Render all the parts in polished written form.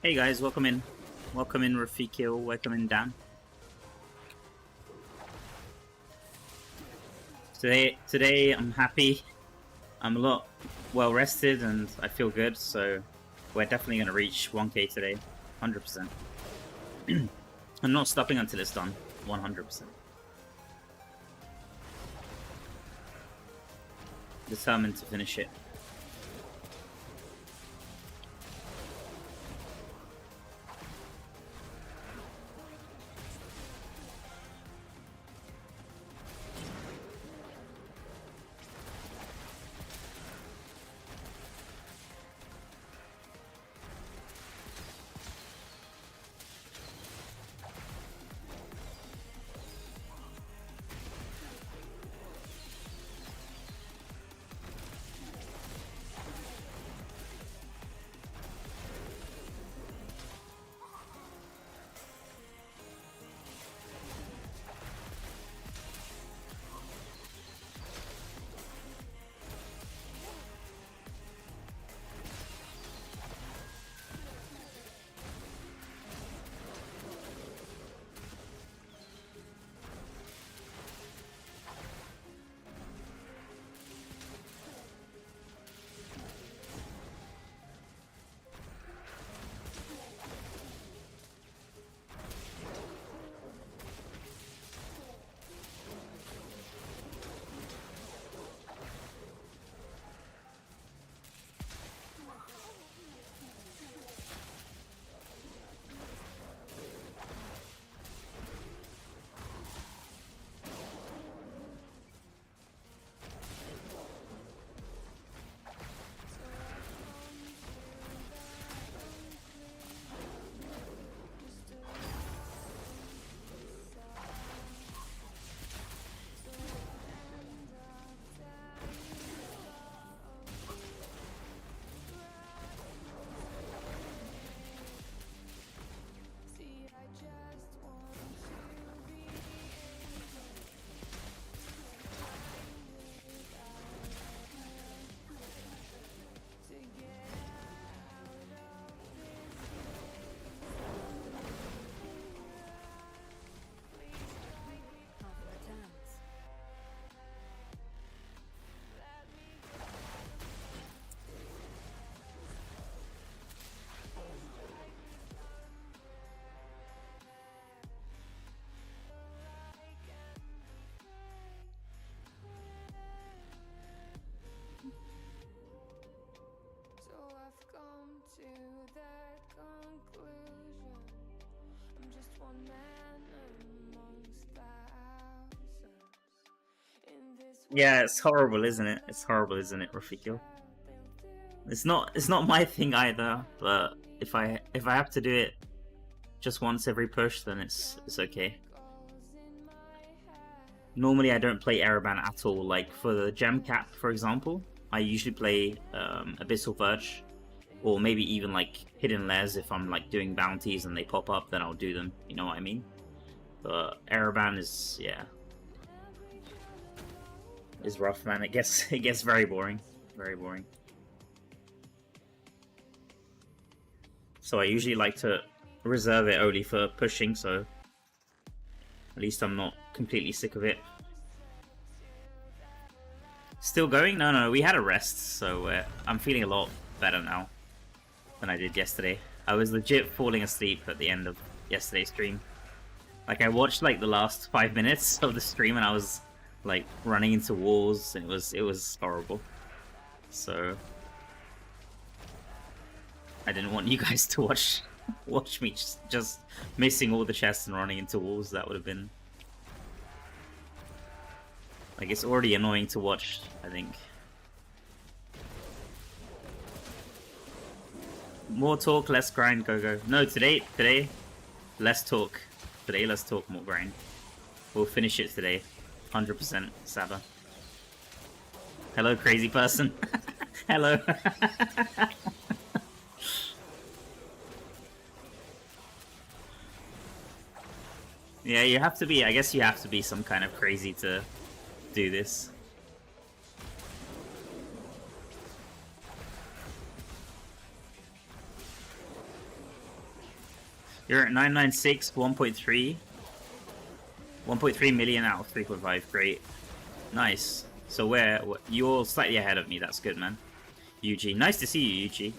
Hey guys, welcome in. Welcome in Rafikil, welcome in Dan. Today I'm happy. I'm a lot well rested and I feel good, so we're definitely going to reach 1k today. 100%. I'm not stopping until it's done. 100%. Determined to finish it. Yeah, it's horrible, isn't it? It's horrible, isn't it, Rafikil? It's not my thing either, but if I have to do it just once every push, then it's okay. Normally I don't play Araban at all. Like for the gem cap, for example, I usually play Abyssal Verge, or maybe even like Hidden Les if I'm like doing bounties and they pop up, then I'll do them. You know what I mean? But Araban is, yeah, is rough, man. It gets very boring, very boring. So I usually like to reserve it only for pushing, so at least I'm not completely sick of it. Still going? No, we had a rest, so I'm feeling a lot better now than I did yesterday. I was legit falling asleep at the end of yesterday's stream. Like I watched like the last 5 minutes of the stream and I was like running into walls and it was horrible. So I didn't want you guys to watch me just missing all the chests and running into walls. That would have been like, it's already annoying to watch, I think. More talk, less grind, go. No, today less talk. Today less talk, more grind. We'll finish it today. 100% Saba. Hello, crazy person. Hello. Yeah, you have to be, I guess you have to be some kind of crazy to do this. You're at 996, 1.3. 1.3 million out of 3.5. Great. Nice. So you're slightly ahead of me. That's good, man. UG. Nice to see you, UG.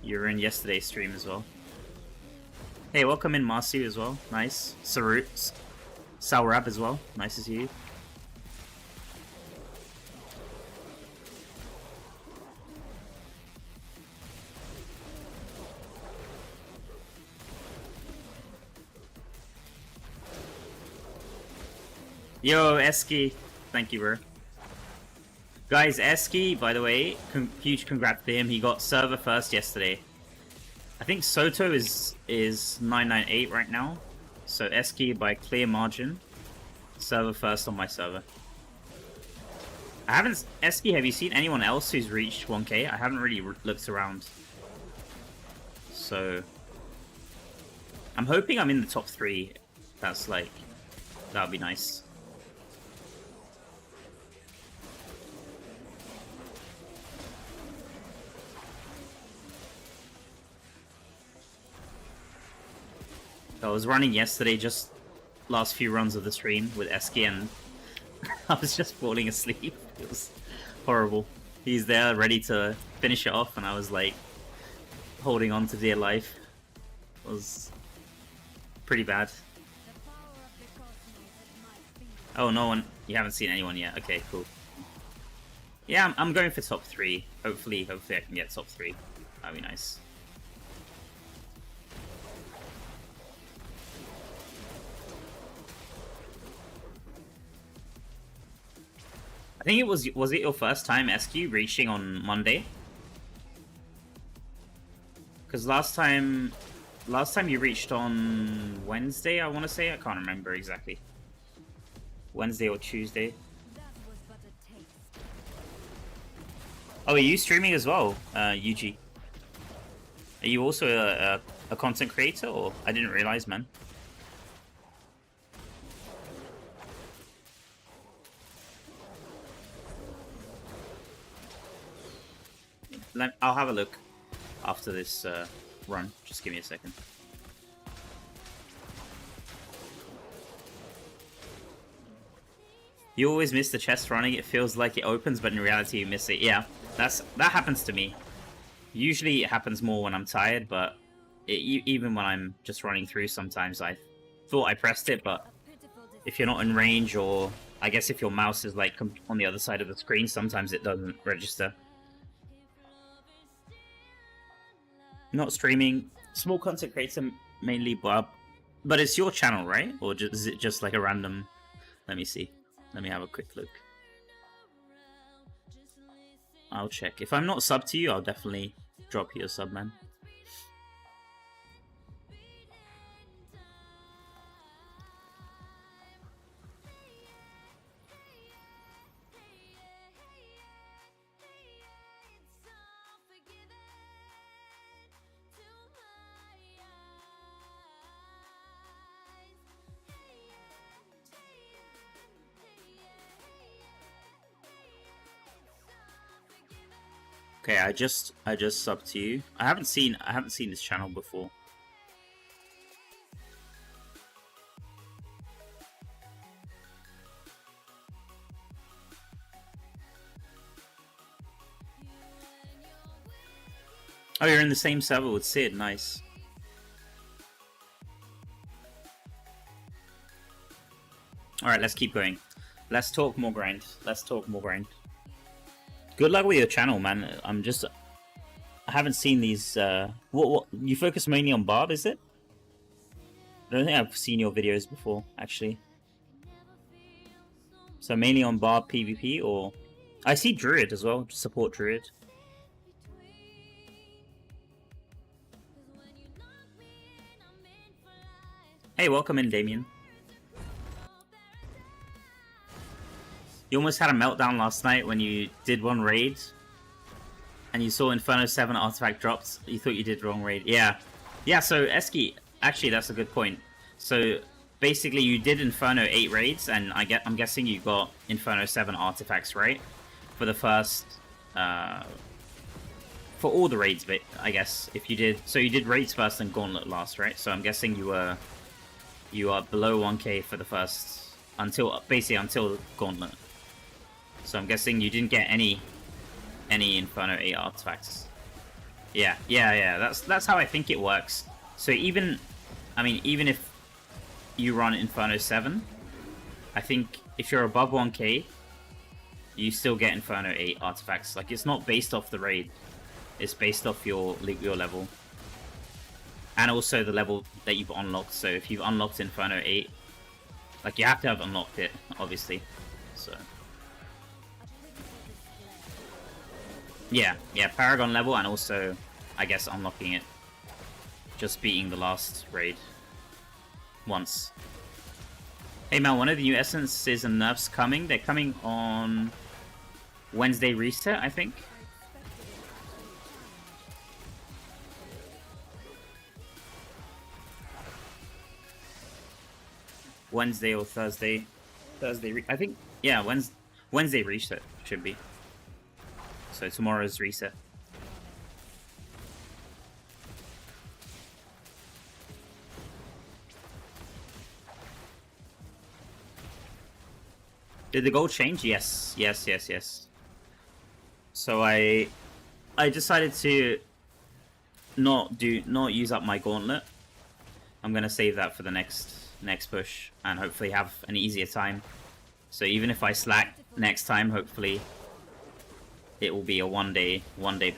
You were in yesterday's stream as well. Hey, welcome in Marsu as well. Nice. Salrab as well. Nice to see you. Yo, Eski. Thank you, bro. Guys, Eski, by the way, huge congrats to him. He got server first yesterday. I think Soto is 998 right now. So Eski by clear margin. Server first on my server. Eski, have you seen anyone else who's reached 1k? I haven't really looked around. So I'm hoping I'm in the top 3. That would be nice. I was running yesterday, just last few runs of the stream with Eski, and I was just falling asleep. It was horrible. He's there ready to finish it off, and I was like holding on to dear life. It was pretty bad. Oh, no one. You haven't seen anyone yet. Okay, cool. Yeah, I'm going for top 3. Hopefully I can get top 3. That'd be nice. I think it was it your first time SQ reaching on Monday? Because last time you reached on Wednesday, I want to say. I can't remember exactly. Wednesday or Tuesday. Oh, are you streaming as well, UG? Are you also a content creator, or I didn't realize, man? I'll have a look after this run. Just give me a second. You always miss the chest running. It feels like it opens, but in reality you miss it. Yeah, that happens to me. Usually it happens more when I'm tired, but even when I'm just running through, sometimes I thought I pressed it, but if you're not in range, or I guess if your mouse is like on the other side of the screen, sometimes it doesn't register. Not streaming, small content creator mainly, but it's your channel, right? Or is it just like a random? Let me see. Let me have a quick look. I'll check. If I'm not sub to you, I'll definitely drop you a sub, man. Okay, I just subbed to you. I haven't seen this channel before. Oh, you're in the same server with Sid. Nice. All right, let's keep going. Let's talk more grind. Let's talk more grind. Good luck with your channel, man. I haven't seen these. What you focus mainly on Barb, is it? I don't think I've seen your videos before, actually. So mainly on Barb PvP, or I see Druid as well. Support Druid. Hey, welcome in, Damien. You almost had a meltdown last night when you did one raid and you saw Inferno 7 artifact dropped. You thought you did wrong raid. Yeah. Yeah, so Eski, actually that's a good point. So basically you did Inferno 8 raids, and I'm guessing you got Inferno 7 artifacts, right? For the first for all the raids, but I guess if you did, so you did raids first and Gauntlet last, right? So I'm guessing you are below 1k for the first basically until Gauntlet. So I'm guessing you didn't get any Inferno 8 artifacts. Yeah. That's how I think it works. So even if you run Inferno 7, I think if you're above 1k, you still get Inferno 8 artifacts. Like, it's not based off the raid. It's based off your level. And also the level that you've unlocked. So if you've unlocked Inferno 8, like, you have to have unlocked it, obviously. So yeah, Paragon level, and also, I guess, unlocking it. Just beating the last raid once. Hey man, one of the new essences and nerfs coming. They're coming on Wednesday reset, I think. Wednesday or Thursday. I think, yeah, Wednesday reset should be. So tomorrow's reset. Did the goal change? Yes. So I decided to not use up my gauntlet. I'm gonna save that for the next push and hopefully have an easier time. So even if I slack next time, hopefully it will be a one day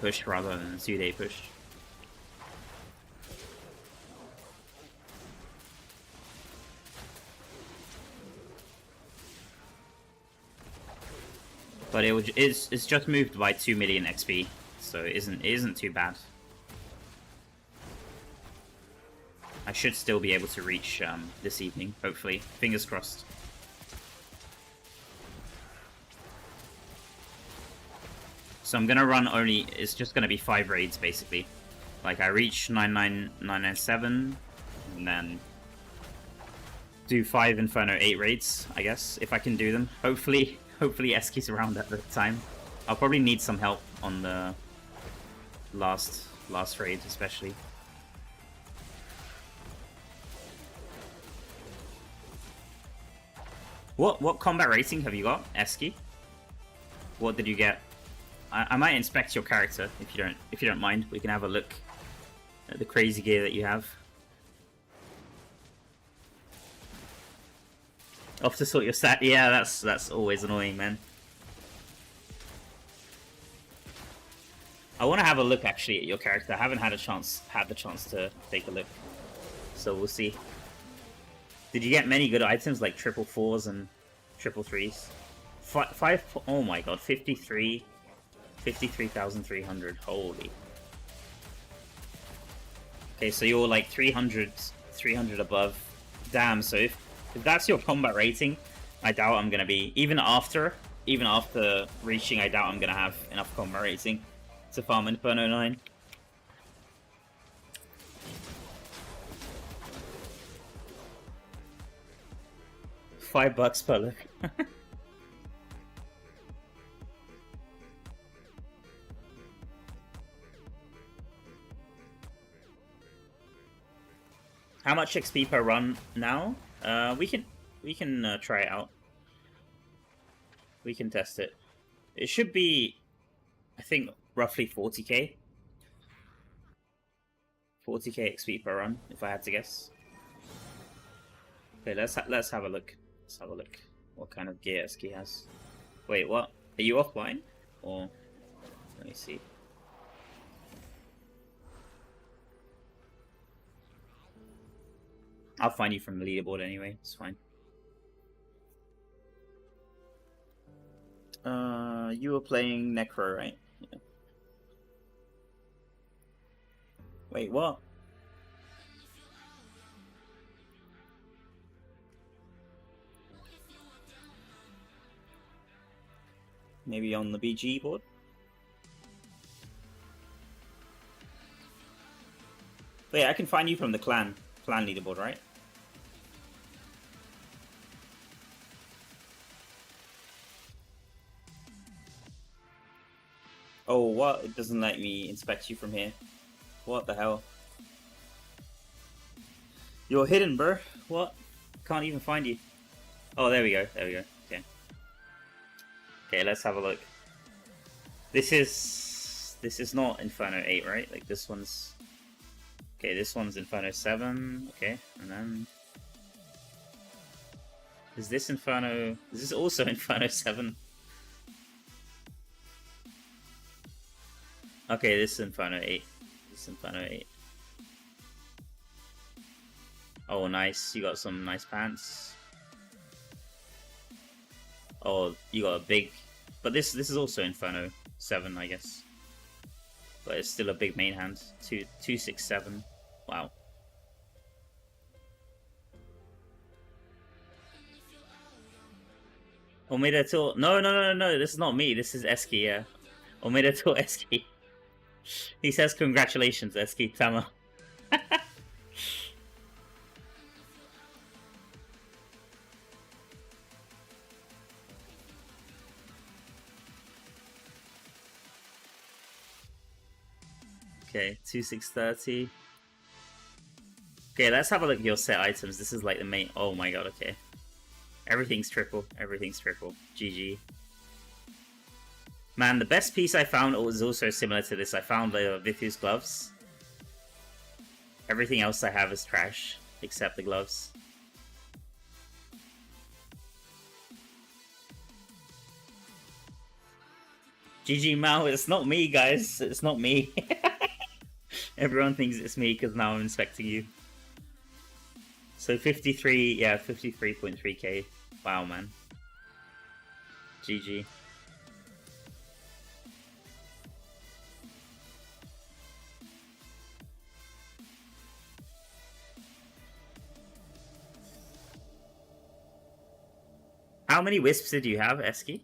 push rather than a 2-day push. But it's just moved by 2 million XP, so it isn't too bad. I should still be able to reach this evening, hopefully. Fingers crossed. So I'm gonna run only, it's just gonna be 5 raids basically. Like, I reach 99997 and then do 5 Inferno 8 raids, I guess, if I can do them. Hopefully Eski's around at the time. I'll probably need some help on the last raid especially. What combat rating have you got, Eski? What did you get? I might inspect your character if you don't mind. We can have a look at the crazy gear that you have. Off to sort your stat. Yeah, that's always annoying, man. I want to have a look actually at your character. I haven't had the chance to take a look, so we'll see. Did you get many good items like 444s and 333s? Oh my god, 53,300. Holy. Okay, so you're like 300 above. Damn. So if that's your combat rating, I doubt I'm gonna be even after reaching. I doubt I'm gonna have enough combat rating to farm Inferno 9. $5 per look. How much XP per run now? We can try it out. We can test it. It should be, I think, roughly 40k. 40k XP per run, if I had to guess. Okay, let's have a look. Let's have a look. What kind of gear Eski has? Wait, what? Are you offline? Or let me see. I'll find you from the leaderboard anyway. It's fine. You were playing Necro, right? Yeah. Wait, what? Maybe on the BG board? But yeah, I can find you from the clan leaderboard, right? Oh, what? It doesn't let me inspect you from here. What the hell? You're hidden, bro. What? Can't even find you. Oh, there we go. There we go. Okay. Okay, let's have a look. This is not Inferno 8, right? Like this one's... Okay, this one's Inferno 7. Okay, and then... Is this Inferno... Is this also Inferno 7? Okay, this is Inferno 8. This is Inferno 8. Oh, nice. You got some nice pants. Oh, you got a big... But this is also Inferno 7, I guess. But it's still a big main hand. 267. Wow. Omega Tour. No. This is not me. This is Eski, yeah. Omega Tour Eski. He says congratulations, Eski Tama. Okay, 2630. Okay, let's have a look at your set items. This is like the main... Oh my god, okay. Everything's triple. Everything's triple. GG. Man, the best piece I found was also similar to this. I found the Vithu's gloves. Everything else I have is trash, except the gloves. GG Mao, it's not me, guys. It's not me. Everyone thinks it's me because now I'm inspecting you. So 53, yeah, 53.3k. Wow, man. GG. How many wisps did you have, Eski?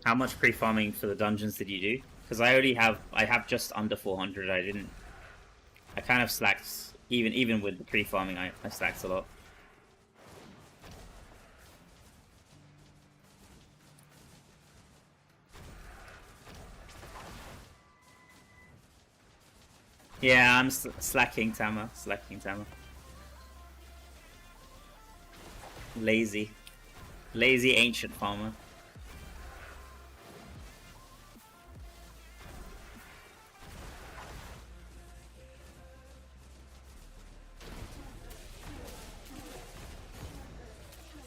How much pre-farming for the dungeons did you do? Because I have just under 400. I kind of slacked, even with the pre-farming, I slacked a lot. Yeah, I'm slacking, Tama. Slacking, Tama. Lazy ancient farmer.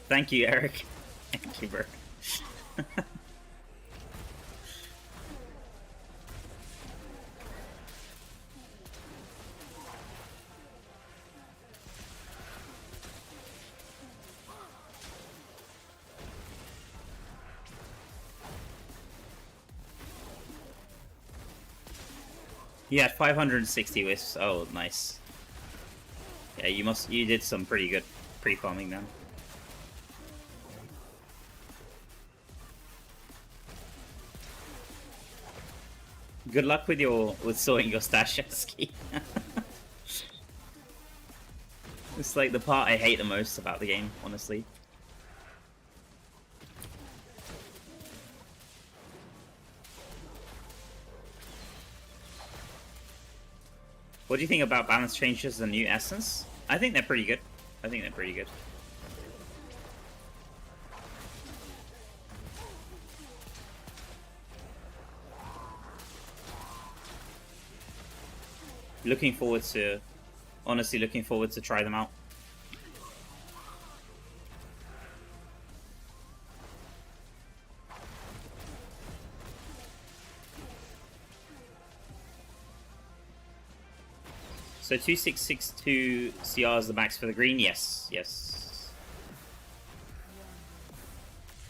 Thank you, Eric. Thank you, bro. You had 560 wisps. Oh, nice. Yeah, you did some pretty good pre-farming then. Good luck with sorting your stash, Eski. It's like the part I hate the most about the game, honestly. What do you think about balance changes and new essence? I think they're pretty good. Honestly looking forward to try them out. So 2662 CR is the max for the green? Yes.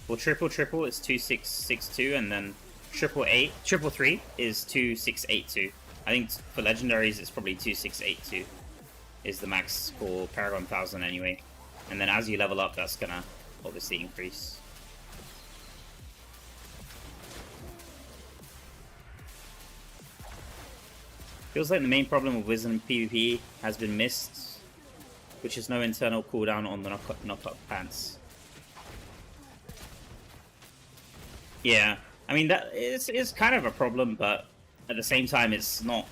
For triple it's 2662, and then triple 3 is 2682. I think for legendaries it's probably 2682 is the max for Paragon 1000 anyway. And then as you level up, that's gonna obviously increase. Feels like the main problem with Wisdom PvP has been missed, which is no internal cooldown on the knock-up pants. Yeah, I mean, that is kind of a problem, but at the same time, it's not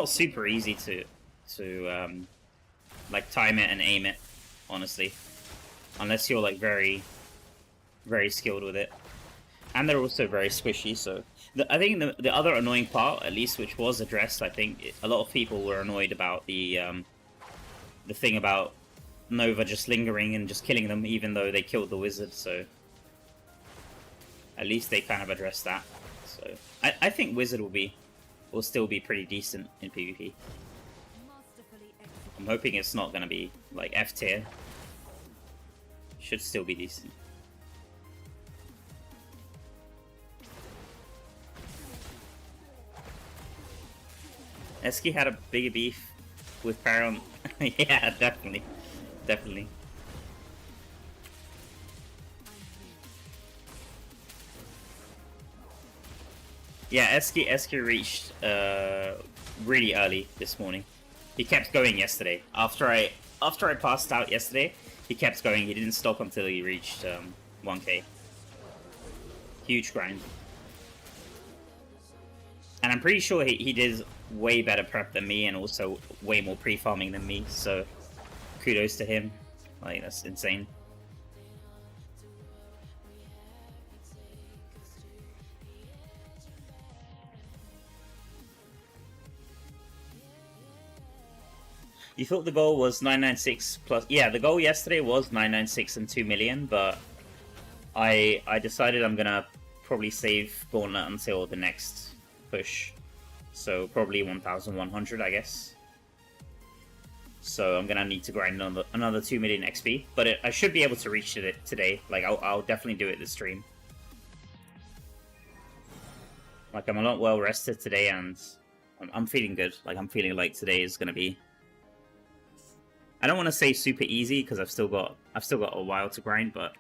super easy to like time it and aim it, honestly, unless you're like very skilled with it. And they're also very squishy. So I think the other annoying part, at least, which was addressed, I think a lot of people were annoyed about the thing about Nova just lingering and just killing them, even though they killed the wizard. So at least they kind of addressed that. So I think wizard will still be pretty decent in PvP. I'm hoping it's not going to be like F tier. Should still be decent. Eski had a bigger beef with Paragon. Yeah, definitely. Definitely. Yeah, Eski reached really early this morning. He kept going yesterday. After I passed out yesterday, he kept going. He didn't stop until he reached 1k. Huge grind. And I'm pretty sure he did way better prep than me and also way more pre-farming than me, so kudos to him. Like, that's insane. You thought the goal was 996 plus... Yeah, the goal yesterday was 996 and 2 million, but I decided I'm gonna probably save Gauntlet until the next push. So probably 1100, I guess. So I'm gonna need to grind another 2 million XP, but I should be able to reach it today. Like, I'll definitely do it this stream. Like, I'm a lot well rested today, and I'm feeling good. Like, I'm feeling like today is gonna be... I don't want to say super easy because I've still got a while to grind, but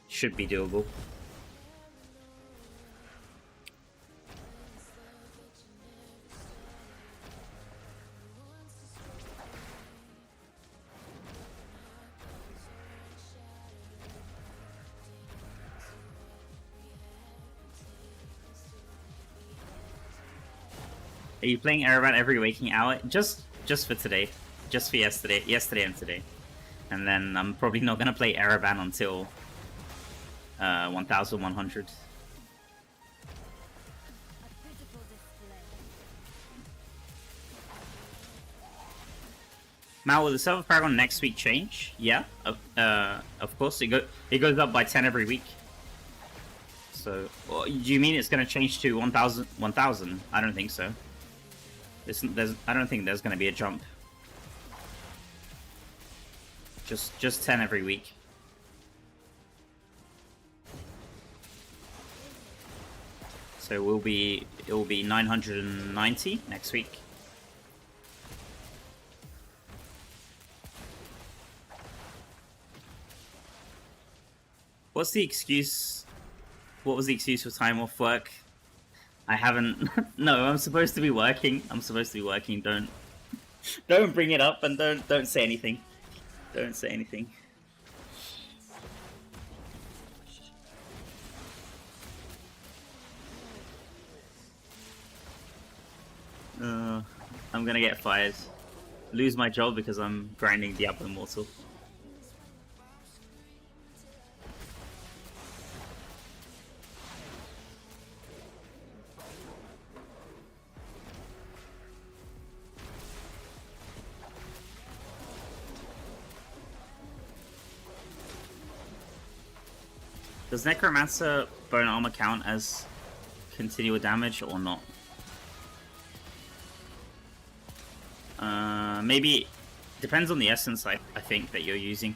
should be doable. Are you playing Araban every waking hour? Just for today. Just for yesterday and today. And then I'm probably not going to play Araban until 1100. Mal, will the server Paragon next week change? Yeah, of course. It goes up by 10 every week. So, well, do you mean it's going to change to 1000? I don't think so. I don't think there's going to be a jump. Just 10 every week. So it will be 990 next week. What's the excuse? What was the excuse for time off work? I haven't. No, I'm supposed to be working. Don't bring it up and don't say anything. Don't say anything. I'm gonna get fired. Lose my job because I'm grinding Diablo Immortal. Does Necromancer Bone Armor count as continual damage or not? Maybe depends on the essence I think that you're using.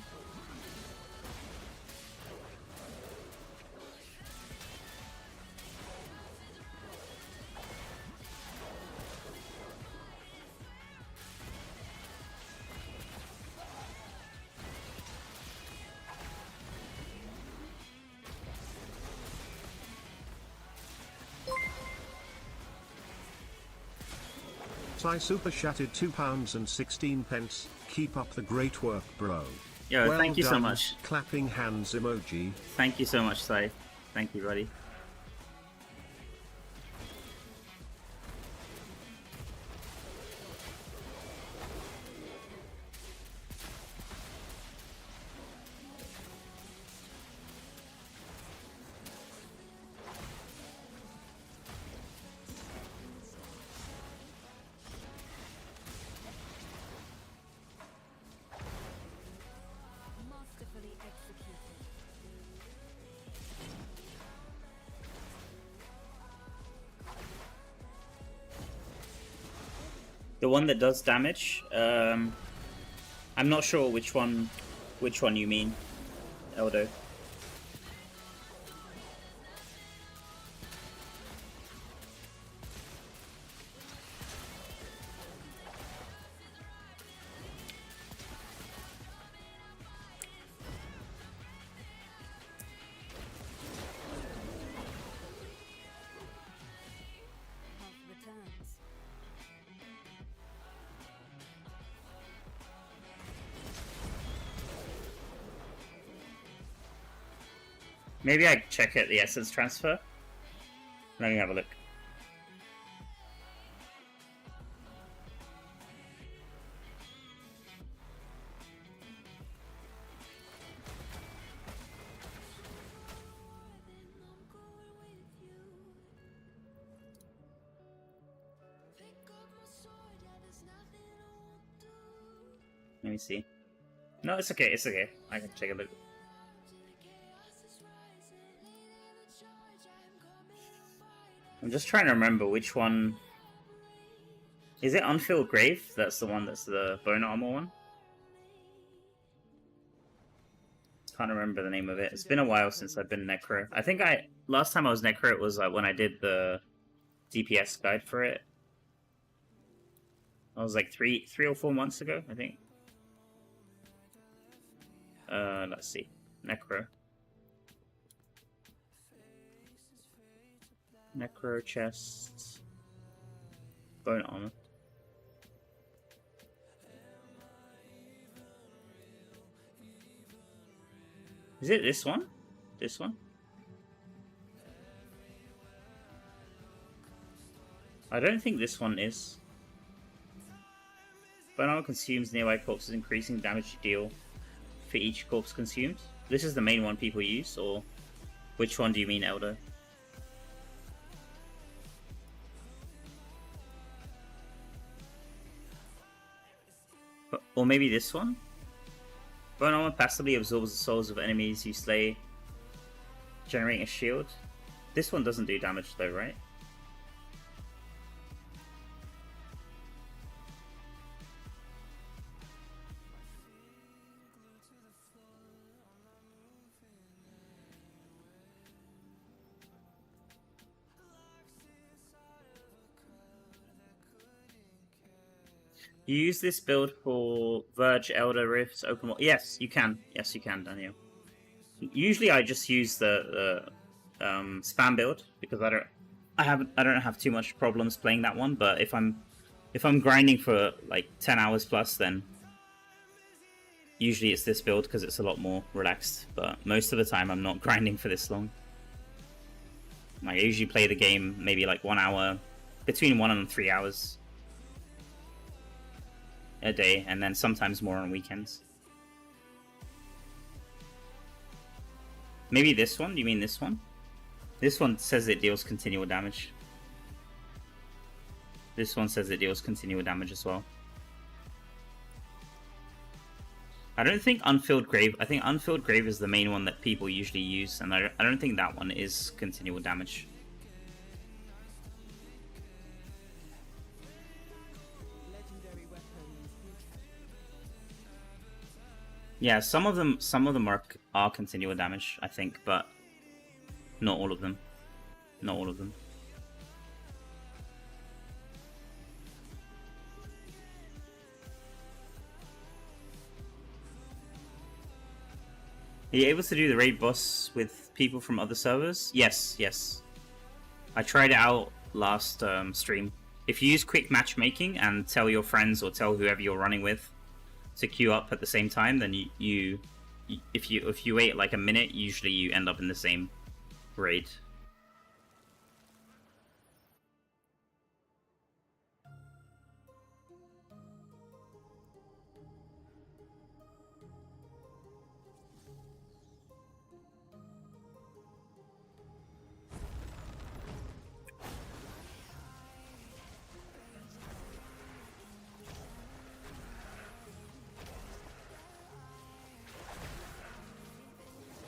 I super chatted £2.16. Keep up the great work, bro. Yo, well thank you done. so much. Clapping hands emoji. Thank you so much, Sai. Thank you, buddy. The one that does damage. I'm not sure which one you mean, Eldo. Maybe I check at the essence transfer. Let me have a look. Let me see. No, it's okay, it's okay. I can check a look. I'm just trying to remember which one. Is it Unfilled Grave? That's the one that's the bone armor one. Can't remember the name of it. It's been a while since I've been Necro. I think last time I was Necro it was like when I did the DPS guide for it. I was like three or 4 months ago, I think. Let's see. Necro. Necro chest. Bone armor. Is it this one? This one? I don't think this one is. Bone armor consumes nearby corpses, increasing damage you deal for each corpse consumed. This is the main one people use, or which one do you mean, Elder? Or maybe this one? Bone armor passively absorbs the souls of enemies you slay, generating a shield. This one doesn't do damage though, right? You use this build for Verge, Elder, Rifts, Open World. Yes, you can. Yes, you can, Daniel. Usually, I just use the spam build because I don't have too much problems playing that one. But if I'm grinding for like 10 hours plus, then usually it's this build because it's a lot more relaxed. But most of the time, I'm not grinding for this long. I usually play the game maybe like 1 hour, between 1 and 3 hours a day, and then sometimes more on weekends. Maybe this one? Do you mean this one? This one says it deals continual damage. This one says it deals continual damage as well. I don't think Unfilled Grave. I think Unfilled Grave is the main one that people usually use, and I don't think that one is continual damage. Yeah, some of them are continual damage, I think, but not all of them. Not all of them. Are you able to do the raid boss with people from other servers? Yes, yes. I tried it out last stream. If you use quick matchmaking and tell your friends or tell whoever you're running with to queue up at the same time, then if you wait like a minute, usually you end up in the same raid.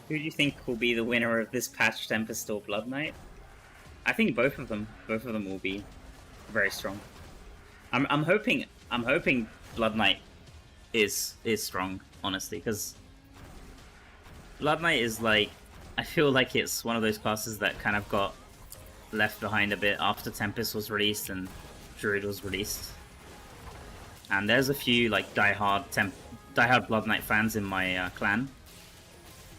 Who do you think will be the winner of this patch, Tempest or Blood Knight? I think both of them will be very strong. I'm hoping Blood Knight is strong, honestly, because Blood Knight is like, I feel like it's one of those classes that kind of got left behind a bit after Tempest was released and Druid was released. And there's a few like diehard Blood Knight fans in my clan,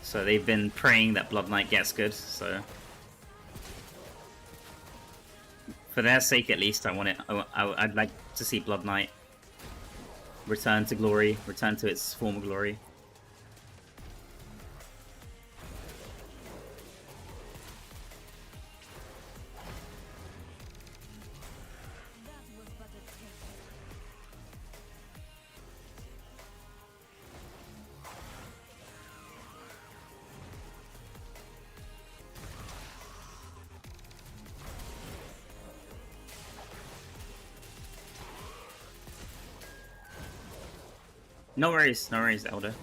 so they've been praying that Blood Knight gets good. So for their sake, at least, I'd like to see Blood Knight return to glory, return to its former glory. No worries, Elder.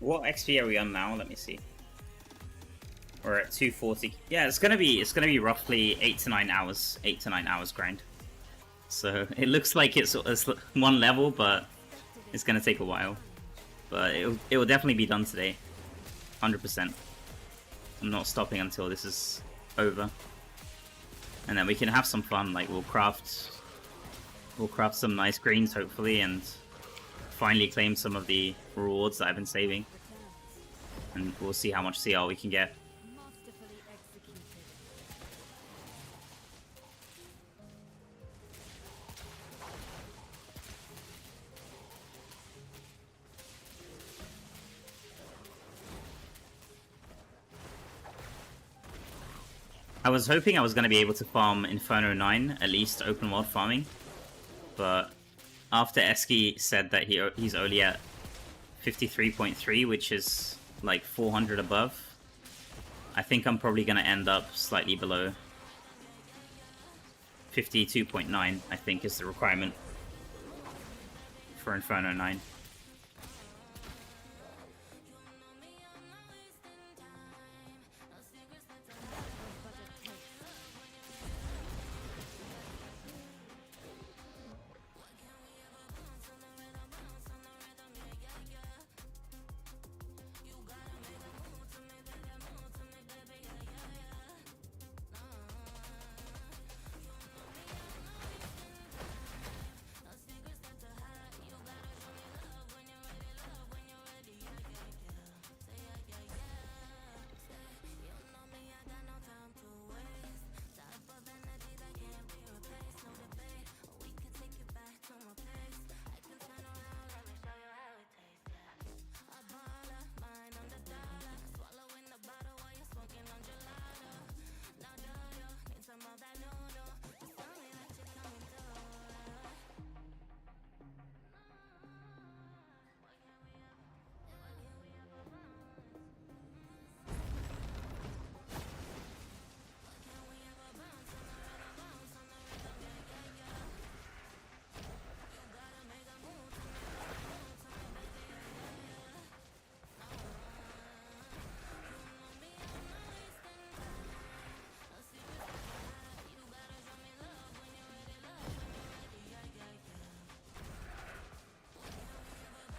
What XP are we on now? Let me see. We're at 240. Yeah, it's gonna be roughly 8 to 9 hours. 8 to 9 hours grind. So it looks like it's one level, but it's gonna take a while. But it will definitely be done today, 100%. I'm not stopping until this is over, and then we can have some fun. Like we'll craft some nice greens hopefully, and finally claim some of the rewards that I've been saving. And we'll see how much CR we can get. I was hoping I was going to be able to farm Inferno 9, at least open world farming, but after Eski said that he's only at 53.3, which is like 400 above, I think I'm probably going to end up slightly below. 52.9, I think, is the requirement for Inferno 9.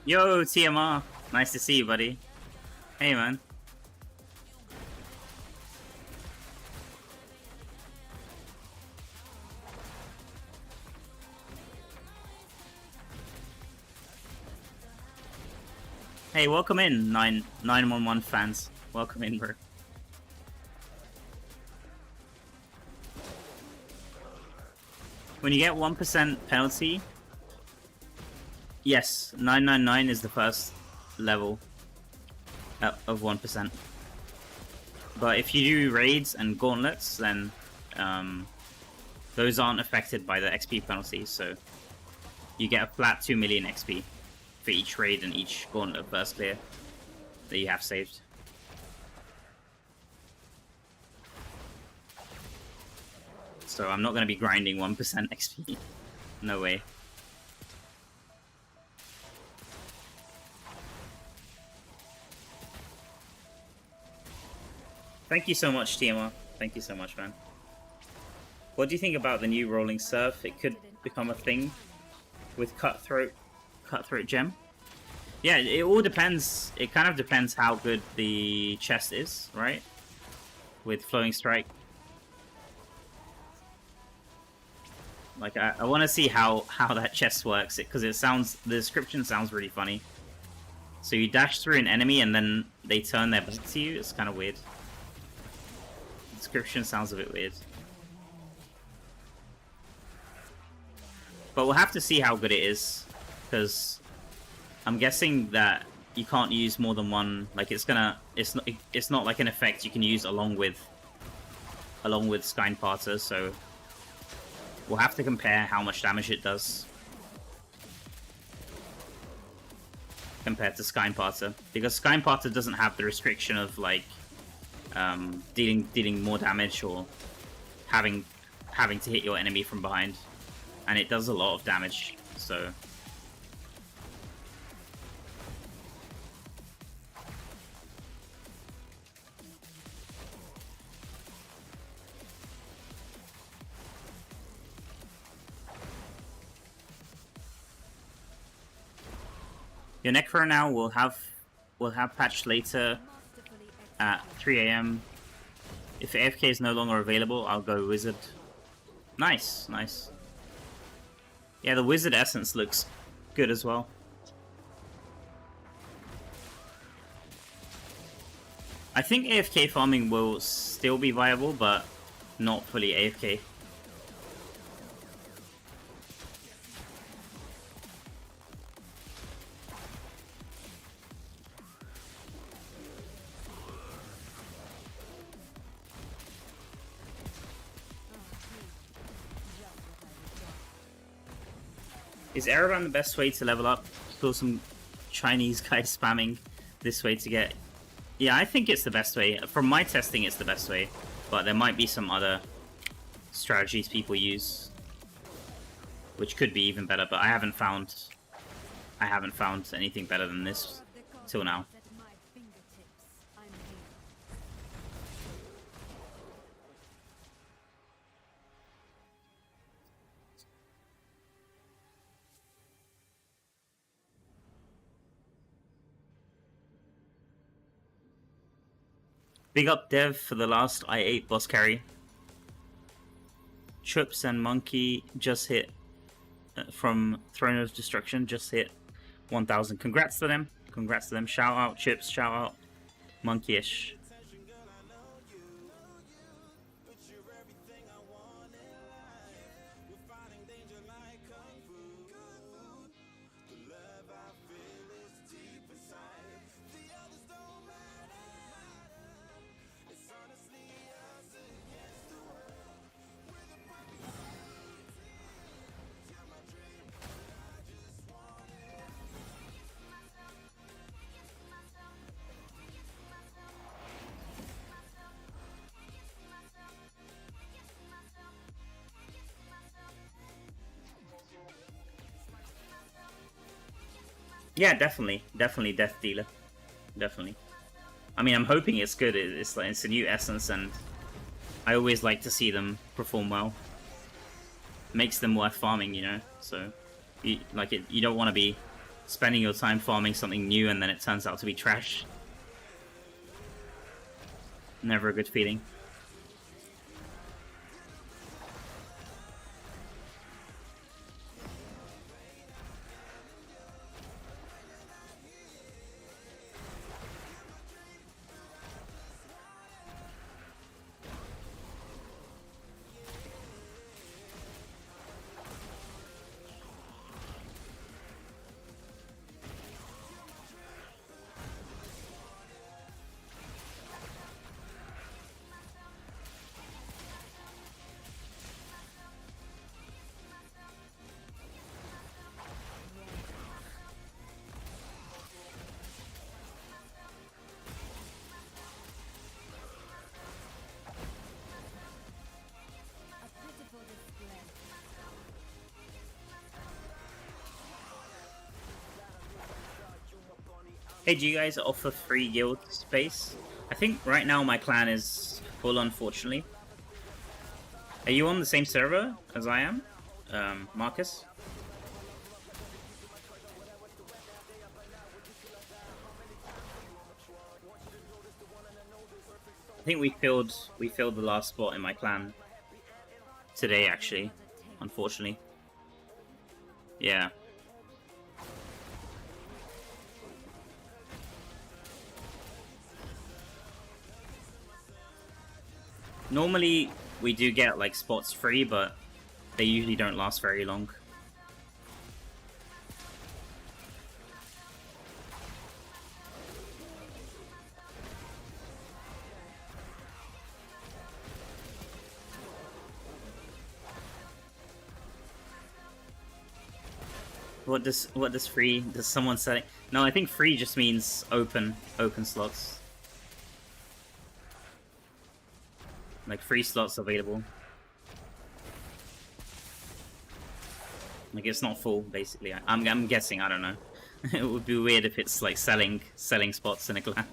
Yo, TMR. Nice to see you, buddy. Hey, man. Hey, welcome in, 911 fans. Welcome in, bro. When you get 1% penalty, yes, 999 is the first level of 1%. But if you do raids and gauntlets, then those aren't affected by the XP penalties, so you get a flat 2 million XP for each raid and each gauntlet first clear that you have saved. So I'm not going to be grinding 1% XP. No way. Thank you so much, TMR. Thank you so much, man. What do you think about the new rolling surf? It could become a thing with cutthroat gem. Yeah, it all depends. It kind of depends how good the chest is, right? With flowing strike. Like I want to see how that chest works, because the description sounds really funny. So you dash through an enemy and then they turn their back to you. It's kind of weird. The description sounds a bit weird. But we'll have to see how good it is, because I'm guessing that you can't use more than one. Like it's not like an effect you can use along with Skynparter, so we'll have to compare how much damage it does compared to Skynparter, because Skynparter doesn't have the restriction of like dealing more damage or having to hit your enemy from behind, and it does a lot of damage. So your Necro now will have patch later at 3 AM. If AFK is no longer available, I'll go Wizard. Nice, nice. Yeah, the Wizard Essence looks good as well. I think AFK farming will still be viable, but not fully AFK. Is Araban the best way to level up? Saw some Chinese guy spamming this way to get... Yeah, I think it's the best way. From my testing, it's the best way. But there might be some other strategies people use, which could be even better. But I haven't found anything better than this till now. Big up Dev for the last I8 boss carry. Trips and Monkey just hit from Throne of Destruction, just hit 1,000. Congrats to them. Congrats to them. Shout out Chips, shout out Monkeyish. Yeah, definitely Death Dealer, definitely. I mean, I'm hoping it's good. It's a new essence, and I always like to see them perform well. Makes them worth farming, you know. So, you don't want to be spending your time farming something new and then it turns out to be trash. Never a good feeling. Hey, do you guys offer free guild space? I think right now my clan is full, unfortunately. Are you on the same server as I am, Marcus? I think we filled the last spot in my clan today, actually. Unfortunately, yeah. Normally we do get like spots free, but they usually don't last very long. What does free? Does someone say? No, I think free just means open slots. Like free slots available. Like it's not full, basically. I'm guessing. I don't know. It would be weird if it's like selling spots in a clan.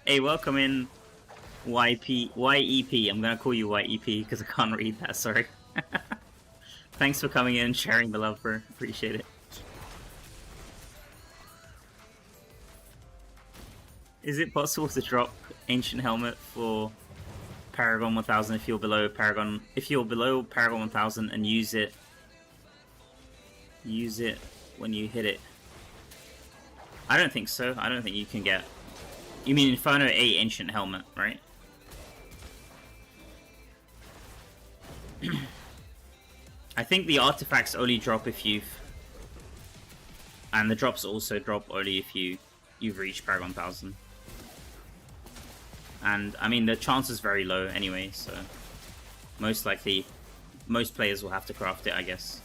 Hey, welcome in, YEP. I'm gonna call you YEP because I can't read that. Sorry. Thanks for coming in, sharing the love, bro. Appreciate it. Is it possible to drop Ancient Helmet for Paragon 1000 if you're below Paragon? If you're below Paragon 1000 and use it when you hit it? I don't think so. I don't think you can get. You mean Inferno 8 Ancient Helmet, right? I think the artifacts only drop if you've... And the drops also drop only if you've reached Paragon 1000. And, I mean, the chance is very low anyway, so... Most likely, most players will have to craft it, I guess.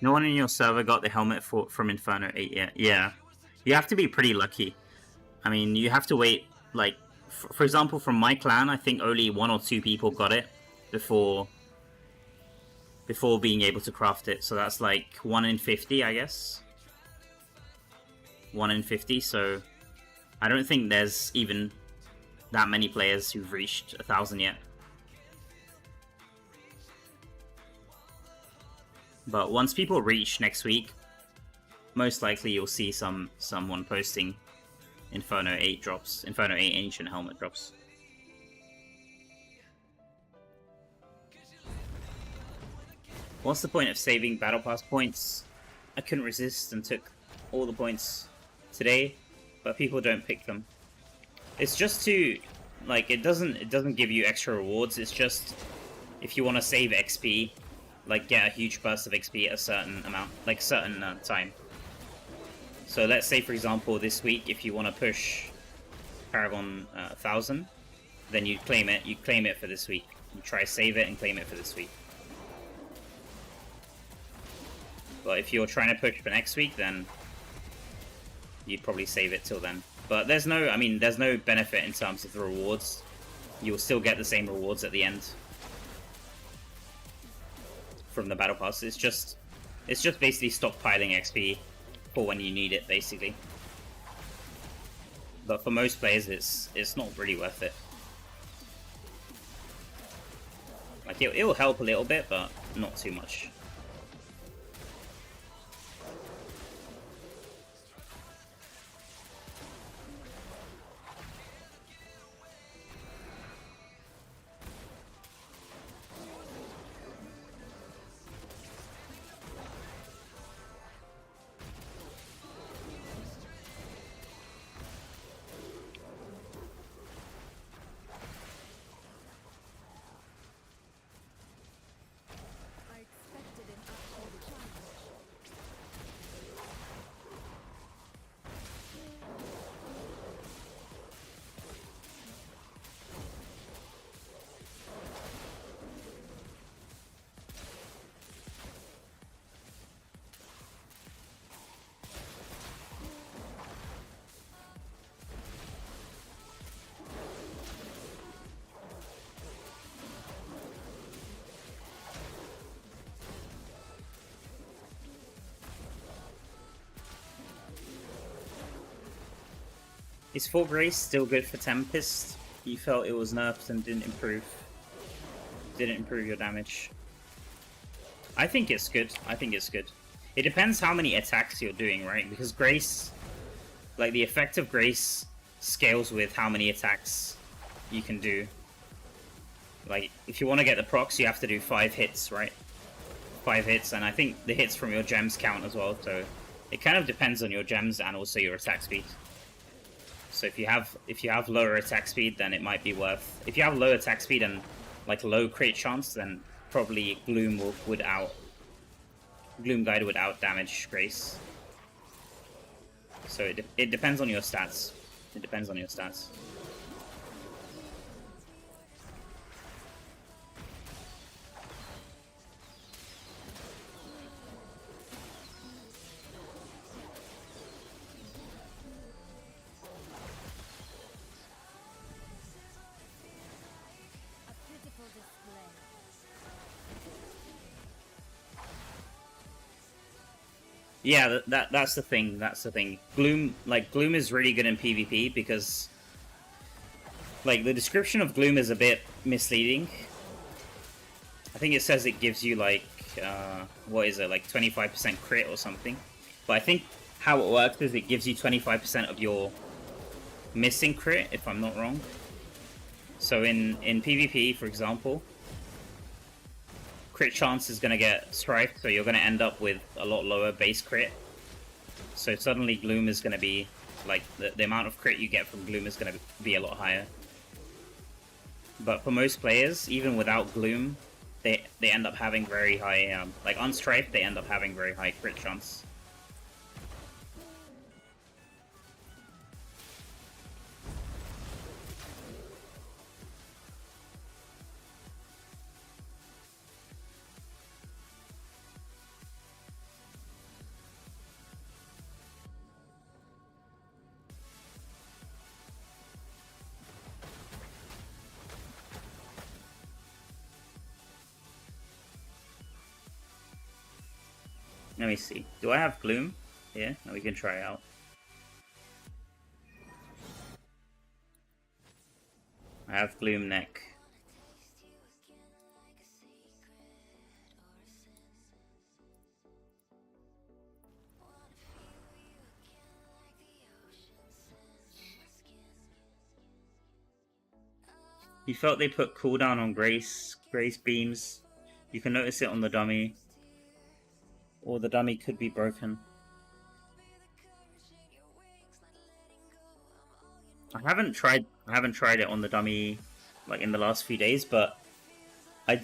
No one in your server got the helmet from Inferno 8 yet. Yeah. You have to be pretty lucky. I mean, you have to wait, like... For example, from my clan, I think only 1 or 2 people got it before being able to craft it. So that's like 1 in 50, I guess. 1 in 50, so... I don't think there's even that many players who've reached 1000 yet. But once people reach next week, most likely you'll see someone posting Inferno 8 drops, Inferno 8 Ancient Helmet drops. What's the point of saving Battle Pass points? I couldn't resist and took all the points today, but people don't pick them. It's just to, like, it doesn't give you extra rewards. It's just if you want to save XP. Like, get a huge burst of XP at a certain amount, like, certain time. So let's say, for example, this week, if you want to push Paragon 1000, then you claim it for this week. You try to save it and claim it for this week. But if you're trying to push for next week, then you'd probably save it till then. But there's no benefit in terms of the rewards. You'll still get the same rewards at the end from the Battle Pass. It's just basically stockpiling XP for when you need it, basically. But for most players, it's not really worth it. Like, it will help a little bit, but not too much. Is 4 Grace still good for Tempest? You felt it was nerfed and didn't improve. Didn't improve your damage. I think it's good. I think it's good. It depends how many attacks you're doing, right? Because Grace, like the effect of Grace scales with how many attacks you can do. Like, if you want to get the procs, you have to do 5 hits, right? 5 hits, and I think the hits from your gems count as well, so it kind of depends on your gems and also your attack speed. So if you have lower attack speed, then it might be worth. If you have low attack speed and like low crit chance, then probably Gloom Guide would out damage Grace. So it depends on your stats. It depends on your stats. Yeah, that's the thing. That's the thing. Gloom is really good in PvP because, like, the description of Gloom is a bit misleading. I think it says it gives you like, what is it, like 25% crit or something. But I think how it works is it gives you 25% of your missing crit, if I'm not wrong. So in PvP, for example, crit chance is going to get strifed, so you're going to end up with a lot lower base crit. So suddenly Gloom is going to be, like, the amount of crit you get from Gloom is going to be a lot higher. But for most players, even without Gloom, they end up having very high, like unstrifed, they end up having very high crit chance. Let me see. Do I have Gloom? Yeah, and we can try it out. I have Gloom neck. You felt they put cooldown on Grace beams. You can notice it on the dummy. Or the dummy could be broken. I haven't tried it on the dummy like in the last few days, but I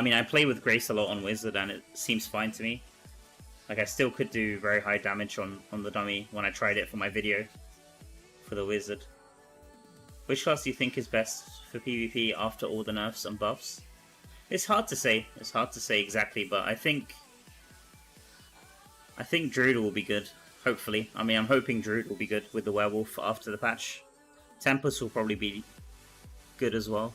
mean, I play with Grace a lot on Wizard and it seems fine to me. Like, I still could do very high damage on the dummy when I tried it for my video for the Wizard. Which class do you think is best for PvP after all the nerfs and buffs? It's hard to say. It's hard to say exactly, but I think Druid will be good, hopefully. I mean, I'm hoping Druid will be good with the Werewolf after the patch. Tempest will probably be good as well.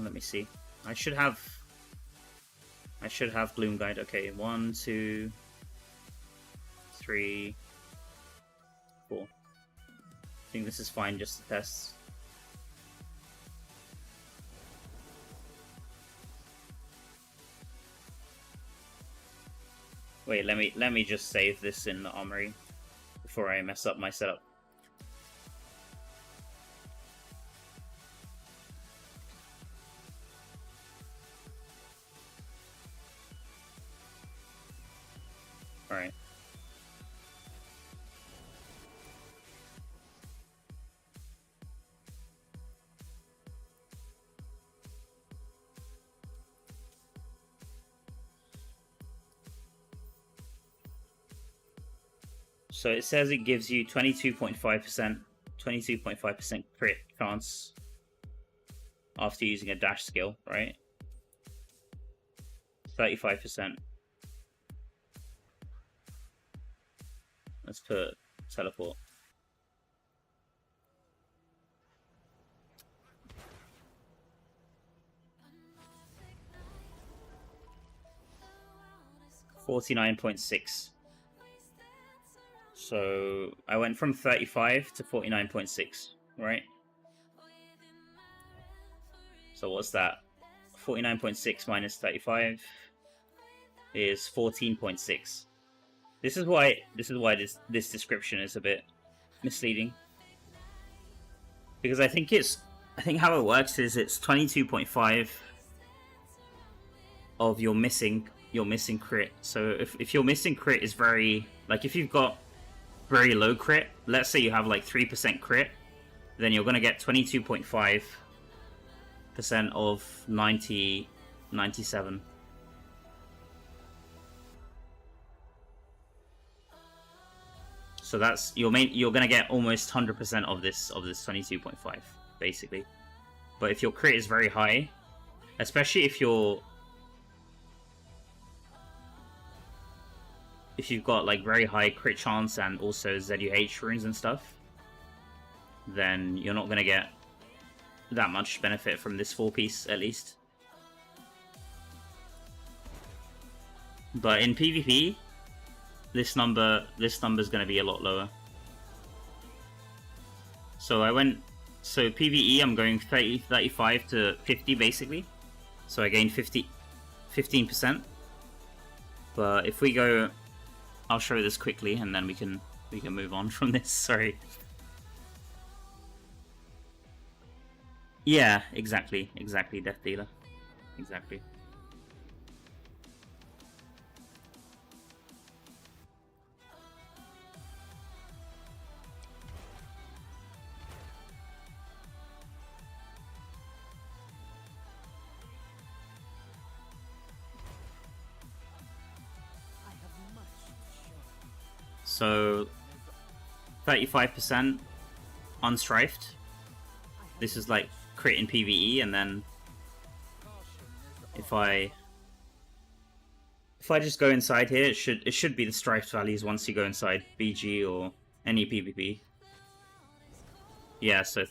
Let me see. I should have Gloom Guide. Okay, 1, 2, 3, 4. I think this is fine just to test. Wait, let me just save this in the armory before I mess up my setup. Alright. So it says it gives you 22.5% crit chance after using a dash skill, right? 35%. Let's put teleport. 49.6. So I went from 35 to 49.6, right? So what's that? 49.6 minus 35 is 14.6. This is why this description is a bit misleading. Because I think how it works is it's 22.5 of your missing crit. So if your missing crit is very, like, if you've got very low crit, let's say you have like 3% crit, then you're gonna get 22.5% of 97. So that's you're gonna get almost 100% of this 22.5 basically. But if your crit is very high, especially if you've got like very high crit chance and also ZUH runes and stuff, then you're not gonna get that much benefit from this 4-piece at least. But in PvP, this number is going to be a lot lower. So PvE I'm going 35 to 50 basically. So I gain 15%. But if we go, I'll show this quickly and then we can move on from this. Sorry. Yeah, exactly, Death Dealer. Exactly. So 35% unstrifed. This is like crit in PvE, and then if I just go inside here, it should be the strifed values once you go inside BG or any PvP. Yeah, so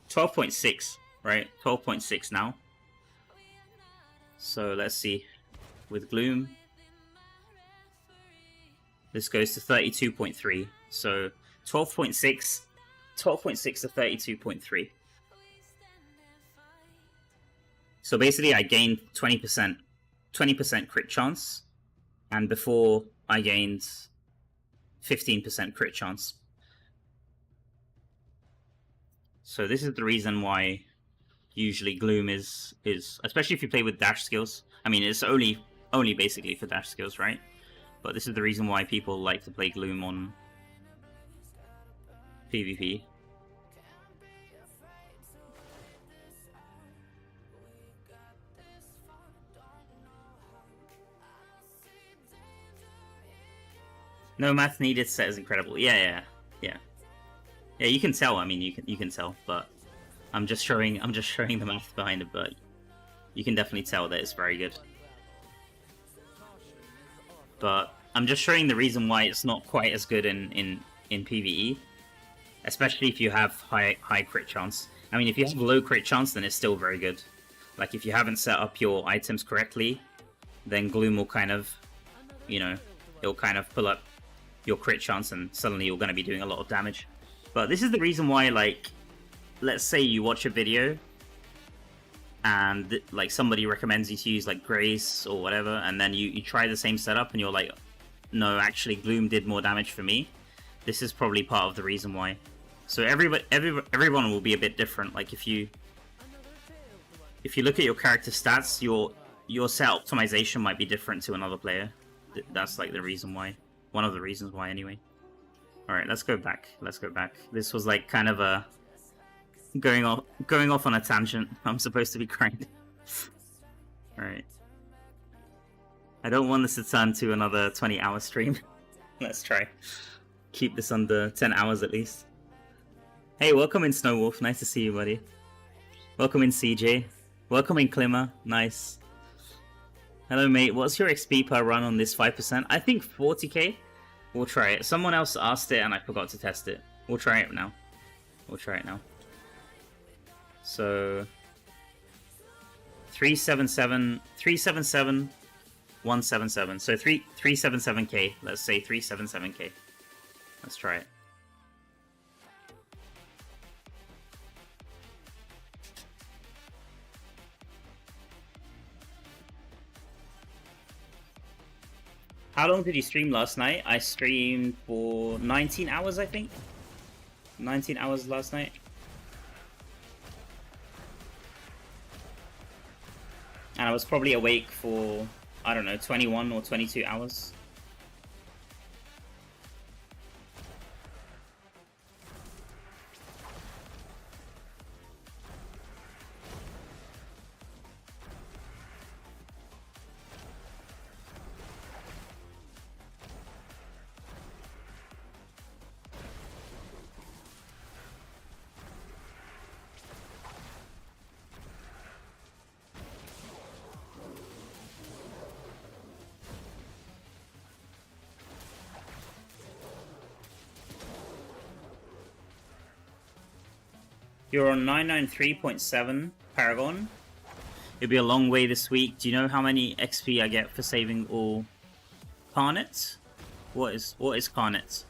12.6, right? 12.6 now. So let's see. With Gloom, this goes to 32.3. So 12.6 to 32.3. So basically I gained 20% crit chance, and before I gained 15% crit chance. So this is the reason why usually Gloom is especially if you play with dash skills. I mean, it's only basically for dash skills, right? But this is the reason why people like to play Gloom on PvP. No math needed. Set is incredible. Yeah. You can tell. I mean, you can tell, but I'm just showing the math behind it. But you can definitely tell that it's very good. But I'm just showing the reason why it's not quite as good in PvE, especially if you have high crit chance. I mean, if you have low crit chance, then it's still very good. Like if you haven't set up your items correctly, then Gloom will kind of, it'll kind of pull up your crit chance, and suddenly you're going to be doing a lot of damage. But this is the reason why, like, let's say you watch a video and like somebody recommends you to use like Grace or whatever, and then you try the same setup and you're like, no, actually Gloom did more damage for me. This is probably part of the reason why. So everyone will be a bit different. Like if you look at your character stats, your set optimization might be different to another player. That's like the reason why. One of the reasons why, anyway. All right, let's go back. This was like kind of a going off on a tangent. I'm supposed to be grinding. All right. I don't want this to turn to another 20-hour stream. Let's try. Keep this under 10 hours at least. Hey, welcome in Snowwolf. Nice to see you, buddy. Welcome in CJ. Welcome in Climmer. Nice. Hello, mate. What's your XP per run on this 5%? I think 40k. We'll try it. Someone else asked it and I forgot to test it. We'll try it now. So 377 177. So 377k. Let's say 377k. Let's try it. How long did you stream last night? I streamed for 19 hours, I think. 19 hours last night. And I was probably awake for, I don't know, 21 or 22 hours. You're on 993.7 Paragon. It'll be a long way this week. Do you know how many XP I get for saving all Carnets? What is Carnets?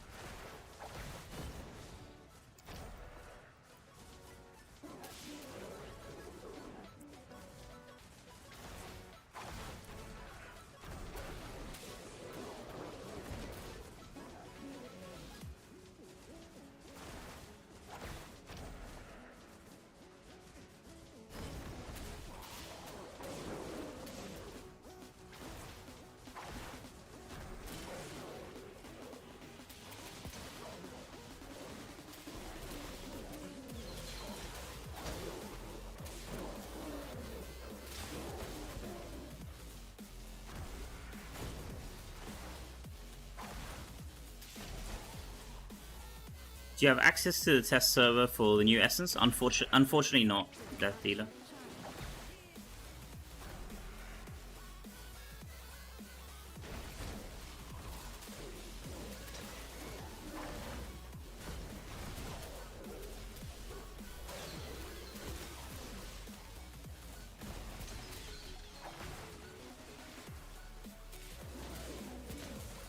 Do you have access to the test server for the new Essence? Unfortunately not, Death Dealer.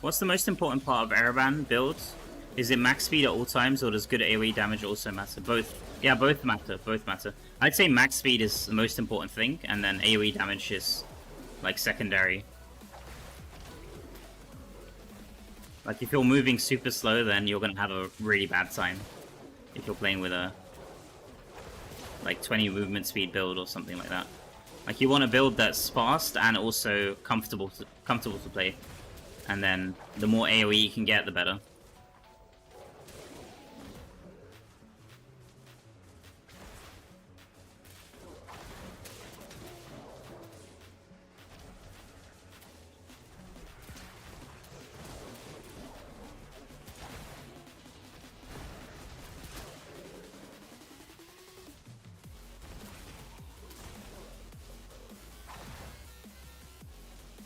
What's the most important part of Araban builds? Is it max speed at all times, or does good AoE damage also matter? Both. Yeah, both matter. Both matter. I'd say max speed is the most important thing, and then AoE damage is, like, secondary. Like, if you're moving super slow, then you're gonna have a really bad time. If you're playing with a, like, 20 movement speed build or something like that. Like, you want a build that's fast and also comfortable to play. And then the more AoE you can get, the better.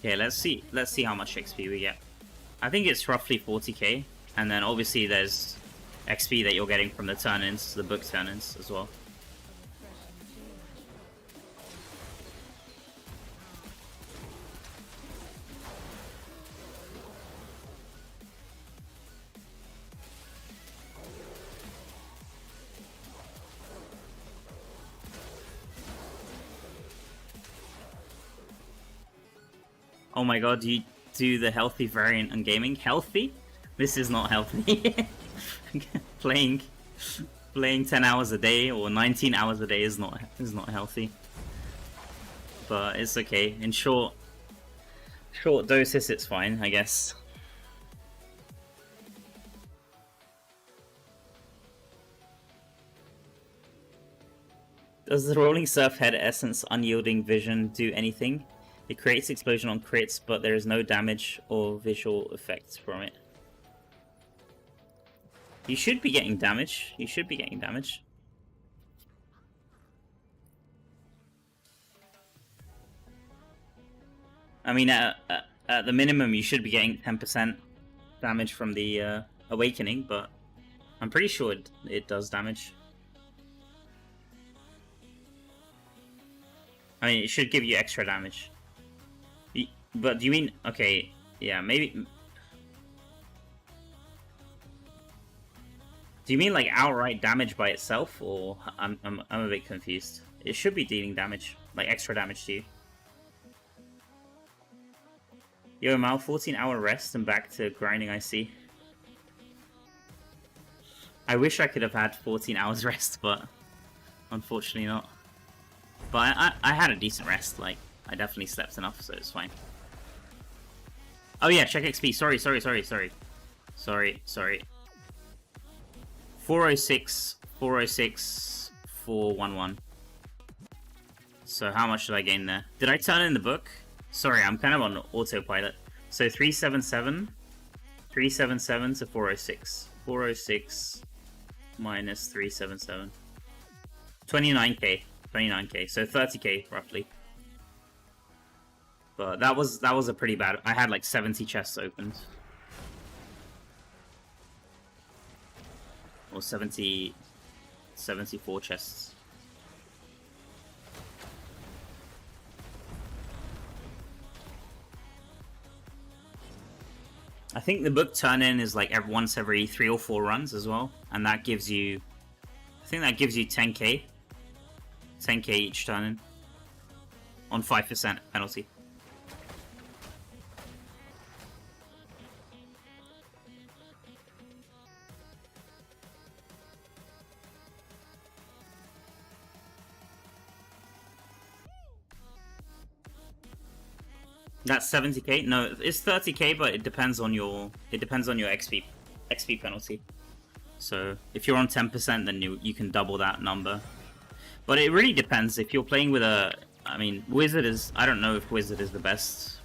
Okay, let's see how much XP we get. I think it's roughly 40k, and then obviously there's XP that you're getting from the turn-ins, the book turn-ins as well. Oh my god, you do the healthy variant on gaming? Healthy? This is not healthy. playing 10 hours a day or 19 hours a day is not healthy. But it's okay. In short doses it's fine, I guess. Does the Rolling Surf Head Essence Unyielding Vision do anything? It creates explosion on crits, but there is no damage or visual effects from it. You should be getting damage. You should be getting damage. I mean, at the minimum, you should be getting 10% damage from the Awakening, but I'm pretty sure it does damage. I mean, it should give you extra damage. But do you mean... Okay, yeah, maybe... Do you mean like outright damage by itself, or I'm a bit confused. It should be dealing damage, like extra damage to you. Yo, Mal, 14-hour rest and back to grinding, I see. I wish I could have had 14 hours rest, but unfortunately not. But I had a decent rest, like, I definitely slept enough, so it's fine. Oh yeah, check XP, sorry. 406, 411. So how much did I gain there? Did I turn in the book? Sorry, I'm kind of on autopilot. So 377 to 406. 406 minus 377. 29k. 29k. So 30k roughly. But that was a pretty bad. I had like 70 chests opened. Or 74 chests. I think the book turn-in is like once every 3 or 4 runs as well. And that gives you... I think that gives you 10k. 10k each turn-in. On 5% penalty. That's 70k? No, it's 30k, but it depends on your XP penalty. So if you're on 10%, then you can double that number. But it really depends. If you're playing with a... I mean, Wizard is... I don't know if Wizard is the best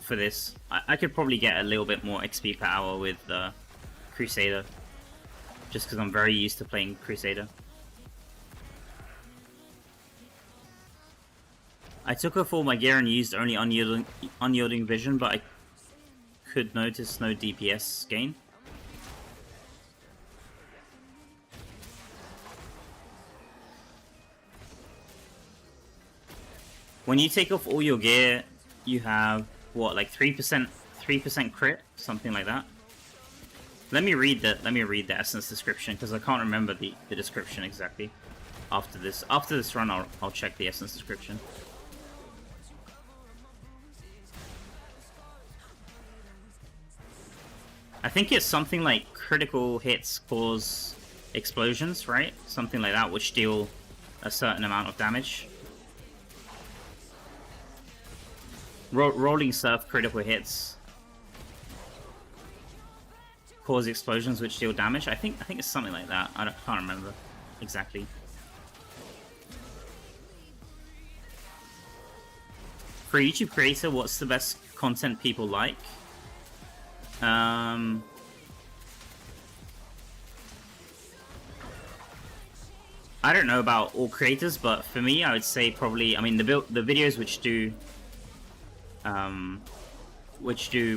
for this. I could probably get a little bit more XP per hour with Crusader. Just because I'm very used to playing Crusader. I took off all my gear and used only unyielding vision, but I could notice no DPS gain. When you take off all your gear, you have what, like 3% crit, something like that. Let me read the essence description because I can't remember the description exactly. After this run, I'll check the essence description. I think it's something like critical hits cause explosions, right? Something like that, which deal a certain amount of damage. Rolling surf critical hits cause explosions which deal damage. I think it's something like that. Can't remember exactly. For a YouTube creator, what's the best content people like? I don't know about all creators, but for me, I would say probably. I mean, the videos which do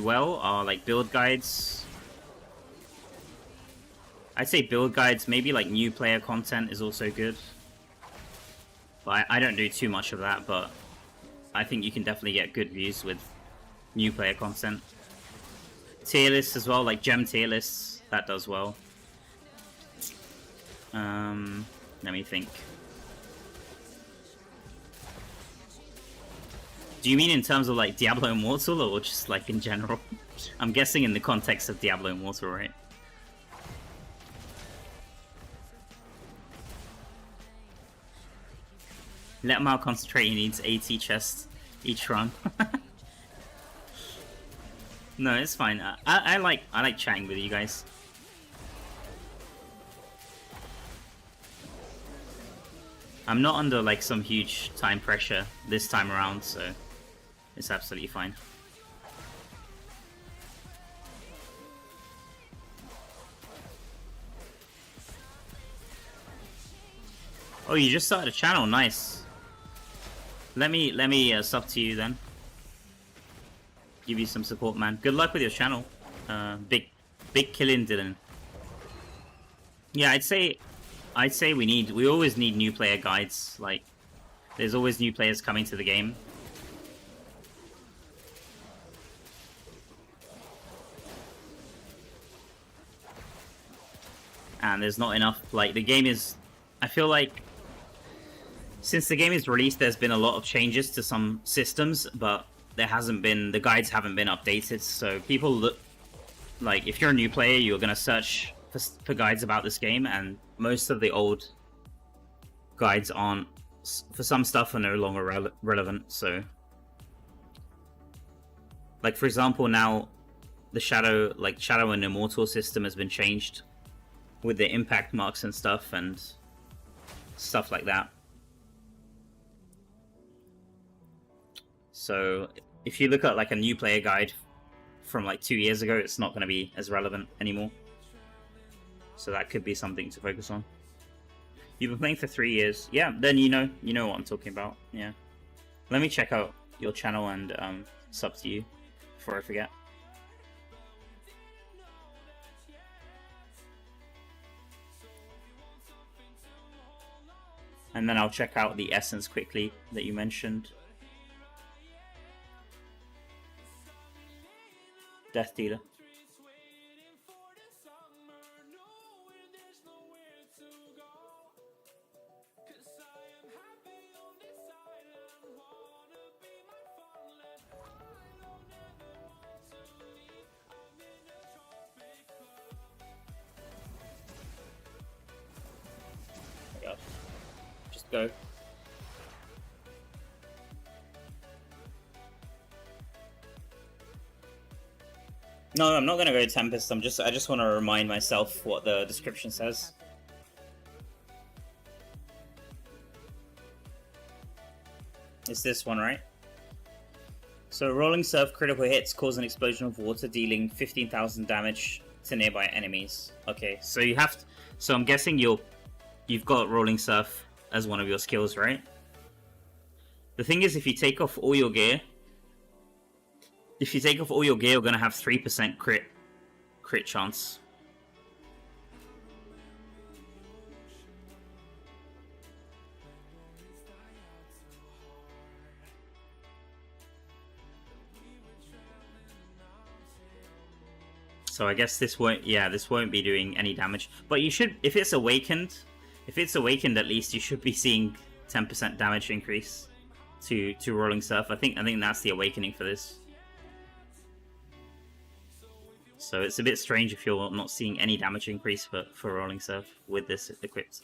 well are like build guides. I'd say build guides. Maybe like new player content is also good, but I don't do too much of that. But I think you can definitely get good views with new player content. Tier lists as well, like gem tier lists, that does well. Let me think. Do you mean in terms of like Diablo Immortal or just like in general? I'm guessing in the context of Diablo Immortal, right? Let Mal concentrate, he needs 80 chests each run. No, it's fine. I like chatting with you guys. I'm not under like some huge time pressure this time around, so it's absolutely fine. Oh, you just started a channel, nice. Let me sub to you then. Give you some support, man. Good luck with your channel. Big killing, Dylan. Yeah, I'd say we always need new player guides. Like, there's always new players coming to the game. and there's not enough. Like the game is, I feel like since the game is released, there's been a lot of changes to some systems, but there hasn't been, the guides haven't been updated. So people look like, if you're a new player, you're gonna search for guides about this game, and most of the old guides aren't, for some stuff, are no longer relevant. So, like for example, now the Shadow and Immortal system has been changed with the impact marks and stuff like that. So if you look at like a new player guide from like 2 years ago, it's not going to be as relevant anymore. So that could be something to focus on. You've been playing for 3 years, yeah? Then you know what I'm talking about. Yeah. Let me check out your channel and sub to you before I forget. And then I'll check out the essence quickly that you mentioned. Death Dealer. Oh my God. Just go. No, I'm not gonna go to Tempest. I just want to remind myself what the description says. It's this one, right? So, rolling surf critical hits cause an explosion of water, dealing 15,000 damage to nearby enemies. Okay, so you have to, so I'm guessing you've got rolling surf as one of your skills, right? The thing is, if you take off all your gear, you're gonna have 3% crit chance. So I guess this won't be doing any damage. But you should, if it's awakened, at least you should be seeing 10% damage increase to rolling surf. I think that's the awakening for this. So it's a bit strange if you're not seeing any damage increase for rolling surf with this equipped.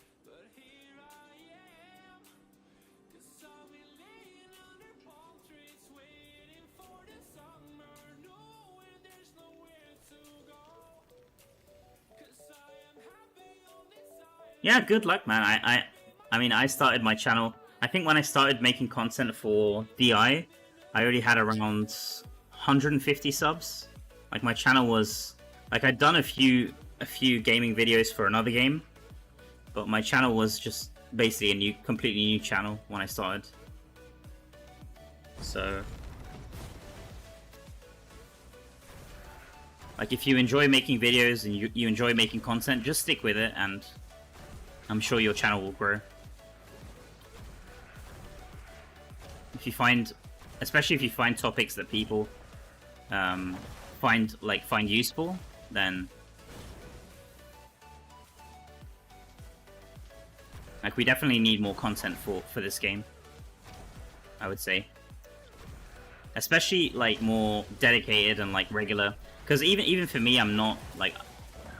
Yeah, good luck, man. I mean, I started my channel. I think when I started making content for DI, I already had around 150 subs. Like my channel was, like I'd done a few gaming videos for another game, but my channel was just basically a completely new channel when I started. So, like if you enjoy making videos and you enjoy making content, just stick with it, and I'm sure your channel will grow. If you find, especially if you find topics that people find useful, then like we definitely need more content for this game, I would say. Especially like more dedicated and like regular, because even for me, I'm not like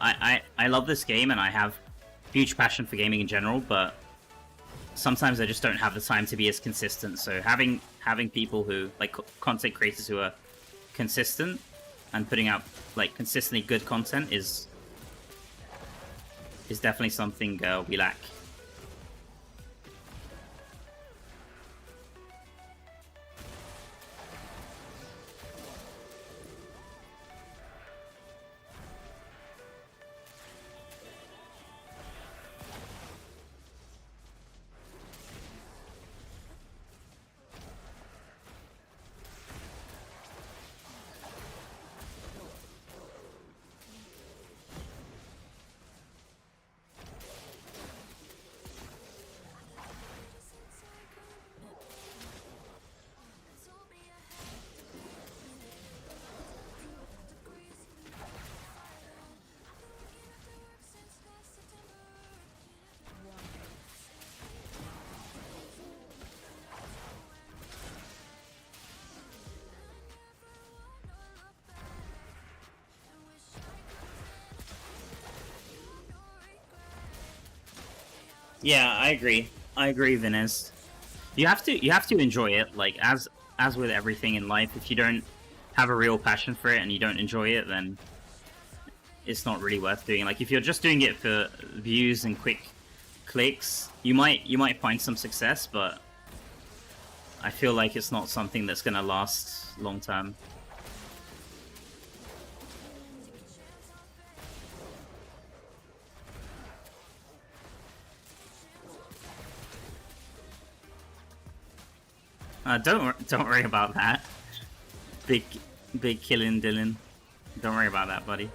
I love this game and I have huge passion for gaming in general, but sometimes I just don't have the time to be as consistent. So having people who like content creators who are consistent and putting out like consistently good content is definitely something we lack. Yeah, I agree. I agree, Vinez. You have to enjoy it. Like as with everything in life, if you don't have a real passion for it and you don't enjoy it, then it's not really worth doing. Like if you're just doing it for views and quick clicks, you might find some success, but I feel like it's not something that's gonna last long term. Don't worry about that. Big killing Dylan. Don't worry about that, buddy.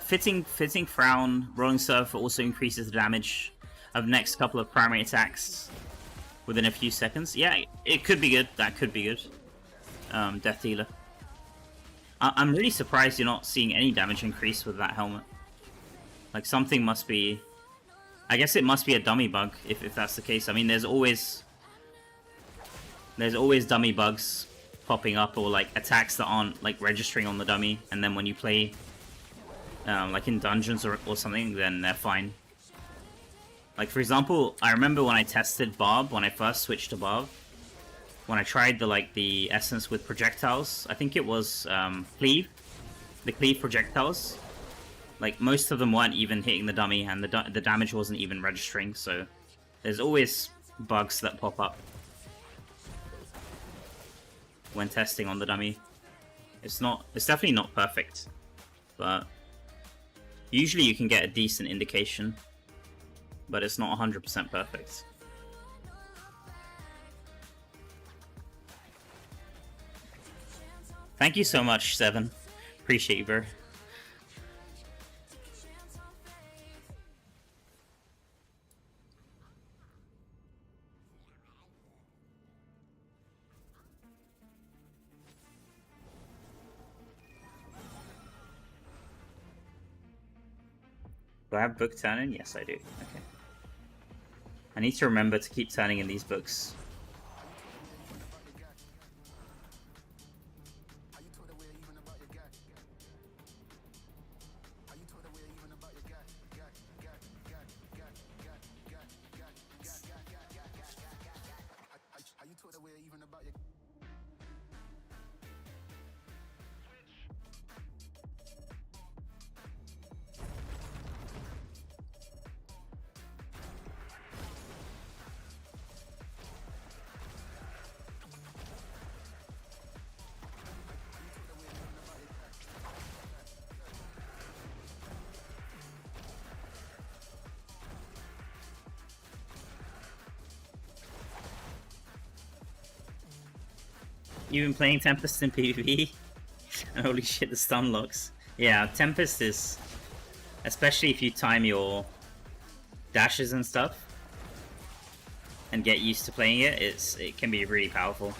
Fitting Frown, Rolling Surf also increases the damage of next couple of primary attacks within a few seconds. Yeah, it could be good. That could be good. Death Dealer. I'm really surprised you're not seeing any damage increase with that helmet. Like something must be... I guess it must be a dummy bug if that's the case. I mean, there's always dummy bugs popping up, or like attacks that aren't like registering on the dummy, and then when you play like in dungeons or something, then they're fine. Like for example, I remember when I tested Barb, when I first switched to Barb, when I tried the essence with projectiles, I think it was Cleave, the Cleave projectiles. Like most of them weren't even hitting the dummy, and the damage wasn't even registering. So there's always bugs that pop up when testing on the dummy. It's definitely not perfect, but usually you can get a decent indication, but it's not 100% perfect. Thank you so much, Seven. Appreciate you, bro. Do I have book turning? Yes, I do. Okay. I need to remember to keep turning in these books. You've been playing Tempest and PvP? Holy shit, the stun locks. Yeah, Tempest is... especially if you time your dashes and stuff and get used to playing it, it can be really powerful.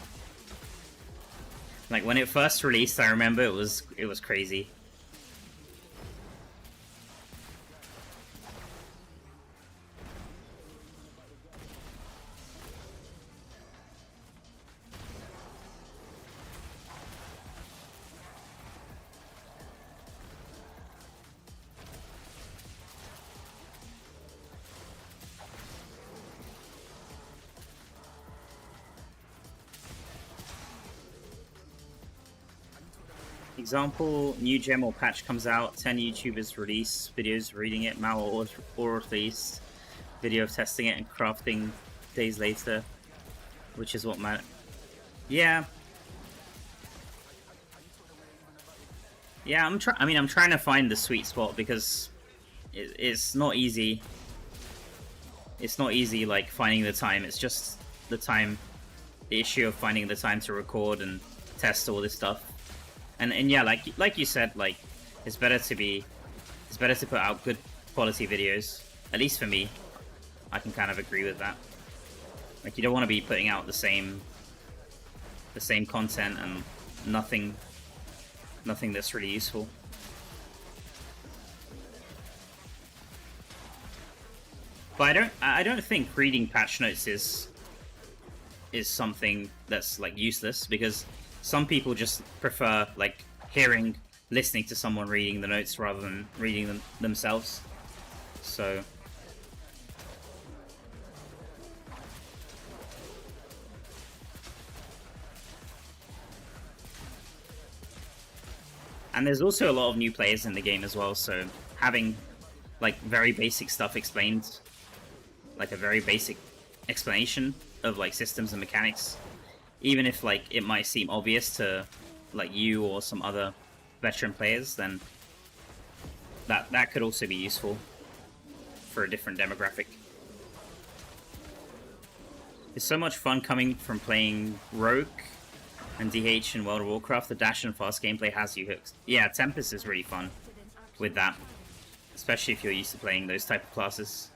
Like when it first released, I remember it was crazy. Example, new gem or patch comes out, 10 YouTubers release videos reading it, Mal or release video of testing it and crafting days later, which is what yeah. Yeah, I'm trying to find the sweet spot, because it's not easy. It's not easy, like, finding the time. It's just the time, the issue of finding the time to record and test all this stuff. And yeah, like you said, like it's better to put out good quality videos. At least for me, I can kind of agree with that. Like you don't want to be putting out the same content and nothing that's really useful. But I don't think reading patch notes is something that's like useless, because some people just prefer like listening to someone reading the notes rather than reading them themselves. So and there's also a lot of new players in the game as well, so having like very basic stuff explained, like a very basic explanation of like systems and mechanics, even if like it might seem obvious to like you or some other veteran players, then that could also be useful for a different demographic. It's so much fun coming from playing Rogue and DH in World of Warcraft. The dash and fast gameplay has you hooked. Yeah, Tempest is really fun with that, especially if you're used to playing those type of classes.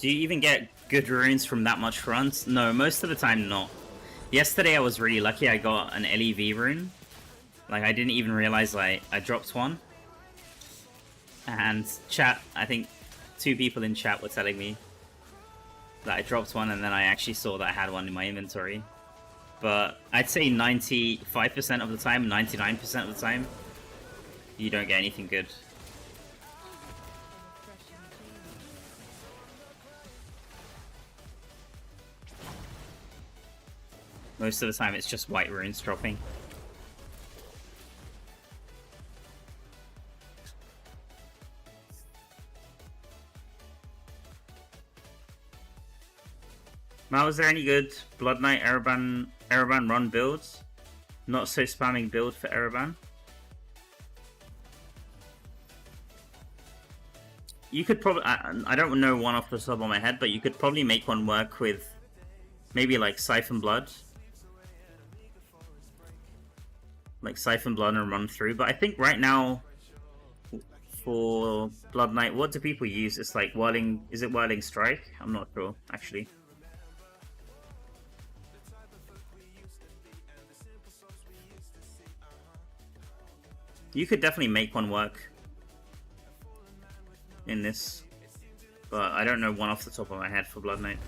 Do you even get good runes from that much runs? No, most of the time not. Yesterday I was really lucky, I got an LEV rune. Like, I didn't even realize I dropped one. And chat, I think 2 people in chat were telling me that I dropped one, and then I actually saw that I had one in my inventory. But I'd say 95% of the time, 99% of the time, you don't get anything good. Most of the time it's just white runes dropping. Mal, was there any good Blood Knight Araban run builds? Not so spamming build for Araban? You could probably... I don't know one off the top of my head, but you could probably make one work with maybe like Siphon Blood. Like Siphon Blood and run through. But I think right now for Blood Knight, what do people use? It's like Whirling... Is it Whirling Strike? I'm not sure, actually. You could definitely make one work in this, but I don't know one off the top of my head for Blood Knight.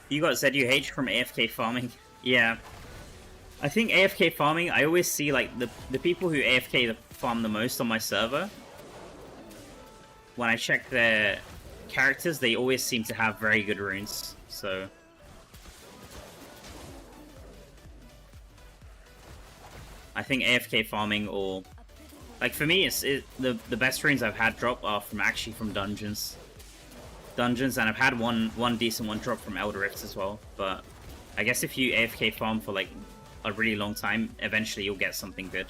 You got ZUH from AFK farming? Yeah. I think AFK farming, I always see like the people who AFK farm the most on my server, when I check their characters, they always seem to have very good runes, so... I think AFK farming, or... Like, for me, the best runes I've had drop are actually from dungeons. And I've had one decent one drop from Elder Rifts as well, but I guess if you AFK farm for like a really long time, eventually you'll get something good.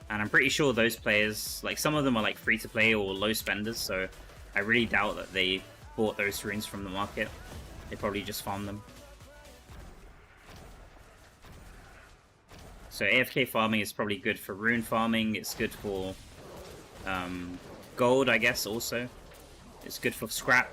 And I'm pretty sure those players, like some of them are like free to play or low spenders, so I really doubt that they bought those runes from the market. They probably just farmed them. So AFK farming is probably good for rune farming, it's good for gold, I guess, also. It's good for scrap.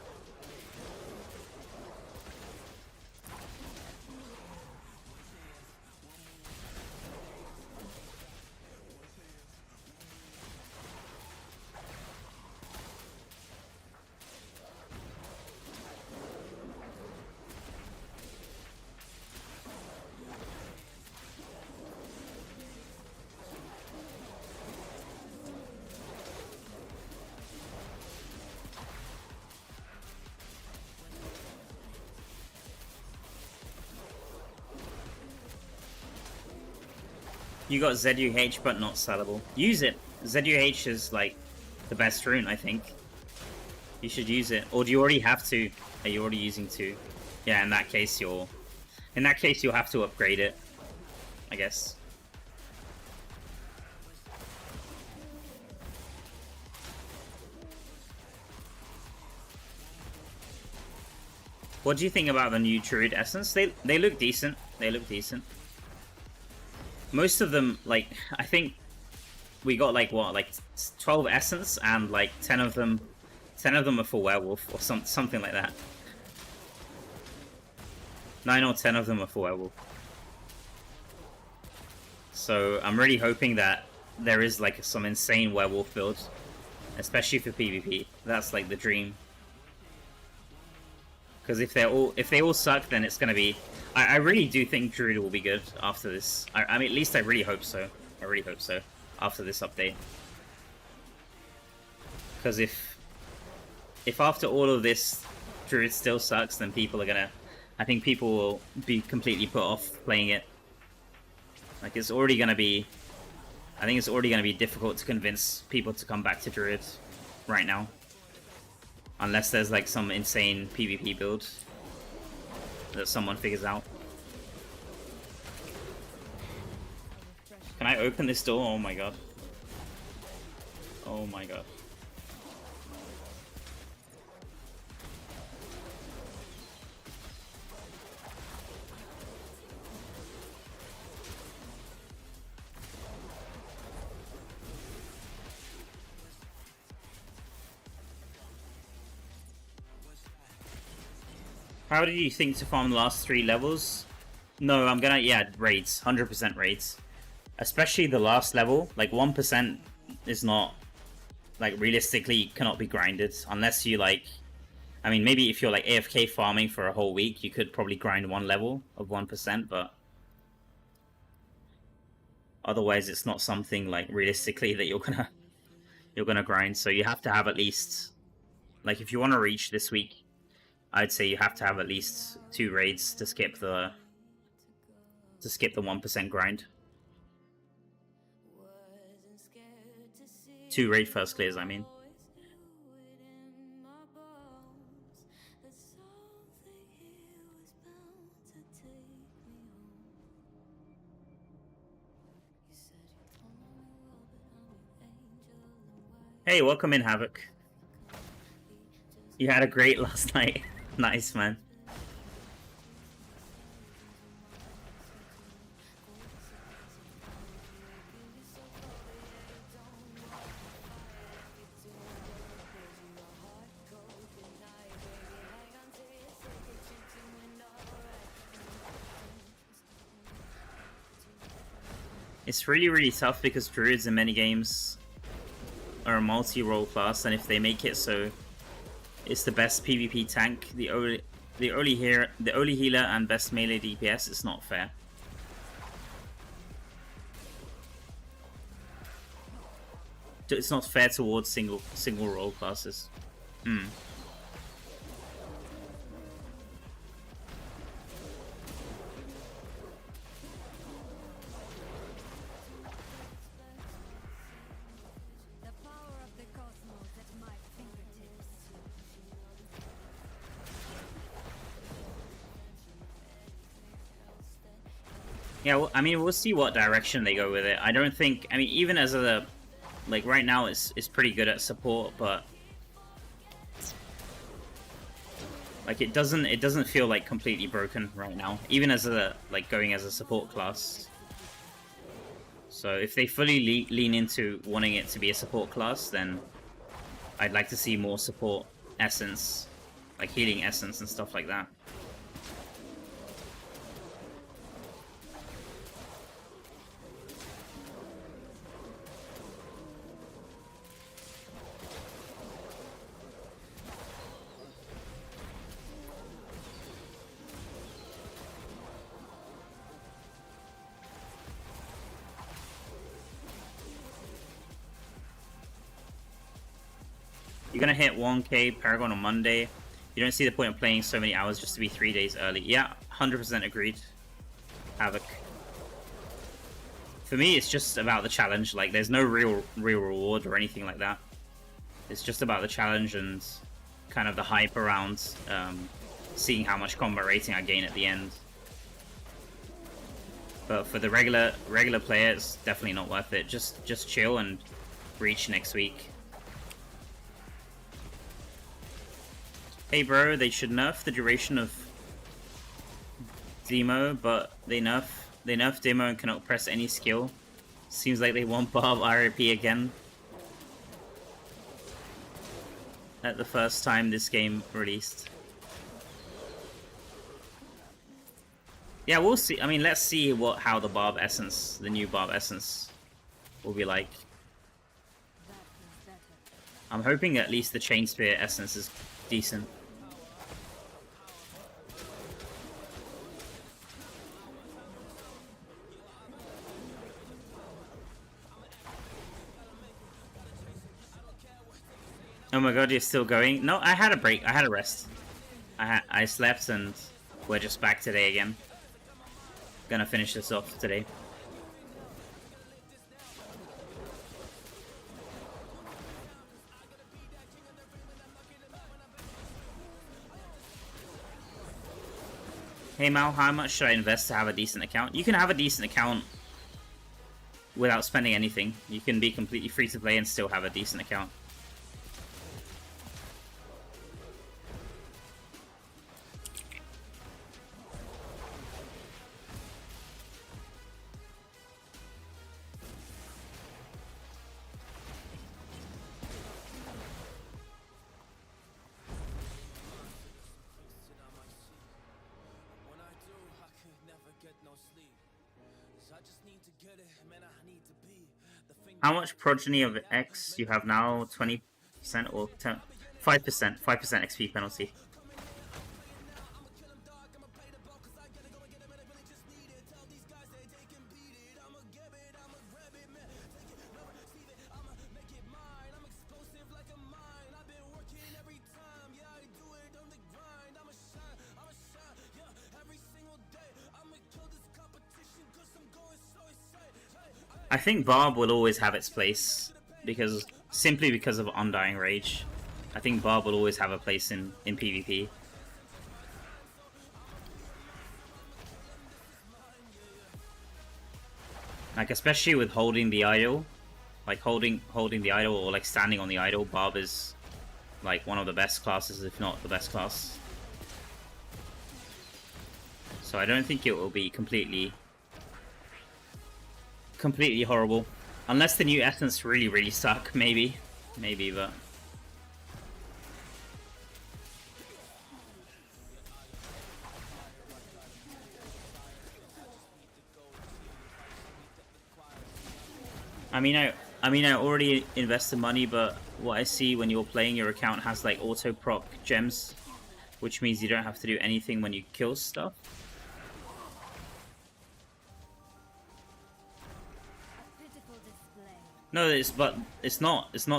You got ZUH, but not sellable. Use it. ZUH is like the best rune, I think. You should use it. Or do you already have to? Are you already using 2? Yeah, in that case you'll have to upgrade it, I guess. What do you think about the new Druid Essence? They look decent. They look decent. Most of them, like, I think we got like what, like 12 essence, and like 10 of them are for werewolf or something like that. 9 or 10 of them are for werewolf. So I'm really hoping that there is like some insane werewolf build, especially for PvP. That's like the dream. Because if they all suck, then it's gonna be. I really do think Druid will be good after this. I mean, at least I really hope so. I really hope so after this update. Because if after all of this Druid still sucks, then people are gonna. I think people will be completely put off playing it. Like, it's already gonna be. I think it's already gonna be difficult to convince people to come back to Druid right now. Unless there's like some insane PvP build that someone figures out. Can I open this door? Oh my god. Oh my god. How did you think to farm the last 3 levels? No, I'm gonna, yeah, raids. 100% raids. Especially the last level. Like, 1% is not, like, realistically cannot be grinded. Unless you, like, I mean, maybe if you're, like, AFK farming for a whole week, you could probably grind 1 level of 1%, but otherwise it's not something, like, realistically that you're gonna grind. So you have to have at least, like, if you want to reach this week, I'd say you have to have at least 2 raids to skip the 1% grind. 2 raid first clears, I mean. Hey, welcome in, Havoc. You had a great last night. Nice, man. It's really, really tough because druids in many games are a multi-role class, and if they make it so it's the best PvP tank, the only healer and best melee DPS, it's not fair. It's not fair towards single role classes. Yeah, well, I mean, we'll see what direction they go with it. I don't think, I mean, even as a, like, right now it's pretty good at support, but like it doesn't feel like completely broken right now, even as a, like, going as a support class. So if they fully lean into wanting it to be a support class, then I'd like to see more support essence, like healing essence and stuff like that. You're gonna hit 1k Paragon on Monday. You don't see the point of playing so many hours just to be 3 days early. Yeah, 100% agreed. Havoc. For me, it's just about the challenge. Like, there's no real reward or anything like that. It's just about the challenge and kind of the hype around seeing how much combat rating I gain at the end. But for the regular player, it's definitely not worth it. Just chill and reach next week. Hey bro, they should nerf the duration of Demo, but they nerf Demo and cannot press any skill. Seems like they want Barb RAP again. At the first time this game released. Yeah, we'll see. I mean, let's see how the Barb Essence, the new Barb Essence, will be like. I'm hoping at least the Chain Spear Essence is decent. Oh my god, you're still going? No, I had a break. I had a rest. I slept and we're just back today again. Gonna finish this off today. Hey Mal, how much should I invest to have a decent account? You can have a decent account without spending anything. You can be completely free to play and still have a decent account. How much progeny of X you have now? 20% or 10, 5%? 5% XP penalty. I think Barb will always have its place, simply because of Undying Rage. I think Barb will always have a place in PvP. Like, especially with holding the idol. Like, holding the idol or, like, standing on the idol, Barb is, like, one of the best classes, if not the best class. So I don't think it will be completely horrible. Unless the new Essence really suck, maybe, but... I mean, I already invested money, but what I see when you're playing, your account has, like, auto-proc gems, which means you don't have to do anything when you kill stuff. No, it's not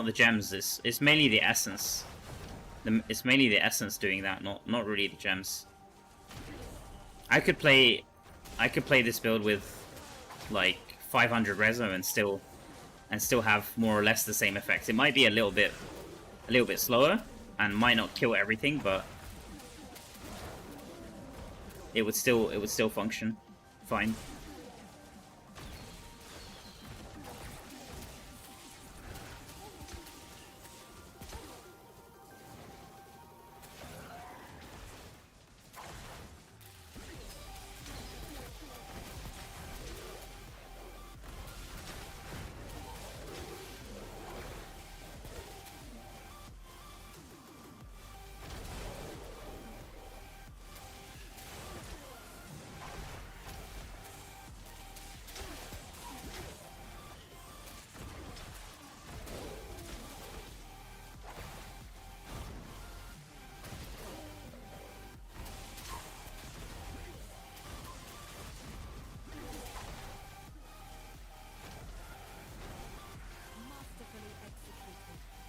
the gems. It's mainly the essence. It's mainly the essence doing that, not really the gems. I could play this build with like 500 reso and still have more or less the same effects. It might be a little bit slower and might not kill everything, but it would still function fine.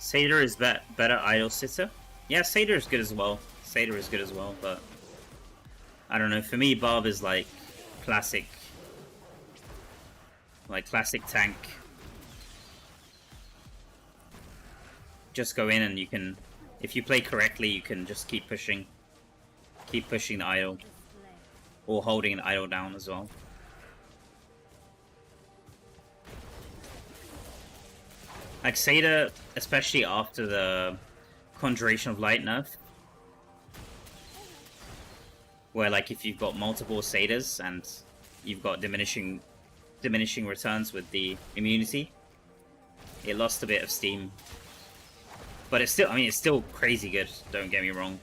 Satyr is better idol sitter. Yeah, Satyr is good as well. But I don't know. For me, Barb is like classic tank. Just go in and you can, if you play correctly, you can just keep pushing the idol, or holding an idol down as well. Like Satyr, especially after the Conjuration of Light nerf, where like if you've got multiple satyrs and you've got diminishing returns with the immunity, it lost a bit of steam. But it's still, I mean, it's still crazy good, don't get me wrong.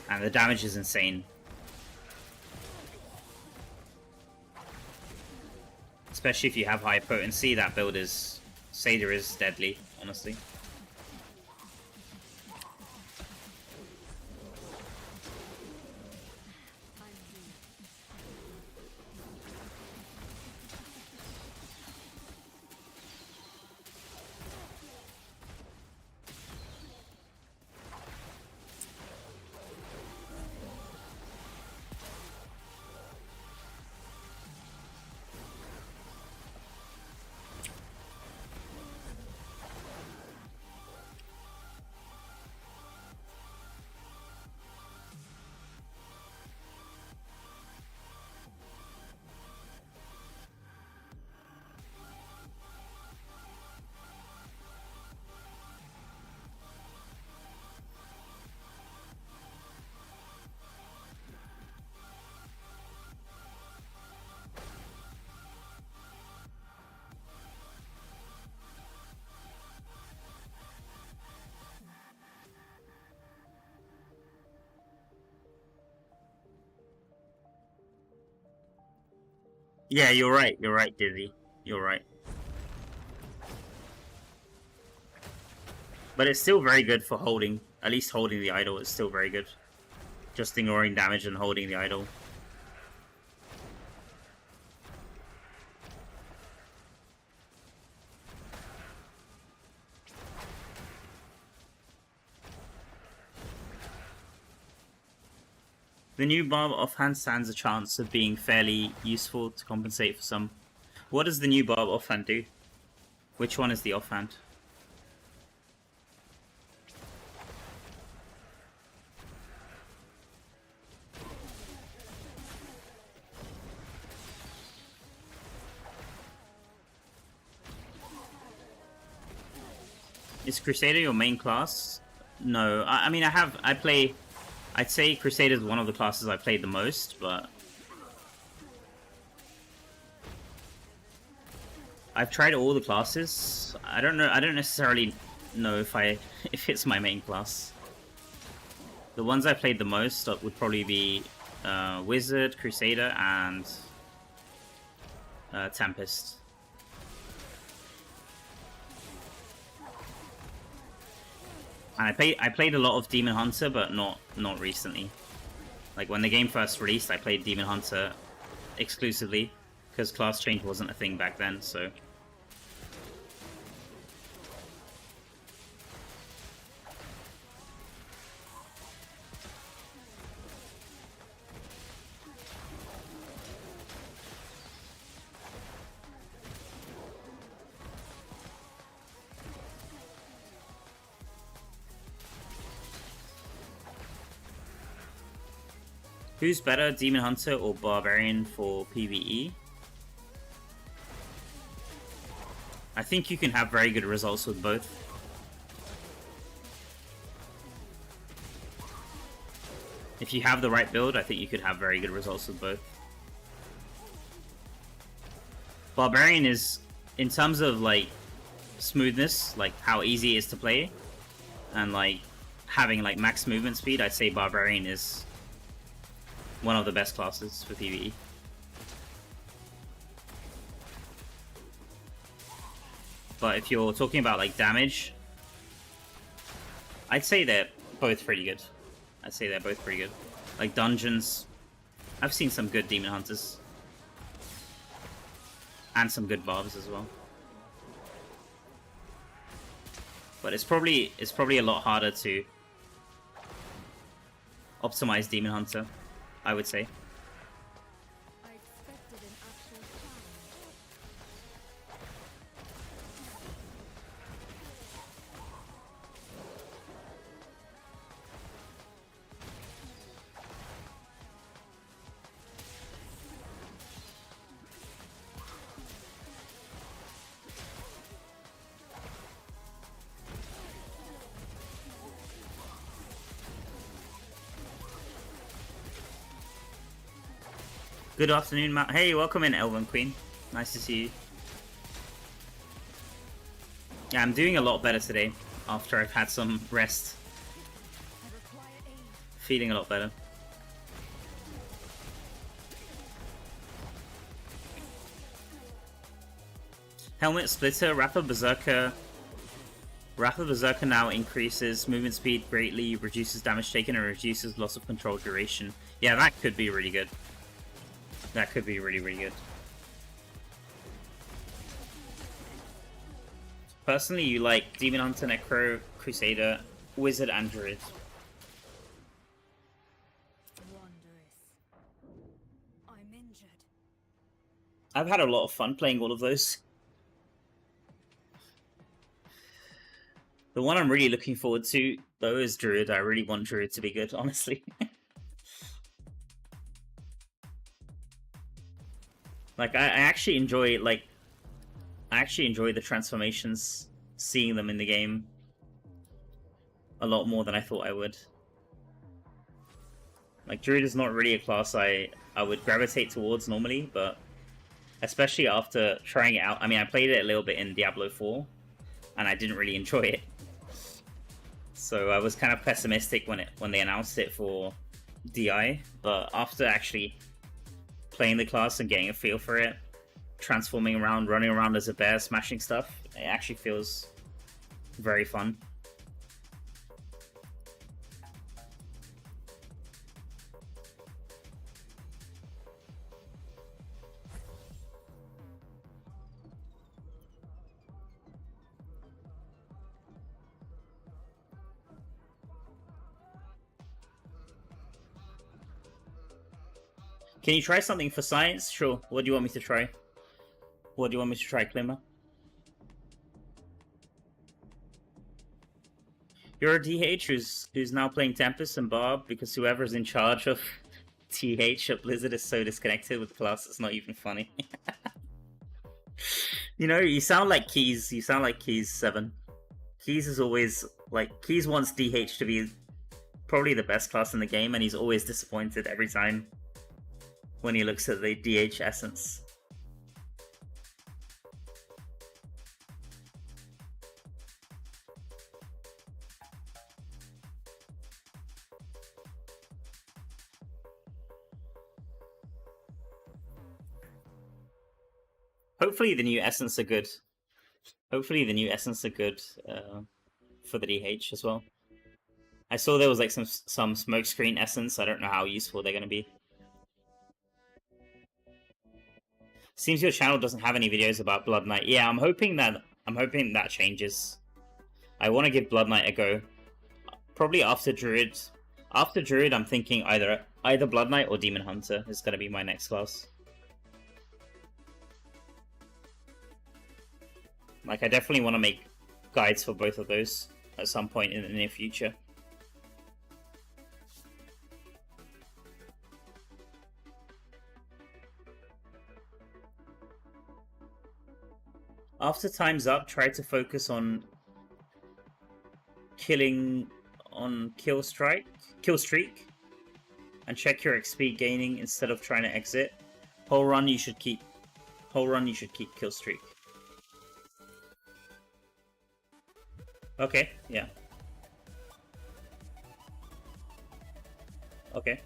And the damage is insane. Especially if you have high potency, that build is... Satyr is deadly, honestly. Yeah, you're right, Dizzy. You're right. But it's still very good for holding, at least holding the idol is still very good. Just ignoring damage and holding the idol. The new barb offhand stands a chance of being fairly useful to compensate for some. What does the new barb offhand do? Which one is the offhand? Is Crusader your main class? No, I mean I play. I'd say Crusader is one of the classes I played the most, but I've tried all the classes. I don't know. I don't necessarily know if it's my main class. The ones I played the most would probably be Wizard, Crusader, and Tempest. And I played a lot of Demon Hunter, but not recently. Like when the game first released, I played Demon Hunter exclusively because class change wasn't a thing back then. So who's better, Demon Hunter or Barbarian for PvE? I think you can have very good results with both. If you have the right build, I think you could have very good results with both. Barbarian is, in terms of like smoothness, like how easy it is to play, and like having like max movement speed, I'd say Barbarian is one of the best classes for PvE. But if you're talking about like damage, I'd say they're both pretty good. Like dungeons, I've seen some good Demon Hunters. And some good Barbs as well. But it's probably a lot harder to optimize Demon Hunter, I would say. Good afternoon, Matt. Hey, welcome in, Elven Queen. Nice to see you. Yeah, I'm doing a lot better today after I've had some rest. Feeling a lot better. Helmet Splitter, Wrath of Berserker. Wrath of Berserker now increases movement speed greatly, reduces damage taken, and reduces loss of control duration. Yeah, that could be really good. That could be really, really good. Personally, you like Demon Hunter, Necro, Crusader, Wizard, and Druid. I'm injured. I've had a lot of fun playing all of those. The one I'm really looking forward to, though, is Druid. I really want Druid to be good, honestly. Like, I actually enjoy, like... I actually enjoy the transformations, seeing them in the game a lot more than I thought I would. Like, Druid is not really a class I would gravitate towards normally, but especially after trying it out. I mean, I played it a little bit in Diablo 4, and I didn't really enjoy it. So I was kind of pessimistic when they announced it for DI, but after actually playing the class and getting a feel for it, transforming around, running around as a bear, smashing stuff, it actually feels very fun. Can you try something for science? Sure. What do you want me to try? What do you want me to try, Klimmer? You're a DH who's now playing Tempest and Barb because whoever's in charge of TH at Blizzard is so disconnected with the class, it's not even funny. You know, you sound like Keys. You sound like Keys 7. Keys is always, like, Keys wants DH to be probably the best class in the game, and he's always disappointed every time when he looks at the DH essence. Hopefully the new essence are good. Hopefully the new essence are good for the DH as well. I saw there was like some smokescreen essence. I don't know how useful they're going to be. Seems your channel doesn't have any videos about Blood Knight. Yeah, I'm hoping that changes. I want to give Blood Knight a go. Probably after Druid. After Druid, I'm thinking either Blood Knight or Demon Hunter is going to be my next class. Like, I definitely want to make guides for both of those at some point in the near future. After time's up, try to focus on kill streak, and check your XP gaining instead of trying to exit. Whole run you should keep kill streak. Okay, yeah. Okay.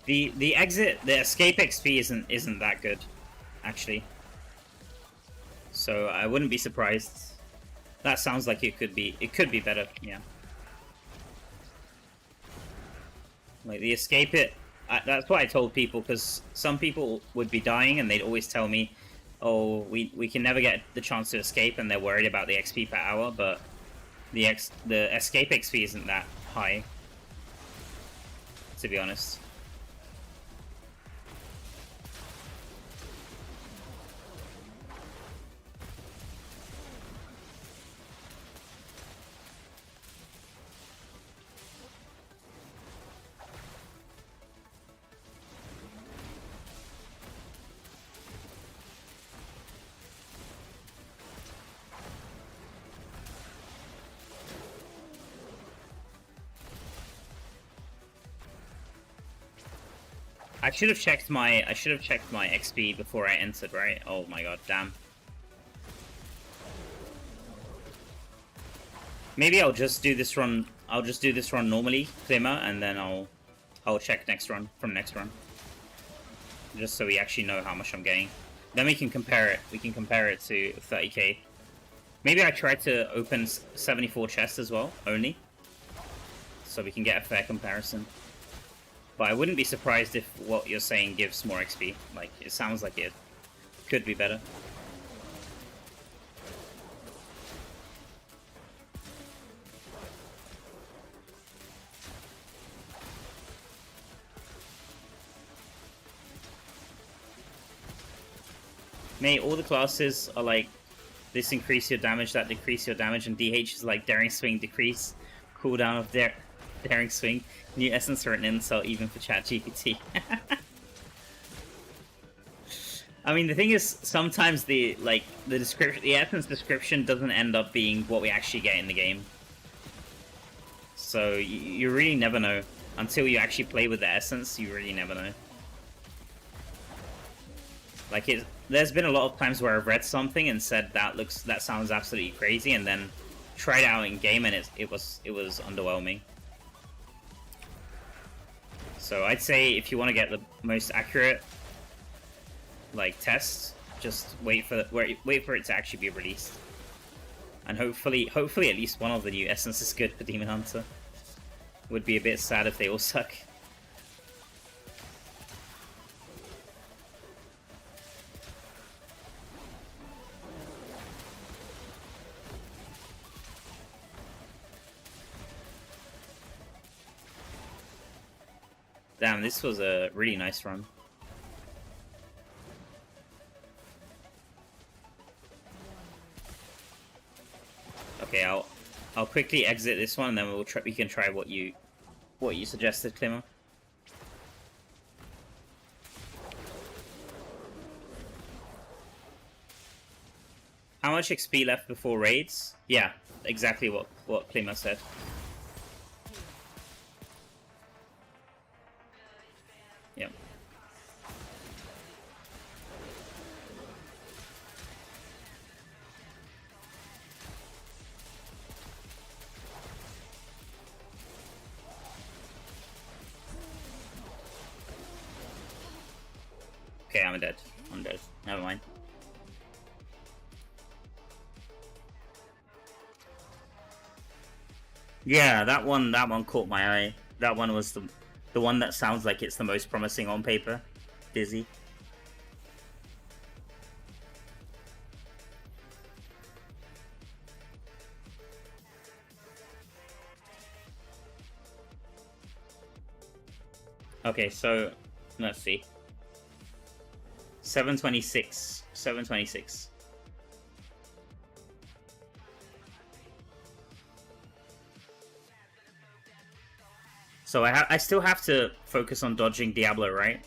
The escape XP isn't that good, actually. So I wouldn't be surprised. That sounds like it could be better, yeah. Like the escape that's what I told people, because some people would be dying and they'd always tell me, oh, we can never get the chance to escape, and they're worried about the XP per hour, but the escape XP isn't that high, to be honest. I should have checked my XP before I entered, right? Oh my god, damn. Maybe I'll just do this run. I'll just do this run normally, Climmer, and then I'll check next run from next run, just so we actually know how much I'm getting. Then we can compare it. We can compare it to 30k. Maybe I try to open 74 chests as well, only, so we can get a fair comparison. But I wouldn't be surprised if what you're saying gives more XP. Like, it sounds like it could be better. Mate, all the classes are like, this increase your damage, that decrease your damage, and DH is like daring swing, decrease cooldown of daring swing. New essence or an insult even for ChatGPT. I mean, the thing is, sometimes the essence description doesn't end up being what we actually get in the game. So you really never know until you actually play with the essence. You really never know. Like, there's been a lot of times where I've read something and said that sounds absolutely crazy, and then tried it out in game and it was underwhelming. So I'd say if you want to get the most accurate like tests, just wait for it to actually be released, and hopefully at least one of the new essences is good for Demon Hunter. Would be a bit sad if they all suck. Damn, this was a really nice run. Okay, I'll quickly exit this one, and then we can try what you suggested, Climmer. How much XP left before raids? Yeah, exactly what Climmer said. Yep. Okay, I'm dead. Never mind. Yeah, that one caught my eye. That one was the one that sounds like it's the most promising on paper. Dizzy. Okay, so let's see. 726. 726. So I still have to focus on dodging Diablo, right?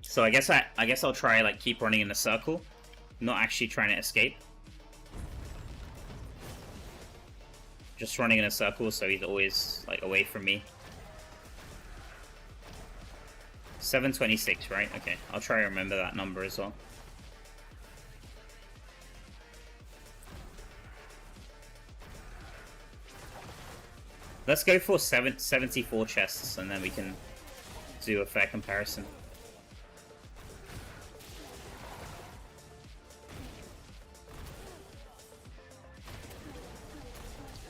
So I guess I'll try like keep running in a circle, not actually trying to escape. Just running in a circle so he's always like away from me. 726, right? Okay, I'll try to remember that number as well. Let's go for 74 chests, and then we can do a fair comparison.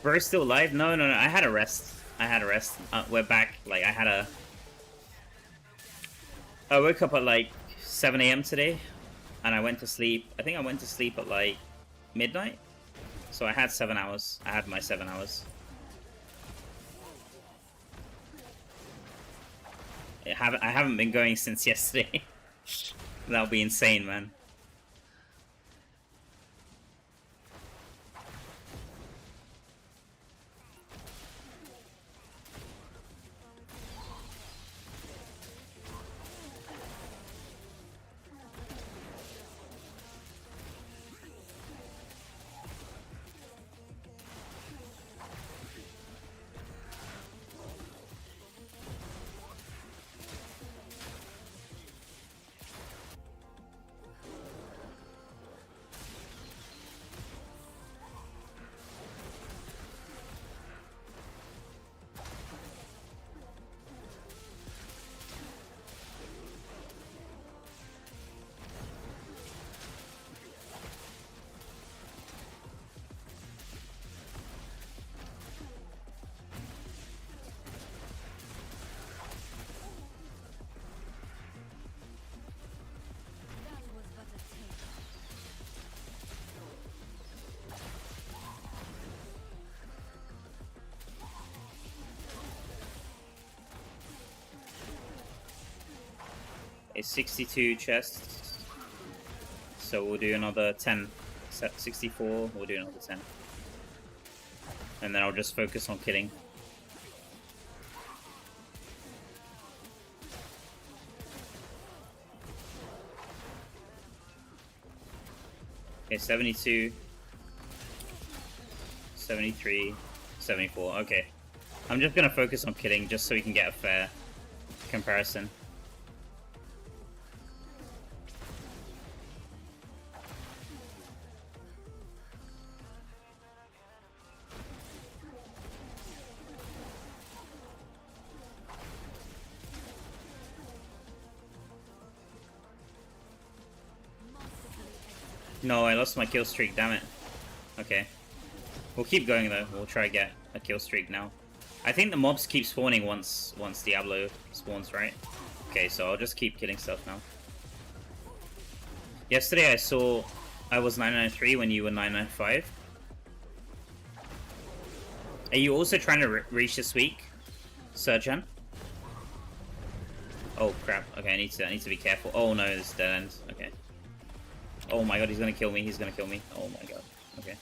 Bro's still alive? No, I had a rest. We're back. Like, I woke up at like 7 AM today, and I went to sleep. I think I went to sleep at like midnight. So I had 7 hours. I had my 7 hours. I haven't been going since yesterday. That'll be insane, man. It's 62 chests. So we'll do another 10. 64, we'll do another 10. And then I'll just focus on killing. Okay, 72, 73, 74. Okay. I'm just gonna focus on killing just so we can get a fair comparison. No, I lost my kill streak, damn it. Okay. We'll keep going though, we'll try to get a kill streak now. I think the mobs keep spawning once Diablo spawns, right? Okay, so I'll just keep killing stuff now. Yesterday I saw I was 993 when you were 995. Are you also trying to reach this week, Surgeon? Oh crap, okay, I need to be careful. Oh no, this is dead end, okay. Oh my god, he's gonna kill me, he's gonna kill me. Oh my god, okay.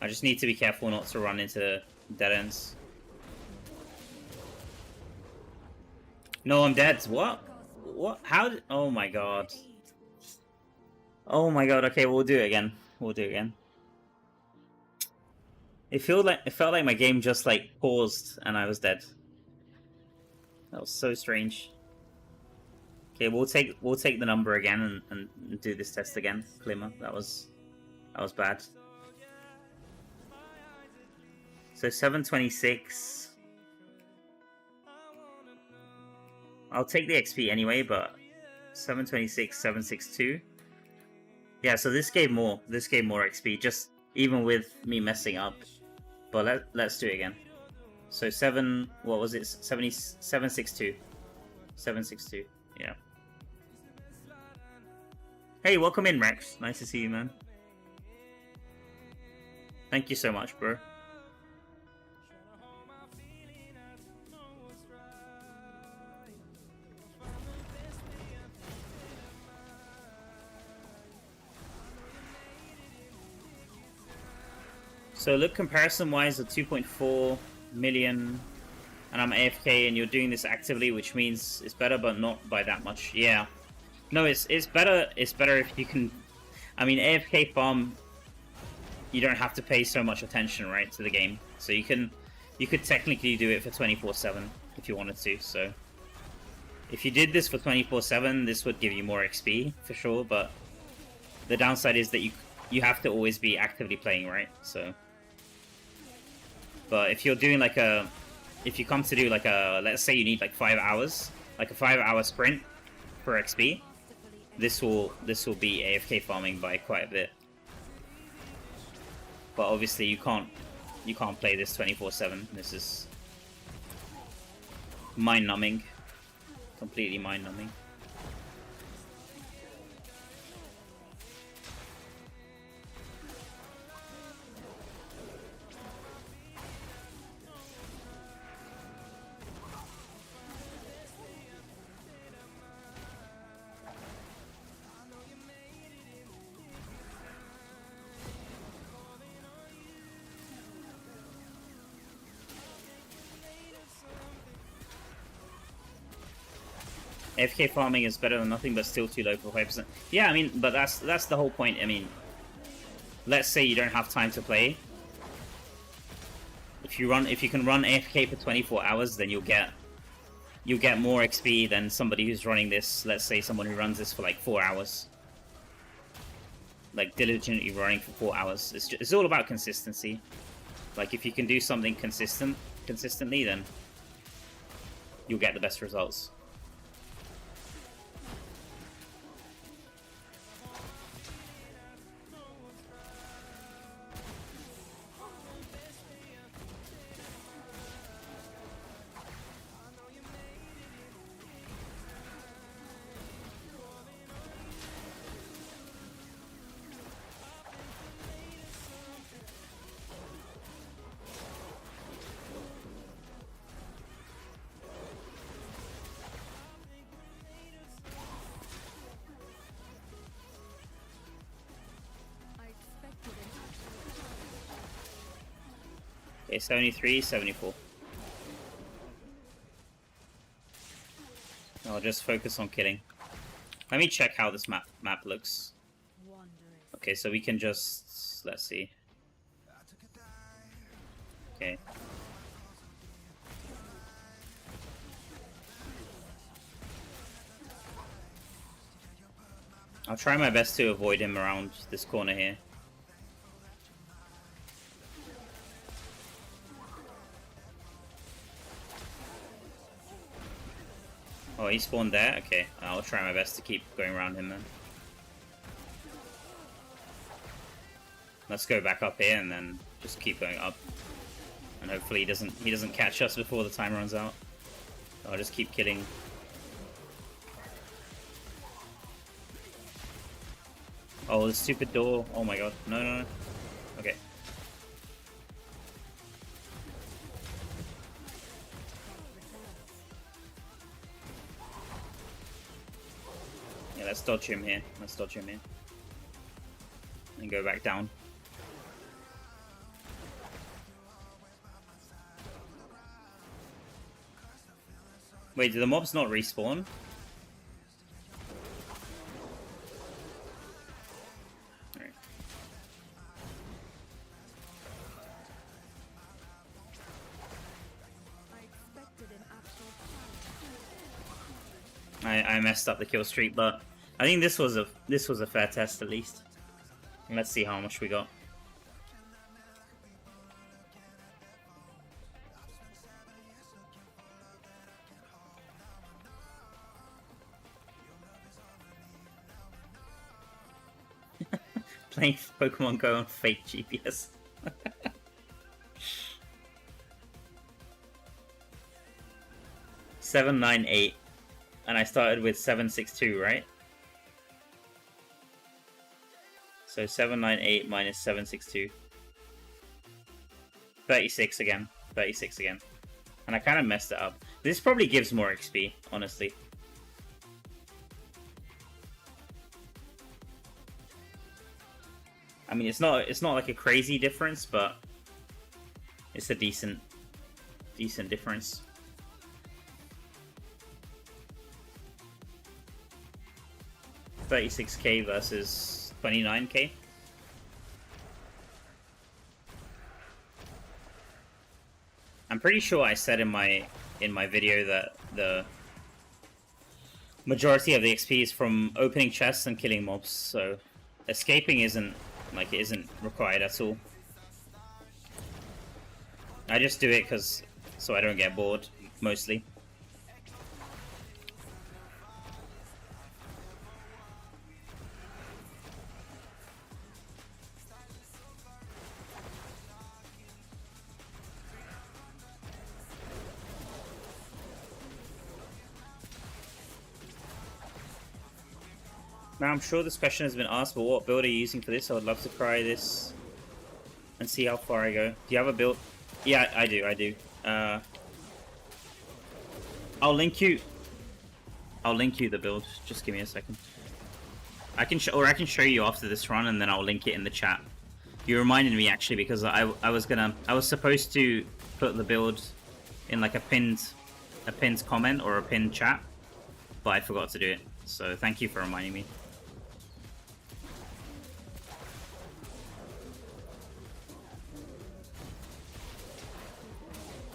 I just need to be careful not to run into dead ends. No, I'm dead. What? What? How did... Oh my god. Oh my god, okay, we'll do it again. We'll do it again. It felt like my game just like paused and I was dead. That was so strange. Okay, we'll take the number again and do this test again, Glimmer. That was bad. So 726. I'll take the XP anyway, but 726, 762. Yeah, so this gave more XP, just even with me messing up. But let's do it again. So what was it? 762. 762. Yeah. Hey, welcome in, Rex. Nice to see you, man. Thank you so much, bro. So look, comparison-wise, at 2.4 million, and I'm AFK, and you're doing this actively, which means it's better, but not by that much. Yeah. No, it's better. It's better if you can. I mean, AFK farm, you don't have to pay so much attention, right, to the game. So you could technically do it for 24/7 if you wanted to. So if you did this for 24/7, this would give you more XP for sure. But the downside is that you have to always be actively playing, right? So. But if you're doing if you come to do let's say you need like 5 hours, like a 5-hour sprint for XP, this will be AFK farming by quite a bit. But obviously you can't play this 24/7. This is mind-numbing, completely mind-numbing. AFK farming is better than nothing, but still too low for 5%. Yeah, I mean, but that's the whole point. I mean, let's say you don't have time to play. If you can run AFK for 24 hours, then you'll get more XP than somebody who's running this. Let's say someone who runs this for like 4 hours, like diligently running for 4 hours. It's all about consistency. Like if you can do something consistently, then you'll get the best results. Okay, 73, 74. I'll just focus on killing. Let me check how this map looks. Wanderers. Okay, so we can just... let's see. Okay. I'll try my best to avoid him around this corner here. Oh, he spawned there? Okay, I'll try my best to keep going around him then. Let's go back up here and then just keep going up. And hopefully he doesn't catch us before the time runs out. I'll just keep killing. Oh, the stupid door. Oh my god. No, no, no. Okay. Yeah, let's dodge him here. Let's dodge him here. And go back down. Wait, do the mobs not respawn? Alright. I messed up the kill streak, but I think this was a fair test at least. And let's see how much we got. Playing Pokemon Go on fake GPS. 798, and I started with 762, right? So 798 minus 762. 36 again. 36 again. And I kind of messed it up. This probably gives more XP, honestly. I mean, it's not like a crazy difference, but it's a decent difference. $36k versus 29k. I'm pretty sure I said in my video that the majority of the XP is from opening chests and killing mobs, so escaping isn't required at all. I just do it so I don't get bored, mostly. Now, I'm sure this question has been asked, but what build are you using for this? I would love to try this and see how far I go. Do you have a build? Yeah, I do. I'll link you the build. Just give me a second. I can show you after this run, and then I'll link it in the chat. You reminded me actually, because I was supposed to put the build in like a pinned comment or a pinned chat, but I forgot to do it. So thank you for reminding me.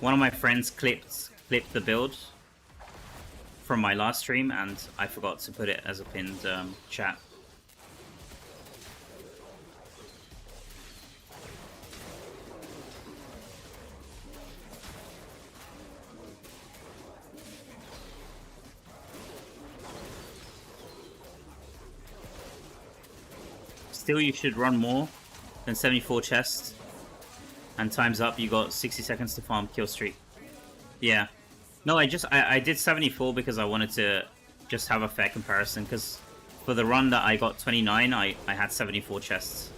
One of my friends clipped the build from my last stream, and I forgot to put it as a pinned chat. Still, you should run more than 74 chests. And time's up, you got 60 seconds to farm kill streak. Yeah. No, I did 74 because I wanted to just have a fair comparison, because for the run that I got 29, I had 74 chests.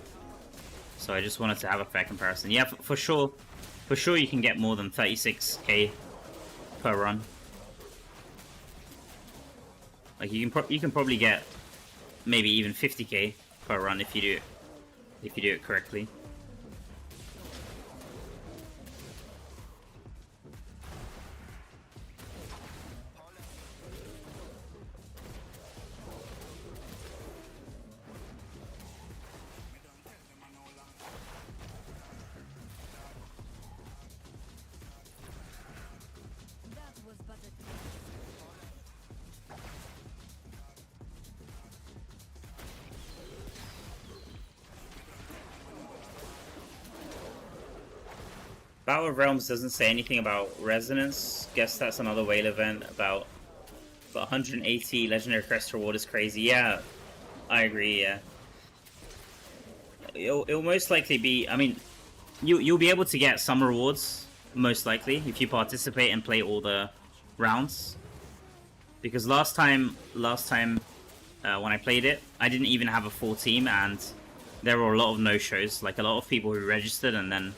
So I just wanted to have a fair comparison. Yeah, for sure you can get more than 36k per run. Like you can probably get maybe even 50k per run if you do it correctly. Battle of Realms doesn't say anything about Resonance. Guess that's another whale event about 180 Legendary Crest reward is crazy. Yeah, I agree, yeah. It'll most likely be, I mean, you'll be able to get some rewards, most likely, if you participate and play all the rounds. Because last time when I played it, I didn't even have a full team, and there were a lot of no-shows. Like, a lot of people who registered and then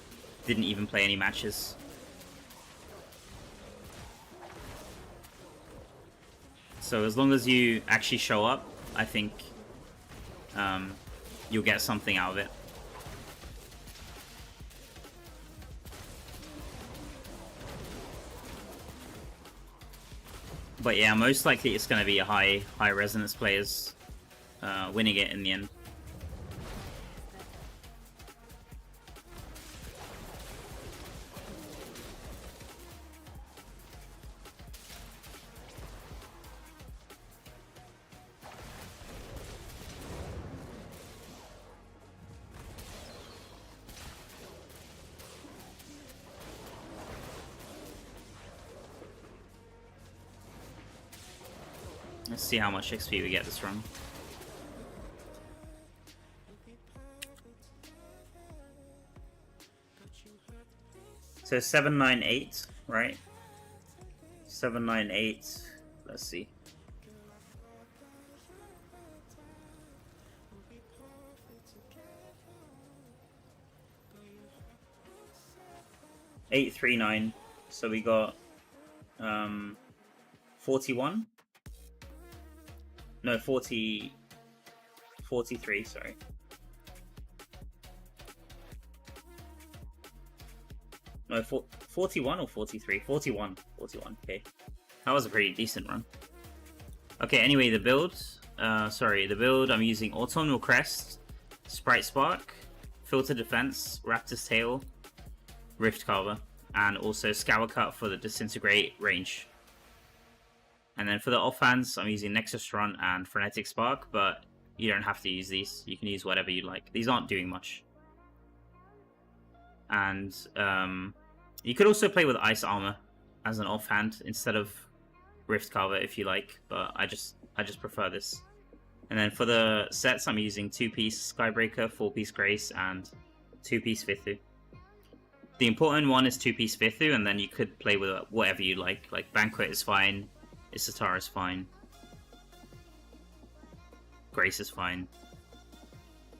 didn't even play any matches. So as long as you actually show up, I think you'll get something out of it. But yeah, most likely it's going to be a high resonance players winning it in the end. Let's see how much XP we get this run. So 798, right? 798. Let's see. $839. So we got 41. No, 43, sorry. No, 41 or 43? 41, okay. That was a pretty decent run. Okay, anyway, the build, I'm using Autumnal Crest, Sprite Spark, Filter Defense, Raptor's Tail, Rift Carver, and also Scour Cut for the Disintegrate range. And then for the offhands, I'm using Nexus Run and Frenetic Spark, but you don't have to use these. You can use whatever you like. These aren't doing much. And you could also play with Ice Armor as an offhand instead of Rift Carver if you like, but I just prefer this. And then for the sets, I'm using 2-piece Skybreaker, 4-piece Grace, and 2-piece Vithu. The important one is 2-piece Vithu, and then you could play with whatever you like. Like Banquet is fine. Isatara is fine. Grace is fine.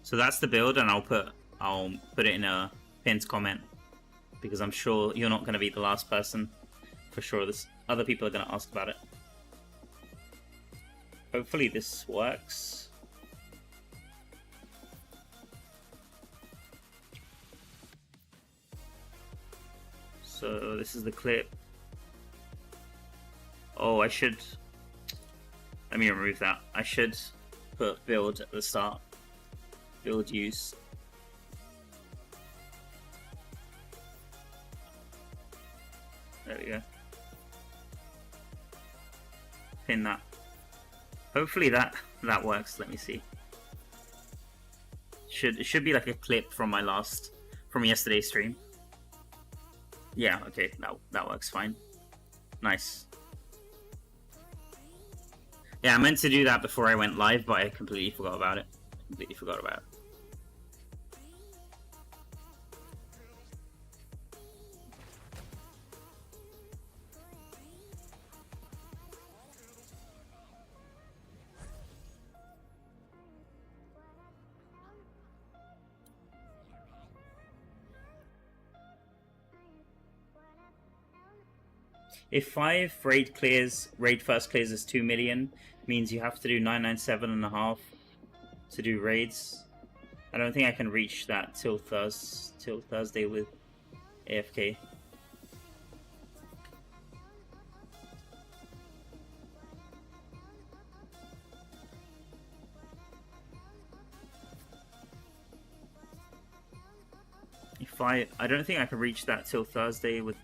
So that's the build, and I'll put it in a pinned comment because I'm sure you're not going to be the last person. For sure, other people are going to ask about it. Hopefully this works. So this is the clip. Oh, let me remove that. I should put build at the start. Build use. There we go. Pin that. Hopefully that works. Let me see. It should be like a clip from from yesterday's stream. Yeah, okay, that works fine. Nice. Yeah, I meant to do that before I went live, but I completely forgot about it. If 5 raid first clears is 2 million, means you have to do 997.5 to do raids. I don't think I can reach that till Thursday with AFK. I don't think I can reach that till Thursday with.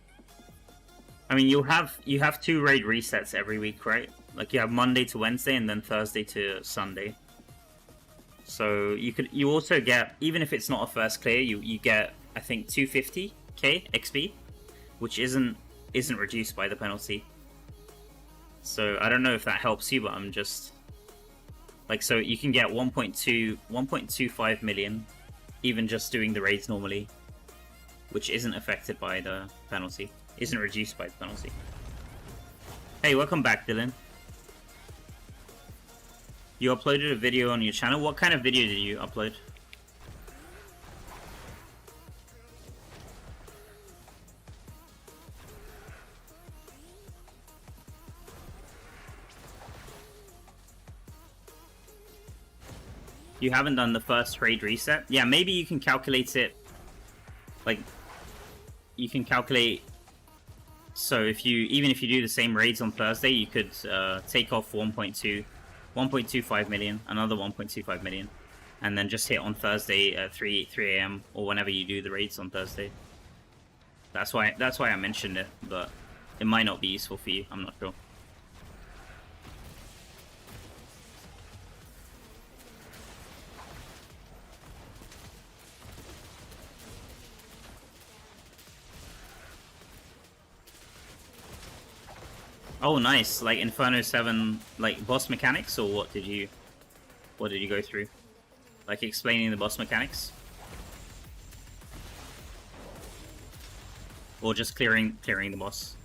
I mean, you have 2 raid resets every week, right? Like you have Monday to Wednesday and then Thursday to Sunday. So you also get, even if it's not a first clear, you get I think 250 XP, which isn't reduced by the penalty. So I don't know if that helps you, but I'm just like, so you can get 1.25 million even just doing the raids normally, which isn't affected by the penalty, isn't reduced by the penalty. Hey, welcome back, Dylan. You uploaded a video on your channel. What kind of video did you upload? You haven't done the first raid reset? Yeah, maybe you can calculate it. Like, you can calculate. So even if you do the same raids on Thursday, you could take off 1.25 million, another 1.25 million, and then just hit on Thursday at 3 AM or whenever you do the raids on Thursday. That's why I mentioned it, but it might not be useful for you. I'm not sure. Oh, nice! Like Inferno 7, like boss mechanics, or what did you go through? Like explaining the boss mechanics, or just clearing the boss?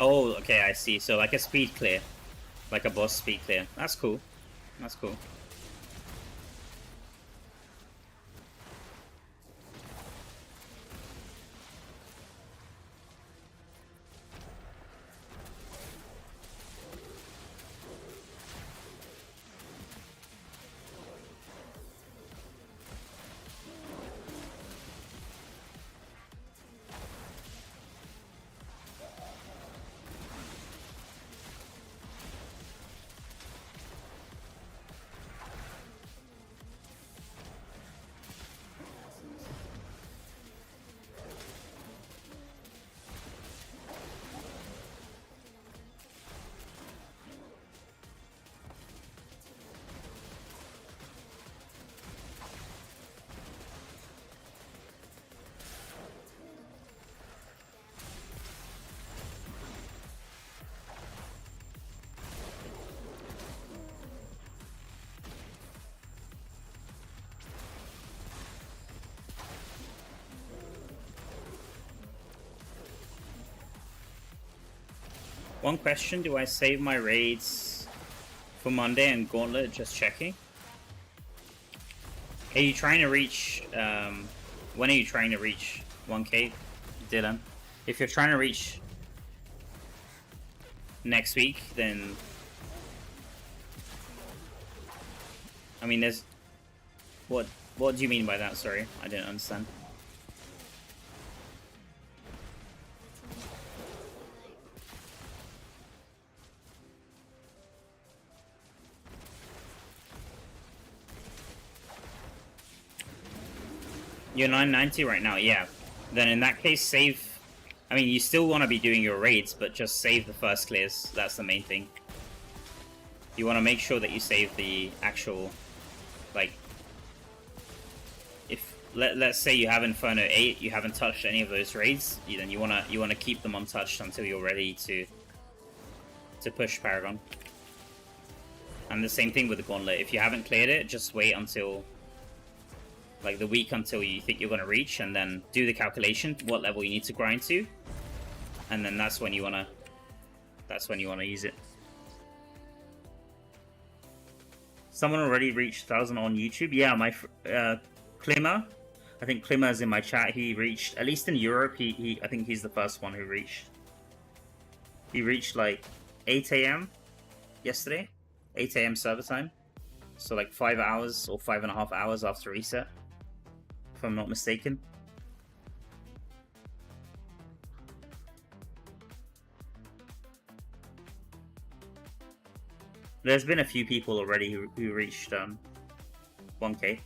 Oh, okay, I see. So like a speed clear. Like a boss speed clear. That's cool. That's cool. One question, do I save my raids for Monday and Gauntlet? Just checking. Are you trying to reach, when are you trying to reach 1k, Dylan? If you're trying to reach next week, then, I mean, there's, what do you mean by that? Sorry, I didn't understand. You're 990 right now, yeah. Then in that case, save. I mean, you still want to be doing your raids, but just save the first clears. That's the main thing. You want to make sure that you save the actual, like, if let's say you have Inferno 8, you haven't touched any of those raids, then you wanna keep them untouched until you're ready to push Paragon. And the same thing with the Gauntlet. If you haven't cleared it, just wait until, like, the week until you think you're going to reach, and then do the calculation what level you need to grind to, and then that's when you want to use it. Someone already reached 1,000 on YouTube. Yeah, my Klimmer, I think Klimmer is in my chat. He reached, at least in Europe, I think he's the first one who reached. He reached like 8 AM yesterday, 8 AM server time, so like 5 hours or 5.5 hours after reset, if I'm not mistaken. There's been a few people already who reached 1K.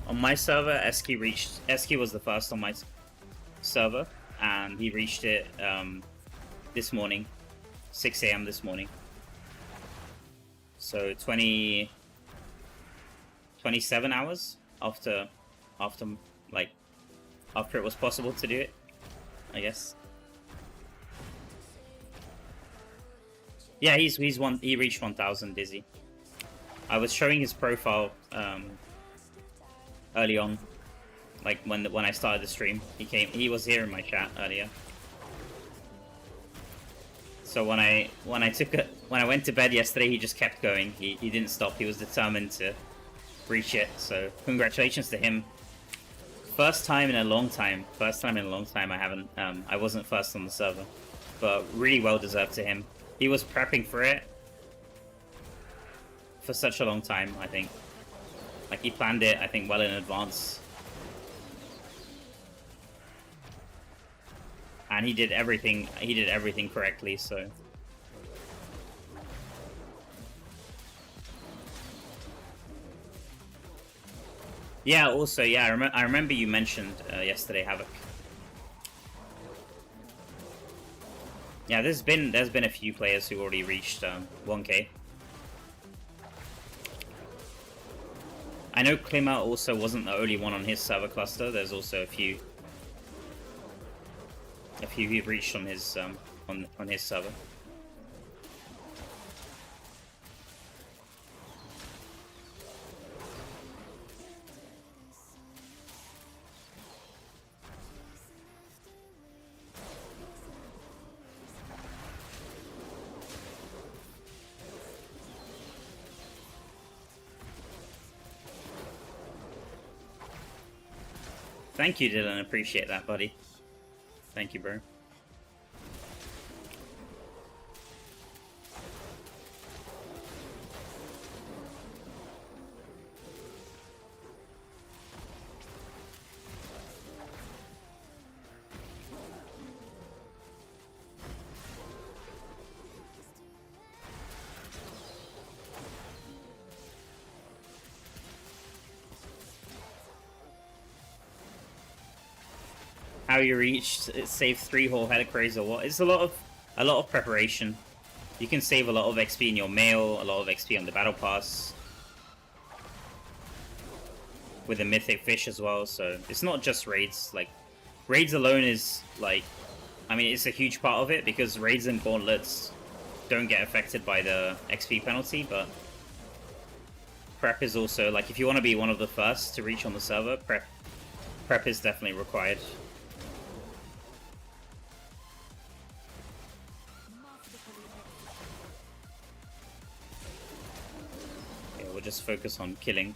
On my server, Eski was the first on my server, and he reached it this morning, 6 AM this morning. So 27 hours after it was possible to do it, I guess. Yeah, he reached 1,000 Dizzy. I was showing his profile early on, like when I started the stream. He was here in my chat earlier. So when I went to bed yesterday, he just kept going. He didn't stop. He was determined to reach it. So congratulations to him. First time in a long time I wasn't first on the server, but really well deserved to him. He was prepping for it for such a long time, I think. Like, he planned it, I think, well in advance. And he did everything correctly, so... Yeah, also, yeah, I remember you mentioned yesterday, Havoc. Yeah, there's been a few players who already reached 1K. I know Klima also wasn't the only one on his server cluster. There's also a few who reached on his server. Thank you, Dylan. Appreciate that, buddy. Thank you, bro. How you reached it, save 3 whole Helicraze or what? It's a lot of preparation. You can save a lot of XP in your mail, a lot of XP on the battle pass. With the mythic fish as well, so it's not just raids. Like, raids alone is like, I mean, it's a huge part of it because raids and gauntlets don't get affected by the XP penalty, but prep is also, like, if you want to be one of the first to reach on the server, prep is definitely required. Just focus on killing.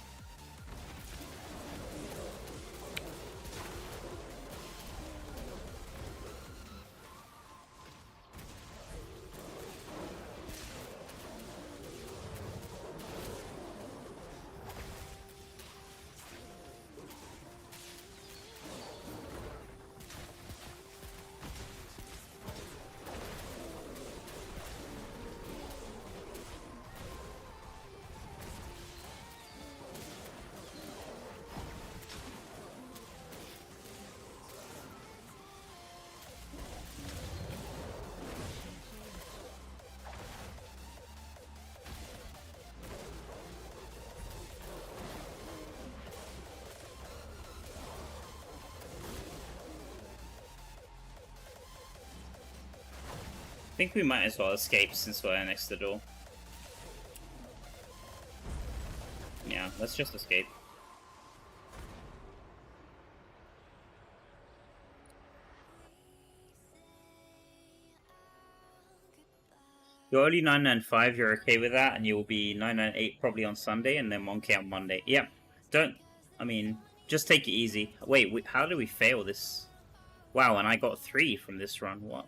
I think we might as well escape since we're next to the door. Yeah, let's just escape. You're only 995, you're okay with that, and you'll be 998 probably on Sunday, and then 1K on Monday. Yeah, just take it easy. Wait, how did we fail this? Wow, and I got 3 from this run, what?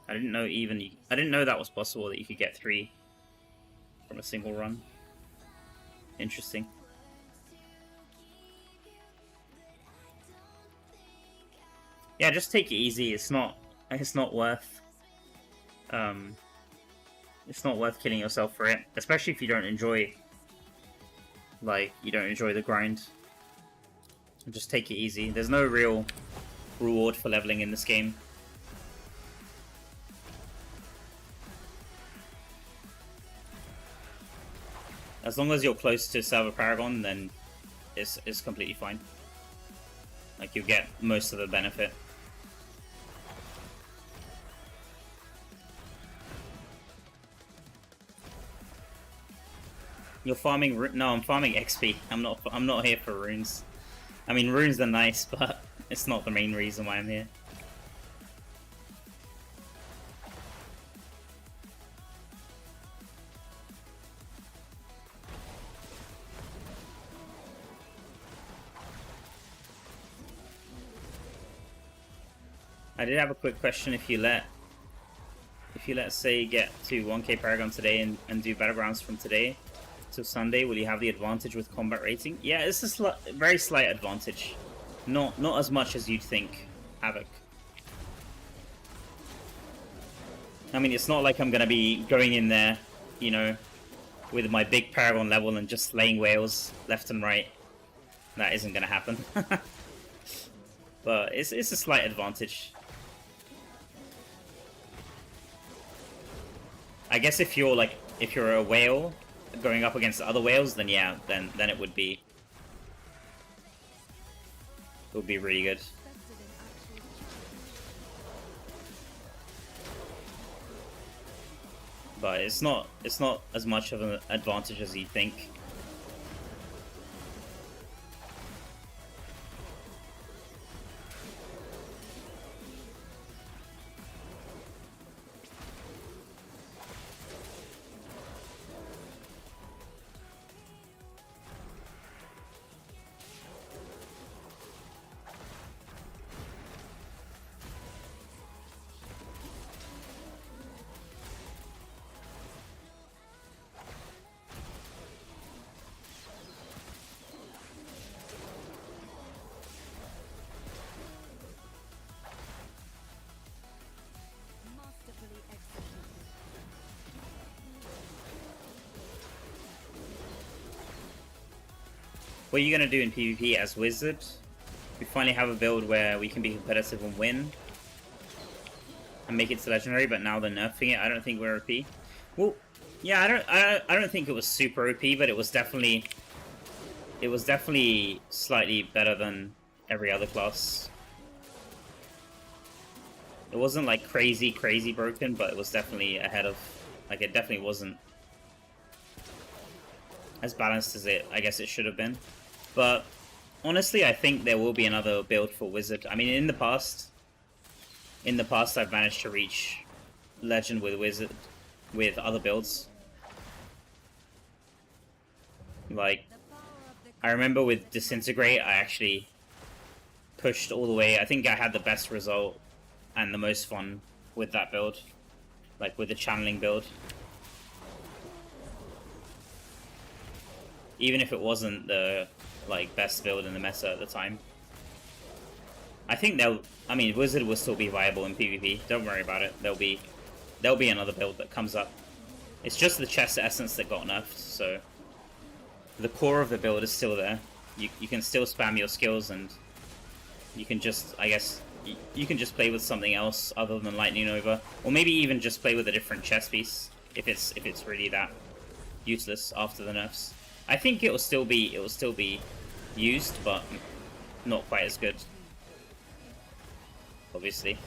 I didn't know that was possible, that you could get 3 from a single run. Interesting. Yeah, just take it easy. It's not worth It's not worth killing yourself for it, especially if you don't enjoy, like, you don't enjoy the grind. Just take it easy. There's no real reward for leveling in this game. As long as you're close to server Paragon, then it's completely fine. Like, you get most of the benefit. You're farming no, I'm farming XP. I'm not here for runes. I mean, runes are nice, but it's not the main reason why I'm here. I did have a quick question. If you let say get to 1k Paragon today and do Battlegrounds from today till Sunday, will you have the advantage with combat rating? Yeah, it's a very slight advantage. Not as much as you'd think, Havoc. I mean, it's not like I'm gonna be going in there, you know, with my big Paragon level and just slaying whales left and right. That isn't gonna happen. But it's a slight advantage. I guess if you're a whale going up against other whales, then yeah, then it would be really good. But it's not as much of an advantage as you think. What are you going to do in PvP as Wizard? We finally have a build where we can be competitive and win. And make it to Legendary, but now they're nerfing it. I don't think we're OP. Well, yeah, I don't think it was super OP, but it was definitely slightly better than every other class. It wasn't like crazy broken, but it was definitely ahead of, like, it definitely wasn't as balanced as I guess it should have been. But honestly, I think there will be another build for Wizard. I mean, in the past I've managed to reach Legend with Wizard with other builds. Like, I remember with Disintegrate, I actually pushed all the way. I think I had the best result and the most fun with that build, like with the channeling build. Even if it wasn't the best build in the meta at the time. I think Wizard will still be viable in PvP. Don't worry about it. There'll be another build that comes up. It's just the chest essence that got nerfed, so the core of the build is still there. You can still spam your skills, and you can just, I guess, you can just play with something else other than Lightning Nova, or maybe even just play with a different chest piece if it's really that useless after the nerfs. I think it will still be used, but not quite as good, obviously.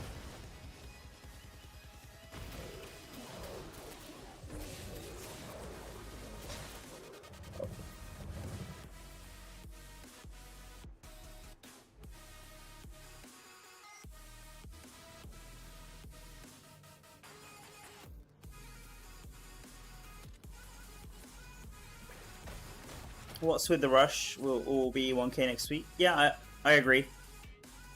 What's with the rush? Will be 1k next week? Yeah, I agree.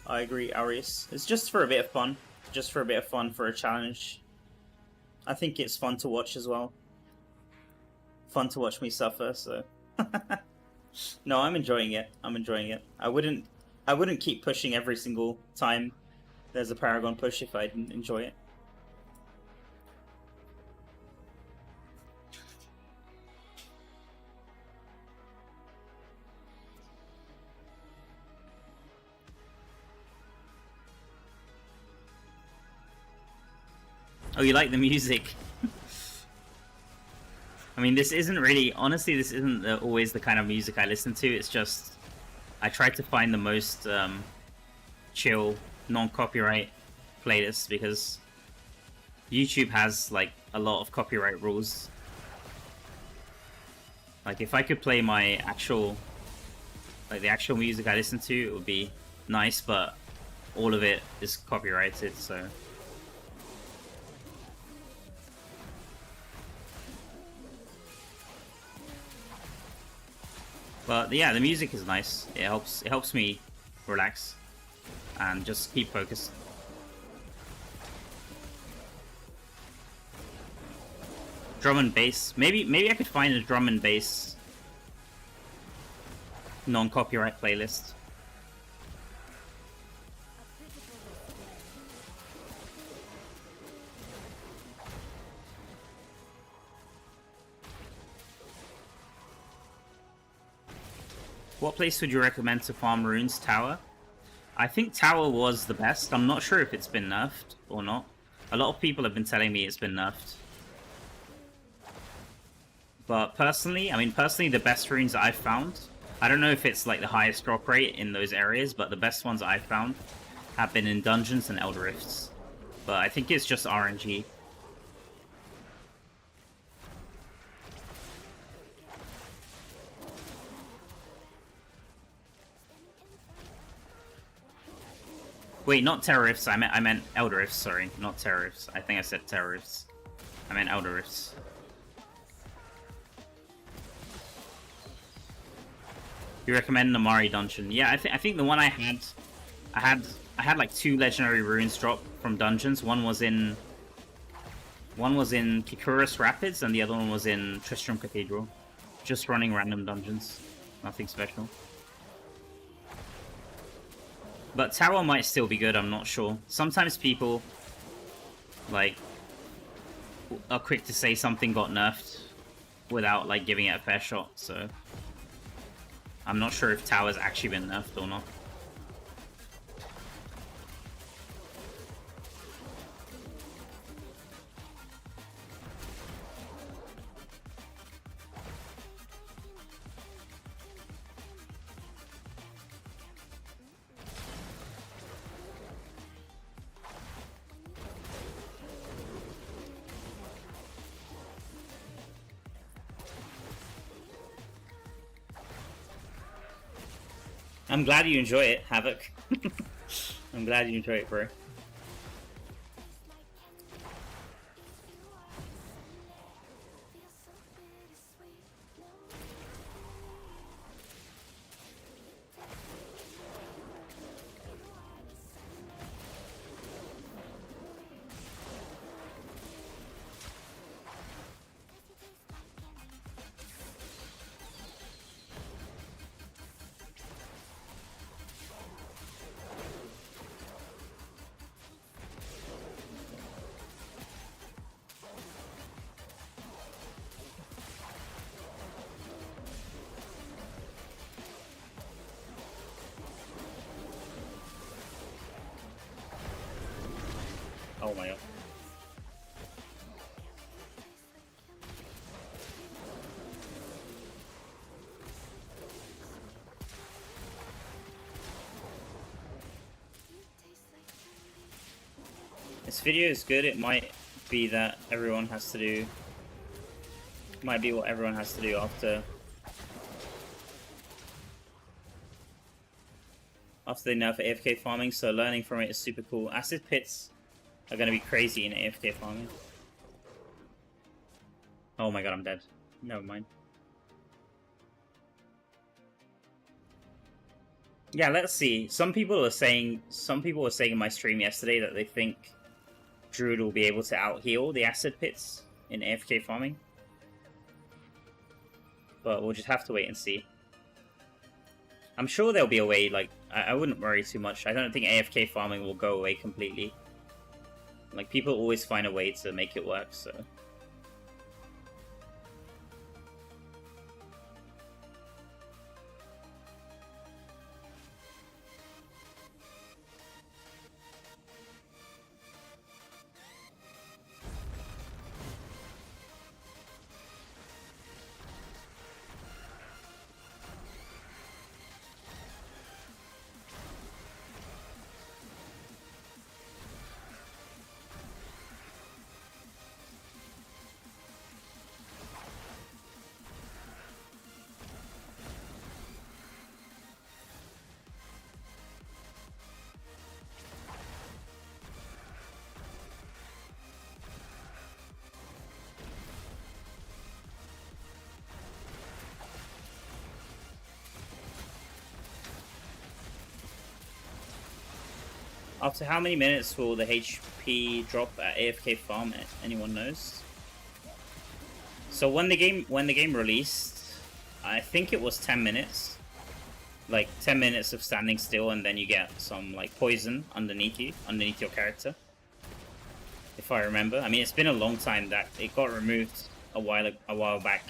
I agree, Arius. It's just for a bit of fun. Just for a bit of fun for a challenge. I think it's fun to watch as well. Fun to watch me suffer, so... No, I'm enjoying it. I'm enjoying it. I wouldn't keep pushing every single time there's a Paragon push if I didn't enjoy it. Oh, you like the music? I mean, this isn't really... Honestly, this isn't always the kind of music I listen to. It's just... I try to find the most chill, non-copyright playlists because YouTube has, like, a lot of copyright rules. Like, if I could play my actual... Like, the actual music I listen to, it would be nice, but all of it is copyrighted, so... But yeah, the music is nice. It helps me relax and just keep focused. Drum and bass. Maybe I could find a drum and bass non-copyright playlist. What place would you recommend to farm runes? Tower? I think Tower was the best. I'm not sure if it's been nerfed or not. A lot of people have been telling me it's been nerfed. But personally, the best runes that I've found, I don't know if it's like the highest drop rate in those areas, but the best ones I've found have been in dungeons and Elder Rifts. But I think it's just RNG. Wait, not Terror Rifts. I meant Elder Rifts. Sorry, not Terror Rifts. I think I said Terror Rifts. I meant Elder Rifts. You recommend Namari dungeon? Yeah, I think the one I had like 2 legendary runes drop from dungeons. One was in Kikuris Rapids, and the other one was in Tristram Cathedral. Just running random dungeons, nothing special. But Tower might still be good, I'm not sure. Sometimes people, like, are quick to say something got nerfed without, like, giving it a fair shot, so... I'm not sure if Tower's actually been nerfed or not. I'm glad you enjoy it, Havoc. I'm glad you enjoy it, bro. Oh my god. This video is good. It might be that everyone has to do... Might be what everyone has to do after they nerf AFK farming, so learning from it is super cool. Acid pits are going to be crazy in AFK farming. Oh my god, I'm dead. Never mind. Yeah, let's see. Some people were saying in my stream yesterday that they think Druid will be able to out-heal the acid pits in AFK farming. But we'll just have to wait and see. I'm sure there'll be a way, like, I wouldn't worry too much. I don't think AFK farming will go away completely. Like, people always find a way to make it work, so... After how many minutes will the HP drop at AFK farm? Anyone knows? So when the game released, I think it was 10 minutes. Like 10 minutes of standing still, and then you get some like poison underneath your character. If I remember. I mean, it's been a long time that it got removed a while back.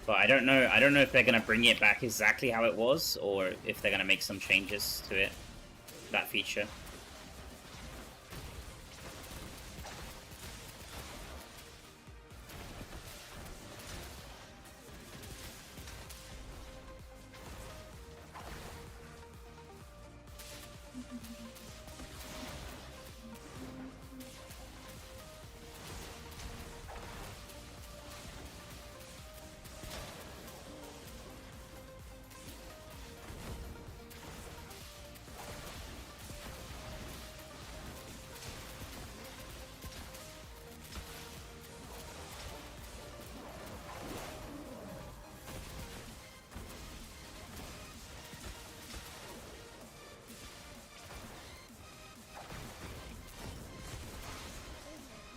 But I don't know if they're gonna bring it back exactly how it was, or if they're gonna make some changes to it, that feature.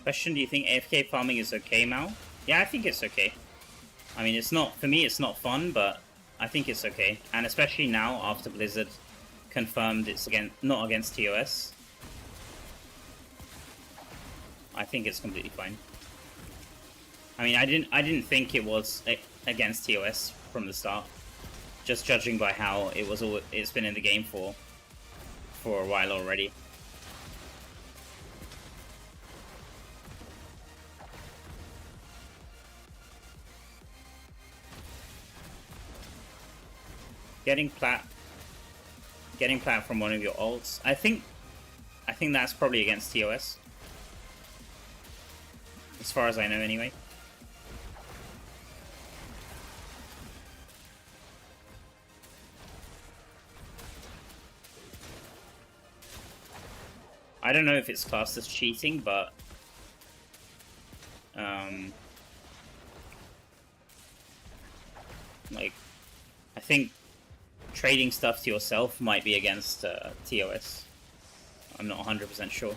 Question, do you think AFK farming is okay, Mal? Yeah, I think it's okay. I mean, it's not, for me, it's not fun, but I think it's okay. And especially now, after Blizzard confirmed it's not against TOS. I think it's completely fine. I mean, I didn't think it was against TOS from the start. Just judging by how it's been in the game for a while already. Getting plat from one of your ults. I think that's probably against TOS. As far as I know anyway. I don't know if it's classed as cheating, but like, I think trading stuff to yourself might be against TOS. I'm not 100% sure.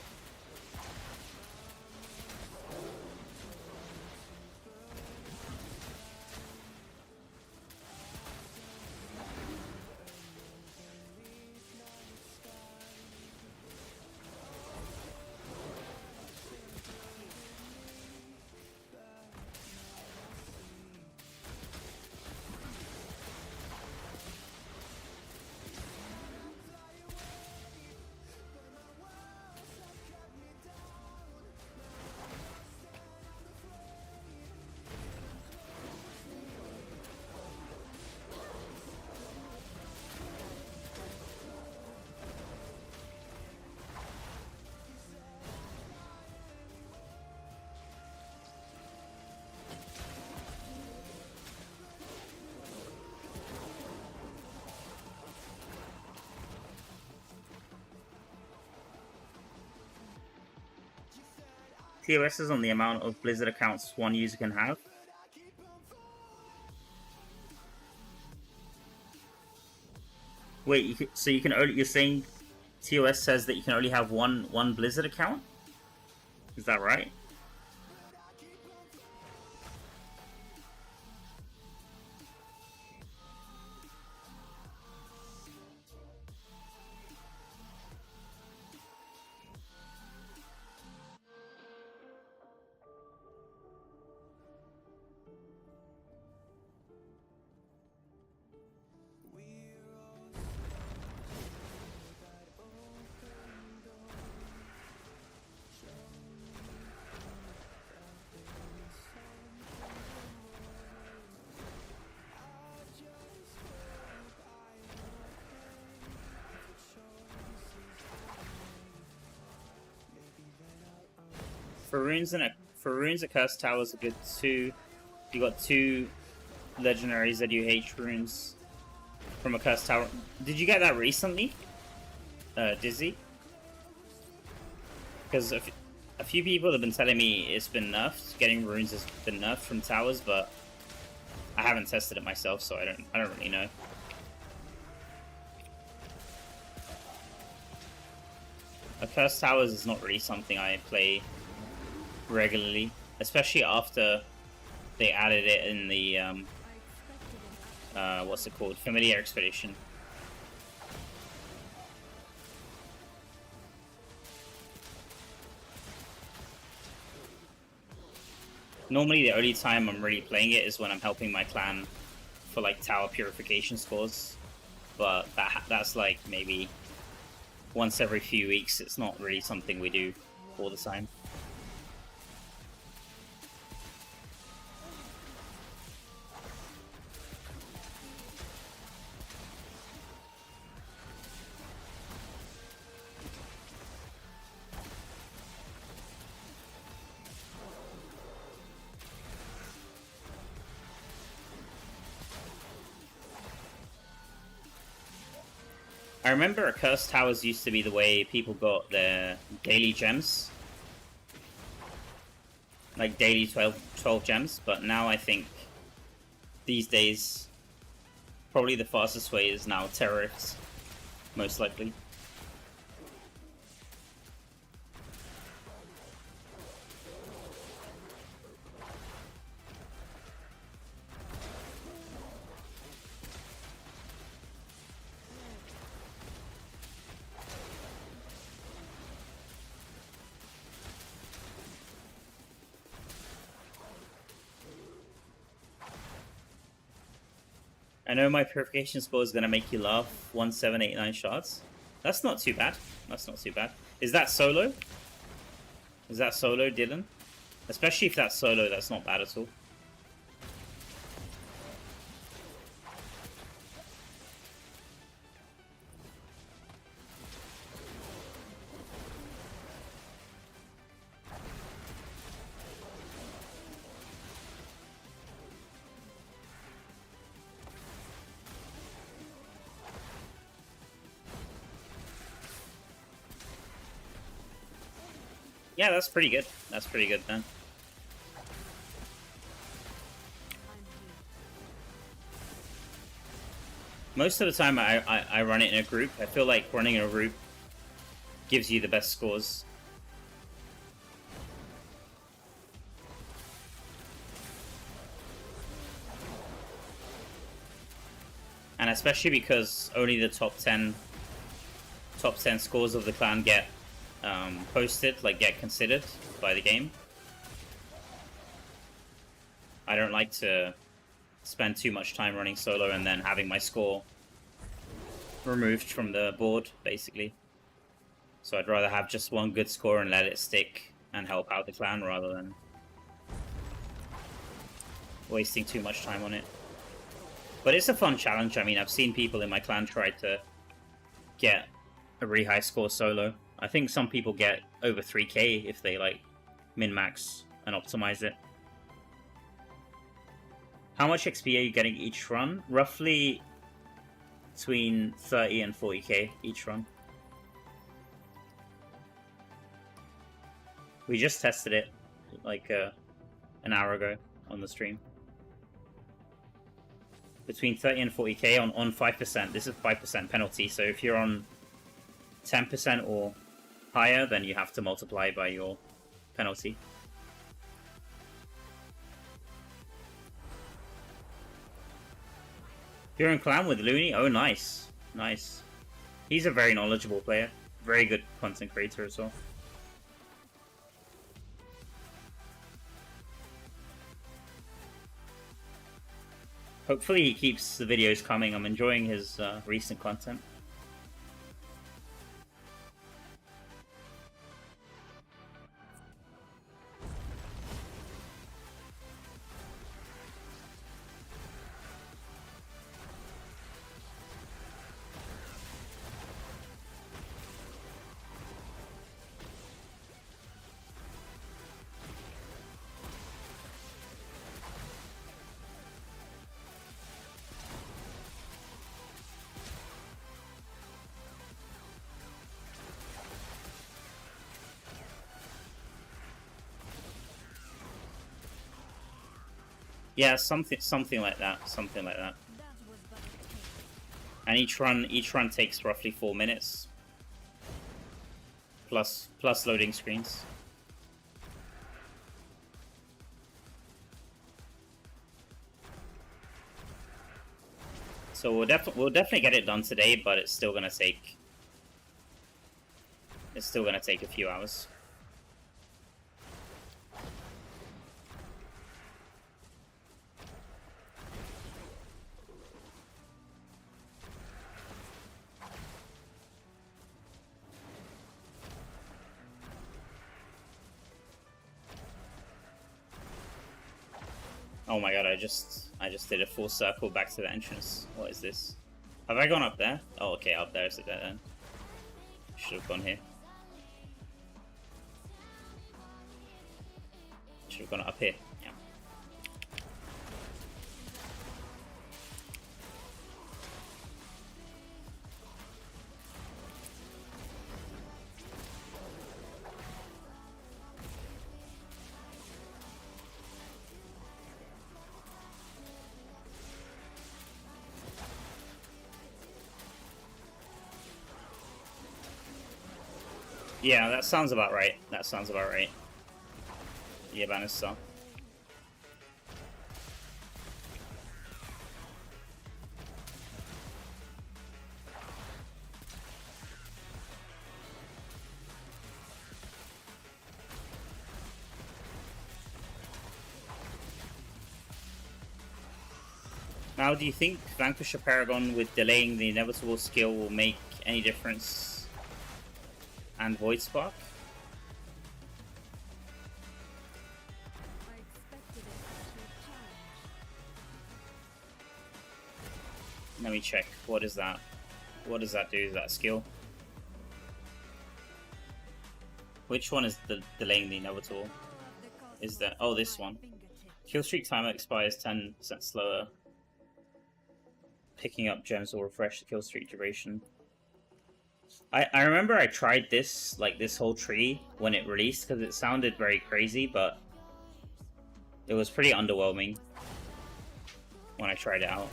TOS is on the amount of Blizzard accounts one user can have. Wait, so you can only, you're saying TOS says that you can only have one Blizzard account? Is that right? For runes, a cursed tower is a good 2. You got 2 legendaries that you hate runes from a cursed tower. Did you get that recently, Dizzy? Because a few people have been telling me it's been nerfed. Getting runes has been nerfed from towers, but I haven't tested it myself, so I don't really know. Cursed Towers is not really something I play regularly, especially after they added it in the what's it called? Familiar Expedition. Normally the only time I'm really playing it is when I'm helping my clan for like tower purification scores, but that's like maybe once every few weeks. It's not really something we do all the time. I remember Cursed Towers used to be the way people got their daily gems. Like daily 12 gems, but now I think these days probably the fastest way is now terrorists, most likely. I know my purification score is going to make you laugh. 1789 shots. That's not too bad. That's not too bad. Is that solo? Is that solo, Dylan? Especially if that's solo, that's not bad at all. Yeah, that's pretty good. That's pretty good then. Most of the time I run it in a group. I feel like running in a group gives you the best scores. And especially because only the top 10 scores of the clan get posted, like get considered by the game. I don't like to spend too much time running solo and then having my score removed from the board, basically. So I'd rather have just one good score and let it stick and help out the clan rather than wasting too much time on it. But it's a fun challenge. I mean, I've seen people in my clan try to get a really high score solo. I think some people get over 3k if they like min-max and optimize it. How much XP are you getting each run? Roughly between 30 and 40k each run. We just tested it like an hour ago on the stream. Between 30 and 40k on 5%. This is 5% penalty, so if you're on 10% or higher, then you have to multiply by your penalty. You're in clan with Looney? Oh, nice. Nice. He's a very knowledgeable player. Very good content creator as well. Hopefully he keeps the videos coming. I'm enjoying his recent content. Yeah, something like that. Something like that. And each run takes roughly 4 minutes. plus loading screens. So we'll definitely get it done today, but it's still gonna take a few hours. Oh my god, I just did a full circle back to the entrance. What is this? Have I gone up there? Oh, okay, up there is a dead end. Should have gone here. Should have gone up here. Yeah. Yeah, that sounds about right. That sounds about right. Yeah, Bannister. Now, do you think Vanquish a Paragon with delaying the inevitable skill will make any difference? And Void Spark? I expected it as a challenge. Let me check. What is that? What does that do? Is that a skill? Which one is the delaying the inevitable? Is that... Oh, this one. Kill streak timer expires 10% slower. Picking up gems will refresh the kill streak duration. I remember I tried this, like this whole tree, when it released, because it sounded very crazy, but it was pretty underwhelming when I tried it out.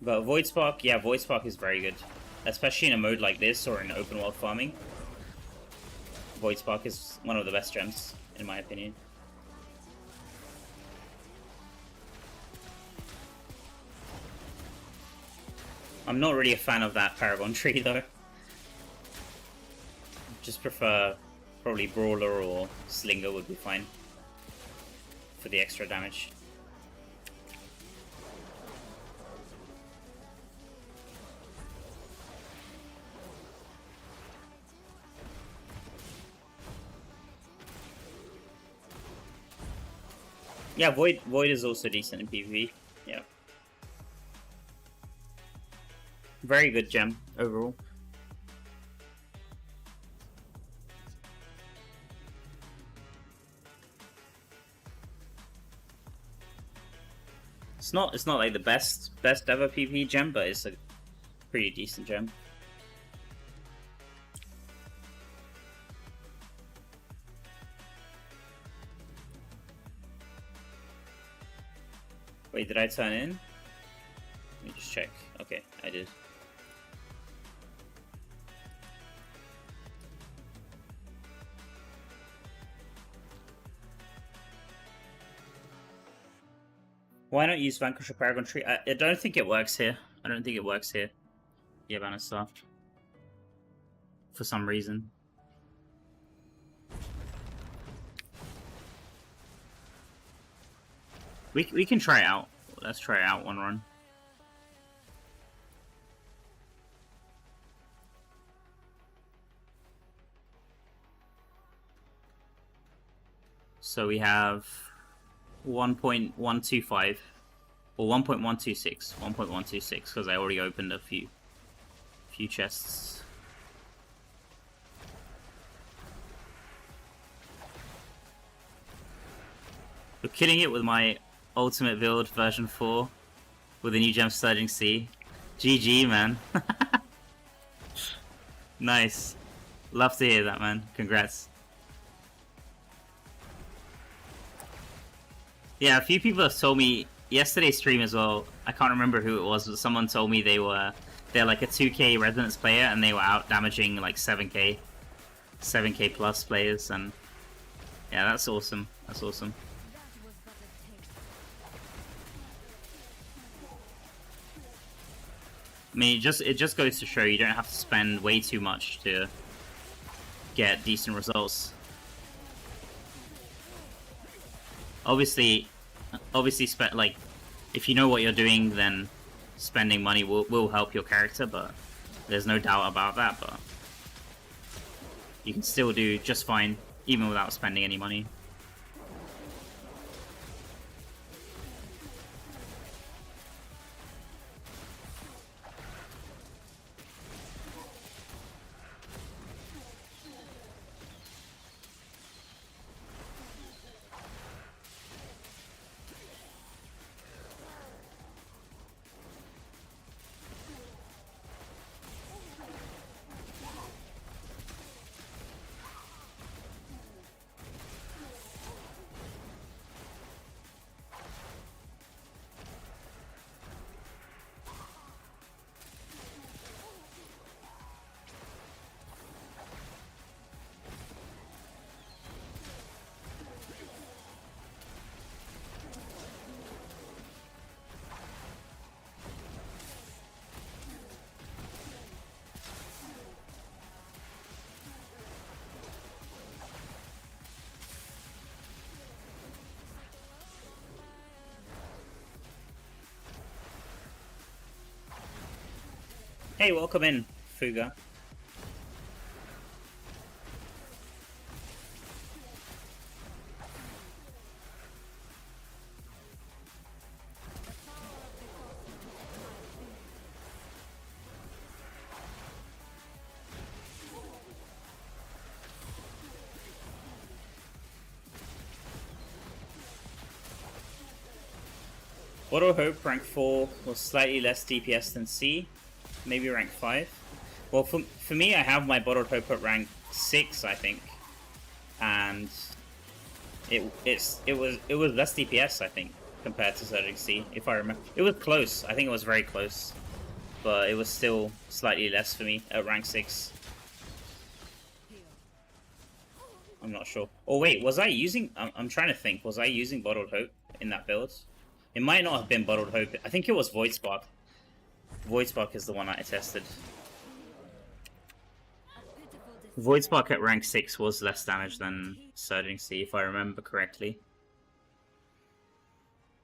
But Void Spark, yeah, Void Spark is very good. Especially in a mode like this, or in open world farming. Void Spark is one of the best gems, in my opinion. I'm not really a fan of that Paragon tree though. Just prefer probably Brawler or Slinger would be fine for the extra damage. Yeah, Void is also decent in PvP. Yeah. Very good gem overall. It's not like the best ever PvP gem, but it's a pretty decent gem. Wait, did I turn in? Let me just check. Okay, I did. Why not use Vanquish a Paragon tree? I don't think it works here. I don't think it works here. Yeah, Bannister. For some reason. We can try it out. Let's try it out one run. So we have 1.125 or 1.126, 1.126 because I already opened a few chests. We're killing it with my ultimate build version 4 with a new gem Surging Sea. GG, man. Nice. Love to hear that, man. Congrats. Yeah, a few people have told me yesterday's stream as well. I can't remember who it was, but someone told me they were they're like a 2k resonance player, and they were out damaging like 7k plus players, and yeah, that's awesome. That's awesome. That was but a taste. I mean, it just goes to show you don't have to spend way too much to get decent results. Obviously, like, if you know what you're doing, then spending money will help your character, but there's no doubt about that. But you can still do just fine, even without spending any money. Hey, welcome in, Fuga. Auto Hope rank 4 was slightly less DPS than C, maybe rank 5. Well, for me, I have my Bottled Hope at rank 6, I think, and it was less DPS, I think, compared to Surging C, if I remember. It was close. I think it was very close, but it was still slightly less for me at rank 6. I'm not sure. Oh wait, was I using? I'm trying to think. Was I using Bottled Hope in that build? It might not have been Bottled Hope. I think it was Void Spark. Void Spark is the one I tested. Void Spark at rank 6 was less damage than Surging C, if I remember correctly.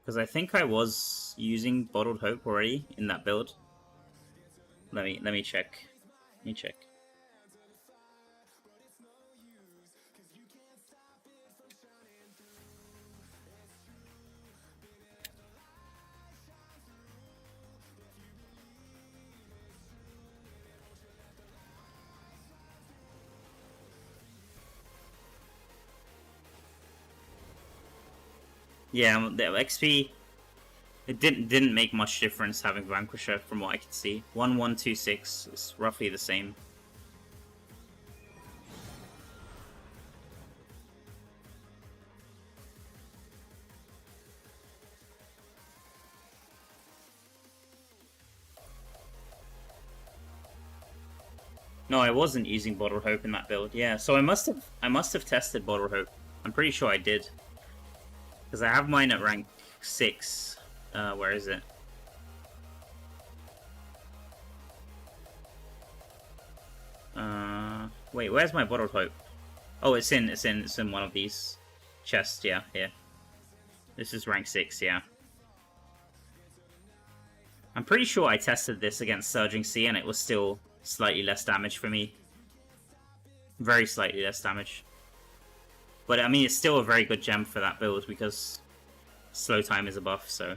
Because I think I was using Bottled Hope already in that build. Let me check. Let me check. Yeah, the XP, it didn't make much difference having Vanquisher from what I could see. 1126 is roughly the same. No, I wasn't using Bottled Hope in that build. Yeah, so I must have tested Bottled Hope. I'm pretty sure I did. Because I have mine at rank 6. Where is it? Wait, where's my Bottled Hope? Oh, it's in one of these chests. Yeah, here. This is rank 6. Yeah. I'm pretty sure I tested this against Surging C, and it was still slightly less damage for me. Very slightly less damage. But I mean, it's still a very good gem for that build because slow time is a buff, so.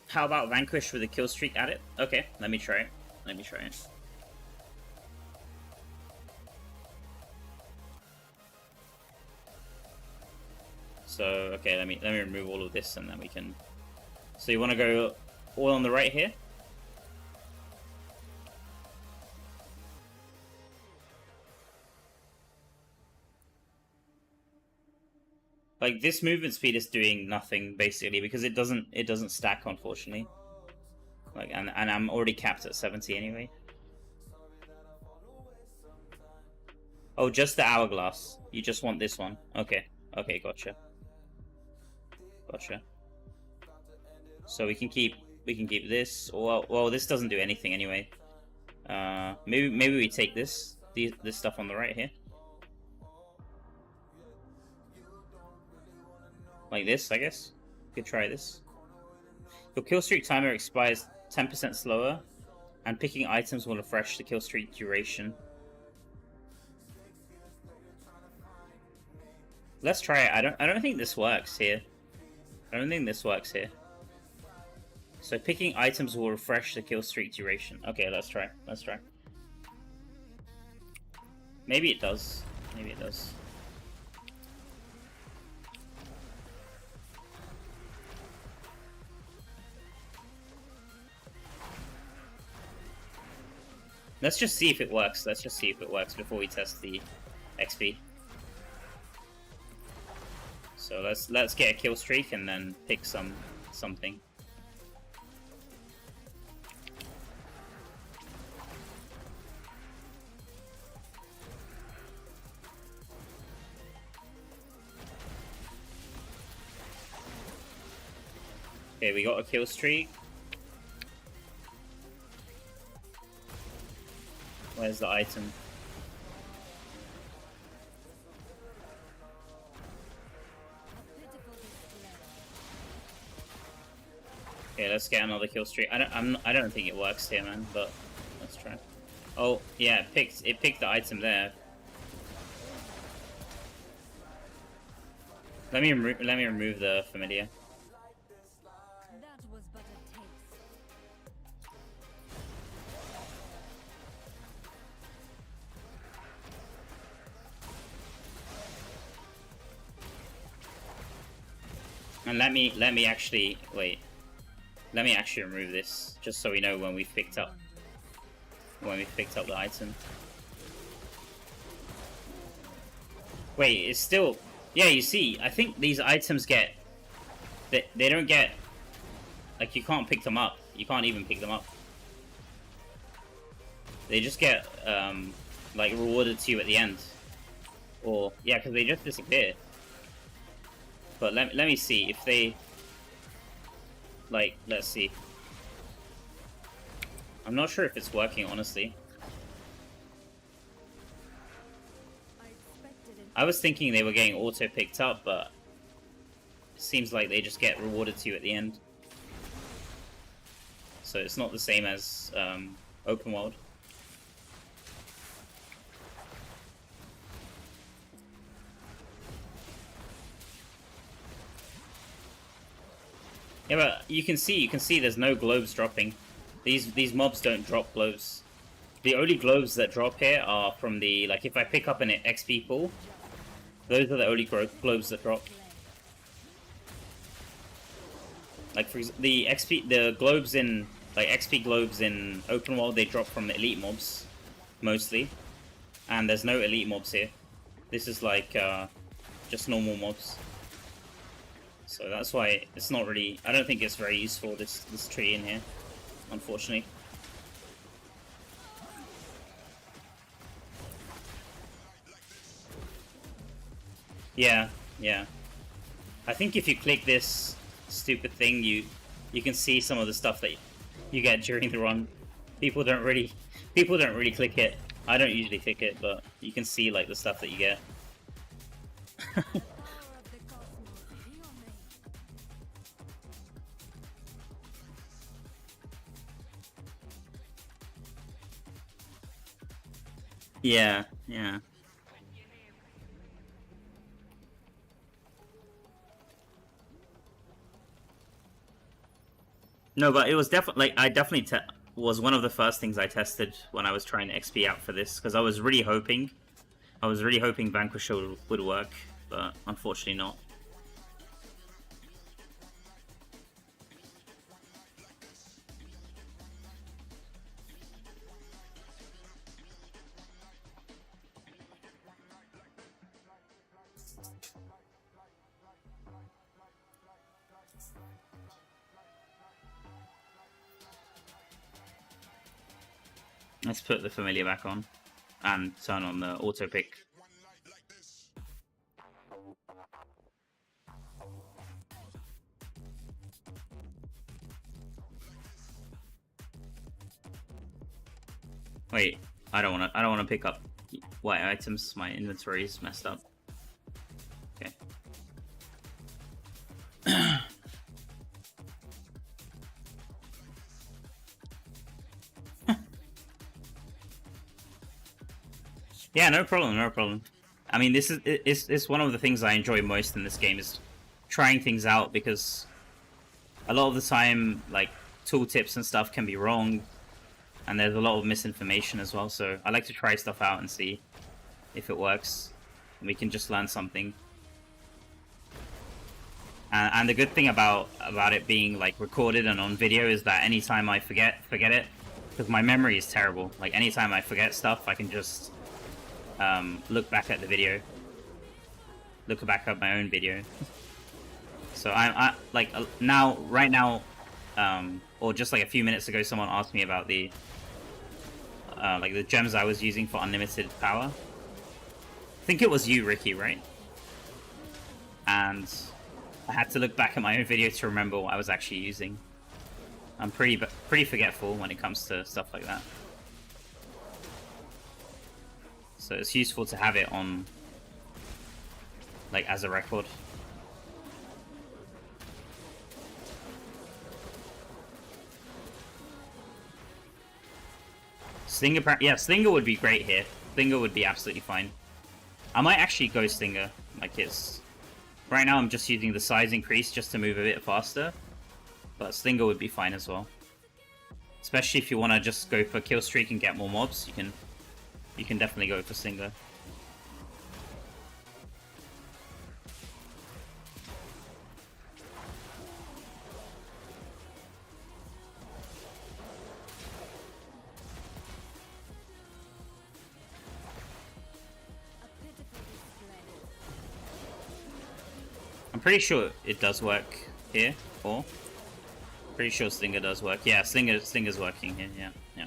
How about Vanquish with a kill streak at it? Okay, let me try it. Let me try it. So okay, let me remove all of this and then we can. So you want to go all on the right here? Like this movement speed is doing nothing basically because it doesn't stack, unfortunately. Like and I'm already capped at 70 anyway. Oh, just the hourglass. You just want this one. Okay. Okay, gotcha. Gotcha. So we can keep this. Well, this doesn't do anything anyway. Maybe we take this stuff on the right here. Like this, I guess. We could try this. Your kill streak timer expires 10% slower, and picking items will refresh the kill streak duration. Let's try it. I don't think this works here. I don't think this works here. So picking items will refresh the kill streak duration. Okay, let's try. Let's try. Maybe it does. Maybe it does. Let's just see if it works. Let's just see if it works before we test the XP. So let's get a kill streak and then pick something. Okay, we got a kill streak. Where's the item? Okay, let's get another kill streak. I don't think it works here, man. But let's try. Oh yeah, it picked the item there. Let me remove the familiar. That was but a taste. And let me actually wait. Let me actually remove this, just so we know when we've picked up the item. Wait, it's still... Yeah, you see, I think these items get... They don't get... Like, you can't pick them up. You can't even pick them up. They just get, like, rewarded to you at the end. Or, yeah, because they just disappear. But let me see, if they... Like, let's see. I'm not sure if it's working, honestly. I was thinking they were getting auto-picked up, but it seems like they just get rewarded to you at the end. So it's not the same as open world. Yeah, but you can see there's no globes dropping. These mobs don't drop globes. The only globes that drop here are from the, like, if I pick up an XP pool, those are the only globes that drop. Like, for the globes in, like, XP globes in open world, they drop from the elite mobs, mostly. And there's no elite mobs here. This is like, just normal mobs. So that's why it's not really... I don't think it's very useful, this tree in here, unfortunately. Yeah, yeah. I think if you click this stupid thing, you can see some of the stuff that you get during the run. People don't really click it. I don't usually click it, but you can see, like, the stuff that you get. Yeah, yeah. No, but it was definitely, like, I definitely was one of the first things I tested when I was trying to XP out for this, because I was really hoping Vanquisher would work, but unfortunately not. Let's put the familiar back on and turn on the auto pick. Wait, I don't want to pick up white items. My inventory is messed up. Okay. Yeah, no problem, no problem. I mean, this is it's one of the things I enjoy most in this game is trying things out, because a lot of the time, like, tooltips and stuff can be wrong, and there's a lot of misinformation as well, so I like to try stuff out and see if it works. We can just learn something. And the good thing about it being, like, recorded and on video is that anytime I forget it, because my memory is terrible. Like, anytime I forget stuff, I can just look back at the video, look back at my own video. So I like right now, or just like a few minutes ago, someone asked me about the like the gems I was using for unlimited power. I think it was you, Ricky, right? And I had to look back at my own video to remember what I was actually using. I'm pretty forgetful when it comes to stuff like that. So it's useful to have it on, like, as a record. Stinger, yeah, Stinger would be great here. Stinger would be absolutely fine. I might actually go Stinger. Like, it's... Right now I'm just using the size increase just to move a bit faster. But Stinger would be fine as well. Especially if you want to just go for kill streak and get more mobs, you can definitely go for Stinger. I'm pretty sure it does work here, or pretty sure Stinger does work. Yeah, Stinger's working here. Yeah, yeah.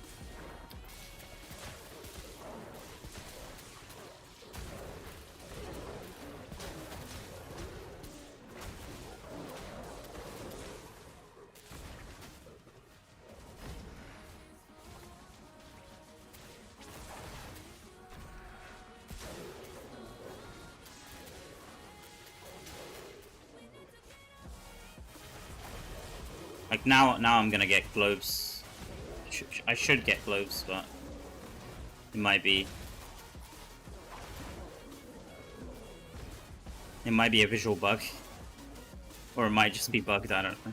Like now I'm gonna get globes. I should get globes, but it might be a visual bug, or it might just be bugged. I don't know.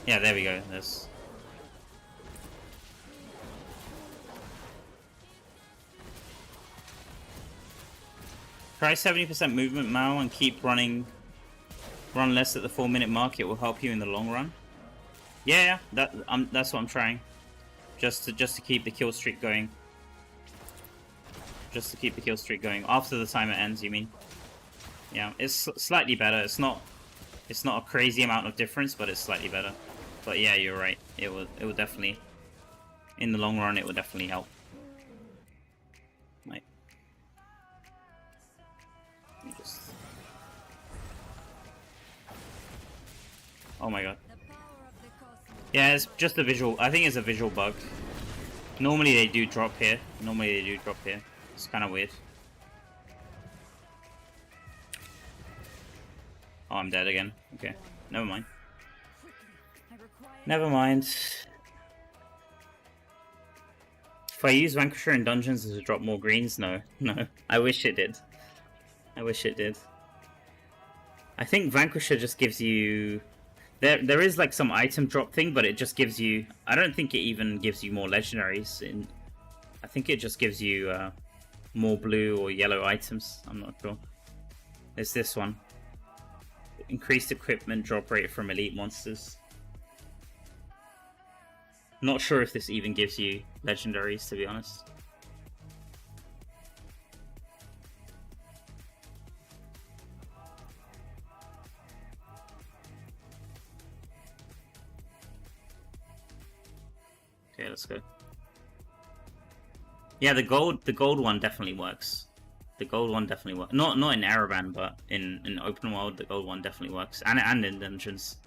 Yeah, there we go. There's. Try 70% movement, Mao, and keep running. Run less at the 4-minute mark. It will help you in the long run. Yeah, that's what I'm trying. Just to keep the kill streak going. Just to keep the kill streak going after the timer ends. You mean? Yeah, it's slightly better. It's not a crazy amount of difference, but it's slightly better. But yeah, you're right. It will definitely, in the long run, it will definitely help. Right. Oh my god. Yeah, it's just a visual. I think it's a visual bug. Normally they do drop here. It's kind of weird. Oh, I'm dead again. Okay, never mind. Never mind. If I use Vanquisher in dungeons, does it drop more greens? No. I wish it did. I think Vanquisher just gives you... There is like some item drop thing, but it just gives you... I don't think it even gives you more legendaries. I think it just gives you more blue or yellow items. I'm not sure. It's this one. Increased equipment drop rate from elite monsters. Not sure if this even gives you legendaries, to be honest. Okay, let's go. Yeah, the gold one definitely works. The gold one definitely works. Not in Araban, but in open world, the gold one definitely works, and in dungeons.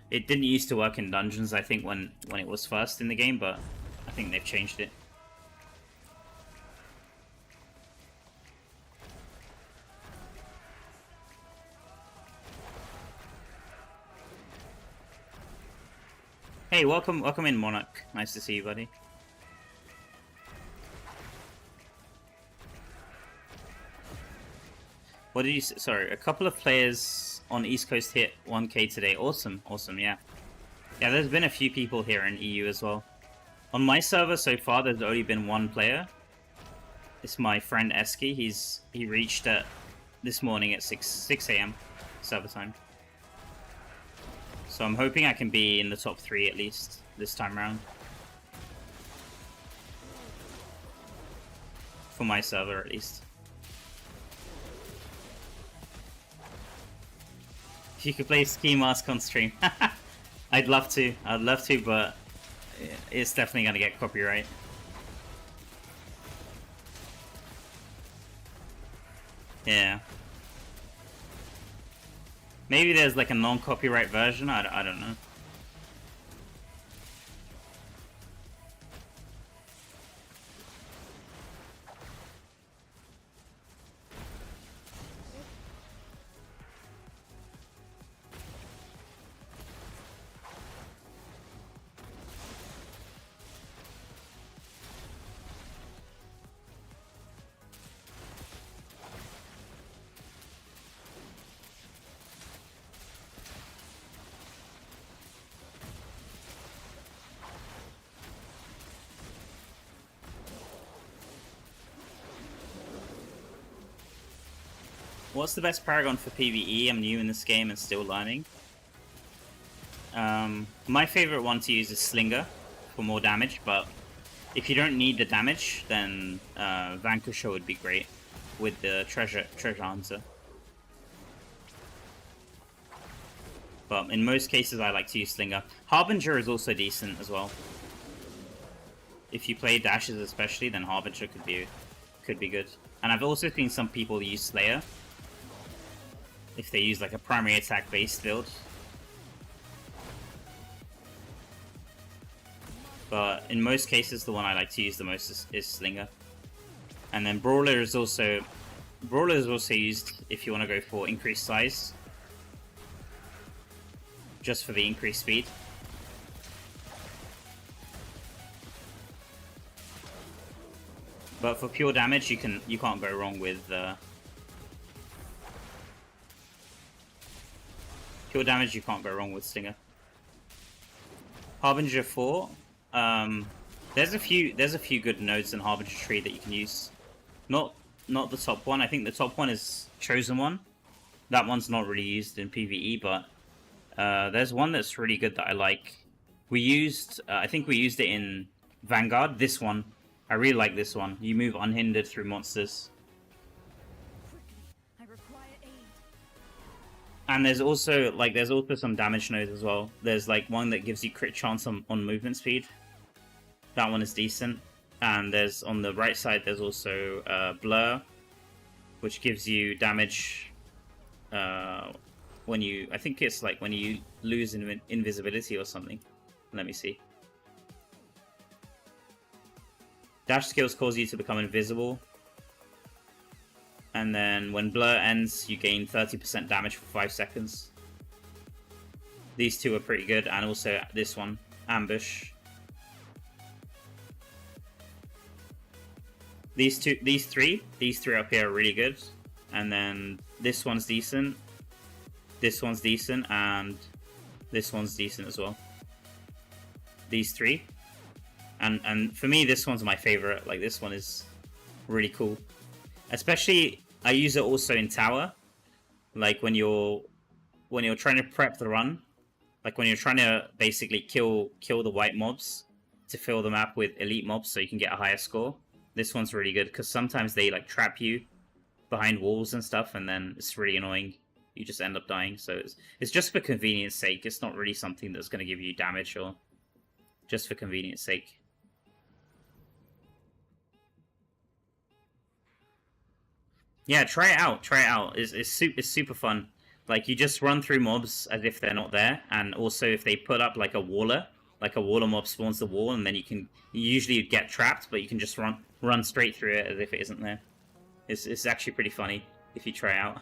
It didn't used to work in dungeons, I think, when it was first in the game, but I think they've changed it. Hey, welcome in, Monarch. Nice to see you, buddy. What did you say? Sorry, a couple of players on East Coast hit 1k today. Awesome, awesome, yeah. Yeah, there's been a few people here in EU as well. On my server so far, there's only been one player. It's my friend Eski. He reached at this morning at 6 a.m. server time. So I'm hoping I can be in the top 3 at least this time around. For my server at least. If you could play Ski Mask on stream. I'd love to, but it's definitely gonna get copyright. Yeah. Maybe there's like a non-copyright version, I don't know. What's the best Paragon for PvE? I'm new in this game and still learning. My favorite one to use is Slinger for more damage, but if you don't need the damage, then Vanquisher would be great with the treasure hunter. But in most cases, I like to use Slinger. Harbinger is also decent as well. If you play dashes especially, then Harbinger could be good. And I've also seen some people use Slayer if they use like a primary attack based build. But in most cases, the one I like to use the most is Slinger. And then Brawler is also used if you want to go for increased size, just for the increased speed. But for pure damage, you can't go wrong with pure damage. You can't go wrong with Stinger. Harbinger 4. There's a few good nodes in Harbinger tree that you can use. Not the top one. I think the top one is Chosen One. That one's not really used in PvE, but there's one that's really good that I like. I think we used it in Vanguard. This one. I really like this one. You move unhindered through monsters. I require aid. And there's also some damage nodes as well. There's like one that gives you crit chance on movement speed. That one is decent. And there's on the right side there's also Blur, which gives you damage when you, I think it's like when you lose invisibility or something. Let me see. Dash skills cause you to become invisible. And then when Blur ends, you gain 30% damage for 5 seconds. These two are pretty good, and also this one, Ambush. These three up here are really good. And then this one's decent. This one's decent, and this one's decent as well. These three. And for me, this one's my favorite. Like, this one is really cool. Especially, I use it also in tower. Like when you're trying to prep the run, like when you're trying to basically kill the white mobs to fill the map with elite mobs so you can get a higher score. This one's really good because sometimes they like trap you behind walls and stuff, and then it's really annoying. You just end up dying. So it's just for convenience sake. It's not really something that's going to give you damage, or just for convenience sake. Yeah, try it out. Try it out. It's super fun. Like, you just run through mobs as if they're not there, and also if they put up like a waller mob spawns the wall, and then you usually get trapped, but you can just run straight through it as if it isn't there. It's actually pretty funny if you try it out.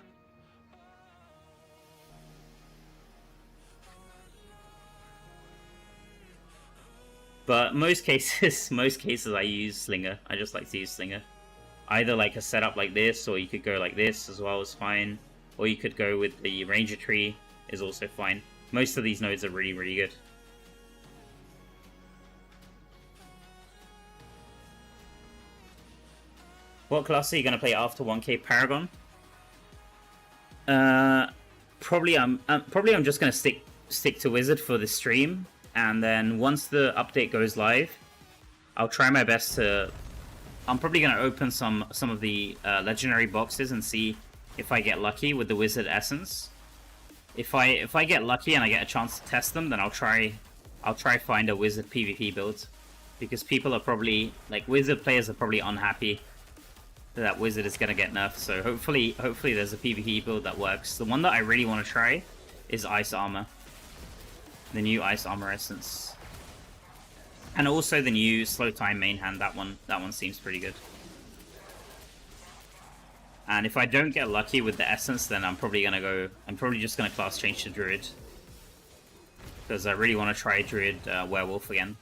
But most cases I use Slinger. I just like to use Slinger. Either like a setup like this, or you could go like this as well, is fine. Or you could go with the Ranger tree, is also fine. Most of these nodes are really, really good. What class are you going to play after 1k Paragon? Probably I'm just going to stick to Wizard for the stream, and then once the update goes live, I'll try my best to. I'm probably going to open some of the legendary boxes and see if I get lucky with the Wizard Essence. If I get lucky and I get a chance to test them, then I'll try find a Wizard PvP build, because people are probably, like, Wizard players are probably unhappy that Wizard is going to get nerfed. So hopefully there's a PvP build that works. The one that I really want to try is Ice Armor, the new Ice Armor Essence. And also the new Slow Time main hand, that one seems pretty good. And if I don't get lucky with the Essence, then I'm probably just gonna class change to Druid. Because I really want to try Druid Werewolf again.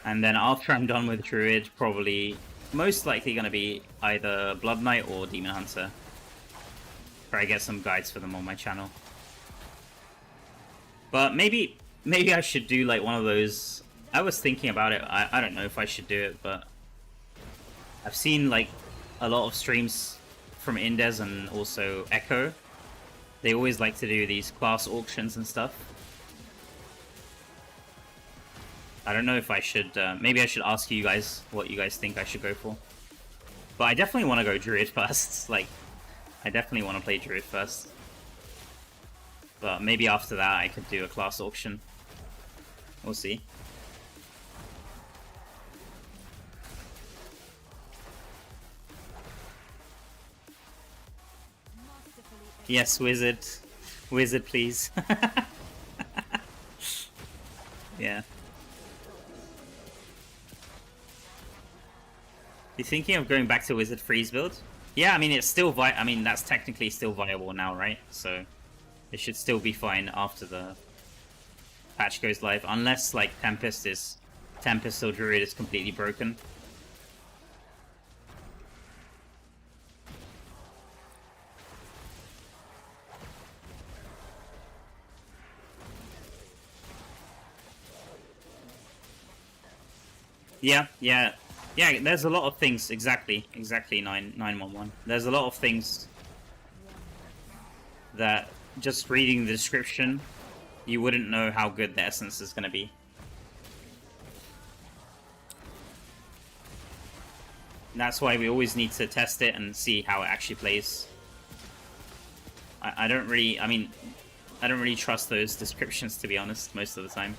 And then after I'm done with Druid, probably most likely gonna be either Blood Knight or Demon Hunter. Try to get some guides for them on my channel. But maybe I should do like one of those. I was thinking about it. I don't know if I should do it, but I've seen like a lot of streams from Indes and also Echo. They always like to do these class auctions and stuff. I don't know if I should. Maybe I should ask you guys what you guys think I should go for. But I definitely want to go Druid first. Like, I definitely want to play Druid first. But maybe after that I could do a class auction. We'll see. Yes, Wizard. Wizard, please. Yeah. You thinking of going back to Wizard Freeze build? Yeah, I mean, it's still that's technically still viable now, right? So it should still be fine after the patch goes live, unless like Tempest or Druid is completely broken. Yeah. There's a lot of things. Exactly 911. There's a lot of things that just reading the description, you wouldn't know how good the essence is going to be. And that's why we always need to test it and see how it actually plays. I don't really trust those descriptions, to be honest, most of the time.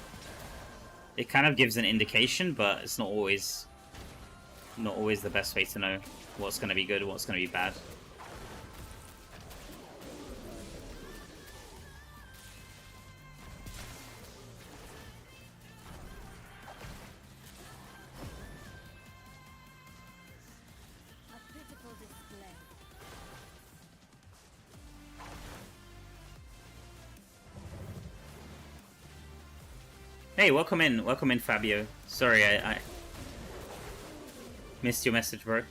It kind of gives an indication, but it's not always the best way to know what's going to be good and what's going to be bad. Hey, welcome in, Fabio. Sorry, I missed your message, bro.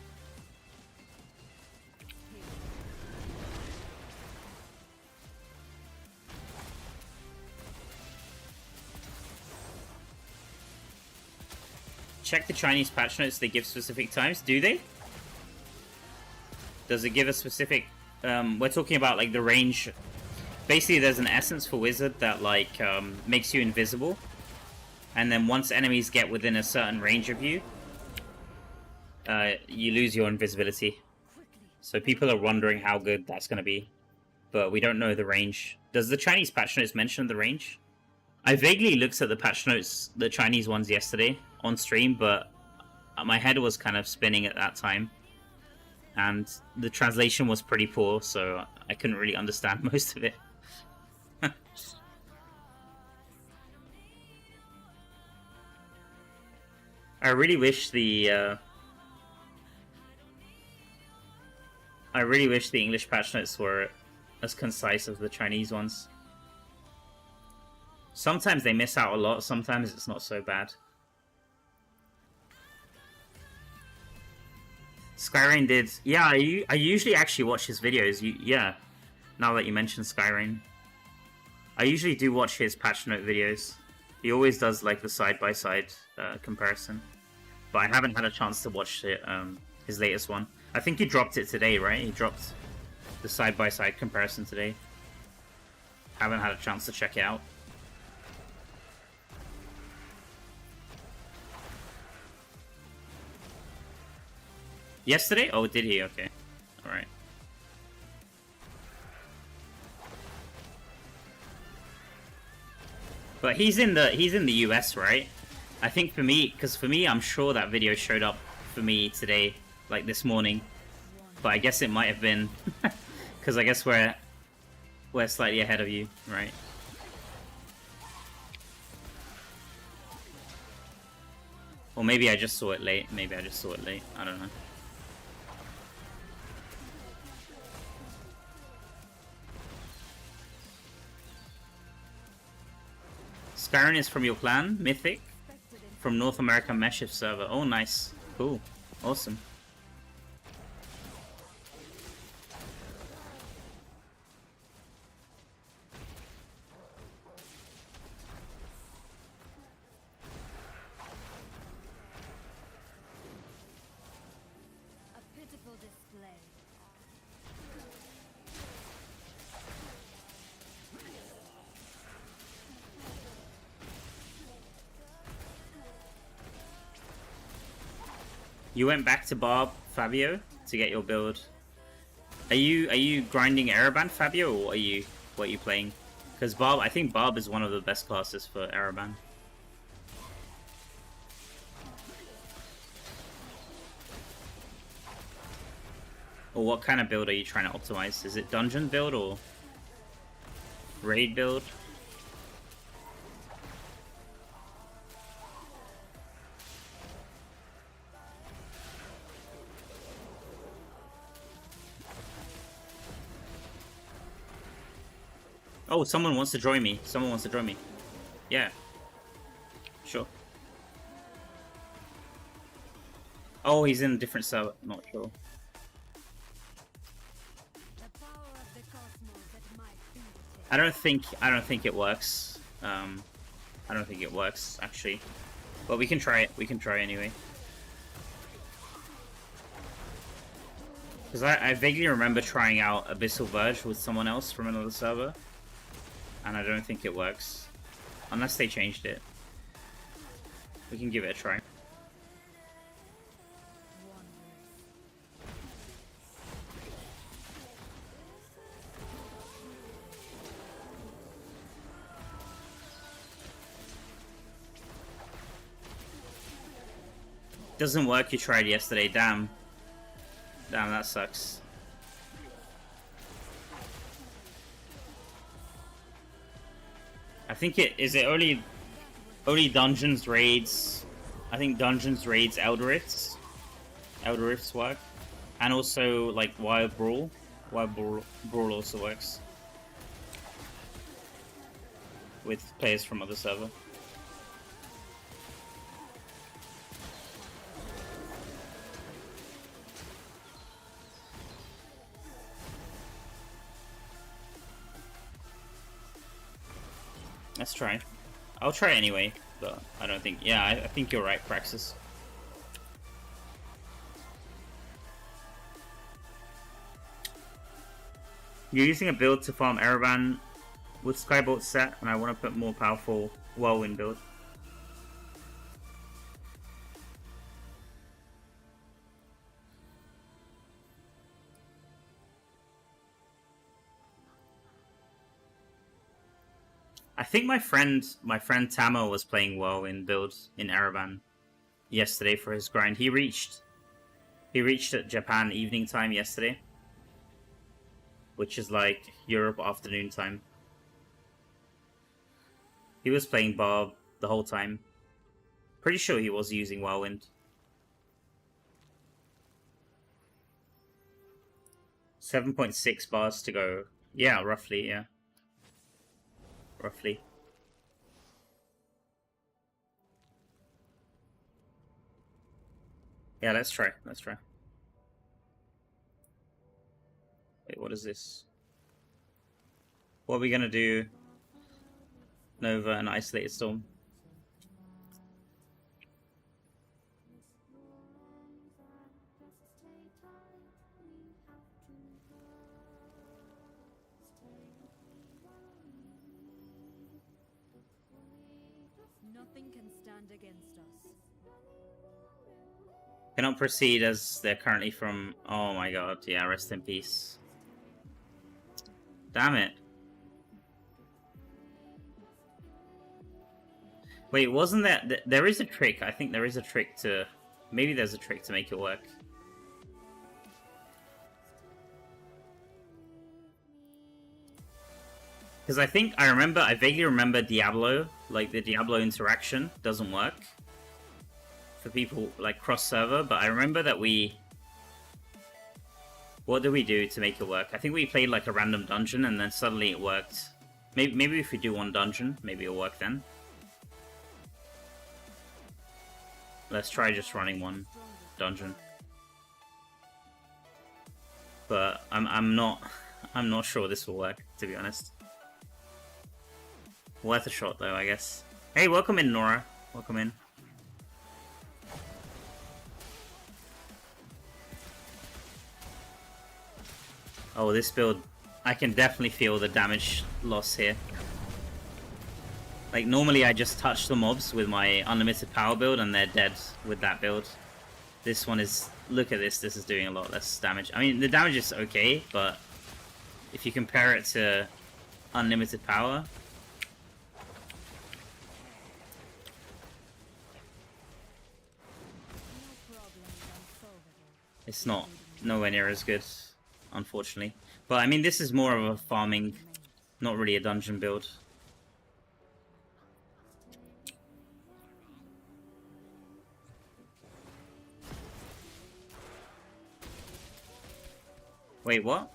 Check the Chinese patch notes, they give specific times. Do they? Does it give a specific... we're talking about like the range. Basically, there's an essence for Wizard that like makes you invisible. And then once enemies get within a certain range of you, you lose your invisibility. So people are wondering how good that's going to be. But we don't know the range. Does the Chinese patch notes mention the range? I vaguely looked at the patch notes, the Chinese ones yesterday, on stream, but my head was kind of spinning at that time. and the translation was pretty poor, so I couldn't really understand most of it. I really wish the English patch notes were as concise as the Chinese ones. Sometimes they miss out a lot, sometimes it's not so bad. Skyrain did... Yeah, I usually actually watch his videos. Yeah, now that you mentioned Skyrain. I usually do watch his patch note videos. He always does like the side-by-side comparison. But I haven't had a chance to watch it, his latest one. I think he dropped it today, right? He dropped the side-by-side comparison today. Haven't had a chance to check it out. Yesterday? Oh, did he? Okay. Alright. But he's in the US, right? I think for me, because for me, I'm sure that video showed up for me today, like this morning. But I guess it might have been because I guess we're slightly ahead of you, right? Or maybe I just saw it late. Maybe I just saw it late. I don't know. Skyrim is from your clan, Mythic, from North America Meshift server. Oh, nice. Cool. Awesome. A pitiful display. You went back to Barb, Fabio, to get your build. Are you grinding Araban, Fabio, or what are you playing? Because Barb, I think Barb is one of the best classes for Araban. Or what kind of build are you trying to optimize? Is it dungeon build or raid build? Oh, someone wants to join me. Someone wants to join me. Yeah. Sure. Oh, he's in a different server. Not sure. The power of the cosmos at my fingertips. I don't think it works. I don't think it works actually. But we can try it. We can try anyway. Because I vaguely remember trying out Abyssal Verge with someone else from another server. And I don't think it works. Unless they changed it. We can give it a try. Doesn't work, you tried yesterday, damn. Damn, that sucks. I think is it only dungeons raids. I think dungeons raids Elder Rifts. Elder Rifts work. And also like Wild Brawl. Wild Brawl also works. With players from other server. Let's try. I'll try anyway, but I don't think... Yeah, I think you're right, Praxis. You're using a build to farm Araban with Skybolt set, and I want to put more powerful Whirlwind build. I think my friend Tamo was playing Whirlwind build in Araban yesterday for his grind. He reached He reached at Japan evening time yesterday, which is like Europe afternoon time. He was playing Barb the whole time. Pretty sure he was using Whirlwind. 7.6 bars to go. Yeah, roughly, yeah. Roughly. Yeah, let's try. Let's try. Wait, what is this? What are we gonna do? Nova and Isolated Storm. Nothing can stand against us. Cannot proceed as they're currently from... Oh my god, yeah, rest in peace. Damn it. Wait, wasn't that... There is a trick. I think there is a trick to... Maybe there's a trick to make it work. Because I vaguely remember Diablo, like the Diablo interaction doesn't work for people like cross-server, but I remember that what did we do to make it work? I think we played like a random dungeon and then suddenly it worked. Maybe if we do one dungeon, maybe it'll work then. Let's try just running one dungeon. But I'm not sure this will work, to be honest. Worth a shot though, I guess. Hey, welcome in, Nora. Welcome in. Oh, this build, I can definitely feel the damage loss here. Like, normally I just touch the mobs with my unlimited power build and they're dead with that build. This one is... Look at this, this is doing a lot less damage. I mean, the damage is okay, but if you compare it to unlimited power... It's not nowhere near as good, unfortunately. But I mean, this is more of a farming, not really a dungeon build. Wait, what?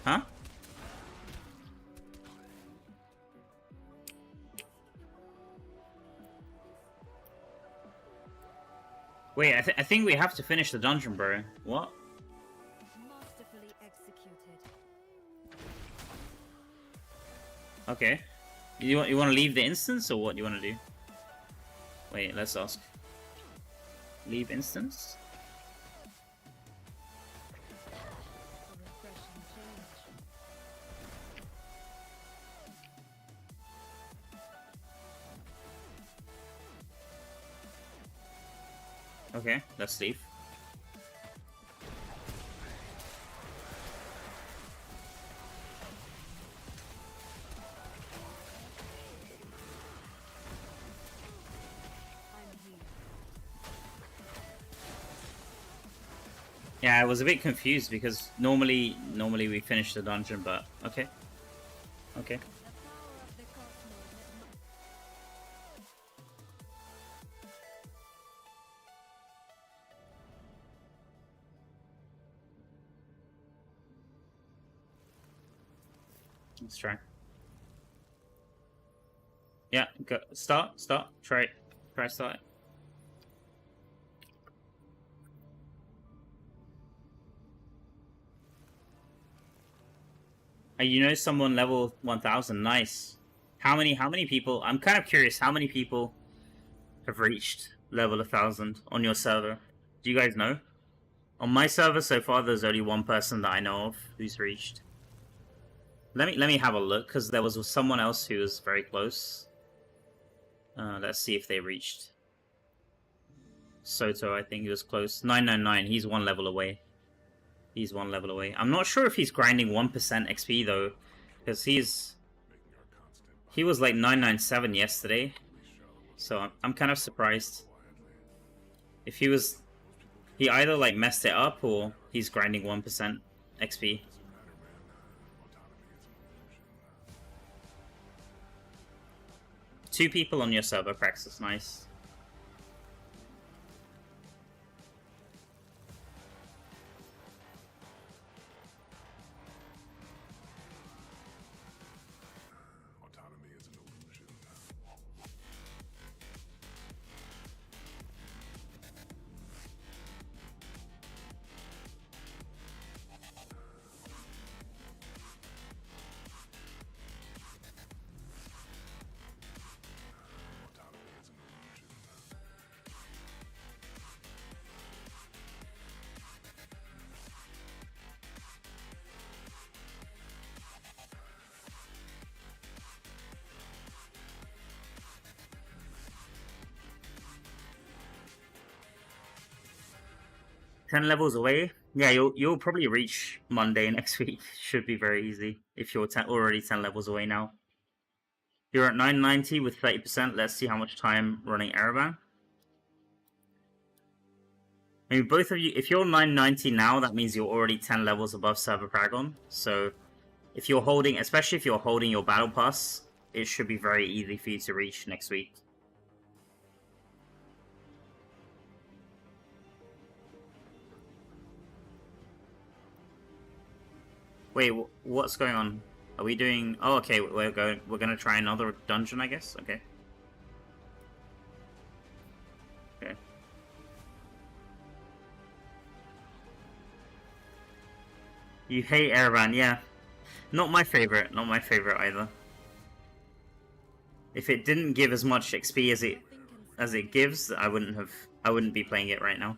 Huh? Wait, I think we have to finish the dungeon, bro. What? Masterfully executed. Okay. You want to leave the instance, or what do you want to do? Wait, let's ask. Leave instance? A refreshing change. Okay, let's leave. I'm here. Yeah, I was a bit confused because normally we finish the dungeon, but okay. Okay. The power of the cosmos at my... Let's try. Yeah, go start. Try start. You know someone level 1000, nice. How many people? I'm kind of curious. How many people have reached level 1000 on your server? Do you guys know? On my server so far, there's only one person that I know of who's reached. Let me have a look, because there was someone else who was very close. Let's see if they reached. Soto, I think he was close. 999, he's one level away. He's one level away. I'm not sure if he's grinding 1% XP though, because he was like 997 yesterday. So I'm kind of surprised. If he was... He either like messed it up or he's grinding 1% XP. Two people on your server, Praxis, nice. Ten levels away. Yeah, you'll probably reach Monday next week. Should be very easy if you're already 10 levels away now. You're at 990 with 30%. Let's see how much time running Araban. I mean, both of you, if you're 990 now, that means you're already 10 levels above server Paragon. So if you're holding, especially if you're holding your battle pass, it should be very easy for you to reach next week. Wait, what's going on? Are we doing... Oh, okay, we're gonna try another dungeon, I guess? Okay. Okay. You hate Araban, yeah. Not my favorite either. If it didn't give as much XP as it gives, I wouldn't be playing it right now.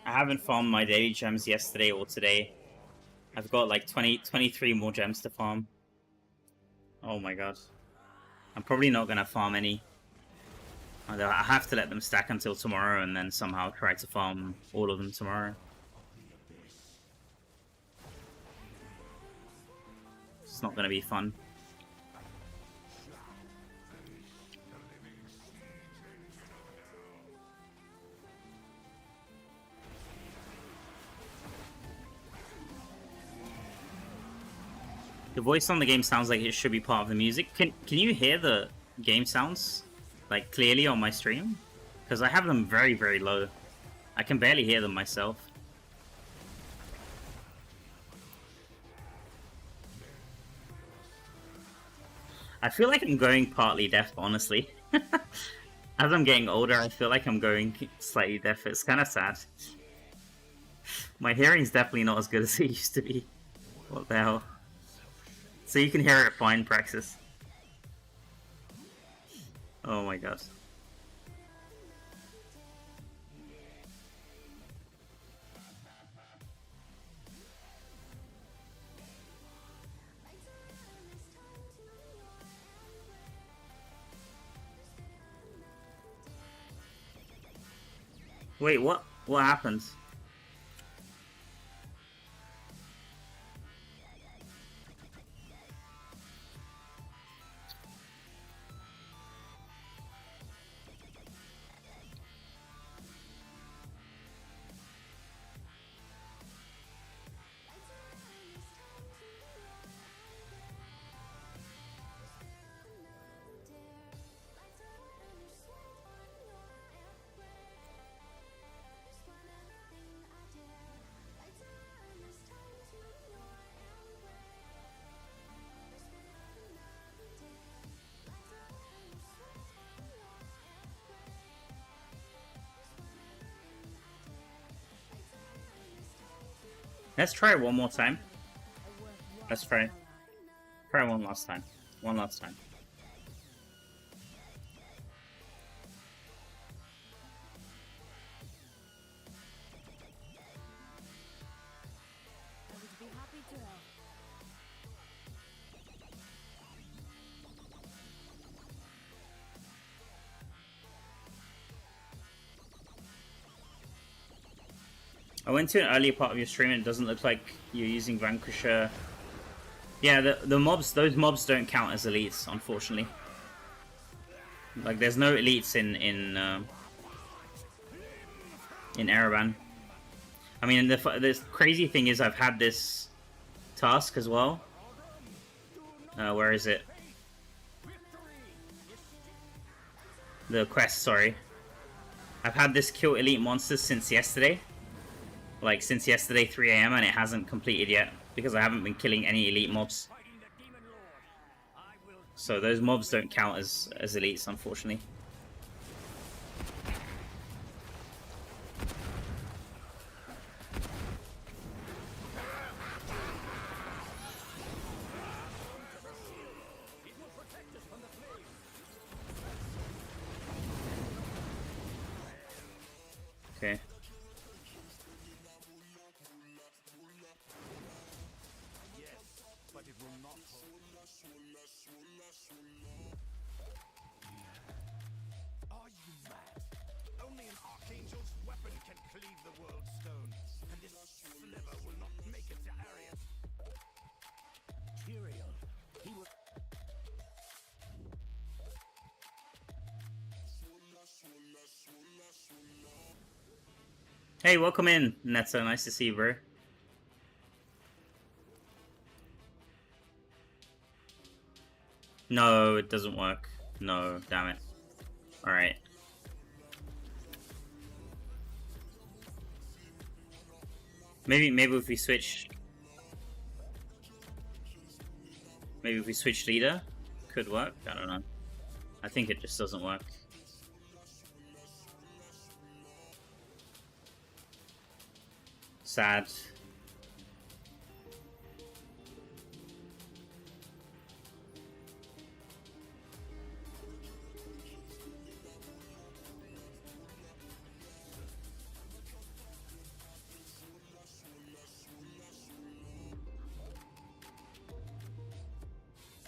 I haven't farmed my daily gems yesterday or today. I've got like 23 more gems to farm. Oh my god. I'm probably not gonna farm any. I have to let them stack until tomorrow and then somehow try to farm all of them tomorrow. It's not gonna be fun. The voice on the game sounds like it should be part of the music. Can you hear the game sounds like clearly on my stream? Because I have them very, very low. I can barely hear them myself. I feel like I'm going partly deaf, honestly. As I'm getting older, I feel like I'm going slightly deaf. It's kind of sad. My hearing's definitely not as good as it used to be. What the hell? So you can hear it fine, Praxis. Oh my god. Wait, what? What happened? Let's try it one more time. Let's try. Try one last time. One last time. I would be happy to help. I went to an earlier part of your stream and it doesn't look like you're using Vanquisher. Yeah, the mobs, those mobs don't count as elites, unfortunately. Like, there's no elites in Araban. I mean, the crazy thing is I've had this task as well. Where is it? The quest, sorry. I've had this kill elite monsters since yesterday. Like, since yesterday 3 AM, and it hasn't completed yet because I haven't been killing any elite mobs. So those mobs don't count as elites, unfortunately. Okay. Hey, welcome in, Neto. Nice to see you, bro. No, it doesn't work. No, damn it. Alright. Maybe if we switch... Maybe if we switch leader, could work. I don't know. I think it just doesn't work. Sad.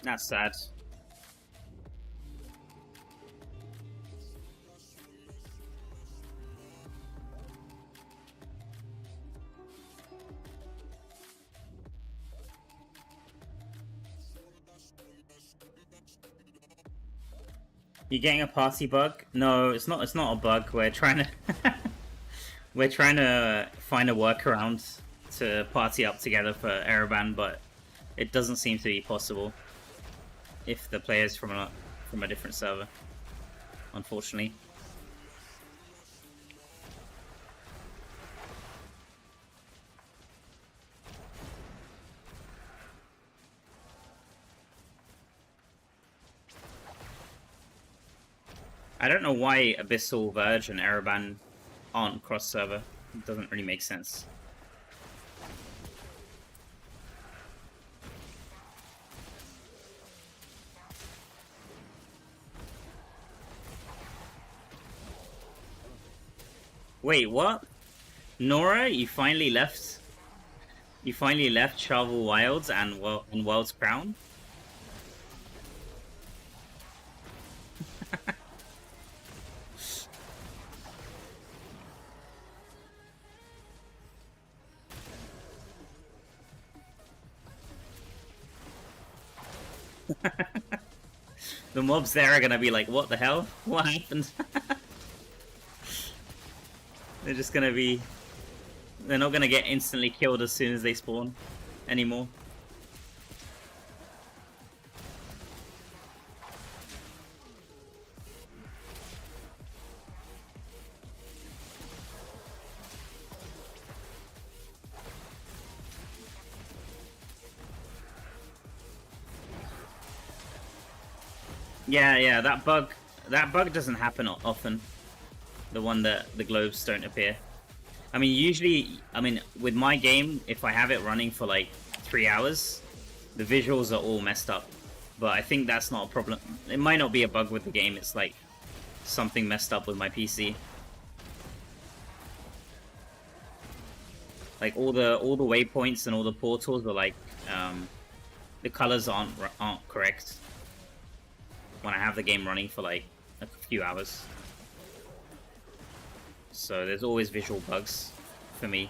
That's sad. You getting a party bug? No, it's not. It's not a bug. We're trying to we're trying to find a workaround to party up together for Araban, but it doesn't seem to be possible if the player's from a different server, unfortunately. I don't know why Abyssal Verge and Araban aren't cross-server. It doesn't really make sense. Wait, what? Nora, you finally left? You finally left Charvel Wilds and World's Crown? The mobs there are gonna be like, what the hell? What happened? They're just gonna be... They're not gonna get instantly killed as soon as they spawn anymore. Yeah, that bug doesn't happen often. The one that the globes don't appear. I mean, usually, with my game, if I have it running for like 3 hours, the visuals are all messed up. But I think that's not a problem. It might not be a bug with the game. It's like something messed up with my PC. Like all the waypoints and all the portals are like the colors aren't correct when I have the game running for like a few hours. So there's always visual bugs for me.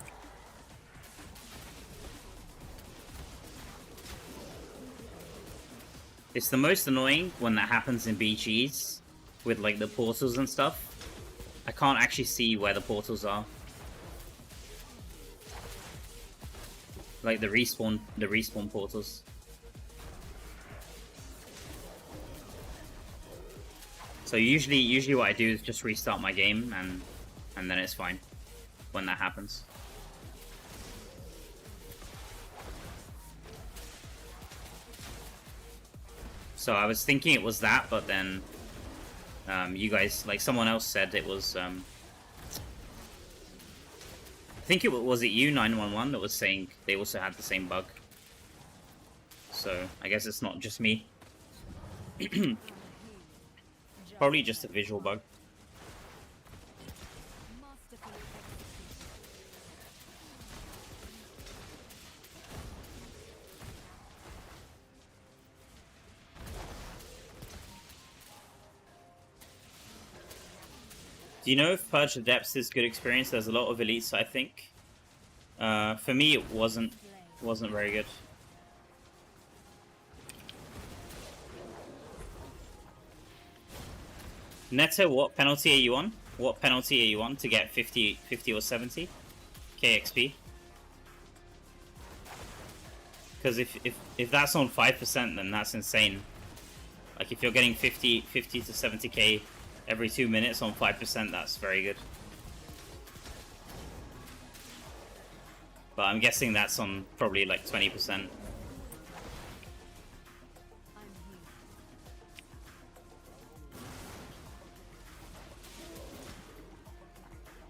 It's the most annoying when that happens in BGs with like the portals and stuff. I can't actually see where the portals are. Like the respawn portals. So usually what I do is just restart my game and then it's fine when that happens. So I was thinking it was that, but then you guys, like someone else said it was I think was it you 911 that was saying they also had the same bug. So I guess it's not just me. Probably just a visual bug. Do you know if Purge the Depths is good experience? There's a lot of elites, I think. For me, it wasn't very good. Neto, what penalty are you on? What penalty are you on to get 50 or 70 KXP? Because if that's on 5%, then that's insane. Like if you're getting 50 to 70k every 2 minutes on 5%, that's very good. But I'm guessing that's on probably like 20%.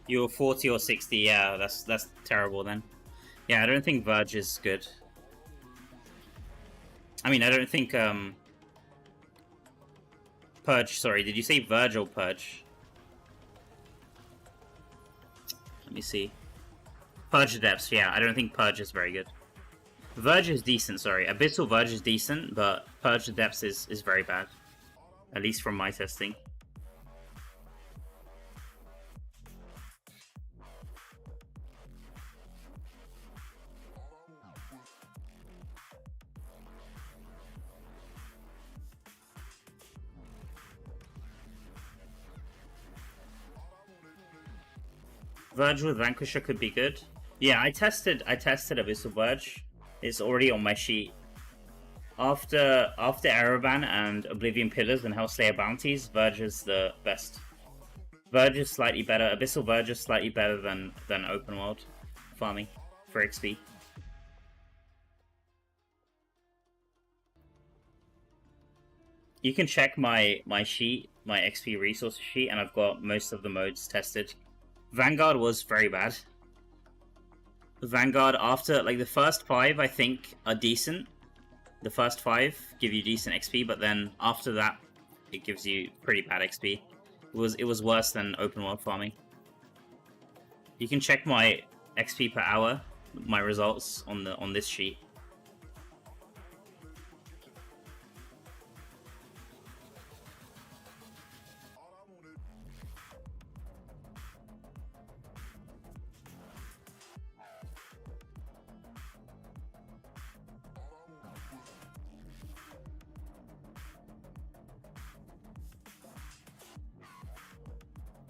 You're 40 or 60, yeah, that's terrible then. Yeah, I don't think Verge is good. I mean, I don't think Purge, sorry, did you say Verge or Purge? Let me see. Purge Depths, yeah, I don't think Purge is very good. Verge is decent, sorry. Abyssal Verge is decent, but Purge Depths is very bad. At least from my testing. Verge with Vanquisher could be good. Yeah, I tested Abyssal Verge. It's already on my sheet. After Araban and Oblivion Pillars and Hellslayer Bounties, Verge is the best. Verge is slightly better. Abyssal Verge is slightly better than Open World farming for XP. You can check my sheet, my XP resource sheet, and I've got most of the modes tested. Vanguard was very bad. Vanguard, after, like, the first 5, I think, are decent. The first 5 give you decent XP, but then after that, it gives you pretty bad XP. It was worse than open world farming. You can check my XP per hour, my results on this sheet.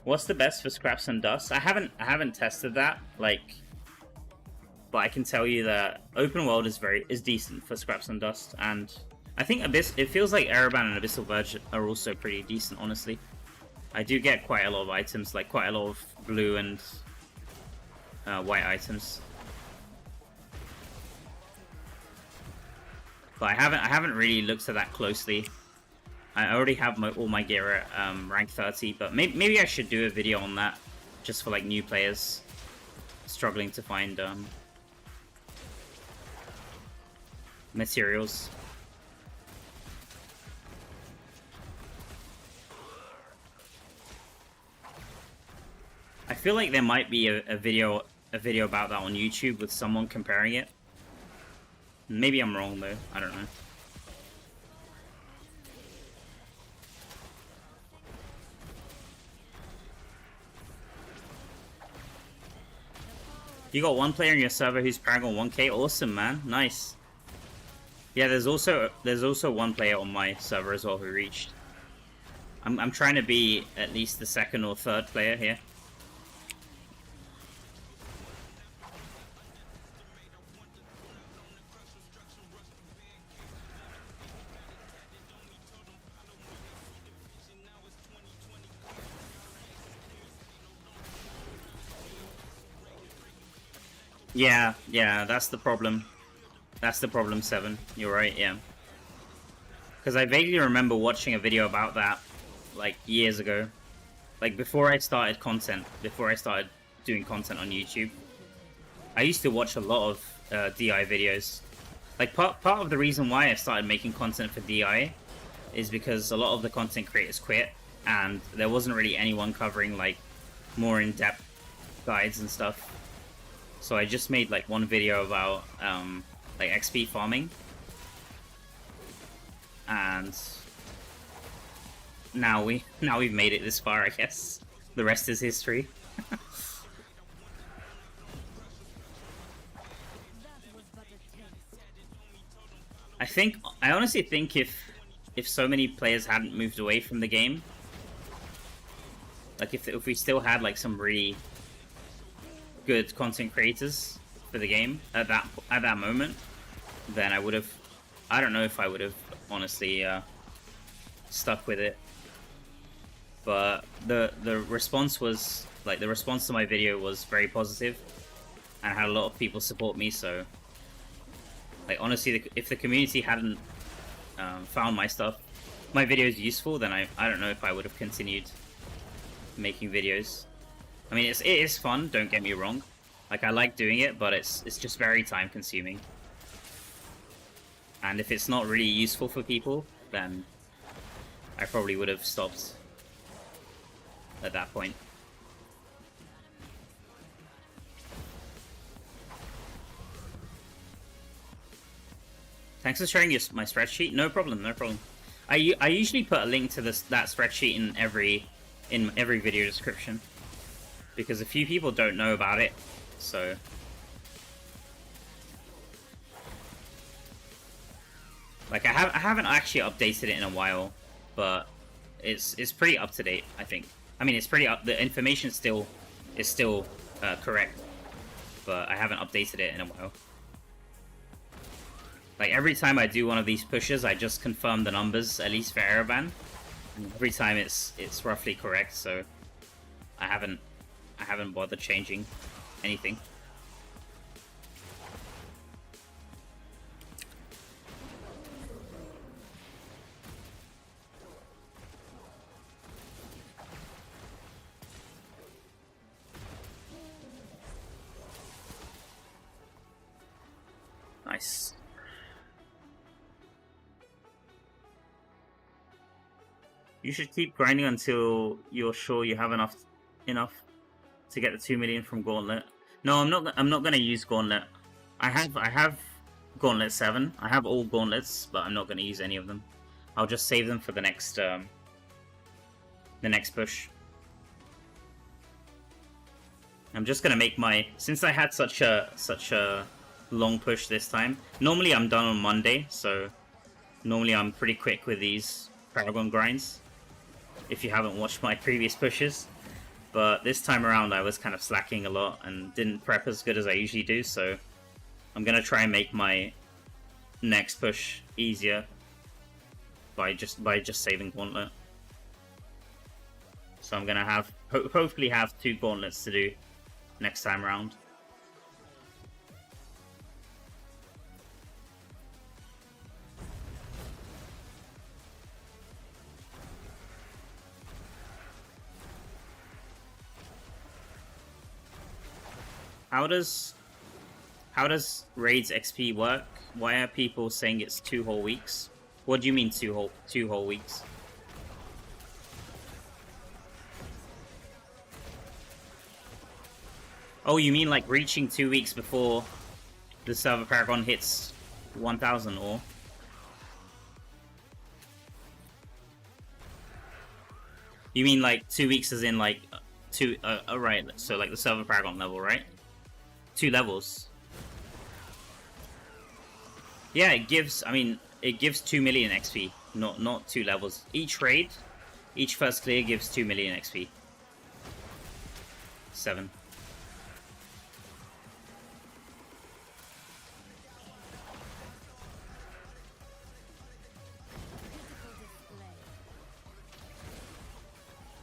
What's the best for scraps and dust? I haven't tested that, like, but I can tell you that open world is decent for scraps and dust, and I think it feels like Araban and Abyssal Verge are also pretty decent, honestly. I do get quite a lot of items, like quite a lot of blue and white items. But I haven't really looked at that closely. I already have all my gear at rank 30, but maybe I should do a video on that, just for like new players. struggling to find materials. I feel like there might be a video about that on YouTube with someone comparing it. Maybe I'm wrong though. I don't know. You got one player in your server who's Paragon 1k. Awesome, man. Nice. Yeah, there's also one player on my server as well who reached. I'm trying to be at least the second or third player here. Yeah, that's the problem. That's the problem, 7. You're right, yeah. Because I vaguely remember watching a video about that, like, years ago. Like, before I started doing content on YouTube. I used to watch a lot of DI videos. Like, part of the reason why I started making content for DI is because a lot of the content creators quit, and there wasn't really anyone covering, like, more in-depth guides and stuff. So I just made like one video about like XP farming, and now we've made it this far, I guess. The rest is history. I honestly think if so many players hadn't moved away from the game, like if we still had like some really good content creators for the game at that moment, then I don't know if I would have honestly stuck with it. But the response was like, the response to my video was very positive, and I had a lot of people support me. So like, honestly, if the community hadn't found my videos useful, then I don't know if I would have continued making videos. I mean, it is fun, don't get me wrong. Like, I like doing it, but it's just very time consuming. And if it's not really useful for people, then I probably would have stopped at that point. Thanks for sharing my spreadsheet. No problem, no problem. I usually put a link to that spreadsheet in every video description, because a few people don't know about it, so... Like, I haven't actually updated it in a while, but it's pretty up to date, I think. I mean, it's pretty up. The information is still correct, but I haven't updated it in a while. Like, every time I do one of these pushes, I just confirm the numbers, at least for Araban. And every time it's roughly correct, so I haven't bothered changing anything. Nice. You should keep grinding until you're sure you have enough to get the 2 million from Gauntlet. No, I'm not gonna use Gauntlet. I have Gauntlet 7. I have all Gauntlets, but I'm not gonna use any of them. I'll just save them for the next push. I'm just gonna make since I had such a long push this time. Normally I'm done on Monday, so normally I'm pretty quick with these Paragon grinds, if you haven't watched my previous pushes. But this time around I was kind of slacking a lot and didn't prep as good as I usually do, so I'm gonna try and make my next push easier by just saving Gauntlet. So I'm gonna hopefully have 2 Gauntlets to do next time around. how does raids XP work? Why are people saying it's 2 whole weeks? What do you mean two whole weeks? Oh, you mean like reaching 2 weeks before the server Paragon hits 1,000, or? You mean like 2 weeks as in like two? Right. So like the server Paragon level, right? 2 levels. Yeah, it gives. I mean, it gives 2 million XP, not 2 levels. Each raid, each first clear gives 2 million XP. 7.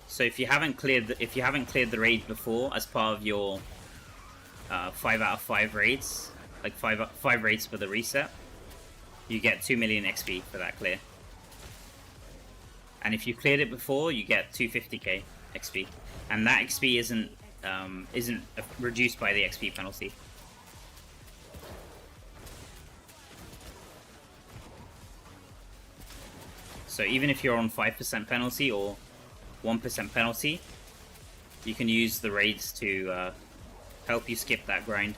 So if you haven't cleared the raid before as part of your 5 out of 5 raids, like 5 raids for the reset, you get 2 million XP for that clear. And if you cleared it before, you get 250k XP, and that XP isn't reduced by the XP penalty. So even if you're on 5% penalty or 1% penalty, you can use the raids to help you skip that grind,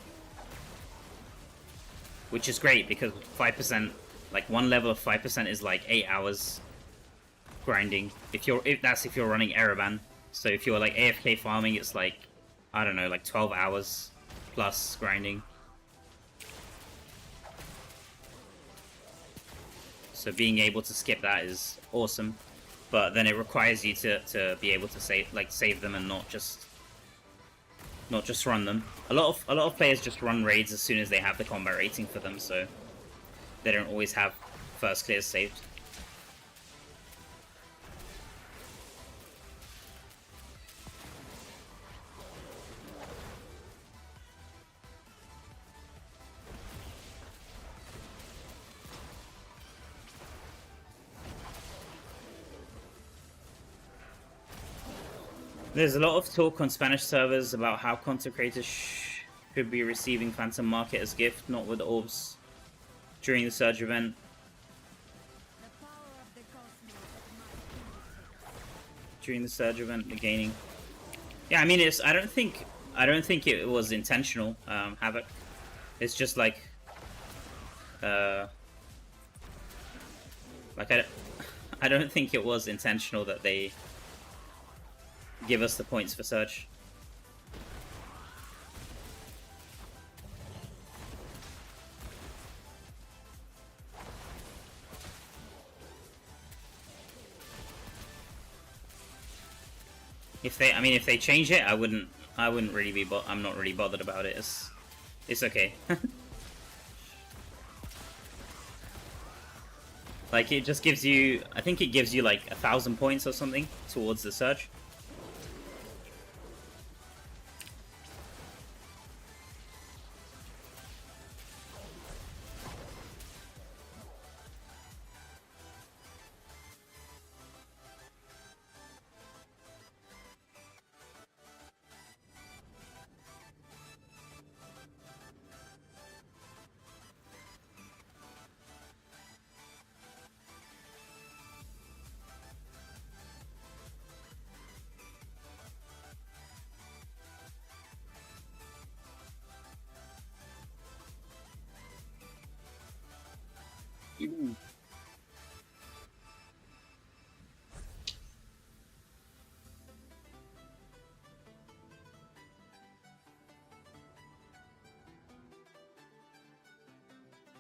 which is great because 5%, like one level of 5% is like 8 hours grinding. If you're running Araban. So if you're like AFK farming, it's like, I don't know, like 12 hours plus grinding. So being able to skip that is awesome. But then it requires you to be able to save them and not just run them. A lot of players just run raids as soon as they have the combat rating for them, so they don't always have first clears saved. There's a lot of talk on Spanish servers about how consecrators should be receiving Phantom Market as gift, not with orbs, during the Surge event. During the Surge event, the gaining. Yeah, I mean, I don't think it was intentional, Havoc. It's just like, I don't think it was intentional that they give us the points for Surge. If they change it, I wouldn't really be. I'm not really bothered about it. It's okay. Like it just gives you. I think it gives you like 1,000 points or something towards the Surge.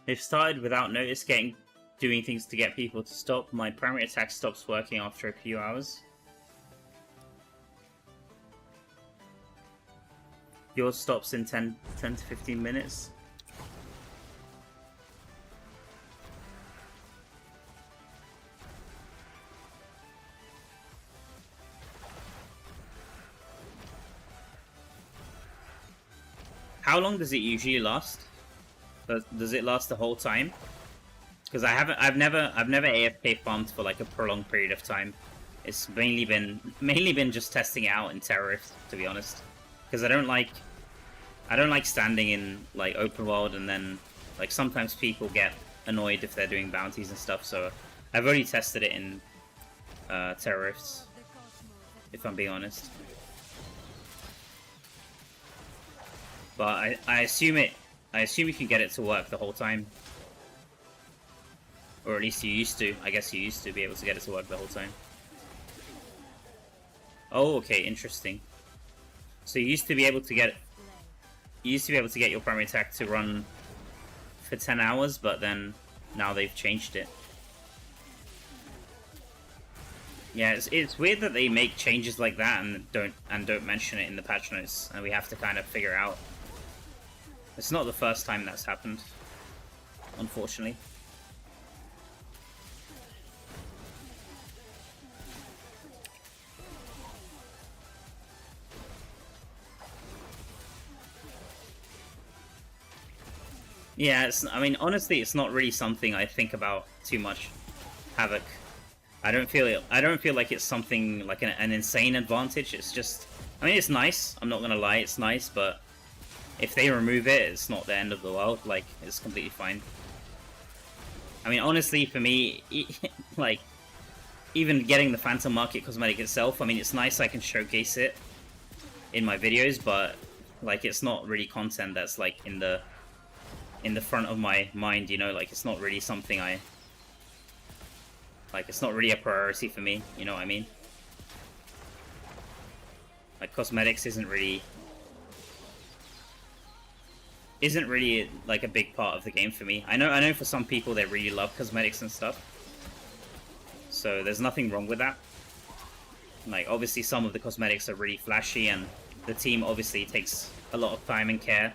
They've started without notice doing things to get people to stop. My primary attack stops working after a few hours. Yours stops in 10 to 15 minutes. How long does it usually last? Does it last the whole time? Because I've never AFK farmed for like a prolonged period of time. It's mainly been just testing it out in Terrorist, to be honest. Because I don't I don't like standing in like open world, and then like sometimes people get annoyed if they're doing bounties and stuff. So I've already tested it in Terror Rifts, if I'm being honest. But I assume you can get it to work the whole time. Or at least you used to. I guess you used to be able to get it to work the whole time. Oh, okay, interesting. So you used to be able to get your primary attack to run for 10 hours, but then now they've changed it. Yeah, it's weird that they make changes like that and don't mention it in the patch notes, and we have to kind of figure out. It's not the first time that's happened, unfortunately. Yeah, I mean, honestly, it's not really something I think about too much. Havoc. I don't feel like it's something like an insane advantage. It's just, I mean, it's nice. I'm not gonna lie, it's nice, but if they remove it, it's not the end of the world. Like, it's completely fine. I mean, honestly, for me, like, even getting the Phantom Market cosmetic itself, I mean, it's nice I can showcase it in my videos, but like, it's not really content that's like in the front of my mind, you know, like it's not really something it's not really a priority for me, you know what I mean? Like cosmetics isn't really like a big part of the game for me. I know for some people they really love cosmetics and stuff. So there's nothing wrong with that. Like obviously some of the cosmetics are really flashy, and the team obviously takes a lot of time and care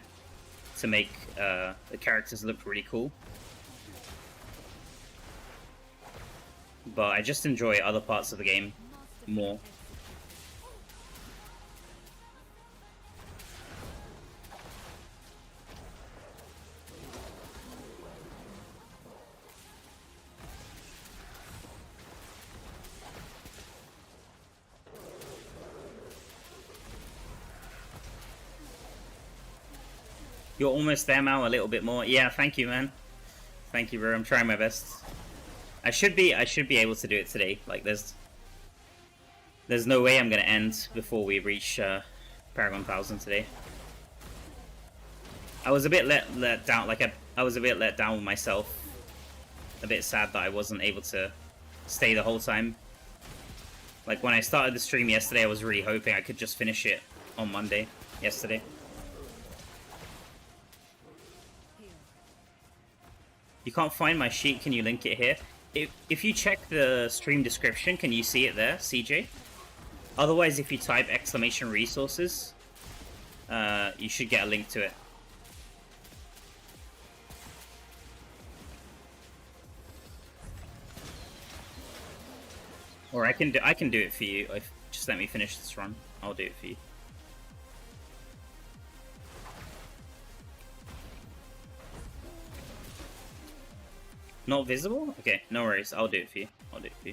to make the characters look really cool. But I just enjoy other parts of the game more. You're almost there, Mal, a little bit more. Yeah, thank you, man. Thank you, bro. I'm trying my best. I should be able to do it today. Like, there's no way I'm gonna end before we reach Paragon 1000 today. I was a bit let down. Like, I was a bit let down with myself. A bit sad that I wasn't able to stay the whole time. Like, when I started the stream yesterday, I was really hoping I could just finish it on Monday, yesterday. You can't find my sheet, can you link it here? If you check the stream description, can you see it there, CJ? Otherwise, if you type !resources, you should get a link to it. Or I can do it for you. Just let me finish this run. I'll do it for you. Not visible? Okay, no worries. I'll do it for you. I'll do it for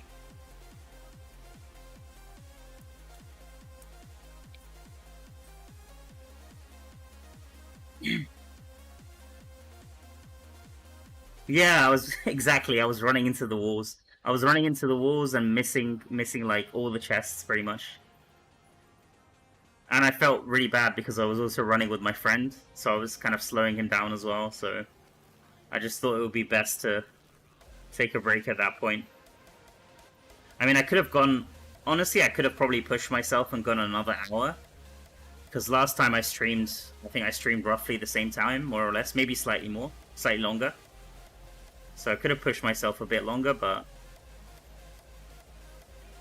you. Yeah, I was running into the walls. I was running into the walls and missing like all the chests pretty much. And I felt really bad because I was also running with my friend, so I was kind of slowing him down as well, so I just thought it would be best to take a break at that point. I mean, I could have gone... Honestly, I could have probably pushed myself and gone another hour. Because last time I streamed, I think I streamed roughly the same time, more or less. Maybe slightly more, slightly longer. So I could have pushed myself a bit longer, but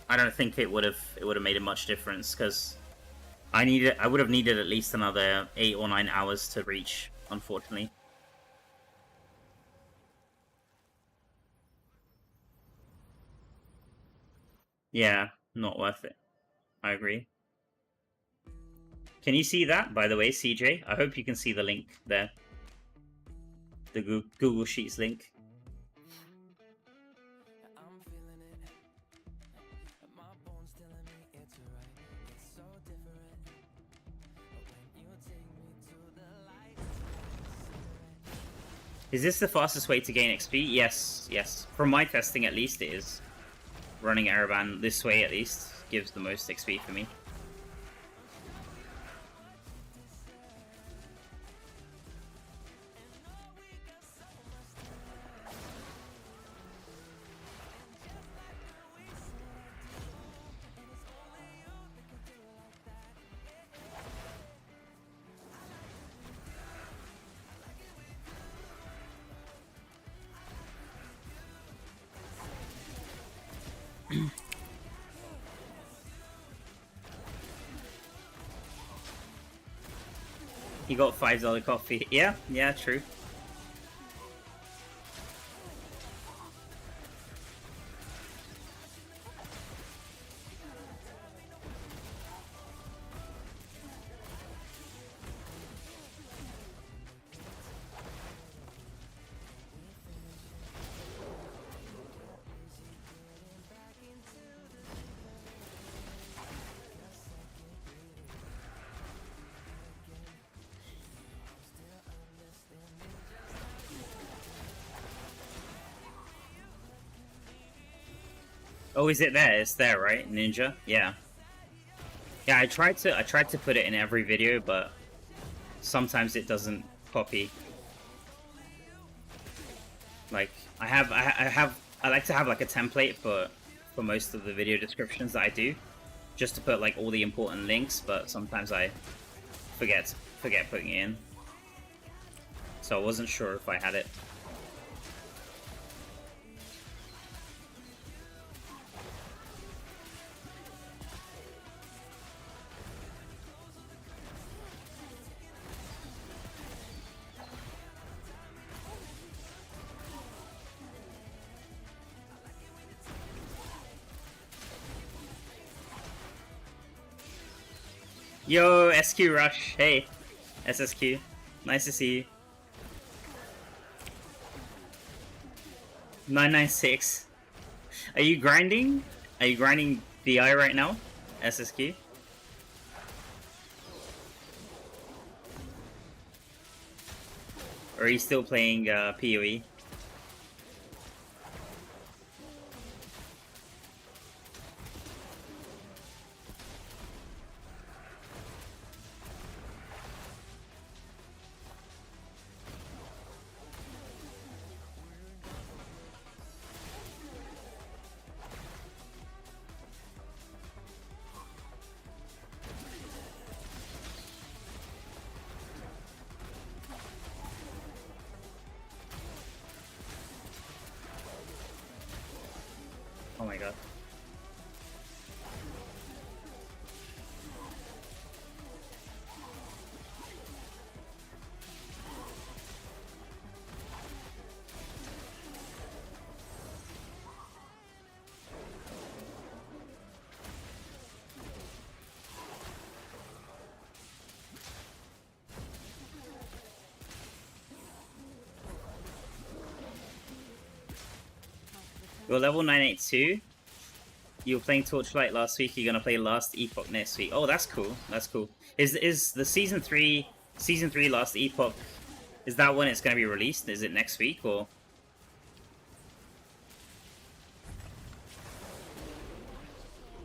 I don't think it would have made a much difference, because I would have needed at least another 8 or 9 hours to reach, unfortunately. Yeah, not worth it. I agree. Can you see that, by the way, CJ? I hope you can see the link there. The Google Sheets link. Is this the fastest way to gain XP? Yes, yes. From my testing, at least, it is. Running Araban this way, at least, gives the most XP for me. He got $5 coffee. Yeah, yeah, true. Oh, is it there? It's there, right? Ninja? Yeah. Yeah, I tried to put it in every video, but sometimes it doesn't copy. Like, I like to have like a template for most of the video descriptions that I do, just to put like all the important links, but sometimes I forget putting it in. So I wasn't sure if I had it. Yo, SQ Rush. Hey, SSQ. Nice to see you. 996. Are you grinding? Are you grinding BI right now? SSQ? Or are you still playing PoE? Oh my god. You're level 982. You were playing Torchlight last week. You're gonna play Last Epoch next week. Oh, that's cool. That's cool. Is the season three Last Epoch? Is that when it's gonna be released? Is it next week or?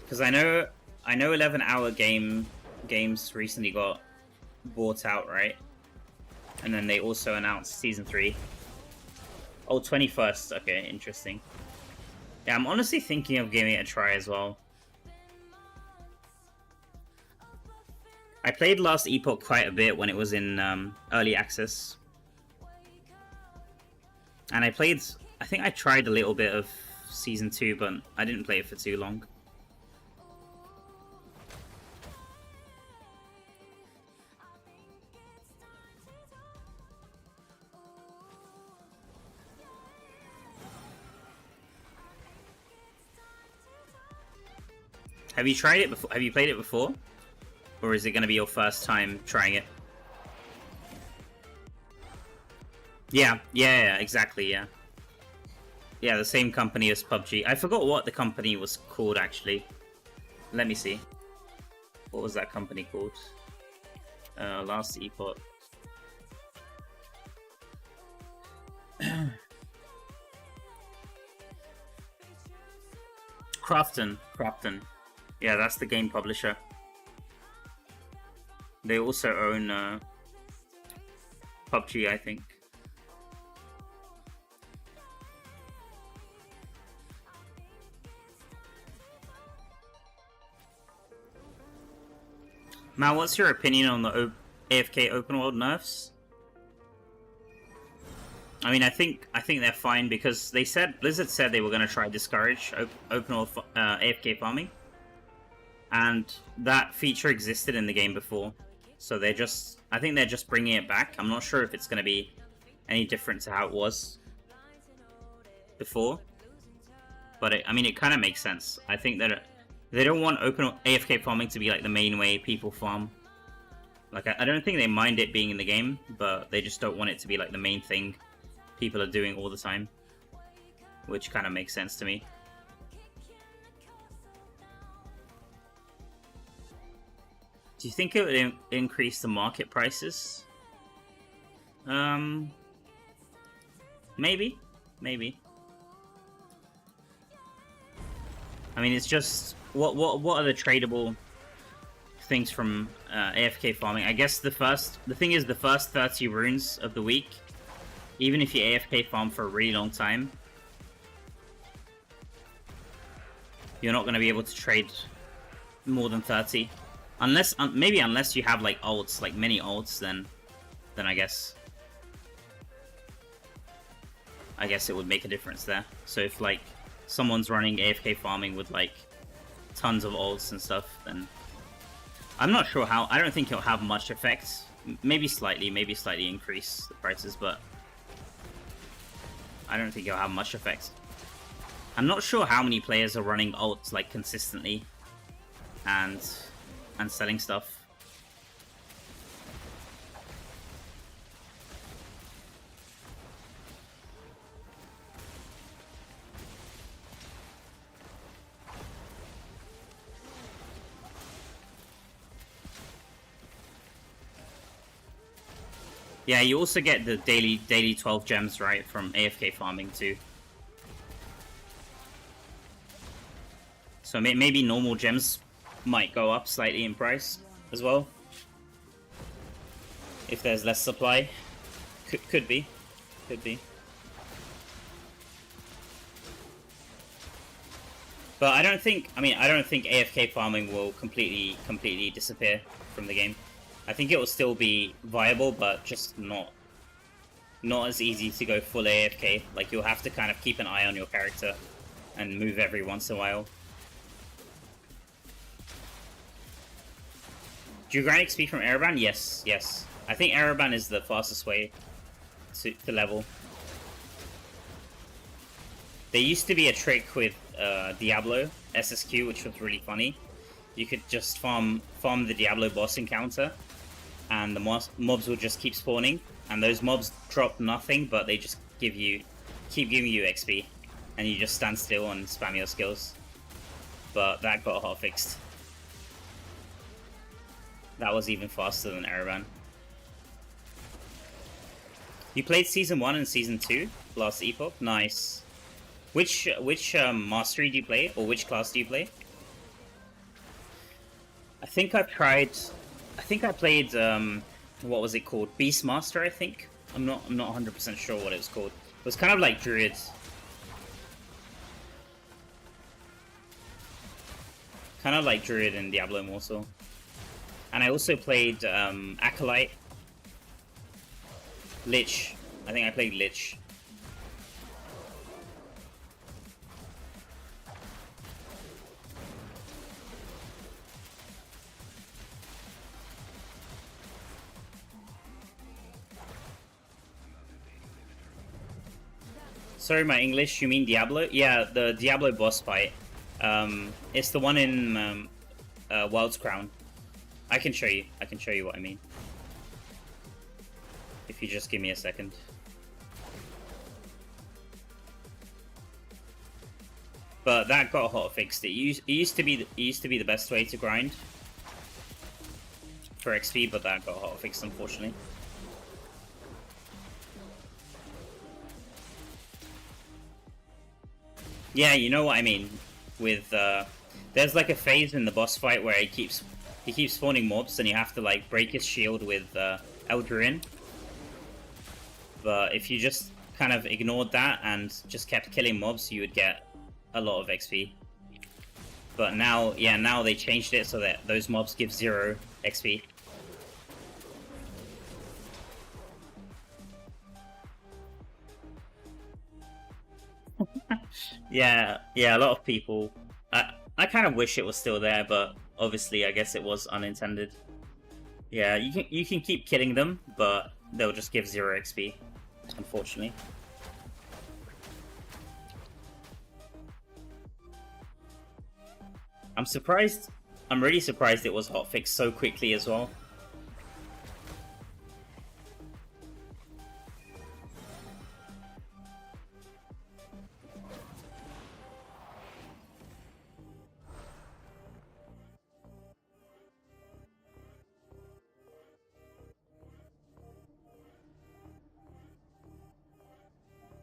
Because I know 11-hour games recently got bought out, right? And then they also announced season 3. Oh, 21st. Okay, interesting. Yeah, I'm honestly thinking of giving it a try as well. I played Last Epoch quite a bit when it was in early access. And I think I tried a little bit of Season 2, but I didn't play it for too long. Have you tried it before? Have you played it before? Or is it going to be your first time trying it? Yeah, exactly, yeah. Yeah, the same company as PUBG. I forgot what the company was called, actually. Let me see. What was that company called? Last Epoch. Crafton. Yeah, that's the game publisher. They also own PUBG, I think. Mal, what's your opinion on the AFK open world nerfs? I mean, I think they're fine because Blizzard said they were going to try discourage open world AFK farming, and that feature existed in the game before. So I think they're just bringing it back. I'm not sure if it's going to be any different to how it was before, but I mean, it kind of makes sense. I think that they don't want open AFK farming to be like the main way people farm. Like, I don't think they mind it being in the game, but they just don't want it to be like the main thing people are doing all the time, which kind of makes sense to me. Do you think it would increase the market prices? Maybe. I mean, it's just what are the tradable things from AFK farming? I guess the thing is the first 30 runes of the week, even if you AFK farm for a really long time, you're not going to be able to trade more than 30. Unless you have like ults, like many ults, then I guess it would make a difference there. So if like someone's running AFK farming with like tons of ults and stuff, then I'm not sure how. I don't think it'll have much effect. Maybe slightly increase the prices, but I don't think it'll have much effect. I'm not sure how many players are running ults like consistently and selling stuff. Yeah, you also get the daily 12 gems, right, from AFK farming too. So maybe normal gems might go up slightly in price as well, if there's less supply. Could be. But I don't think AFK farming will completely disappear from the game. I think it will still be viable, but just not as easy to go full AFK. Like, you'll have to kind of keep an eye on your character and move every once in a while. Do you grind XP from Araban? Yes. I think Araban is the fastest way to level. There used to be a trick with Diablo SSQ, which was really funny. You could just farm the Diablo boss encounter, and the mobs will just keep spawning, and those mobs drop nothing, but they just keep giving you XP, and you just stand still and spam your skills. But that got hot fixed. That was even faster than Araban. You played Season 1 and Season 2 last Epoch? Nice. Which mastery do you play, or which class do you play? I think I played, what was it called? Beastmaster, I think? I'm not 100% sure what it was called. It was kind of like Druid. Kind of like Druid in Diablo Immortal. And I also played Acolyte. Lich. I think I played Lich. Sorry, my English. You mean Diablo? Yeah, the Diablo boss fight. It's the one in Wild's Crown. I can show you. I can show you what I mean. If you just give me a second. But that got hot fixed. It used to be the best way to grind for XP, but that got hot fixed, unfortunately. Yeah, you know what I mean. With there's like a phase in the boss fight where he keeps spawning mobs, and you have to like break his shield with Eldraine. But if you just kind of ignored that and just kept killing mobs, you would get a lot of XP. But now, yeah, now they changed it so that those mobs give 0 XP. Yeah, a lot of people. I kind of wish it was still there, but obviously, I guess it was unintended. Yeah, you can keep killing them, but they'll just give 0 XP, unfortunately. I'm surprised. I'm really surprised it was hotfixed so quickly as well.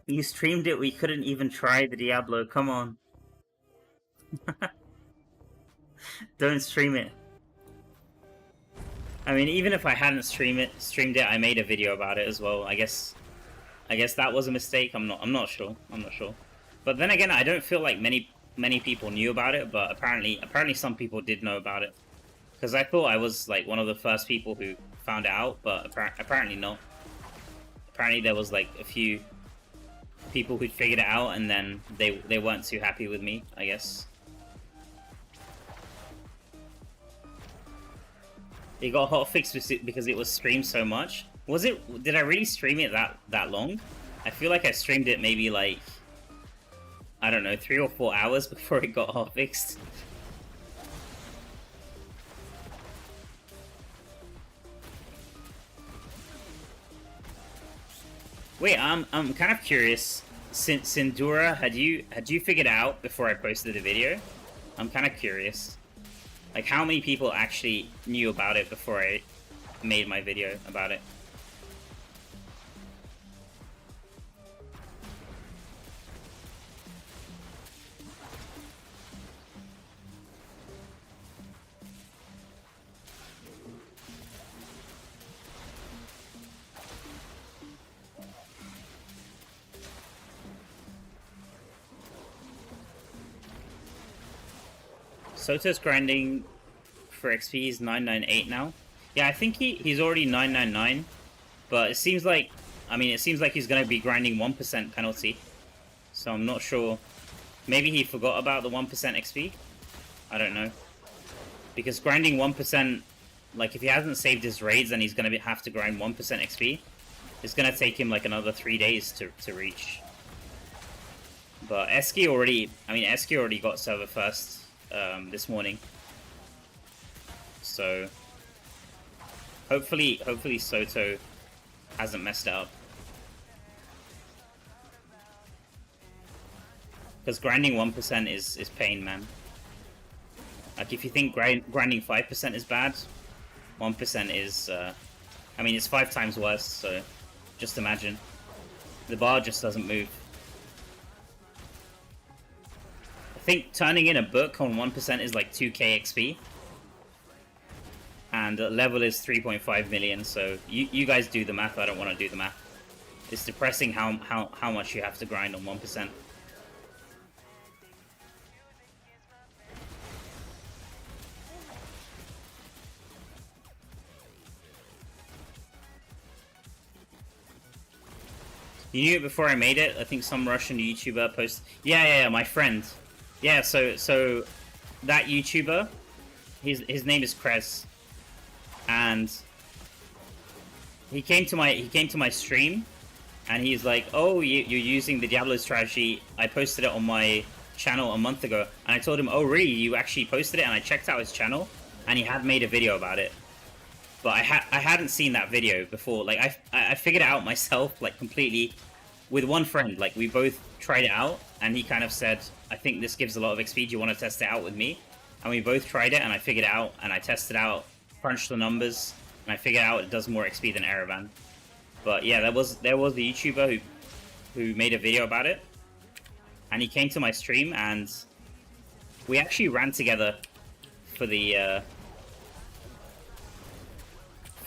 You streamed it, we couldn't even try the Diablo, come on. Don't stream it. I mean, even if I hadn't streamed it, I made a video about it as well. I guess that was a mistake. I'm not sure. But then again, I don't feel like many people knew about it, but apparently some people did know about it. Because I thought I was like one of the first people who found it out, but apparently not. Apparently there was like a few people who'd figured it out, and then they weren't too happy with me, I guess. It got hotfixed because it was streamed so much. Was it? Did I really stream it that long? I feel like I streamed it maybe like, I don't know, 3 or 4 hours before it got hotfixed. Wait, I'm kind of curious. Sindura, had you figured out before I posted the video? I'm kind of curious. Like, how many people actually knew about it before I made my video about it? Soto's grinding for XP, he's 998 now. Yeah, I think he's already 999, but it seems like, I mean, it seems like he's going to be grinding 1% penalty. So I'm not sure. Maybe he forgot about the 1% XP? I don't know. Because grinding 1%, like if he hasn't saved his raids, then he's going to have to grind 1% XP. It's going to take him like another 3 days to reach. But Eski already got server first this morning. So hopefully Soto hasn't messed it up. Because grinding 1% is pain, man. Like if you think grinding 5% is bad, 1% is, I mean, it's 5 times worse, so just imagine. The bar just doesn't move. I think turning in a book on 1% is like 2k XP. And the level is 3.5 million, so you guys do the math, I don't want to do the math. It's depressing how much you have to grind on 1%. You knew it before I made it? I think some Russian YouTuber posted... Yeah, my friend. Yeah, so that YouTuber, his name is Krez. And he came to my stream, and he's like, "Oh, you're using the Diablo strategy. I posted it on my channel a month ago." And I told him, "Oh, really? You actually posted it?" And I checked out his channel, and he had made a video about it. But I hadn't seen that video before. Like I figured it out myself, like completely, with one friend. Like we both tried it out, and he kind of said, "I think this gives a lot of XP. Do you want to test it out with me?" And we both tried it, and I figured it out, and I tested out. Crunched the numbers, and I figured out it does more XP than Araban. But yeah, there was a YouTuber who made a video about it, and he came to my stream, and we actually ran together for the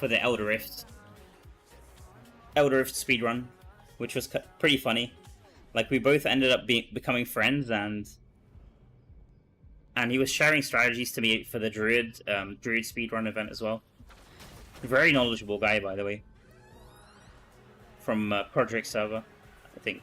Elder Rift speedrun, which was pretty funny. Like, we both ended up becoming friends, and he was sharing strategies to me for the Druid speedrun event as well. Very knowledgeable guy, by the way, from Project server, I think.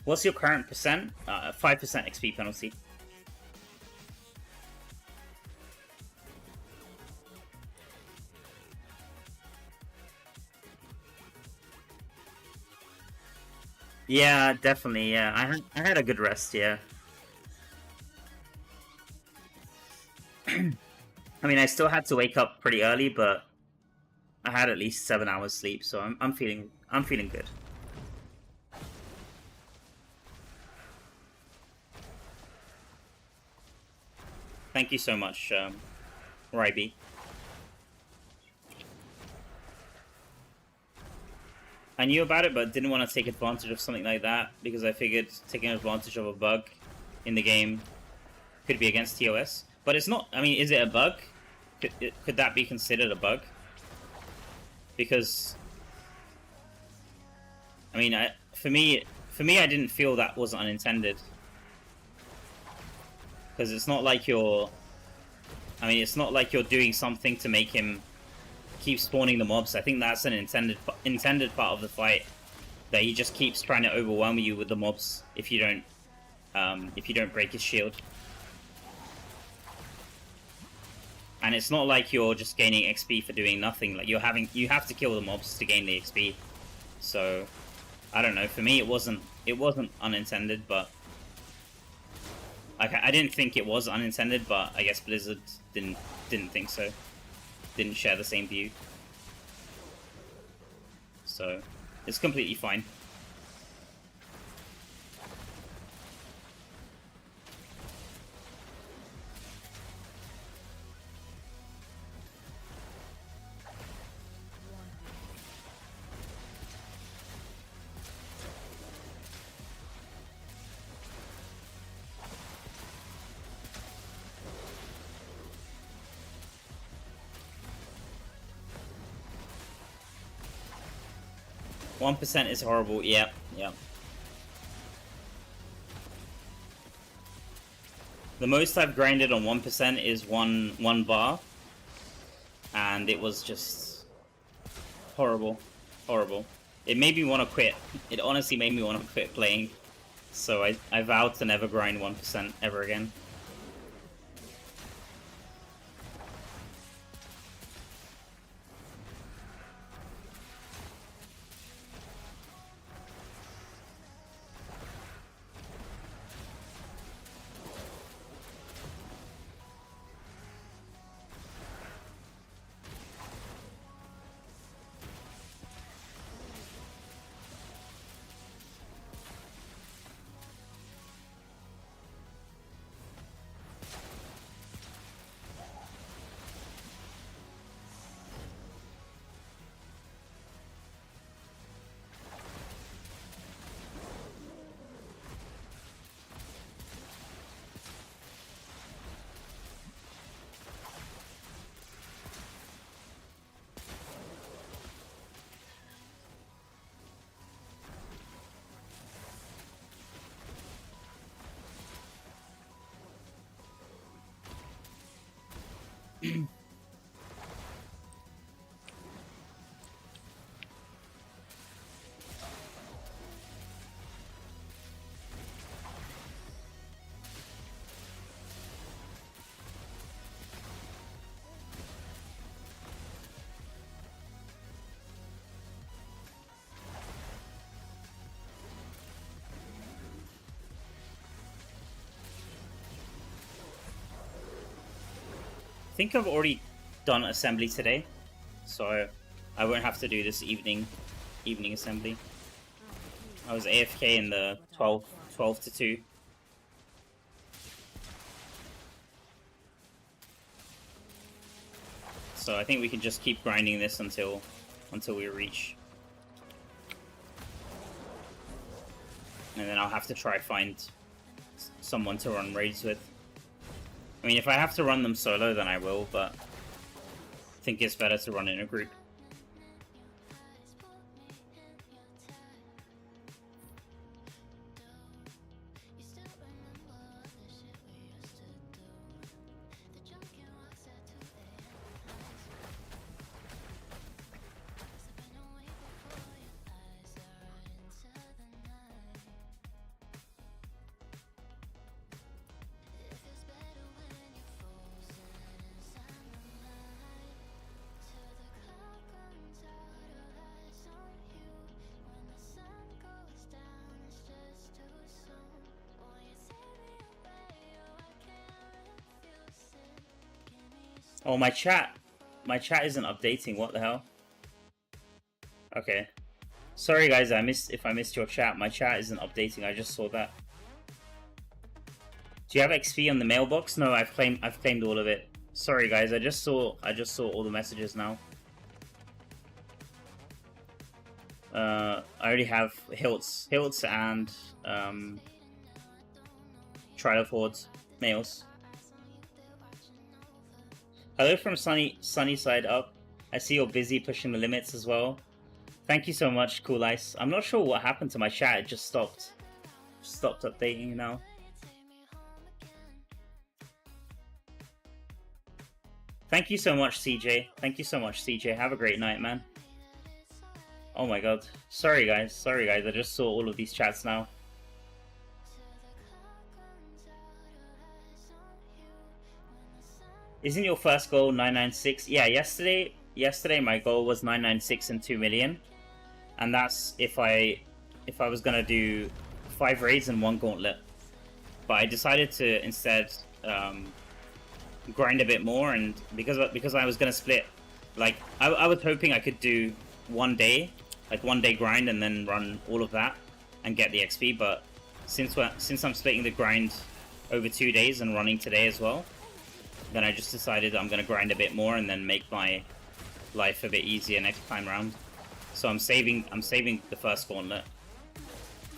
What's your current percent? 5% XP penalty. Yeah, definitely. Yeah, I had a good rest. Yeah. I mean, I still had to wake up pretty early, but I had at least 7 hours sleep, so I'm feeling good. Thank you so much, Ryby. I knew about it, but didn't want to take advantage of something like that, because I figured taking advantage of a bug in the game could be against TOS. But it's not. I mean, is it a bug? Could that be considered a bug? Because, I mean, for me, I didn't feel that was unintended. Because it's not like you're... I mean, it's not like you're doing something to make him keep spawning the mobs. I think that's an intended part of the fight. That he just keeps trying to overwhelm you with the mobs if you don't break his shield. And it's not like you're just gaining XP for doing nothing. Like, you have to kill the mobs to gain the XP. So, I don't know. For me, it wasn't unintended, but... I didn't think it was unintended, but I guess Blizzard didn't think so. Didn't share the same view. So, it's completely fine. One percent is horrible. Yeah. The most I've grinded on 1% is one bar, and it was just horrible. It made me want to quit. It honestly made me want to quit playing. So I vowed to never grind 1% ever again. I think I've already done assembly today, so I won't have to do this evening assembly. I was AFK in the 12 12 to 2. So I think we can just keep grinding this until we reach. And then I'll have to try find someone to run raids with. I mean, if I have to run them solo, then I will, but I think it's better to run in a group. Oh, my chat isn't updating. What the hell? Okay. Sorry guys, if I missed your chat. My chat isn't updating. I just saw that. Do you have XP on the mailbox? No, I've claimed all of it. Sorry guys, I just saw all the messages now. I already have hilts and Trial of Hordes mails. Hello from sunny side up. I see you're busy pushing the limits as well. Thank you so much, Cool Ice. I'm not sure what happened to my chat. It just stopped updating now. Thank you so much, CJ. Thank you so much, CJ. Have a great night, man. Oh my god. Sorry guys. I just saw all of these chats now. Isn't your first goal 996? Yeah, yesterday my goal was 996 and 2 million. And that's if I was gonna do 5 raids and 1 gauntlet. But I decided to instead grind a bit more, and because I was gonna split, like I was hoping I could do 1 day, like 1 day grind and then run all of that and get the XP, but since I'm splitting the grind over 2 days and running today as well, then I just decided I'm gonna grind a bit more and then make my life a bit easier next time round. So I'm saving the first gauntlet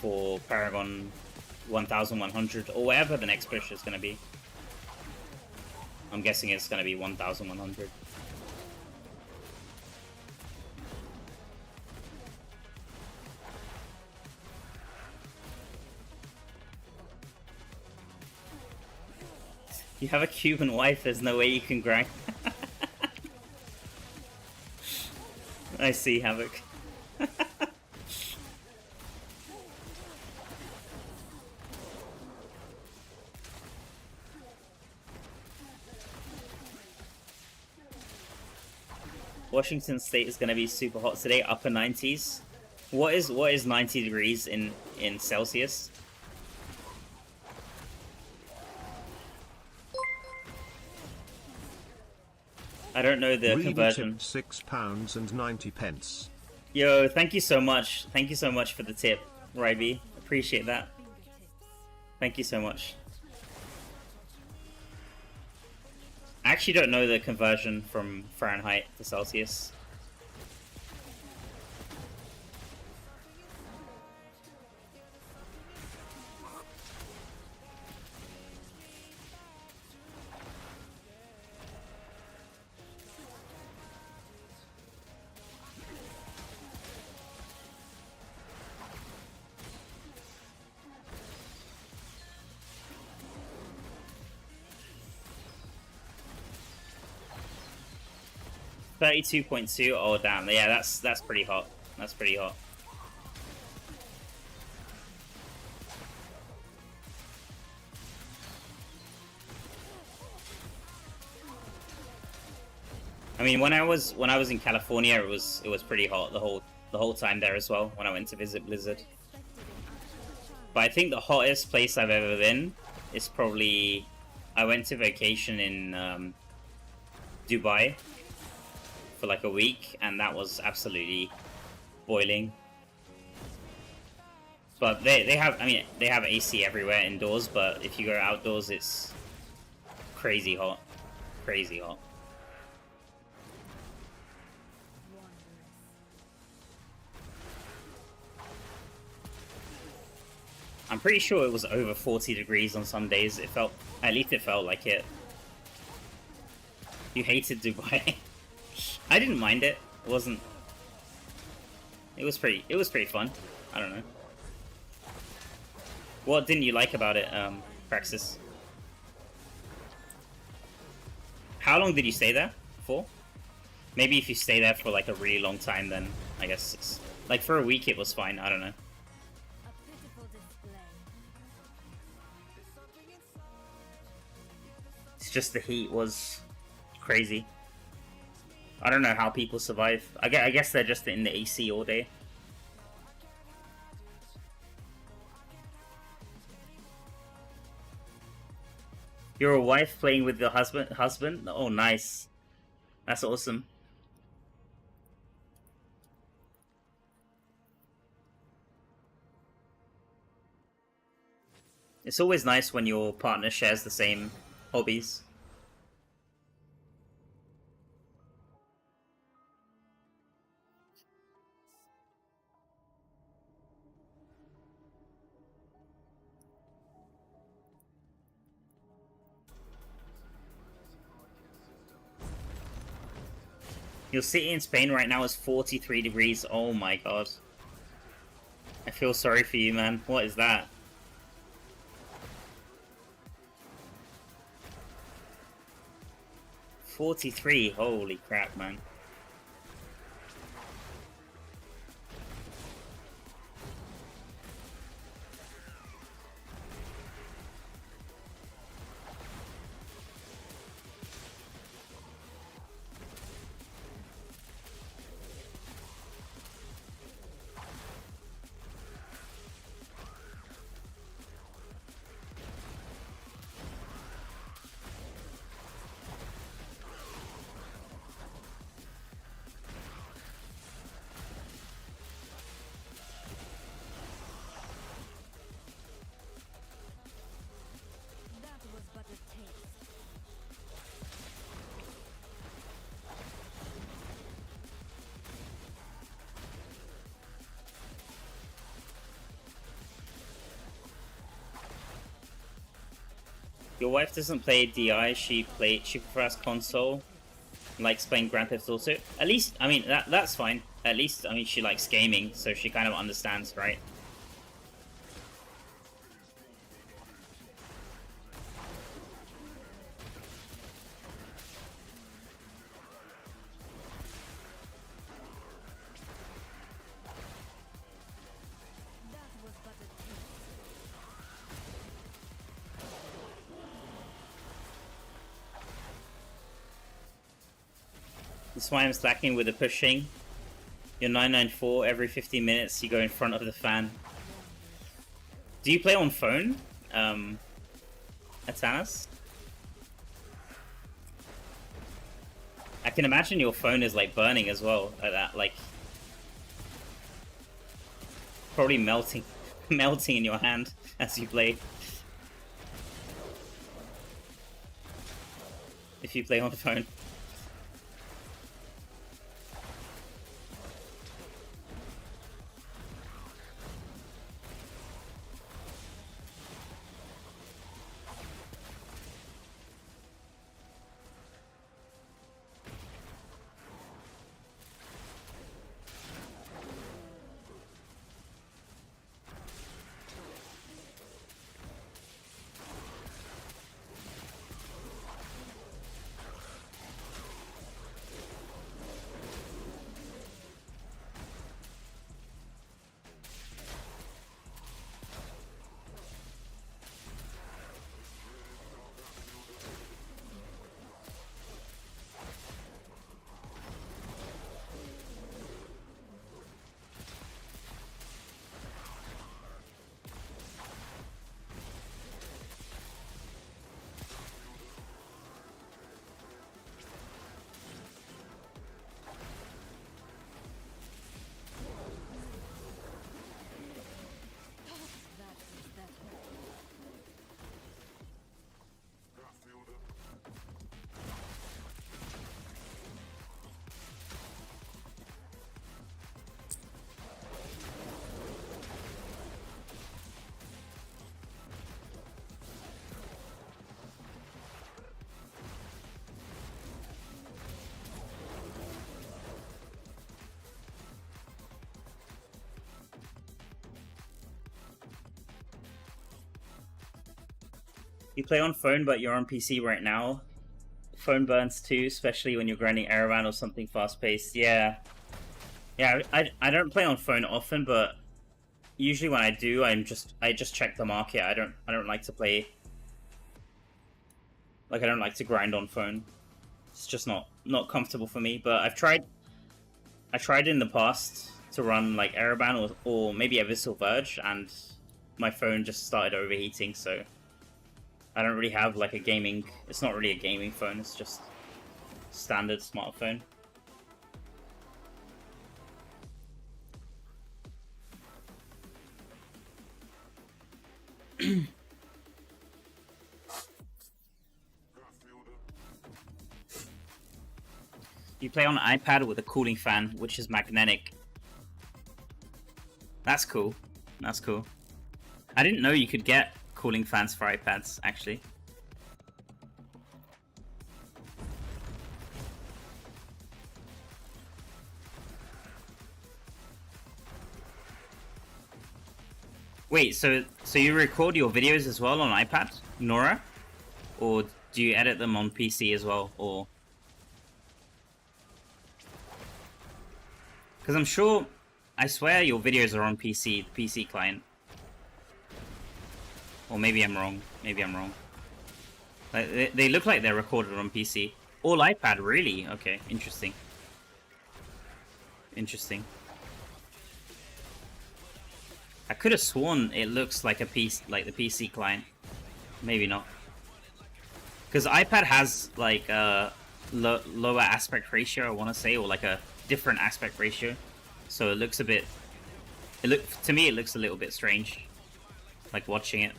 for Paragon 1100 or whatever the next push is gonna be. I'm guessing it's gonna be 1100. You have a Cuban wife, there's no way you can grind. I see, Havoc. Washington State is going to be super hot today, upper 90s. What is 90 degrees in Celsius? I don't know the conversion. £6.90. Yo, thank you so much. Thank you so much for the tip, Ryby. Appreciate that. Thank you so much. I actually don't know the conversion from Fahrenheit to Celsius. $32.2. Oh damn! Yeah, that's pretty hot. That's pretty hot. I mean, when I was in California, it was pretty hot the whole time there as well. When I went to visit Blizzard, but I think the hottest place I've ever been is probably I went to vacation in Dubai for like a week, and that was absolutely boiling. But they have, I mean, they have AC everywhere indoors, but if you go outdoors, it's crazy hot. Crazy hot. I'm pretty sure it was over 40 degrees on some days. It felt, at least it felt like it. You hated Dubai. I didn't mind it. It wasn't. It was pretty fun. I don't know. What didn't you like about it, Praxis? How long did you stay there for? Maybe if you stay there for like a really long time, then I guess it's like for a week it was fine. I don't know. It's just the heat was crazy. I don't know how people survive. I guess they're just in the AC all day. You're a wife playing with your husband? Oh, nice. That's awesome. It's always nice when your partner shares the same hobbies. Your city in Spain right now is 43 degrees. Oh my god. I feel sorry for you, man. What is that? 43. Holy crap, man. Your wife doesn't play DI, she prefers console, likes playing Grand Theft Auto. At least, I mean, that's fine. At least, I mean, she likes gaming, so she kind of understands, right? That's why I'm slacking with the pushing. You're 994 every 15 minutes. You go in front of the fan. Do you play on phone, Atanas? I can imagine your phone is like burning as well. Like that, like probably melting in your hand as you play. If you play on the phone. You play on phone, but you're on PC right now. Phone burns too, especially when you're grinding Araban or something fast-paced. Yeah. Yeah, I don't play on phone often, but usually when I do, I just check the market. I don't like to play, like, I don't like to grind on phone. It's just not comfortable for me. But I tried in the past to run like Araban or maybe Abyssal Verge, and my phone just started overheating, so I don't really have like a gaming, it's not really a gaming phone, it's just standard smartphone. You play on an iPad with a cooling fan, which is magnetic. That's cool. That's cool. I didn't know you could get cooling fans for iPads, actually. Wait, so you record your videos as well on iPad, Nora? Or do you edit them on PC as well, or... Because I'm sure, I swear your videos are on PC, the PC client. Or maybe I'm wrong. Maybe I'm wrong. Like, they look like they're recorded on PC. All iPad, really? Okay, interesting. Interesting. I could have sworn it looks like a PC, like the PC client. Maybe not. Because iPad has like a lower aspect ratio, I want to say, or like a different aspect ratio. So it looks a bit. To me, it looks a little bit strange. Like watching it.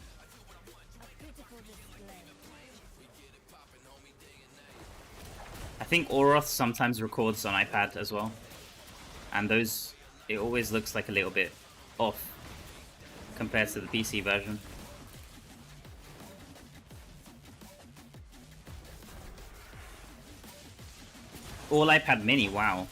I think Oroth sometimes records on iPad as well. And those, it always looks like a little bit off compared to the PC version. All iPad mini, wow.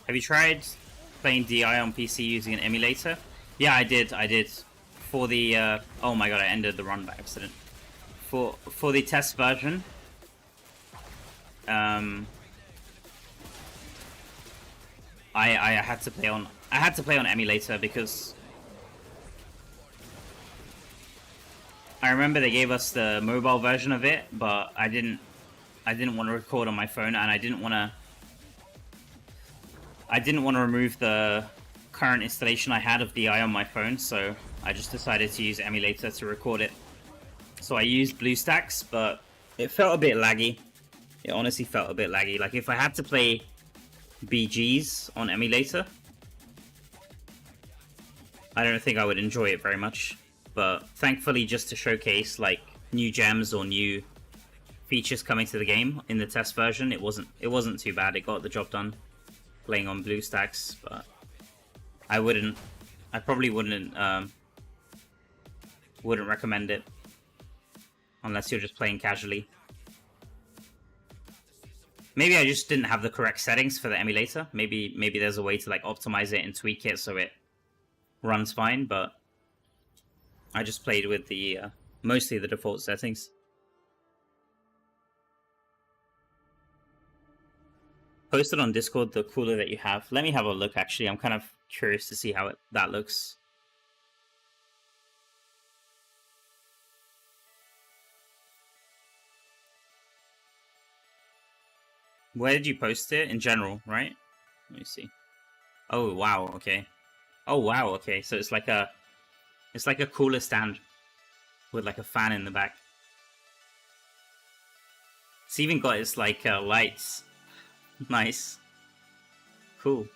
Have you tried playing DI on PC using an emulator? Yeah, I did. For the oh my god, I ended the run by accident. For the test version, I had to play on emulator because I remember they gave us the mobile version of it, but I didn't want to record on my phone, and I didn't want to remove the current installation I had of DI on my phone, so I just decided to use emulator to record it. So I used BlueStacks, but it felt a bit laggy. It honestly felt a bit laggy. Like if I had to play BGs on emulator, I don't think I would enjoy it very much. But thankfully, just to showcase like new gems or new features coming to the game in the test version, it wasn't too bad. It got the job done playing on BlueStacks, but I probably wouldn't recommend it unless you're just playing casually. Maybe I just didn't have the correct settings for the emulator. Maybe there's a way to like optimize it and tweak it so it runs fine, but I just played with the mostly the default settings. Post it on Discord, the cooler that you have. Let me have a look, actually. I'm kind of curious to see how that looks. Where did you post it? In general, right? Let me see. Oh, wow, okay. Oh, wow, okay. So it's like a cooler stand with like a fan in the back. It's even got its like lights. Nice. Cool.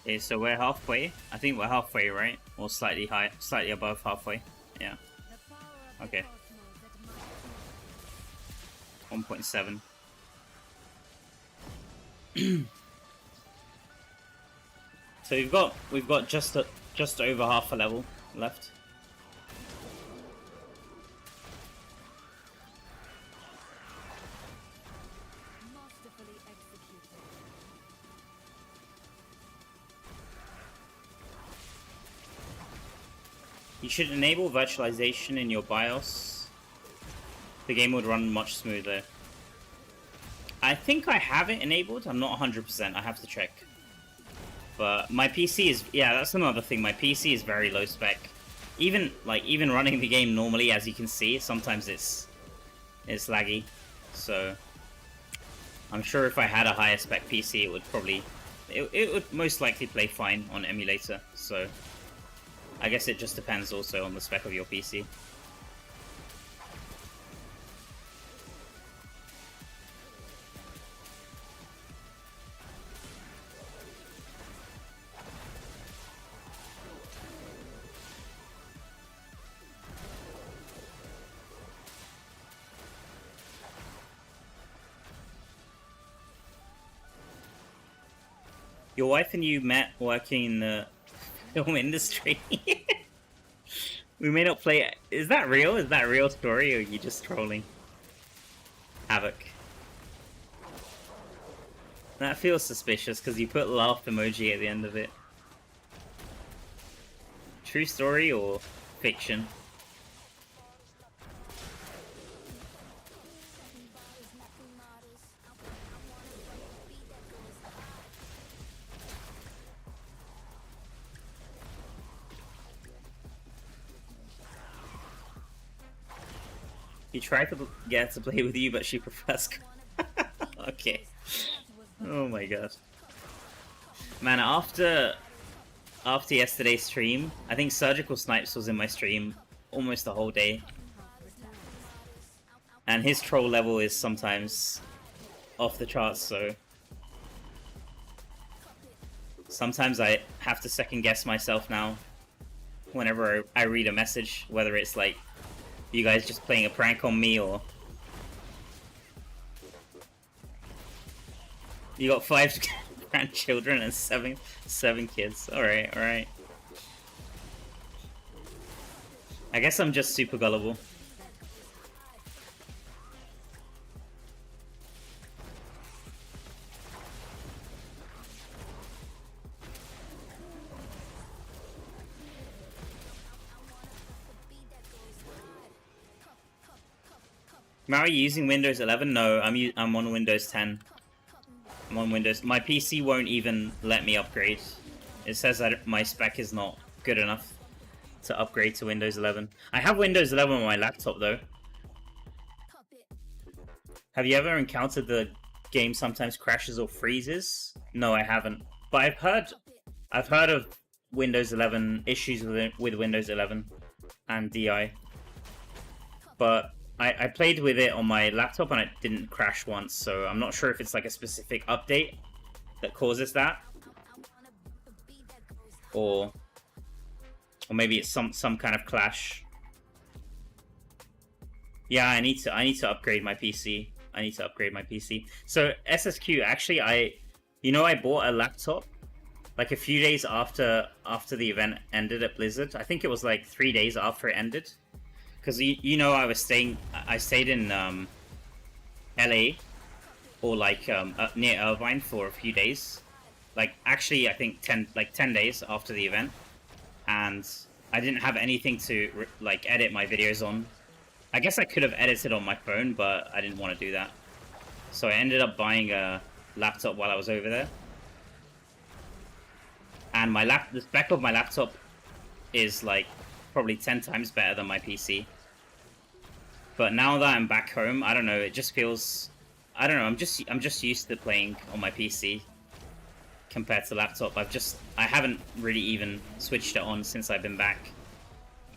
Okay, so we're halfway. I think we're halfway, right? Or slightly high, slightly above halfway. Yeah. The power of Okay. the cosmos at my feet. 1.7. So we've got just over half a level left. Masterfully executed. You should enable virtualization in your BIOS. The game would run much smoother. I think I have it enabled. I'm not 100%. I have to check. But my PC is... Yeah, that's another thing. My PC is very low spec. Even running the game normally, as you can see, sometimes it's laggy. So I'm sure if I had a higher spec PC, it would probably... It would most likely play fine on emulator. So I guess it just depends also on the spec of your PC. Your wife and you met working in the film industry. We may not play... Is that real? Is that a real story, or are you just trolling? Havoc. That feels suspicious, because you put laugh emoji at the end of it. True story or fiction? He tried to get to play with you, but she prefers... Okay. Oh my god. Man, after yesterday's stream, I think Surgical Snipes was in my stream almost the whole day. And his troll level is sometimes off the charts, so... Sometimes I have to second guess myself now whenever I read a message, whether it's like, you guys just playing a prank on me, or... You got 5 grandchildren and 7 kids. Alright, alright. I guess I'm just super gullible. Are you using Windows 11? No, I'm on Windows 10. I'm on Windows. My PC won't even let me upgrade. It says that my spec is not good enough to upgrade to Windows 11. I have Windows 11 on my laptop though. Have you ever encountered the game sometimes crashes or freezes? No, I haven't. But I've heard of Windows 11 issues with Windows 11 and DI. But I played with it on my laptop and it didn't crash once, so I'm not sure if it's like a specific update that causes that, or maybe it's some kind of clash. Yeah, I need to upgrade my PC. I need to upgrade my PC. So SSQ, actually, I bought a laptop like a few days after the event ended at Blizzard. I think it was like 3 days after it ended. Because I stayed in LA, or like near Irvine for a few days. Like actually, I think 10 days after the event, and I didn't have anything to like edit my videos on. I guess I could have edited on my phone, but I didn't want to do that. So I ended up buying a laptop while I was over there, and the spec of my laptop is like probably 10 times better than my PC. But now that I'm back home, I don't know, it just feels... I don't know, I'm just used to playing on my PC compared to laptop. I haven't really even switched it on since I've been back.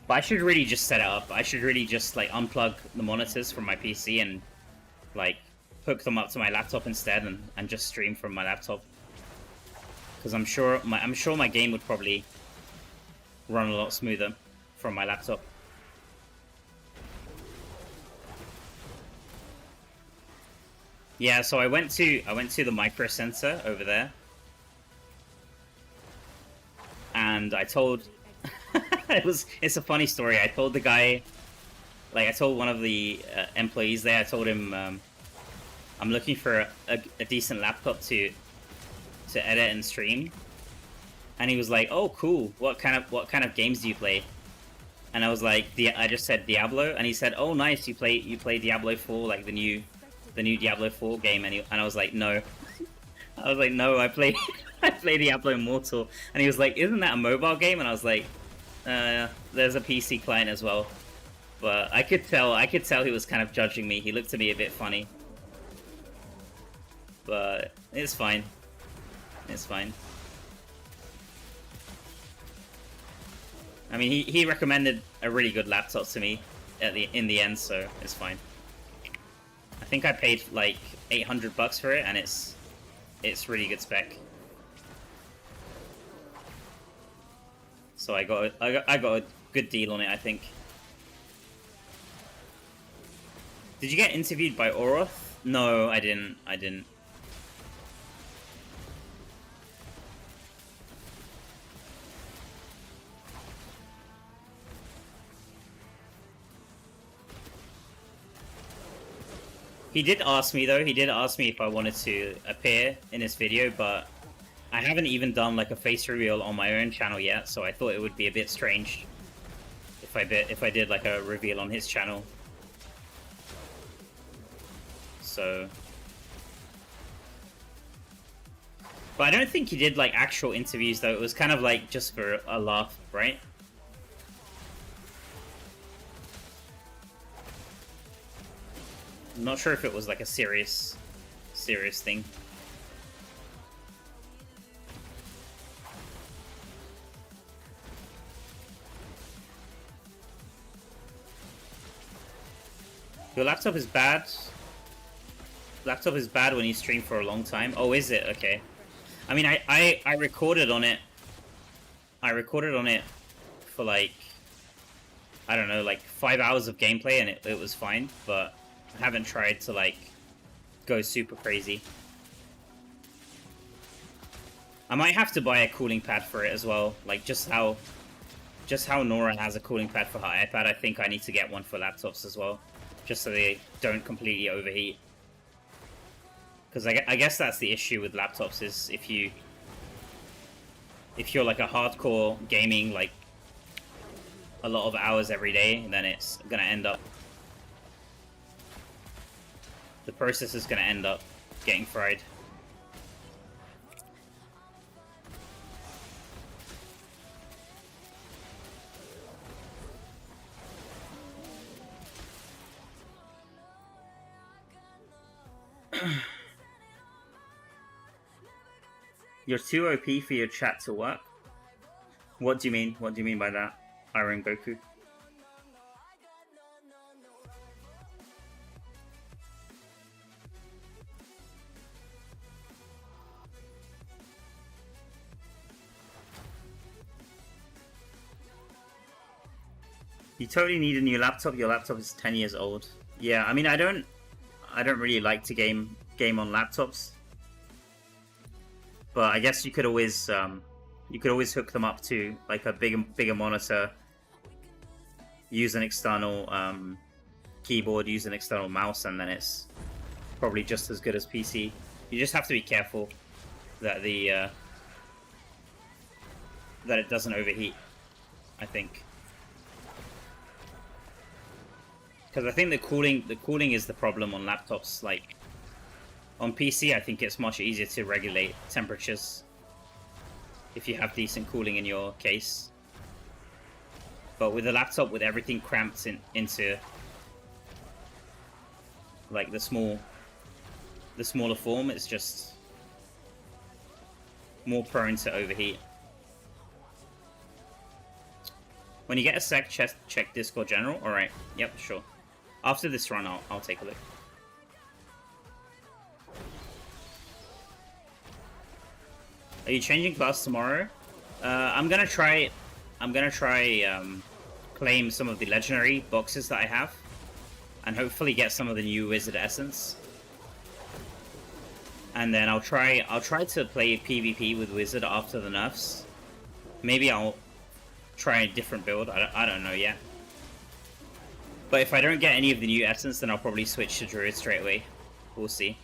But I should really just set it up. I should really just like unplug the monitors from my PC and like hook them up to my laptop instead and just stream from my laptop. because I'm sure my game would probably run a lot smoother from my laptop. Yeah, so I went to the micro center over there, and I told it's a funny story. I told the guy, like I told one of the employees there. I told him I'm looking for a decent laptop to edit and stream, and he was like, "Oh, cool. What kind of games do you play?" And I was like, I just said Diablo, and he said, "Oh, nice. You play Diablo 4, like the new Diablo 4 game," and I was like, "No." I was like, "No, I play Diablo Immortal," and he was like, "Isn't that a mobile game?" And I was like, "There's a PC client as well." But I could tell he was kind of judging me. He looked at me a bit funny, but it's fine. It's fine. I mean, he recommended a really good laptop to me in the end, so it's fine. I think I paid like $800 for it, and it's really good spec. So I got a good deal on it, I think. Did you get interviewed by Oroth? No, I didn't. He did ask me though. He did ask me if I wanted to appear in his video, but I haven't even done like a face reveal on my own channel yet, so I thought it would be a bit strange if I did like a reveal on his channel. So, but I don't think he did like actual interviews though. It was kind of like just for a laugh, right? I'm not sure if it was like a serious thing. Your laptop is bad. Laptop is bad when you stream for a long time. Oh, is it? Okay. I mean, I recorded on it. I recorded on it for like, I don't know, like 5 hours of gameplay, and it was fine, but I haven't tried to like go super crazy. I might have to buy a cooling pad for it as well. Like just how Nora has a cooling pad for her iPad, I think I need to get one for laptops as well, just so they don't completely overheat. Because I guess that's the issue with laptops, is if you're like a hardcore gaming, like a lot of hours every day, then it's gonna end up, the process is gonna end up getting fried. You're too OP for your chat to work? What do you mean? What do you mean by that, Iron Goku? You totally need a new laptop. Your laptop is 10 years old. Yeah, I mean, I don't really like to game on laptops. But I guess you could always hook them up to like a bigger monitor, use an external keyboard, use an external mouse, and then it's probably just as good as PC. You just have to be careful that that it doesn't overheat, I think. Because I think the cooling is the problem on laptops. Like on PC, I think it's much easier to regulate temperatures if you have decent cooling in your case. But with a laptop with everything cramped into like the smaller form, it's just more prone to overheat. When you get a sec, check Discord General. Alright, yep, sure. After this run, I'll take a look. Are you changing class tomorrow? I'm gonna try claim some of the legendary boxes that I have, and hopefully get some of the new wizard essence. And then I'll try to play PvP with wizard after the nerfs. Maybe I'll try a different build. I don't know yet. But if I don't get any of the new essence, then I'll probably switch to druid straight away. We'll see.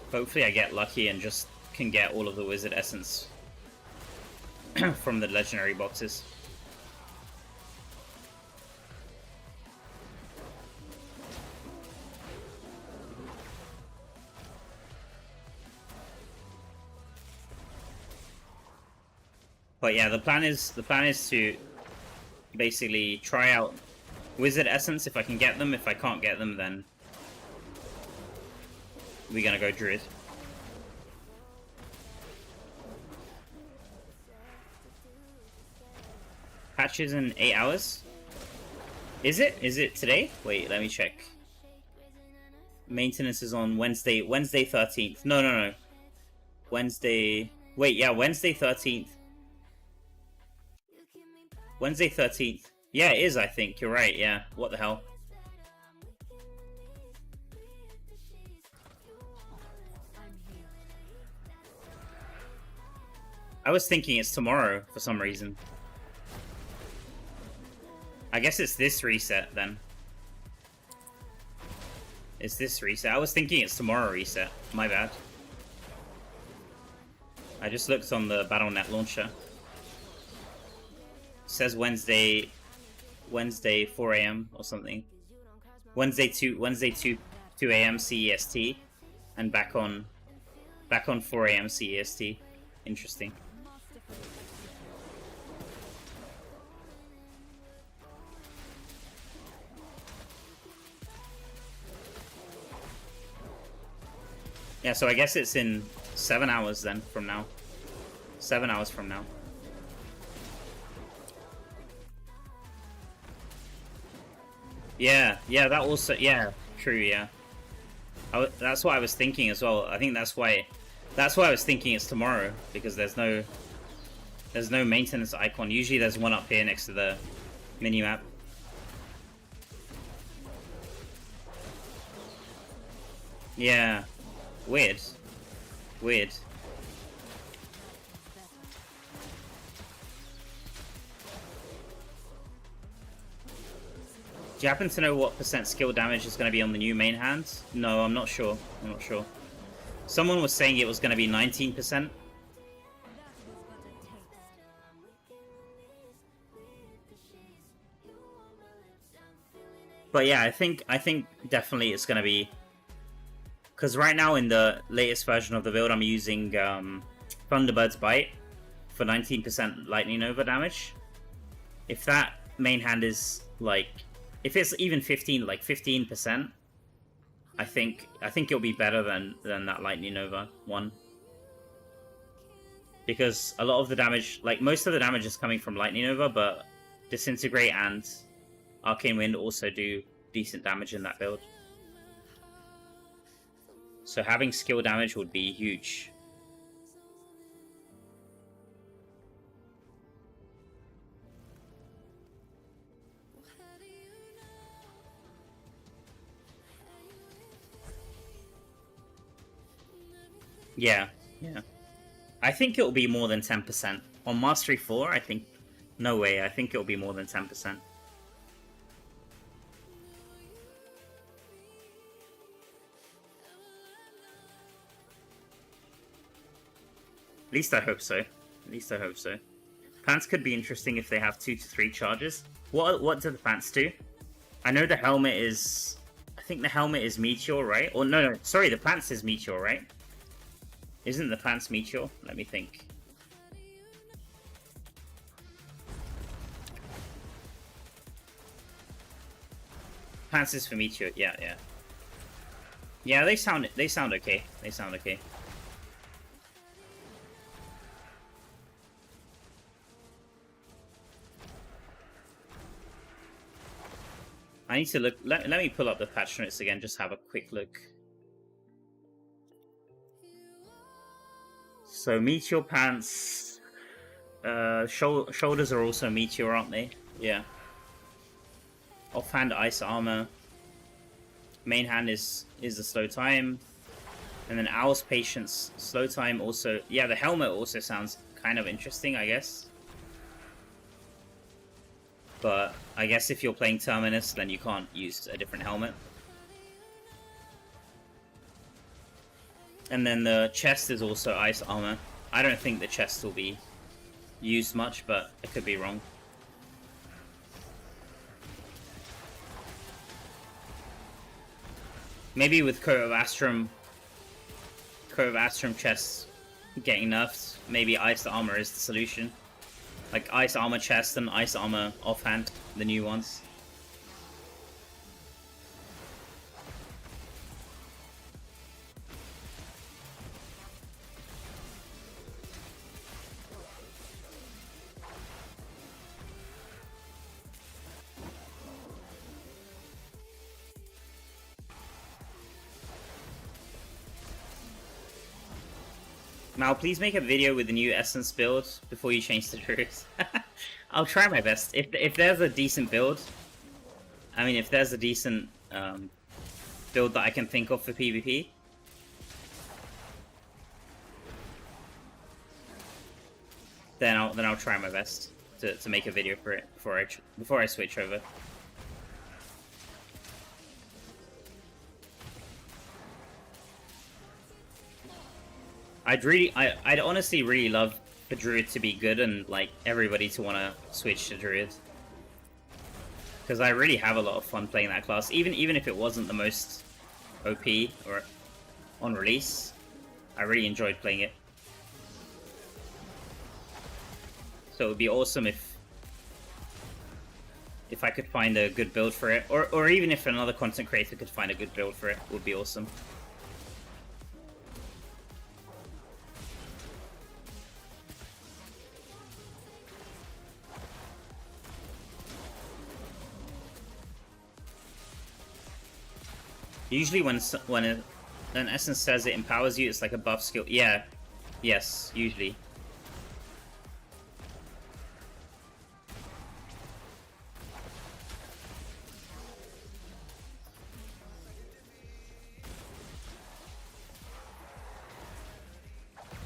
Hopefully I get lucky and just can get all of the wizard essence from the legendary boxes. But yeah, the plan is to basically try out wizard essence if I can get them. If I can't get them, then we're gonna go druid. Patch is in 8 hours. Is it? Is it today? Wait, let me check. Maintenance is on Wednesday 13th. No. Wednesday. Wait, yeah, Wednesday 13th. Wednesday 13th. Yeah, it is, I think. You're right, yeah. What the hell? I was thinking it's tomorrow for some reason. I guess it's this reset then. It's this reset. I was thinking it's tomorrow reset. My bad. I just looked on the Battle.net launcher. It says Wednesday 4 AM or something. Wednesday 2 AM CEST and back on 4 AM CEST. Interesting. Yeah, so I guess it's in 7 hours then from now. 7 hours from now. Yeah, that also, yeah, true, yeah. That's what I was thinking as well. I think that's why I was thinking it's tomorrow, because there's no maintenance icon. Usually there's one up here next to the minimap. Yeah, weird. Do you happen to know what % skill damage is going to be on the new main hand? No, I'm not sure. Someone was saying it was going to be 19%. But yeah, I think definitely it's going to be, because right now in the latest version of the build I'm using Thunderbird's Bite for 19% Lightning Nova damage. If that main hand is like, if it's even 15%, I think it'll be better than that Lightning Nova one. Because a lot of the damage, like most of the damage is coming from Lightning Nova, but Disintegrate and Arcane Wind also do decent damage in that build. So having skill damage would be huge. Yeah. I think it'll be more than 10%. On Mastery 4, I think... No way, I think it'll be more than 10%. At least I hope so. Pants could be interesting if they have 2 to 3 charges. What do the pants do? I know the helmet is... I think the helmet is Meteor, right? Or no, sorry, the pants is Meteor, right? Isn't the pants Meteor? Let me think. Pants is for Meteor, yeah. Yeah, they sound okay. I need to look. Let me pull up the patch notes again. Just have a quick look. So Meteor Pants, shoulders are also Meteor, aren't they? Yeah. Offhand Ice Armor. Main hand is the slow time. And then Owl's Patience, slow time also. Yeah, the helmet also sounds kind of interesting, I guess. But I guess if you're playing Terminus, then you can't use a different helmet. And then the chest is also Ice Armor. I don't think the chest will be used much, but I could be wrong. Maybe with Coat of Astrum chests getting nerfed, maybe Ice Armor is the solution. Like Ice Armor chest and Ice Armor offhand, the new ones. Mal, please make a video with the new Essence build before you change the druids. I'll try my best. If there's a decent build, I mean, if there's a decent build that I can think of for PvP, then I'll try my best to make a video for it before I switch over. I'd honestly really love the druid to be good and like everybody to want to switch to druid, because I really have a lot of fun playing that class. Even if it wasn't the most OP or on release, I really enjoyed playing it. So it would be awesome if I could find a good build for it, or even if another content creator could find a good build for it, would be awesome. Usually when an essence says it empowers you, it's like a buff skill. Yeah. Yes, usually.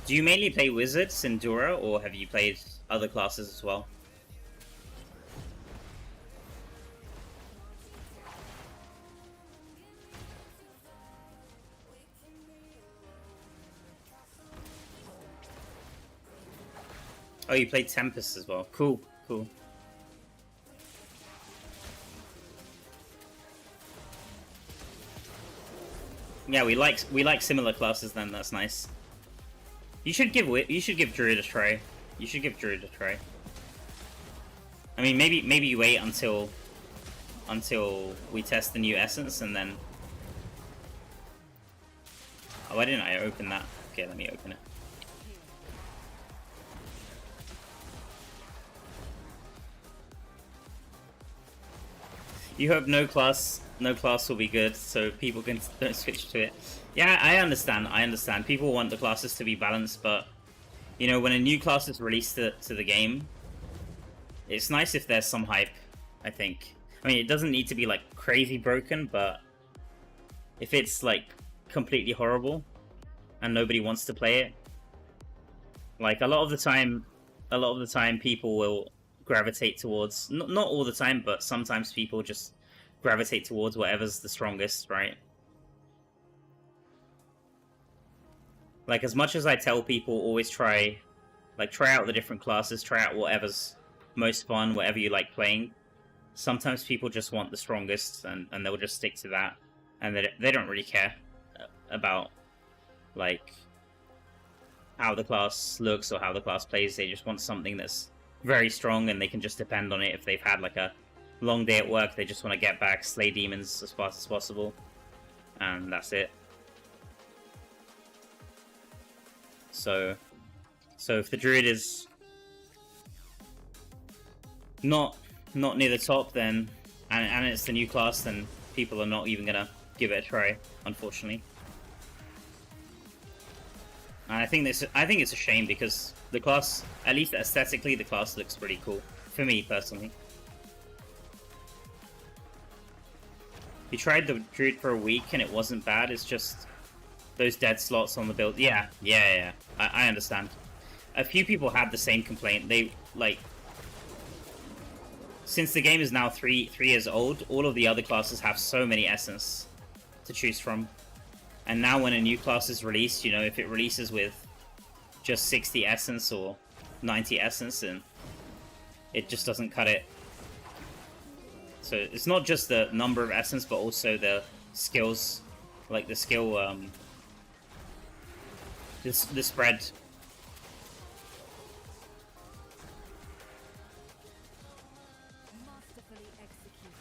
Do you mainly play wizards in Dura, or have you played other classes as well? Oh, you played Tempest as well. Cool, cool. Yeah, we like similar classes then. That's nice. You should give Druid a try. You should give Druid a try. I mean, maybe you wait until we test the new essence and then. Oh, why didn't I open that? Okay, let me open it. You hope no class will be good, so people don't switch to it. Yeah, I understand. People want the classes to be balanced, but you know, when a new class is released to the game, it's nice if there's some hype, I think. I mean, it doesn't need to be like crazy broken, but if it's like completely horrible and nobody wants to play it, like a lot of the time people will gravitate towards, not all the time, but sometimes people just gravitate towards whatever's the strongest, right? Like, as much as I tell people always try out the different classes, try out whatever's most fun, whatever you like playing, sometimes people just want the strongest and they'll just stick to that, and they don't really care about like how the class looks or how the class plays. They just want something that's very strong and they can just depend on it. If they've had like a long day at work, they just want to get back, slay demons as fast as possible, and that's it. So if the druid is not near the top, then and it's the new class, then people are not even gonna give it a try, unfortunately. And I think it's a shame because the class, at least aesthetically, the class looks pretty cool for me personally. We tried the druid for a week and it wasn't bad. It's just those dead slots on the build. Yeah. I understand. A few people had the same complaint. They like, since the game is now three years old, all of the other classes have so many essence to choose from. And now when a new class is released, you know, if it releases with just 60 essence or 90 essence, and it just doesn't cut it. So it's not just the number of essence, but also the skills, like the skill, the spread. Masterfully executed.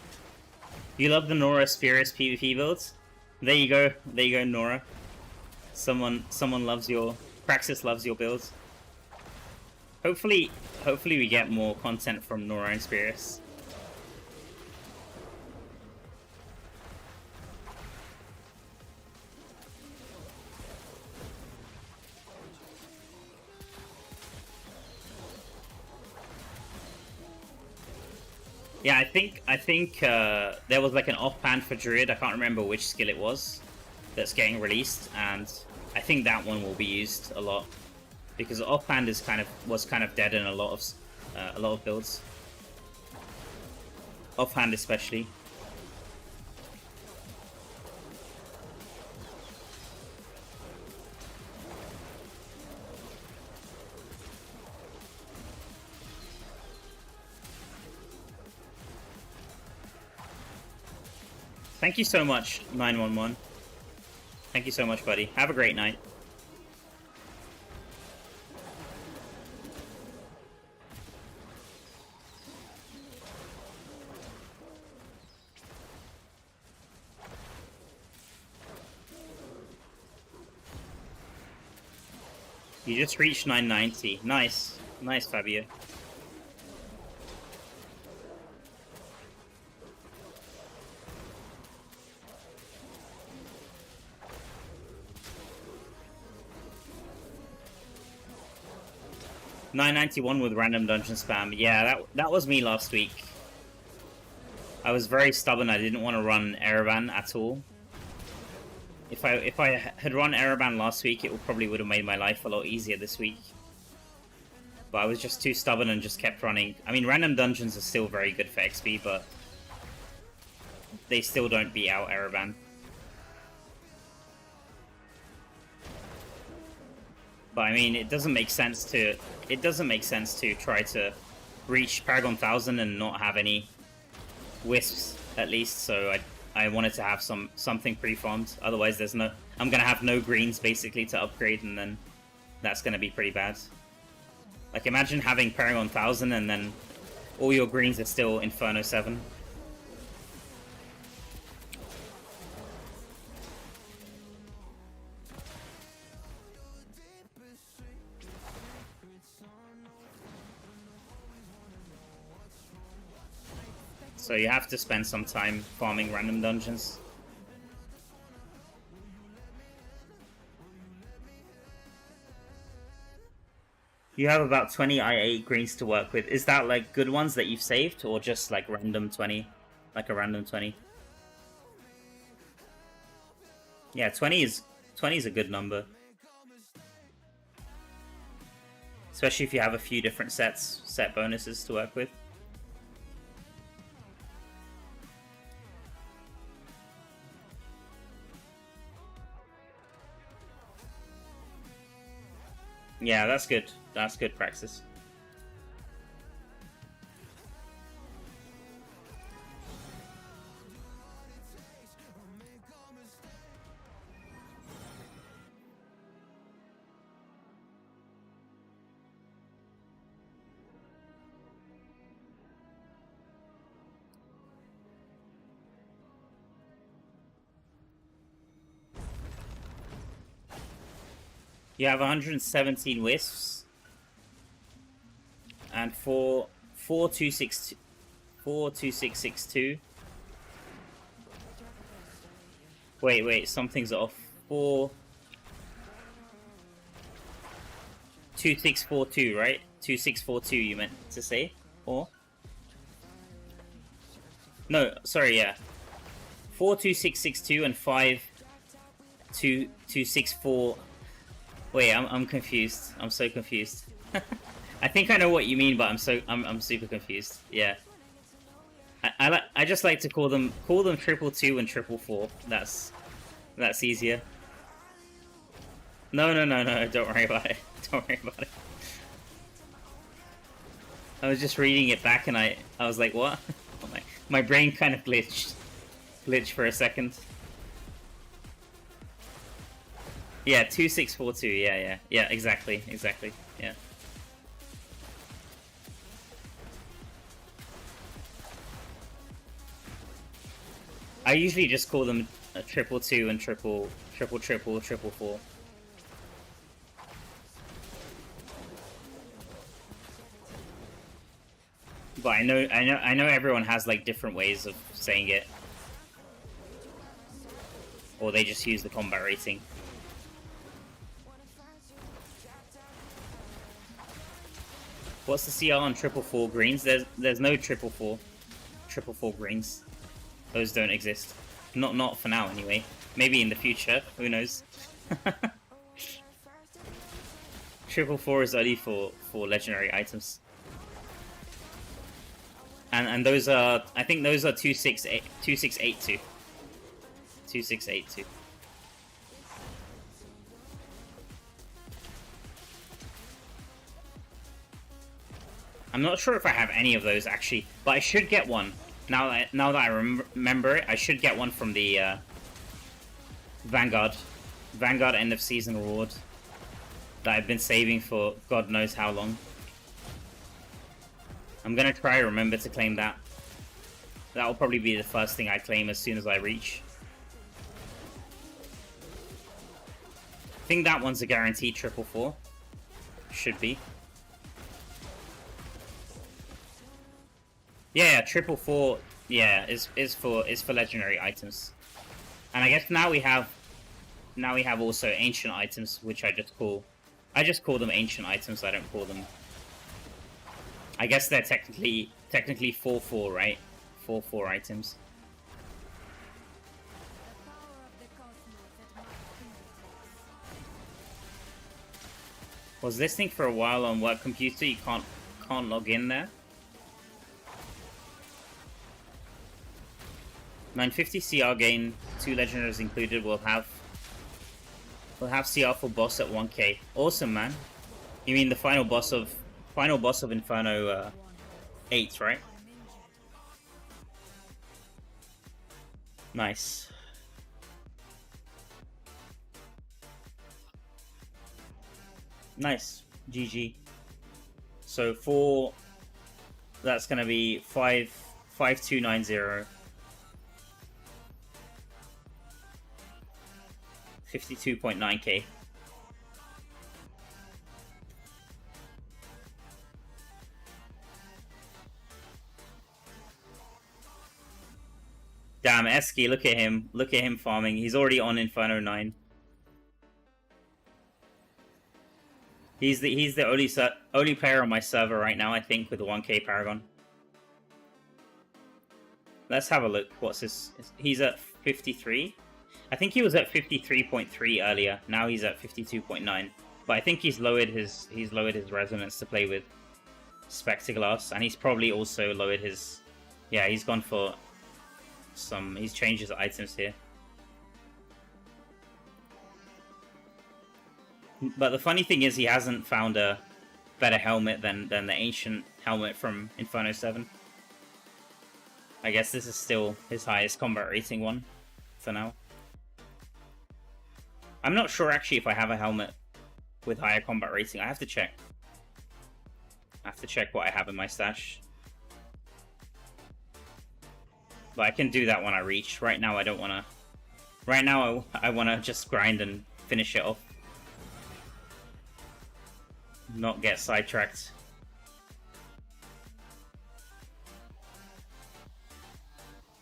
You love the Nora Spirits PvP builds? There you go, Nora. Someone loves your... Praxis loves your builds. Hopefully we get more content from Nora and Spirits. Yeah, I think there was like an offhand for Druid. I can't remember which skill it was that's getting released, and I think that one will be used a lot because offhand was kind of dead in a lot of builds. Offhand especially. Thank you so much, 911. Thank you so much, buddy. Have a great night. You just reached 990. Nice. Nice, Fabio. $9.91 with random dungeon spam. Yeah, that was me last week. I was very stubborn. I didn't want to run Araban at all. If I had run Araban last week, it probably would have made my life a lot easier this week. But I was just too stubborn and just kept running. I mean, random dungeons are still very good for XP, but they still don't beat out Araban. But I mean, it doesn't make sense to try to reach Paragon 1000 and not have any wisps at least. So I wanted to have something pre-farmed. Otherwise, I'm gonna have no greens basically to upgrade, and then that's gonna be pretty bad. Like, imagine having Paragon 1000 and then all your greens are still Inferno 7. So you have to spend some time farming random dungeons. You have about 20 I8 greens to work with. Is that like good ones that you've saved, or just like random 20? Like a random 20? Yeah, 20 is a good number. Especially if you have a few different set bonuses to work with. Yeah, that's good. That's good practice. You have 117 wisps and 42662. Wait, something's off. 2642, right? 2642 you meant to say? Or? No, sorry, yeah. 42662 and 52264. Wait, I'm confused. I'm so confused. I think I know what you mean, but I'm super confused. Yeah. I just like to call them 222 and 444. That's easier. No, don't worry about it. Don't worry about it. I was just reading it back and I was like, what? My brain kind of glitched for a second. Yeah, 2642. Yeah, exactly, yeah. I usually just call them 222 and 444. But I know everyone has like different ways of saying it. Or they just use the combat rating. What's the CR on 444 greens? There's no 444 greens. Those don't exist. Not for now anyway. Maybe in the future, who knows? 444 is only for legendary items. And those are, I think those are 2682. 2682. I'm not sure if I have any of those actually, but I should get one. Now that I remember it, I should get one from the Vanguard end of season reward that I've been saving for God knows how long. I'm gonna try to remember to claim that. That'll probably be the first thing I claim as soon as I reach. I think that one's a guaranteed 444. Should be. Yeah, 444. Yeah, is for legendary items. And I guess now we have also ancient items, which I just call them ancient items. I don't call them. I guess they're technically 4-4, right? 4-4 items. Was listening for a while on work computer. You can't log in there. 950 CR gain, 2 legendaries included. We'll have CR for boss at 1k. Awesome, man. You mean the final boss of Inferno 8, right? Nice. Nice. GG. So that's gonna be 5290. 52.9k. Damn, Eski, look at him. Look at him farming. He's already on Inferno 9. He's the only player on my server right now, I think, with the 1k Paragon. Let's have a look. What's his... He's at 53? I think he was at 53.3 earlier. Now he's at 52.9. But I think he's lowered his resonance to play with Spectaglass, and he's probably also lowered his... Yeah, he's gone for some... He's changed his items here. But the funny thing is he hasn't found a better helmet than the ancient helmet from Inferno 7. I guess this is still his highest combat rating one for now. I'm not sure actually if I have a helmet with higher combat rating. I have to check. I have to check what I have in my stash. But I can do that when I reach. Right now I don't want to... Right now I want to just grind and finish it off. Not get sidetracked.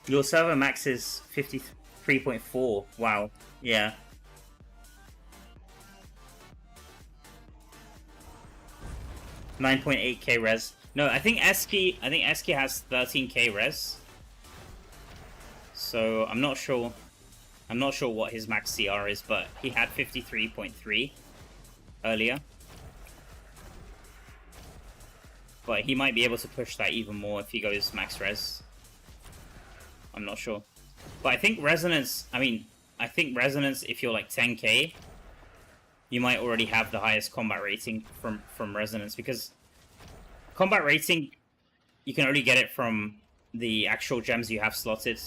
Your server max is 53.4. Wow. Yeah. 9.8k res. No, I think Eski has 13k res. So I'm not sure. I'm not sure what his max CR is, but he had 53.3 earlier. But he might be able to push that even more if he goes max res. I'm not sure. But I think Resonance, I think Resonance, if you're like 10k, you might already have the highest combat rating from Resonance, because combat rating, you can only get it from the actual gems you have slotted.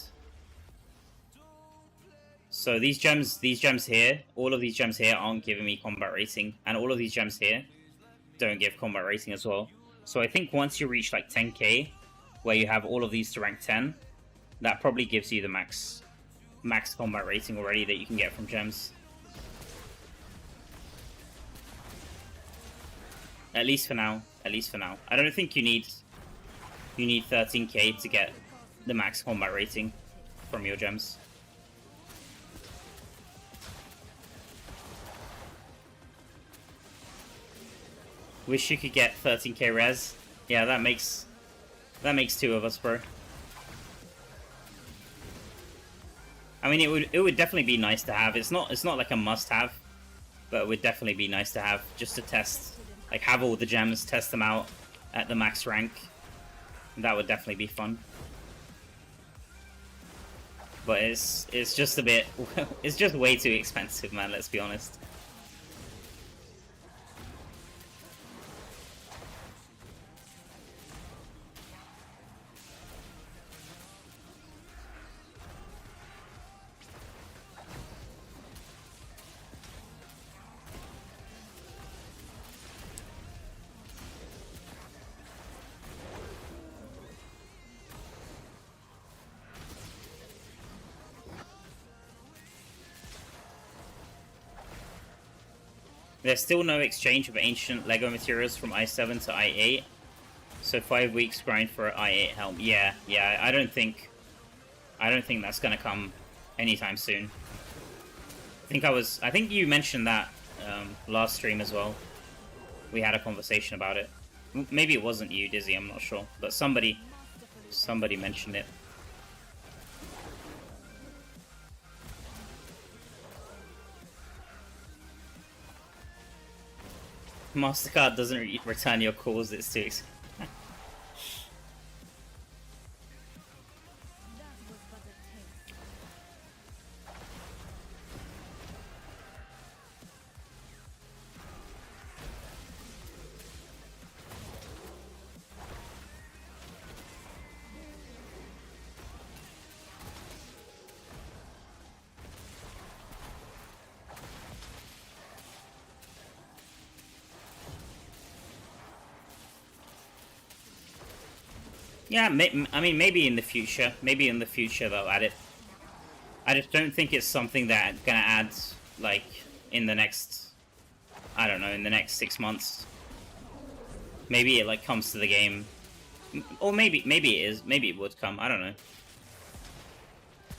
So these gems here, all of these gems here aren't giving me combat rating, and all of these gems here don't give combat rating as well. So I think once you reach like 10k, where you have all of these to rank 10, that probably gives you the max combat rating already that you can get from gems. At least for now. At least for now. I don't think you need 13k to get the max combat rating from your gems. Wish you could get 13k res. Yeah, that makes two of us, bro. I mean, it would definitely be nice to have. It's not like a must-have, but it would definitely be nice to have, just to test, like have all the gems, test them out at the max rank. That would definitely be fun. But it's just a bit, it's just way too expensive, man. Let's be honest. There's still no exchange of ancient LEGO materials from i7 to i8, so 5 weeks grind for an i8 helm. Yeah, I don't think that's gonna come anytime soon. I think you mentioned that last stream as well. We had a conversation about it. Maybe it wasn't you, Dizzy. I'm not sure, but somebody mentioned it. MasterCard doesn't return your calls, it's too expensive. Yeah, I mean, maybe in the future. Maybe in the future they'll add it. I just don't think it's something that's gonna add, like, in the next... I don't know, in the next 6 months. Maybe it, like, comes to the game. Or maybe it is. Maybe it would come. I don't know.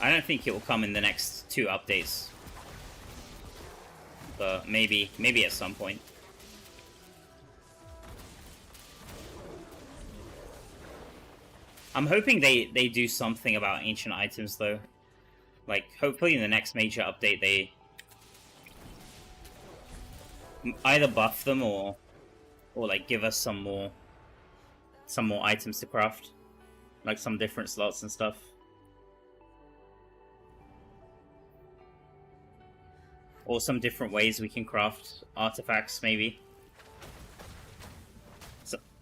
I don't think it will come in the next 2 updates. But maybe at some point. I'm hoping they do something about ancient items, though. Like, hopefully in the next major update they either buff them or like give us some more items to craft, like some different slots and stuff. Or some different ways we can craft artifacts, maybe.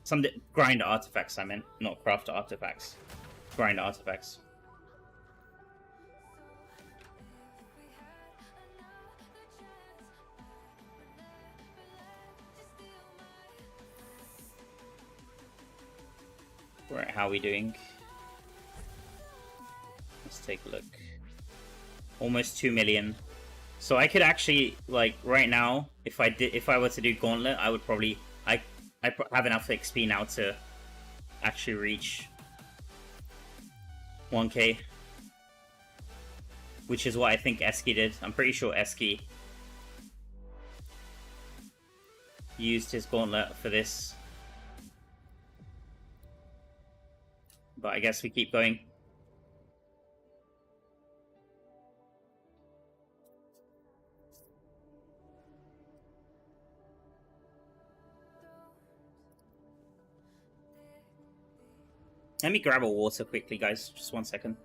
Some grind artifacts, I meant. Not craft artifacts. Grind artifacts. Right, how are we doing? Let's take a look. Almost 2 million. So I could actually, like, right now, if I were to do Gauntlet, I would probably... I have enough XP now to actually reach 1k. Which is what I think Eski did. I'm pretty sure Eski used his Gauntlet for this. But I guess we keep going. Let me grab a water quickly, guys. Just 1 second.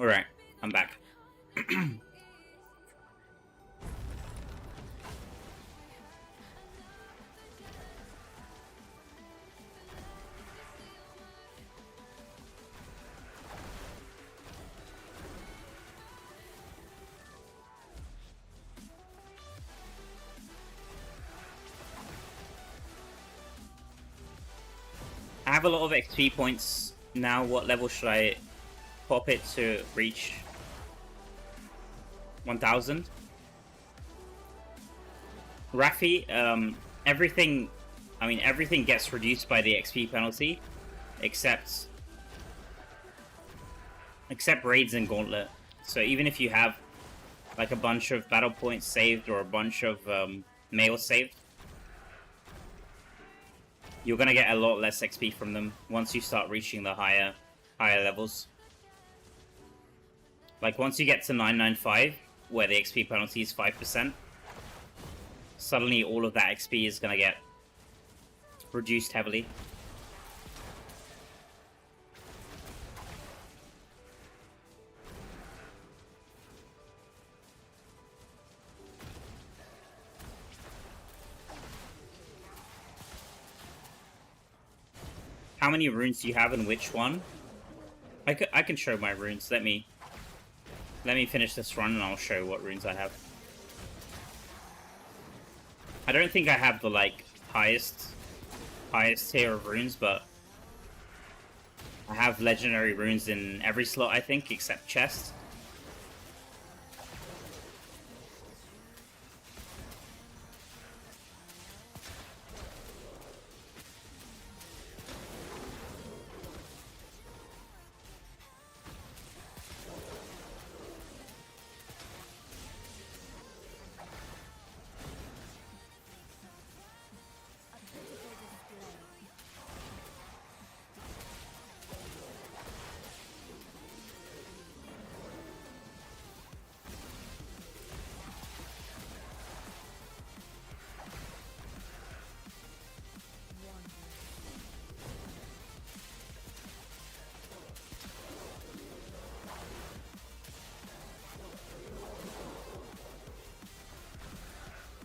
Alright, I'm back. I have a lot of XP points now. What level should I pop it to reach? 1000? Raffi, everything gets reduced by the XP penalty, except raids and gauntlet. So even if you have like a bunch of battle points saved or a bunch of mail saved, you're gonna get a lot less XP from them once you start reaching the higher levels. Like once you get to 995, where the XP penalty is 5%, suddenly all of that XP is gonna get reduced heavily. How many runes do you have and which one? I can show my runes. Let me finish this run and I'll show what runes I have. I don't think I have the like highest tier of runes, but I have legendary runes in every slot, I think, except chest.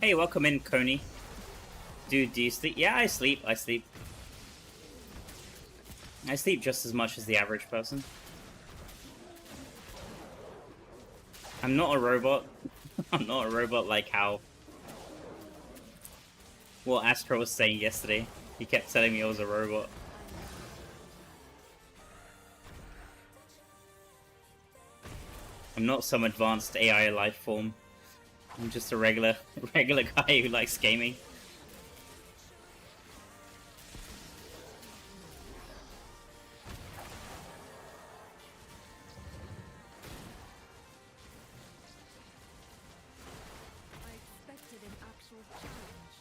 Hey, welcome in, Coney. Dude, do you sleep? Yeah, I sleep. I sleep just as much as the average person. I'm not a robot. I'm not a robot like how... what Astro was saying yesterday. He kept telling me I was a robot. I'm not some advanced AI life form. I'm just a regular guy who likes gaming. I expected an actual challenge.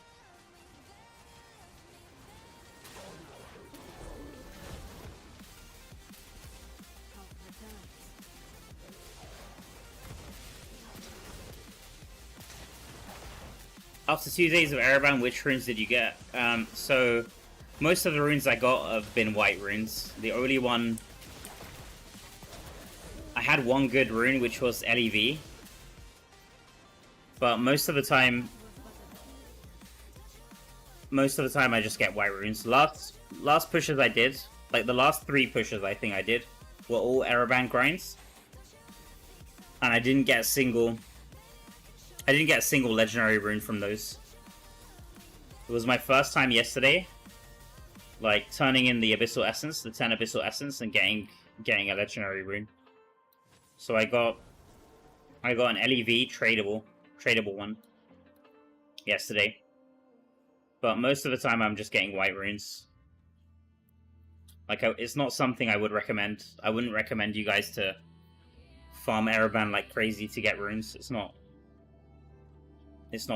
Help returns. After 2 days of Araban, which runes did you get? So, most of the runes I got have been white runes. The only one... I had one good rune, which was LEV. But most of the time, most of the time I just get white runes. Last pushes I did, like the last 3 pushes I think I did, were all Araban grinds. And I didn't get a single legendary rune from those. It was my first time yesterday, like turning in the Abyssal Essence, the 10 Abyssal Essence, and getting a legendary rune. So I got an LEV tradable one yesterday. But most of the time I'm just getting white runes. Like, it's not something I would recommend. I wouldn't recommend you guys to farm Araban like crazy to get runes. It's not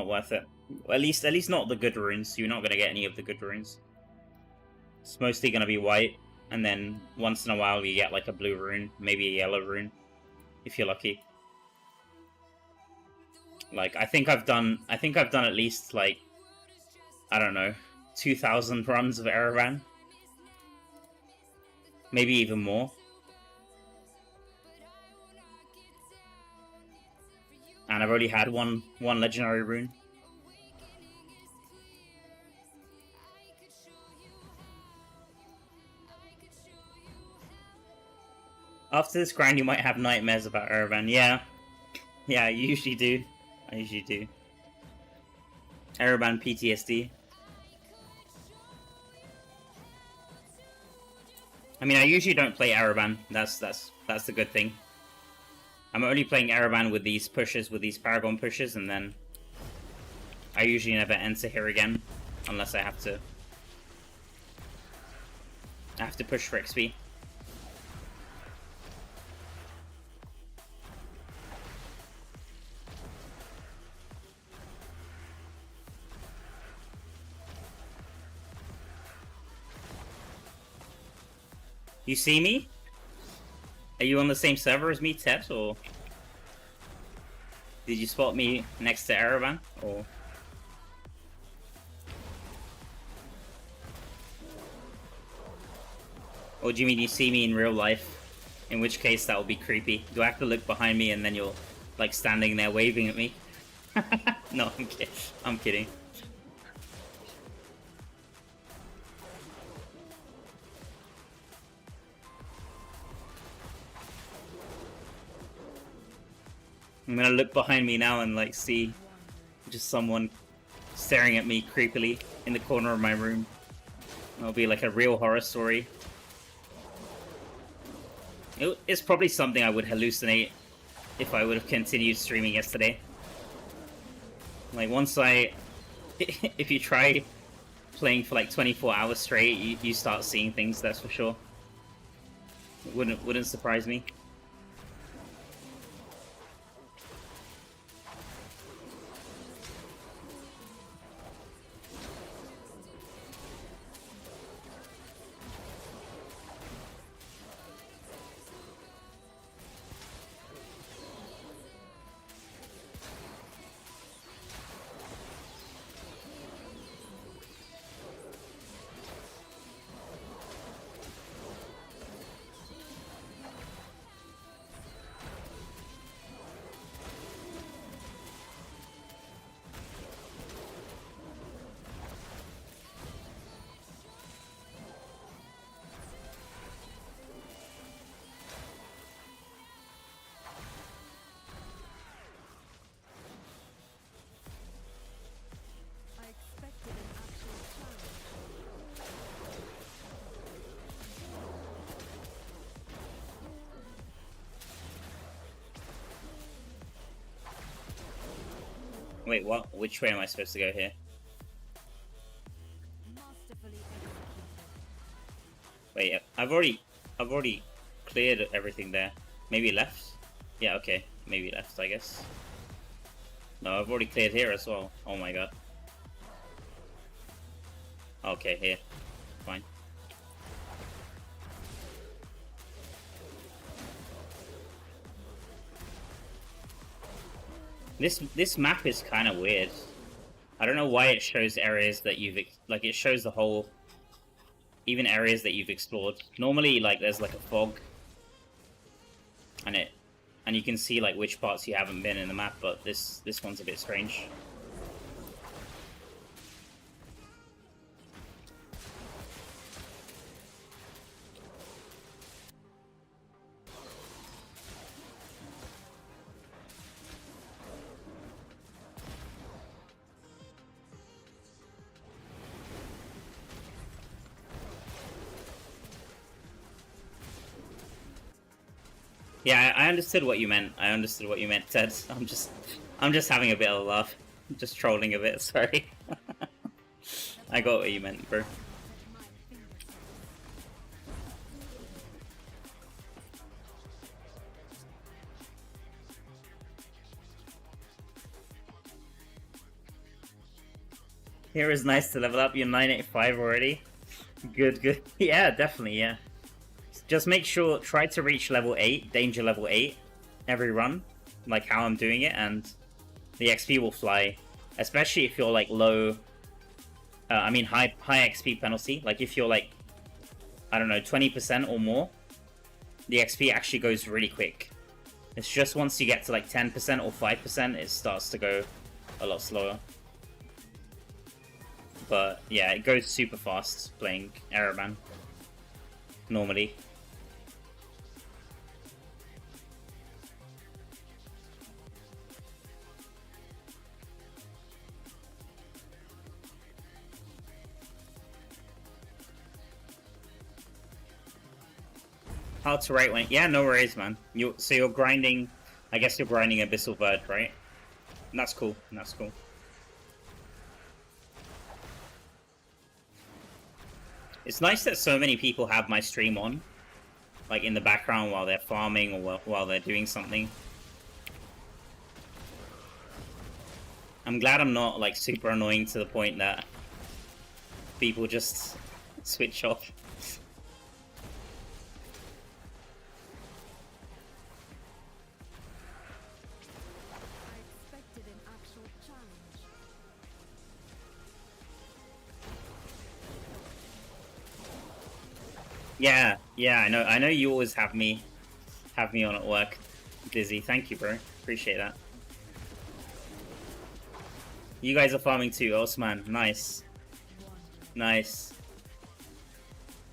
worth it. At least not the good runes. You're not gonna get any of the good runes. It's mostly gonna be white, and then once in a while you get like a blue rune, maybe a yellow rune, if you're lucky. Like I think I've done at least like, I don't know, 2,000 runs of Araban. Maybe even more. And I've already had one legendary rune. After this grind, you might have nightmares about Araban. Yeah, I usually do. Araban PTSD. I mean, I usually don't play Araban. That's the good thing. I'm only playing Araban with these pushes, with these Paragon pushes, and then I usually never enter here again, unless I have to push for XP. You see me? Are you on the same server as me, Ted, or did you spot me next to Araban, or do you mean you see me in real life? In which case that will be creepy. Do I have to look behind me and then you're like standing there waving at me? No, I'm kidding. I'm gonna look behind me now and like see just someone staring at me creepily in the corner of my room. It'll be like a real horror story. It's probably something I would hallucinate if I would have continued streaming yesterday. Like if you try playing for like 24 hours straight, you start seeing things, that's for sure. It wouldn't surprise me. Wait, what? Which way am I supposed to go here? Wait, I've already cleared everything there. Maybe left? Yeah, okay. Maybe left, I guess. No, I've already cleared here as well. Oh my god. Okay, here. Fine. This map is kind of weird. I don't know why it shows areas that you've like it shows the whole, even areas that you've explored. Normally, like there's like a fog, and you can see like which parts you haven't been in the map. But this one's a bit strange. Yeah, I understood what you meant. I understood what you meant, Ted. I'm just having a bit of a laugh. Just trolling a bit, sorry. I got what you meant, bro. Here is nice to level up. You're 985 already. Good, good. Yeah, definitely, yeah. Just make sure, try to reach level 8, danger level 8, every run, like how I'm doing it, and the XP will fly. Especially if you're like low, high XP penalty. Like if you're like, I don't know, 20% or more, the XP actually goes really quick. It's just once you get to like 10% or 5%, it starts to go a lot slower. But yeah, it goes super fast playing Araban, normally. How to write when... Yeah, no worries, man. So you're grinding... I guess you're grinding Abyssal Verge, right? That's cool. That's cool. It's nice that so many people have my stream on. Like, in the background while they're farming or while they're doing something. I'm glad I'm not, like, super annoying to the point that people just switch off. Yeah, I know you always have me on at work. Dizzy, thank you, bro. Appreciate that. You guys are farming too, Osman. Nice. Nice.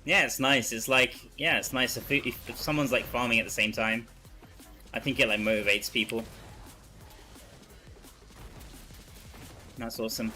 Yeah, it's nice. It's like, yeah, it's nice if someone's like farming at the same time. I think it like motivates people. That's awesome.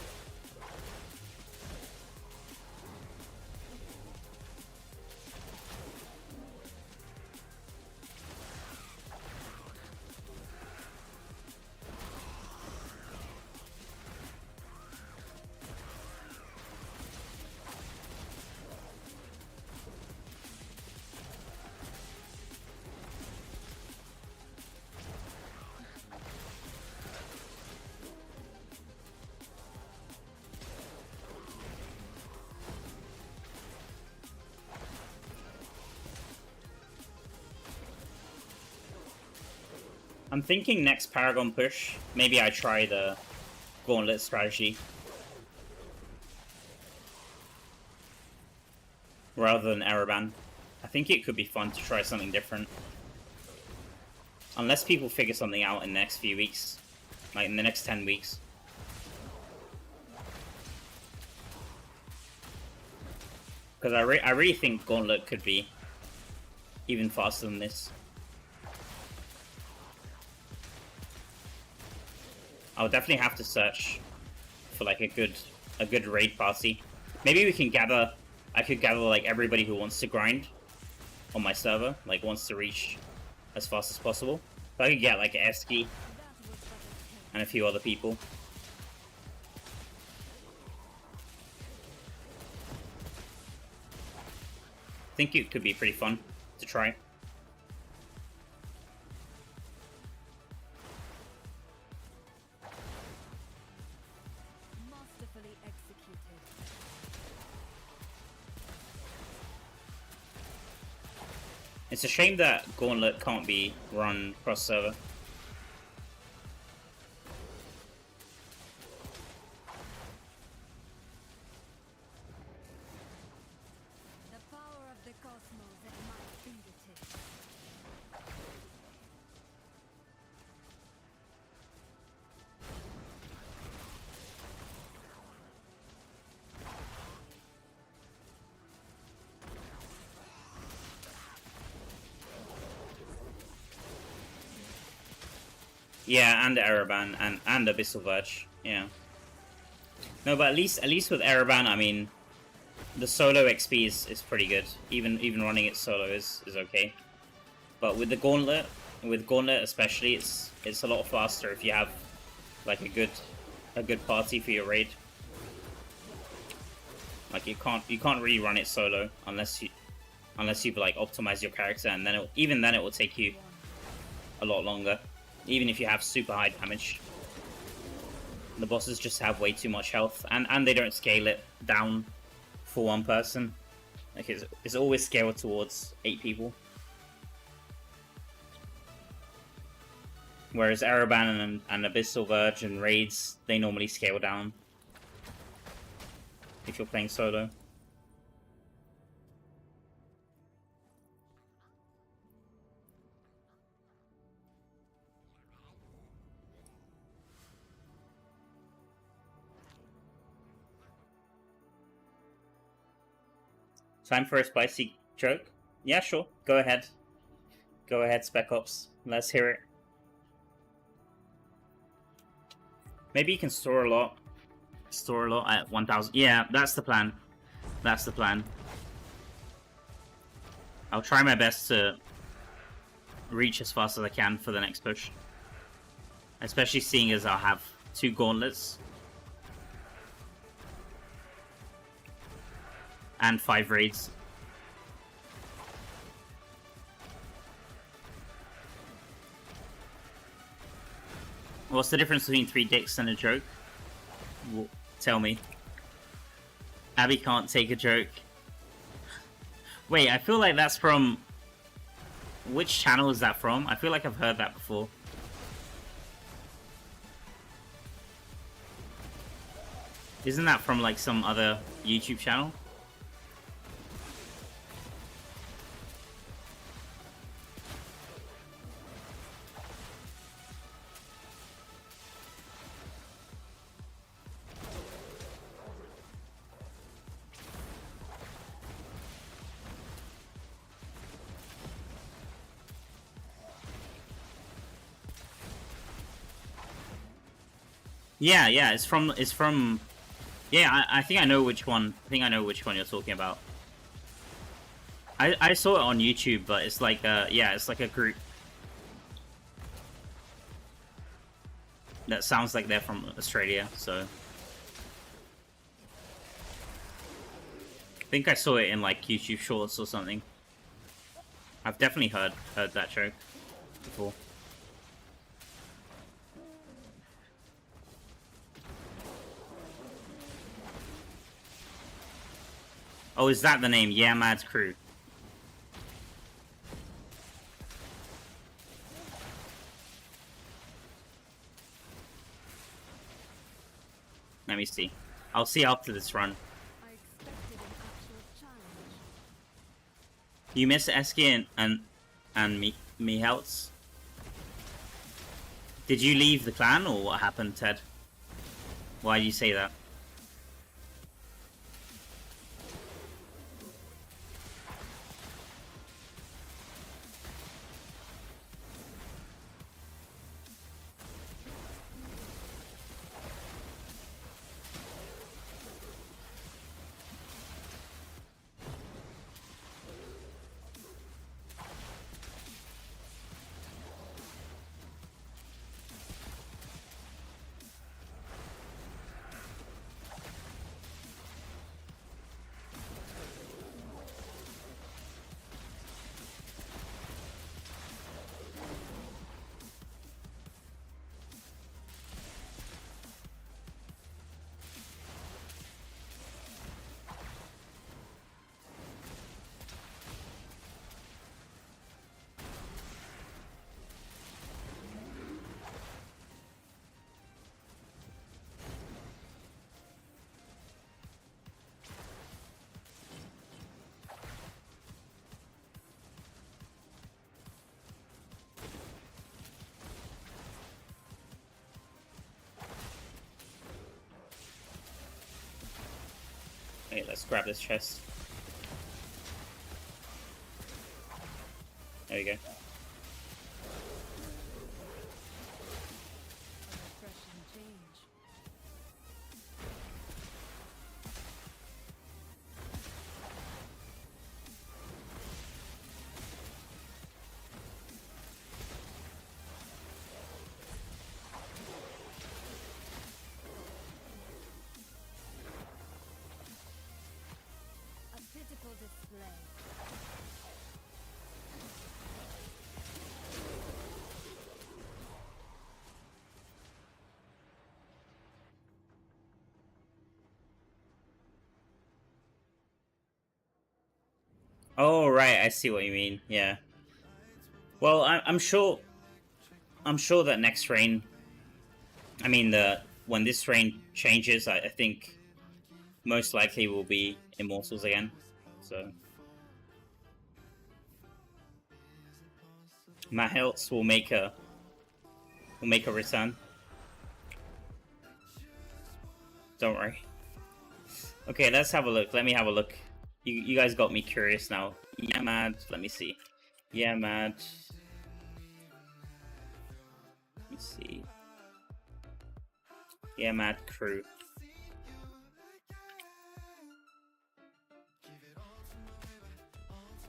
I'm thinking next Paragon push, maybe I try the Gauntlet strategy. Rather than Araban. I think it could be fun to try something different. Unless people figure something out in the next few weeks. Like in the next 10 weeks. Because I really think Gauntlet could be even faster than this. I'll definitely have to search for like a good raid party. Maybe we can gather. I could gather like everybody who wants to grind on my server, like wants to reach as fast as possible. So I could get like Eski and a few other people. I think it could be pretty fun to try. It's a shame that Gauntlet can't be run cross-server. The power of the cosmos at my fingertips. Yeah, and Araban and Abyssal Verge. Yeah. No, but at least with Araban, I mean, the solo XP is pretty good. Even running it solo is okay. But with the Gauntlet, with Gauntlet especially, it's a lot faster if you have like a good party for your raid. Like you can't really run it solo unless you've like optimized your character, and then even then it will take you a lot longer, even if you have super high damage. The bosses just have way too much health, and they don't scale it down for one person. Like it's always scaled towards 8 people. Whereas Araban and Abyssal Verge and raids, they normally scale down if you're playing solo. Time for a spicy joke? Yeah, sure. Go ahead. Go ahead, Spec Ops. Let's hear it. Maybe you can store a lot. Store a lot at 1,000. Yeah, that's the plan. That's the plan. I'll try my best to reach as fast as I can for the next push. Especially seeing as I'll have 2 gauntlets. And 5 raids. What's the difference between 3 dicks and a joke? Well, tell me. Abby can't take a joke. Wait, I feel like that's from... Which channel is that from? I feel like I've heard that before. Isn't that from like some other YouTube channel? Yeah, it's from yeah, I think I know which one. I think I know which one you're talking about. I saw it on YouTube, but it's like yeah, it's like a group that sounds like they're from Australia, so I think I saw it in like YouTube Shorts or something. I've definitely heard that joke before. Oh, is that the name? Yeah, Mad Crew. Let me see. I'll see after this run. I expected an actual challenge. You miss Eski and Miheltz? Did you leave the clan, or what happened, Ted? Why do you say that? Hey, let's grab this chest. There we go. A refreshing change. Oh right, I see what you mean. Yeah. Well, I'm sure. I'm sure that next rain. I mean, when this rain changes, I think most likely will be Immortals again. So Matt Heltz will make a return. Don't worry. Okay, let's have a look. Let me have a look. You guys got me curious now. Yeah, mad. Let me see. Yeah, mad. Let me see. Yeah, mad crew.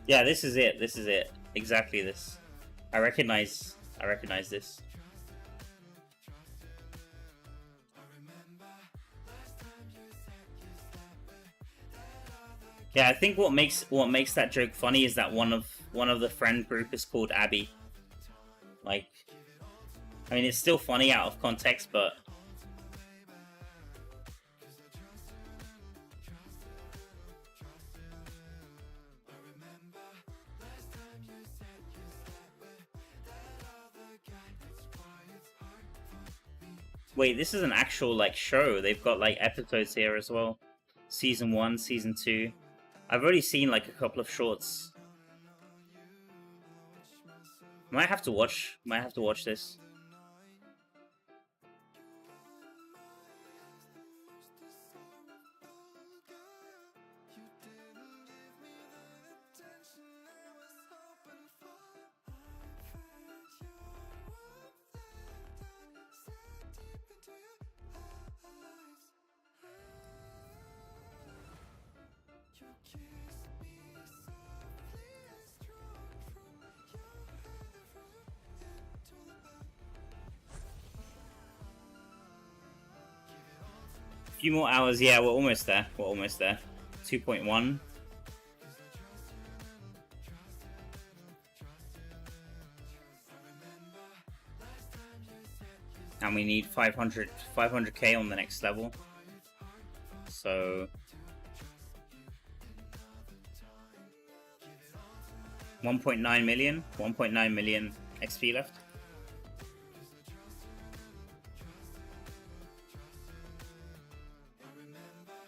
Yeah, this is it. This is it. Exactly this. I recognize this. Yeah, I think what makes that joke funny is that one of the friend group is called Abby. Like, I mean, it's still funny out of context, but wait, this is an actual like show. They've got like episodes here as well. Season 1, Season 2. I've already seen like a couple of shorts. Might have to watch this. Few more hours, yeah, we're almost there. 2.1. And we need 500k on the next level. So 1.9 million XP left.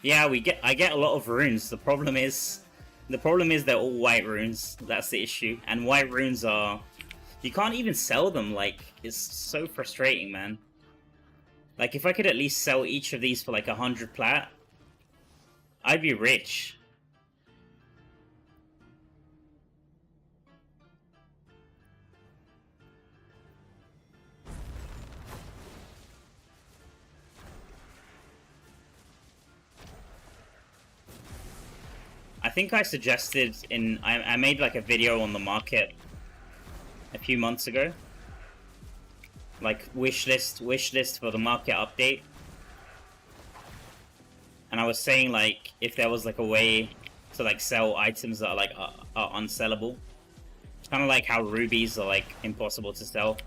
Yeah, I get a lot of runes. The problem is they're all white runes. That's the issue. And white runes are, you can't even sell them. Like, it's so frustrating, man. Like, if I could at least sell each of these for like 100 plat, I'd be rich. I think I suggested I made like a video on the market a few months ago. Like wish list for the market update. And I was saying like if there was like a way to like sell items that are like are unsellable. Kind of like how rubies are like impossible to sell.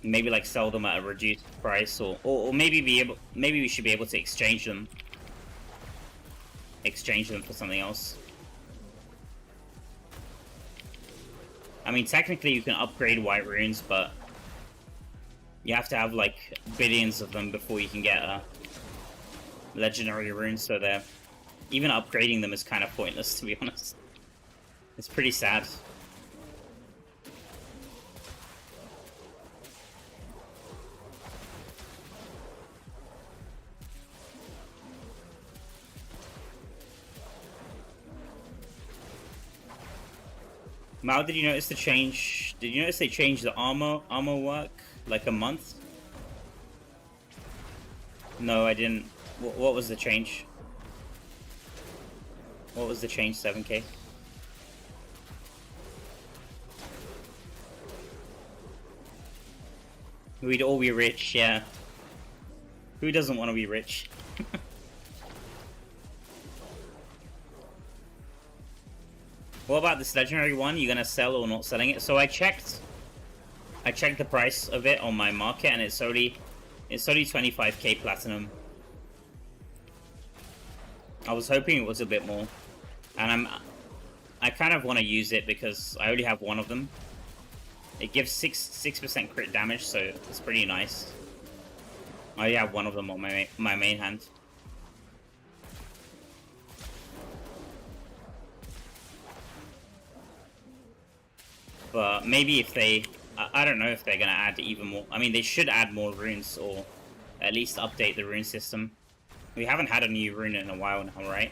Maybe like sell them at a reduced price, or maybe we should be able to exchange them for something else. I mean, technically you can upgrade white runes, but you have to have like billions of them before you can get a legendary rune, so they're even upgrading them is kind of pointless, to be honest. It's pretty sad. Mal, did you notice the change? Did you notice they changed the armor work like a month? No, I didn't. What was the change? What was the change, 7k? We'd all be rich, yeah. Who doesn't want to be rich? What about this legendary one? You gonna sell or not selling it? So I checked the price of it on my market, and it's only 25k platinum. I was hoping it was a bit more, and I kind of want to use it because I only have one of them. It gives 6% crit damage, so it's pretty nice. I only have one of them on my main hand. But maybe if they... I don't know if they're going to add even more... I mean, they should add more runes, or at least update the rune system. We haven't had a new rune in a while now, right?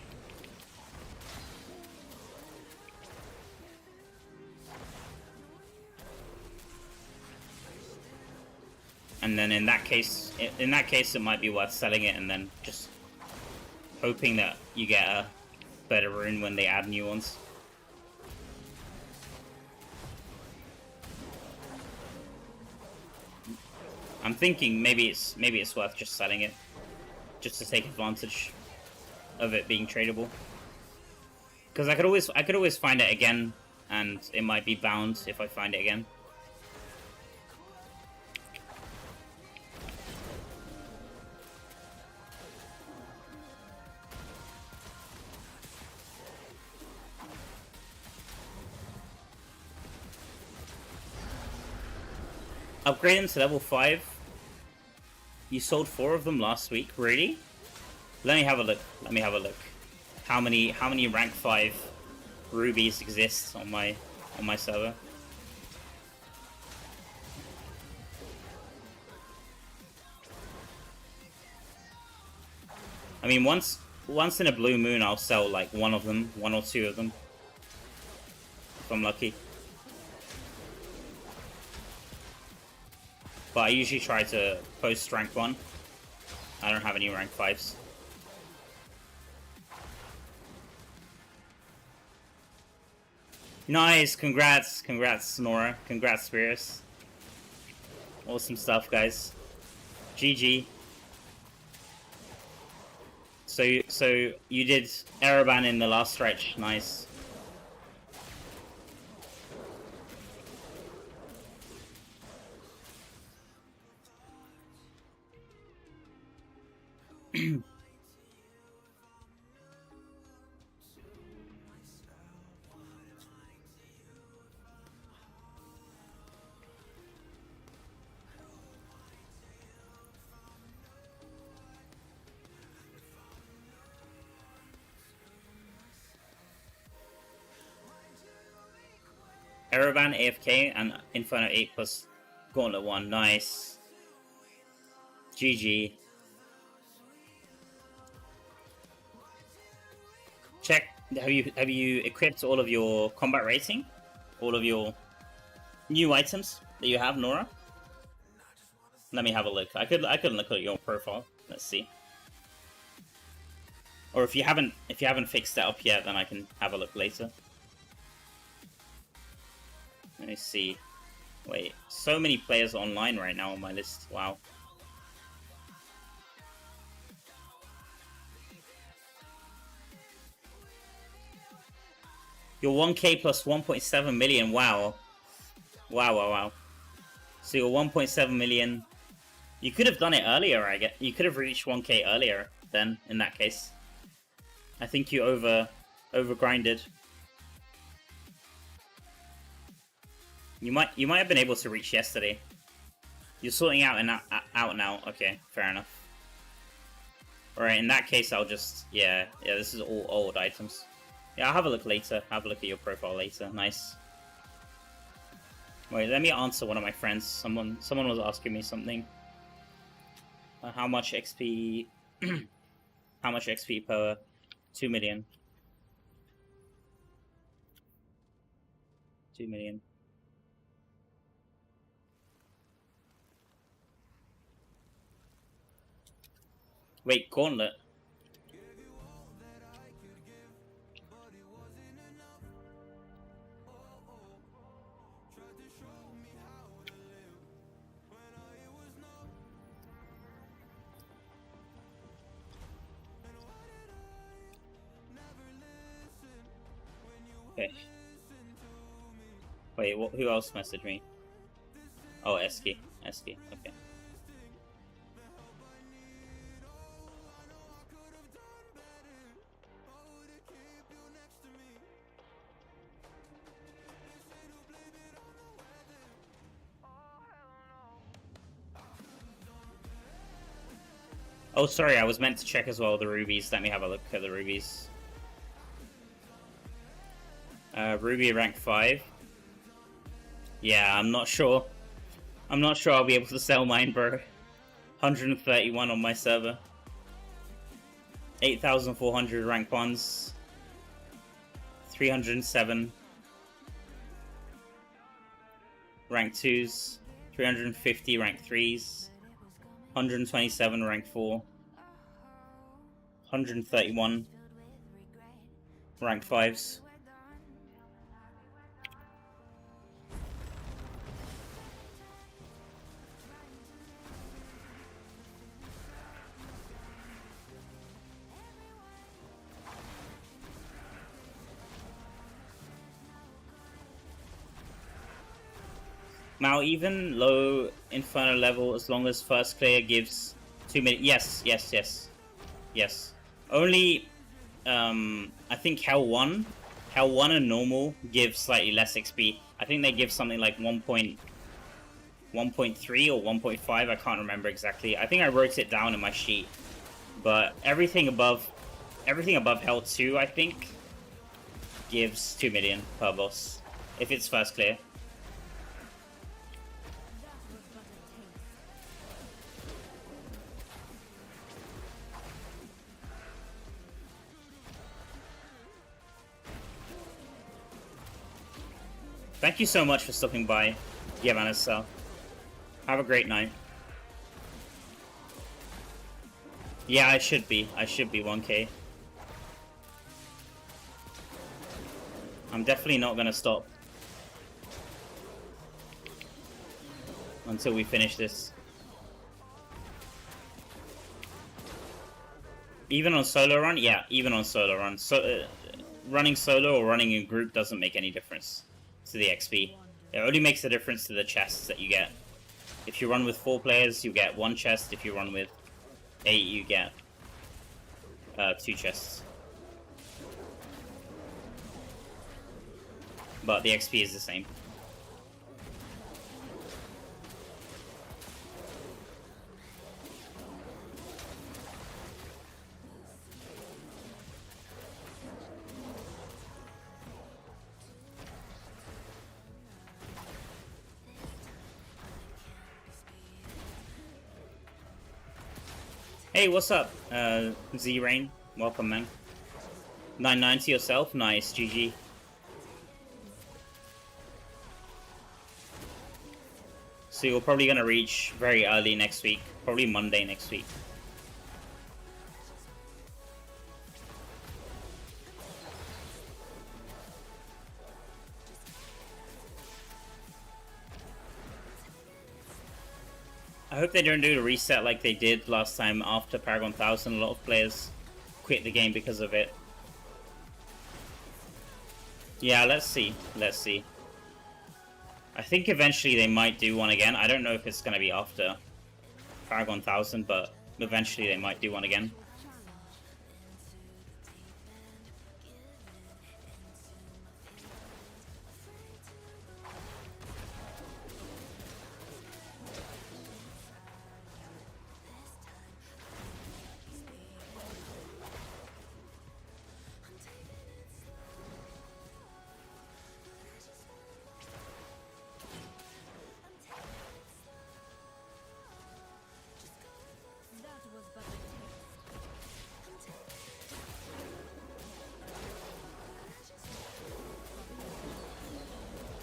And then in that case, it might be worth selling it and then just hoping that you get a better rune when they add new ones. I'm thinking maybe it's worth just selling it, just to take advantage of it being tradable. Because I could always find it again, and it might be bound if I find it again. Upgrade them to level 5. You sold 4 of them last week, really? Let me have a look. Let me have a look. How many rank 5 rubies exist on my server? I mean, once in a blue moon, I'll sell like one or 2 of them, if I'm lucky. But I usually try to post rank 1. I don't have any rank 5s. Nice, congrats, Nora, congrats, Spears. Awesome stuff, guys. GG. So you did Araban in the last stretch, nice. Araban AFK and Inferno 8 plus Gauntlet 1, nice. GG. Check, have you equipped all of your combat rating? All of your new items that you have, Nora? Let me have a look. I could look at your profile. Let's see. Or if you haven't fixed that up yet, then I can have a look later. Let me see. Wait, so many players online right now on my list. Wow. You're 1k plus 1.7 million. Wow. Wow. So you're 1.7 million. You could have done it earlier, I guess. You could have reached 1k earlier then, in that case. I think you over grinded. You might have been able to reach yesterday. You're sorting out now. Okay, fair enough. Alright, in that case I'll just yeah, this is all old items. Yeah, I'll have a look later. Have a look at your profile later. Nice. Wait, let me answer one of my friends. Someone was asking me something. How much XP how much XP per 2 million? 2 million. Wait, Gauntlet. Okay. Wait, who else messaged me? Oh, Eski. Okay. Oh, sorry, I was meant to check as well the rubies. Let me have a look at the rubies. Ruby rank 5. Yeah, I'm not sure. I'm not sure I'll be able to sell mine, bro. 131 on my server. 8,400 rank 1s. 307 rank 2s. 350 rank 3s. 127 rank 4. 131 rank 5s. Now, even low Inferno level, as long as first clear gives 2 minutes. Yes. Only, I think Hell 1 and normal give slightly less XP. I think they give something like 1.3 or 1.5. I can't remember exactly. I think I wrote it down in my sheet. But everything above Hell 2, I think, gives 2 million per boss if it's first clear. Thank you so much for stopping by, Yamanasa. Have a great night. Yeah, I should be 1k. I'm definitely not gonna stop until we finish this. Even on solo run? Yeah, even on solo run. So, running solo or running in group doesn't make any difference to the XP. It only makes a difference to the chests that you get. If you run with 4 players, you get 1 chest. If you run with 8, you get 2 chests. But the XP is the same. Hey, what's up, Z-Rain? Welcome, man. 990 yourself? Nice, GG. So you're probably gonna reach very early next week. Probably Monday next week. I hope they don't do the reset like they did last time after Paragon 1000. A lot of players quit the game because of it. Yeah, let's see. I think eventually they might do one again. I don't know if it's going to be after Paragon 1000, but eventually they might do one again.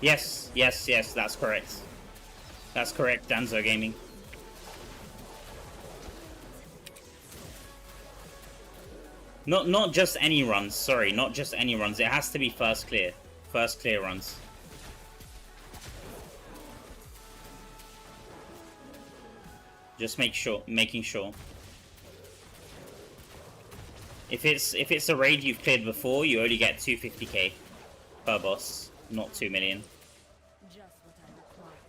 Yes, that's correct. That's correct, Danzo Gaming. Not just any runs, sorry, not just any runs. It has to be first clear. First clear runs. Just making sure. If it's a raid you've cleared before, you only get 250k per boss, not 2 million. Just what I required.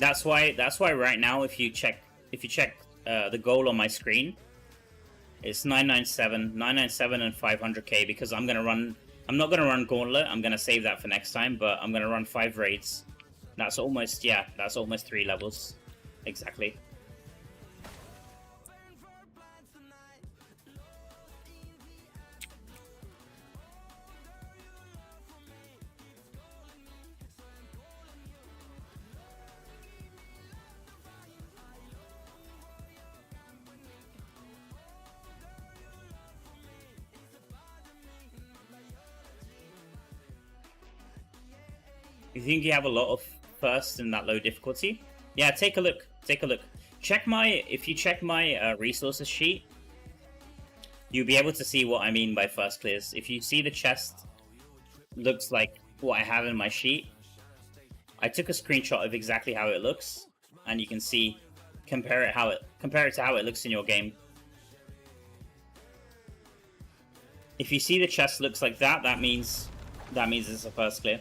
That's why right now if you check the goal on my screen, it's 997 and 500k, because I'm not gonna run Gauntlet. I'm gonna save that for next time, but I'm gonna run 5 raids. That's almost 3 levels exactly. You think you have a lot of first in that low difficulty? Yeah, take a look. Take a look. If you check my resources sheet, you'll be able to see what I mean by first clears. If you see the chest looks like what I have in my sheet, I took a screenshot of exactly how it looks, and you can see compare it to how it looks in your game. If you see the chest looks like that, that means it's a first clear.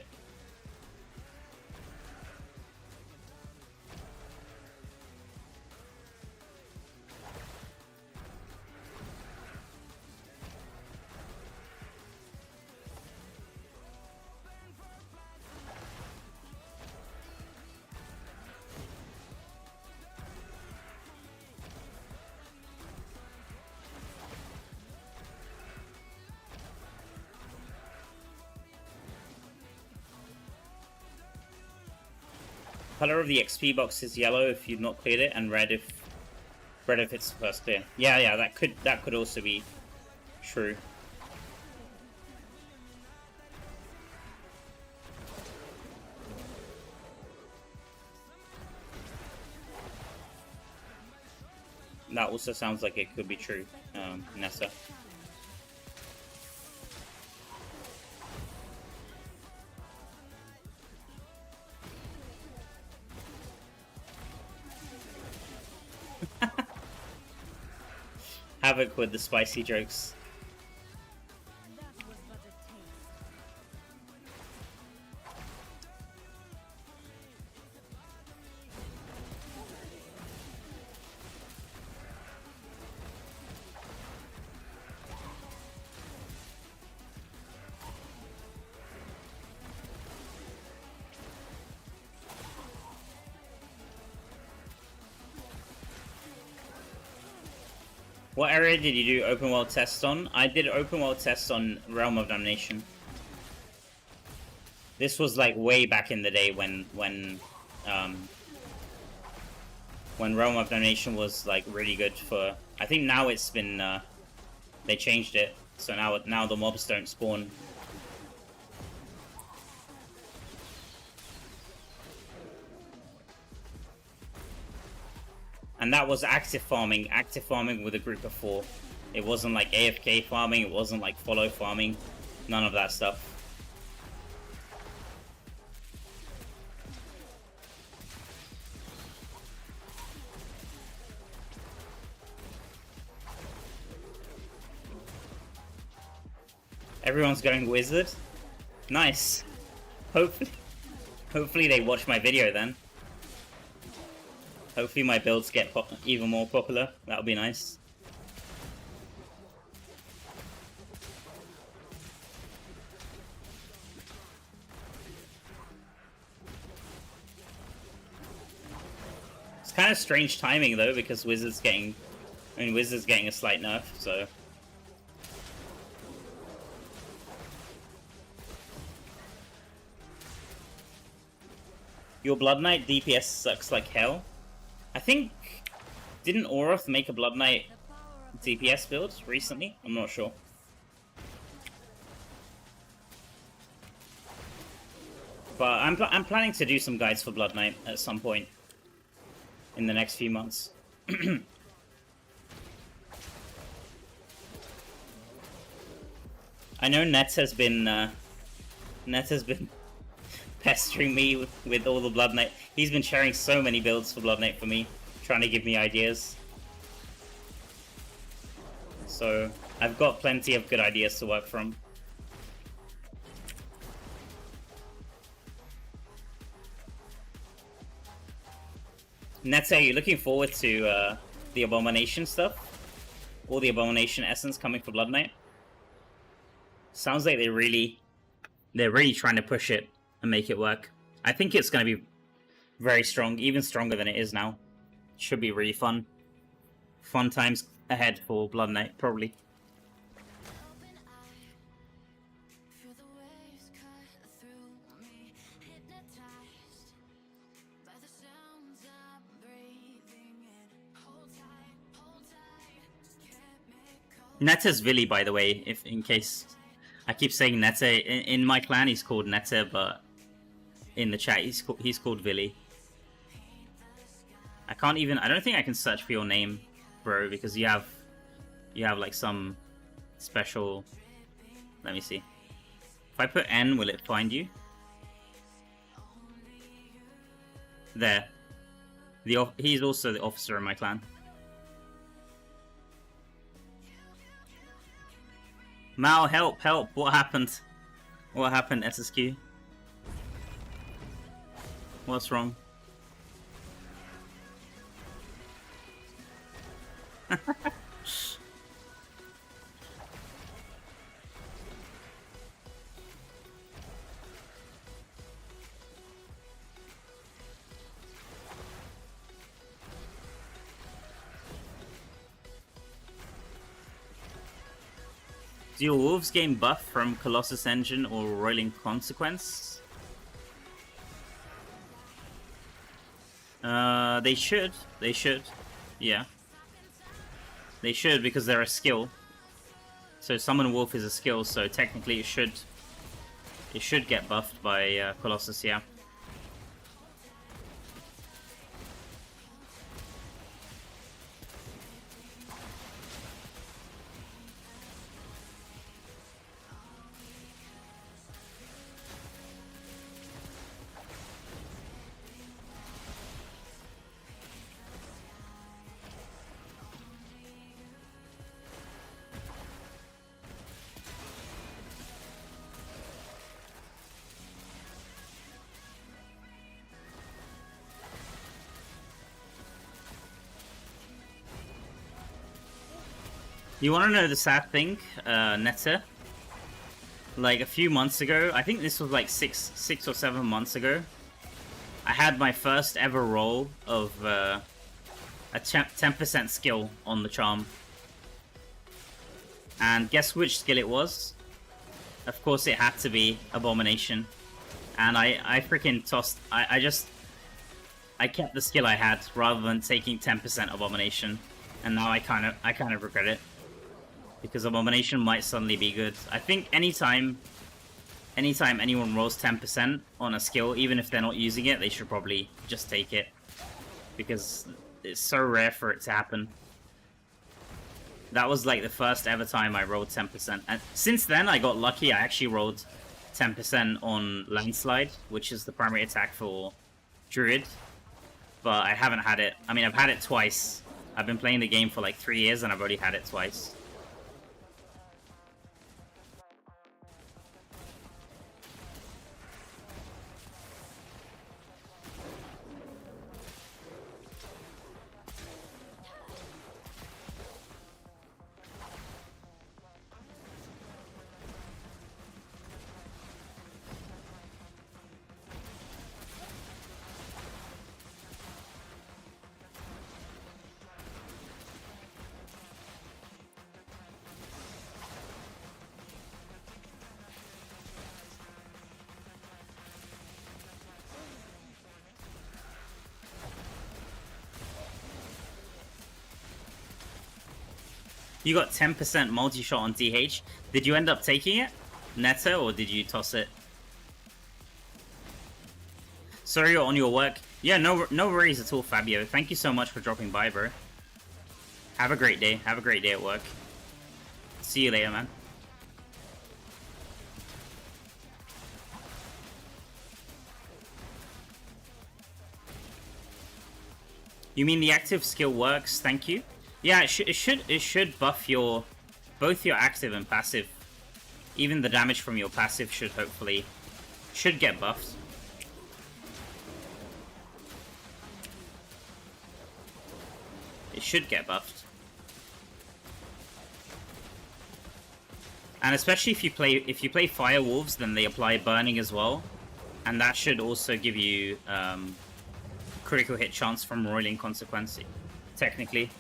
Color of the XP box is yellow if you've not cleared it, and red if it's first clear. Yeah, that could also be true. That also sounds like it could be true, Nessa. Havoc with the spicy jokes. That was but a taste. What area did you do open world tests on? I did open world tests on Realm of Damnation. This was like way back in the day when Realm of Damnation was like really good for. I think now it's been they changed it, so now the mobs don't spawn. And that was active farming with a group of 4. It wasn't like AFK farming, it wasn't like follow farming, none of that stuff. Everyone's going wizard? Nice. Hopefully they watch my video then. Hopefully my builds get even more popular. That would be nice. It's kind of strange timing though, because Wizard's getting a slight nerf, so. Your Blood Knight DPS sucks like hell. I think, didn't Oroth make a Blood Knight DPS build recently? I'm not sure. But I'm planning to do some guides for Blood Knight at some point in the next few months. I know Nets has been pestering me with all the Blood Knight. He's been sharing so many builds for Blood Knight for me, trying to give me ideas. So I've got plenty of good ideas to work from. Nete, are you looking forward to the Abomination stuff? All the Abomination essence coming for Blood Knight? Sounds like they're really trying to push it and make it work. I think it's going to be very strong, even stronger than it is now. Should be really fun. Fun times ahead for Blood Knight, probably. Nete's Vili, by the way, if in case I keep saying Nete. In my clan he's called Nete, but in the chat he's called Vili. I don't think I can search for your name, bro, because you have like some special. Let me see. If I put N, will it find you? There. He's also the officer in my clan. Mal, help, help! What happened? What happened, SSQ? What's wrong? Do your wolves gain buff from Colossus Engine or Roiling Consequence? They should. They should. Yeah. They should, because they're a skill. So Summon Wolf is a skill, so technically it should get buffed by Colossus, yeah. You want to know the sad thing, Neta? Like a few months ago, I think this was like six or 7 months ago, I had my first ever roll of a 10% skill on the charm. And guess which skill it was? Of course it had to be Abomination. And I freaking tossed, I kept the skill I had rather than taking 10% Abomination. And now I kind of regret it. Because Abomination might suddenly be good. I think anytime anyone rolls 10% on a skill, even if they're not using it, they should probably just take it. Because it's so rare for it to happen. That was like the first ever time I rolled 10%. And since then, I got lucky. I actually rolled 10% on Landslide, which is the primary attack for Druid. But I haven't had it. I mean, I've had it twice. I've been playing the game for like 3 years and I've already had it twice. You got 10% multi-shot on DH. Did you end up taking it, Neta, or did you toss it? Sorry on your work. Yeah, no worries at all, Fabio. Thank you so much for dropping by, bro. Have a great day. Have a great day at work. See you later, man. You mean the active skill works? Thank you. Yeah, it should buff both your active and passive. Even the damage from your passive should get buffed. It should get buffed. And especially if you play Fire Wolves, then they apply burning as well, and that should also give you critical hit chance from Roiling Consequence, technically.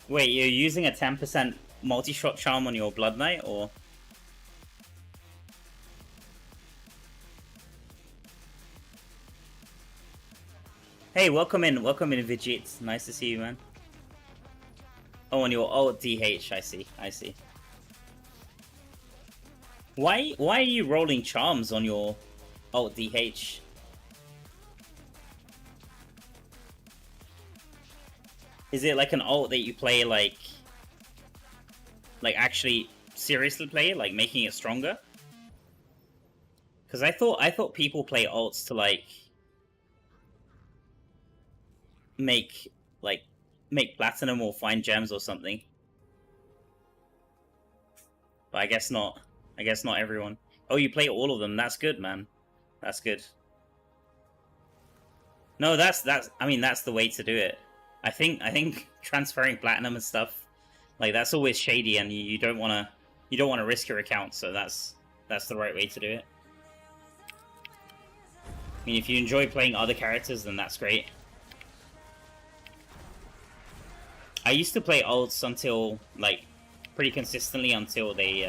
Wait, you're using a 10% multi-shot charm on your Blood Knight, or? Hey, welcome in, Vijit. Nice to see you, man. Oh, on your alt DH, I see. Why are you rolling charms on your alt DH? Is it like an alt that you play like actually seriously play, like making it stronger? Because I thought people play alts to like make platinum or find gems or something. But I guess not. I guess not everyone. Oh, you play all of them. That's good, man. That's good. No, that's I mean, that's the way to do it. I think transferring platinum and stuff, like, that's always shady, and you don't wanna risk your account, so that's the right way to do it. I mean, if you enjoy playing other characters, then that's great. I used to play alts until, like, pretty consistently until they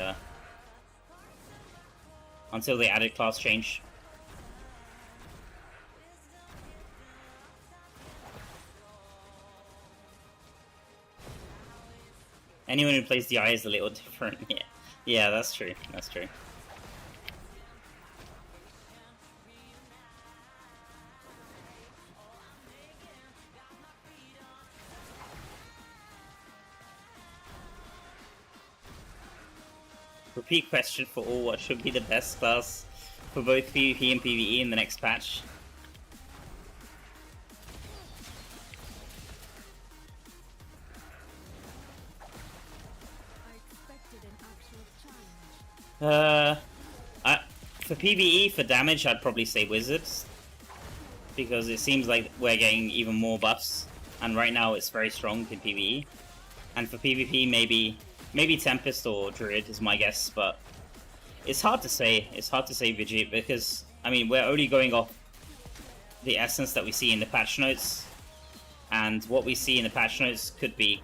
added class change. Anyone who plays DI is a little different. Yeah, that's true. That's true. Repeat question for all: what should be the best class for both PvP and PvE in the next patch? For PvE, for damage, I'd probably say Wizards, because it seems like we're getting even more buffs, and right now it's very strong in PvE. And for PvP, maybe Tempest or Druid is my guess, but it's hard to say. It's hard to say, Vijay, because, I mean, we're only going off the essence that we see in the patch notes, and what we see in the patch notes could be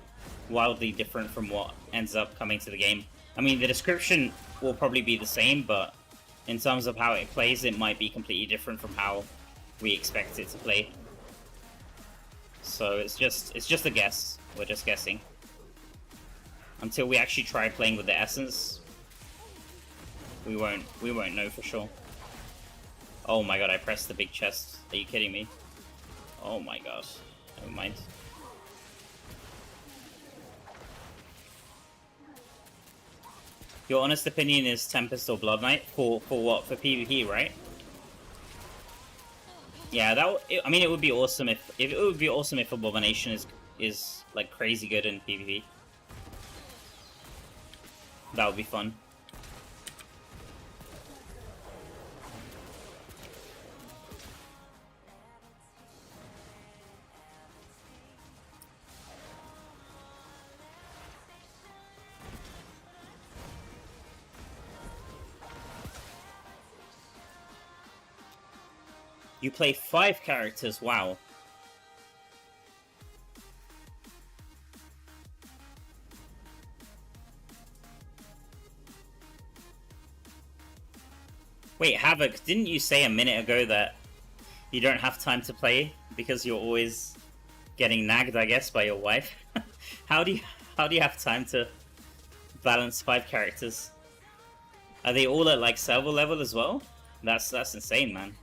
wildly different from what ends up coming to the game. I mean, the description will probably be the same, but in terms of how it plays, it might be completely different from how we expect it to play. So it's just a guess. We're just guessing. Until we actually try playing with the essence, we won't know for sure. Oh my god, I pressed the big chest. Are you kidding me? Oh my god. Never mind. Your honest opinion is Tempest or Blood Knight for what? For PvP, right? Yeah, I mean, it would be awesome if Abomination is like crazy good in PvP. That would be fun. You play 5 characters, wow. Wait, Havoc, didn't you say a minute ago that you don't have time to play because you're always getting nagged, I guess, by your wife? How do you have time to balance 5 characters? Are they all at like server level as well? That's insane, man.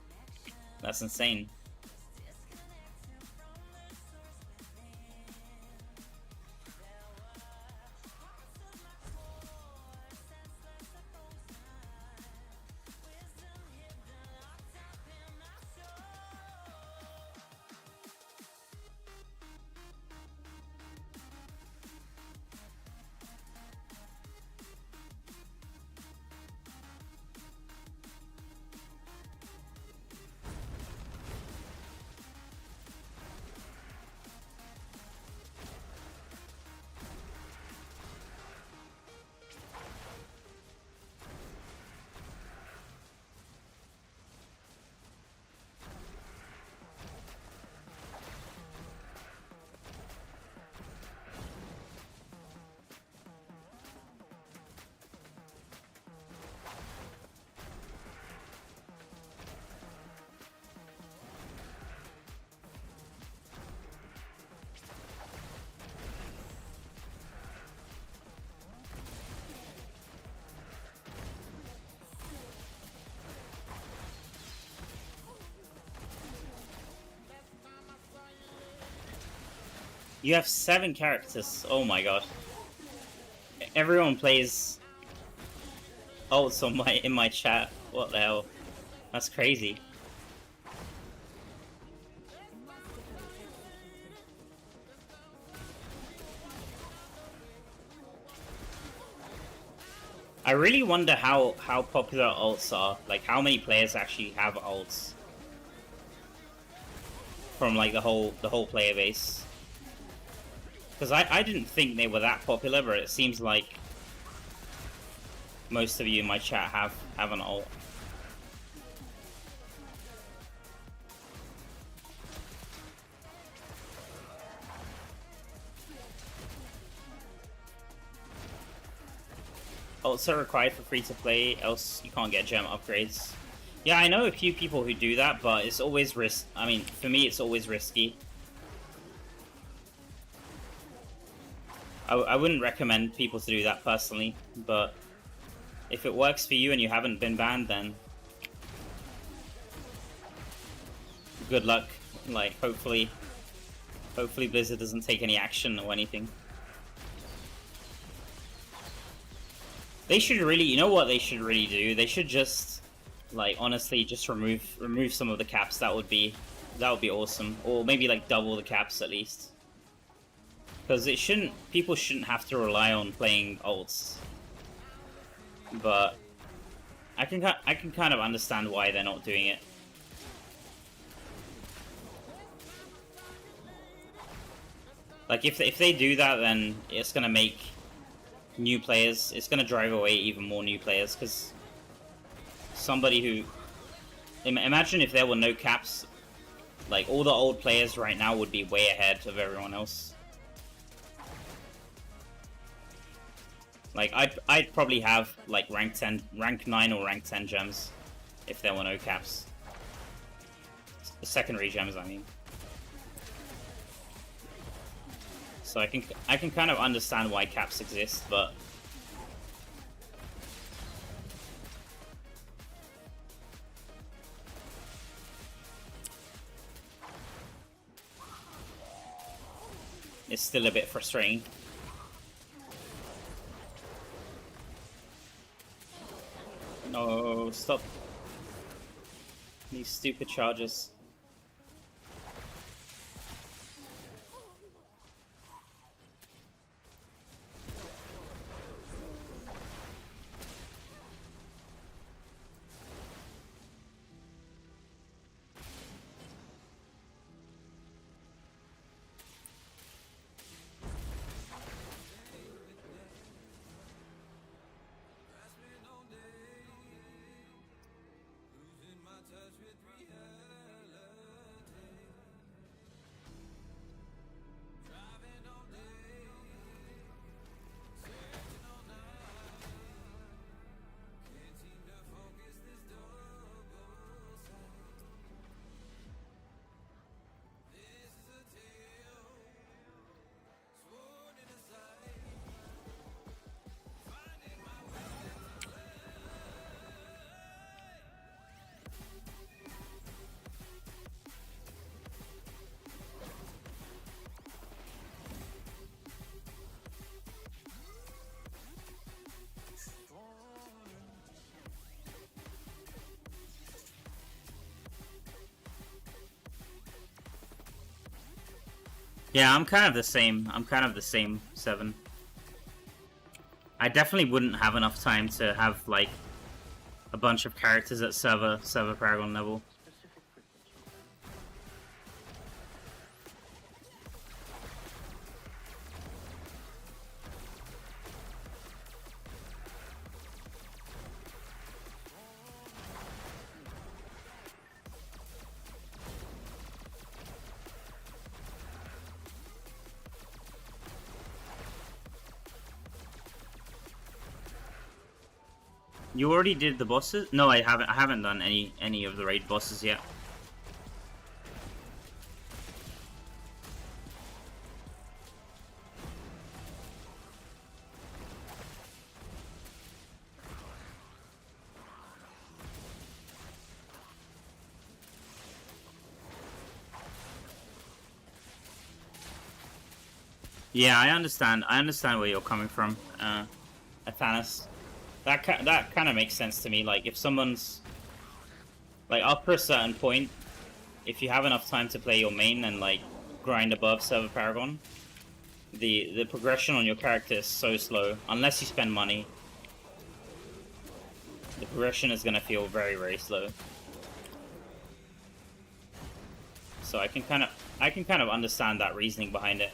That's insane. You have 7 characters. Oh my god. Everyone plays ults on in my chat. What the hell? That's crazy. I really wonder how popular ults are. Like, how many players actually have ults from like the whole player base. Because I didn't think they were that popular, but it seems like most of you in my chat have an ult. Ults are required for free to play, else you can't get gem upgrades. Yeah, I know a few people who do that, but it's always I mean, for me, it's always risky. I wouldn't recommend people to do that personally, but if it works for you and you haven't been banned, then good luck. Like, hopefully Blizzard doesn't take any action or anything. They should really, you know what they should really do? They should just, like, honestly, just remove some of the caps. That would be awesome. Or maybe like double the caps at least. Because people shouldn't have to rely on playing ults. But I can kind of understand why they're not doing it. Like, if they do that, then it's gonna make new players, it's gonna drive away even more new players, because somebody who, imagine if there were no caps, like, all the old players right now would be way ahead of everyone else. Like, I'd probably have like rank 9 or rank 10 gems if there were no caps. Secondary gems, I mean. So I can kind of understand why caps exist, but it's still a bit frustrating. No, stop these stupid charges. Yeah, I'm kind of the same 7. I definitely wouldn't have enough time to have like a bunch of characters at server Paragon level. You already did the bosses? No, I haven't done any of the raid bosses yet. Yeah, I understand. I understand where you're coming from, Athanas. That kind of makes sense to me. Like, if someone's like after a certain point, if you have enough time to play your main and like grind above server Paragon, the progression on your character is so slow. Unless you spend money, the progression is gonna feel very, very slow. So I can kind of understand that reasoning behind it,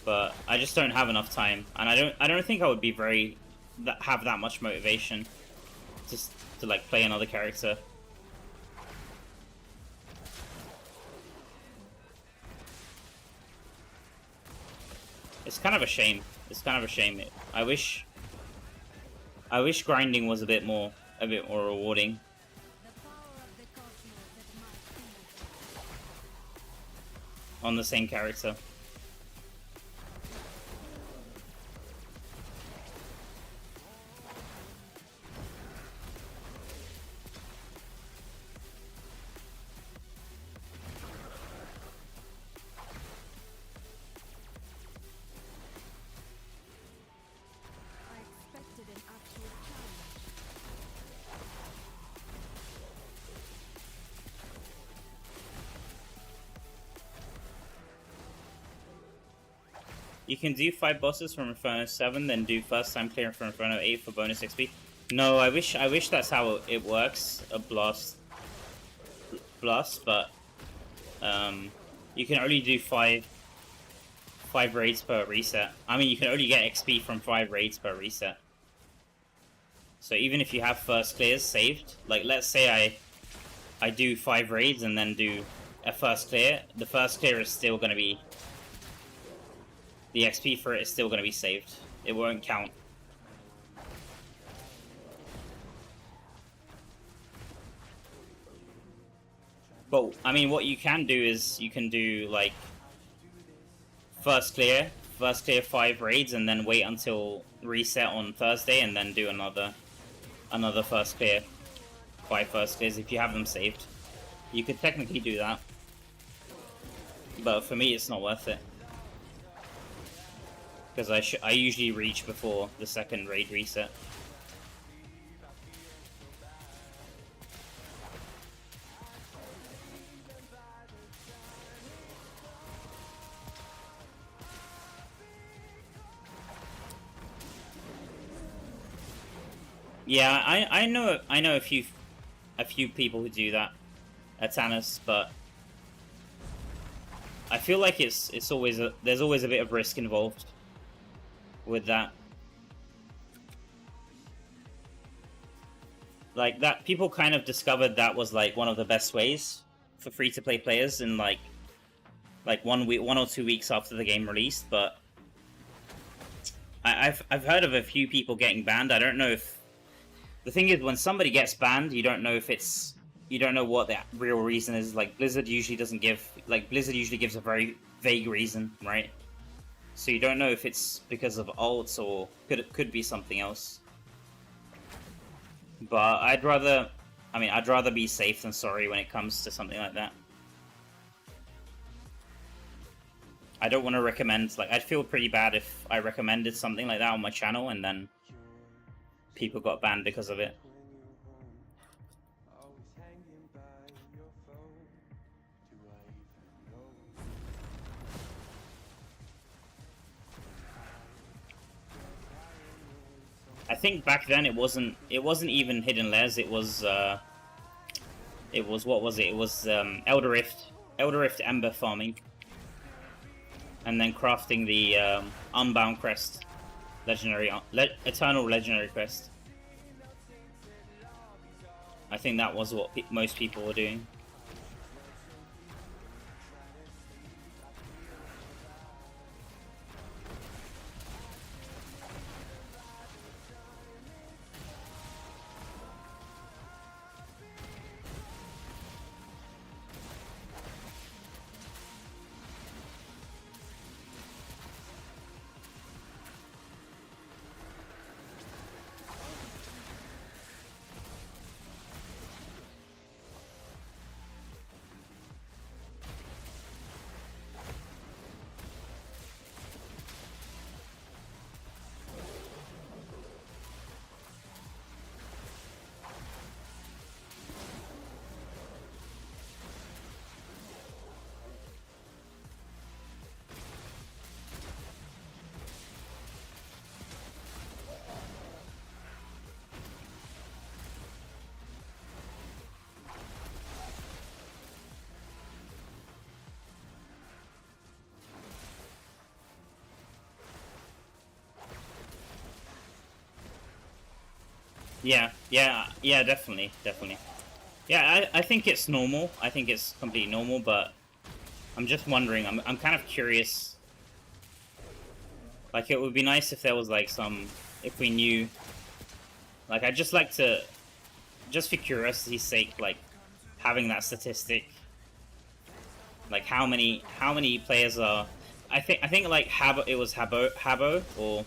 but I just don't have enough time, and I don't think I would be have that much motivation just to like play another character. It's kind of a shame. It's kind of a shame. I wish grinding was a bit more rewarding. The power of the cosmos at my fingertips. On the same character. I expected an actual challenge. You can do 5 bosses from Inferno 7, then do first time clearing from Inferno 8 for bonus XP. No, I wish that's how it works. A blast, but you can only do 5 raids per reset. I mean, you can only get XP from 5 raids per reset. So even if you have first clears saved, like let's say I do 5 raids and then do a first clear, the first clear is still going to be, the XP for it is still going to be saved. It won't count. But I mean, what you can do is you can do like first clear 5 raids, and then wait until reset on Thursday, and then do another first clear, 5 first clears if you have them saved. You could technically do that, but for me, it's not worth it because I usually reach before the second raid reset. Yeah, I know a few people who do that at Tannis, but I feel like there's always a bit of risk involved with that. Like that, people kind of discovered that was like one of the best ways for free-to-play players in like 1 or 2 weeks after the game released. But I've heard of a few people getting banned. I don't know if the thing is, when somebody gets banned, you don't know what the real reason is. Like Blizzard usually gives a very vague reason, right? So you don't know if it's because of ults or could be something else. But I'd rather be safe than sorry when it comes to something like that. I don't want to recommend, like, I'd feel pretty bad if I recommended something like that on my channel and then people got banned because of it. I think back then it wasn't even hidden layers. It was what was it? It was Elder Rift Ember farming, and then crafting the Unbound Crest, Eternal Legendary Crest. I think that was what most people were doing. Yeah, yeah, definitely, definitely. Yeah, I think it's normal. I think it's completely normal, but I'm just wondering. I'm kind of curious. Like, it would be nice if there was like some, if we knew. Like, I'd just like to, just for curiosity's sake, like having that statistic. Like how many players are. I think like it was Habo or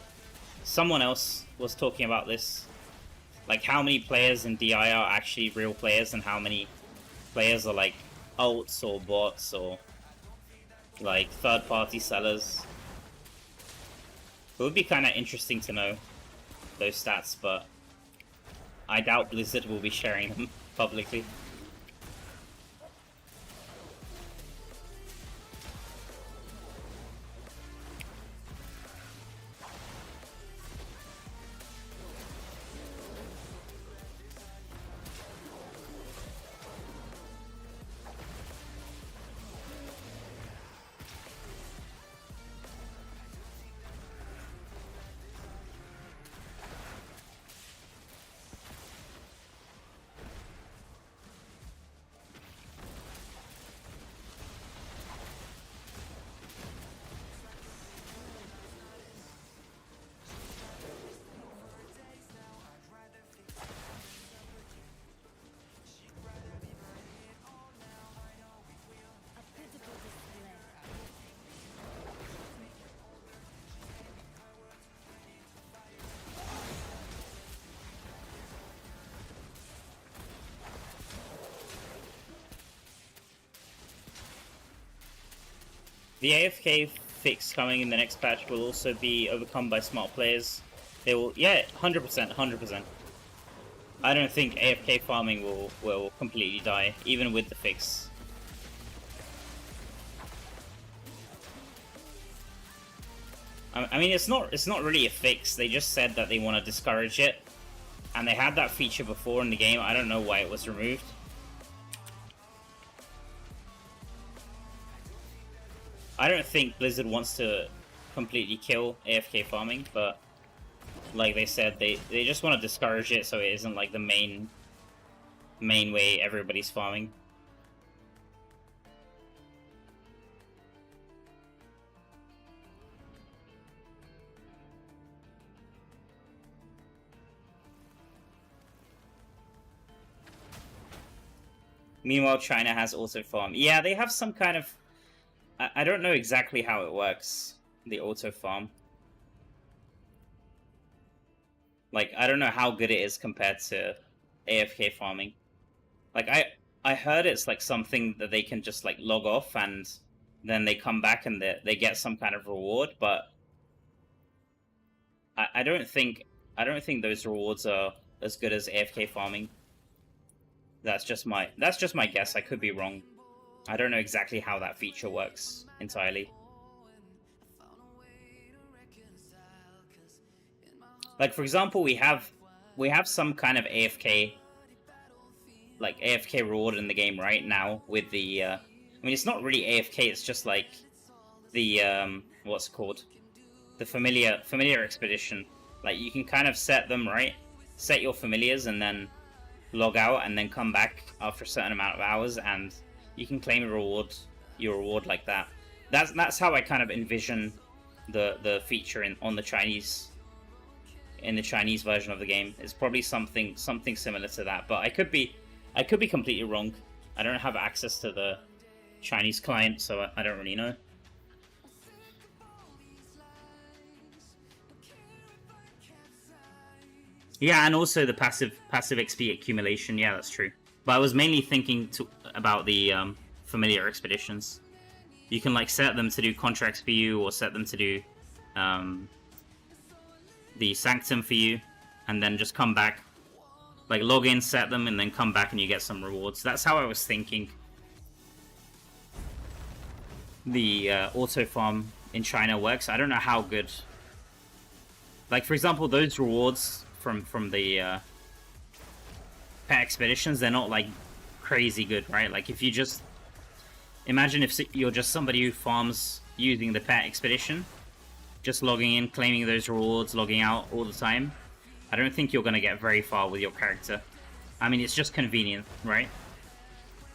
someone else was talking about this. Like how many players in DI are actually real players and how many players are like ults or bots or like third-party sellers. It would be kind of interesting to know those stats, but I doubt Blizzard will be sharing them publicly. A pitiful display. The AFK fix coming in the next patch will also be overcome by smart players. They will, yeah, 100%, 100%. I don't think AFK farming will completely die, even with the fix. I mean, it's not really a fix. They just said that they want to discourage it, and they had that feature before in the game. I don't know why it was removed. I don't think Blizzard wants to completely kill AFK farming, but like they said, they just want to discourage it so it isn't like the main way everybody's farming. Meanwhile, China has auto farm. Yeah, they have some kind of... I don't know exactly how it works, the auto farm. Like, I don't know how good it is compared to AFK farming. Like, I heard it's like something that they can just like log off and then they come back and they get some kind of reward, but I don't think those rewards are as good as AFK farming. That's just my guess. I could be wrong. I don't know exactly how that feature works entirely. Like, for example, we have some kind of AFK, like AFK reward in the game right now with the I mean, it's not really AFK, it's just like the what's it called? The familiar expedition. Like, you can kind of set them, right? Set your familiars and then log out and then come back after a certain amount of hours and you can claim your reward like that. That's how I kind of envision the feature in the Chinese version of the game. It's probably something similar to that, but I could be completely wrong. I don't have access to the Chinese client, so I don't really know. Yeah, and also the passive XP accumulation. Yeah, that's true. But I was mainly thinking about the familiar expeditions. You can like set them to do contracts for you, or set them to do the Sanctum for you, and then just come back, like log in, set them, and then come back and you get some rewards. That's how I was thinking the auto farm in China works. I don't know how good. Like, for example, those rewards from the pet expeditions, they're not like crazy good, right? Like, if you just imagine if you're just somebody who farms using the pet expedition, just logging in, claiming those rewards, logging out all the time, I don't think you're going to get very far with your character. I mean, it's just convenient, right?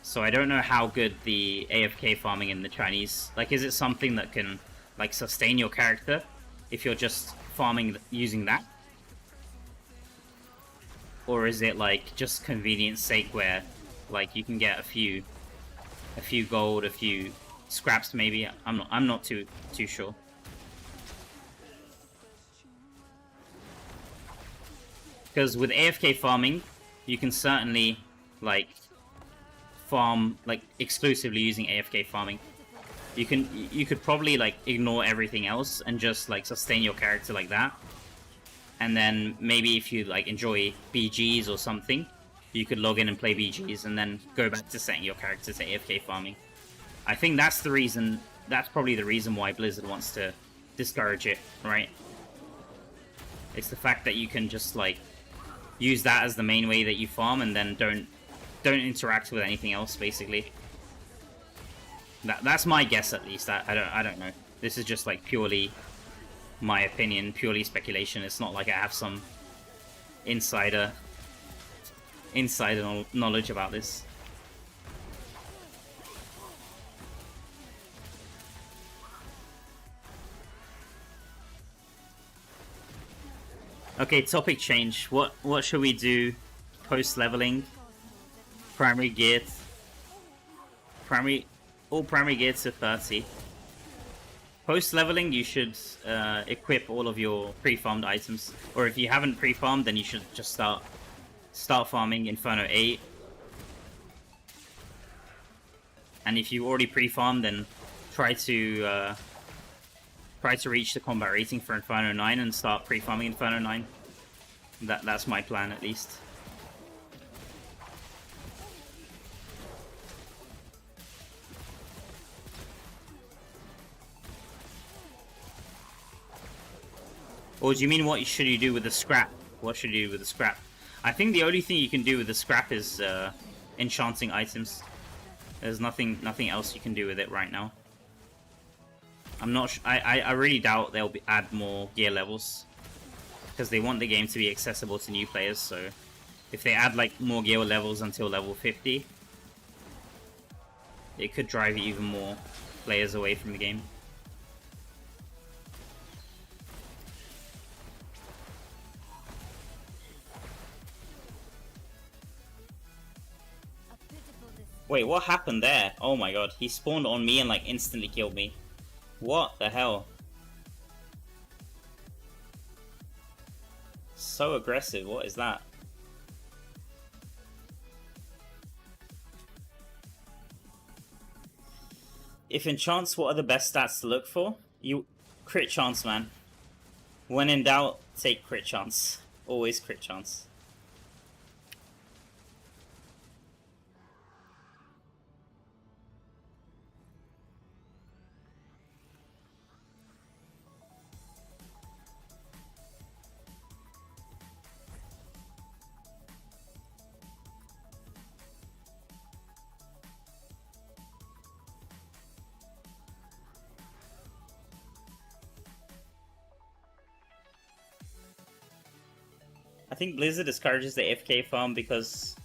So I don't know how good the AFK farming in the Chinese... Like, is it something that can, like, sustain your character if you're just farming using that? Or is it, like, just convenience sake where, like, you can get a few gold, a few scraps maybe? I'm not too sure. Because with AFK farming, you can certainly, like, farm, like, exclusively using AFK farming. You could probably, like, ignore everything else and just, like, sustain your character like that. And then maybe if you, like, enjoy BGs or something, you could log in and play BGs and then go back to setting your character to AFK farming. I think that's the reason, that's probably the reason why Blizzard wants to discourage it, right? It's the fact that you can just, like, use that as the main way that you farm and then don't interact with anything else, basically. That's my guess, at least. I don't know. This is just, like, purely my opinion, purely speculation. It's not like I have some insider knowledge about this. Okay, topic change. What should we do post leveling? Primary gear. All primary gear to 30. Post leveling, you should equip all of your pre-farmed items. Or if you haven't pre-farmed, then you should just start farming Inferno 8. And if you already pre-farmed, then try to reach the combat rating for Inferno 9 and start pre-farming Inferno 9. That's my plan, at least. Or do you mean what should you do with the scrap? What should you do with the scrap? I think the only thing you can do with the scrap is enchanting items. There's nothing else you can do with it right now. I'm not. I really doubt they'll add more gear levels because they want the game to be accessible to new players. So if they add like more gear levels until level 50, it could drive even more players away from the game. Wait, what happened there? Oh my god, he spawned on me and like instantly killed me. What the hell? So aggressive, what is that? If enchants, what are the best stats to look for? You crit chance, man. When in doubt, take crit chance. Always crit chance. I think Blizzard discourages the AFK farm because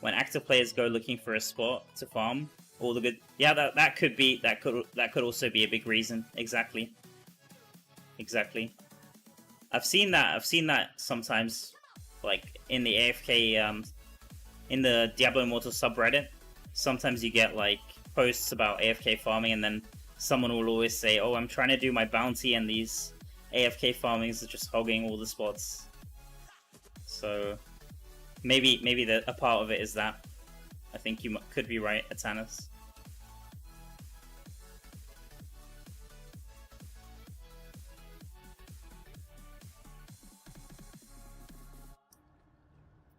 when active players go looking for a spot to farm, all the good. Yeah, that could also be a big reason. Exactly. I've seen that sometimes, like in the AFK, in the Diablo Immortals subreddit. Sometimes you get like posts about AFK farming, and then someone will always say, "Oh, I'm trying to do my bounty, and these AFK farmings are just hogging all the spots." So maybe a part of it is that. I think you could be right, Atanas.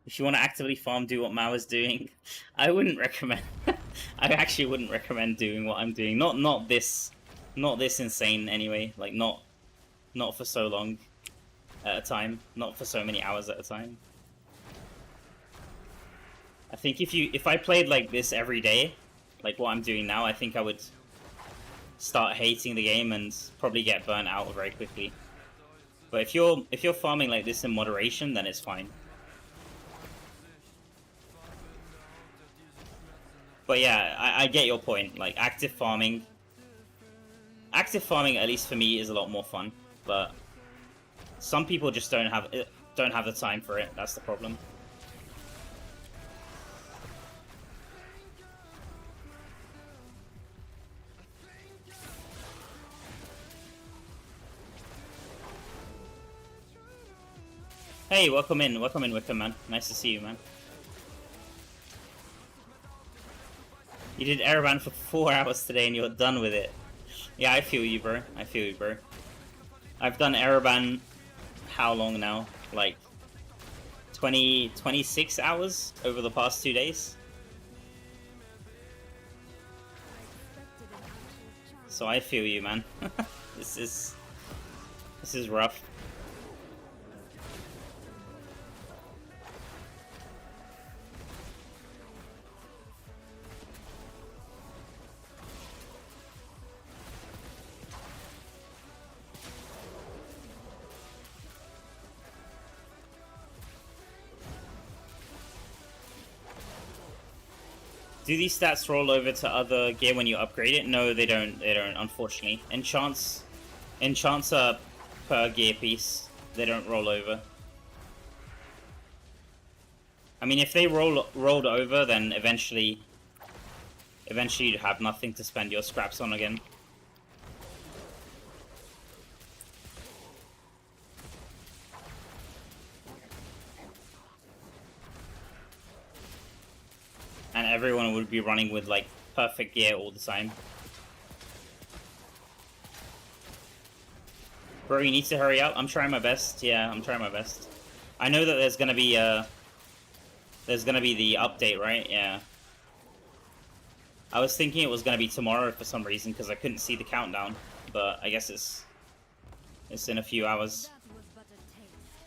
If you want to actively farm, do what Mao is doing. I wouldn't recommend. I actually wouldn't recommend doing what I'm doing. Not this insane anyway. Like not for so long at a time. Not for so many hours at a time. I think if I played like this every day, like what I'm doing now, I think I would start hating the game and probably get burnt out very quickly. But if you're farming like this in moderation, then it's fine. But yeah, I get your point. Like active farming, at least for me, is a lot more fun. But some people just don't have the time for it. That's the problem. Hey, welcome in, Wickham, man. Nice to see you, man. You did Araban for 4 hours today and you're done with it. Yeah, I feel you, bro. I feel you, bro. I've done Araban how long now? Like 26 hours over the past 2 days. So I feel you, man. This is rough. Do these stats roll over to other gear when you upgrade it? No, they don't. They don't, unfortunately. Enchants are per gear piece. They don't roll over. I mean, if they rolled over, then eventually you'd have nothing to spend your scraps on again. And everyone would be running with, like, perfect gear all the time. Bro, you need to hurry up. I'm trying my best. Yeah, I'm trying my best. I know that there's gonna be the update, right? Yeah. I was thinking it was gonna be tomorrow for some reason, because I couldn't see the countdown. But I guess it's in a few hours.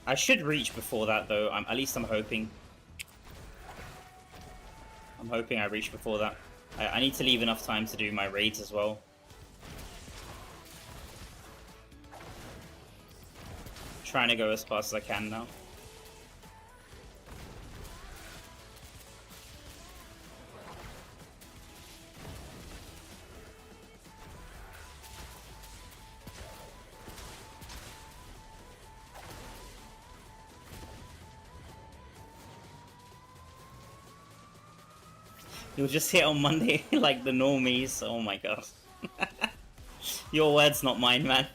I should reach before that, though. At least I'm hoping. I'm hoping I reach before that. I need to leave enough time to do my raids as well. Trying to go as fast as I can now. You'll just hit on Monday like the normies. Oh my god. Your words, not mine, man.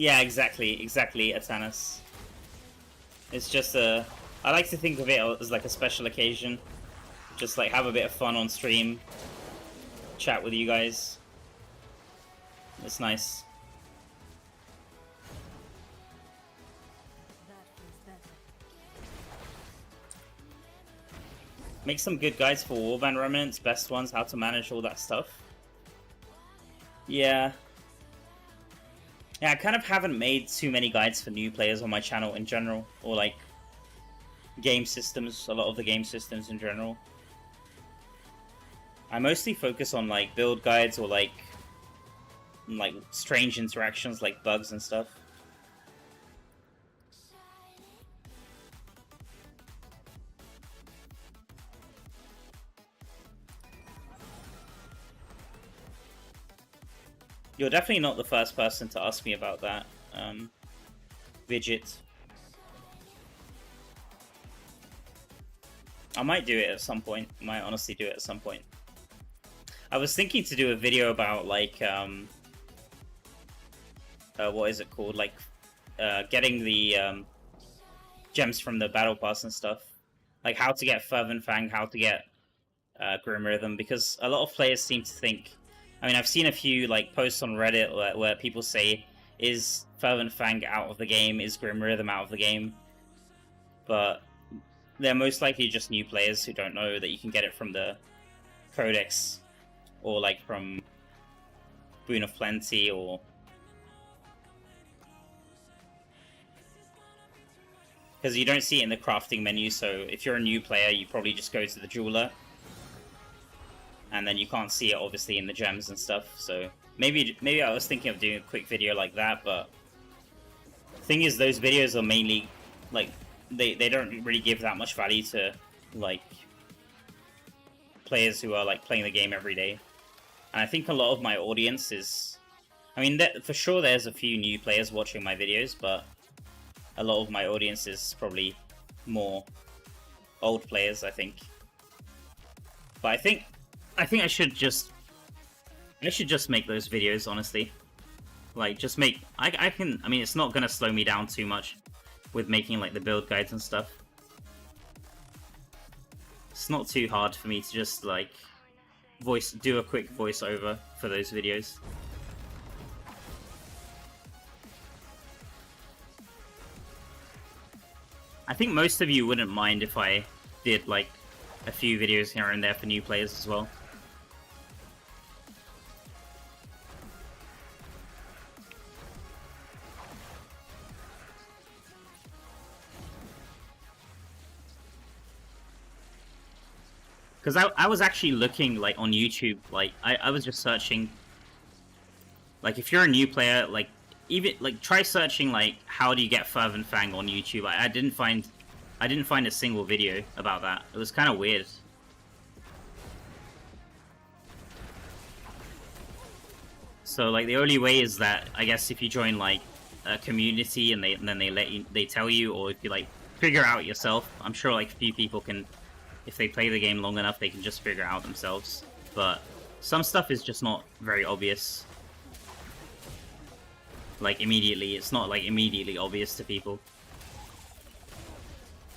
Yeah, exactly, Atanas. It's just I like to think of it as like a special occasion. Just like have a bit of fun on stream. Chat with you guys. It's nice. Make some good guides for Warband Remnants, best ones, how to manage all that stuff. Yeah. Yeah, I kind of haven't made too many guides for new players on my channel in general, or like game systems, a lot of the game systems in general. I mostly focus on like build guides or like strange interactions like bugs and stuff. You're definitely not the first person to ask me about that, Vidget. I might do it at some point. I might honestly do it at some point. I was thinking to do a video about, like, what is it called? Like, getting the gems from the Battle Pass and stuff. Like, how to get Fervent Fang, how to get Grim Rhythm, because a lot of players seem to think... I mean, I've seen a few like posts on Reddit where people say, is Fervent Fang out of the game? Is Grim Rhythm out of the game? But they're most likely just new players who don't know that you can get it from the Codex, or like from Boon of Plenty, or because you don't see it in the crafting menu. So if you're a new player, you probably just go to the jeweler, and then you can't see it obviously in the gems and stuff. So maybe I was thinking of doing a quick video like that, but the thing is, those videos are mainly like they don't really give that much value to like players who are like playing the game every day. And I think a lot of my audience is, I mean, for sure there's a few new players watching my videos, but a lot of my audience is probably more old players, I think. But I think I should just make those videos, honestly. Like, just make, I mean, it's not gonna slow me down too much with making like the build guides and stuff. It's not too hard for me to just like do a quick voiceover for those videos. I think most of you wouldn't mind if I did like a few videos here and there for new players as well. Because I was actually looking like on YouTube, like I was just searching, like if you're a new player, like even like try searching like how do you get Fervent Fang on YouTube. I didn't find a single video about that. It was kind of weird. So like the only way is that I guess if you join like a community and then they tell you, or if you like figure out yourself. I'm sure like a few people can, if they play the game long enough, they can just figure it out themselves. But some stuff is just not very obvious. Like immediately, it's not like immediately obvious to people.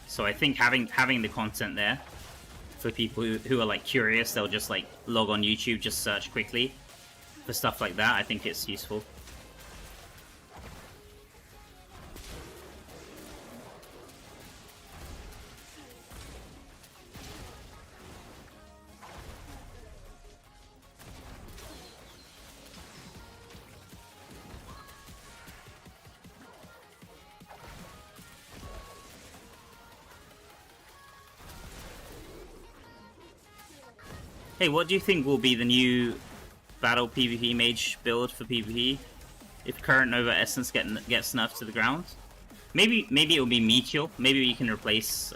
So I think having the content there for people who are like curious, they'll just like log on YouTube, just search quickly for stuff like that. I think it's useful. Hey, what do you think will be the new battle PvP mage build for PvP if current Nova Essence gets nerfed to the ground? Maybe it will be Meteor. Maybe you can replace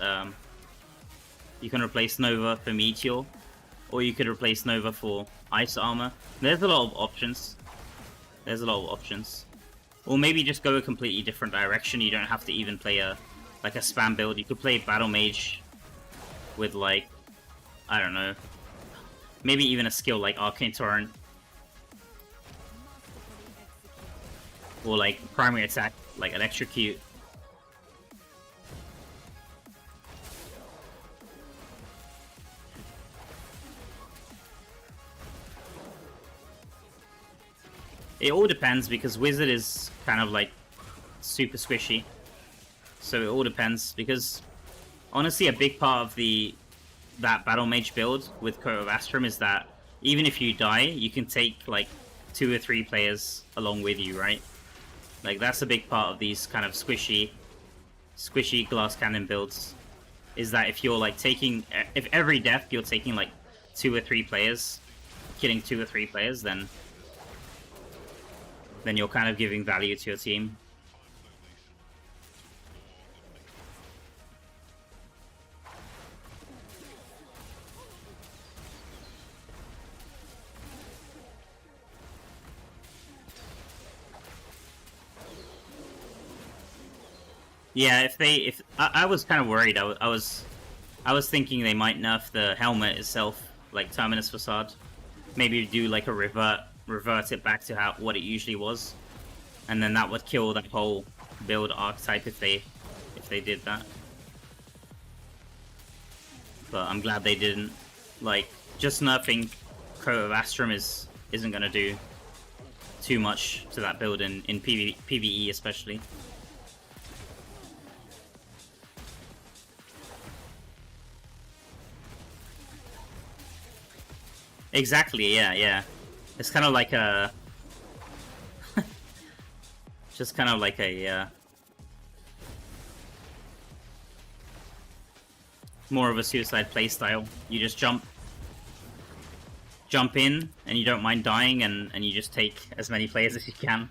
Nova for Meteor, or you could replace Nova for Ice Armor. There's a lot of options. Or maybe just go a completely different direction. You don't have to even play a spam build. You could play Battle Mage with like, I don't know, maybe even a skill like Arcane Torrent. Or like primary attack, like Electrocute. It all depends, because Wizard is kind of like super squishy. So it all depends, because honestly a big part of that Battle Mage build with Coat of Astrum is that even if you die, you can take like 2 or 3 players along with you, right? Like that's a big part of these kind of squishy glass cannon builds, is that if you're like if every death you're taking like 2 or 3 players, killing 2 or 3 players, then you're kind of giving value to your team. Yeah, if I was kind of worried. I was thinking they might nerf the helmet itself, like Terminus Facade. Maybe do like a revert it back to what it usually was, and then that would kill that whole build archetype if they did that. But I'm glad they didn't. Like, just nerfing Coat of Astrum isn't gonna do too much to that build in PvE especially. Exactly, yeah, yeah. It's kind of like a... just kind of like a... more of a suicide playstyle. You just jump in, and you don't mind dying, and you just take as many players as you can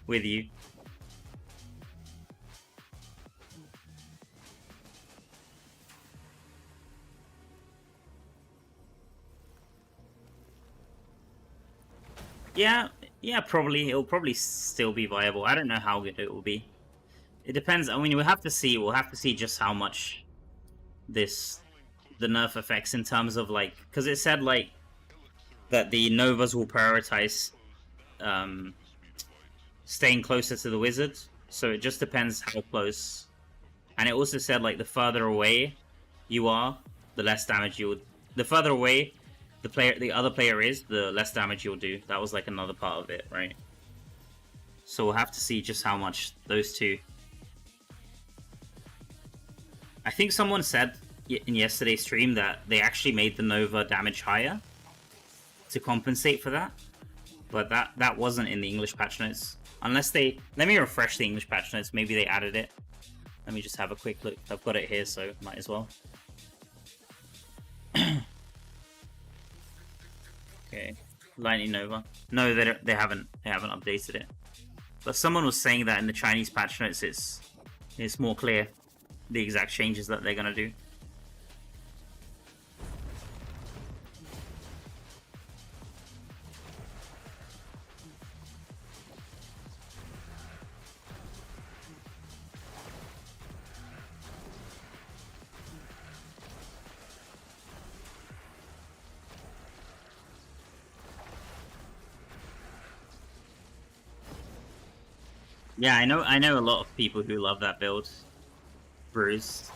with you. Yeah, probably. It'll probably still be viable. I don't know how good it will be. It depends. I mean, we'll have to see. We'll have to see just how much the nerf affects in terms of, like... Because it said, like, that the Novas will prioritize staying closer to the wizard. So it just depends how close. And it also said, like, the further away you are, the less damage you would... The further away the other player is, the less damage you'll do. That was like another part of it, right? So we'll have to see just how much those two... I think someone said in yesterday's stream that they actually made the Nova damage higher to compensate for that. But that wasn't in the English patch notes. Unless they... Let me refresh the English patch notes. Maybe they added it. Let me just have a quick look. I've got it here, so might as well. Okay, Lightning Nova. No, they haven't updated it. But someone was saying that in the Chinese patch notes, it's more clear the exact changes that they're gonna do. Yeah, I know a lot of people who love that build. Bruce.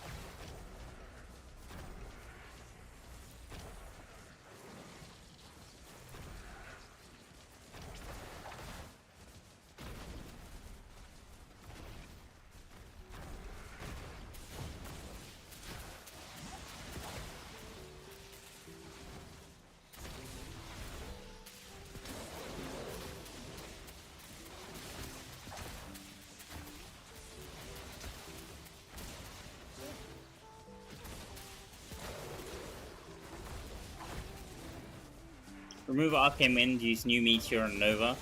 Remove Arcane Wind, use new Meteor and Nova.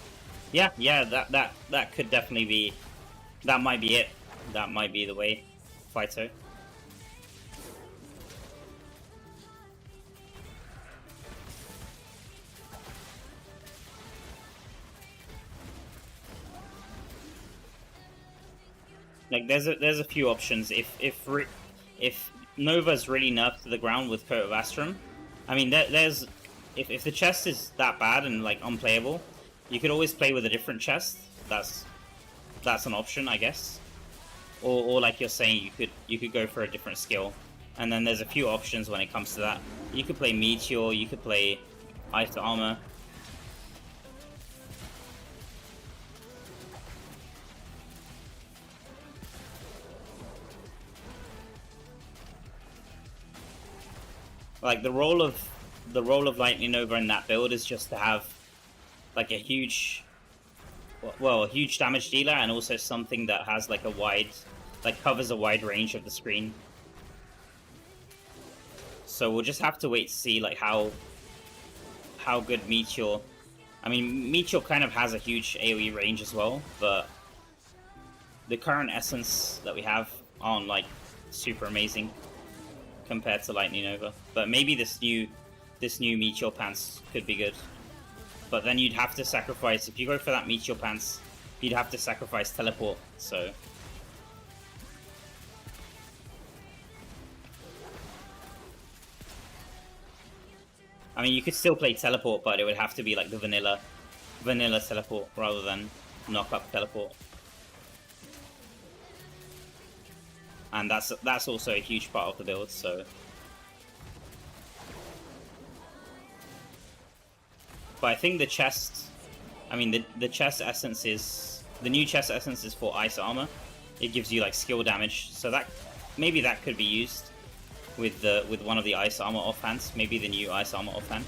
Yeah, that could definitely be... That might be it. That might be the way. Fighter. Like, there's a few options. If Nova's really nerfed to the ground with Coat of Astrum, I mean, there's... If the chest is that bad and, like, unplayable, you could always play with a different chest. That's an option, I guess. Or like you're saying, you could go for a different skill. And then there's a few options when it comes to that. You could play Meteor, you could play Ice Armor. Like, the role of Lightning Nova in that build is just to have, like, a huge damage dealer, and also something that has, like, covers a wide range of the screen. So we'll just have to wait to see, like, how good Meteor... I mean, Meteor kind of has a huge AoE range as well, but the current essence that we have aren't, like, super amazing compared to Lightning Nova. But maybe this new Meteor Pants could be good. But then you'd have to sacrifice, if you go for that Meteor Pants, you'd have to sacrifice Teleport, so... I mean, you could still play Teleport, but it would have to be like the vanilla Teleport rather than knock-up Teleport. And that's also a huge part of the build, so... But I think the chest... I mean, the chest essence is... The new chest essence is for Ice Armor. It gives you, like, skill damage, so that... Maybe that could be used with one of the Ice Armor offhands. Maybe the new Ice Armor offhand.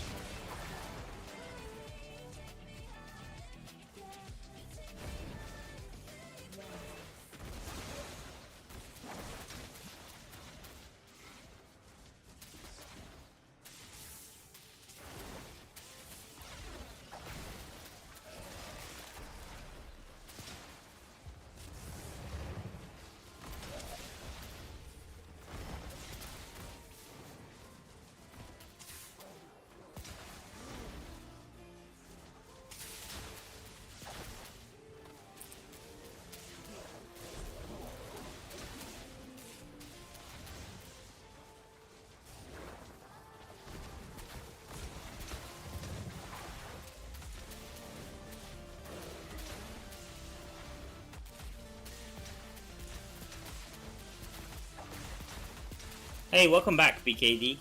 Hey, welcome back, BKD.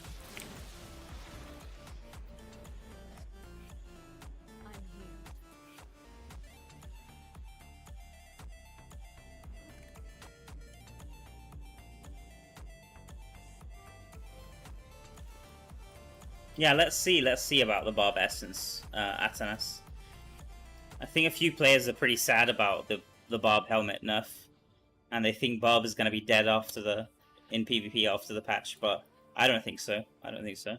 I'm here. Yeah, let's see about the Barb Essence, Atanas. I think a few players are pretty sad about the Barb helmet nerf, and they think Barb is going to be dead after in PvP after the patch, but I don't think so. I don't think so.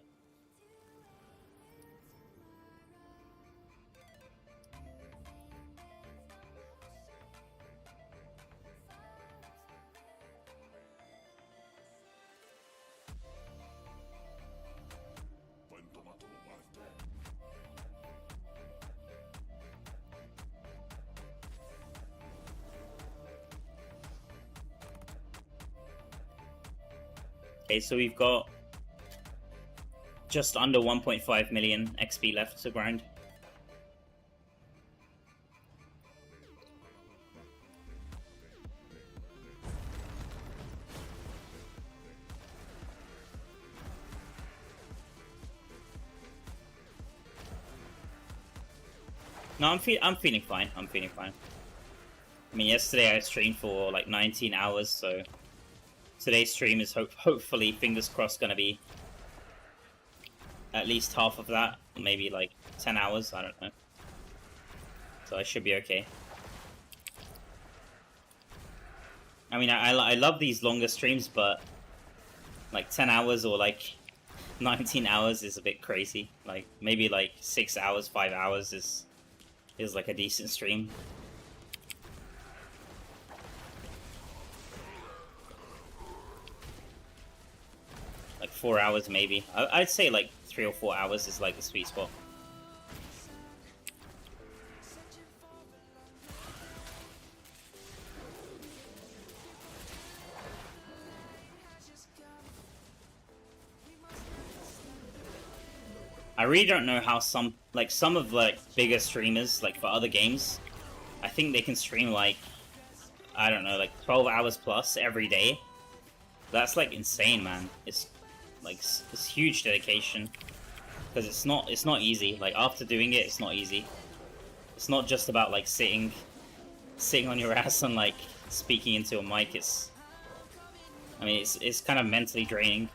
Okay, so we've got just under 1.5 million XP left to grind. No, I'm feeling fine. I'm feeling fine. I mean, yesterday I streamed for like 19 hours, so today's stream is hopefully, fingers crossed, gonna be at least half of that, maybe like 10 hours. I don't know. So I should be okay. I mean, I love these longer streams, but like 10 hours or like 19 hours is a bit crazy. Like maybe like 6 hours, 5 hours is like a decent stream. Like 4 hours maybe. I'd say like 3 or 4 hours is like the sweet spot. I really don't know how some of like bigger streamers, like for other games, I think they can stream like, I don't know, like 12 hours plus every day. That's like insane, man. It's like it's huge dedication, because it's not easy. Like after doing it, it's not easy. It's not just about like sitting on your ass and like speaking into a mic. I mean, it's kind of mentally draining.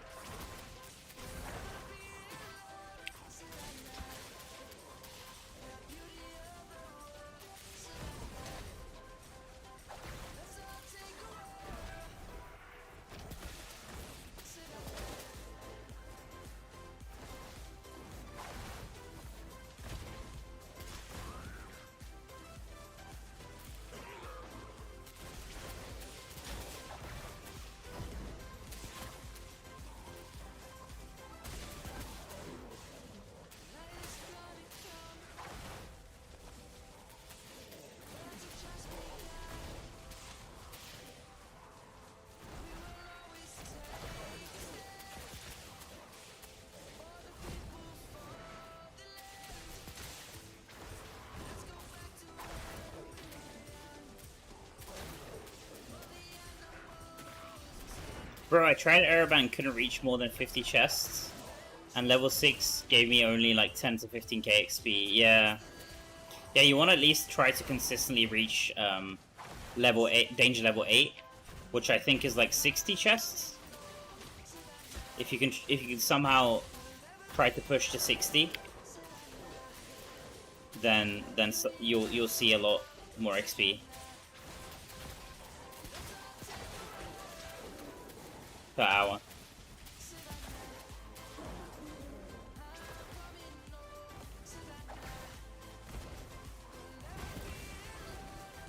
Bro, I tried Araban, couldn't reach more than 50 chests, and level 6 gave me only like 10 to 15k XP. Yeah, you want to at least try to consistently reach level 8, danger level 8, which I think is like 60 chests. If you can somehow try to push to 60, then you'll see a lot more XP per hour.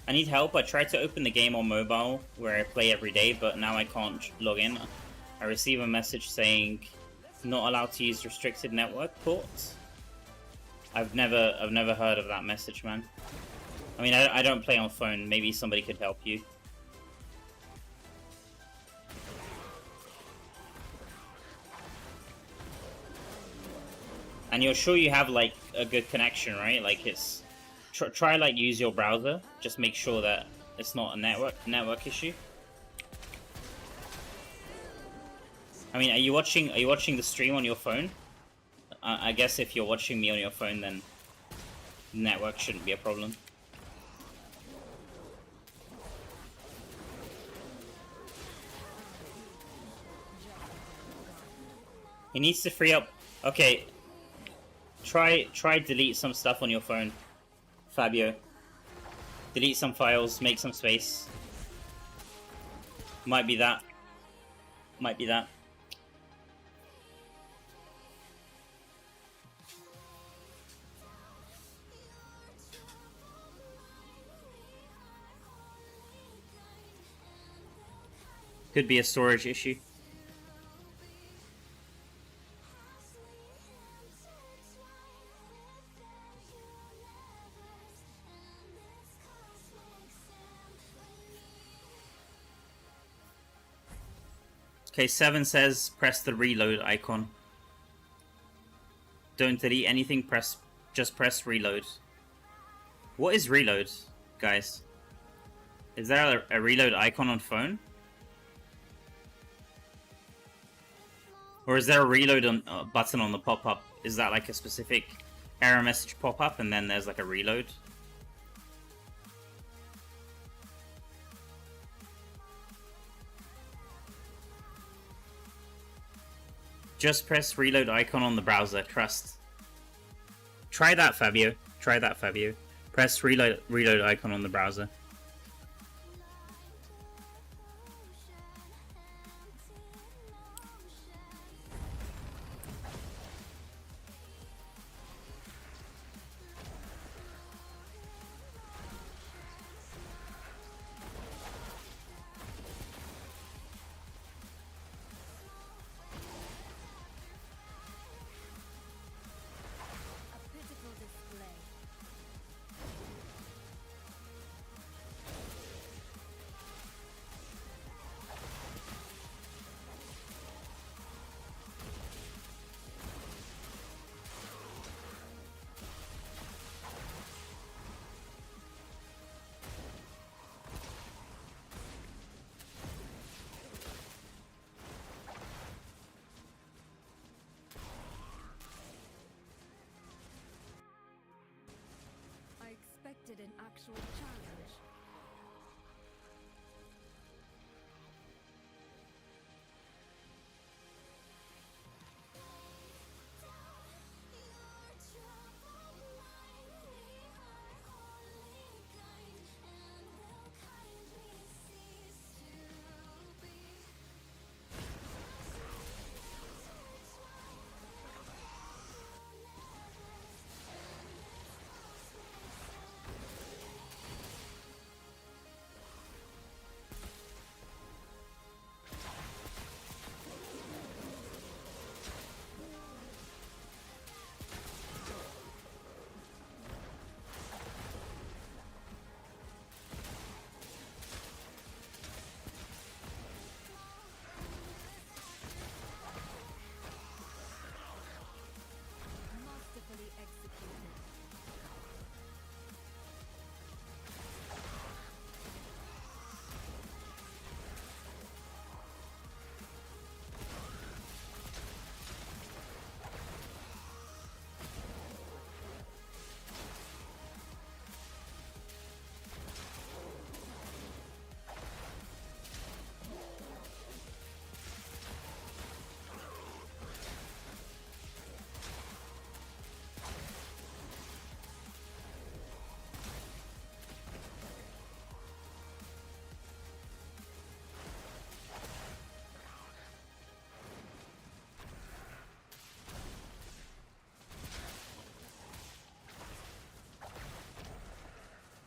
I need help. I tried to open the game on mobile where I play every day, but now I can't log in. I receive a message saying not allowed to use restricted network ports. I've never heard of that message, man. I mean, I don't play on phone. Maybe somebody could help you. And you're sure you have like a good connection, right? Like it's try like use your browser. Just make sure that it's not a network issue. I mean, are you watching the stream on your phone? I guess if you're watching me on your phone, then network shouldn't be a problem. He needs to free up. Okay. Try delete some stuff on your phone, Fabio. Delete some files, make some space. Might be that. Might be that. Could be a storage issue. Okay, 7 says press the reload icon. Don't delete anything, just press reload. What is reload, guys? Is there a reload icon on phone? Or is there a reload button on the pop-up? Is that like a specific error message pop-up and then there's like a reload? Just press reload icon on the browser, trust. Try that, Fabio. Try that, Fabio. Press reload icon on the browser. An actual challenge.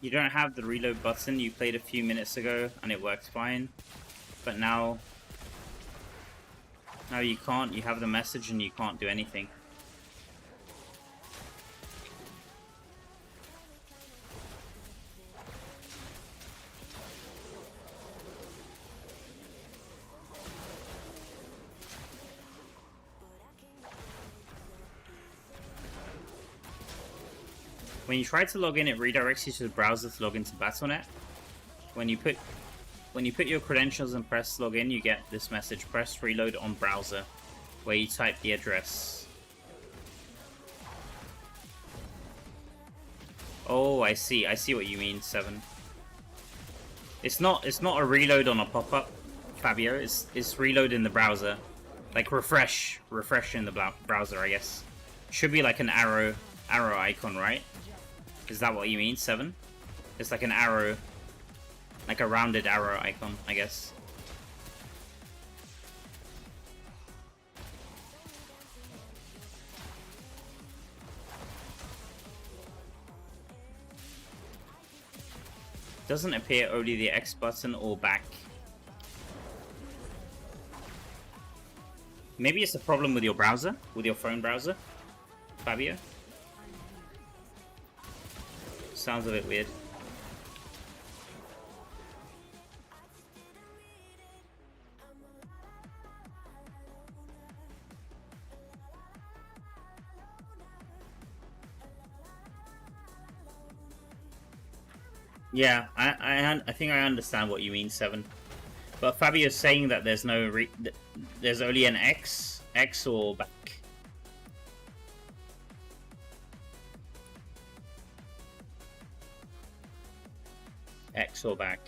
You don't have the reload button. You played a few minutes ago and it worked fine. But now you can't. You have the message and you can't do anything. When you try to log in, it redirects you to the browser to log into Battle.net. When you put when you put your credentials and press login, you get this message: press reload on browser, where you type the address. Oh, I see what you mean, 7. It's not a reload on a pop-up, Fabio. It's reload in the browser, like refresh in the browser, I guess. Should be like an arrow icon, right? Is that what you mean, 7? It's like an arrow, like a rounded arrow icon, I guess. Doesn't appear only the X button or back. Maybe it's a problem with your browser, with your phone browser, Fabio. Sounds a bit weird. Yeah, I think I understand what you mean, 7. But Fabio's saying that there's no there's only an X or back. X or back.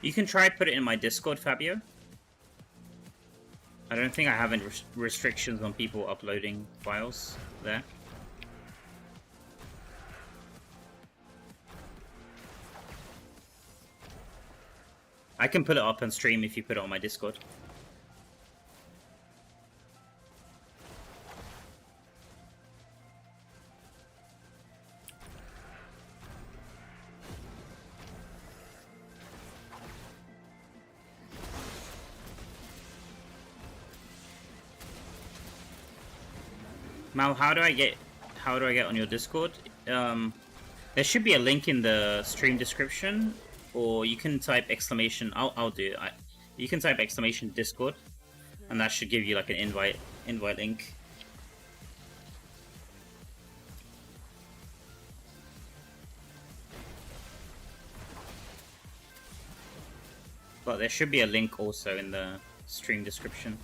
You can try put it in my Discord, Fabio. I don't think I have any restrictions on people uploading files there. I can put it up on stream if you put it on my Discord. Mal, how do I get on your Discord? There should be a link in the stream description, or you can type exclamation. I'll do it. You can type exclamation Discord, and that should give you like an invite link. But there should be a link also in the stream description.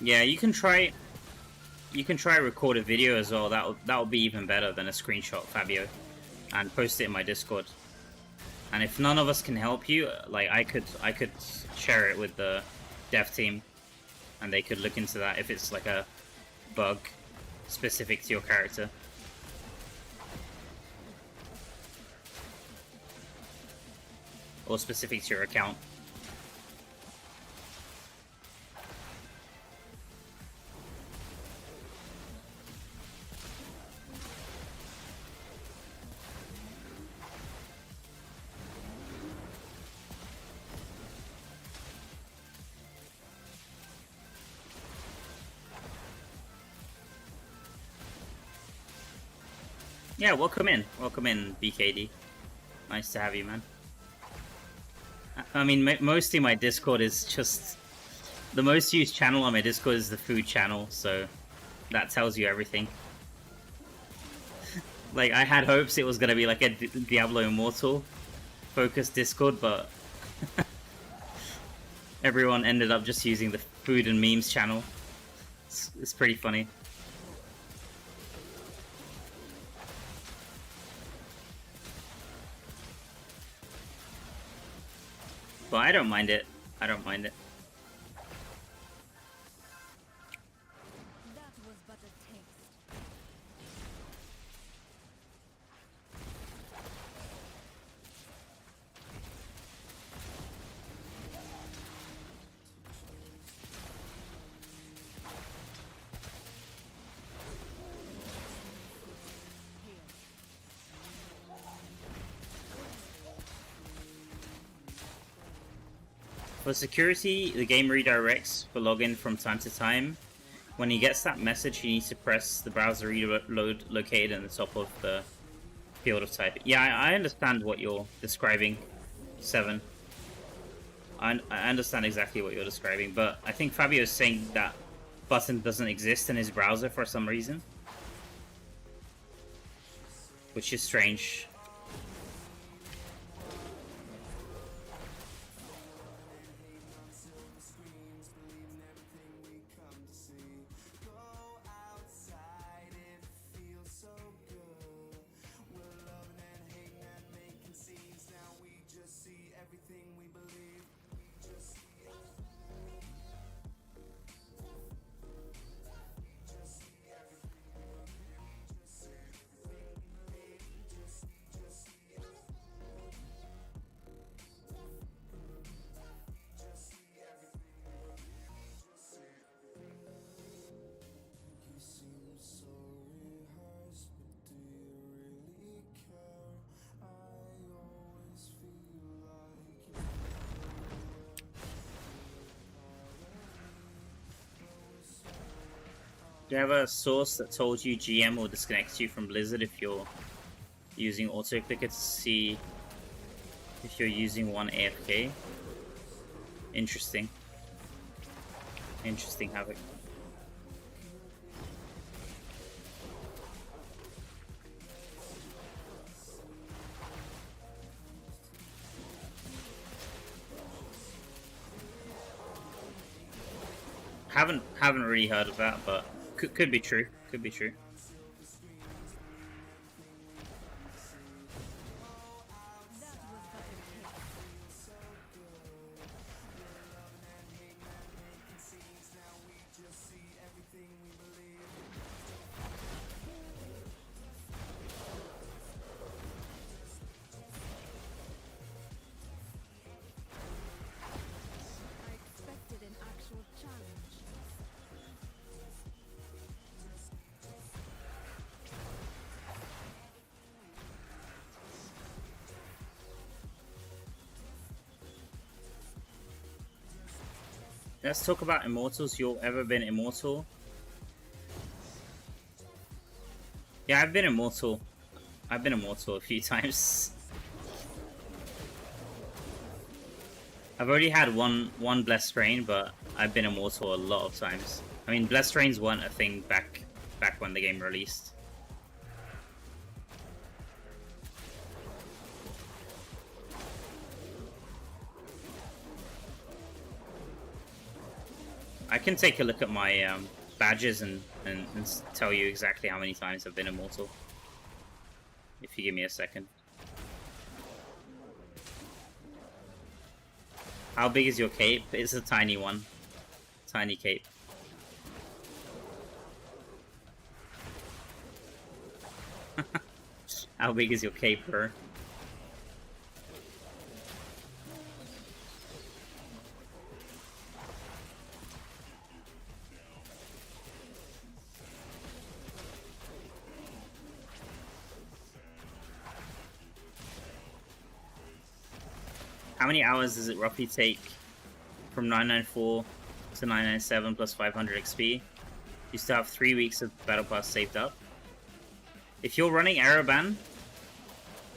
Yeah, you can try record a video as well. That'll be even better than a screenshot, Fabio, and post it in my Discord. And if none of us can help you, like I could share it with the dev team, and they could look into that if it's like a bug specific to your character. Or specific to your account. Yeah, welcome in, BKD. Nice to have you, man. I mean, mostly my Discord is just the most used channel on my Discord is the food channel, so that tells you everything. Like, I had hopes it was gonna be like a Diablo Immortal focused Discord, but everyone ended up just using the food and memes channel. It's pretty funny. But I don't mind it. I don't mind it. That was but a taste. For security, the game redirects for login from time to time. When he gets that message, he needs to press the browser reload located in the top of the field of type. Yeah, I understand what you're describing, Seven. I understand exactly what you're describing, but I think Fabio is saying that button doesn't exist in his browser for some reason, which is strange. Do you have a source that told you GM will disconnect you from Blizzard if you're using autoclicker to see if you're using one AFK? Interesting. Interesting, Havoc. Haven't really heard of that, but could be true. Could be true. Let's talk about Immortals. You've ever been Immortal? Yeah, I've been Immortal. I've been Immortal a few times. I've already had one Blessed Rain, but I've been Immortal a lot of times. I mean, Blessed Rains weren't a thing back when the game released. I can take a look at my badges and tell you exactly how many times I've been Immortal. If you give me a second. How big is your cape? It's a tiny one. Tiny cape. How big is your cape, bro? How many hours does it roughly take from 994 to 997 plus 500 XP? You still have 3 weeks of Battle Pass saved up. If you're running Araban,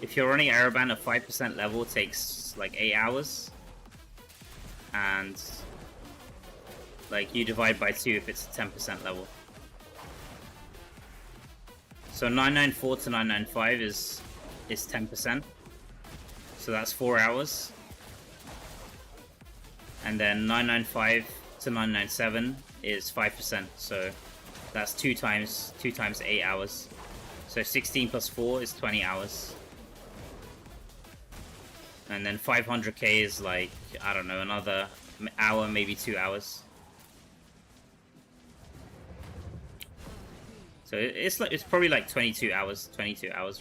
a 5% level takes like 8 hours. And like you divide by 2 if it's a 10% level. So 994 to 995 is 10%. So that's 4 hours. And then 995 to 997 is 5%, so that's 2 times 8 hours. So 16 plus 4 is 20 hours. And then 500k is like, I don't know, another hour, maybe 2 hours. So it's probably like 22 hours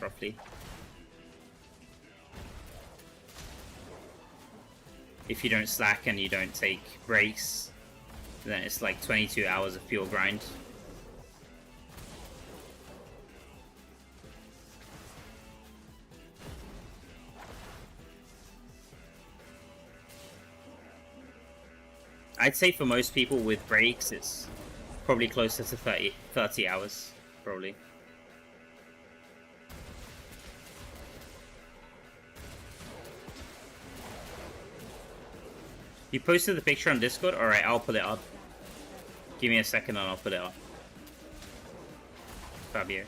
roughly. If you don't slack and you don't take breaks, then it's like 22 hours of pure grind. I'd say for most people with breaks, it's probably closer to 30 hours, probably. You posted the picture on Discord? Alright, I'll put it up. Give me a second and I'll put it up. Fabio.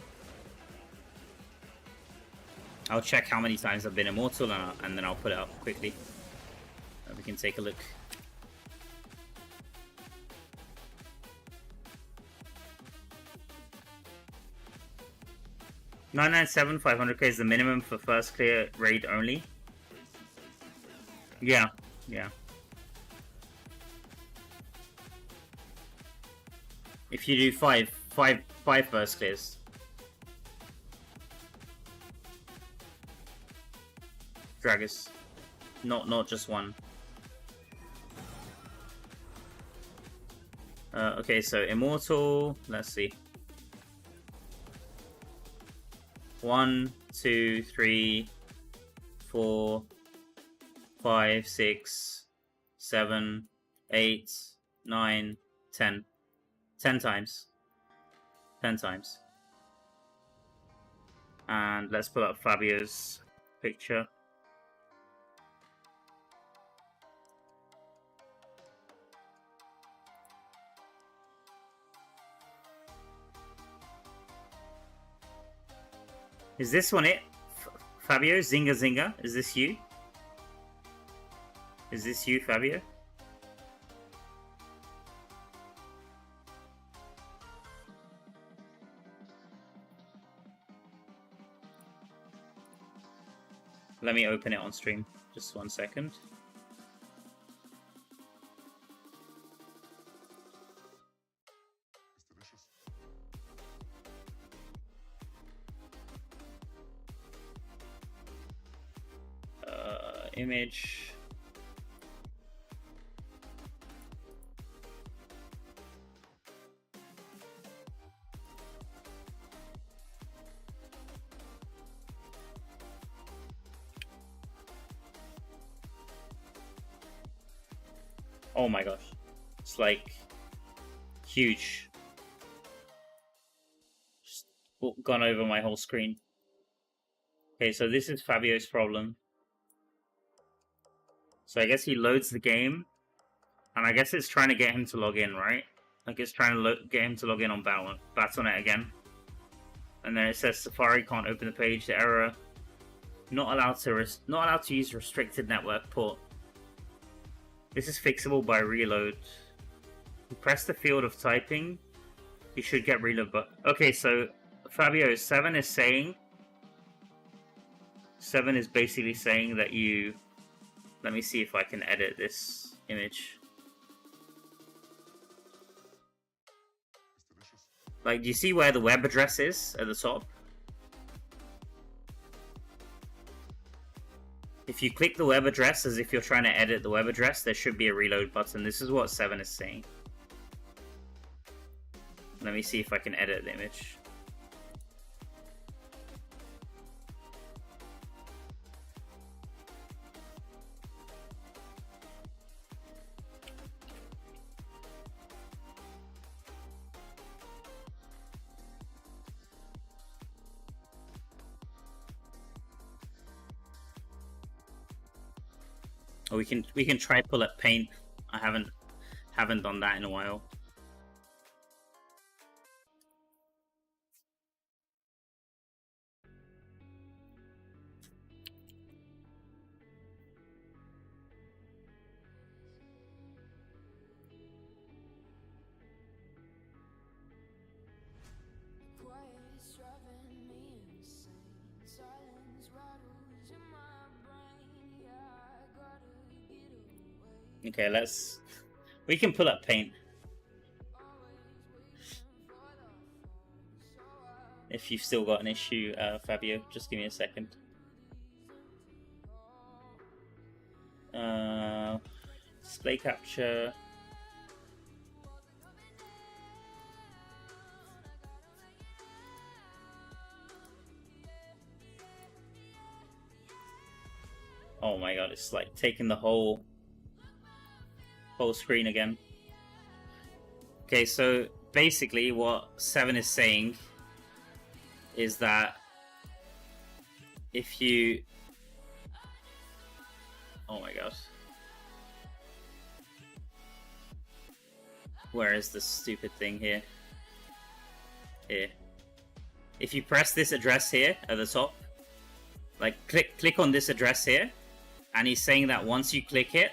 I'll check how many times I've been immortal and then I'll put it up quickly. We can take a look. $997 500k is the minimum for first clear raid only. Yeah, yeah. If you do five first clears. Dragus. Not just one. Okay, so Immortal, let's see. 1, 2, 3, 4, 5, 6, 7, 8, 9, 10. 10 times. 10 times. And let's pull up Fabio's picture. Is this one it? Fabio? Zinga Zinga? Is this you? Is this you, Fabio? Let me open it on stream. Just 1 second. Image. Oh my gosh. It's like huge. Just gone over my whole screen. Okay, so this is Fabio's problem. So I guess he loads the game, and I guess it's trying to get him to log in, right? Like it's trying to get him to log in on Battle.net again. And then it says Safari can't open the page. The error: not allowed to use restricted network port. This is fixable by reload. You press the field of typing, you should get reload. But okay, so Fabio, 7 is saying. 7 is basically saying that you. Let me see if I can edit this image. Like, do you see where the web address is at the top? If you click the web address as if you're trying to edit the web address, there should be a reload button. This is what 7 is saying. Let me see if I can edit the image. Or we can try pull up paint. I haven't done that in a while. Okay, we can pull up paint. If you've still got an issue, Fabio, just give me a second. Display capture. Oh my god, it's like taking the whole Full screen again. Okay, so basically what 7 is saying is that if you... Oh my god. Where is this stupid thing here? Here. If you press this address here at the top, like click on this address here, and he's saying that once you click it,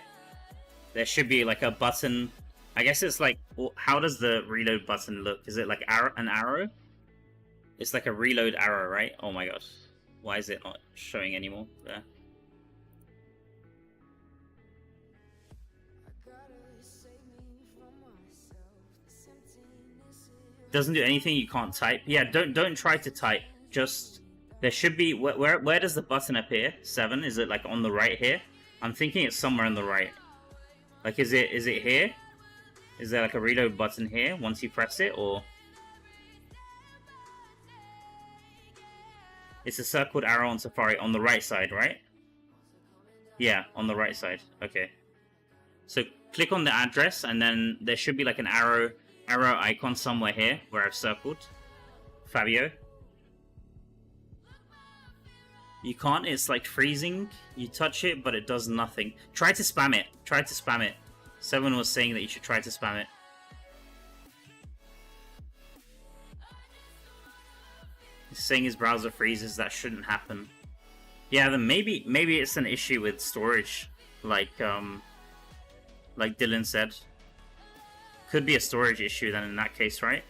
there should be like a button. I guess it's like, how does the reload button look? Is it like an arrow? It's like a reload arrow, right? Oh my god. Why is it not showing anymore there? Doesn't do anything, you can't type. Yeah, don't try to type. Just, there should be, where does the button appear? 7, is it like on the right here? I'm thinking it's somewhere on the right. Like, is it here? Is there like a reload button here once you press it, or? It's a circled arrow on Safari on the right side, right? Yeah, on the right side. Okay. So click on the address, and then there should be like an arrow icon somewhere here where I've circled. Fabio. You can't, it's like freezing. You touch it, but it does nothing. Try to spam it. Try to spam it. 7 was saying that you should try to spam it. He's saying his browser freezes, that shouldn't happen. Yeah, then maybe it's an issue with storage, like Dylan said. Could be a storage issue then in that case, right?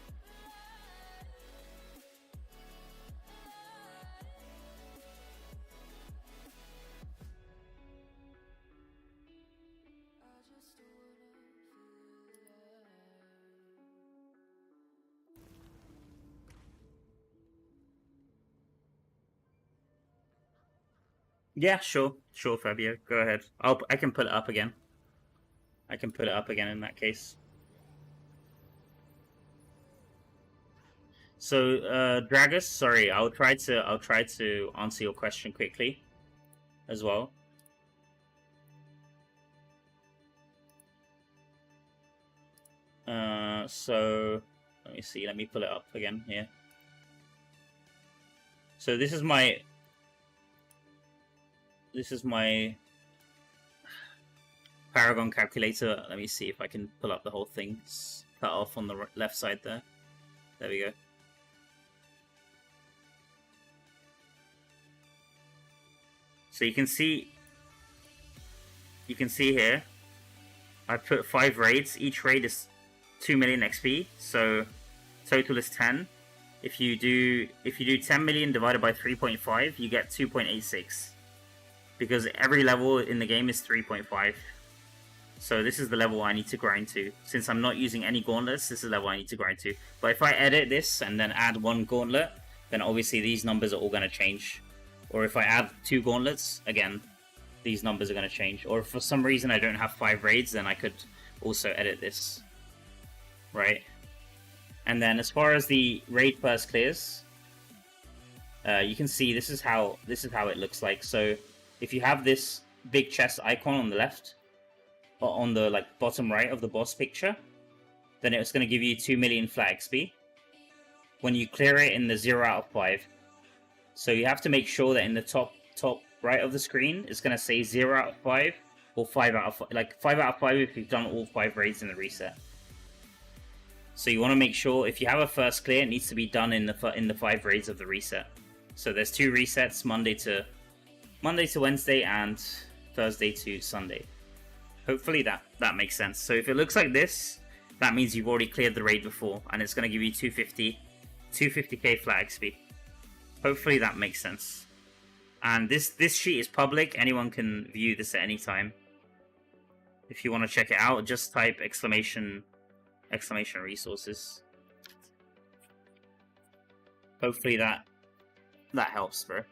Yeah, sure, Fabio. Go ahead. I can put it up again. I can put it up again in that case. So, Dragus, sorry, I'll try to answer your question quickly, as well. So let me see. Let me pull it up again here. So this is my Paragon calculator. Let me see if I can pull up the whole thing. It's cut off on the left side there. There we go. So you can see here, I put 5 raids. Each raid is 2 million XP, so total is 10. If you do 10 million divided by 3.5, you get 2.86. Because every level in the game is 3.5. So this is the level I need to grind to. Since I'm not using any gauntlets, this is the level I need to grind to. But if I edit this and then add 1 gauntlet, then obviously these numbers are all going to change. Or if I add 2 gauntlets, again, these numbers are going to change. Or if for some reason I don't have 5 raids, then I could also edit this. Right? And then as far as the raid first clears, you can see this is how it looks like. So if you have this big chest icon on the left, or on the bottom right of the boss picture, then it's going to give you 2 million flat XP. When you clear it in the 0 out of 5. So you have to make sure that in the top right of the screen, it's going to say 0 out of 5 or 5 out of 5. Like 5 out of 5 if you've done all 5 raids in the reset. So you want to make sure if you have a first clear, it needs to be done in the 5 raids of the reset. So there's 2 resets, Monday to Wednesday and Thursday to Sunday. Hopefully that makes sense. So if it looks like this, that means you've already cleared the raid before, and it's going to give you 250k flat XP. Hopefully that makes sense. And this sheet is public. Anyone can view this at any time. If you want to check it out, just type exclamation resources. Hopefully that helps, bro.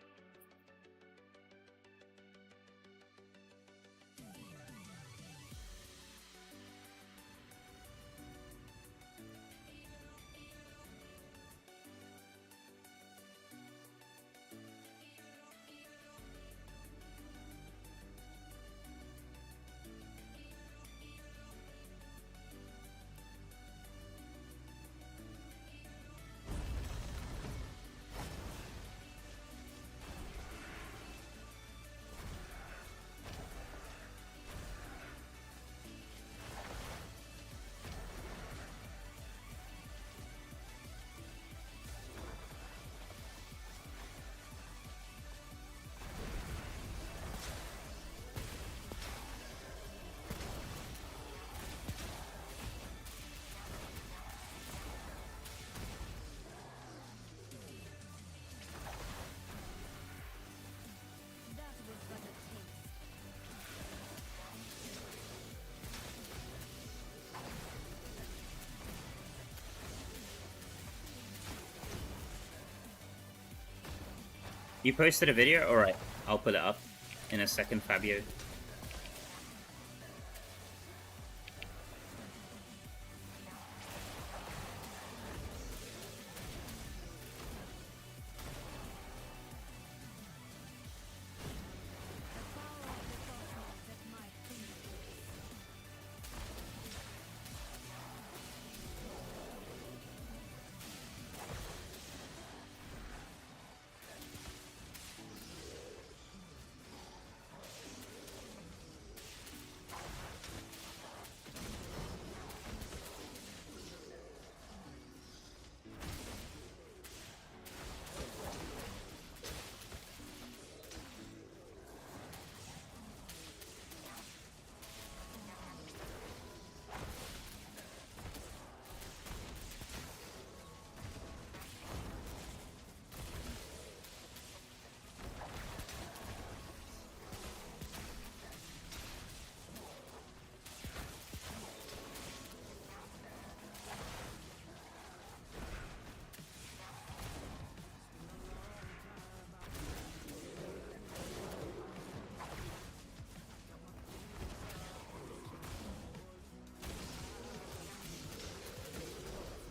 You posted a video? Alright, I'll put it up in a second, Fabio.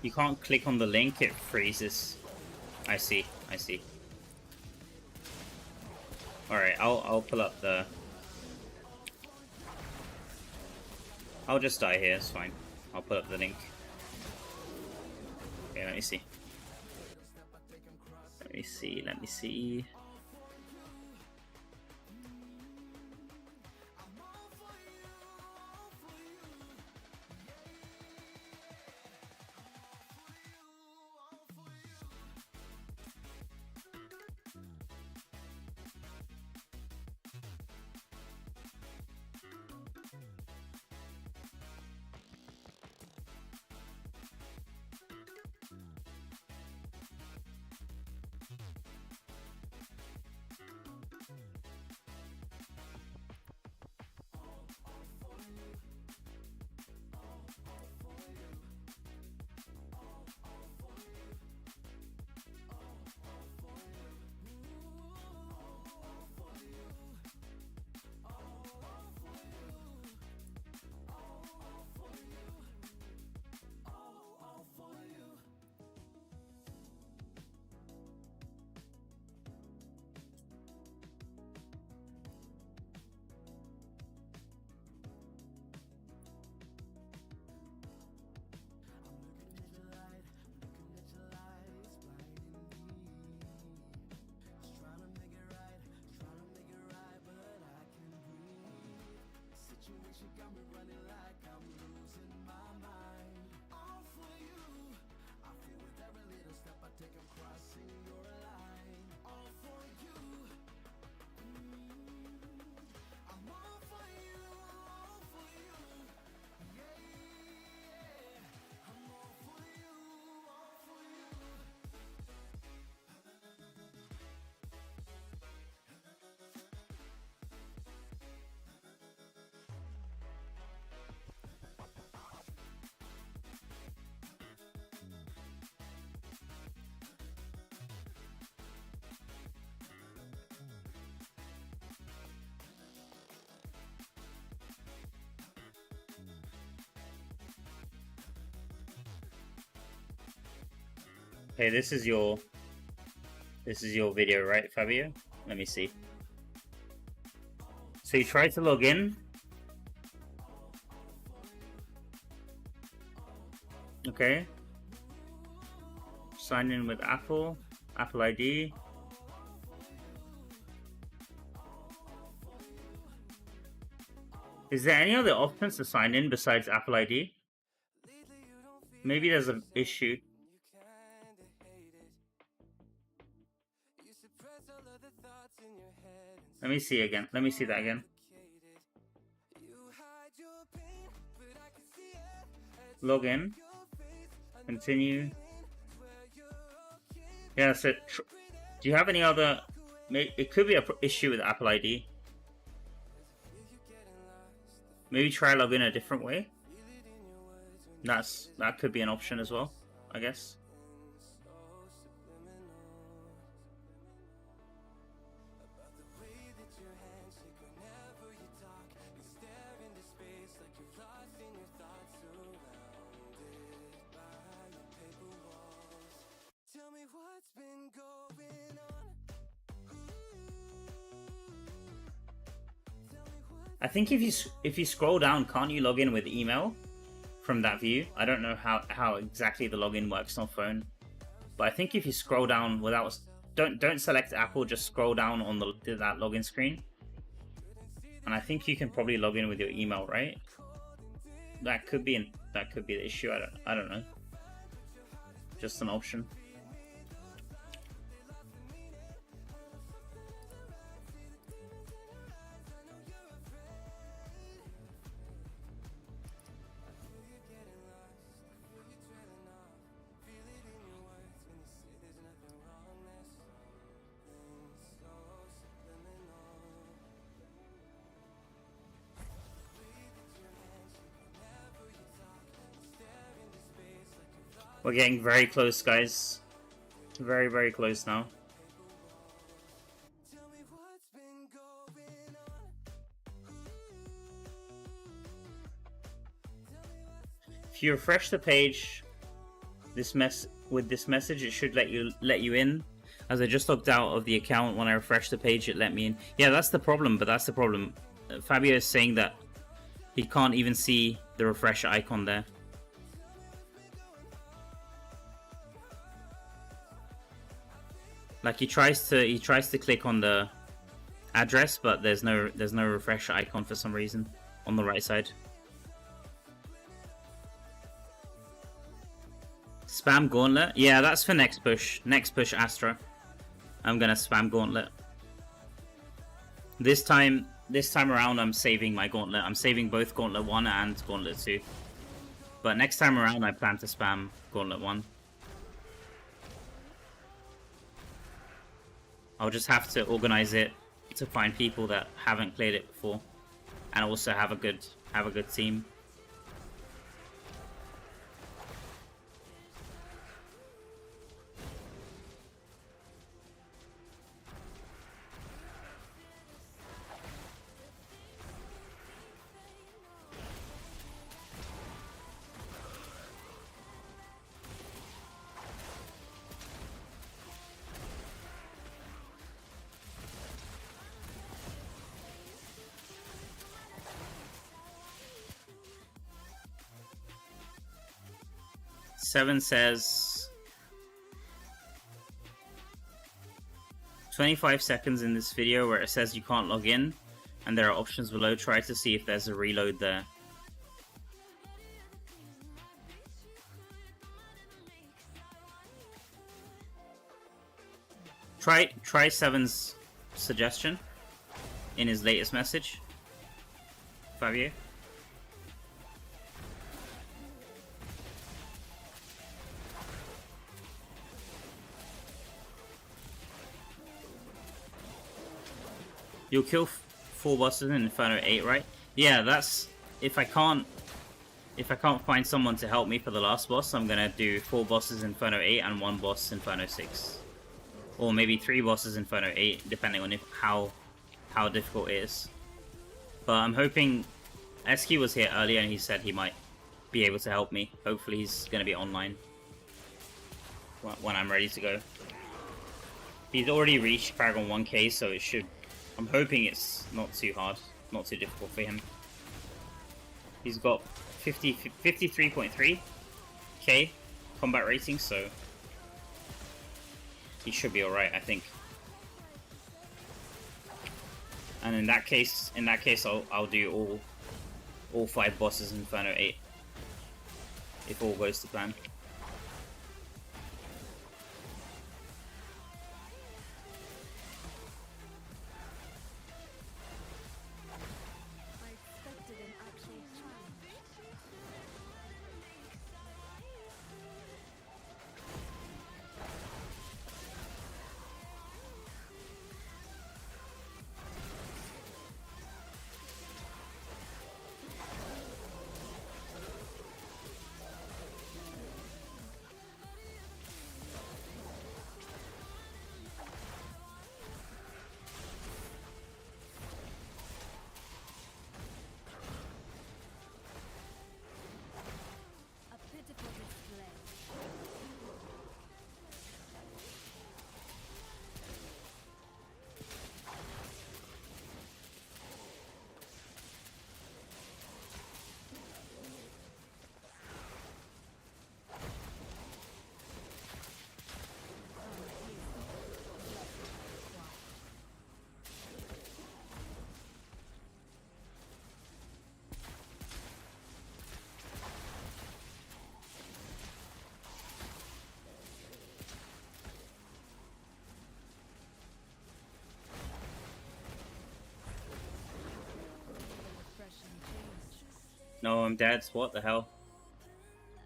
You can't click on the link, it freezes. I see, I see. Alright, I'll pull up the... I'll just die here, it's fine. I'll put up the link. Okay, let me see. Let me see, let me see. Okay, this is your video, right, Fabio? Let me see. So you try to log in. Okay. Sign in with Apple ID. Is there any other options to sign in besides Apple ID? Maybe there's an issue. Let me see again. Let me see that again. Log in. Continue. Yeah, so do you have any other... It could be an issue with Apple ID. Maybe try log in a different way. That could be an option as well, I guess. I think if you scroll down, can't you log in with email from that view? I don't know how exactly the login works on phone, but I think if you scroll down without don't select Apple, just scroll down on that login screen, and I think you can probably log in with your email, right? That could be the issue. I don't know. Just an option. We're getting very close, guys. Very, very close now. If you refresh the page, with this message, it should let you in. As I just logged out of the account, when I refreshed the page, it let me in. Yeah, that's the problem. But that's the problem. Fabio is saying that he can't even see the refresh icon there. Like he tries to click on the address, but there's no refresh icon for some reason on the right side. Spam Gauntlet? Yeah, that's for next push. Next push Astra. I'm gonna spam Gauntlet. This time around I'm saving my Gauntlet. I'm saving both Gauntlet 1 and Gauntlet 2. But next time around I plan to spam Gauntlet 1. I'll just have to organize it to find people that haven't played it before, and also have a good team. Seven says 25 seconds in this video where it says you can't log in and there are options below. Try to see if there's a reload there. Try Seven's suggestion in his latest message, Fabio. You'll kill 4 bosses in Inferno 8, right? Yeah, that's if I can't find someone to help me for the last boss, I'm gonna do 4 bosses Inferno 8 and 1 boss Inferno 6, or maybe 3 bosses Inferno 8, depending on how difficult it is. But I'm hoping Eski was here earlier and he said he might be able to help me. Hopefully he's gonna be online when I'm ready to go. He's already reached Paragon 1k, so it should. I'm hoping it's not too hard, not too difficult for him. He's got 53.3k combat rating, so he should be alright, I think. And in that case, I'll do all 5 bosses in Inferno 8 if all goes to plan. No, I'm dead. What the hell?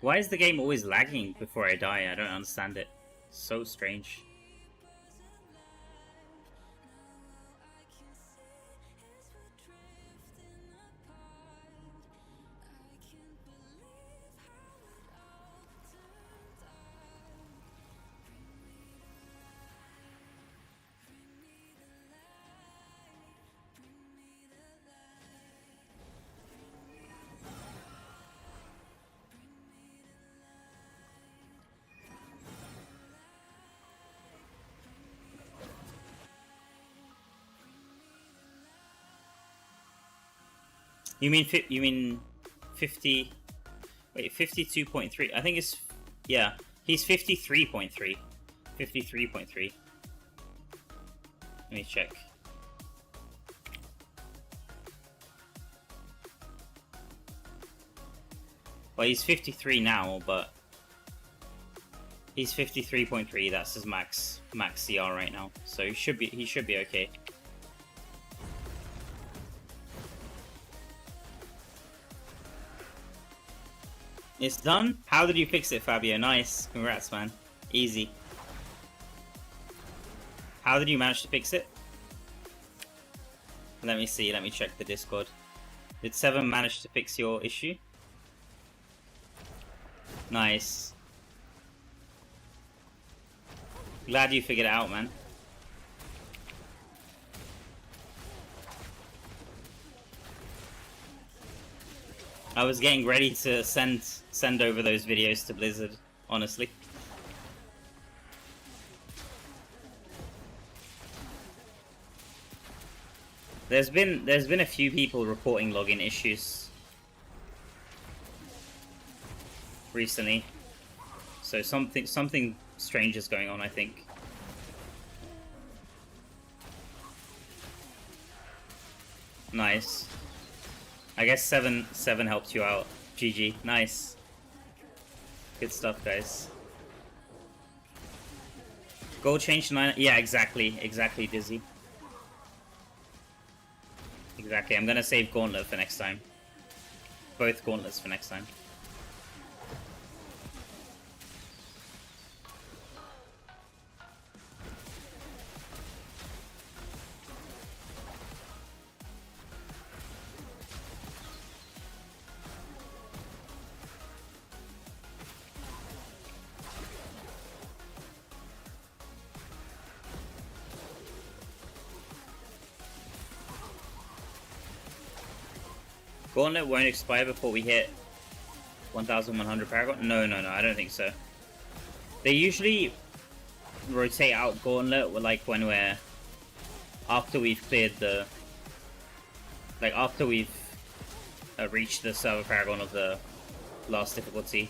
Why is the game always lagging before I die? I don't understand it. So strange. You mean 50? Wait, 52.3. I think it's, yeah. He's 53.3. 53.3. Let me check. Well, he's 53 now, but he's 53.3. That's his max CR right now. So he should be okay. It's done? How did you fix it, Fabio? Nice. Congrats, man. Easy. How did you manage to fix it? Let me see. Let me check the Discord. Did Seven manage to fix your issue? Nice. Glad you figured it out, man. I was getting ready to send over those videos to Blizzard, honestly. There's been a few people reporting login issues recently. So something strange is going on, I think. Nice. I guess 7 helped you out. GG. Nice. Good stuff, guys. Gold change to 9. Yeah, exactly. Exactly, Dizzy. Exactly. I'm gonna save Gauntlet for next time. Both Gauntlets for next time. Gauntlet won't expire before we hit 1100 Paragon? No, I don't think so. They usually rotate out Gauntlet like when we're... after we've cleared the... like after we've reached the server Paragon of the last difficulty.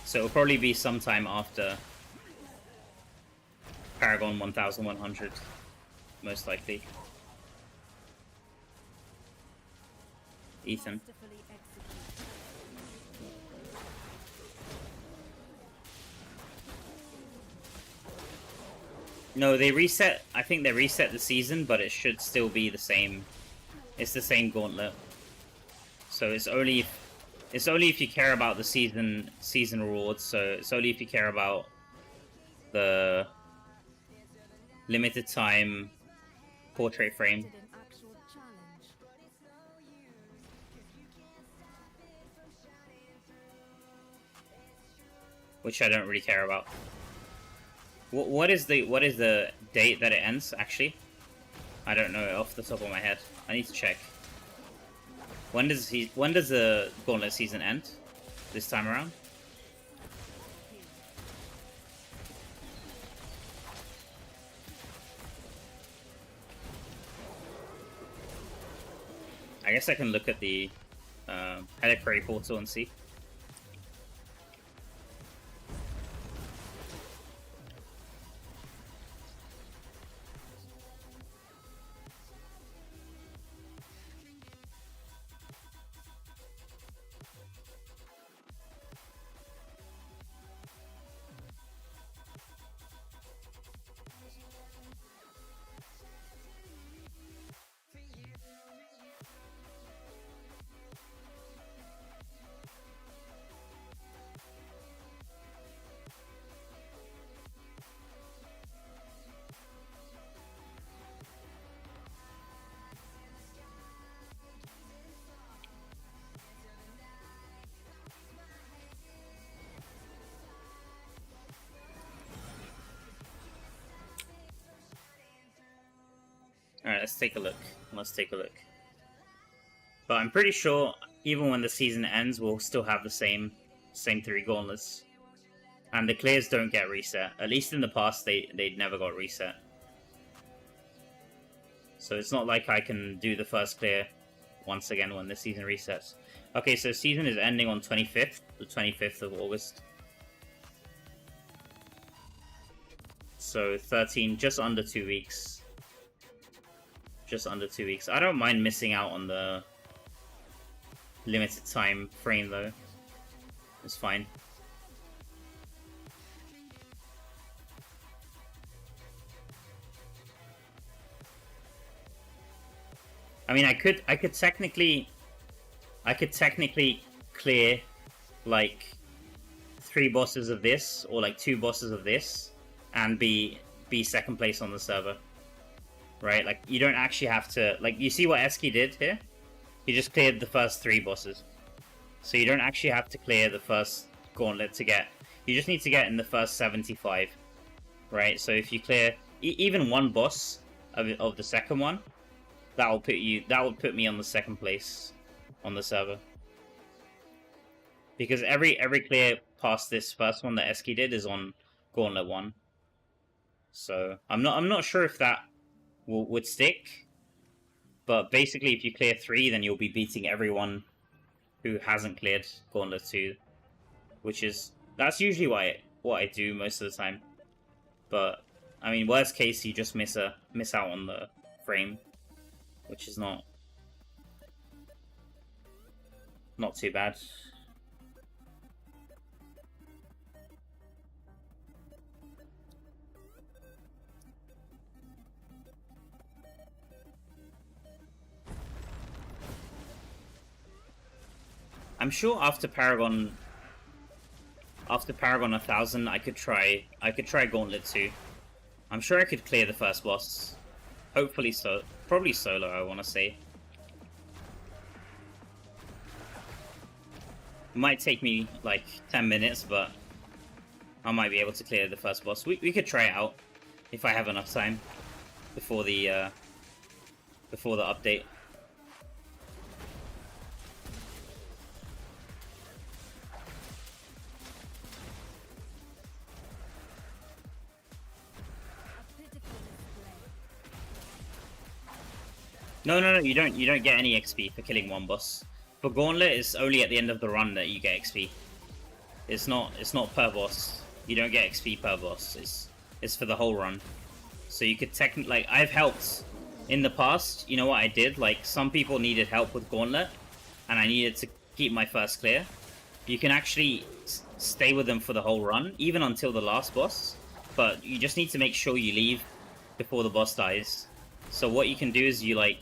So it'll probably be sometime after Paragon 1100, most likely. Ethan. No, they reset. I think they reset the season, but it should still be the same. It's the same Gauntlet. So it's only if you care about the season rewards. So it's only if you care about the limited time portrait frame. Which I don't really care about. What is the date that it ends, actually? I don't know off the top of my head. I need to check. When does the Gauntlet season end? This time around? I guess I can look at the Heliquary portal and see. let's take a look. Let's take a look. But I'm pretty sure even when the season ends, we'll still have the same 3 gauntlets. And the clears don't get reset. At least in the past, they never got reset. So it's not like I can do the first clear once again when the season resets. Okay, so season is ending on 25th, the 25th of August. So 13, just under 2 weeks. Just under 2 weeks. I don't mind missing out on the limited time frame though. It's fine. I mean, I could technically clear like 3 bosses of this or like 2 bosses of this and be second place on the server, right? Like you don't actually have to, like, you see what Eski did here? He just cleared the first 3 bosses, so you don't actually have to clear the first gauntlet to get. You just need to get in the first 75, right? So if you clear even 1 boss of the second one, that will put me on the second place on the server. Because every clear past this first one that Eski did is on Gauntlet 1. So I'm not sure if that would stick. But basically if you clear 3, then you'll be beating everyone who hasn't cleared Gauntlet 2. That's usually what I do most of the time. But I mean, worst case, you just miss out on the frame, which is not too bad. I'm sure after Paragon 1000, I could try Gauntlet 2. I'm sure I could clear the first boss. Hopefully so. Probably solo, I want to say. It might take me like 10 minutes, but I might be able to clear the first boss. We could try it out if I have enough time before the update. No, you don't get any XP for killing 1 boss. For Gauntlet, it's only at the end of the run that you get XP. It's not per boss. You don't get XP per boss. It's for the whole run. So you could technically, like, I've helped in the past. You know what I did? Like, some people needed help with Gauntlet, and I needed to keep my first clear. You can actually stay with them for the whole run, even until the last boss. But you just need to make sure you leave before the boss dies. So what you can do is you, like,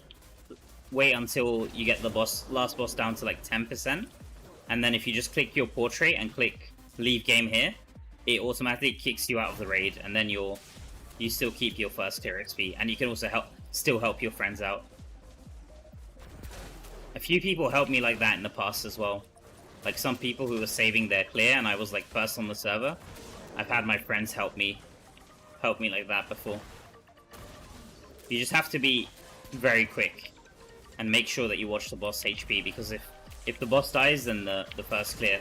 wait until you get the last boss down to like 10%, and then if you just click your portrait and click leave game here, it automatically kicks you out of the raid, and then you still keep your first tier XP, and you can also still help your friends out. A few people helped me like that in the past as well. Like some people who were saving their clear and I was like first on the server. I've had my friends help me like that before. You just have to be very quick and make sure that you watch the boss HP, because if the boss dies, then the first clear.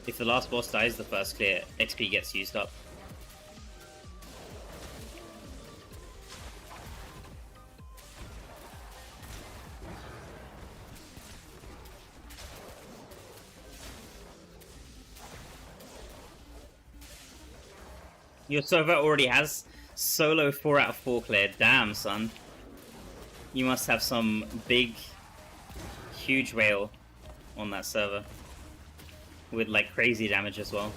If the last boss dies, the first clear XP gets used up. Your server already has solo 4 out of 4 clear. Damn, son. You must have some big, huge whale on that server. With like crazy damage as well.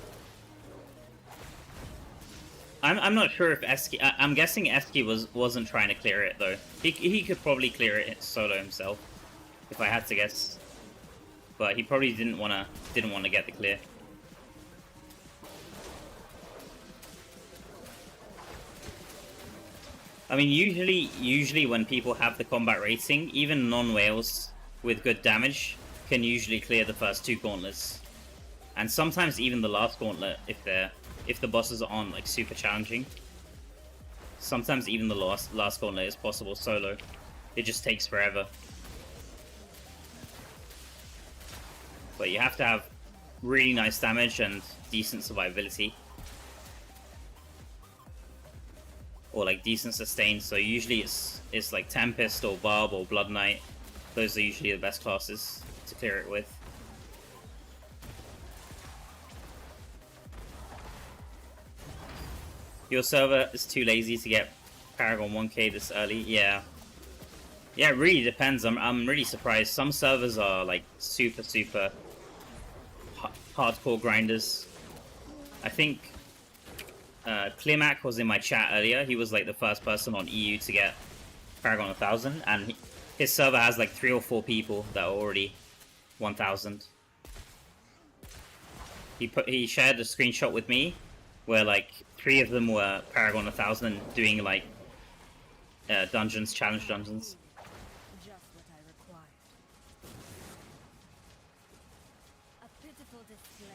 I'm not sure if Eski... I'm guessing Eski wasn't trying to clear it though. He could probably clear it solo himself, if I had to guess. But he probably didn't wanna get the clear. I mean, usually when people have the combat rating, even non-whales with good damage can usually clear the first 2 gauntlets, and sometimes even the last gauntlet if the bosses are on like super challenging. Sometimes even the last gauntlet is possible solo. It just takes forever. But you have to have really nice damage and decent survivability. Or like decent sustain, so usually it's like Tempest or Barb or Blood Knight. Those are usually the best classes to clear it with. Your server is too lazy to get Paragon 1k this early? Yeah. Yeah, it really depends. I'm really surprised. Some servers are like super hardcore grinders. I think Climac was in my chat earlier. He was like the first person on EU to get Paragon 1000, and his server has like 3 or 4 people that are already 1000. He shared a screenshot with me where like 3 of them were Paragon 1000 and doing like dungeons, challenge dungeons. Just what I required. A pitiful display.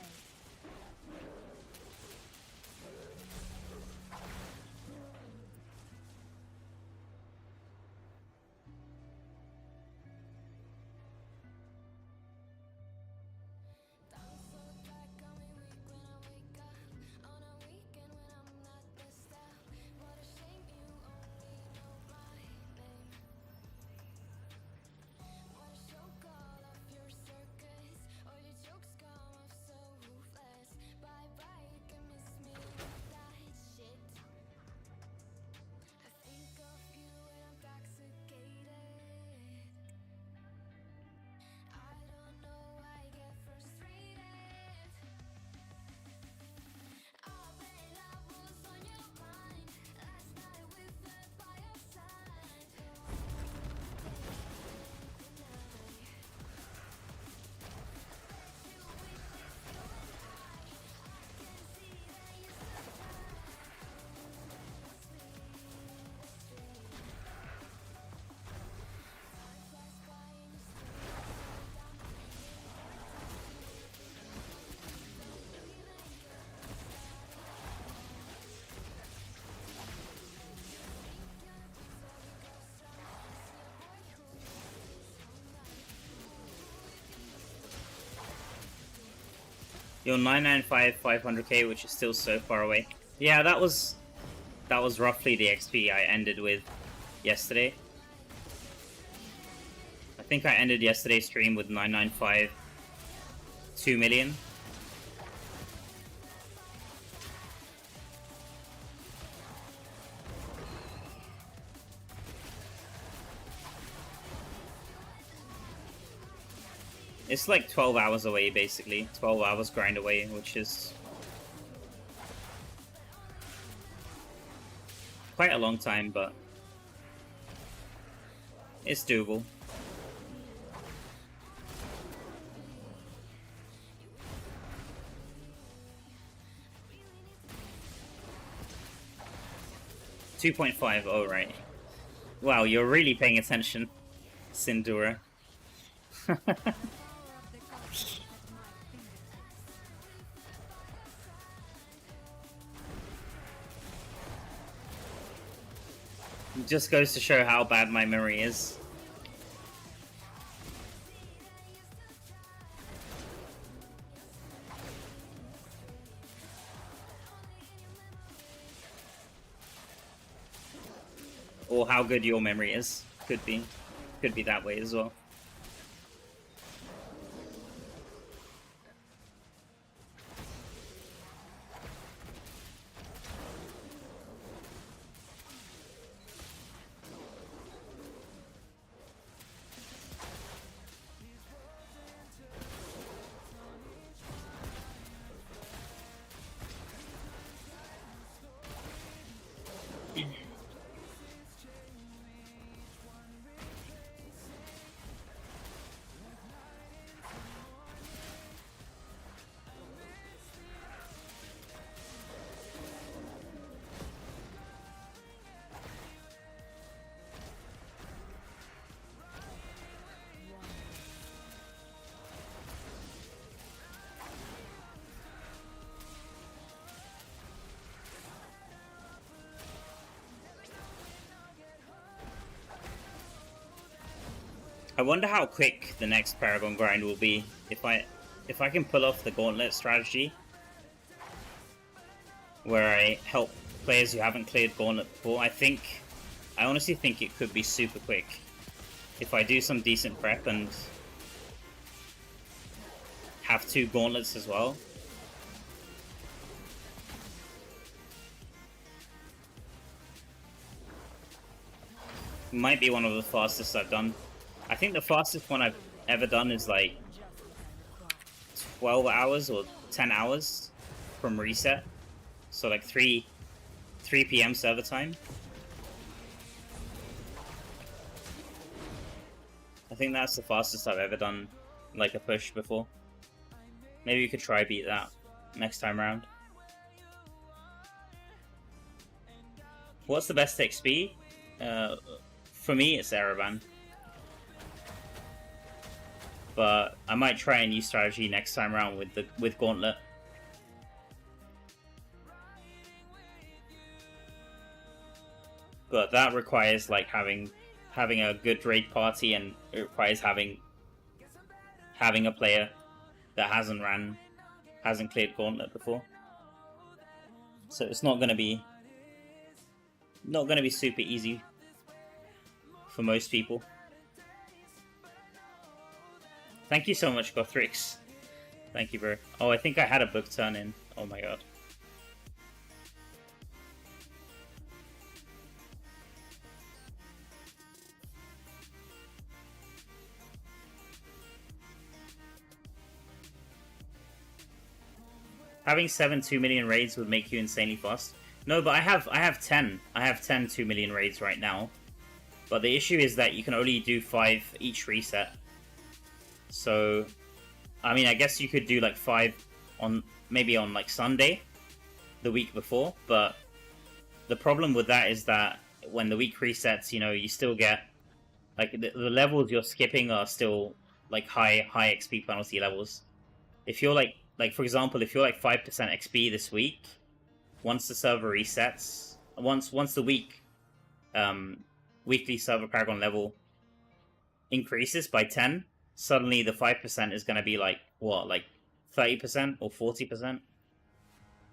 Your 995 500k, which is still so far away. Yeah, that was roughly the XP I ended with yesterday. I think I ended yesterday's stream with 995 2 million. It's like 12 hours away, basically. 12 hours grind away, which is quite a long time, but it's doable. $2.5, oh right. Wow, you're really paying attention, Sindura. It just goes to show how bad my memory is. Or how good your memory is. Could be that way as well. I wonder how quick the next Paragon grind will be if I can pull off the Gauntlet strategy, where I help players who haven't cleared Gauntlet before. I honestly think it could be super quick if I do some decent prep and have 2 Gauntlets as well. Might be one of the fastest I've done. I think the fastest one I've ever done is like 12 hours or 10 hours from reset. So like 3 PM server time. I think that's the fastest I've ever done like a push before. Maybe you could try beat that next time around. What's the best XP? For me, it's Araban. But I might try a new strategy next time around with Gauntlet. But that requires like having a good raid party, and it requires having a player that hasn't cleared Gauntlet before. So it's not gonna be super easy for most people. Thank you so much, Gothrix. Thank you, bro. Oh, I think I had a book turn in. Oh my god. Having 7 2 million raids would make you insanely fast. No, but I have 10. I have 10 2 million raids right now. But the issue is that you can only do 5 each reset. So, I mean, I guess you could do like 5 maybe on like Sunday, the week before. But the problem with that is that when the week resets, you know, you still get like the levels you're skipping are still like high XP penalty levels. If you're like for example, if you're like 5% XP this week, once the server resets, once the weekly server Paragon level increases by 10, suddenly the 5% is going to be like, what, like 30% or 40%?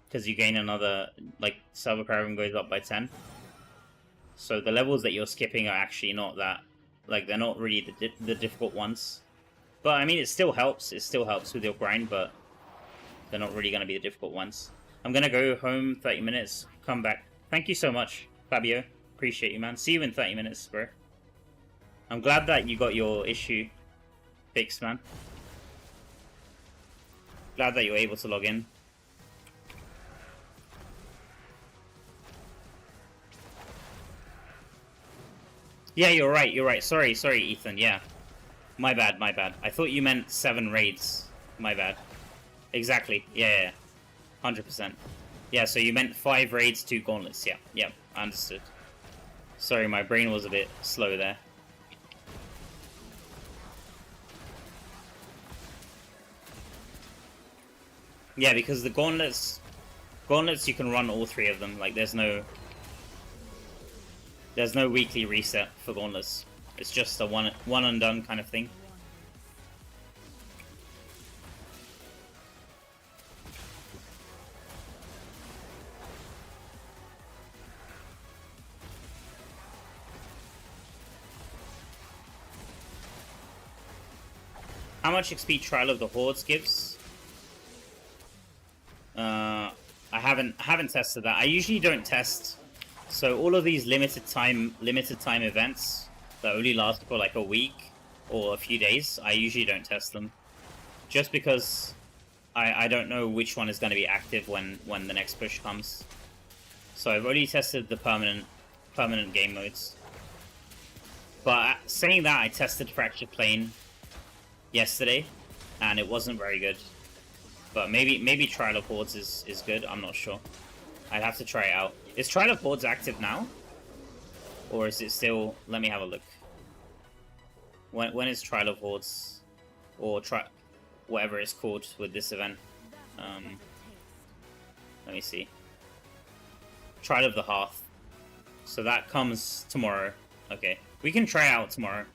Because you gain another, like, server Paragon goes up by 10. So the levels that you're skipping are actually not that, like, they're not really the difficult ones. But, I mean, it still helps. It still helps with your grind, but they're not really going to be the difficult ones. I'm going to go home 30 minutes, come back. Thank you so much, Fabio. Appreciate you, man. See you in 30 minutes, bro. I'm glad that you got your issue fixed, man. Glad that you were able to log in. Yeah, you're right, you're right. Sorry, Ethan, yeah. My bad. I thought you meant 7 raids. My bad. Exactly, yeah. 100%. Yeah, so you meant 5 raids, 2 gauntlets. Yeah, I understood. Sorry, my brain was a bit slow there. Yeah, because the gauntlets you can run all 3 of them. Like, there's no weekly reset for gauntlets. It's just a one and done kind of thing. How much XP Trial of the Hordes gives? I haven't tested that. I usually don't test. So all of these limited time events that only last for like a week or a few days, I usually don't test them, just because I don't know which one is going to be active when the next push comes. So I've already tested the permanent game modes. But saying that, I tested Fractured Plane yesterday, and it wasn't very good. But maybe Trial of Hordes is good. I'm not sure. I'd have to try it out. Is Trial of Hordes active now? Or is it still... Let me have a look. When is Trial of Hordes? Or whatever it's called with this event. Let me see. Trial of the Hearth. So that comes tomorrow. Okay. We can try it out tomorrow.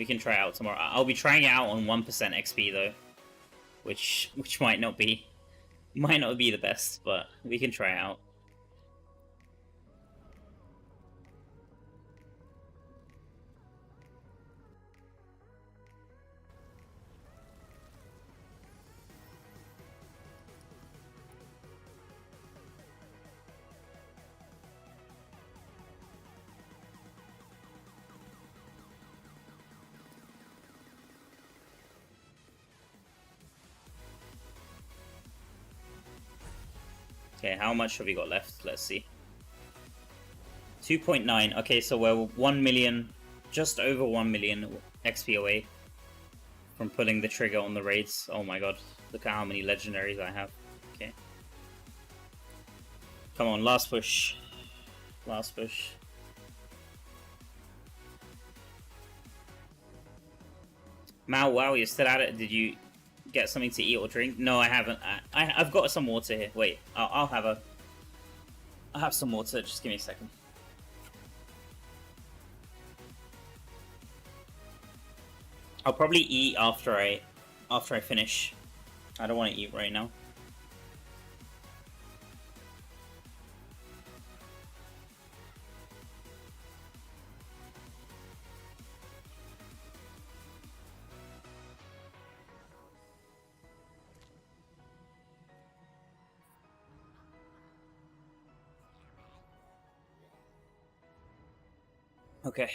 We can try it out tomorrow. I'll be trying it out on 1% XP though, which might not be the best, but we can try it out. Okay, how much have we got left? Let's see. 2.9. Okay, so we're 1 million, just over 1 million XP away from pulling the trigger on the raids. Oh my god, look at how many legendaries I have. Okay. Come on, last push. Last push. Mao, wow, you're still at it. Did you get something to eat or drink? No, I haven't. I've got some water here. Wait, I'll have some water. Just give me a second. I'll probably eat after I finish. I don't want to eat right now. Okay.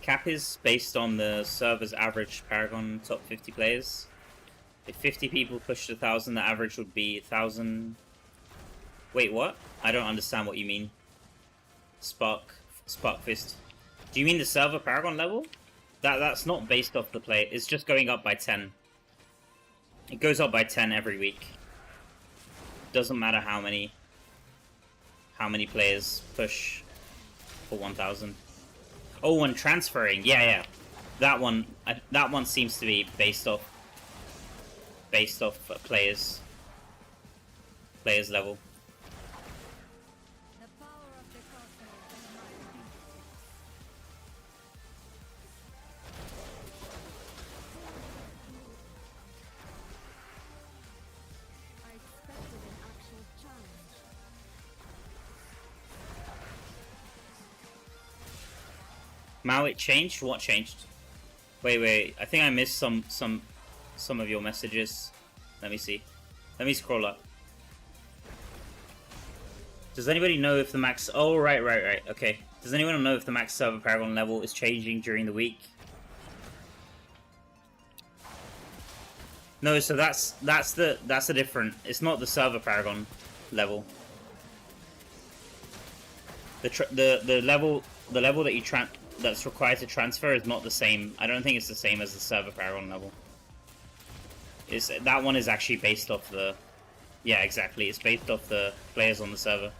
Cap is based on the server's average Paragon top 50 players. If 50 people pushed 1,000, the average would be 1,000. Wait, what? I don't understand what you mean. Spark Fist. Do you mean the server Paragon level? That's not based off the play. It's just going up by 10. It goes up by 10 every week. Doesn't matter how many players push for 1,000. Oh, and transferring. Yeah. That one seems to be based off players level. The power of the cosmos at my fingertips. I expected an actual challenge. Mao, it changed? What changed? Wait. I think I missed some of your messages. Let me see. Let me scroll up. Does anybody know if the max... Oh, right. Okay. Does anyone know if the max server Paragon level is changing during the week? No, so that's a different... It's not the server Paragon level. The level that you that's required to transfer is not the same. I don't think it's the same as the server Paragon level. That one is actually based off the... Yeah, exactly. It's based off the players on the server.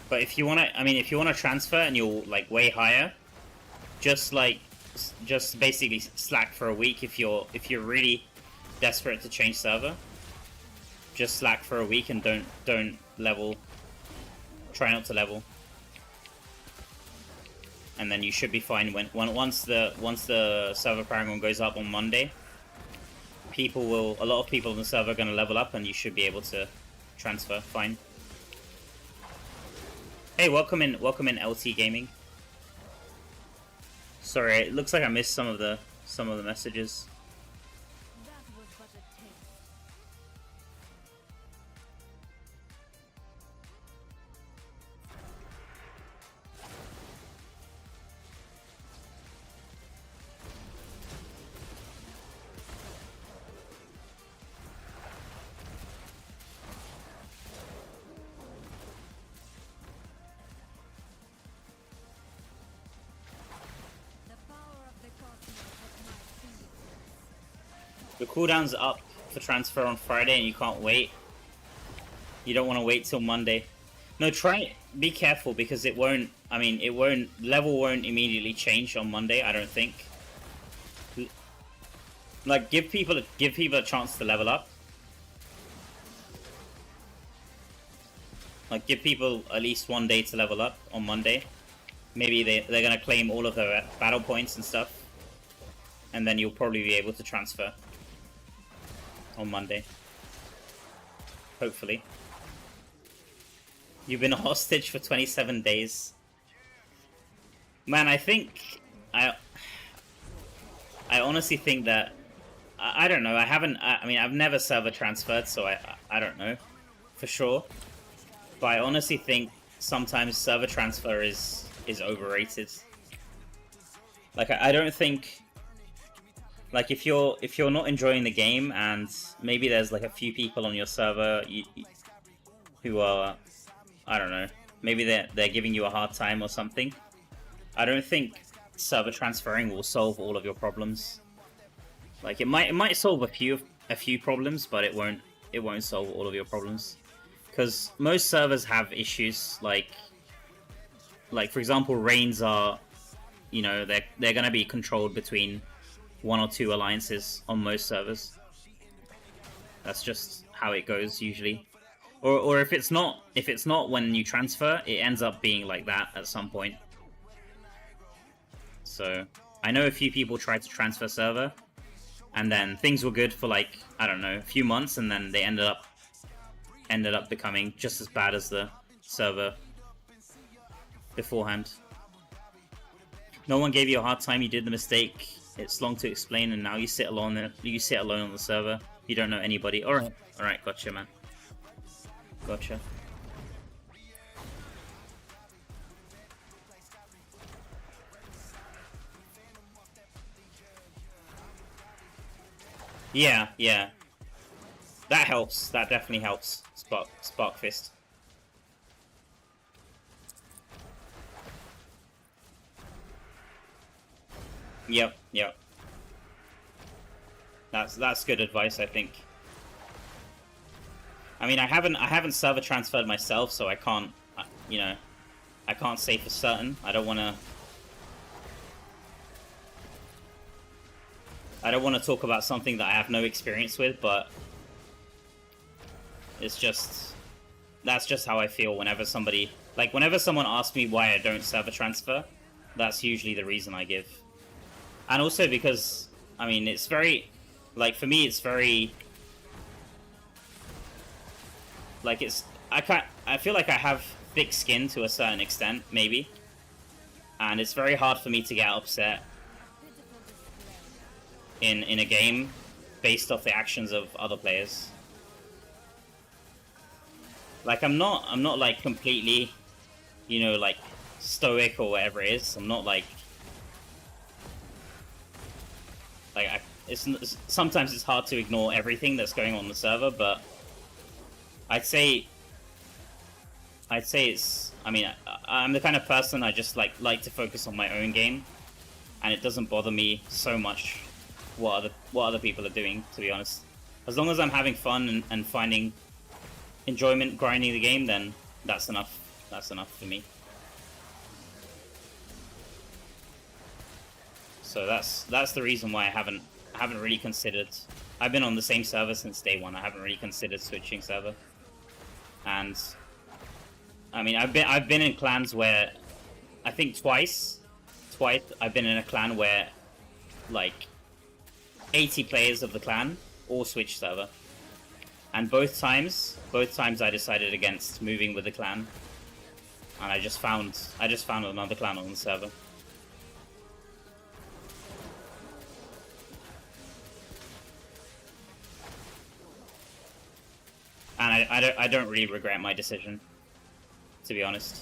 But if you wanna transfer and you're like way higher, just basically slack for a week if you're really desperate to change server. Just slack for a week and don't level. Try not to level. And then you should be fine once the server Paragon goes up on Monday. A lot of people on the server are gonna level up and you should be able to transfer fine. Hey, welcome in LT Gaming. Sorry, it looks like I missed some of the messages. That was but a taste. The power of the cosmos at my fingertips. The cooldown's up for transfer on Friday and you can't wait. You don't want to wait till Monday. No, be careful because it won't I mean, level won't immediately change on Monday, I don't think. Like, give people a chance to level up. Like, give people at least 1 day to level up on Monday. Maybe they're gonna claim all of their battle points and stuff. And then you'll probably be able to transfer on Monday. Hopefully. You've been a hostage for 27 days. Man, I think... I honestly think that... I don't know, I mean, I've never server transferred, so I don't know for sure. But I honestly think sometimes server transfer is overrated. Like, I don't think... Like, if you're not enjoying the game and maybe there's like a few people on your server who are, I don't know, maybe they're giving you a hard time or something, I don't think server transferring will solve all of your problems. Like, it might solve a few problems, but it won't solve all of your problems. Because most servers have issues like for example, reigns are, you know, they're gonna be controlled between 1 or 2 alliances on most servers. That's just how it goes usually. Or if it's not when you transfer, it ends up being like that at some point. So I know a few people tried to transfer server, and then things were good for like, I don't know, a few months, and then they ended up becoming just as bad as the server beforehand. No one gave you a hard time, you did the mistake. It's long to explain, and now you sit alone on the server. You don't know anybody. Alright, gotcha, man. Gotcha. Yeah. That helps. That definitely helps. Spark Fist. Yep. That's good advice, I think. I mean, I haven't server transferred myself, so I can't, you know, I can't say for certain. I don't want to talk about something that I have no experience with, but it's just, that's just how I feel whenever whenever someone asks me why I don't server transfer, that's usually the reason I give. And also because, I mean, it's very, like, for me, it's very, like, I feel like I have thick skin to a certain extent, maybe. And it's very hard for me to get upset in a game based off the actions of other players. Like, I'm not like completely, you know, like stoic or whatever it is. I'm not like sometimes it's hard to ignore everything that's going on the server, but I'd say it's, I mean, I'm the kind of person I just like to focus on my own game, and it doesn't bother me so much what other people are doing, to be honest. As long as I'm having fun and finding enjoyment grinding the game, then that's enough. That's enough for me. So that's the reason why I haven't really considered. I've been on the same server since day one. I haven't really considered switching server. And I mean, I've been in clans where, I think twice I've been in a clan where like 80 players of the clan all switched server, and both times I decided against moving with the clan, and I just found another clan on the server. And I don't really regret my decision, to be honest.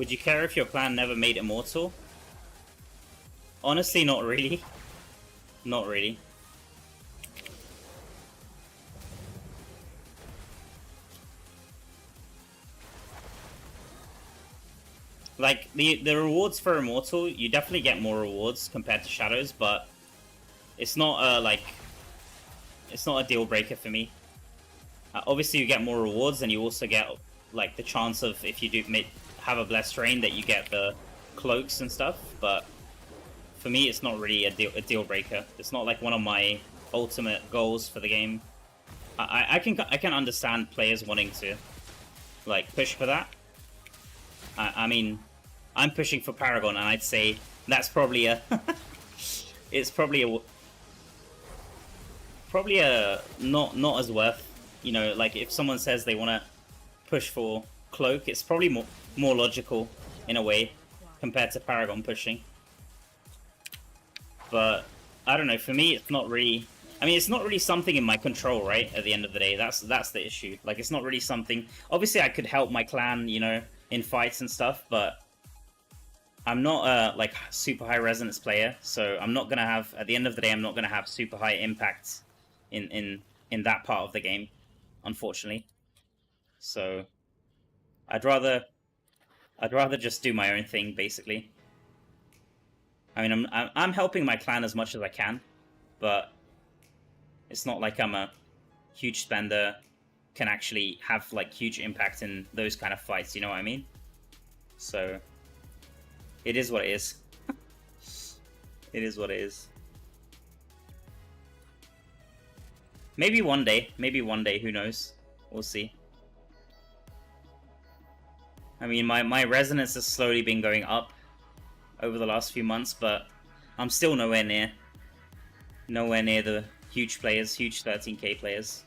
Would you care if your clan never made Immortal? Honestly, not really. Not really. Like, the rewards for Immortal, you definitely get more rewards compared to Shadows, but it's not like, it's not a deal breaker for me. Obviously, you get more rewards, and you also get like the chance of, if you do have a blessed rain, that you get the cloaks and stuff. But for me, it's not really a deal breaker. It's not like one of my ultimate goals for the game. I can understand players wanting to like push for that. I mean, I'm pushing for Paragon, and I'd say that's probably a it's probably a not as worth. You know, like if someone says they want to push for Cloak, it's probably more logical in a way compared to Paragon pushing. But I don't know. For me, it's not really. I mean, it's not really something in my control, right? At the end of the day, that's the issue. Like, it's not really something. Obviously, I could help my clan, you know, in fights and stuff, but I'm not a like super high resonance player, so I'm not gonna have. At the end of the day, I'm not gonna have super high impact in that part of the game, unfortunately. So I'd rather just do my own thing, basically. I mean, I'm helping my clan as much as I can, but it's not like I'm a huge spender, can actually have like huge impact in those kind of fights, you know what I mean? So it is what it is. It is what it is. Maybe one day, who knows? We'll see. I mean, my resonance has slowly been going up over the last few months, but I'm still nowhere near the huge players, huge 13k players.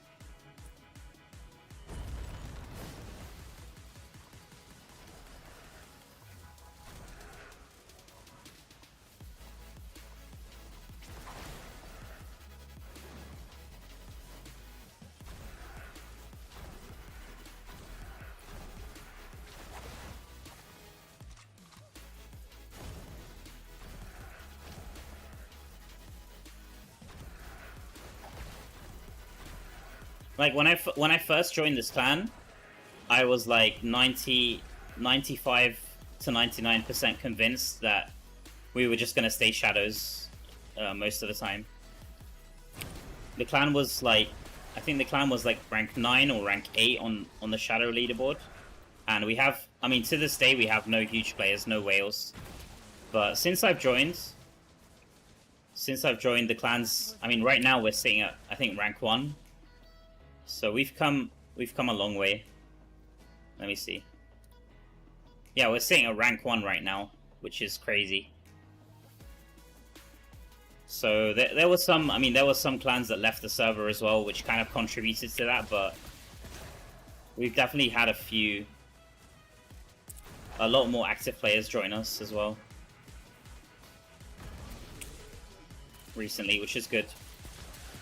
Like, when I first joined this clan, I was like 95 to 99% convinced that we were just gonna stay shadows most of the time. The clan was like, I think the clan was like rank 9 or rank 8 on the shadow leaderboard, and we have, I mean, to this day we have no huge players, no whales. But since I've joined the clans, I mean, right now we're sitting at, I think, rank 1. So we've come a long way. Let me see. Yeah, we're sitting at rank 1 right now, which is crazy. So there was some, I mean, there were some clans that left the server as well, which kind of contributed to that, but we've definitely had a lot more active players join us as well recently, which is good.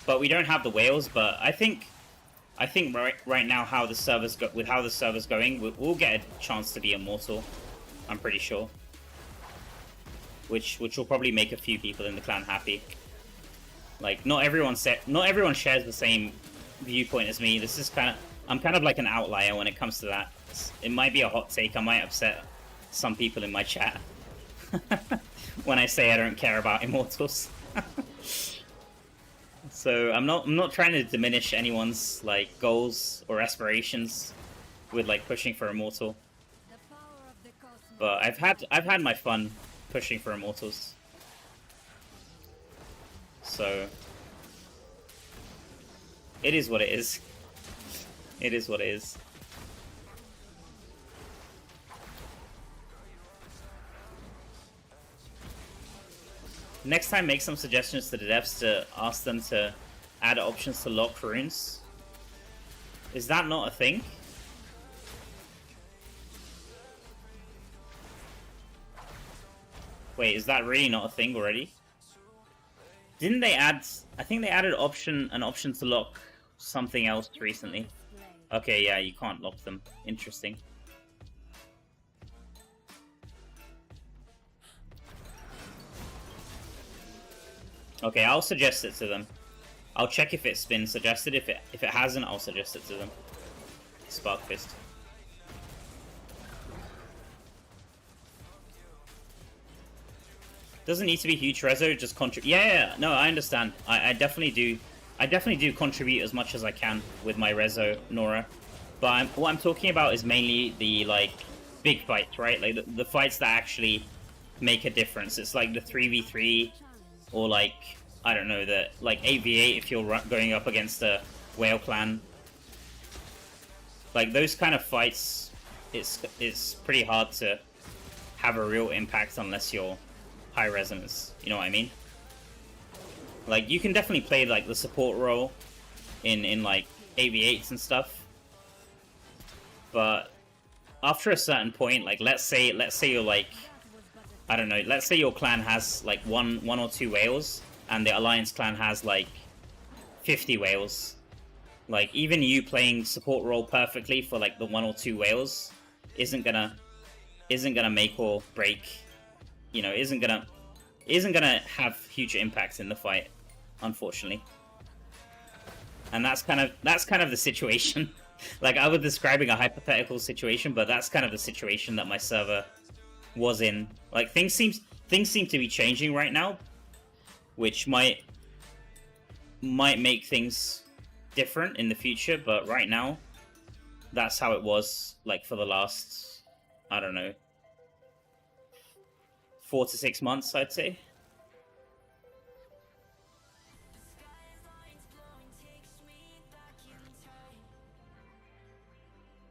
But we don't have the whales, but I think right now, how the server's going, we'll get a chance to be immortal. I'm pretty sure. Which will probably make a few people in the clan happy. Like, not everyone shares the same viewpoint as me. This is I'm kind of like an outlier when it comes to that. It might be a hot take. I might upset some people in my chat when I say I don't care about Immortals. So I'm not trying to diminish anyone's like goals or aspirations with like pushing for Immortal. But I've had my fun pushing for Immortals. So it is what it is. It is what it is. Next time, make some suggestions to the devs to ask them to add options to lock runes. Is that not a thing? Wait, is that really not a thing already? Didn't they add... I think they added an option to lock something else recently. Okay, yeah, you can't lock them. Interesting. Okay, I'll suggest it to them. I'll check if it's been suggested. If it hasn't, I'll suggest it to them. Spark Fist. Doesn't need to be huge reso, just contribute. Yeah, no, I understand. I definitely do. I definitely do contribute as much as I can with my reso, Nora. But what I'm talking about is mainly the, like, big fights, right? Like, the fights that actually make a difference. It's like the 3v3, or, like, I don't know, the, like, 8v8 if you're going up against a whale clan. Like, those kind of fights, it's pretty hard to have a real impact unless you're high resonance. You know what I mean? Like, you can definitely play, like, the support role in like, 8v8s and stuff. But after a certain point, like, let's say you're, like, I don't know, let's say your clan has, like, one or two whales, and the Alliance clan has, like, 50 whales. Like, even you playing support role perfectly for, like, the 1 or 2 whales isn't gonna make or break, you know, isn't gonna have huge impacts in the fight, unfortunately. And that's kind of the situation. Like, I was describing a hypothetical situation, but that's kind of the situation that my server was in. Like, things seem to be changing right now, which might make things different in the future, but right now, that's how it was, like, for the last, I don't know, 4 to 6 months, I'd say.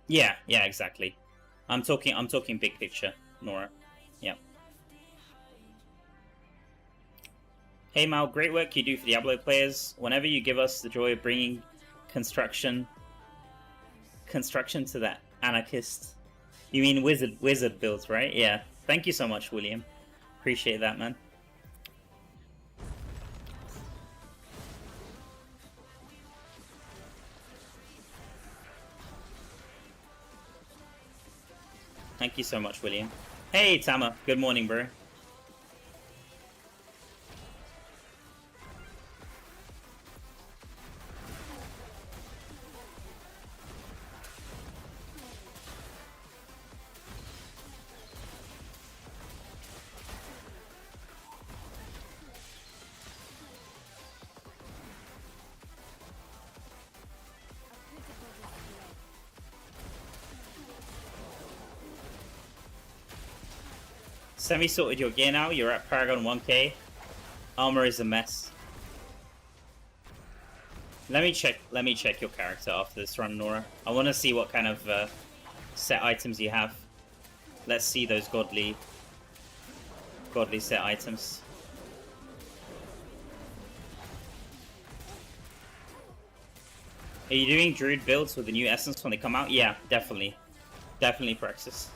Yeah, exactly. I'm talking big picture, Nora. Yeah. Hey Mal, great work you do for Diablo players. Whenever you give us the joy of bringing construction to that anarchist. You mean wizard builds, right? Yeah. Thank you so much, William. Appreciate that, man. Thank you so much, William. Hey, Tama. Good morning, bro. Semi-sorted your gear now, you're at Paragon 1k. Armor is a mess. Let me check your character after this run, Nora. I want to see what kind of set items you have. Let's see those godly set items. Are you doing druid builds with the new essence when they come out? Yeah, definitely. Definitely Praxis.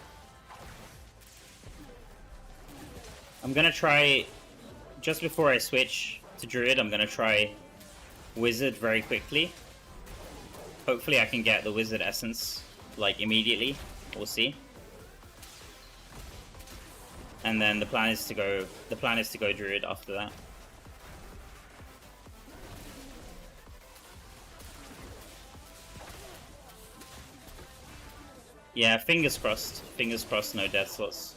I'm gonna try, just before I switch to druid, I'm gonna try wizard very quickly. Hopefully I can get the wizard essence, like, immediately. We'll see. And then the plan is to go druid after that. Yeah, fingers crossed. Fingers crossed, no death slots.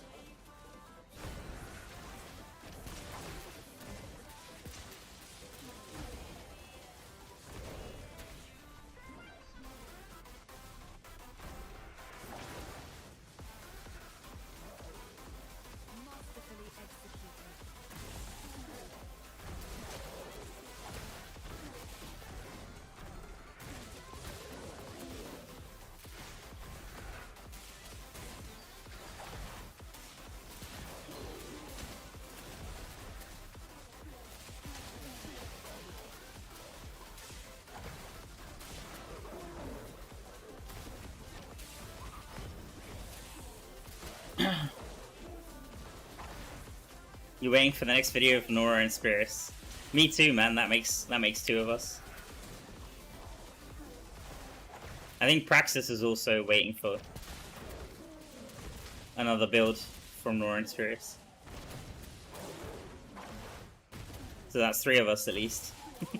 You're waiting for the next video of Nora and Spirits. Me too, man. That makes 2 of us. I think Praxis is also waiting for another build from Nora and Spirits. So that's 3 of us at least. I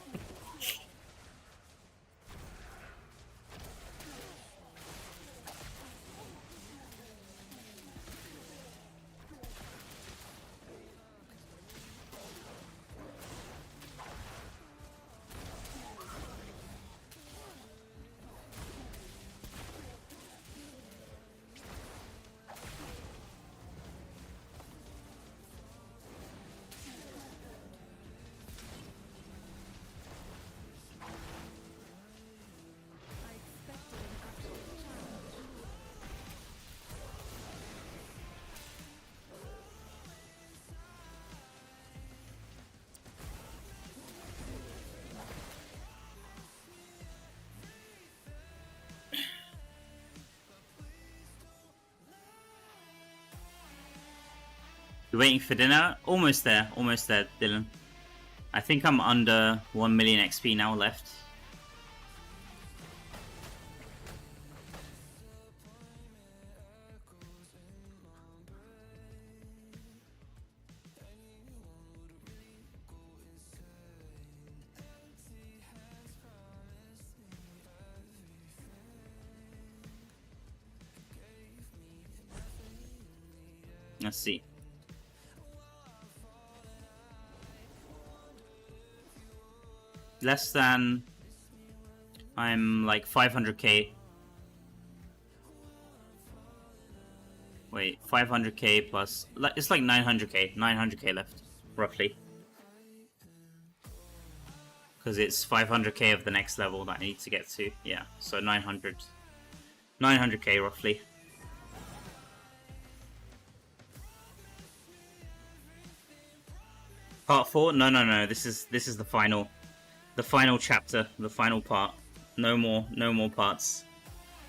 expected an actual challenge. You waiting for dinner? Almost there, Dylan. I think I'm under 1 million XP now left. Let's see. Less than... I'm like 500k. Wait, 500k plus... It's like 900k. 900k left, roughly. Because it's 500k of the next level that I need to get to. Yeah, so 900. 900k roughly. Part 4? No. This is the final chapter, the final part. No more parts.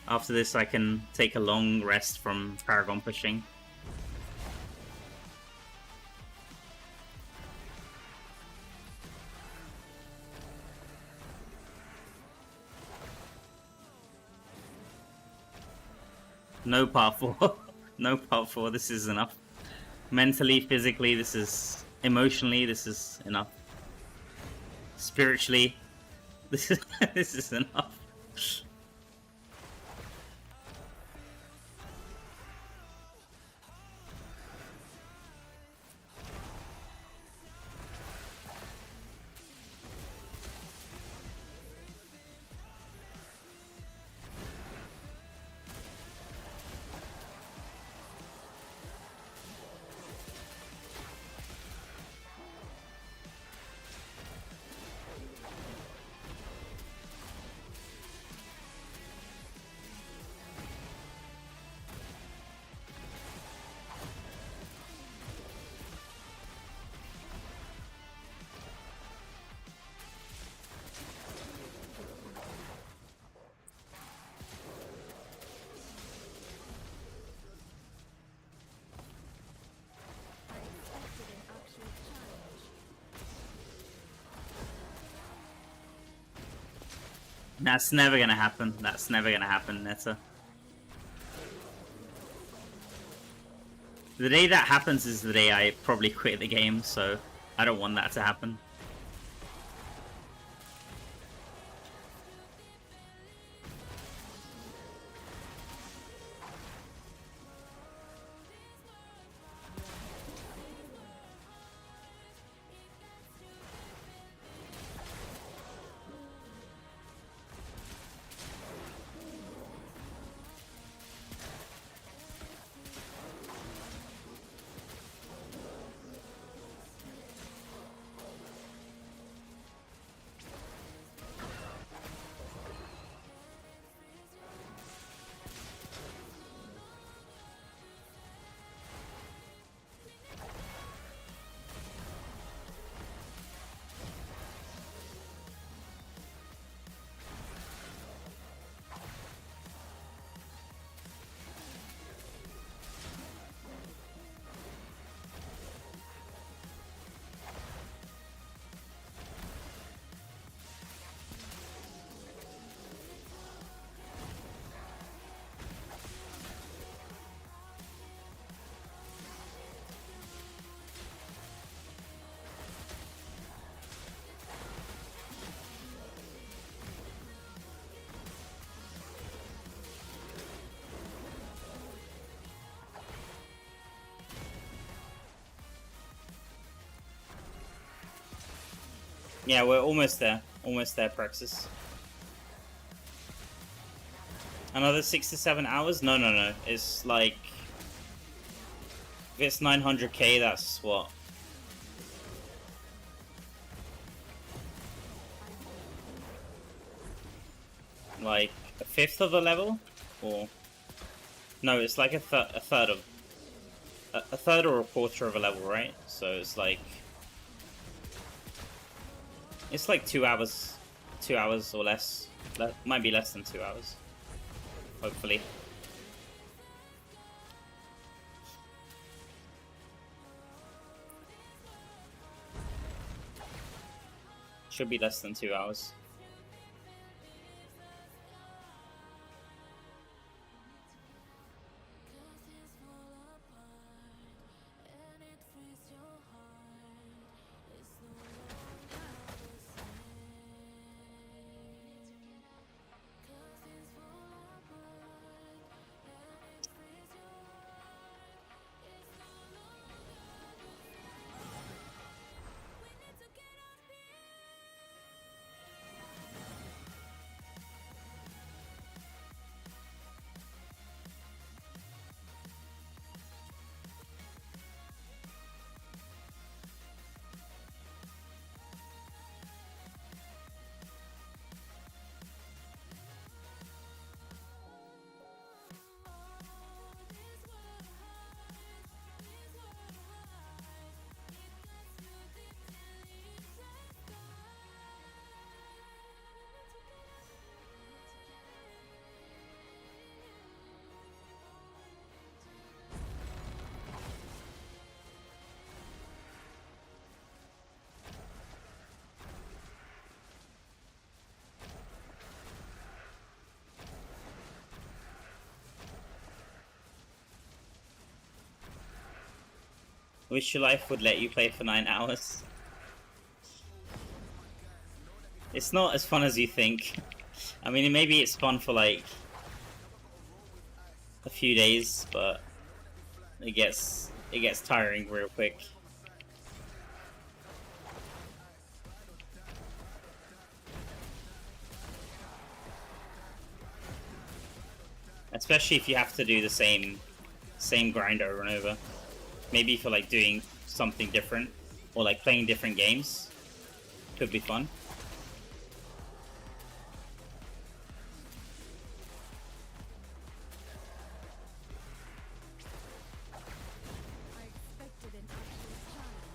After this, I can take a long rest from Paragon pushing. No part 4. No part 4. This is enough. Mentally, physically, this is... Emotionally, this is enough. Spiritually, this is enough. That's never gonna happen. That's never gonna happen, Netta. The day that happens is the day I probably quit the game, so I don't want that to happen. Yeah, we're almost there. Almost there, Praxis. Another 6 to 7 hours? No, no, no. It's like... If it's 900k, that's what? Like, a fifth of a level? Or... No, it's like a third of... A third or a quarter of a level, right? So it's like... It's like 2 hours. 2 hours or less. Might be less than 2 hours. Hopefully. Should be less than 2 hours. Wish your life would let you play for 9 hours. It's not as fun as you think. I mean, maybe it's fun for like a few days, but it gets tiring real quick. Especially if you have to do the same grind over and over. Maybe for like doing something different or like playing different games. Could be fun. I expected an actual challenge.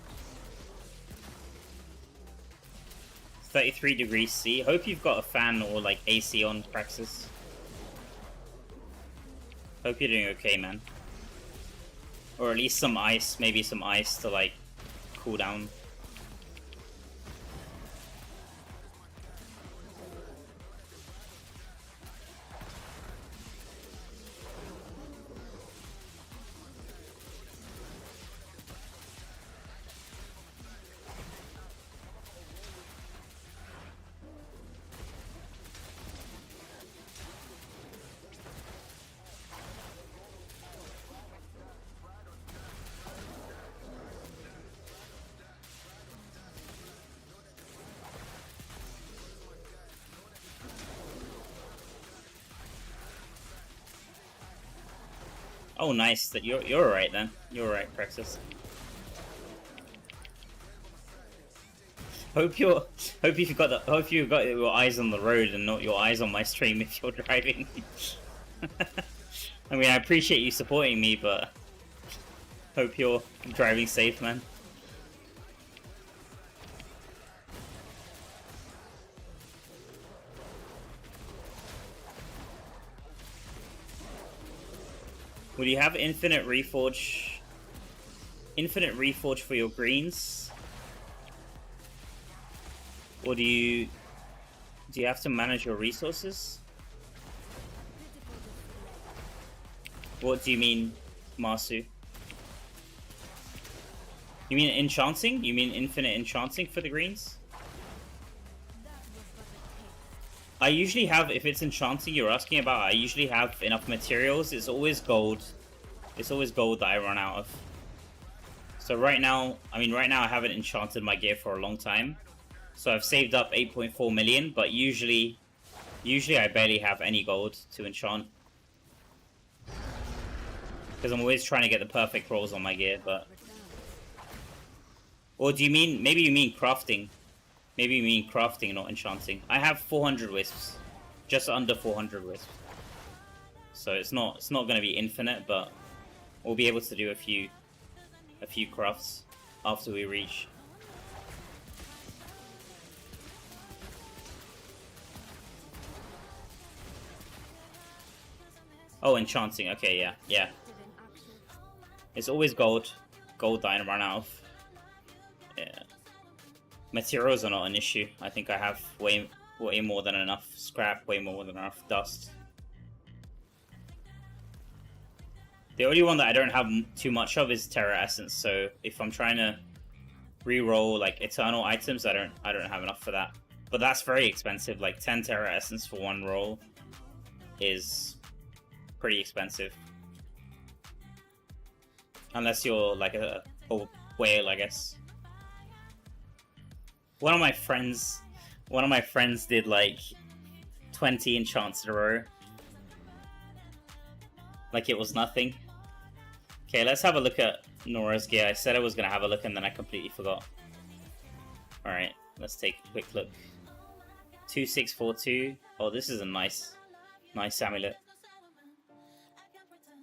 33 degrees C. Hope you've got a fan or like AC on, Praxis. Hope you're doing okay, man. Or at least some ice, maybe some ice to like cool down. Oh, nice. That you're alright then. You're alright, Praxis. Hope you've got your eyes on the road and not your eyes on my stream if you're driving. I mean, I appreciate you supporting me, but hope you're driving safe, man. Will you have infinite reforge? Infinite reforge for your greens? Or do you have to manage your resources? What do you mean, Masu? You mean enchanting? You mean infinite enchanting for the greens? I usually have, if it's enchanting you're asking about, I usually have enough materials. It's always gold. It's always gold that I run out of. So right now, I haven't enchanted my gear for a long time. So I've saved up 8.4 million, but usually I barely have any gold to enchant. Because I'm always trying to get the perfect rolls on my gear, but... Or do you mean... Maybe you mean crafting. Maybe you mean crafting, not enchanting. I have 400 wisps. Just under 400 wisps. So it's not going to be infinite, but we'll be able to do a few crafts after we reach. Oh, enchanting. Okay, yeah, yeah. It's always gold. Gold that I run out of. Yeah. Materials are not an issue. I think I have way more than enough scrap, way more than enough dust. The only one that I don't have too much of is Terra Essence, so if I'm trying to re-roll like eternal items, I don't have enough for that. But that's very expensive. Like 10 Terra Essence for one roll is pretty expensive. Unless you're like a whale, I guess. One of my friends did like 20 enchants in a row. Like it was nothing. Okay, let's have a look at Nora's gear. I said I was going to have a look and then I completely forgot. Alright, let's take a quick look. 2642. Oh, this is a nice amulet.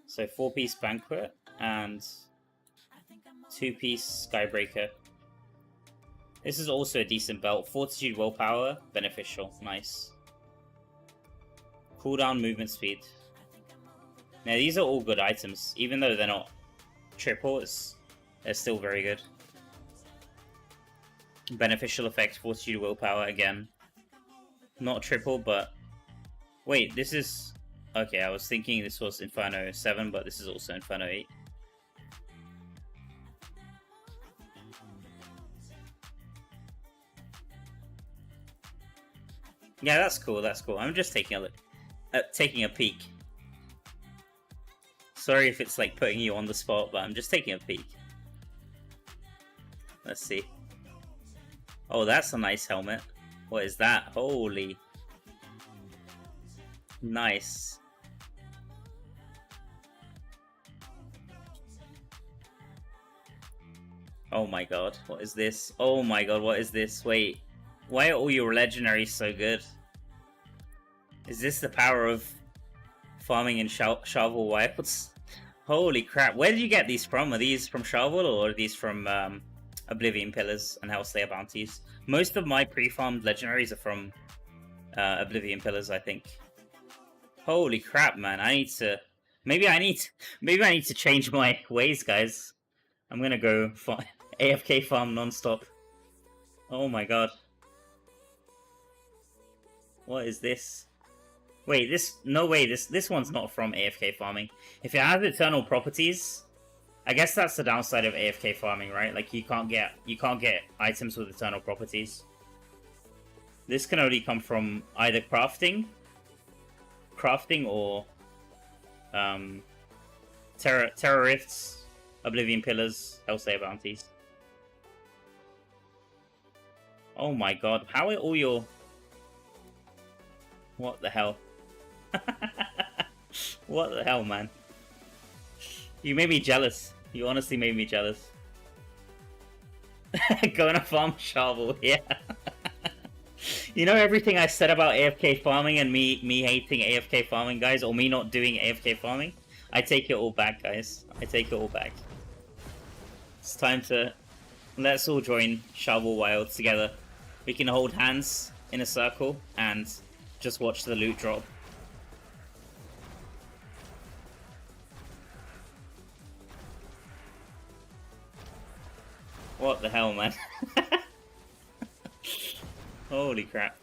So 4-piece Banquet and 2-piece Skybreaker. This is also a decent belt. Fortitude, Willpower, beneficial. Nice. Cooldown, movement speed. Now these are all good items. Even though they're not triple, they're still very good. Beneficial effect, Fortitude, Willpower again. Not triple, but... Wait, this is... Okay, I was thinking this was Inferno 7, but this is also Inferno 8. Yeah, that's cool, that's cool. I'm just taking a look. Taking a peek. Sorry if it's like putting you on the spot, but I'm just taking a peek. Let's see. Oh, that's a nice helmet. What is that? Holy. Nice. Oh my god, what is this? Oh my god, what is this? Wait, why are all your legendaries so good? Is this the power of farming in Sharval Wilds? Holy crap, where did you get these from? Are these from Sharval or are these from Oblivion Pillars and Hellslayer Bounties? Most of my pre-farmed legendaries are from Oblivion Pillars, I think. Holy crap, man, I need to... Maybe I need to change my ways, guys. I'm gonna go AFK farm non-stop. Oh my god. What is this? Wait, no way, this one's not from AFK farming. If it has eternal properties, I guess that's the downside of AFK farming, right? Like you can't get items with eternal properties. This can only come from either crafting or Terra Rifts, Oblivion Pillars, Hellslayer Bounties. Oh my god, how are all your... What the hell? What the hell, man? You made me jealous. You honestly made me jealous. Going to farm Sharval, yeah. You know everything I said about AFK farming and me hating AFK farming, guys, or me not doing AFK farming? I take it all back, guys. I take it all back. It's time to... Let's all join Sharval Wilds together. We can hold hands in a circle and just watch the loot drop. What the hell, man? Holy crap.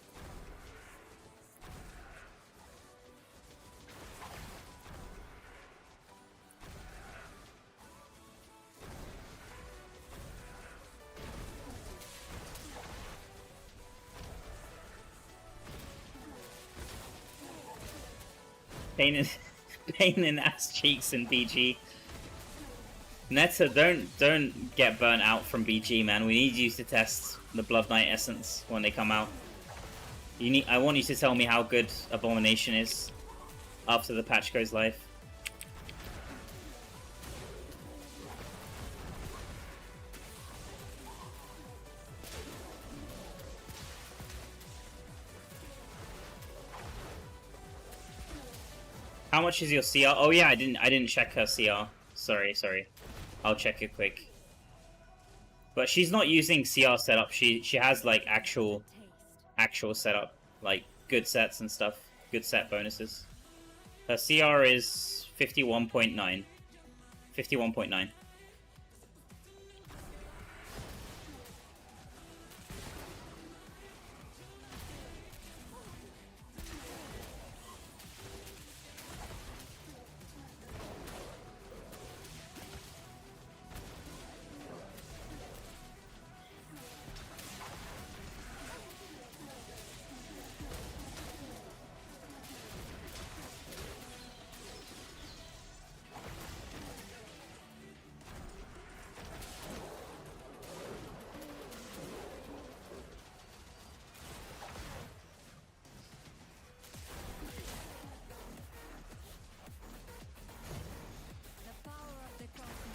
Pain in ass cheeks in PG. Netta, don't get burnt out from BG, man. We need you to test the Blood Knight Essence when they come out. I want you to tell me how good Abomination is after the patch goes live. How much is your CR? Oh yeah, I didn't check her CR. Sorry. I'll check it quick. But she's not using CR setup. She has like actual setup, like good sets and stuff, good set bonuses. Her CR is 51.9. 51.9.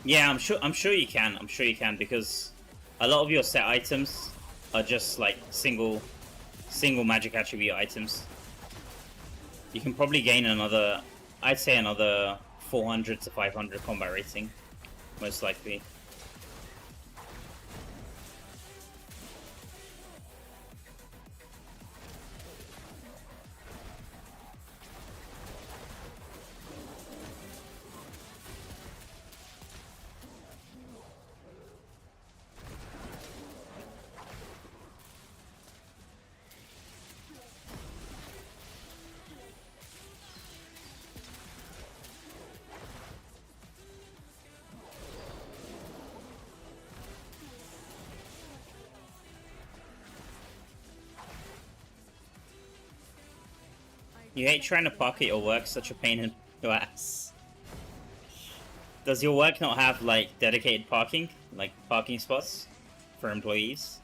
Yeah, I'm sure you can. I'm sure you can because a lot of your set items are just like single magic attribute items. You can probably gain another, I'd say another 400 to 500 combat rating, most likely. You hate trying to park at your work, such a pain in the ass. Does your work not have, like, dedicated parking? Like, parking spots for employees?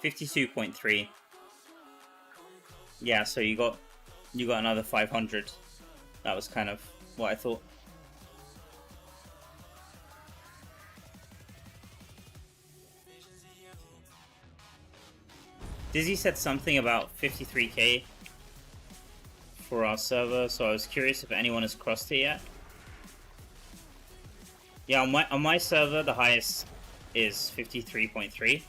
$52.3. Yeah, so you got another 500. That was kind of what I thought. Dizzy said something about 53k for our server, so I was curious if anyone has crossed it yet. Yeah, on my server the highest is 53.3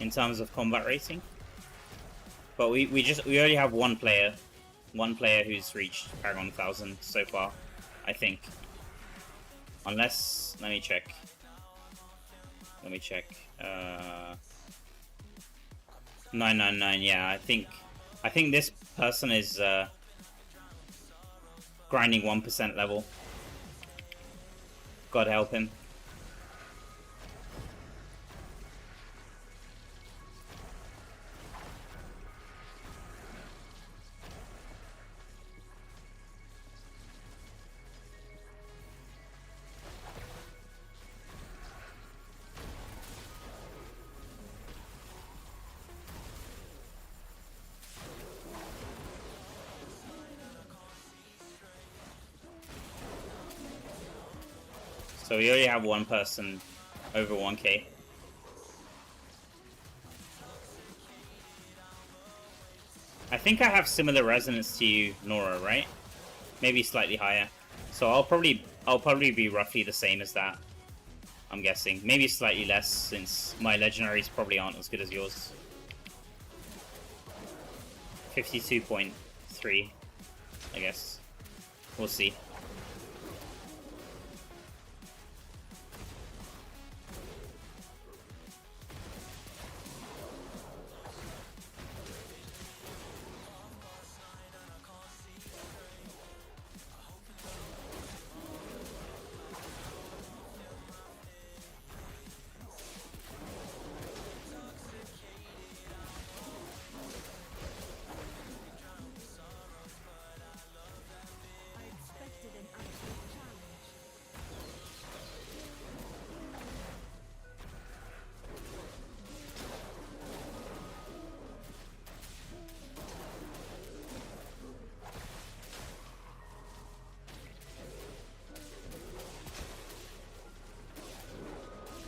in terms of combat rating. But we already have one player who's reached Paragon 1000 so far. I think. Unless, let me check. Let me check. 999. Yeah, I think this person is grinding 1% level. God help him. So we already have one person over 1k. I think I have similar resonance to you, Nora, right? Maybe slightly higher. So I'll probably be roughly the same as that. I'm guessing. Maybe slightly less, since my legendaries probably aren't as good as yours. 52.3, I guess. We'll see.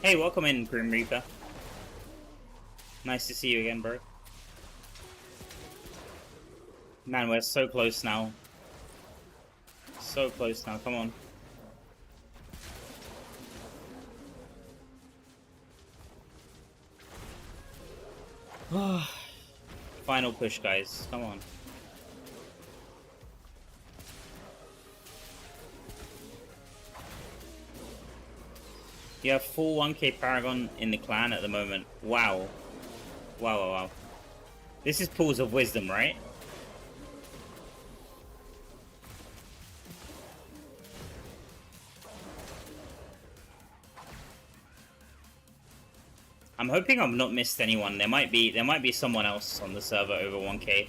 Hey, welcome in, Grim Reaper. Nice to see you again, bro. Man, we're so close now. So close now, come on. Final push, guys. Come on. You have full 1k Paragon in the clan at the moment. Wow. Wow. This is Pools of Wisdom, right? I'm hoping I've not missed anyone. There might be someone else on the server over 1k,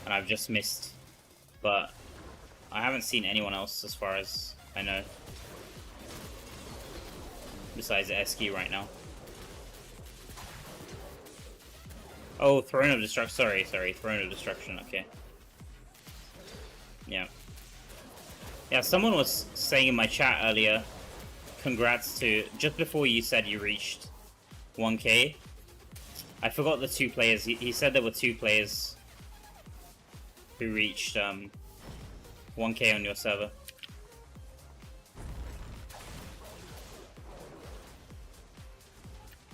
and I've just missed. But I haven't seen anyone else as far as I know. Besides Esky right now. Oh, Throne of Destruction. Sorry, Throne of Destruction. Okay. Yeah. Yeah, someone was saying in my chat earlier, congrats to, just before you said you reached 1k. I forgot the 2 players. He said there were 2 players who reached 1k on your server.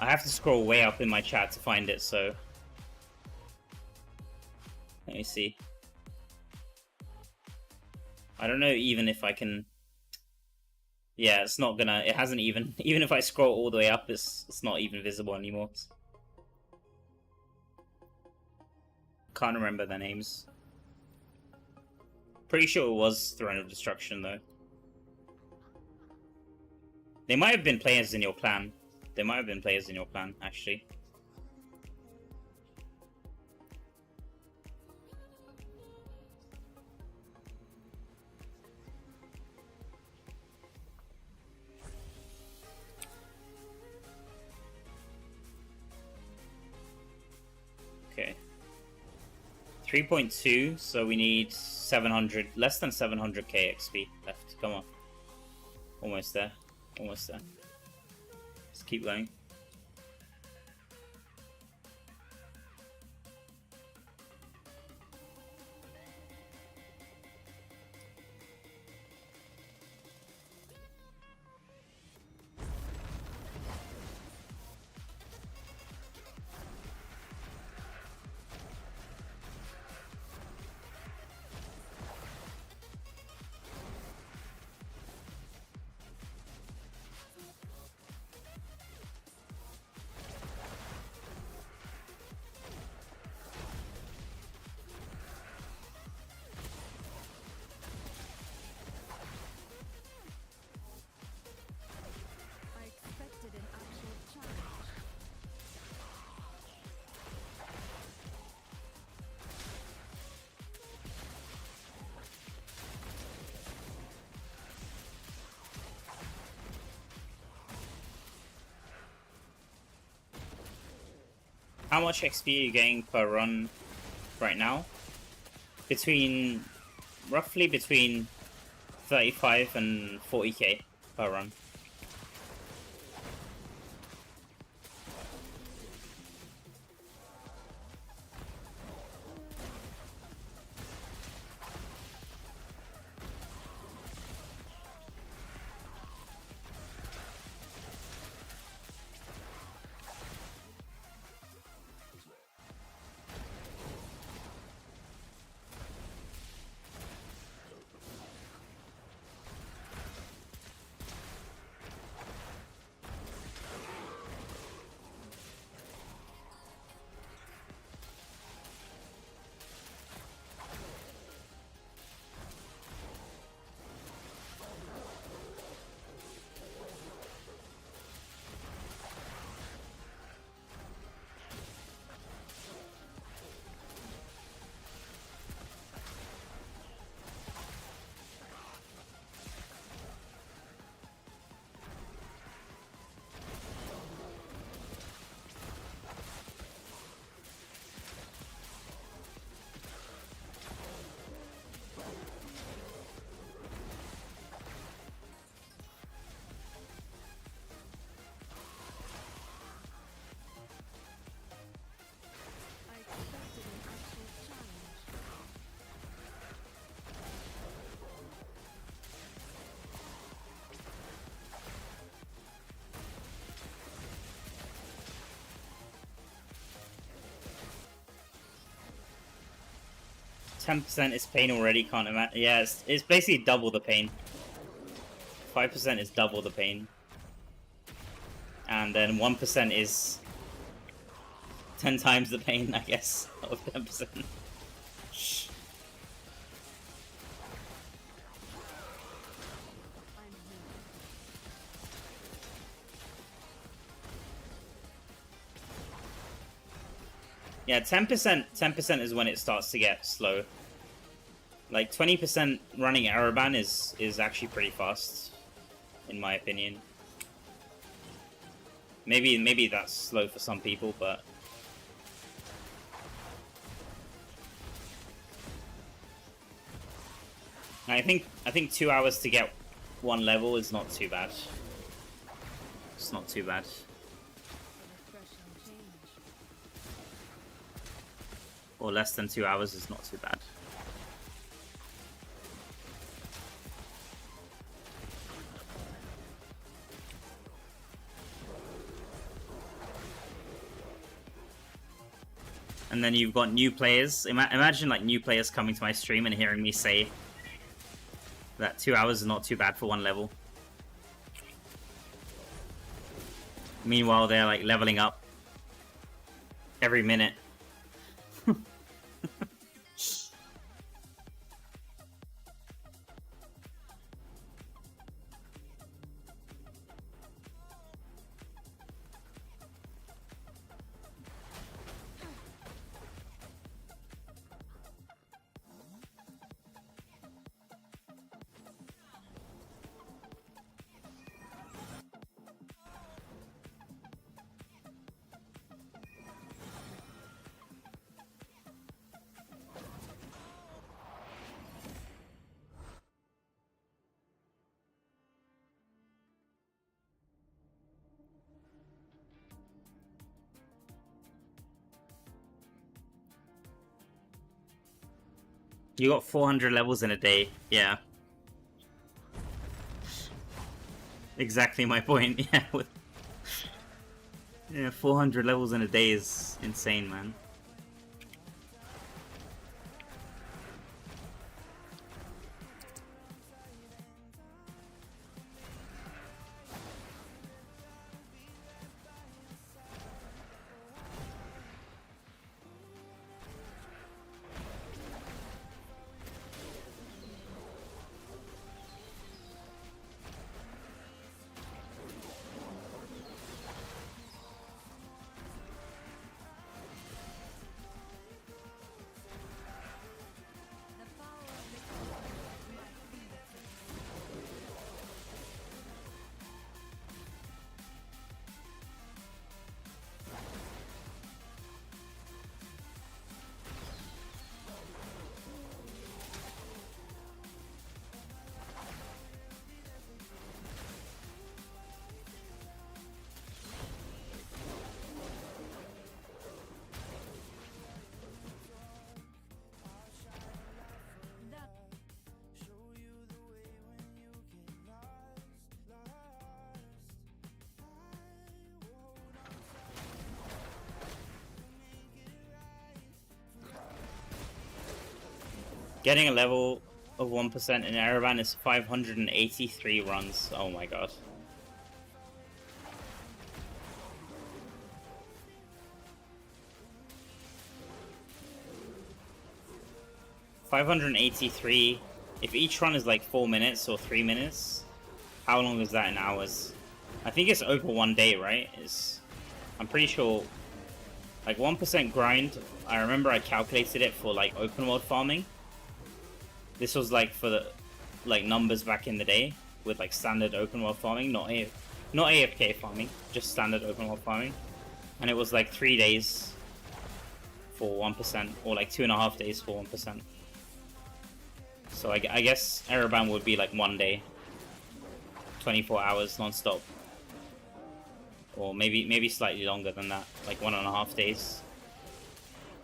I have to scroll way up in my chat to find it, so let me see. I don't know even if I can. Yeah, it's not gonna. It hasn't even. Even if I scroll all the way up, it's not even visible anymore. Can't remember their names. Pretty sure it was Throne of Destruction though. They might have been players in your clan. There might have been players in your clan, actually. Okay. 3.2, so we need 700, less than 700k XP left. Come on. Almost there. Almost there. Keep going. How much XP are you getting per run right now? Roughly between 35 and 40k per run. I expected an actual challenge. 10% is pain already, can't imagine. Yeah, it's basically double the pain. 5% is double the pain. And then 1% is 10 times the pain, I guess, of 10%. I'm here. Yeah, 10% is when it starts to get slow. Like 20% running Araban is actually pretty fast, in my opinion. Maybe that's slow for some people, but I think 2 hours to get one level is not too bad. It's not too bad. A refreshing change. Or less than 2 hours is not too bad. And then you've got new players. Imagine like new players coming to my stream and hearing me say that 2 hours is not too bad for one level. Meanwhile, they're like leveling up every minute. You got 400 levels in a day, yeah. Exactly my point, yeah. Yeah, 400 levels in a day is insane, man. Getting a level of 1% in Araban is 583 runs. Oh my god. $583. If each run is like 4 minutes or 3 minutes, how long is that in hours? I think it's over 1 day, right? I'm pretty sure, like 1% grind. I remember I calculated it for like open world farming. This was like for the numbers back in the day with like standard open world farming, not AFK farming, just standard open world farming, and it was like 3 days for 1%, or like 2.5 days for 1%. So I guess Araban would be like 1 day, 24 hours non-stop, or maybe slightly longer than that, like 1.5 days.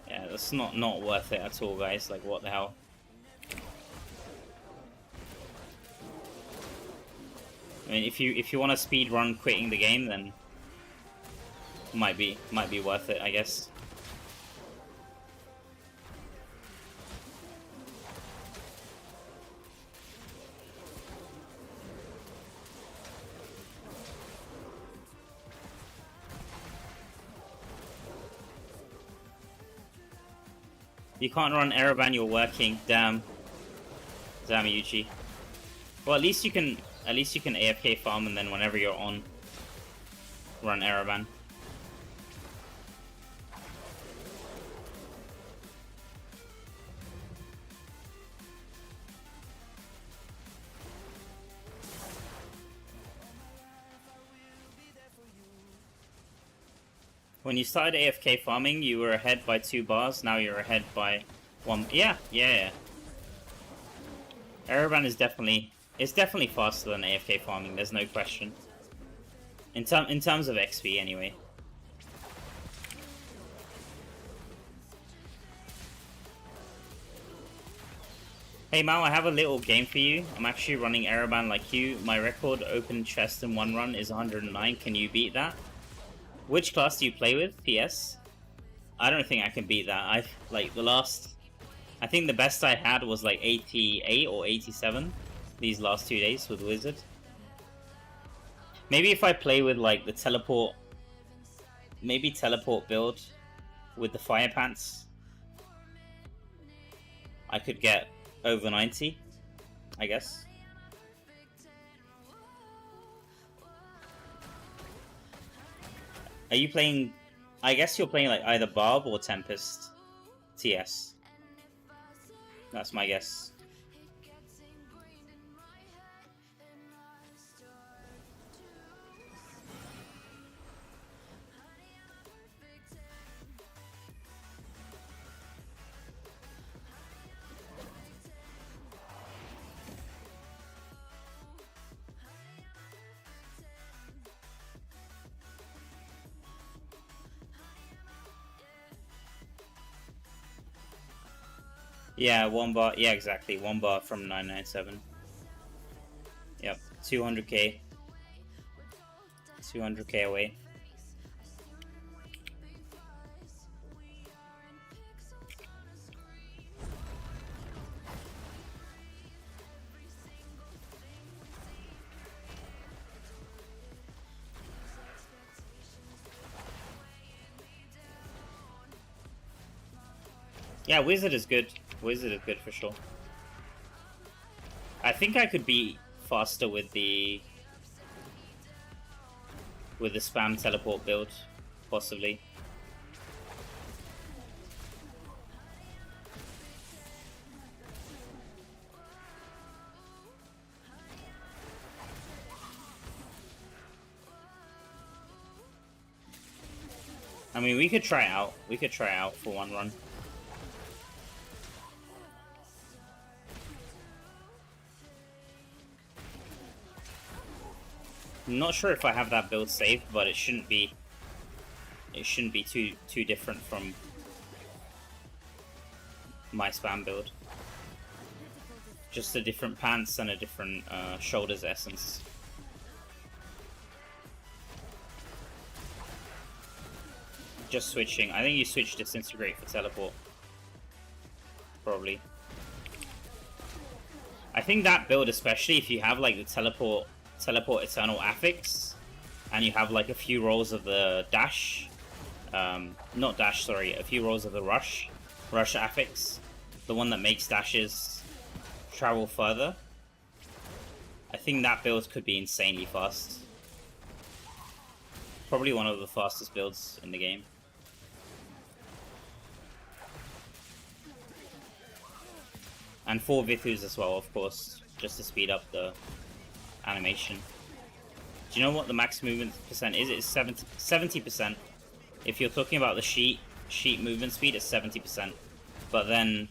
Yeah, that's not worth it at all, guys. Like, what the hell? I mean, if you want to speed run quitting the game, then might be worth it, I guess. You can't run Araban, you're working. Damn, Yuchi. Well, at least you can AFK farm, and then whenever you're on, run Araban. When you started AFK farming, you were ahead by 2 bars. Now you're ahead by 1. Yeah. Araban is definitely faster than AFK farming. There's no question. In terms of XP, anyway. Hey Mal, I have a little game for you. I'm actually running Araban like you. My record open chest in 1 run is 109. Can you beat that? Which class do you play with? PS? I don't think I can beat that. I think the best I had was like 88 or 87 these last 2 days with Wizard. Maybe if I play with like the teleport build with the fire pants, I could get over 90, I guess. Are you playing? I guess you're playing like either Barb or Tempest TS. That's my guess. Yeah, 1 bar. Yeah, exactly. 1 bar from 997. Yep, 200k. 200k away. Yeah, Wizard is good. Wizard is good for sure. I think I could be faster with the spam teleport build, possibly. I mean, we could try it out. We could try it out for 1 run. I'm not sure if I have that build saved, but it shouldn't be. It shouldn't be too different from my spam build. Just a different pants and a different shoulders essence. Just switching. I think you switch Disintegrate for teleport. Probably. think that build, especially if you have like the teleport eternal affix, and you have like a few rolls of the dash, not dash, sorry, a few rolls of the rush affix, the one that makes dashes travel further. I think that build could be insanely fast. Probably one of the fastest builds in the game. And 4 Vithus as well, of course, just to speed up the animation. Do you know what the max movement percent is? It's 70%. If you're talking about the sheet movement speed, it's 70%. But then,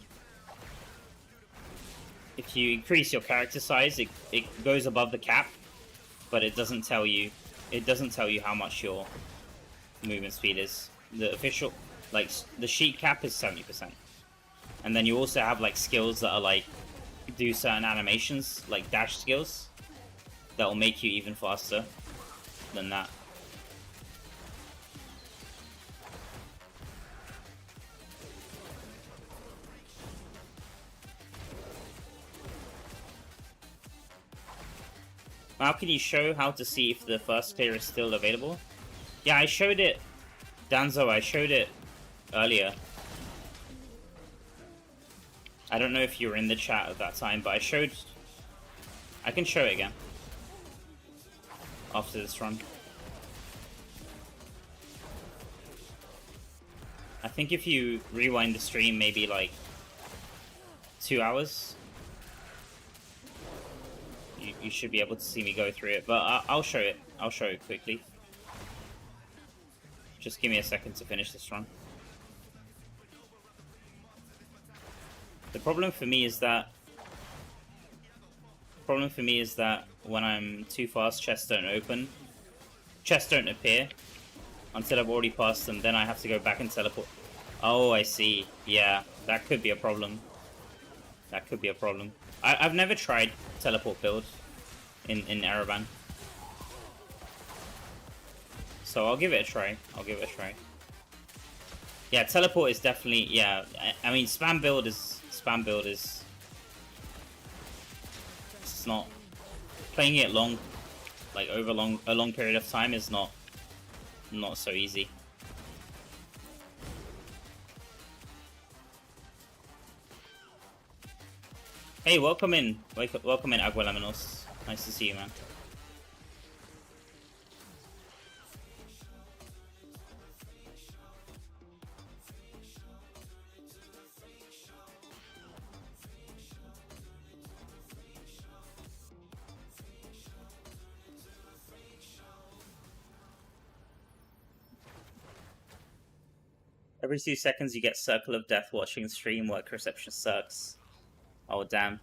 if you increase your character size, it goes above the cap, but it doesn't tell you. It doesn't tell you how much your movement speed is. The official, like, the sheet cap is 70%. And then you also have like skills that are like do certain animations, like dash skills, that will make you even faster than that. How can you show how to see if the first clear is still available? Yeah, I showed it, Danzo, I showed it earlier. I don't know if you were in the chat at that time, but I can show it again after this run. I think if you rewind the stream maybe like 2 hours, you should be able to see me go through it, but I'll show it. I'll show it quickly. Just give me a second to finish this run. The problem for me is that when I'm too fast, chests don't appear until I've already passed them. Then I have to go back and teleport. Oh, I see. Yeah, that could be a problem. That could be a problem. I've never tried teleport build in Araban, so I'll give it a try. Yeah, teleport is definitely, yeah. I mean, spam build is. It's not, playing it long, like over a long period of time is not so easy. Hey, welcome in Aguilaminos. Nice to see you, man. Every 2 seconds you get Circle of Death watching stream. Work reception sucks. Oh, damn.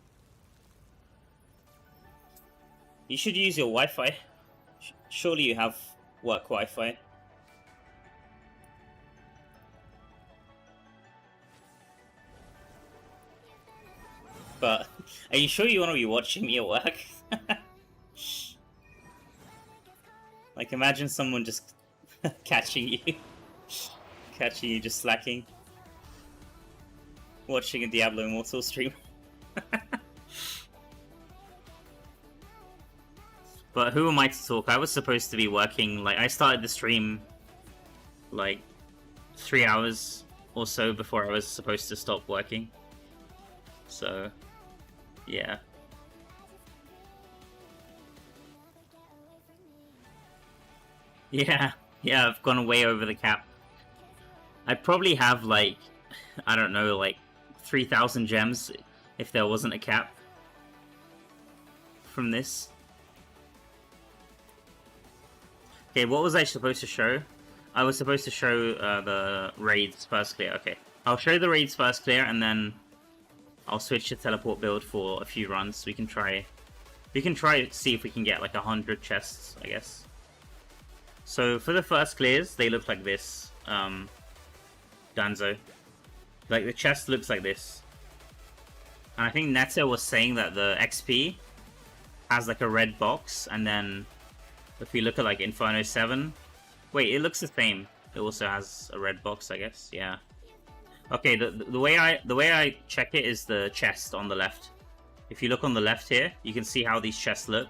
You should use your Wi-Fi. Surely you have work Wi-Fi. But, are you sure you want to be watching me at work? Like, imagine someone just catching you just slacking, watching a Diablo Immortals stream. But who am I to talk? I was supposed to be working, like, I started the stream like 3 hours or so before I was supposed to stop working. So, yeah. Yeah, I've gone way over the cap. I'd probably have, like, I don't know, like 3,000 gems if there wasn't a cap from this. Okay, what was I supposed to show? I was supposed to show the raids first clear. Okay, I'll show the raids first clear, and then I'll switch to teleport build for a few runs. We can try to see if we can get like 100 chests, I guess. So for the first clears, they look like this. Danzo. Like, the chest looks like this. And I think Neto was saying that the XP has like a red box, and then if we look at like Inferno 7... Wait, it looks the same. It also has a red box, I guess. Yeah. Okay, the way I check it is the chest on the left. If you look on the left here, you can see how these chests look.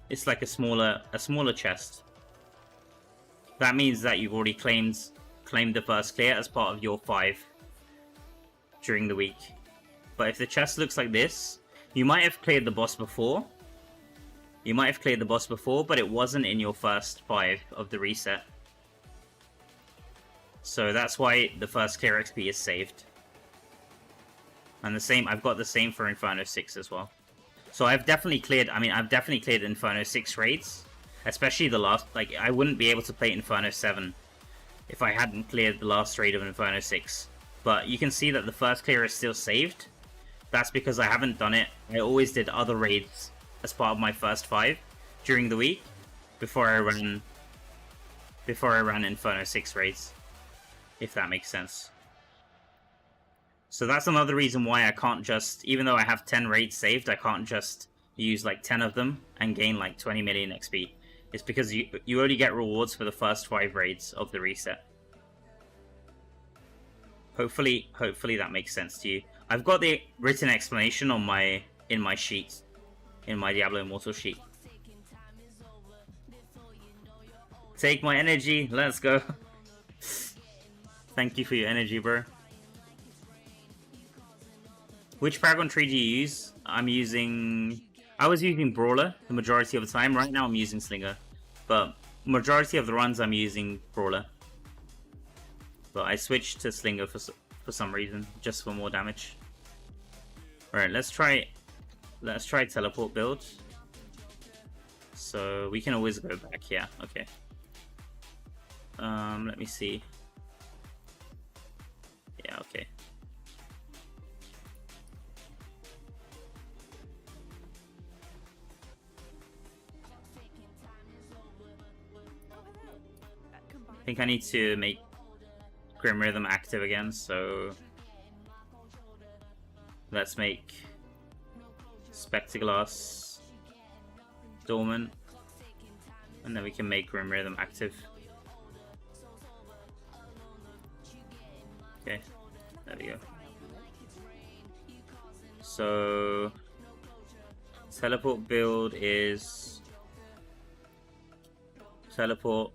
It's like a smaller chest. That means that you've already claimed the first clear as part of your 5 during the week. But if the chest looks like this, you might have cleared the boss before. But it wasn't in your first 5 of the reset. So that's why the first clear XP is saved. And the same, I've got the same for Inferno 6 as well. So I've definitely cleared Inferno 6 raids. Especially the last, like, I wouldn't be able to play Inferno 7 if I hadn't cleared the last raid of Inferno 6. But you can see that the first clear is still saved. That's because I haven't done it. I always did other raids as part of my first 5 during the week before I ran Inferno 6 raids, if that makes sense. So that's another reason why I can't just, even though I have 10 raids saved, I can't just use like 10 of them and gain like 20 million XP. It's because you only get rewards for the first 5 raids of the reset. Hopefully that makes sense to you. I've got the written explanation on in my sheet, in my Diablo Immortal sheet. Take my energy, let's go. Thank you for your energy, bro. Which Paragon tree do you use? I was using Brawler the majority of the time. Right now I'm using Slinger. But majority of the runs I'm using Brawler. But I switched to Slinger for some reason, just for more damage. Alright, let's try teleport build. So we can always go back here. Okay. Let me see. Yeah, okay. I think I need to make Grim Rhythm active again, so let's make Spectaglass dormant, and then we can make Grim Rhythm active. Okay, there we go. So teleport build is teleport,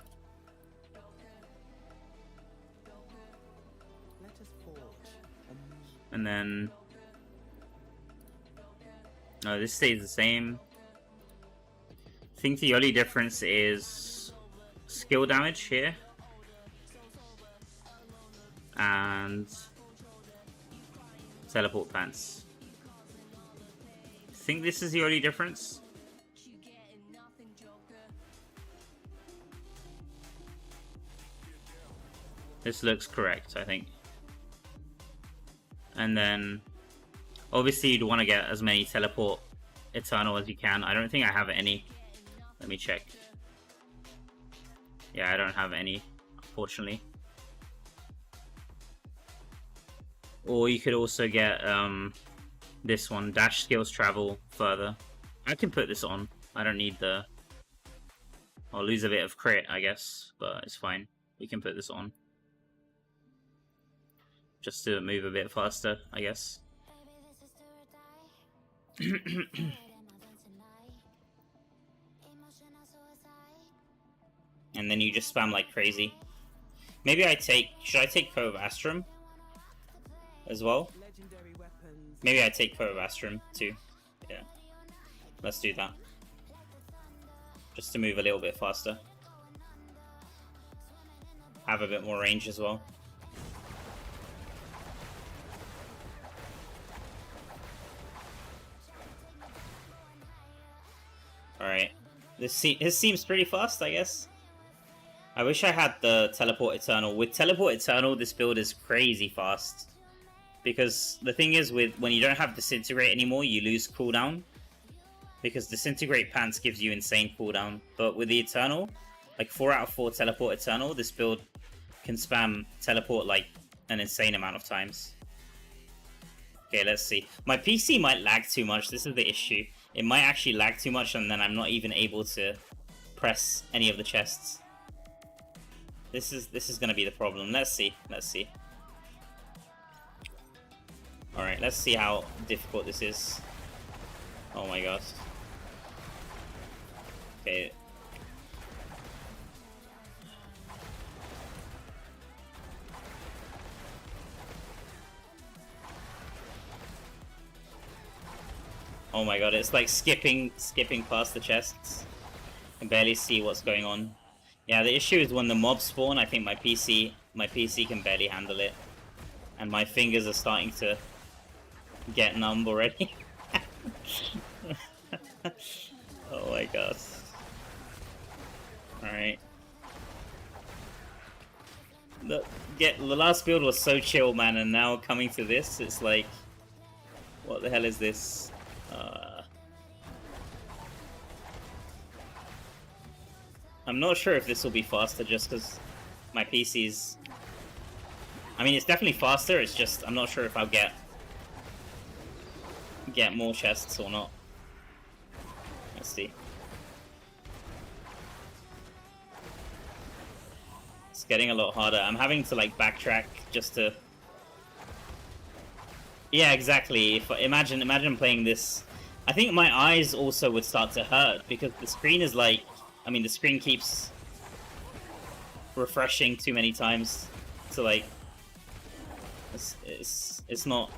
and then no, this stays the same. I think the only difference is skill damage here and teleport pants. I think this is the only difference. This looks correct, I think. And then obviously you'd want to get as many teleport eternal as you can. I don't think I have any. Let me check. Yeah, I don't have any, unfortunately. Or you could also get this one, dash skills travel further. I can put this on. I don't need the... I'll lose a bit of crit, I guess, but it's fine. We can put this on. Just to move a bit faster, I guess. And then you just spam like crazy. Maybe should I take Cove Astrum as well? Maybe I take Cove Astrum too. Yeah. Let's do that. Just to move a little bit faster. Have a bit more range as well. Alright. This seems pretty fast, I guess. I wish I had the Teleport Eternal. With Teleport Eternal, this build is crazy fast. Because the thing is, when you don't have Disintegrate anymore, you lose cooldown. Because Disintegrate Pants gives you insane cooldown. But with the Eternal, like 4 out of 4 Teleport Eternal, this build can spam Teleport like an insane amount of times. Okay, let's see. My PC might lag too much, this is the issue. It might actually lag too much and then I'm not even able to press any of the chests. This is gonna be the problem. Let's see. Alright, let's see how difficult this is. Oh my gosh. Okay. Oh my god, it's like skipping past the chests. I can barely see what's going on. Yeah, the issue is when the mobs spawn, I think my PC can barely handle it. And my fingers are starting to get numb already. Oh my god. Alright. The last build was so chill, man, and now coming to this, it's like, what the hell is this? I'm not sure if this will be faster just because my PC's... I mean, it's definitely faster, it's just I'm not sure if I'll get more chests or not. Let's see. It's getting a lot harder. I'm having to like backtrack just to... Yeah, exactly. If imagine playing this. I think my eyes also would start to hurt because the screen is like... I mean, the screen keeps refreshing too many times to like... It's not...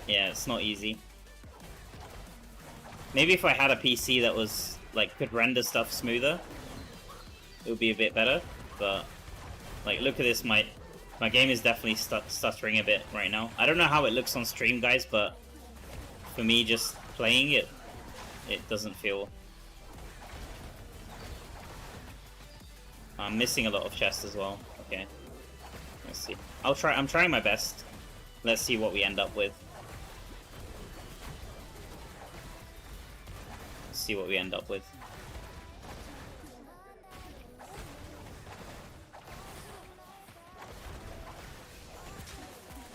Yeah, it's not easy. Maybe if I had a PC that was like could render stuff smoother, it would be a bit better. But like, look at this, my game is definitely stuttering a bit right now. I don't know how it looks on stream, guys, but for me, just playing it, it doesn't feel. I'm missing a lot of chests as well. Okay, let's see. I'm trying my best. Let's see what we end up with. See what we end up with.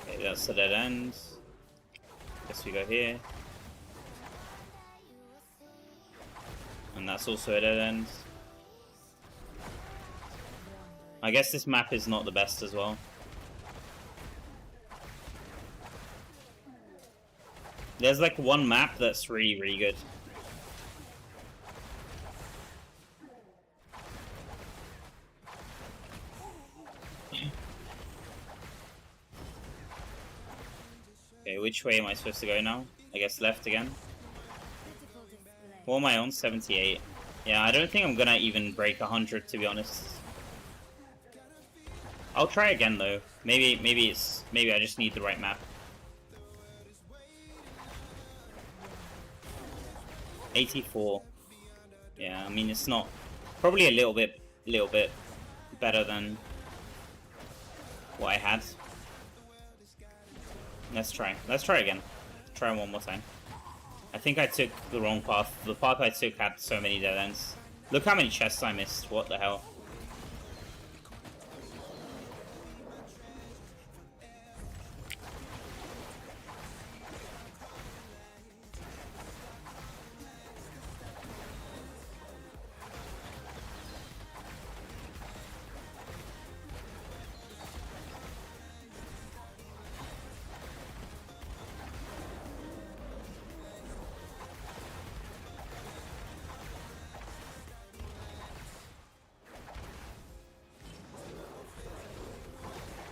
Okay, that's the dead end. Guess we go here. And that's also a dead end. I guess this map is not the best as well. There's like one map that's really, really good. Okay, which way am I supposed to go now? I guess left again. What am I on? 78. Yeah, I don't think I'm gonna even break 100, to be honest. I'll try again though. Maybe I just need the right map. 84. Yeah, I mean it's not probably a little bit better than what I had. Let's try again. Try one more time. I think I took the wrong path. The path I took had so many dead ends. Look how many chests I missed. What the hell?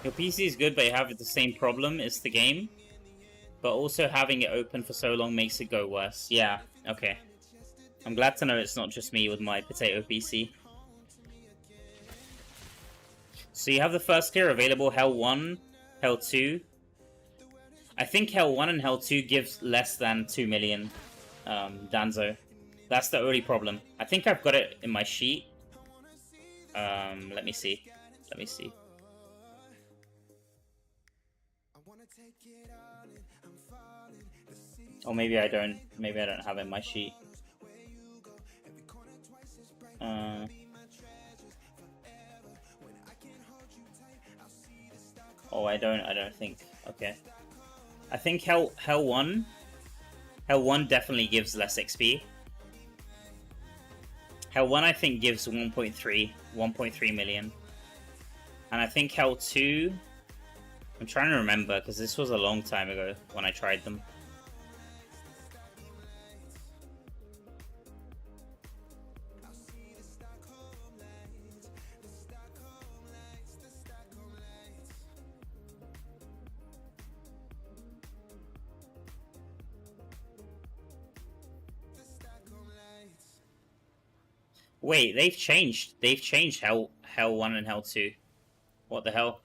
Your PC is good, but you have the same problem. It's the game. But also having it open for so long makes it go worse. Yeah, okay. I'm glad to know it's not just me with my potato PC. So you have the first tier available, Hell 1, Hell 2. I think Hell 1 and Hell 2 gives less than 2 million Danzo. That's the only problem. I think I've got it in my sheet. Let me see. Or maybe I don't. Maybe I don't have it in my sheet. Oh, I don't think. Okay. I think Hell 1 definitely gives less XP. Hell 1 I think gives 1.3 million. And I think Hell 2, I'm trying to remember because this was a long time ago when I tried them. Wait, they've changed. They've changed Hell 1 and Hell 2. What the hell?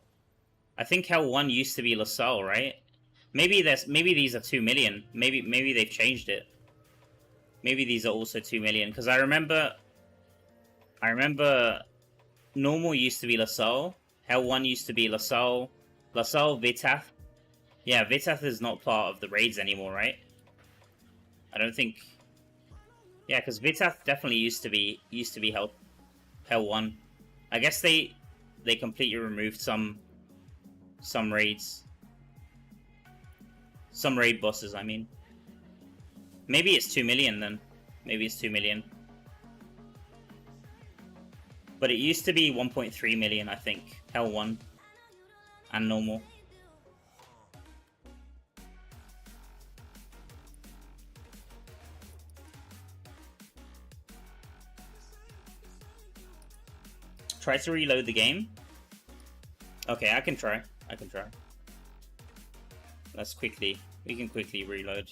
I think Hell 1 used to be LaSalle, right? Maybe these are 2 million. Maybe they've changed it. Maybe these are also 2 million, because I remember normal used to be LaSalle. Hell 1 used to be LaSalle, Vitath. Yeah, Vitath is not part of the raids anymore, right? I don't think. Yeah, because Vitath definitely used to be Hell 1. I guess they completely removed some raids. Some raid bosses, I mean. Maybe it's 2 million then. Maybe it's 2 million. But it used to be 1.3 million, I think. Hell 1. And normal. Try to reload the game. Okay, I can try. We can quickly reload.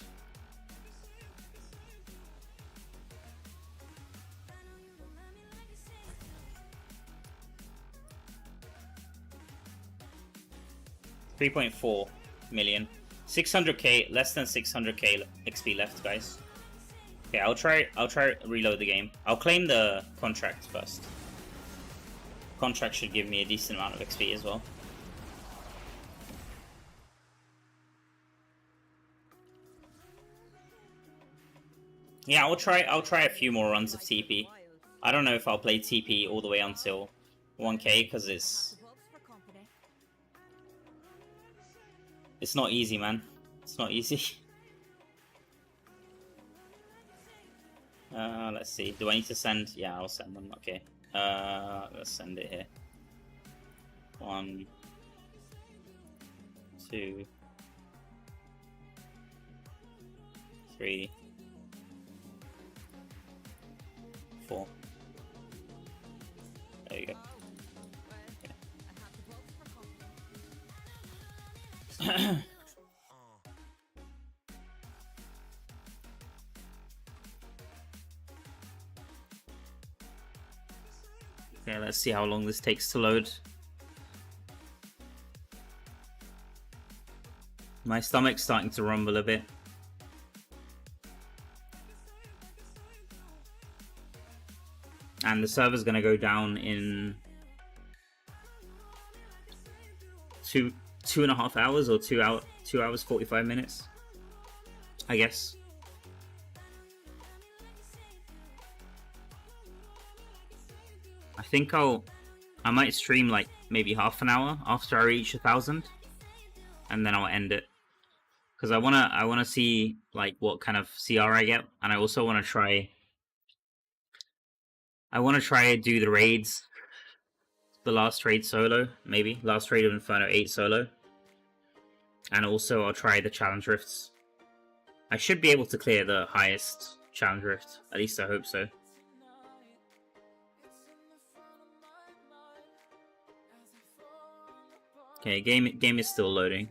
$3.4 million. 600k, less than 600k XP left, guys. Okay, I'll try reload the game. I'll claim the contract first. Contract should give me a decent amount of XP as well. Yeah, I'll try a few more runs of TP. I don't know if I'll play TP all the way until 1k, because it's not easy, man. It's not easy. Let's see. Do I need to send? Yeah, I'll send them. Okay. Let's send it here. 1, 2, 3, 4. There you go. Okay. Okay, let's see how long this takes to load. My stomach's starting to rumble a bit. And the server's gonna go down in 2.5 hours, or 2 hours 45 minutes, I guess. I think I might stream like maybe half an hour after I reach 1,000, and then I'll end it, because I wanna see like what kind of CR I get, and I also wanna try do the raids, the last raid solo, maybe last raid of Inferno 8 solo, and also I'll try the challenge rifts. I should be able to clear the highest challenge rift, at least I hope so. Okay, game is still loading.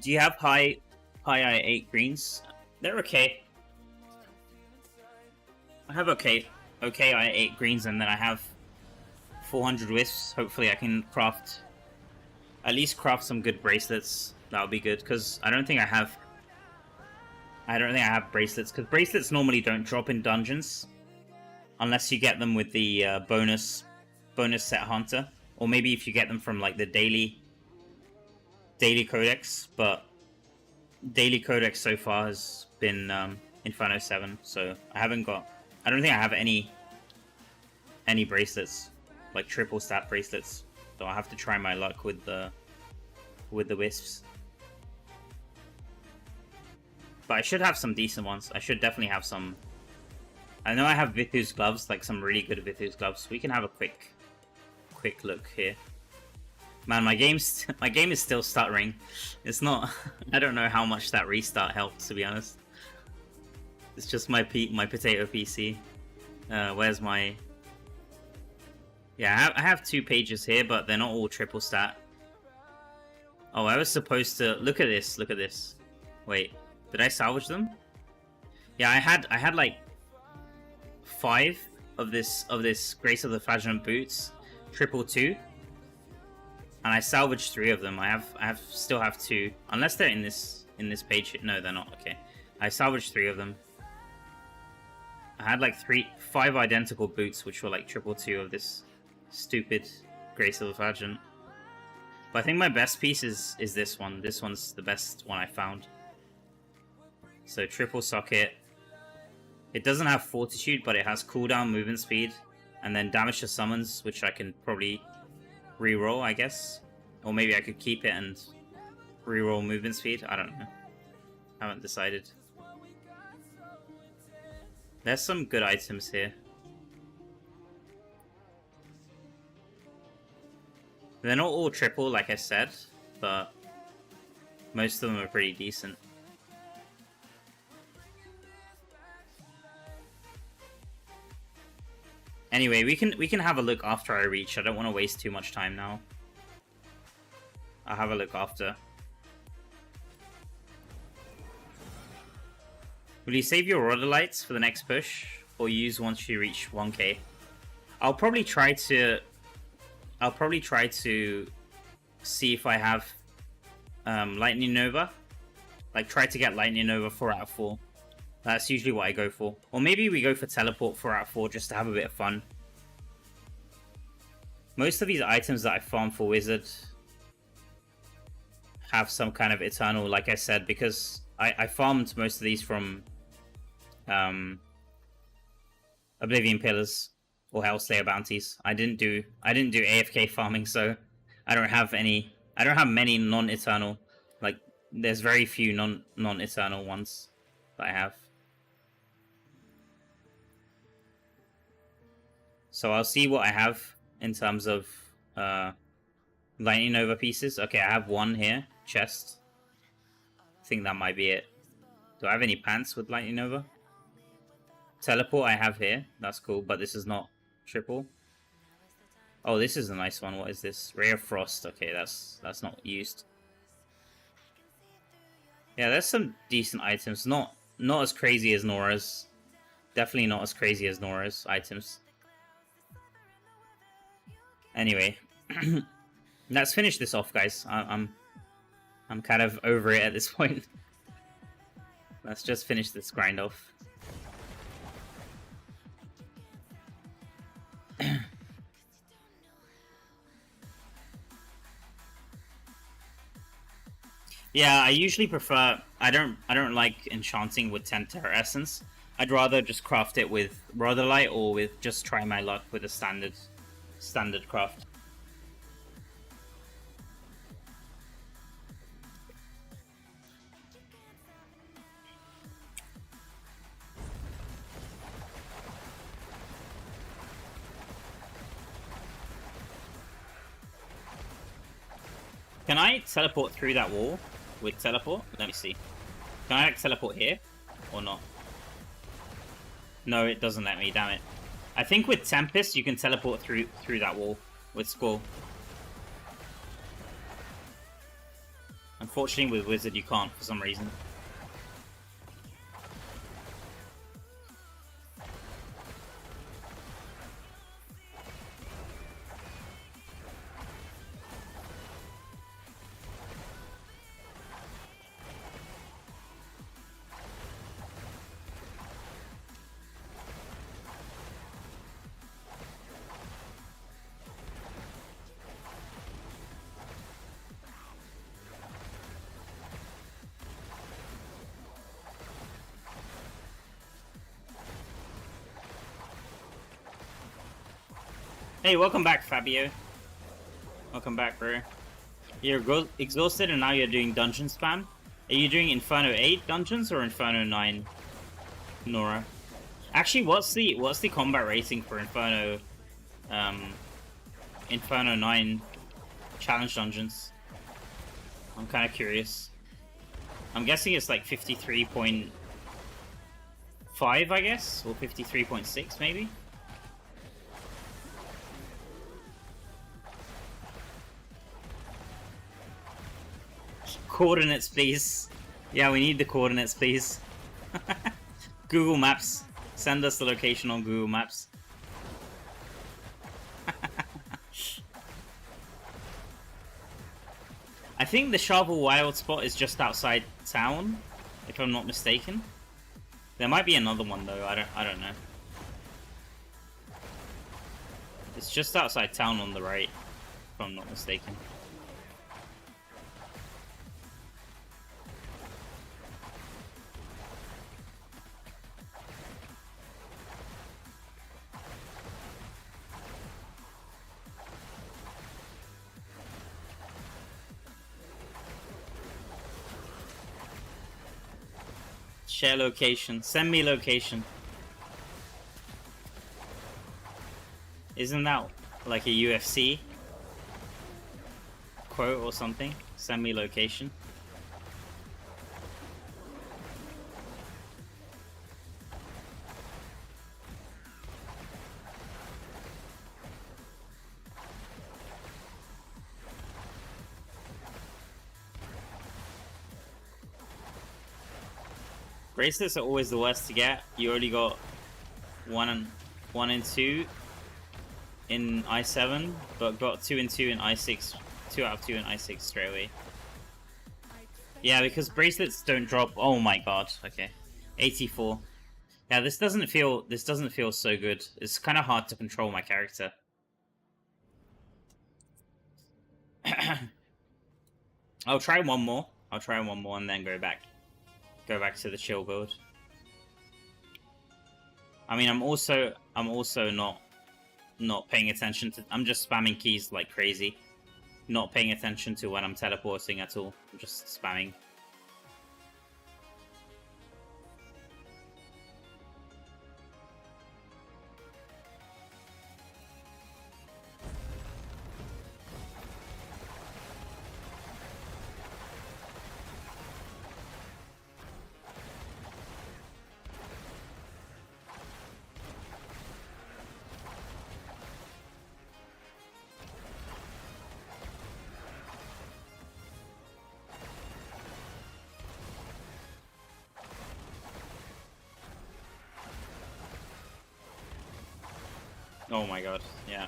Do you have high I8 greens? They're okay. I have okay I8 greens, and then I have 400 wisps. Hopefully I can at least craft some good bracelets. That would be good, because I don't think I have bracelets, because bracelets normally don't drop in dungeons unless you get them with the bonus set hunter, or maybe if you get them from like the daily codex. But daily codex so far has been Inferno 7, so I don't think I have any bracelets, like triple stat bracelets, so I have to try my luck with the wisps. But I should have some decent ones. I should definitely have some. I know I have Vithu's gloves, like some really good Vithu's gloves. We can have a quick look here. Man, my game is still stuttering. It's not. I don't know how much that restart helped, to be honest. It's just my potato PC. Where's my... Yeah, I have 2 pages here, but they're not all triple stat. Oh, I was supposed to... Look at this, look at this. Wait, did I salvage them? Yeah, I had like 5 of this Grace of the Flagellant boots, triple 2. And I salvaged 3 of them. I still have 2. Unless they're in this page. No, they're not. Okay. I salvaged 3 of them. I had like 5 identical boots, which were like triple 2 of this stupid Grace of the Flagellant. But I think my best piece is this one. This one's the best one I found. So triple socket. It doesn't have fortitude, but it has cooldown, movement speed, and then damage to summons, which I can probably reroll, I guess. Or maybe I could keep it and reroll movement speed. I don't know. Haven't decided. There's some good items here. They're not all triple, like I said, but most of them are pretty decent. Anyway, we can have a look after I reach. I don't want to waste too much time now. I'll have a look after. Will you save your Rodelites for the next push, or use once you reach 1k? I'll probably try to see if I have Lightning Nova. Like, try to get Lightning Nova 4 out of 4. That's usually what I go for. Or maybe we go for Teleport 4 out of 4 just to have a bit of fun. Most of these items that I farm for Wizard have some kind of Eternal, like I said, because I farmed most of these from Oblivion Pillars or Hellslayer bounties. I didn't do AFK farming, so I don't have many non-Eternal. Like, there's very few non-Eternal ones that I have. So I'll see what I have in terms of Lightning Nova pieces. Okay, I have 1 here, chest. I think that might be it. Do I have any pants with Lightning Nova? Teleport I have here. That's cool, but this is not triple. Oh, this is a nice one. What is this? Ray of Frost. Okay, that's not used. Yeah, there's some decent items. Not as crazy as Nora's. Definitely not as crazy as Nora's items. Anyway, let's finish this off, guys. I'm kind of over it at this point. Let's just finish this grind off. Yeah, I usually prefer... I don't like enchanting with 10 Terra Essence. I'd rather just craft it with Rotherlight or with just try my luck with a standard craft. Can I teleport through that wall with teleport? Let me see. Can I like, teleport here or not? No, it doesn't let me, damn it. I think with Tempest you can teleport through that wall with Skull. Unfortunately with Wizard you can't for some reason. Hey, welcome back, Fabio. Welcome back, bro. You're exhausted and now you're doing dungeon spam? Are you doing Inferno 8 dungeons or Inferno 9, Nora? Actually, what's the combat rating for Inferno 9 challenge dungeons? I'm kind of curious. I'm guessing it's like 53.5 5, I guess, or 53.6 maybe. Coordinates, please. Yeah, we need the coordinates, please. Google Maps. Send us the location on Google Maps. I think the Shovel Wild spot is just outside town, if I'm not mistaken. There might be another one though. I don't know. It's just outside town on the right, if I'm not mistaken. Share location. Send me location. Isn't that like a UFC quote or something? Send me location. Bracelets are always the worst to get. You already got one and 2 in I7, but got 2 and 2 in I6, 2 out of 2 in I6 straight away. Yeah, because bracelets don't drop. Oh my god. Okay, 84. Yeah, this doesn't feel so good. It's kind of hard to control my character. I'll try one more. And then go back to the chill build. I mean, I'm also not paying attention to. I'm just spamming keys like crazy, not paying attention to when I'm teleporting at all. I'm just spamming. Oh my god, yeah.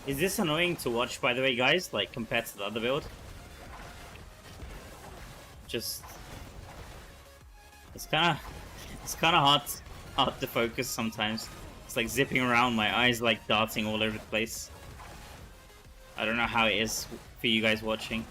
Is this annoying to watch, by the way, guys? Like, compared to the other build? Just... It's kind of hard to focus sometimes. It's like zipping around, my eyes like darting all over the place. I don't know how it is for you guys watching.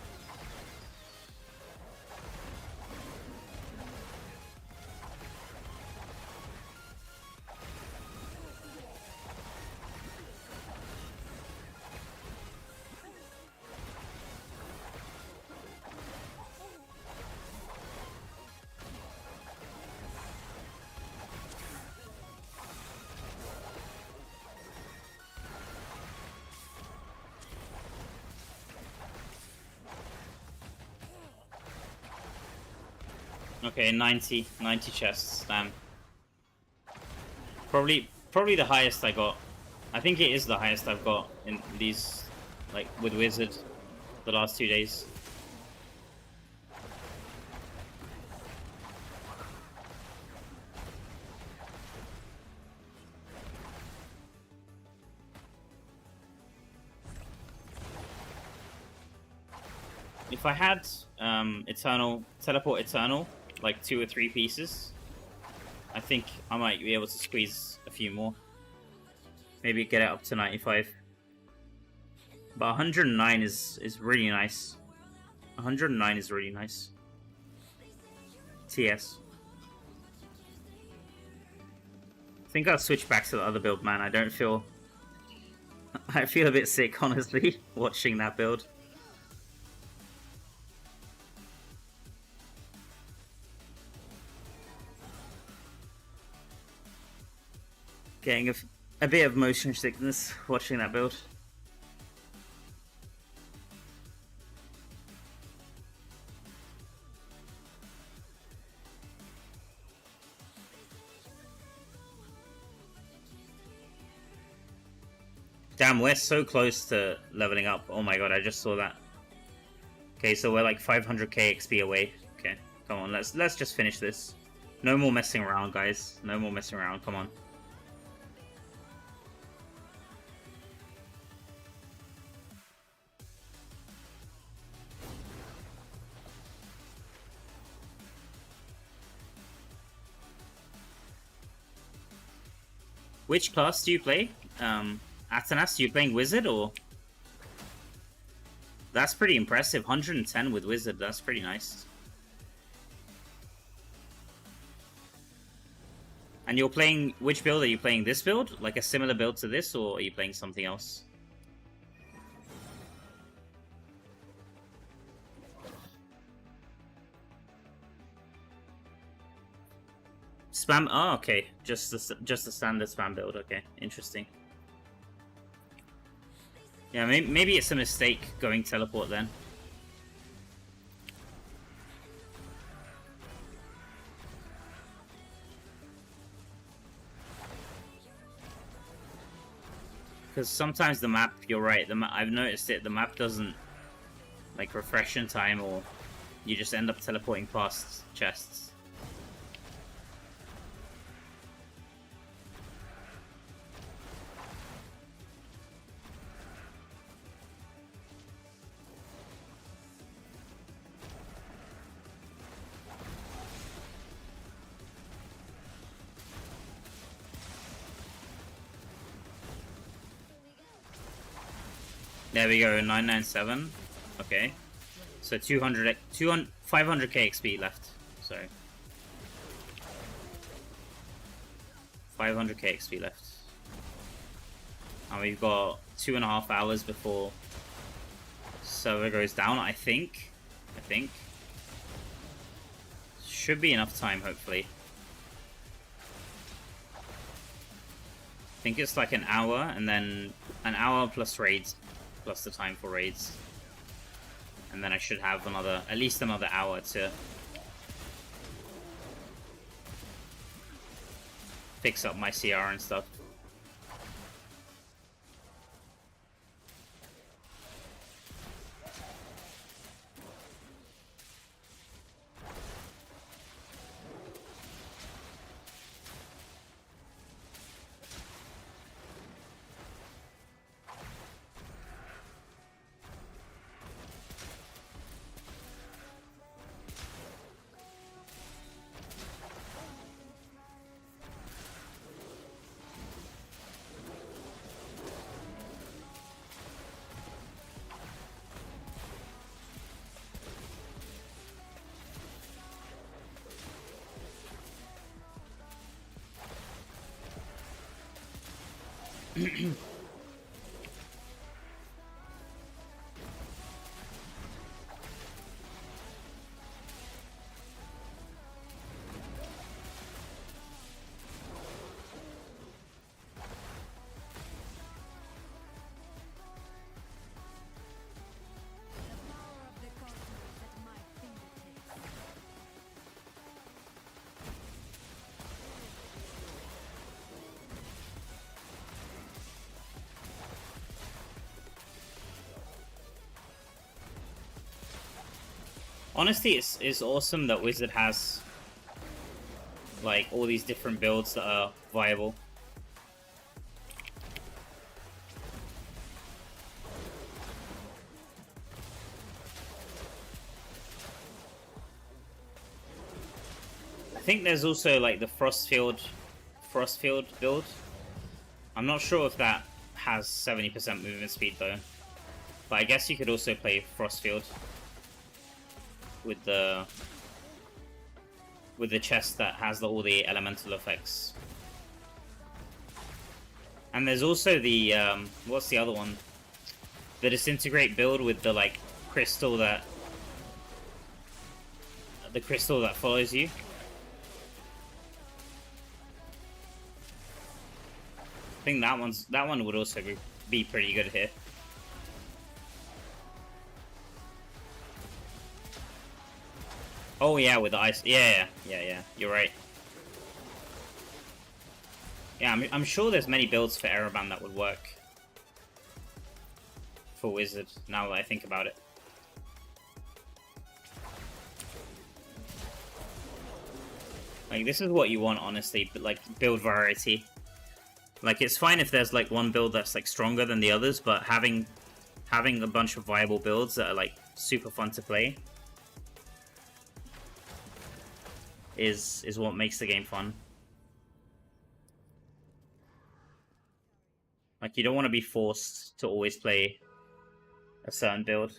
Okay, 90 chests. Damn. Probably the highest I got. I think it is the highest I've got in these, like, with Wizard the last 2 days. If I had teleport eternal, like 2 or 3 pieces, I think I might be able to squeeze a few more. Maybe get it up to 95. But 109 is really nice. 109 is really nice. TS. I think I'll switch back to the other build, man. I don't feel... I feel a bit sick, honestly, watching that build. Getting a bit of motion sickness watching that build. Damn, we're so close to leveling up. Oh my god, I just saw that. Okay, so we're like 500k XP away. Okay, come on, let's just finish this. No more messing around, guys. No more messing around, come on. Which class do you play? Atanas, are you playing Wizard or? That's pretty impressive. 110 with Wizard, that's pretty nice. And you're playing, which build are you playing? This build? Like a similar build to this, or are you playing something else? Spam, oh okay, just the standard spam build, okay, interesting. Yeah, maybe it's a mistake going teleport then. Because sometimes the map, you're right, I've noticed it, the map doesn't like refresh in time, or you just end up teleporting past chests. There we go, 997. Okay. So 500k XP left. So 500k XP left. And we've got 2.5 hours before server goes down, I think. Should be enough time, hopefully. I think it's like an hour, and then an hour plus raids. Plus the time for raids, and then I should have at least another hour to fix up my CR and stuff. Honestly, it's awesome that Wizard has like all these different builds that are viable. I think there's also like the Frostfield build. I'm not sure if that has 70% movement speed though. But I guess you could also play Frostfield with the chest that has all the elemental effects. And there's also the what's the other one? The Disintegrate build with the like crystal that follows you. I think that one would also be pretty good here. Oh yeah, with the ice. Yeah. You're right. Yeah, I'm sure there's many builds for Araban that would work for Wizard. Now that I think about it. Like this is what you want, honestly. But like build variety. Like it's fine if there's like one build that's like stronger than the others, but having a bunch of viable builds that are like super fun to play is what makes the game fun. Like you don't want to be forced to always play a certain build.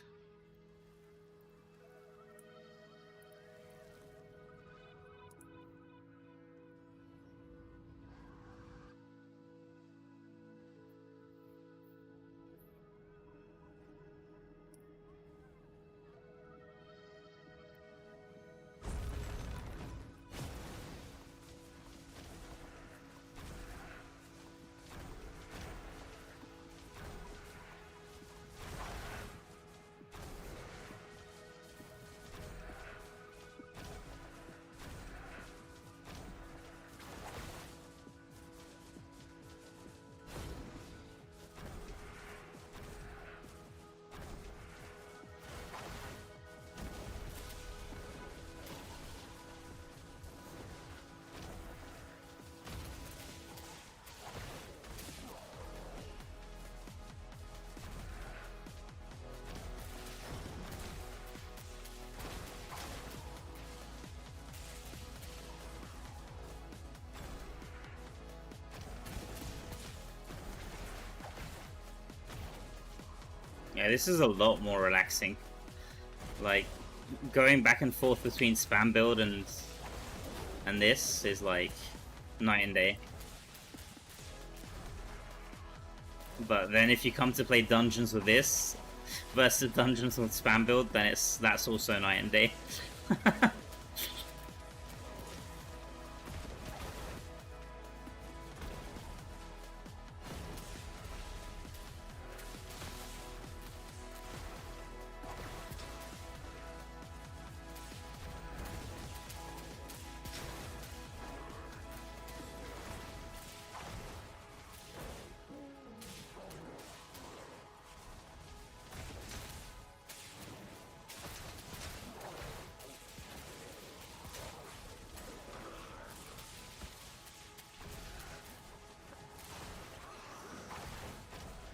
Yeah, this is a lot more relaxing. Like, going back and forth between spam build and this is like night and day. But then if you come to play dungeons with this versus dungeons with spam build, then that's also night and day.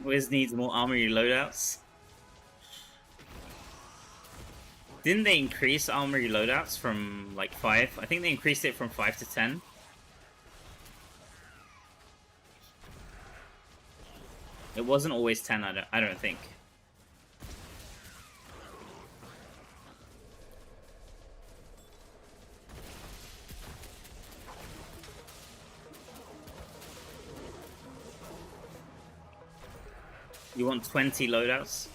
Wiz needs more armory loadouts. Didn't they increase armory loadouts from like 5? I think they increased it from 5 to 10. It wasn't always 10, I don't think. You want 20 loadouts?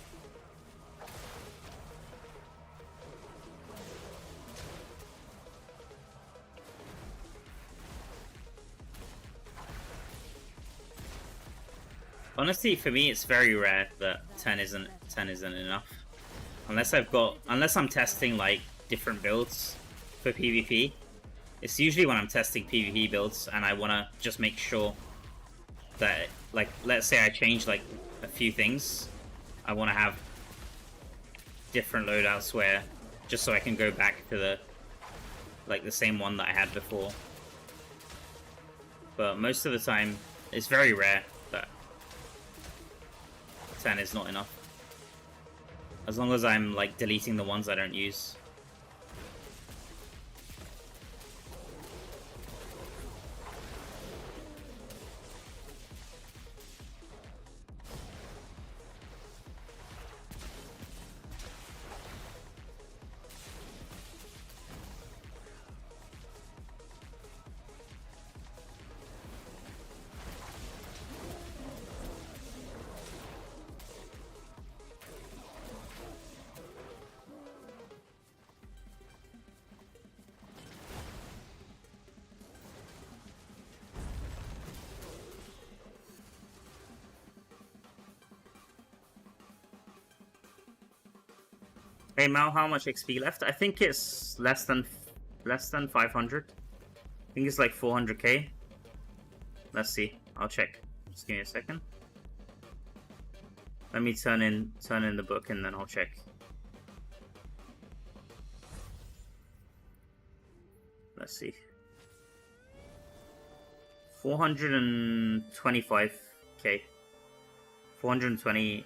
Honestly, for me, it's very rare that 10 isn't enough. Unless I'm testing like different builds for PvP. It's usually when I'm testing PvP builds and I want to just make sure that, like, let's say I change like a few things, I want to have different loadouts where just so I can go back to the same one that I had before. But most of the time, it's very rare that 10 is not enough. As long as I'm like deleting the ones I don't use. Hey Mal, how much XP left? I think it's less than 500. I think it's like 400k. Let's see. I'll check. Just give me a second. Let me turn in the book and then I'll check. Let's see. 425k. 423k.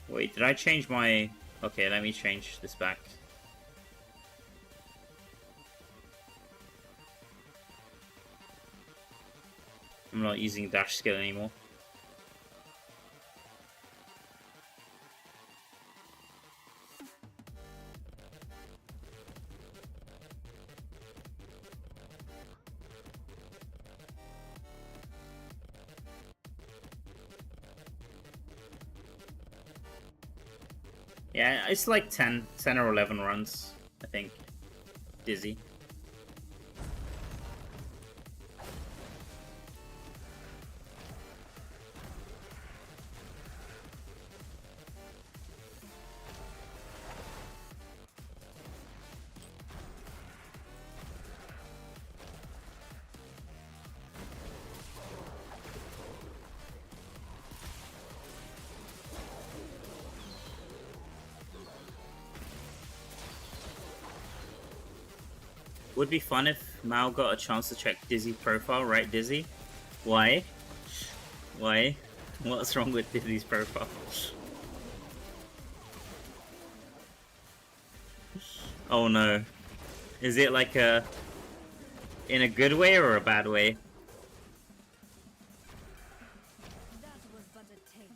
Wait, did I change my... Okay, let me change this back. I'm not using dash skill anymore. Yeah, it's like 10 or 11 runs, I think. Dizzy. Would be fun if Mao got a chance to check Dizzy's profile, right, Dizzy? Why? Why? What's wrong with Dizzy's profile? Oh no. Is it like a... in a good way or a bad way? That was but a taste.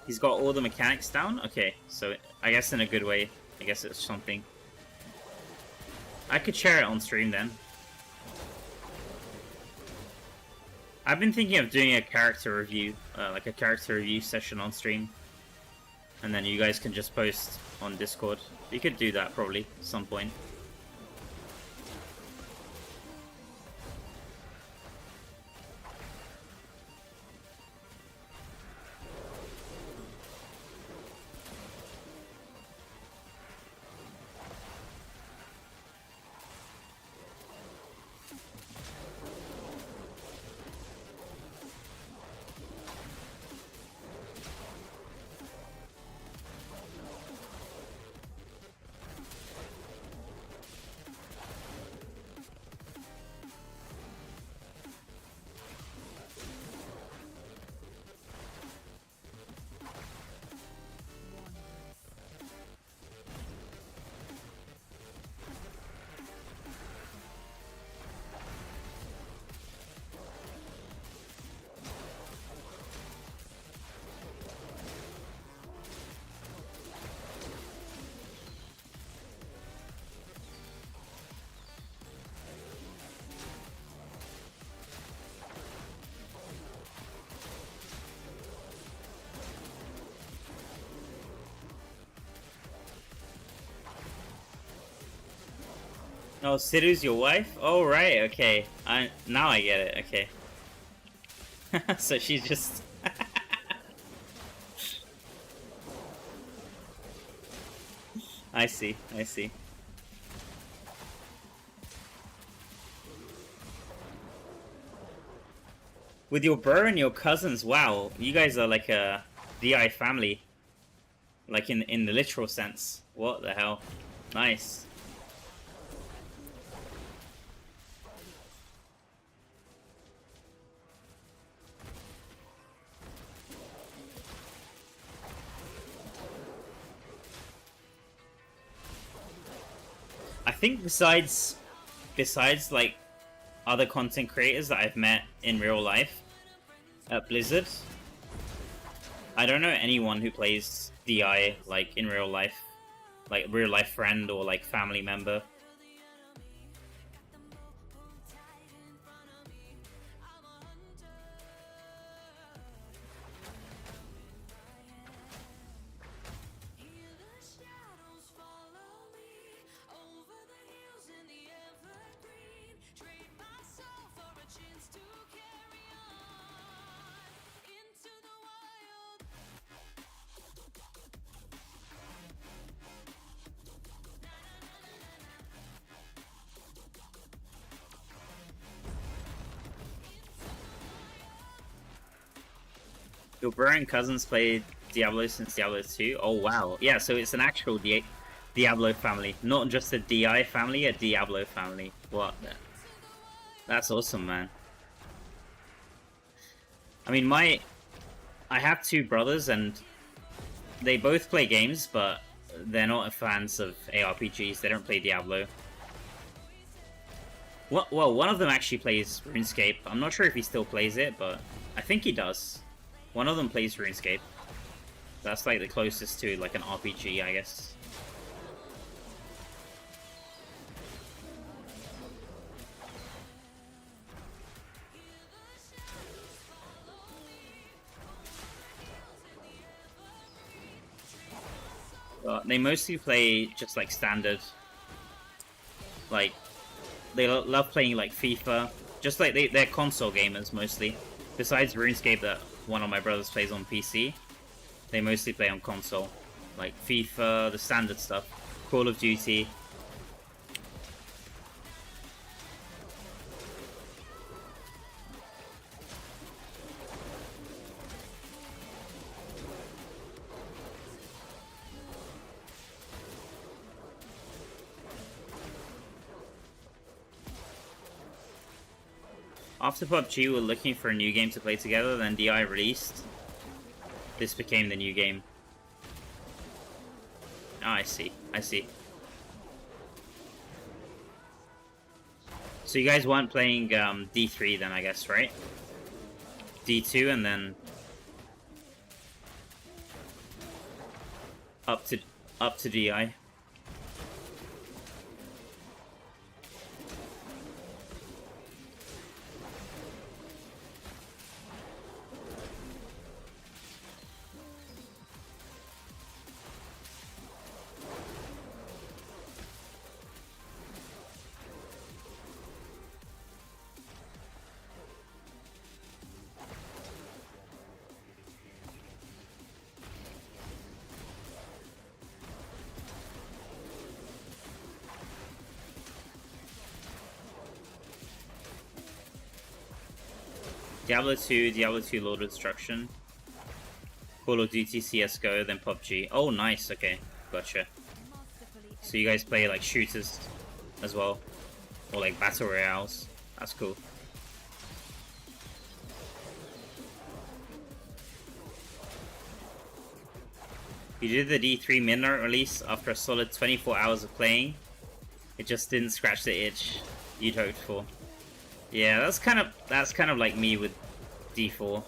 He's got all the mechanics down? Okay, so I guess in a good way. I guess it's something. I could share it on stream then. I've been thinking of doing a character review, like a character review session on stream. And then you guys can just post on Discord. We could do that probably at some point. Oh, Sidhu's your wife? Oh, right, okay. Now I get it, okay. So she's just... I see, I see. With your bro and your cousins, wow, you guys are like a DI family. Like in the literal sense. What the hell? Nice. I think besides like other content creators that I've met in real life at Blizzard, I don't know anyone who plays DI like in real life, like real life friend or like family member. Your brother and cousins played Diablo since Diablo 2? Oh wow. Yeah, so it's an actual Diablo family. Not just a DI family, a Diablo family. What the... That's awesome, man. I mean, I have two brothers and they both play games, but they're not fans of ARPGs. They don't play Diablo. Well, one of them actually plays RuneScape. I'm not sure if he still plays it, but I think he does. One of them plays RuneScape. That's like the closest to like an RPG, I guess. But they mostly play just like standard. Like, they love playing like FIFA. Just like they're console gamers mostly. Besides RuneScape that one of my brothers plays on PC, they mostly play on console. Like FIFA, the standard stuff, Call of Duty. After PUBG, we were looking for a new game to play together, then DI released. This became the new game. Oh, I see. I see. So you guys weren't playing D3 then, I guess, right? D2 and then up to DI. Diablo 2, Diablo 2 Lord of Destruction, Call of Duty CSGO, then PUBG. Oh, nice, okay, gotcha. So you guys play like shooters as well? Or like battle royales? That's cool. You did the D3 midnight release after a solid 24 hours of playing. It just didn't scratch the itch you'd hoped for. Yeah, that's kind of like me with D4.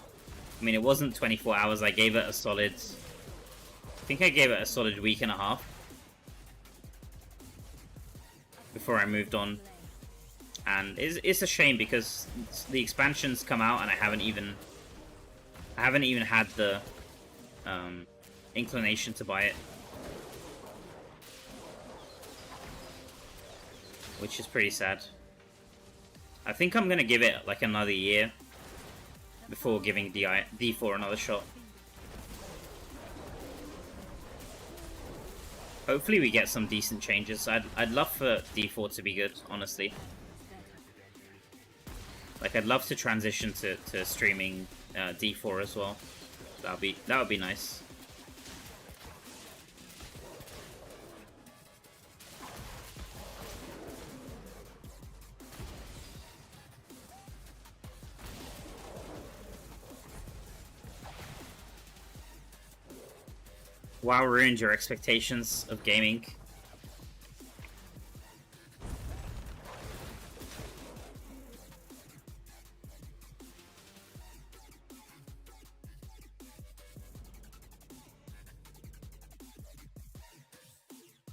I mean, it wasn't 24 hours. I gave it a solid... I think I gave it a solid week and a half before I moved on. And it's a shame because the expansions come out and I haven't even had the inclination to buy it. which is pretty sad. I think I'm gonna give it like another year before giving D4 another shot. Hopefully we get some decent changes. I'd love for D4 to be good, honestly. Like I'd love to transition to streaming D4 as well. That would be nice. WoW ruined your expectations of gaming.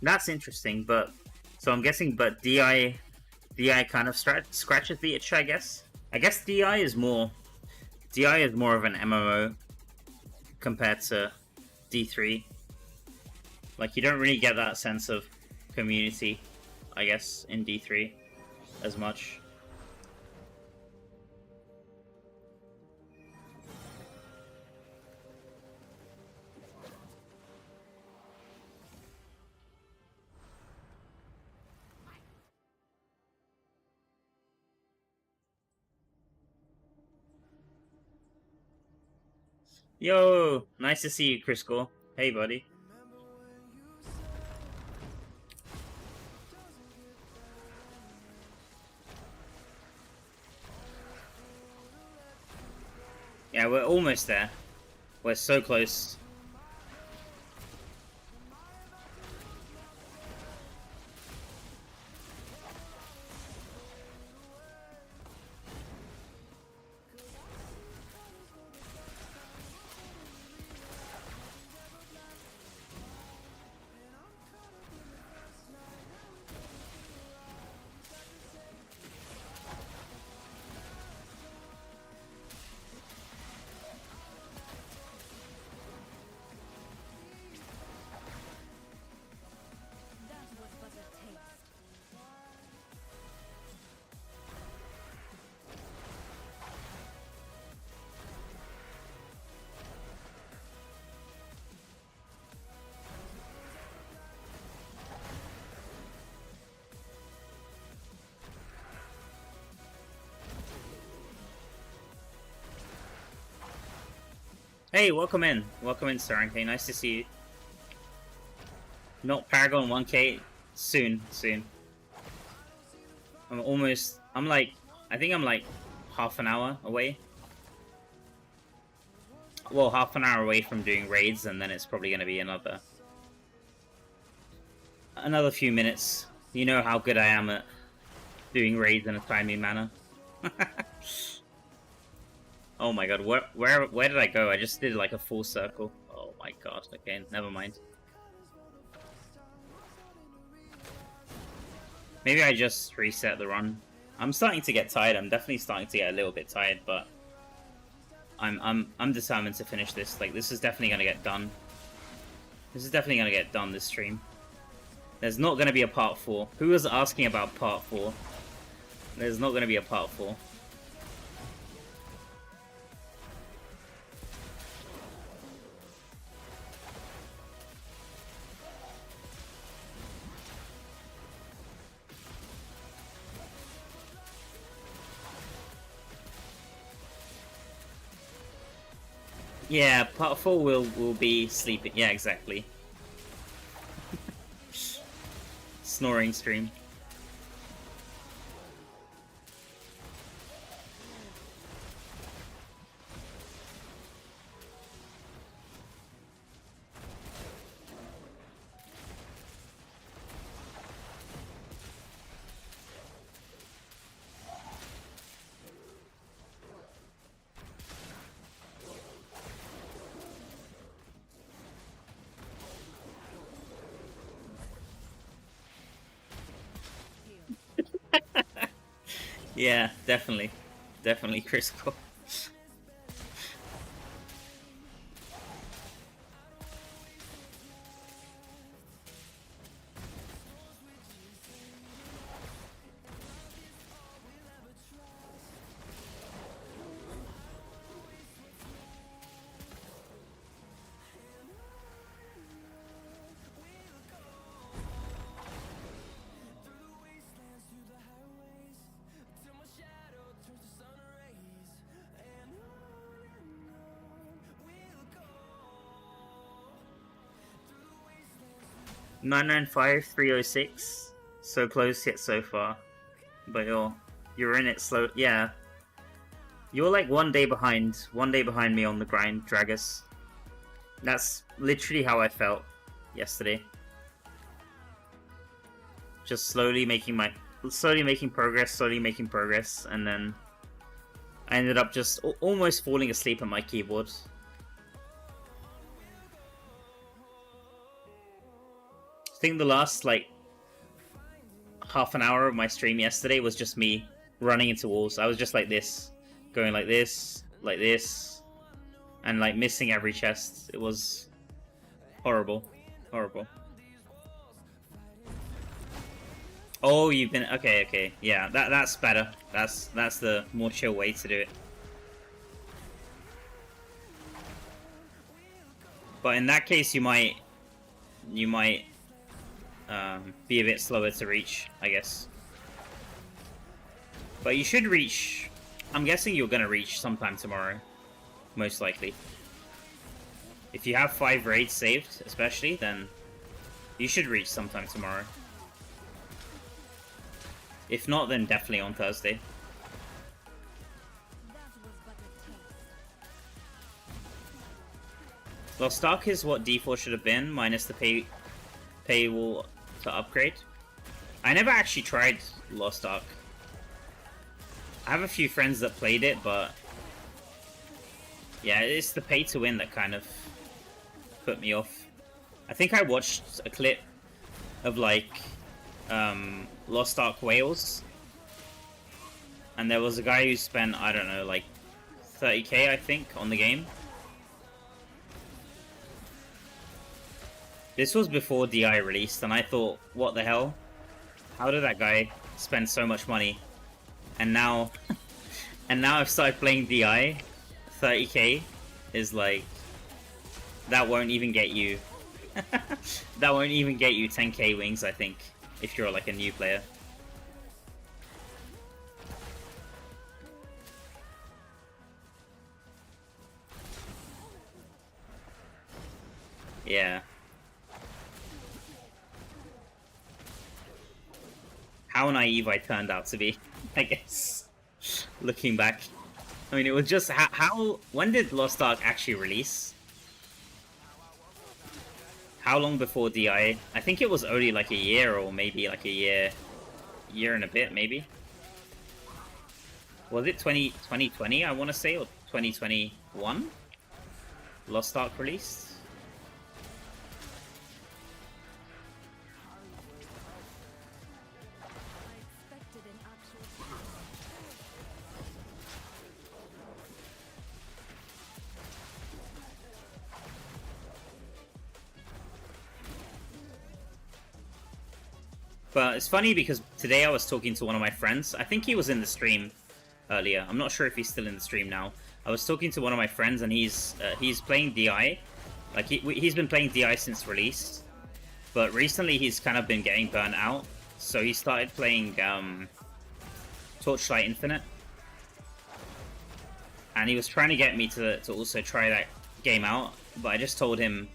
That's interesting, but so I'm guessing, but DI kind of scratches the itch, I guess. I guess DI is more of an MMO compared to D3. Like you don't really get that sense of community, I guess, in D3 as much. Yo, nice to see you, Crisco. Hey, buddy. Yeah, we're almost there. We're so close. Hey, welcome in, Saranke. Nice to see you. Not Paragon 1K soon. I think I'm like half an hour away. Well, half an hour away from doing raids, and then it's probably going to be another few minutes. You know how good I am at doing raids in a timely manner. Oh my god, where did I go? I just did like a full circle. Oh my god, okay, never mind. Maybe I just reset the run. I'm starting to get tired. I'm definitely starting to get a little bit tired, but I'm determined to finish this. Like, this is definitely gonna get done. This stream. There's not gonna be a part 4. Who was asking about part 4? There's not gonna be a part 4. Yeah, part 4 will be sleeping. Yeah, exactly. Snoring stream. Yeah, definitely. Definitely critical. 995, 306. So close yet so far. But you're in it slow. Yeah. You're like one day behind me on the grind, Dragus. That's literally how I felt yesterday. Just slowly making progress, and then I ended up just almost falling asleep on my keyboard. I think the last like half an hour of my stream yesterday was just me running into walls. I was just like this, going like this, and like missing every chest. It was horrible, horrible. Oh, you've been okay. Yeah, that's better. That's the more chill way to do it. But in that case, you might be a bit slower to reach, I guess. But you should reach. I'm guessing you're gonna reach sometime tomorrow, most likely. If you have 5 raids saved, especially, then you should reach sometime tomorrow. If not, then definitely on Thursday. Lost Ark is what D4 should have been, minus the paywall to upgrade. I never actually tried Lost Ark. I have a few friends that played it, but yeah, it's the pay to win that kind of put me off. I think I watched a clip of like Lost Ark Wales, and there was a guy who spent, I don't know, like 30k I think on the game. This was before DI released, and I thought, what the hell? How did that guy spend so much money? And now I've started playing DI. 30k is like, that won't even get you that won't even get you 10k wings, I think, if you're like a new player. Yeah. How naive I turned out to be, I guess, looking back. I mean, it was just when did Lost Ark actually release? How long before DI? I think it was only like a year, or maybe like a year and a bit, maybe. Was it 2020, I want to say, or 2021? Lost Ark released? But it's funny because today I was talking to one of my friends. I think he was in the stream earlier. I'm not sure if he's still in the stream now. I was talking to one of my friends, and he's playing DI. Like he's been playing DI since release, but recently he's kind of been getting burnt out. So he started playing Torchlight Infinite, and he was trying to get me to also try that game out. But I just told him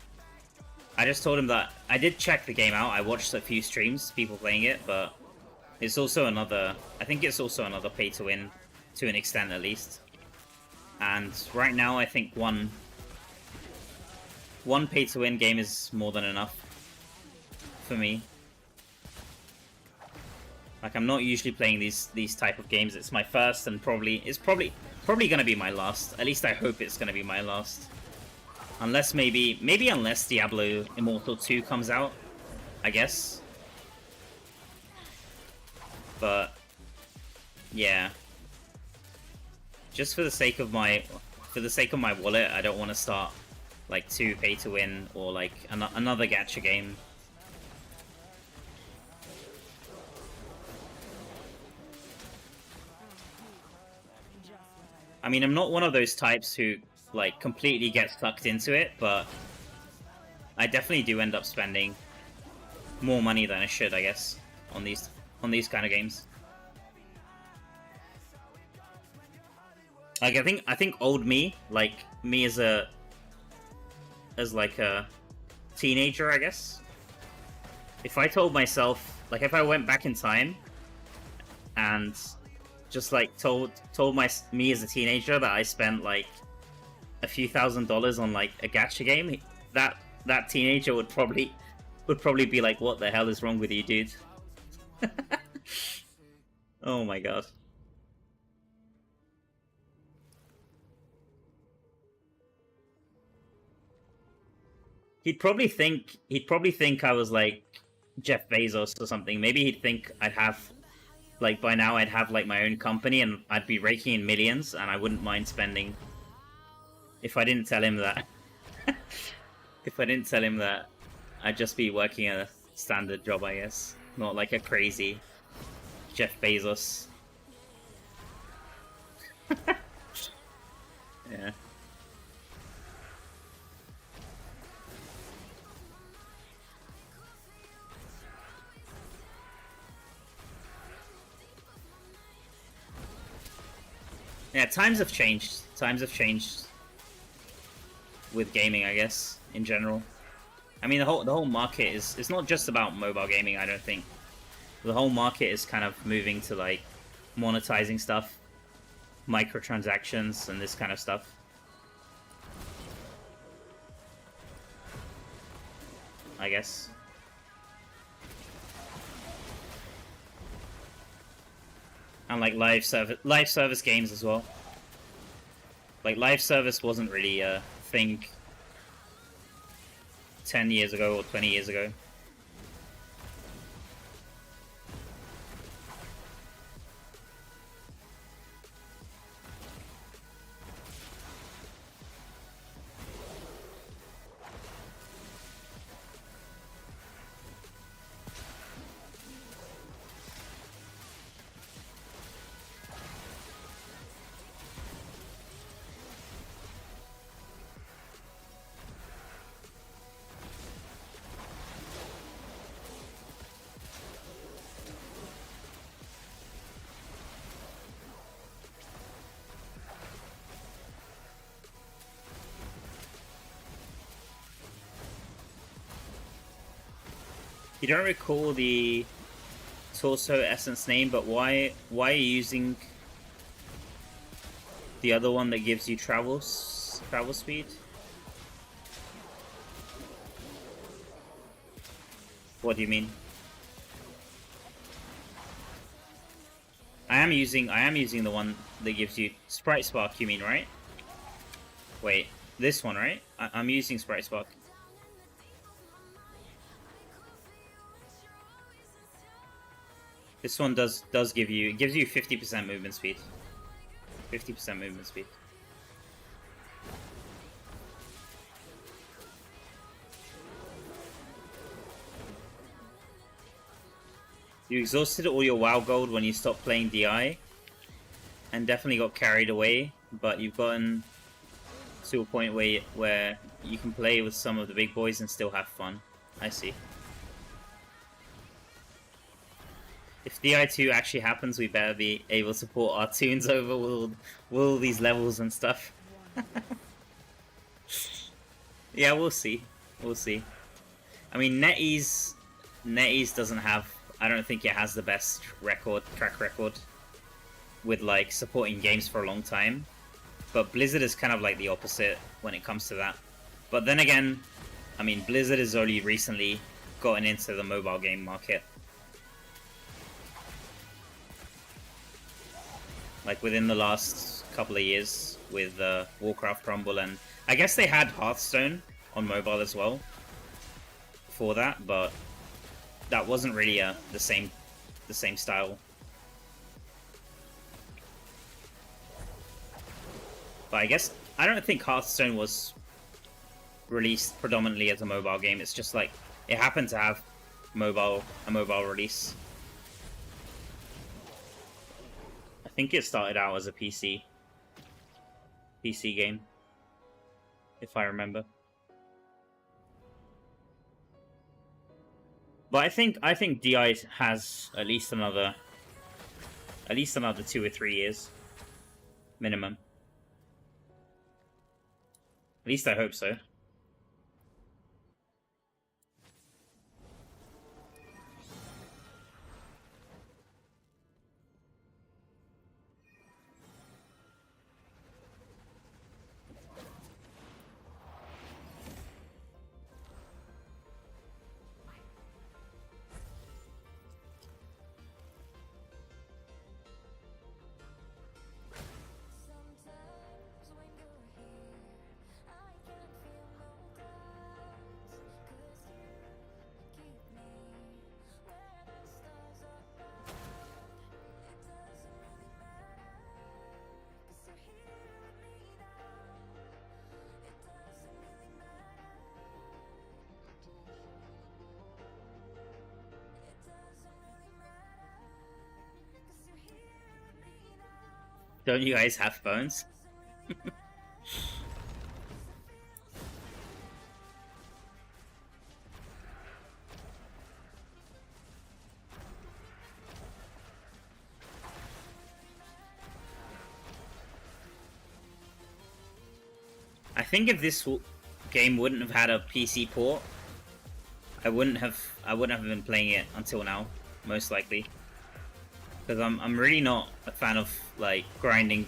that I did check the game out. I watched a few streams, people playing it, but it's also another. I think it's also another pay to win, to an extent at least. And right now, I think one pay to win game is more than enough for me. Like, I'm not usually playing these type of games. It's my first, and probably gonna be my last. At least I hope it's gonna be my last. Unless maybe unless Diablo Immortal 2 comes out, I guess. But yeah, just for the sake of my wallet, I don't want to start like 2 pay to win or like another gacha game. I mean, I'm not one of those types who like completely get sucked into it, but I definitely do end up spending more money than I should, I guess, on these kind of games. Like I think old me, like me as like a teenager, I guess, If I told myself, like, if I went back in time and just like told me as a teenager that I spent like a few $1,000s on like a gacha game, that teenager would probably be like, "What the hell is wrong with you, dude?" Oh my god. He'd probably think I was like Jeff Bezos or something. Maybe he'd think I'd have, like, by now I'd have like my own company and I'd be raking in millions and I wouldn't mind spending. If I didn't tell him that, if I didn't tell him that, I'd just be working a standard job, I guess, not like a crazy Jeff Bezos. Yeah. Yeah, times have changed. Times have changed with gaming, I guess, in general. I mean, the whole market is, it's not just about mobile gaming, I don't think. The whole market is kind of moving to like monetizing stuff, microtransactions, and this kind of stuff. I guess. And like live service games as well. Like live service wasn't really a thing 10 years ago or 20 years ago. You don't recall the torso essence name, but why are you using the other one that gives you travel speed? What do you mean? I am using the one that gives you Sprite Spark, you mean, right? Wait, this one, right? I'm using Sprite Spark. This one does give you, it gives you 50% movement speed. 50% movement speed. You exhausted all your WoW gold when you stopped playing DI, and definitely got carried away, but you've gotten to a point where you can play with some of the big boys and still have fun. I see. If DI2 actually happens, we better be able to port our tunes over with all these levels and stuff. Yeah, we'll see. We'll see. I mean, NetEase doesn't have, I don't think it has the best track record with like supporting games for a long time. But Blizzard is kind of like the opposite when it comes to that. But then again, I mean, Blizzard has only recently gotten into the mobile game market. Like within the last couple of years with Warcraft Rumble, and I guess they had Hearthstone on mobile as well for that, but that wasn't really the same style. But I guess I don't think Hearthstone was released predominantly as a mobile game. It's just like it happened to have a mobile release. I think it started out as a PC game, if I remember. But I think DI has at least another 2 or 3 years minimum. At least I hope so. Don't you guys have phones? I think if this game wouldn't have had a PC port, I wouldn't have been playing it until now, most likely. Because I'm really not a fan of like grinding.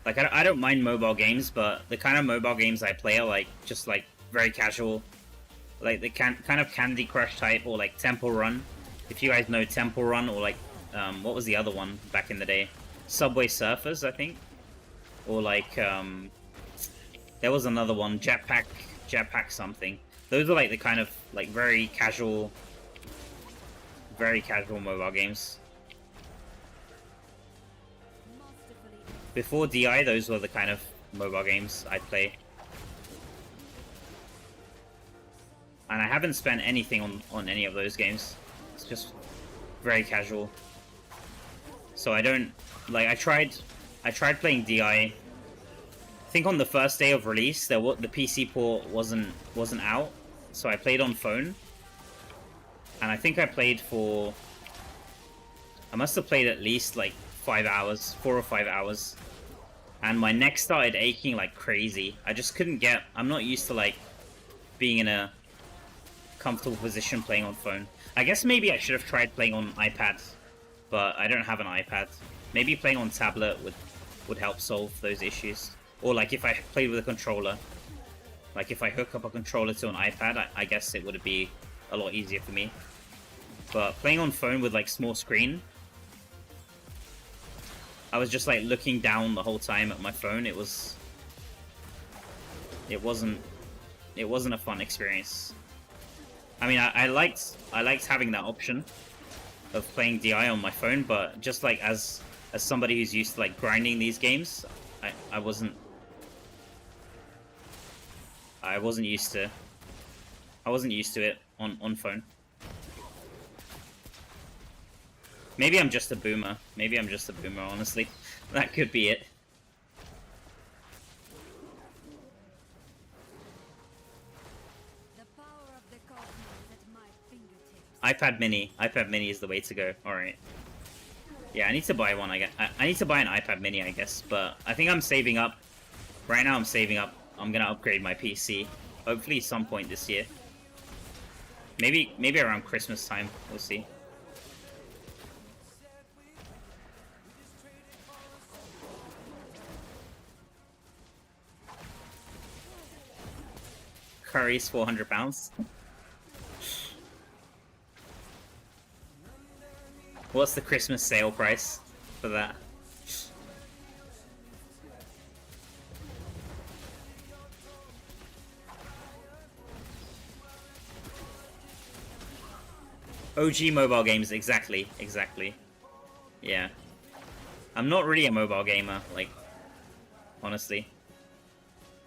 Like I don't mind mobile games, but the kind of mobile games I play are like just like very casual, like the kind of Candy Crush type, or like Temple Run. If you guys know Temple Run, or like what was the other one back in the day? Subway Surfers, I think, or like there was another one, Jetpack something. Those are like the kind of like very casual mobile games. Before DI, those were the kind of mobile games I'd play. And I haven't spent anything on any of those games. It's just very casual. So I don't like. I tried playing DI. I think on the first day of release, the PC port wasn't out, so I played on phone. And I think I played for. I must have played at least like 5 hours, 4 or 5 hours. And my neck started aching like crazy. I just couldn't get... I'm not used to like being in a comfortable position playing on phone. I guess maybe I should have tried playing on iPad, but I don't have an iPad. Maybe playing on tablet would help solve those issues. Or like if I played with a controller. Like if I hook up a controller to an iPad, I guess it would be a lot easier for me. But playing on phone with like small screen, I was just like looking down the whole time at my phone. It wasn't a fun experience. I mean, I liked having that option of playing DI on my phone, but just like as somebody who's used to like grinding these games, I wasn't used to it on phone. Maybe I'm just a boomer. Honestly. That could be it. The power of the cosmos at my fingertips. iPad mini is the way to go. Alright. Yeah, I need to buy one, I guess. I need to buy an iPad mini, I guess. But I think I'm saving up. Right now I'm saving up. I'm gonna upgrade my PC. Hopefully some point this year. Maybe around Christmas time. We'll see. Curry's £400. What's the Christmas sale price for that? OG mobile games, exactly. Yeah. I'm not really a mobile gamer, like, honestly.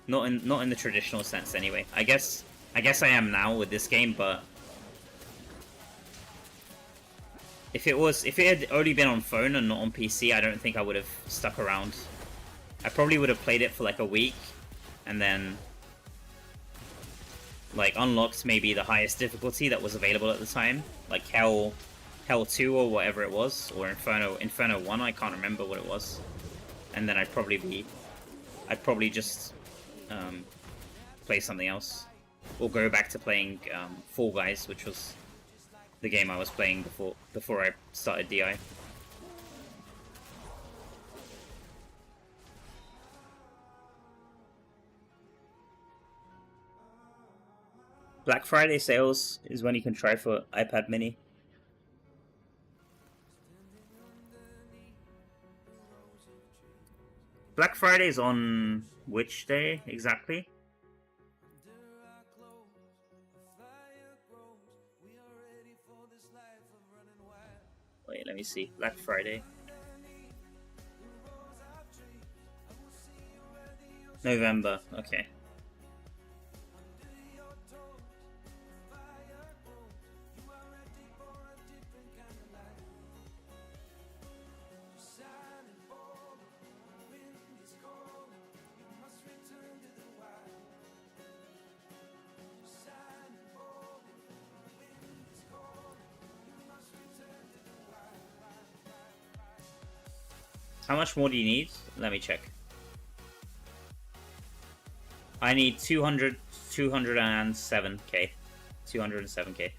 Not in the traditional sense, anyway. I guess I am now with this game, but if it had only been on phone and not on PC, I don't think I would have stuck around. I probably would have played it for like a week, and then like unlocked maybe the highest difficulty that was available at the time, like Hell 2 or whatever it was, or Inferno 1. I can't remember what it was, and then I'd probably just play something else, or go back to playing Fall Guys, which was the game I was playing before I started DI. Black Friday sales is when you can try for iPad mini. Black Friday is on which day exactly? Wait, let me see. Black Friday. November, okay. How much more do you need? Let me check. I need 207k. 207k.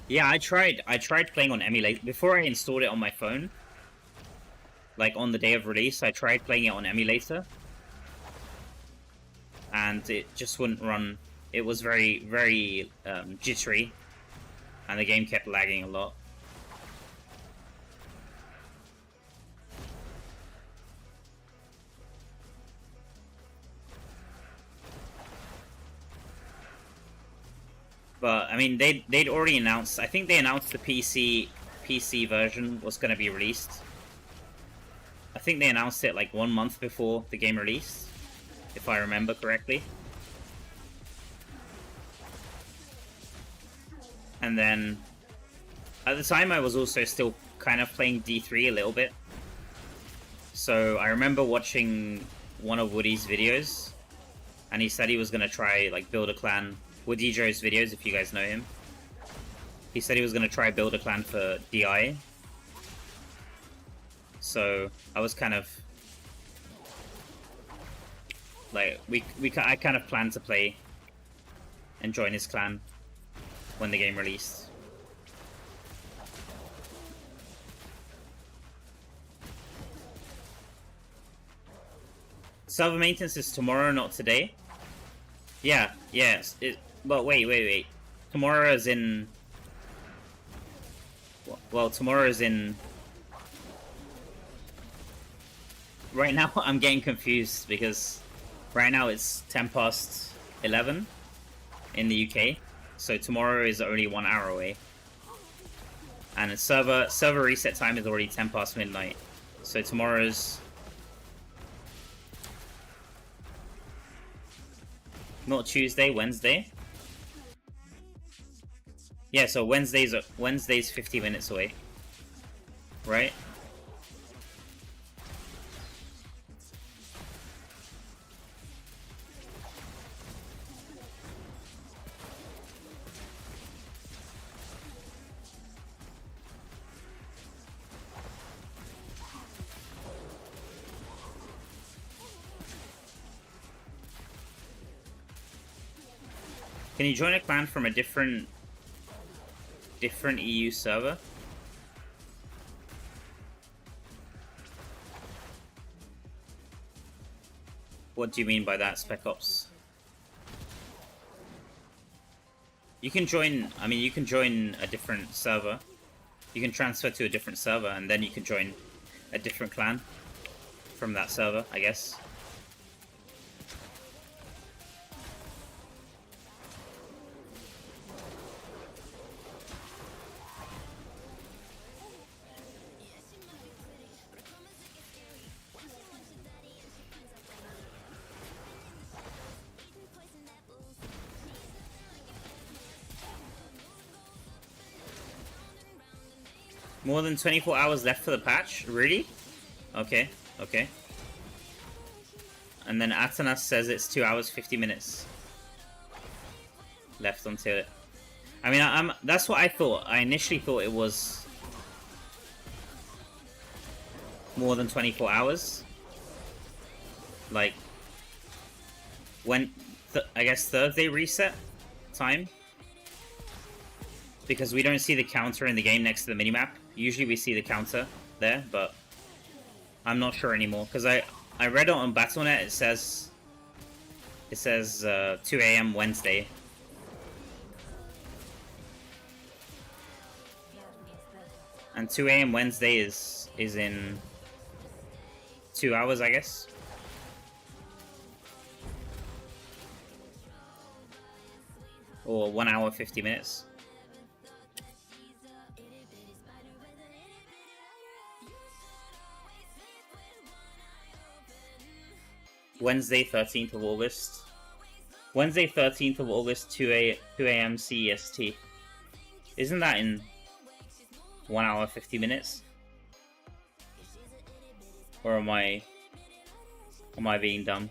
Yeah, I tried playing on emulator before I installed it on my phone. Like on the day of release, I tried playing it on emulator, and it just wouldn't run. It was very, very jittery, and the game kept lagging a lot. But I mean, they'd already announced. I think they announced the PC version was going to be released. I think they announced it like 1 month before the game released, if I remember correctly. And then at the time, I was also still kind of playing D3 a little bit. So I remember watching one of Woody's videos, and he said he was going to try like build a clan. Woody Joe's videos, if you guys know him. He said he was going to try build a clan for DI. So I was kind of like I kind of planned to play and join his clan when the game released. Server maintenance is tomorrow, not today. Yeah, yes. Well, wait. Tomorrow is in... Well, tomorrow is in... Right now, I'm getting confused because right now it's 10 past 11 in the UK. So tomorrow is only 1 hour away. And the server reset time is already 10 past midnight. So tomorrow's... Not Tuesday, Wednesday. Yeah, so Wednesday's 50 minutes away. Right? Can you join a clan from a different EU server? What do you mean by that, Spec Ops? You can join, I mean, you can join a different server. You can transfer to a different server, and then you can join a different clan from that server, I guess. More than 24 hours left for the patch? Really? Okay, okay. And then Atanas says it's 2 hours 50 minutes left until it. I mean, that's what I thought. I initially thought it was more than 24 hours. Like, when, I guess Thursday reset time? Because we don't see the counter in the game next to the minimap. Usually we see the counter there, but I'm not sure anymore. Because I read it on Battle.net, it says 2 AM Wednesday. And 2 AM Wednesday is in 2 hours, I guess. Or 1 hour 50 minutes. Wednesday, 13th of August. Wednesday, 13th of August, 2 a.m. CEST. Isn't that in 1 hour 50 minutes? Or am I being dumb?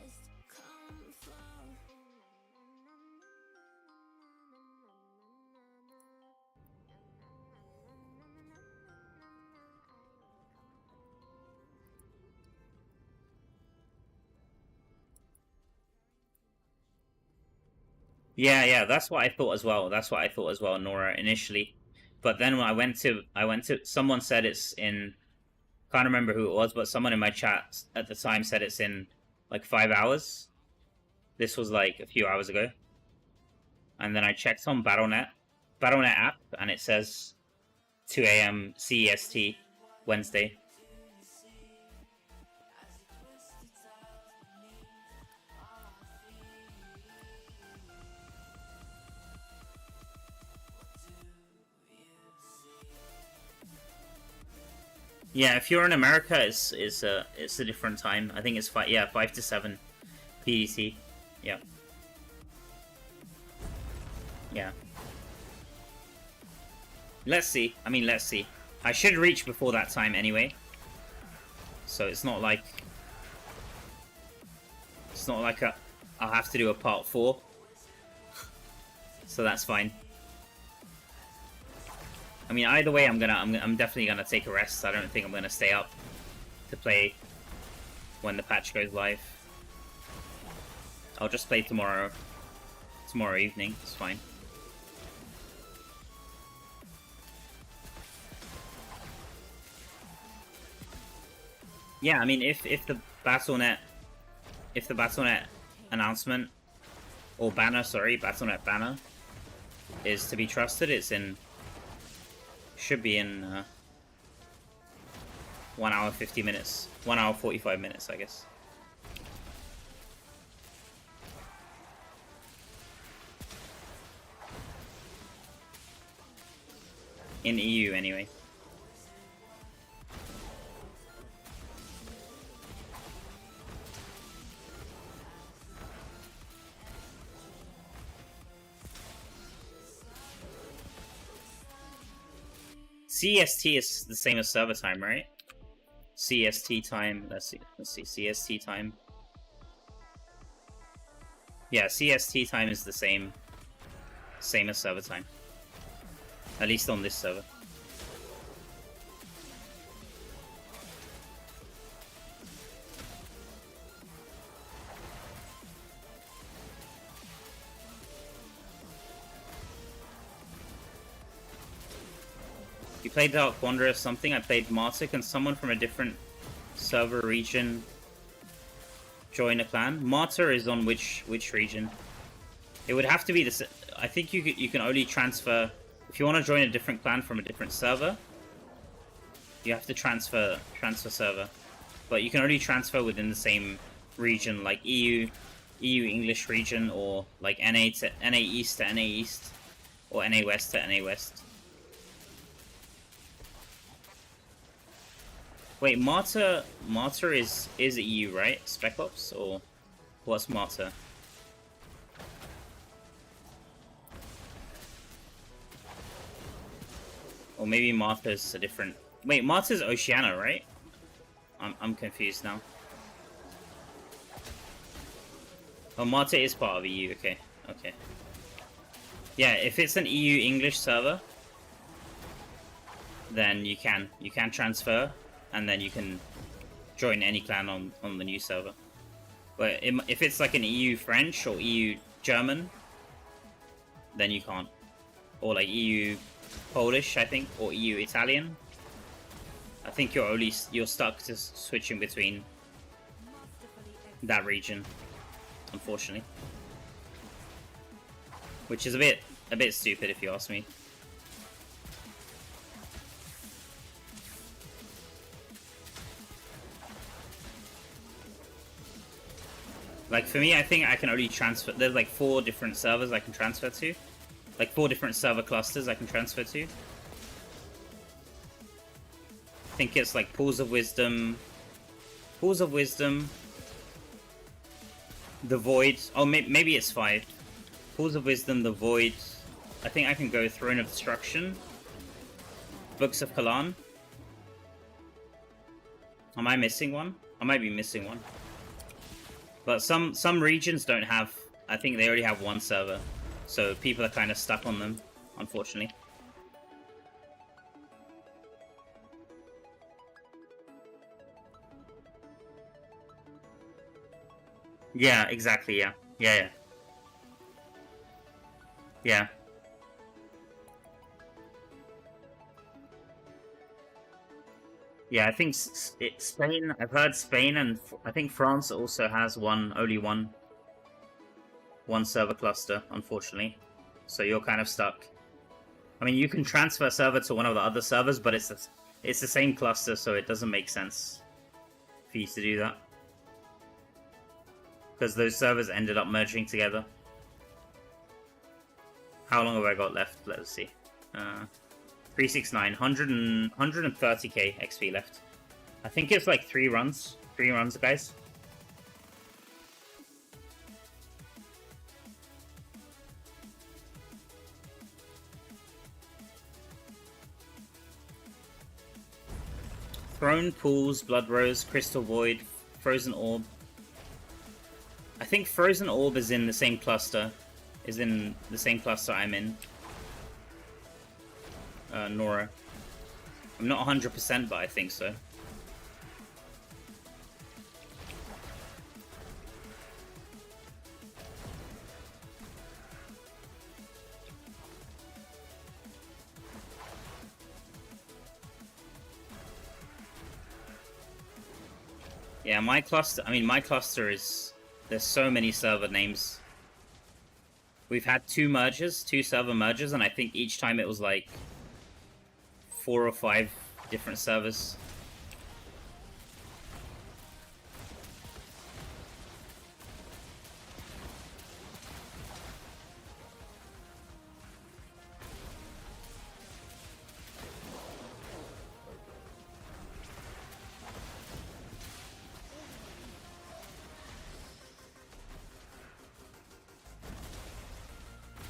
Yeah, that's what I thought as well. That's what I thought as well, Nora, initially. But then when I went to someone said it's in, can't remember who it was, but someone in my chat at the time said it's in like 5 hours. This was like a few hours ago. And then I checked on Battle.net app, and it says 2 a.m. CEST, Wednesday. Yeah, if you're in America, it's a different time. I think it's 5 to 7 PDT. Yeah. Yeah. Let's see. I mean, let's see. I should reach before that time anyway. So it's not like I'll have to do a part 4. So that's fine. I mean, either way, I'm definitely gonna take a rest. I don't think I'm gonna stay up to play when the patch goes live. I'll just play tomorrow evening. It's fine. Yeah, I mean, if the Battle.net announcement or banner, sorry, Battle.net banner is to be trusted, it's in. Should be in 1 hour 50 minutes. 1 hour 45 minutes, I guess. In EU, anyway. CST is the same as server time, right? CST time. Let's see. CST time. Yeah, CST time is the same as server time. At least on this server. You played Dark Wanderer or something? I played Martyr. Can someone from a different server region join a clan? Martyr is on which region? It would have to be the. I think you can only transfer if you want to join a different clan from a different server. You have to transfer server, but you can only transfer within the same region, like EU English region, or like NA East to NA East, or NA West to NA West. Wait, Martyr is EU, right? Spec Ops, or what's Martyr? Or maybe Martyr's a different. Wait, Martyr's Oceania, right? I'm confused now. Oh, Martyr is part of EU. Okay. Yeah, if it's an EU English server, then you can transfer. And then you can join any clan on the new server. But if it's like an EU French or EU German, then you can't. Or like EU Polish, I think, or EU Italian. I think you're stuck to switching between that region, unfortunately. Which is a bit stupid if you ask me. Like, for me, I think I can only transfer. There's like 4 different servers I can transfer to. Like 4 different server clusters I can transfer to. I think it's like Pools of Wisdom, The Void. Oh, maybe it's 5. Pools of Wisdom, The Void, I think I can go Throne of Destruction, Books of Kalan. Am I missing one? I might be missing one. But some regions don't have... I think they already have one server. So people are kind of stuck on them, unfortunately. Yeah, exactly, yeah. Yeah. Yeah. Yeah, I think Spain, I've heard Spain, and I think France also has only one server cluster, unfortunately. So you're kind of stuck. I mean, you can transfer server to one of the other servers, but it's the same cluster, so it doesn't make sense for you to do that. Because those servers ended up merging together. How long have I got left? Let's see. 369, 130k XP left. I think it's like 3 runs. 3 runs, guys. Throne, Pools, Blood Rose, Crystal Void, Frozen Orb. I think Frozen Orb is in the same cluster. Is in the same cluster I'm in. Nora. I'm not 100%, but I think so. Yeah, my cluster, I mean, my cluster is... There's so many server names. We've had 2 mergers, 2 server mergers, and I think each time it was like 4 or 5 different servers.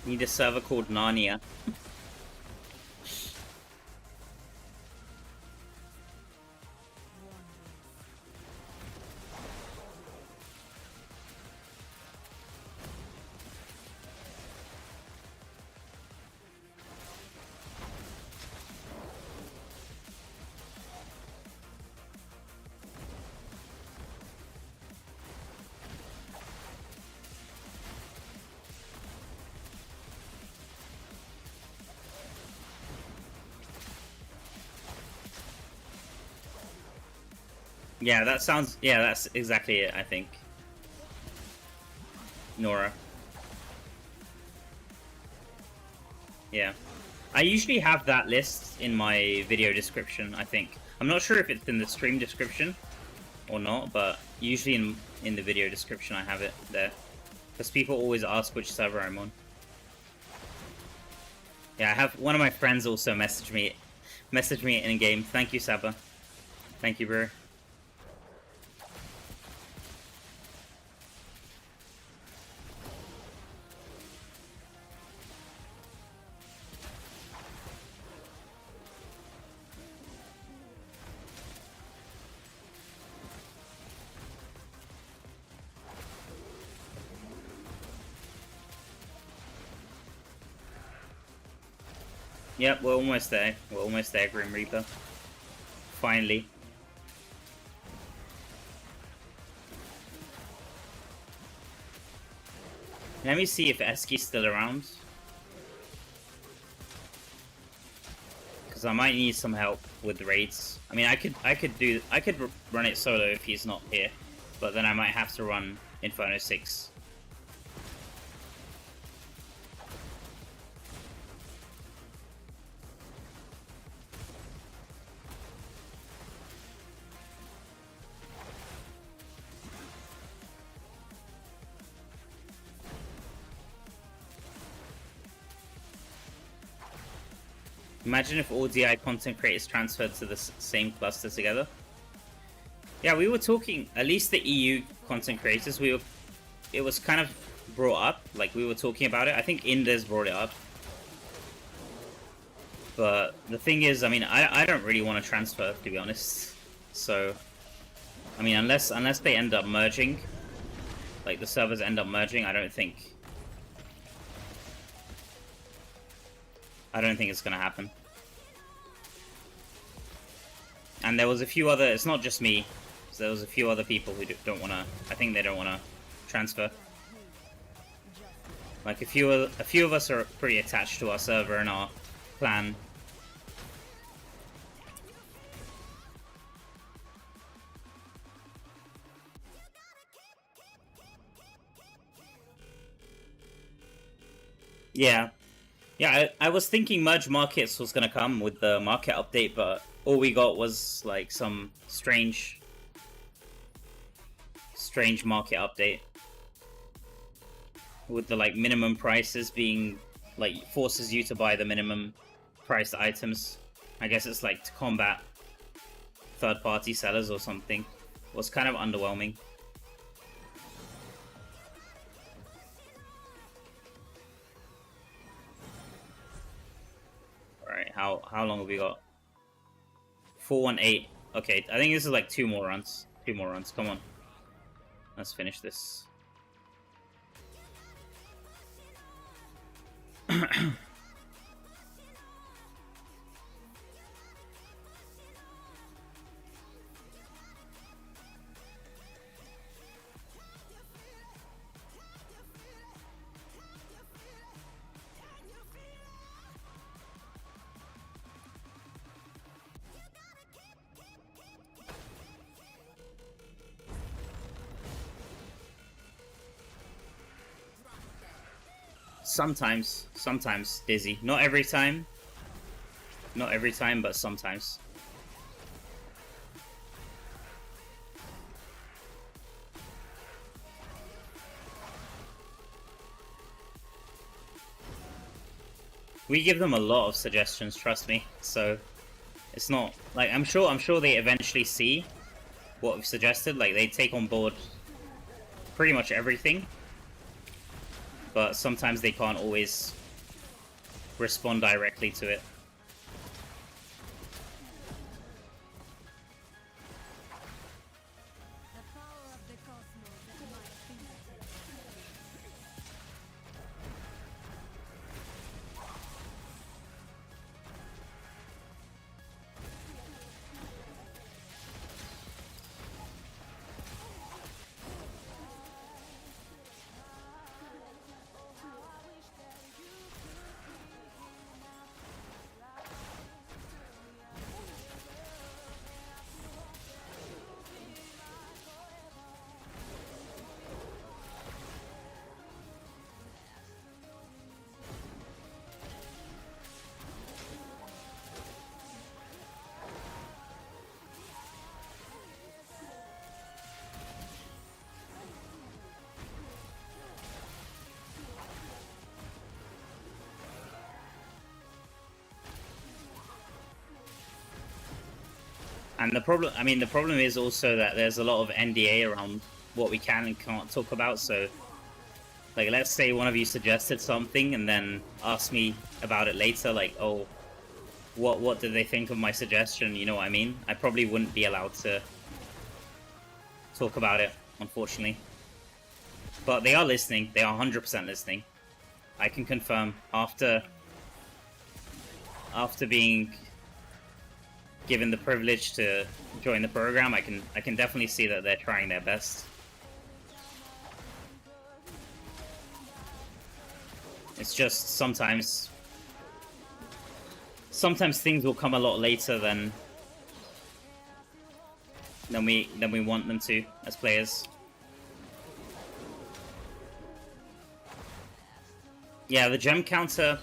Need a server called Narnia. Yeah, that sounds... Yeah, that's exactly it, I think. Nora. Yeah. I usually have that list in my video description, I think. I'm not sure if it's in the stream description or not, but usually in the video description I have it there. Because people always ask which server I'm on. Yeah, I have... One of my friends also messaged me in-game. Thank you, Saba. Thank you, bro. Yep, we're almost there. We're almost there, Grim Reaper. Finally. Let me see if Eski's still around. Because I might need some help with the raids. I mean, I could run it solo if he's not here, but then I might have to run Inferno 6. Imagine if all DI content creators transferred to the same cluster together. Yeah, we were talking, at least the EU content creators, it was kind of brought up, like we were talking about it. I think Indes brought it up. But the thing is, I mean, I don't really want to transfer, to be honest. So, I mean, unless they end up merging, like the servers end up merging, I don't think it's gonna happen. And there was a few other, it's not just me, so there was a few other people who don't want to, I think they don't want to transfer. Like a few of us are pretty attached to our server and our clan. Yeah. Yeah, I was thinking merge markets was gonna come with the market update, but all we got was like some strange market update with the like minimum prices being like forces you to buy the minimum priced items. I guess it's like to combat third-party sellers or something. It was kind of underwhelming. Alright, how long have we got? 418. Okay, I think this is like 2 more runs. 2 more runs, come on. Let's finish this. Sometimes dizzy. Not every time, but sometimes. We give them a lot of suggestions, trust me. So it's not like I'm sure they eventually see what we've suggested. Like they take on board pretty much everything. But sometimes they can't always respond directly to it. The power of the cosmos at my fingertips. And the problem is also that there's a lot of NDA around what we can and can't talk about. So, like, let's say one of you suggested something and then asked me about it later, like, oh, what did they think of my suggestion? You know what I mean? I probably wouldn't be allowed to talk about it, unfortunately. But they are listening. They are 100% listening. I can confirm after being given the privilege to join the program, I can definitely see that they're trying their best. It's just sometimes things will come a lot later than we want them to as players. Yeah, the gem counter.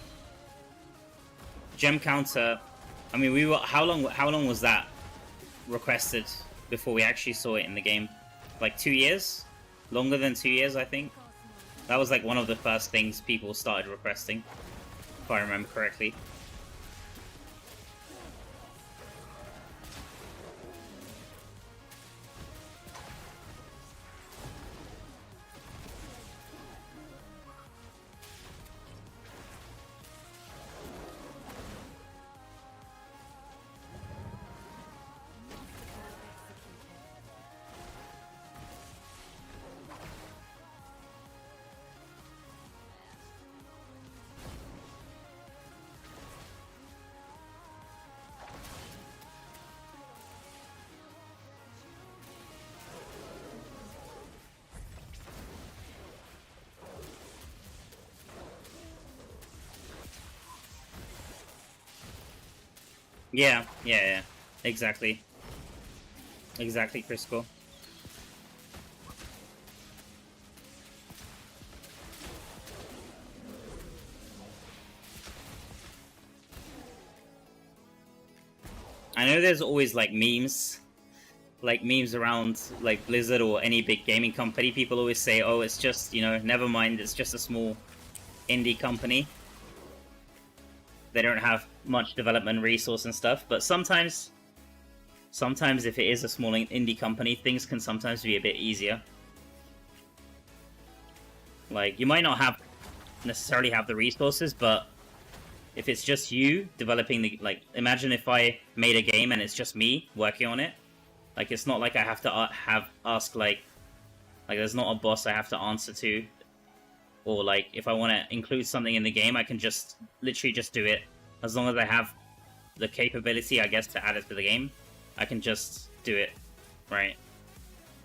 I mean, we were how long was that requested before we actually saw it in the game? Like 2 years? Longer than 2 years, I think. That was like one of the first things people started requesting, if I remember correctly. Yeah, yeah, yeah. Exactly. Exactly, Crisco. I know there's always like memes around like Blizzard or any big gaming company. People always say, oh, it's just, you know, never mind, it's just a small indie company. They don't have much development resource and stuff, but sometimes if it is a small indie company, things can sometimes be a bit easier. Like, you might not necessarily have the resources, but if it's just you developing the, like, imagine if I made a game and it's just me working on it. Like, it's not like I have to ask, like, there's not a boss I have to answer to. Or, like, if I want to include something in the game, I can just, literally just do it. As long as I have the capability, I guess, to add it to the game, I can just do it, right?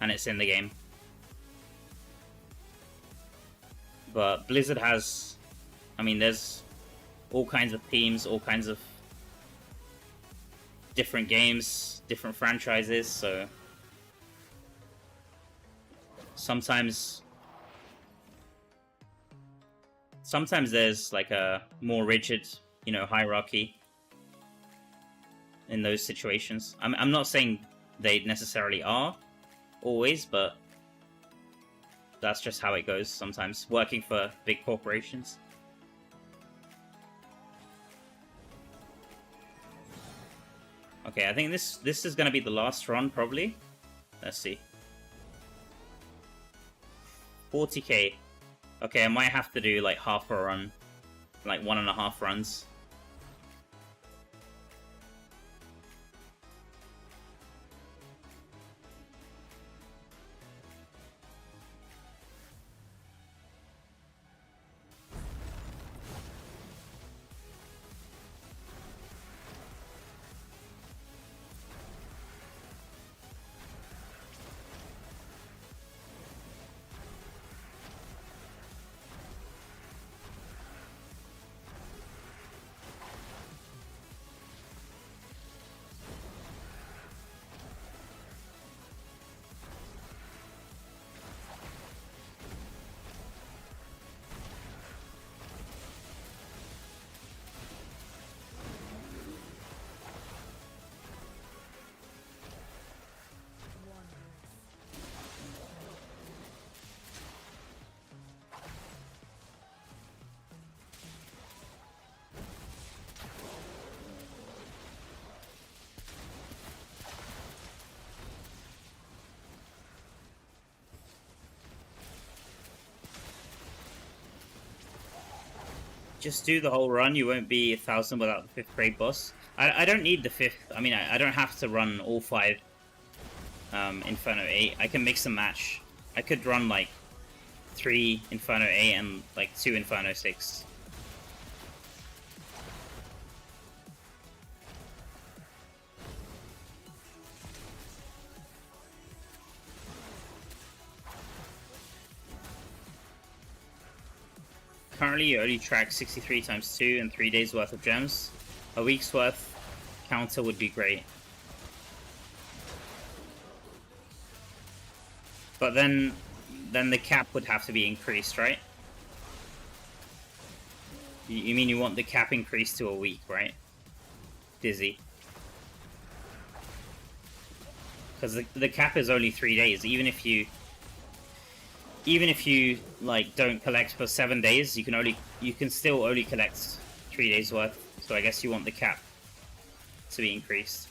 And it's in the game. But Blizzard has, I mean, there's all kinds of teams, all kinds of different games, different franchises, so sometimes there's like a more rigid, you know, hierarchy in those situations. I'm not saying they necessarily are always, but that's just how it goes sometimes, working for big corporations. Okay, I think this is gonna be the last run, probably. Let's see. 40k. Okay, I might have to do like half a run, like 1.5 runs. Just do the whole run, you won't be 1,000 without the 5th grade boss. I don't need the 5th, I mean, I don't have to run all 5 Inferno 8. I can mix and match. I could run like 3 Inferno 8 and like 2 Inferno 6. Currently, you only track 63 times 2 and 3 days worth of gems. A week's worth counter would be great. But then the cap would have to be increased, right? You mean you want the cap increased to a week, right? Dizzy. Because the cap is only 3 days. Even if you like don't collect for 7 days, you can still only collect 3 days worth. So I guess you want the cap to be increased.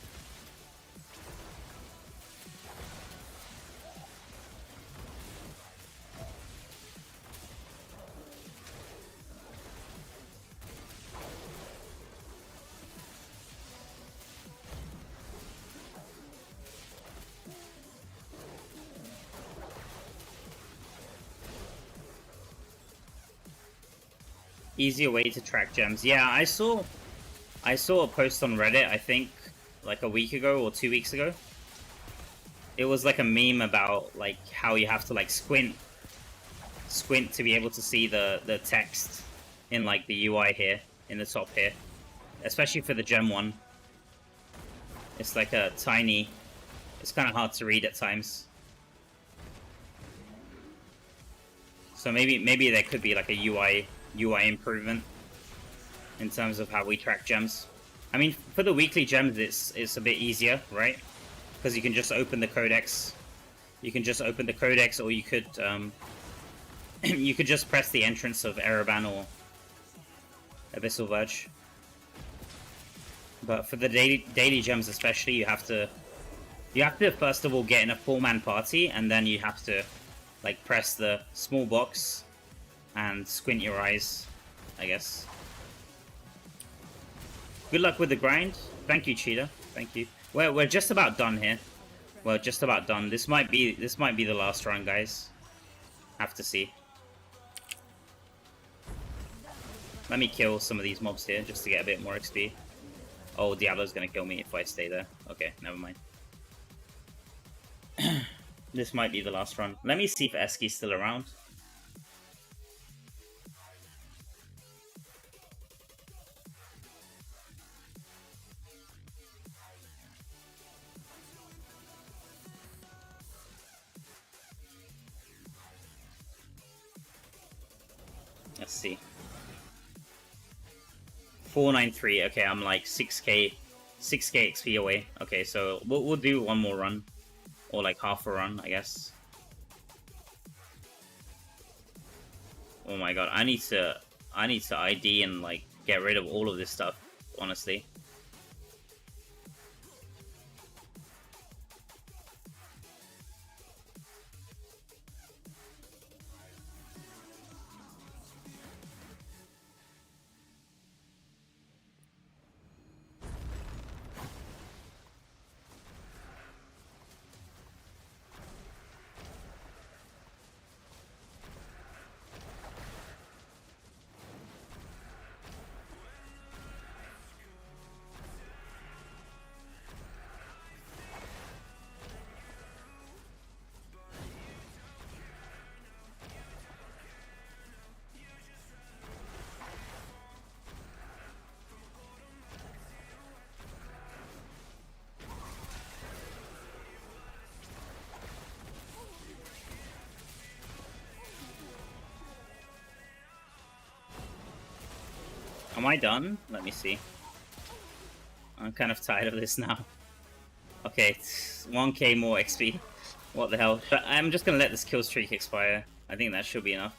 Easier way to track gems. Yeah, I saw a post on Reddit, I think, like a week ago or 2 weeks ago. It was like a meme about like how you have to like squint to be able to see the text in like the UI here, in the top here. Especially for the gem one. It's like a tiny... It's kind of hard to read at times. So maybe there could be like a UI improvement in terms of how we track gems. I mean, for the weekly gems, it's a bit easier, right? Because you can just open the codex. You can just open the codex, or you could you could just press the entrance of Araban or Abyssal Verge. But for the daily gems especially, you have to first of all get in a 4-man party, and then you have to like press the small box and squint your eyes, I guess. Good luck with the grind. Thank you, Cheetah. Thank you. We're just about done here. We're just about done. This might be the last run, guys. Have to see. Let me kill some of these mobs here just to get a bit more XP. Oh, Diablo's gonna kill me if I stay there. Okay, never mind. This might be the last run. Let me see if Eski's still around. Let's see. 493. Okay, I'm like 6k XP away. Okay, so we'll do one more run, or like half a run, I guess. Oh my god, I need to ID and like get rid of all of this stuff, honestly. Am I done? Let me see. I'm kind of tired of this now. Okay, 1k more XP. What the hell? But I'm just gonna let this kill streak expire. I think that should be enough.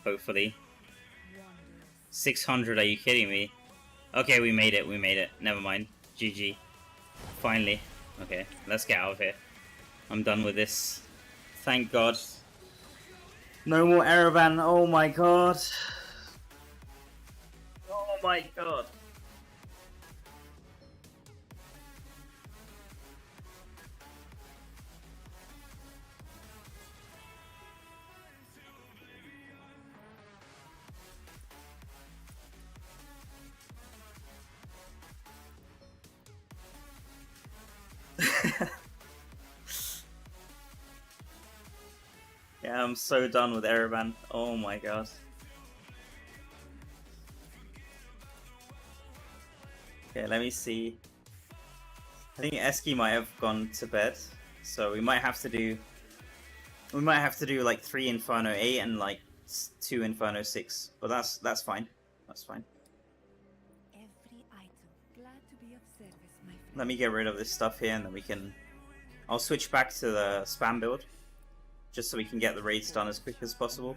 Hopefully. 600, are you kidding me? Okay, we made it, Never mind. GG. Finally. Okay, let's get out of here. I'm done with this. Thank God. No more Araban, oh my god. Oh my god. Yeah, I'm so done with Araban. Oh my god. Okay, let me see. I think Eski might have gone to bed, so we might have to do like 3 Inferno 8 and like 2 Inferno 6. But that's fine. That's fine. Every item. Glad to be of service, my friend. Let me get rid of this stuff here, and then we can... I'll switch back to the spam build, just so we can get the raids done as quick as possible.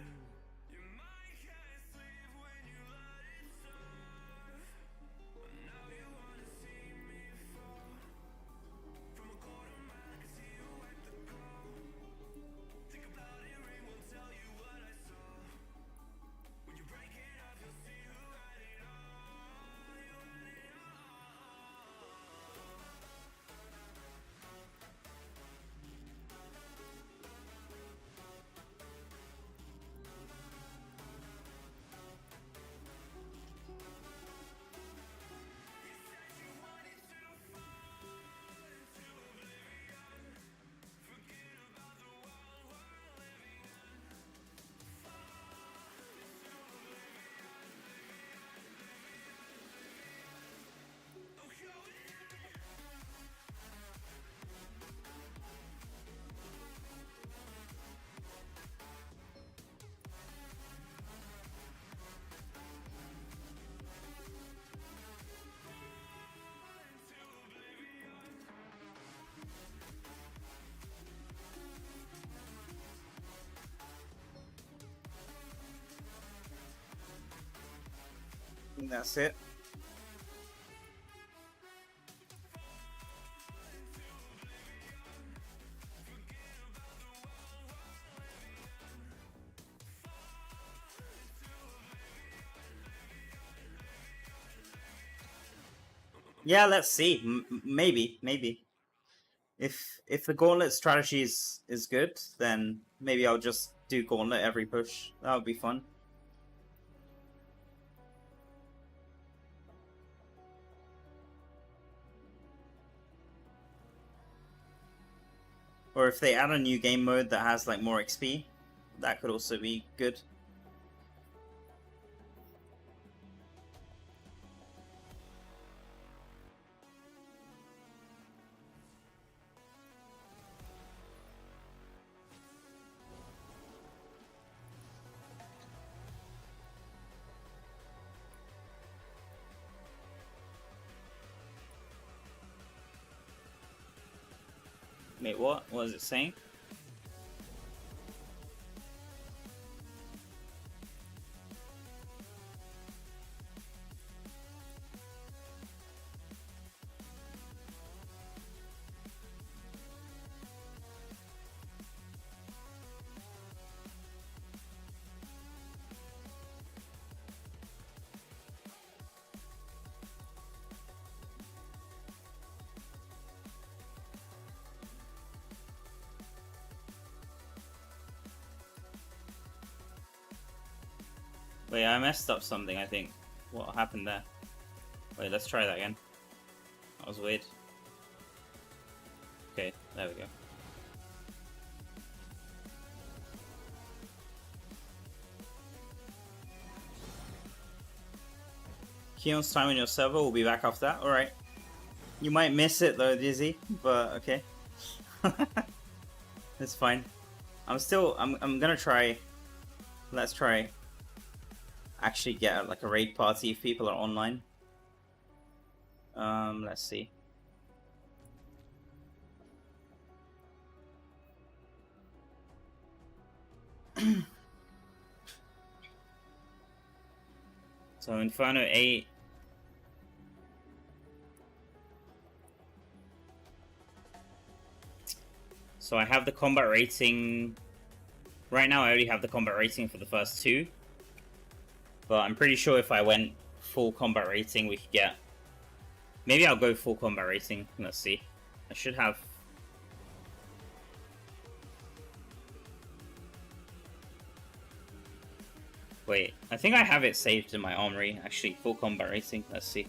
think that's it. Yeah, let's see. Maybe. If the gauntlet strategy is good, then maybe I'll just do gauntlet every push. That would be fun. Or if they add a new game mode that has like more XP, that could also be good. Wait, what? What is it saying? Wait, I messed up something, I think. What happened there? Wait, let's try that again. That was weird. Okay, there we go. Keon's time on your server, we'll be back after that. Alright. You might miss it though, Dizzy, but okay. It's fine. I'm gonna try. Let's try. Actually get like a raid party if people are online. Let's see. So Inferno 8. So I have the combat rating. Right now I already have the combat rating for the first two. But I'm pretty sure if I went full combat rating, we could get... Maybe I'll go full combat rating. Let's see. I should have... Wait, I think I have it saved in my armory. Actually, full combat rating. Let's see.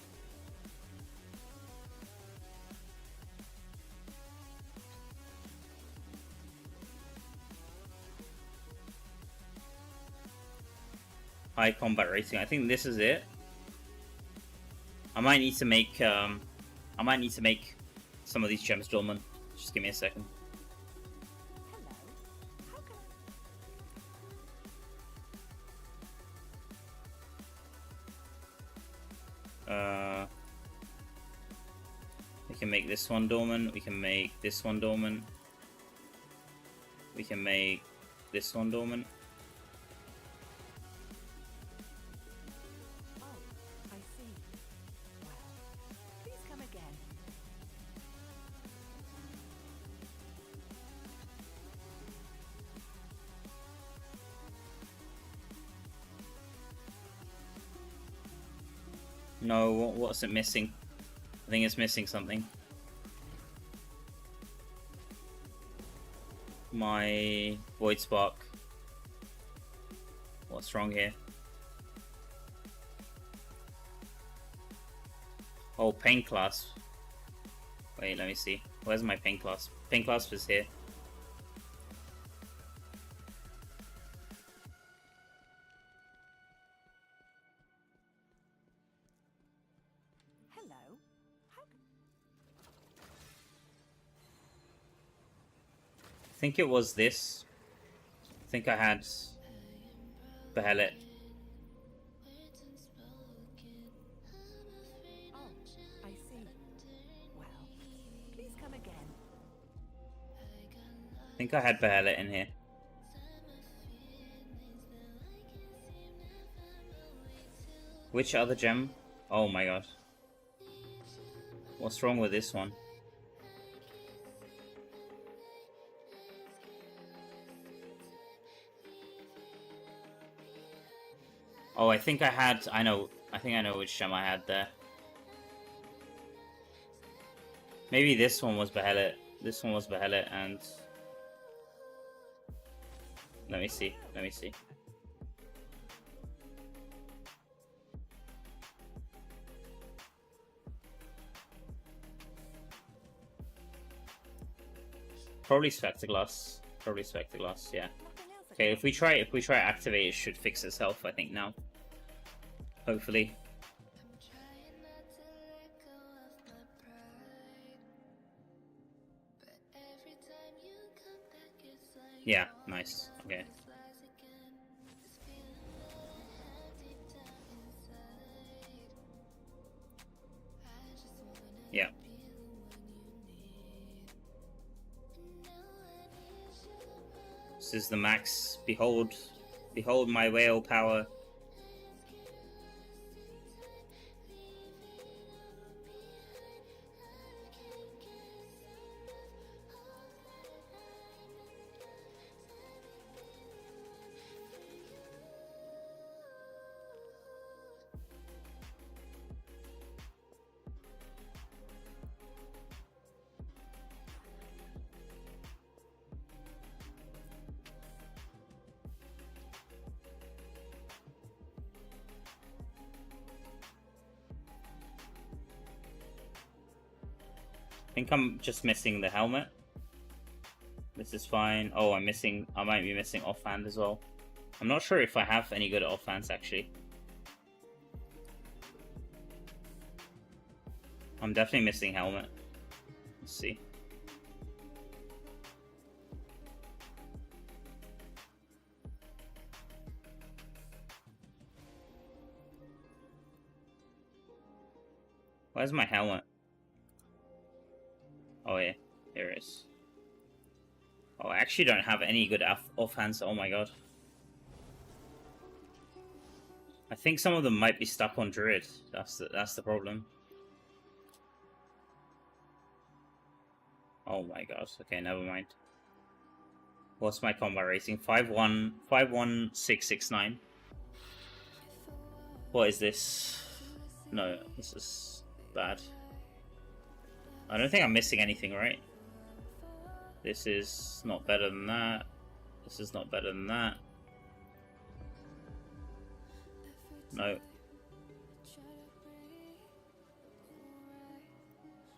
High combat rating. I think this is it. I might need to make some of these gems dormant. Just give me a second. We can make this one dormant. We can make this one dormant. We can make this one dormant. No, what's it missing? I think it's missing something. My Void Spark. What's wrong here? Oh, Pain Clasp. Wait, let me see. Where's my Pain Clasp? Pain Clasp is here. I think it was this. I think I had Behelit. Oh, I see. Well, please come again. I think I had Behelit in here. Which other gem? Oh my god. What's wrong with this one? Oh, I think I had... I think I know which gem I had there. Maybe this one was Behelit. This one was Behelit and... Let me see. Probably Spectaglass. Yeah. Okay, if we try activate, it should fix itself, I think, now. Hopefully. Yeah, nice. Okay. Yeah. This is the max. Behold my whale power. I think I'm just missing the helmet. This is fine. Oh, I might be missing offhand as well. I'm not sure if I have any good offhands actually. I'm definitely missing helmet. Let's see. Where's my helmet? Oh yeah, here it is. Oh, I actually don't have any good offhands. Oh my god. I think some of them might be stuck on Druid. That's the problem. Oh my gosh. Okay, never mind. What's my combat rating? 51669. What is this? No, this is bad. I don't think I'm missing anything, right? This is not better than that. This is not better than that. No.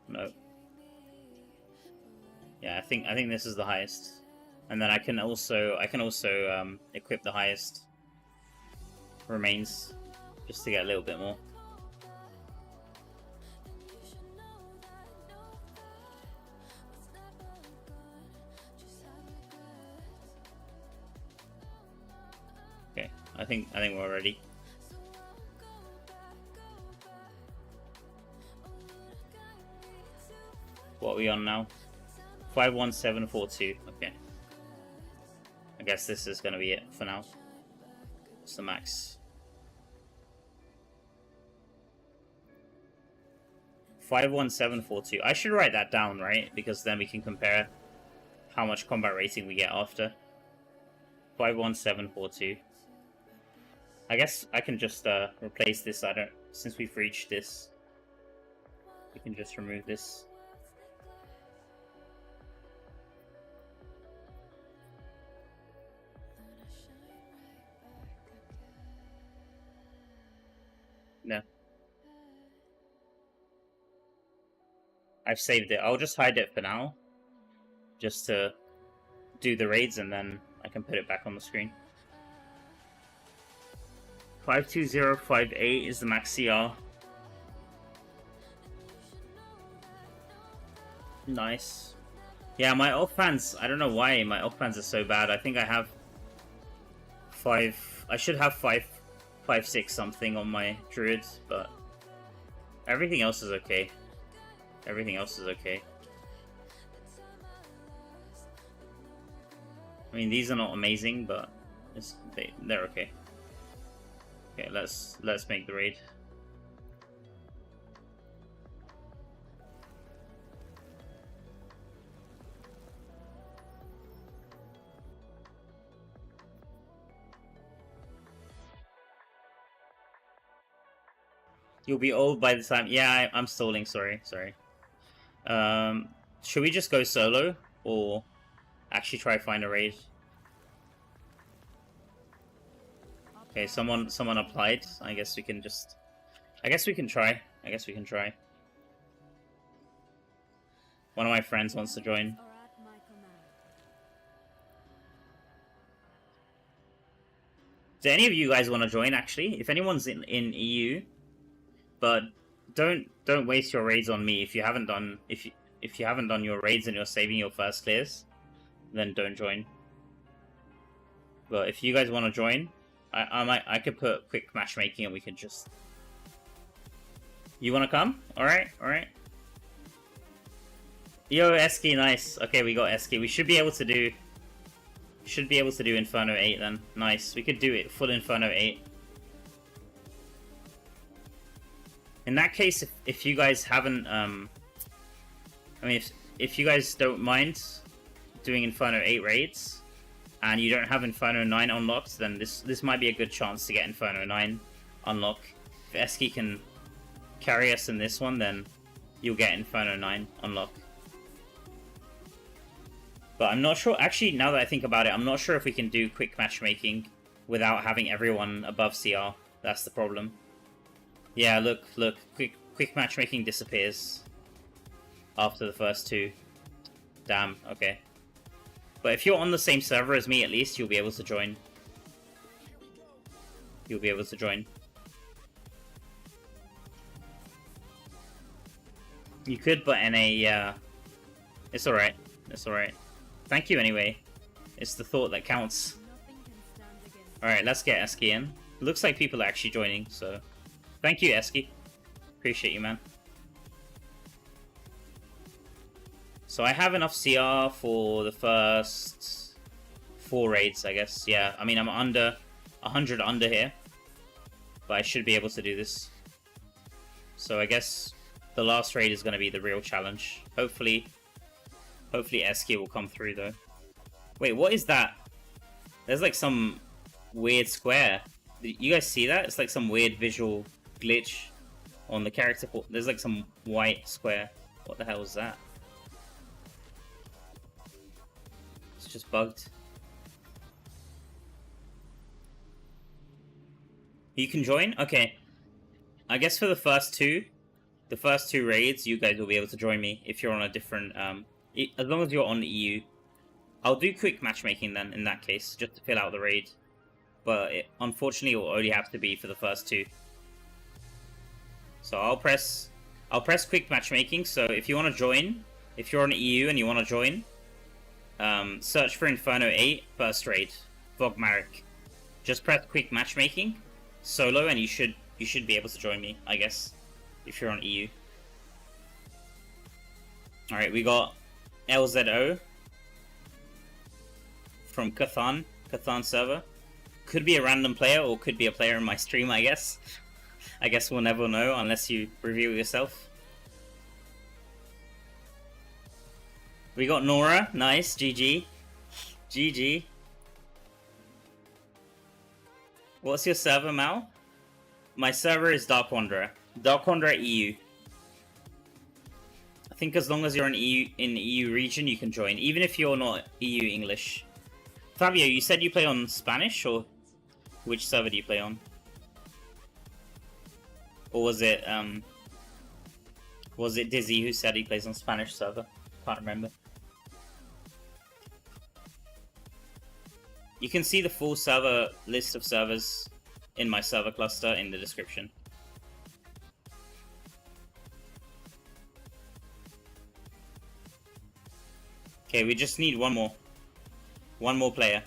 No. Yeah, I think this is the highest. And then I can also equip the highest remains just to get a little bit more. Okay, I think we're ready. What are we on now? 51742. Okay. I guess this is gonna be it for now. It's the max. 51742. I should write that down, right? Because then we can compare how much combat rating we get after. 51742. I guess I can just replace this. Since we've reached this, we can just remove this. No. I've saved it. I'll just hide it for now. Just to do the raids and then I can put it back on the screen. 52058 is the max CR. Nice. Yeah, my offhands, I don't know why my offhands are so bad. I think I have 5... I should have 5.6 something on my druids, but everything else is okay. Everything else is okay. I mean, these are not amazing, but they're okay. Okay, let's make the raid. You'll be old by the time. Yeah, I'm stalling. Sorry. Should we just go solo or actually try find a raid? Okay, someone applied. I guess we can just. I guess we can try. One of my friends wants to join. Are at my command. Do any of you guys want to join? Actually, if anyone's in EU, but don't waste your raids on me if you haven't done if you haven't done your raids and you're saving your first clears, then don't join. But if you guys want to join, I could put quick matchmaking and we could just. You want to come? All right. Yo, Eski, nice. Okay, we got Eski. We should be able to do. Inferno 8 then. Nice. We could do it full Inferno 8. In that case, if you guys haven't, I mean, if you guys don't mind doing Inferno 8 raids, and you don't have Inferno 9 unlocked, then this might be a good chance to get Inferno 9 unlocked. If Eski can carry us in this one, then you'll get Inferno 9 unlocked. But I'm not sure, actually, now that I think about it, I'm not sure if we can do quick matchmaking without having everyone above CR. That's the problem. Yeah, look, quick matchmaking disappears after the first two. Damn, okay. But if you're on the same server as me, at least, you'll be able to join. You could, but NA, yeah. It's alright. Thank you anyway. It's the thought that counts. Nothing can stand against Alright, let's get Eski in. Looks like people are actually joining, so... Thank you, Eski. Appreciate you, man. So I have enough CR for the first 4 raids, I guess. Yeah, I mean, I'm under 100 under here. But I should be able to do this. So I guess the last raid is going to be the real challenge. Hopefully Eski will come through, though. Wait, what is that? There's like some weird square. You guys see that? It's like some weird visual glitch on the character. There's like some white square. What the hell is that? It's just bugged. You can join? Okay. I guess for the first two raids, you guys will be able to join me if you're on a different, as long as you're on EU. I'll do quick matchmaking then, in that case, just to fill out the raid. But unfortunately, it will only have to be for the first 2. So I'll press quick matchmaking. So if you want to join, if you're on EU and you want to join, search for Inferno 8 first raid, Vogmarik. Just press quick matchmaking, solo, and you should be able to join me, I guess, if you're on EU. All right, we got LZO from Cathan server. Could be a random player or could be a player in my stream, I guess. I guess we'll never know unless you reveal yourself. We got Nora, nice, GG. GG. What's your server, Mal? My server is Dark Wanderer. Dark Wanderer EU. I think as long as you're in EU region, you can join, even if you're not EU English. Fabio, you said you play on Spanish, or which server do you play on? Or was it Dizzy who said he plays on Spanish server? Can't remember. You can see the full server list of servers in my server cluster in the description. Okay, we just need one more player.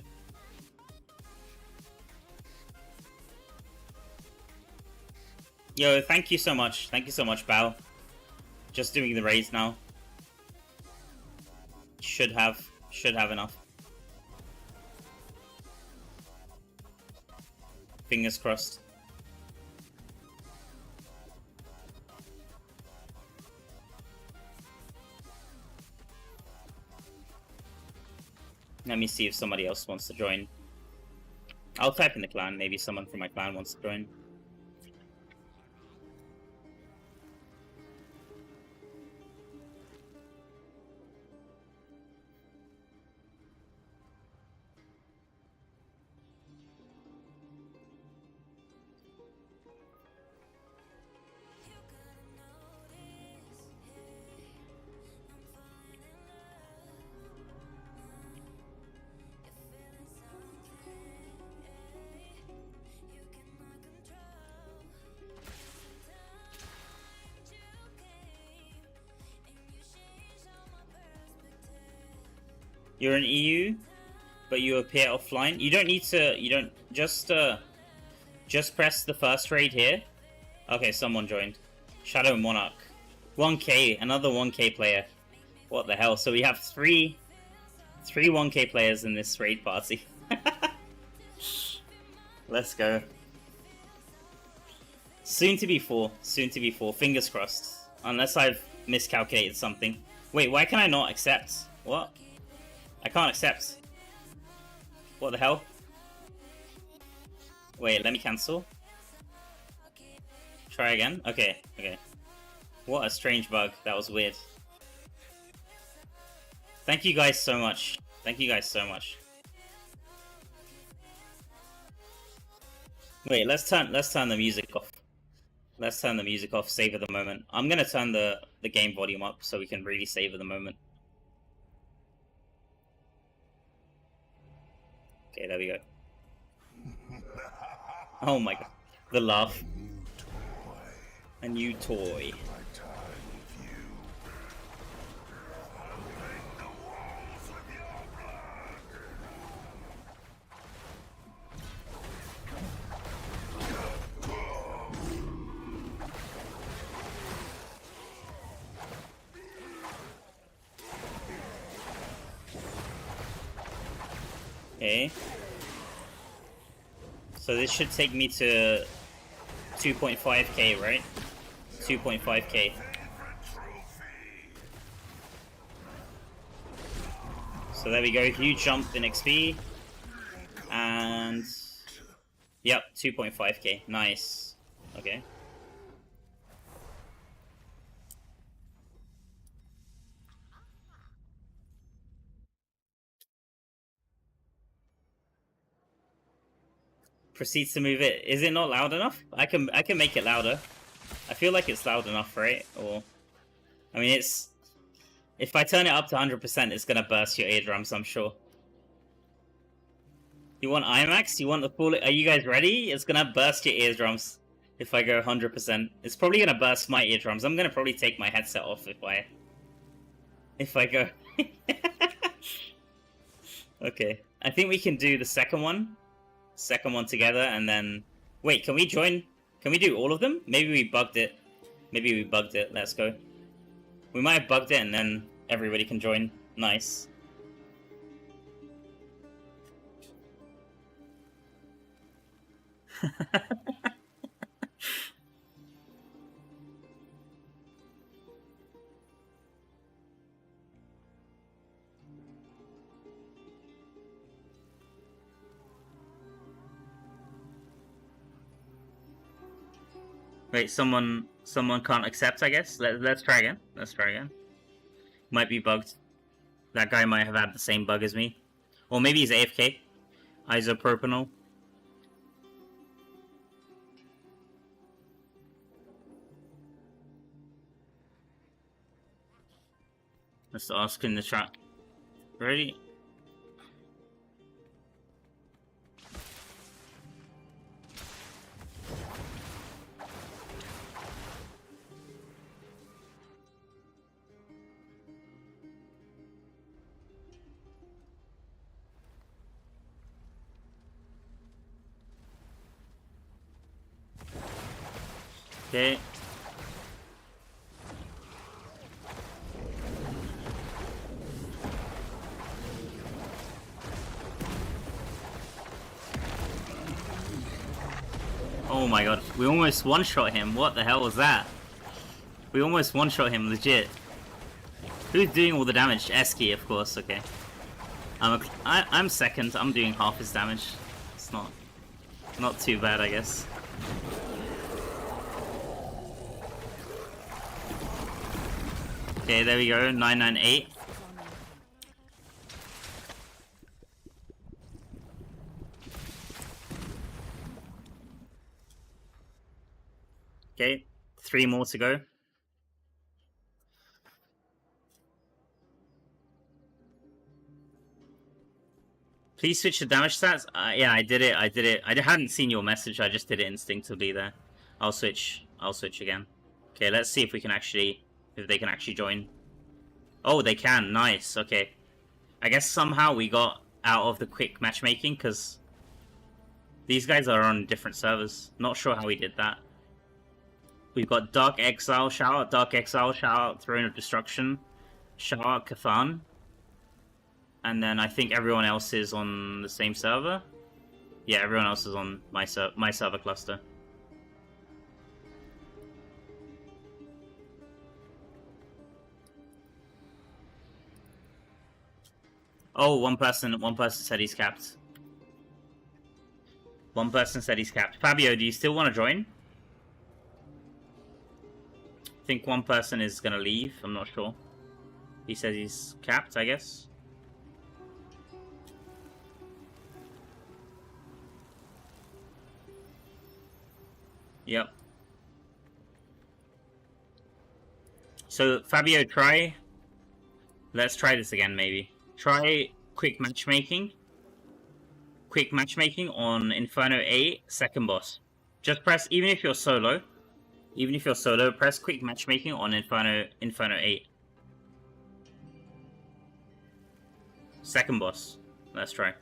Yo, thank you so much. Thank you so much, Bao. Just doing the raids now. Should have enough. Fingers crossed. me see if somebody else wants to join. I'll type in the clan, maybe someone from my clan wants to join. You're in EU, but you appear offline. You don't need to. You don't just press the first raid here. Okay, someone joined. Shadow Monarch, 1K, another 1K player. What the hell? So we have three 1K players in this raid party. Let's go. Soon to be 4. Soon to be 4. Fingers crossed. Unless I've miscalculated something. Wait, why can I not accept? What? I can't accept. What the hell? Wait, let me cancel. Try again? Okay, okay. What a strange bug. That was weird. Thank you guys so much. Thank you guys so much. Wait, let's turn the music off. Let's turn the music off, savor the moment. I'm gonna turn the game volume up so we can really savor the moment. Okay, there we go. Oh my god. The laugh. A new toy. Okay. So this should take me to 2.5k, right? 2.5k. So there we go, huge jump in XP. And... yep, 2.5k. Nice. Okay. Proceeds to move it. Is it not loud enough? I can make it louder. I feel like it's loud enough, right? Or I mean, it's if I turn it up to 100%, it's gonna burst your eardrums, I'm sure. You want IMAX? You want the full? Are you guys ready? It's gonna burst your eardrums if I go 100%. It's probably gonna burst my eardrums. I'm gonna probably take my headset off if I go. Okay, I think we can do the second one together, and then wait, can we join? Can we do all of them? Maybe we bugged it. Maybe we bugged it. Let's go. We might have bugged it and then everybody can join. Nice. Wait, someone can't accept, I guess? Let's try again. Let's try again. Might be bugged. That guy might have had the same bug as me. Or maybe he's AFK. Isopropanol. Let's ask in the chat. Ready? Okay. Oh my god, we almost one-shot him. What the hell was that? We almost one-shot him, legit. Who's doing all the damage? Eski, of course, okay. I'm second. I'm doing half his damage. It's not too bad, I guess. Okay, there we go. 998. Okay, 3 more to go. Please switch the damage stats. Yeah, I did it. I hadn't seen your message. I just did it instinctively there. I'll switch again. Okay, let's see if we can actually, if they can actually join. Oh, they can. Nice. Okay. I guess somehow we got out of the quick matchmaking because these guys are on different servers. Not sure how we did that. We've got Dark Exile, shout out Dark Exile, shout out Throne of Destruction, shout out Cathan. And then I think everyone else is on the same server. Yeah, everyone else is on my server cluster. Oh, one person said he's capped. One person said he's capped. Fabio, do you still want to join? I think one person is gonna leave. I'm not sure. He says he's capped, I guess. Yep. So, Fabio, try... Let's try this again, maybe. Try quick matchmaking. Quick matchmaking on Inferno 8, second boss. Just press, even if you're solo, press quick matchmaking on Inferno 8. Second boss. Let's try.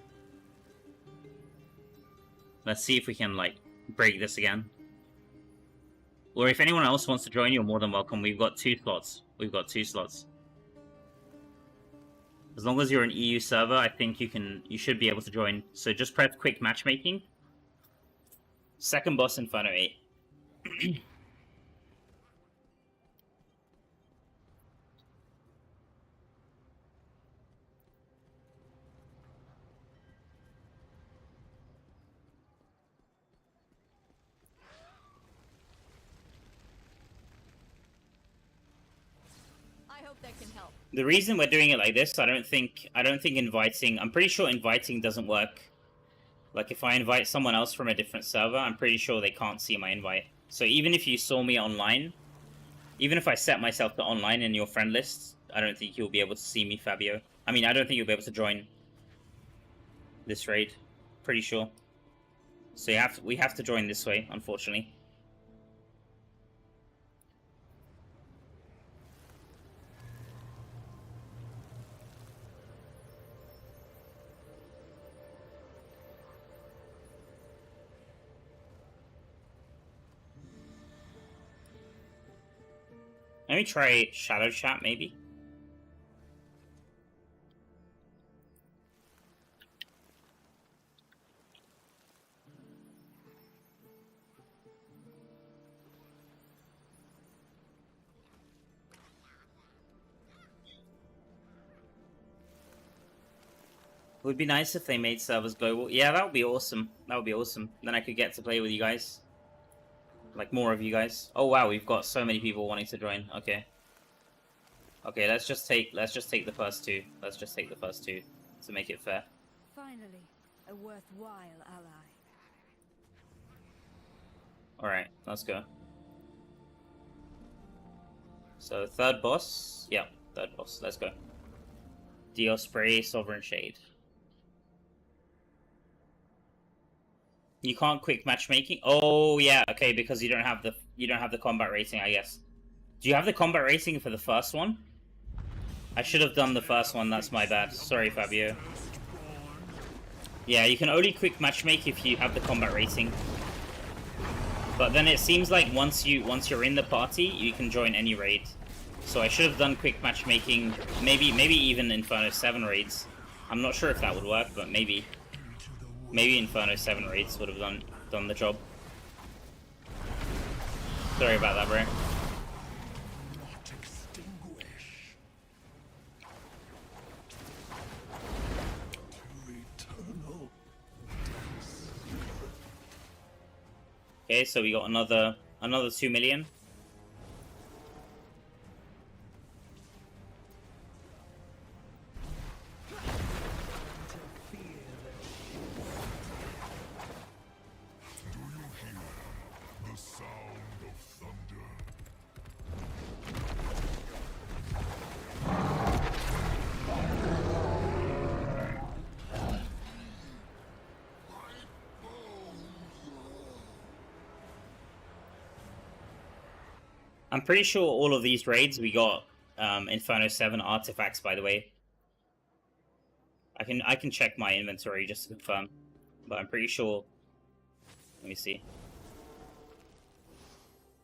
Let's see if we can, like, break this again. Or if anyone else wants to join, you're more than welcome. We've got 2 slots. As long as you're an EU server, I think you should be able to join. So just press quick matchmaking. Second boss, Inferno 8. I hope that can help. The reason we're doing it like this, I don't think inviting, I'm pretty sure inviting doesn't work. Like if I invite someone else from a different server, I'm pretty sure they can't see my invite. So even if you saw me online, even if I set myself to online in your friend list, I don't think you'll be able to see me, Fabio. I mean, I don't think you'll be able to join this raid. Pretty sure. So we have to join this way, unfortunately. Let me try Shadow Chat, maybe. It would be nice if they made servers global. Yeah, that would be awesome. That would be awesome. Then I could get to play with you guys. Like more of you guys. Oh wow, we've got so many people wanting to join. Okay. Okay, let's just take the first 2. Let's just take the first 2 to make it fair. Finally, a worthwhile ally. Alright, let's go. So third boss. Yeah, third boss. Let's go. Spray, Sovereign Shade. You can't quick matchmaking. Oh yeah, okay, because you don't have the combat rating, I guess. Do you have the combat rating for the first one? I should have done the first one. That's my bad. Sorry, Fabio. Yeah, you can only quick matchmake if you have the combat rating. But then it seems like once you're in the party, you can join any raid. So I should have done quick matchmaking. Maybe even Inferno 7 raids. I'm not sure if that would work, but maybe. Maybe Inferno 7 raids would have done the job. Sorry about that, bro. Okay, so we got another 2 million. I'm pretty sure all of these raids we got Inferno 7 artifacts, by the way. I can check my inventory just to confirm, but I'm pretty sure. Let me see,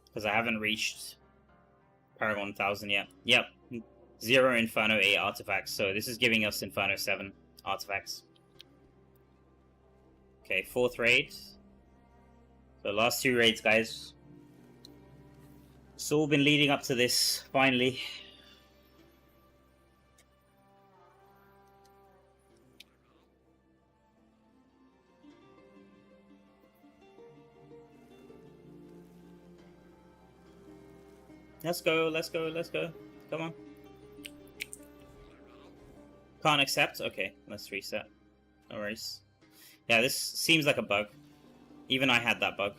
because I haven't reached Paragon 1000 yet. Yep, 0 Inferno 8 artifacts, so this is giving us Inferno 7 artifacts. Okay, 4th raid. So last 2 raids, guys. It's all been leading up to this, finally. Let's go, let's go, let's go. Come on. Can't accept? Okay, let's reset. No worries. Yeah, this seems like a bug. Even I had that bug.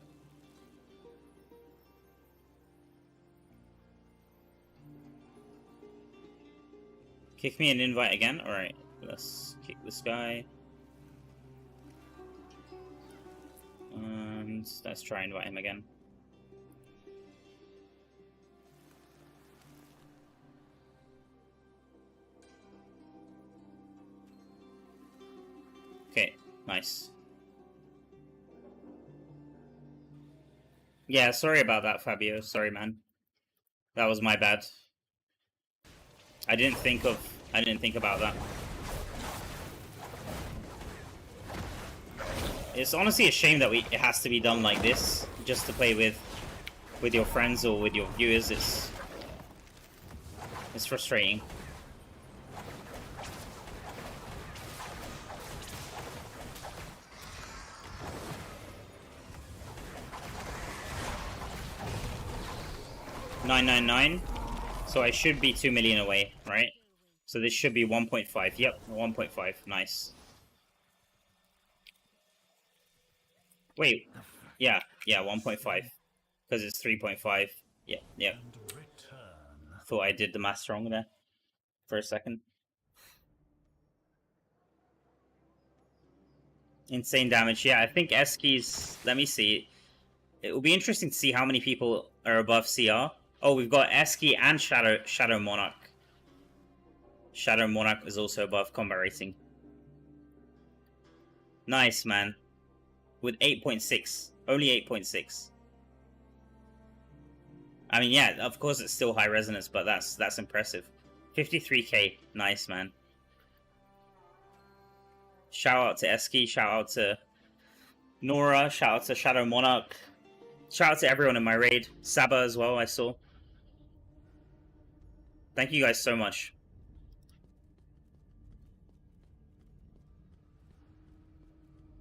Kick me an invite again? Alright, let's kick this guy. And let's try and invite him again. Okay, nice. Yeah, sorry about that, Fabio. Sorry, man. That was my bad. I didn't think about that. It's honestly a shame that it has to be done like this, just to play with your friends or with your viewers. It's frustrating. $999. So I should be 2 million away, right? So this should be 1.5. Yep, 1.5. Nice. Wait. Yeah, 1.5. Because it's 3.5. Yeah. Thought I did the math wrong there for a second. Insane damage. Yeah, I think Eski's... Let me see. It will be interesting to see how many people are above CR. Oh, we've got Eski and Shadow Monarch. Shadow Monarch is also above combat rating. Nice, man. With 8.6. Only 8.6. I mean, yeah, of course it's still high resonance, but that's impressive. 53k. Nice, man. Shout out to Eski. Shout out to Nora. Shout out to Shadow Monarch. Shout out to everyone in my raid. Saba as well, I saw. Thank you guys so much.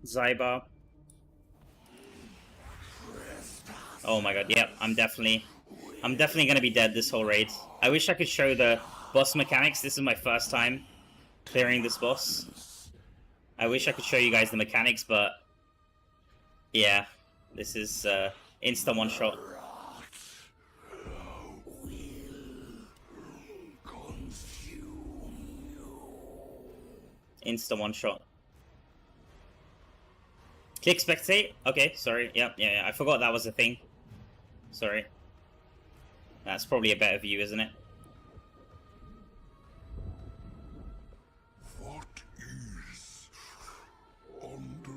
Zybar. Oh my god, yep, I'm definitely gonna be dead this whole raid. I wish I could show the boss mechanics. This is my first time clearing this boss. I wish I could show you guys the mechanics, but yeah, this is insta one shot. Insta one shot. Click spectate? Okay, sorry. Yep, yeah. I forgot that was a thing. Sorry. That's probably a better view, isn't it? What is under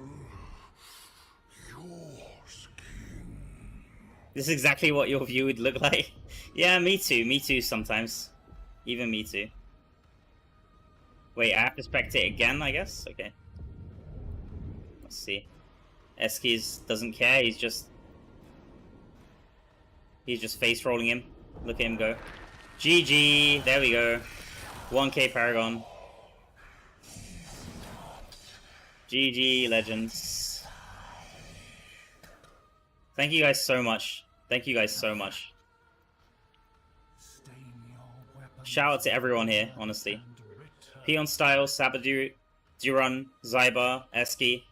your skin? This is exactly what your view would look like. Yeah, me too sometimes. Even me too. Wait, I have to spectate again, I guess? Okay. Let's see. Eskies doesn't care, he's just face rolling him. Look at him go. GG, there we go. 1k Paragon. GG, legends. Thank you guys so much. Thank you guys so much. Shout out to everyone here, honestly. Peon Style, Sabadu, Duran, Zybar, Eski,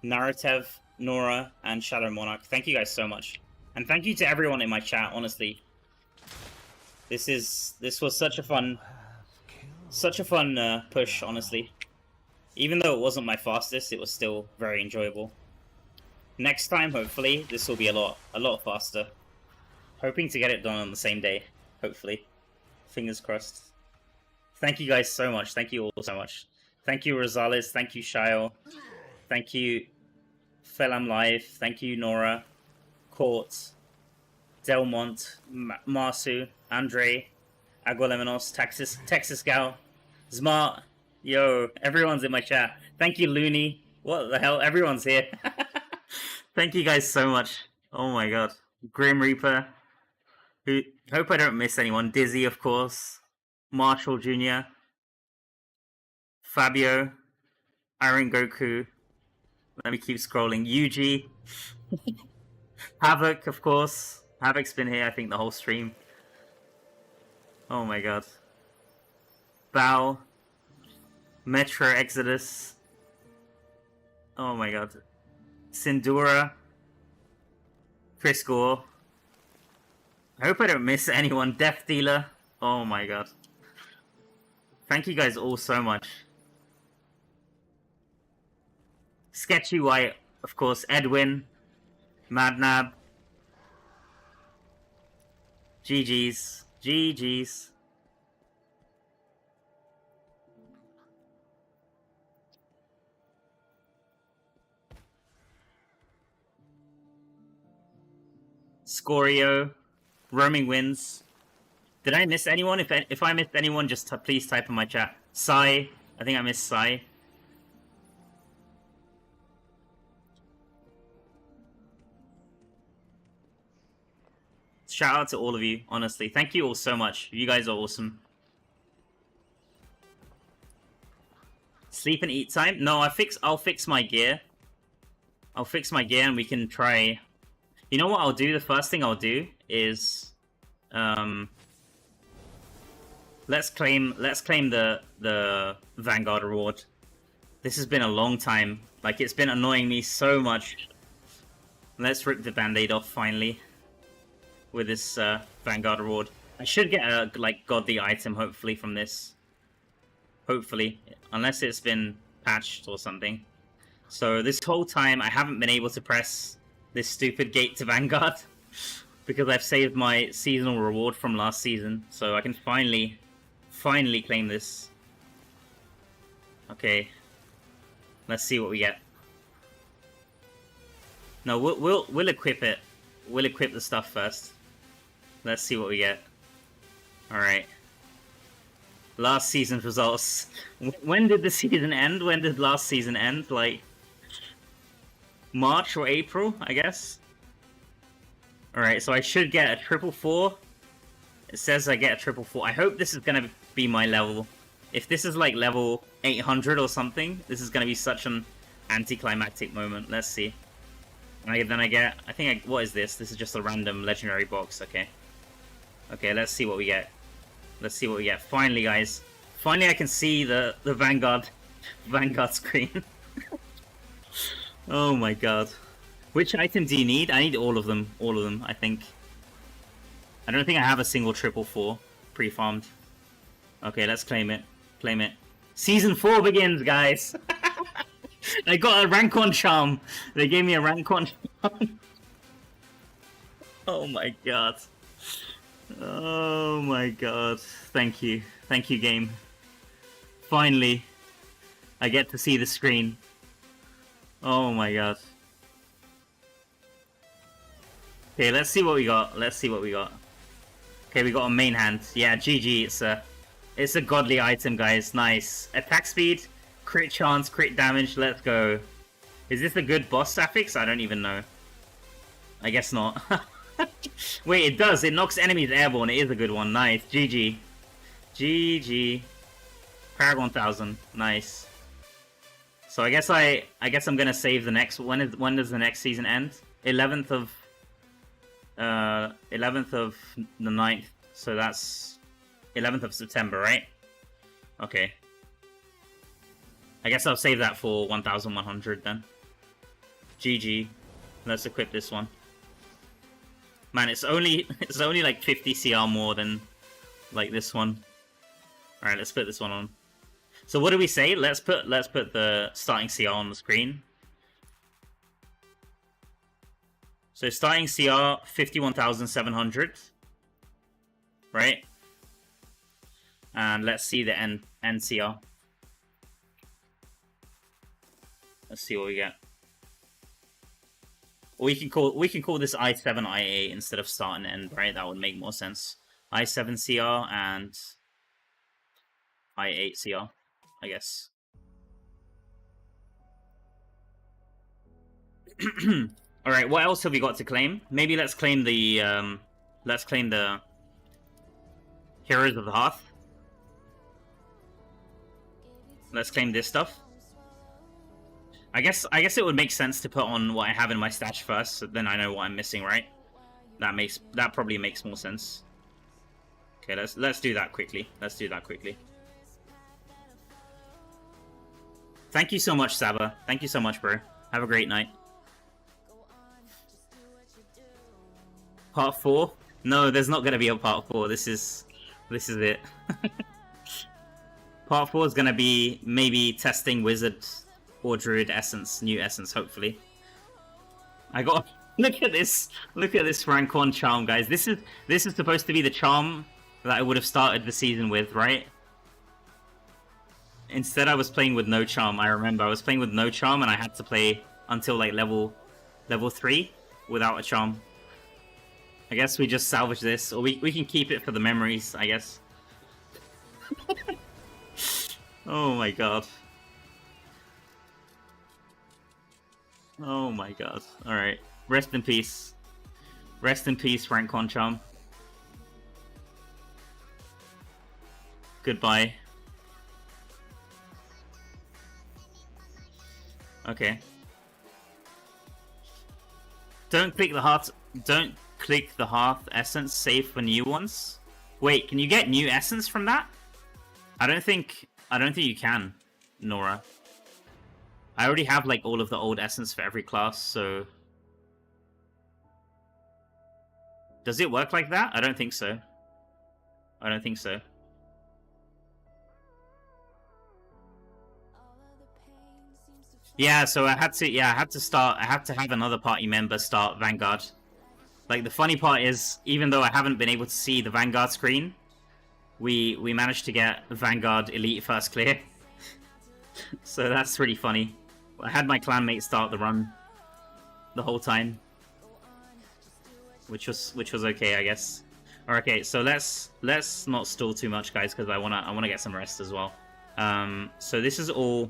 Naratev, Nora, and Shadow Monarch. Thank you guys so much. And thank you to everyone in my chat, honestly. This was such a fun push, honestly. Even though it wasn't my fastest, it was still very enjoyable. Next time, hopefully, this will be a lot faster. Hoping to get it done on the same day, hopefully. Fingers crossed. Thank you guys so much. Thank you all so much. Thank you, Rosales. Thank you, Shio. Thank you, Felam Live. Thank you, Nora, Court, Delmont, Marsu, Andre, Agualemenos, Texas Gal, Smart. Yo, everyone's in my chat. Thank you, Looney. What the hell? Everyone's here. Thank you guys so much. Oh my god. Grim Reaper. Hope I don't miss anyone. Dizzy, of course. Marshall Jr. Fabio. Iron Goku. Let me keep scrolling. Yuji. Havoc, of course. Havoc's been here, I think, the whole stream. Oh my god. Bao. Metro Exodus. Oh my god. Sindura. Chris Gore. I hope I don't miss anyone. Death Dealer. Oh my god. Thank you guys all so much. Sketchy White, of course. Edwin. Madnab. GG's. GG's. Scorio. Roaming Winds. Did I miss anyone? If I missed anyone, just please type in my chat. Sai. I think I missed Sai. Shout out to all of you, honestly. Thank you all so much. You guys are awesome. Sleep and eat time? No, I'll fix my gear. I'll fix my gear and we can try... You know what I'll do? The first thing I'll do is... let's claim the Vanguard reward. This has been a long time. Like, it's been annoying me so much. Let's rip the band-aid off finally with this Vanguard reward. I should get a godly item hopefully from this. Hopefully, unless it's been patched or something. So this whole time I haven't been able to press this stupid gate to Vanguard because I've saved my seasonal reward from last season, so I can finally claim this. Okay, let's see what we get. No, we'll equip it. We'll equip the stuff first. Let's see what we get. All right. Last season's results. When did the season end? When did last season end? Like March or April, I guess. Alright, so I should get a 444. It says I get a 444. I hope this is gonna be my level. If this is like level 800 or something, this is gonna be such an anticlimactic moment. Let's see. Then I get... what is this? This is just a random legendary box. Okay. Okay, let's see what we get. Let's see what we get. Finally, guys. Finally, I can see the Vanguard screen. Oh my god. Which item do you need? I need all of them. All of them, I think. I don't think I have a single 444 pre-farmed. Okay, let's claim it. Claim it. Season 4 begins, guys! I got a rank 1 charm. They gave me a rank 1 charm. Oh my god. Oh my god. Thank you. Thank you, game. Finally, I get to see the screen. Oh my god. Okay, let's see what we got. Let's see what we got. Okay, we got a main hand. Yeah, GG. It's a godly item, guys. Nice. Attack speed, crit chance, crit damage. Let's go. Is this a good boss affix? I don't even know. I guess not. Wait, it does. It knocks enemies airborne. It is a good one. Nice. GG. GG. Paragon 1000. Nice. So I guess I'm gonna save the next. When does the next season end? 11th of 11th of the 9th, so that's 11th of September, right? Okay. I guess I'll save that for 1100 then. GG. Let's equip this one. Man, it's only like 50 CR more than like this one. All right, let's put this one on. So what do we say? Let's put the starting CR on the screen. So starting CR 51,700, right? And let's see the end CR. Let's see what we get. Or we can call this I7 I8 instead of start and end, right? That would make more sense. I7 CR and I8 CR, I guess. All right, what else have we got to claim? Maybe let's claim the Heroes of the Hearth. Let's claim this stuff. I guess it would make sense to put on what I have in my stash first, so then I know what I'm missing, right? That probably makes more sense. Okay, let's do that quickly. Let's do that quickly. Thank you so much, Saba. Thank you so much, bro. Have a great night. Part 4? No, there's not gonna be a part 4. This is it. Part 4 is gonna be maybe testing Wizard or Druid Essence, new Essence, hopefully. I got look at this rank 1 charm, guys. This is supposed to be the charm that I would have started the season with, right? Instead, I was playing with no charm. I remember I was playing with no charm, and I had to play until like level 3 without a charm. I guess we just salvage this, or we can keep it for the memories, I guess. Oh my god. Oh my god. Alright. Rest in peace. Rest in peace, rank 1 charm. Goodbye. Okay. Don't click the Hearth Essence, save for new ones. Wait, can you get new Essence from that? I don't think you can, Nora. I already have like all of the old Essence for every class, so... Does it work like that? I don't think so. I don't think so. Yeah, so I had to have another party member start Vanguard. Like, the funny part is, even though I haven't been able to see the Vanguard screen, we managed to get Vanguard Elite first clear. So that's really funny. I had my clanmate start the run the whole time, which was okay, I guess. Okay, so let's not stall too much, guys, because I wanna get some rest as well. So this is all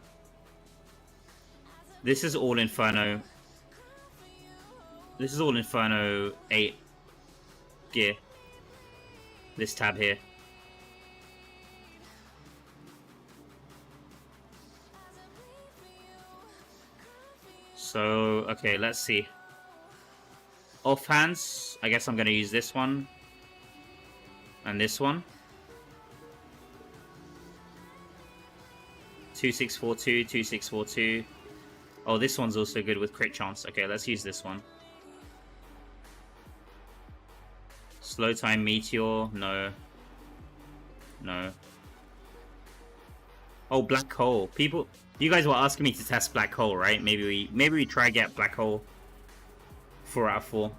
Inferno. This is all Inferno 8 gear. This tab here. So, okay, let's see. Offhands, I guess I'm going to use this one. And this one. 2642, 2642. Oh, this one's also good with crit chance. Okay, let's use this one. Slow time meteor, no. No. Oh, black hole. You guys were asking me to test black hole, right? Maybe we try get black hole 4 out of 4.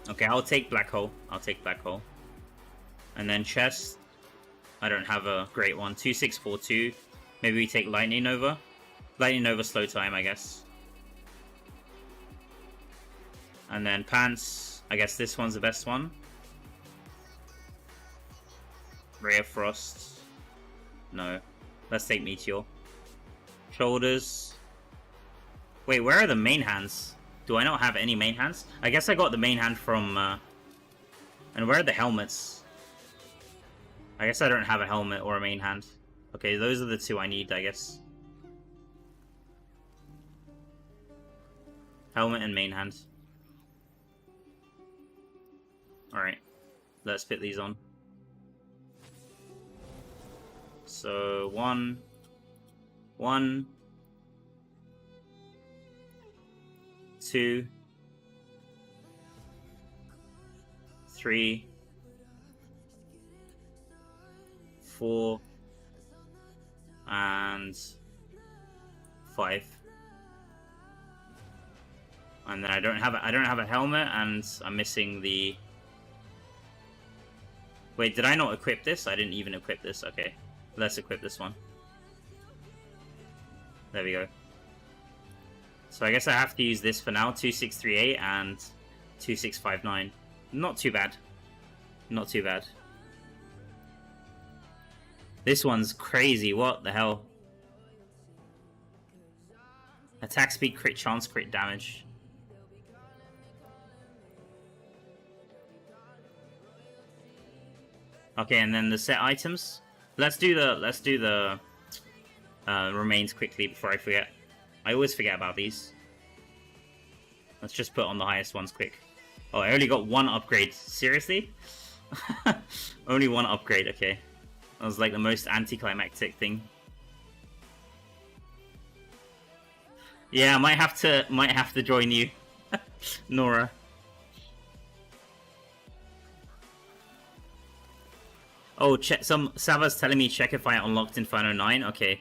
Okay, I'll take black hole. I'll take black hole. And then chest. I don't have a great one. 2642. Maybe we take lightning nova. Lightning nova slow time, I guess. And then pants. I guess this one's the best one. Ray of Frost. No. Let's take Meteor. Shoulders. Wait, where are the main hands? Do I not have any main hands? I guess I got the main hand from... And where are the helmets? I guess I don't have a helmet or a main hand. Okay, those are the two I need, I guess. Helmet and main hand. Alright. Let's put these on. So, 1, 2, 3, 4, and 5. And then I don't have a helmet, and I'm missing the. Wait, did I not equip this? I didn't even equip this. Okay, let's equip this one. There we go. So I guess I have to use this for now. 2638 and 2659. Not too bad. Not too bad. This one's crazy. What the hell? Attack speed, crit chance, crit damage. Okay, and then the set items. Let's do the remains quickly before I forget. I always forget about these. Let's just put on the highest ones quick. Oh, I only got 1 upgrade. Seriously? Only 1 upgrade. Okay, that was like the most anticlimactic thing. Yeah, I might have to join you, Nora. Oh, check. Sava's telling me check if I unlocked Inferno 9. Okay.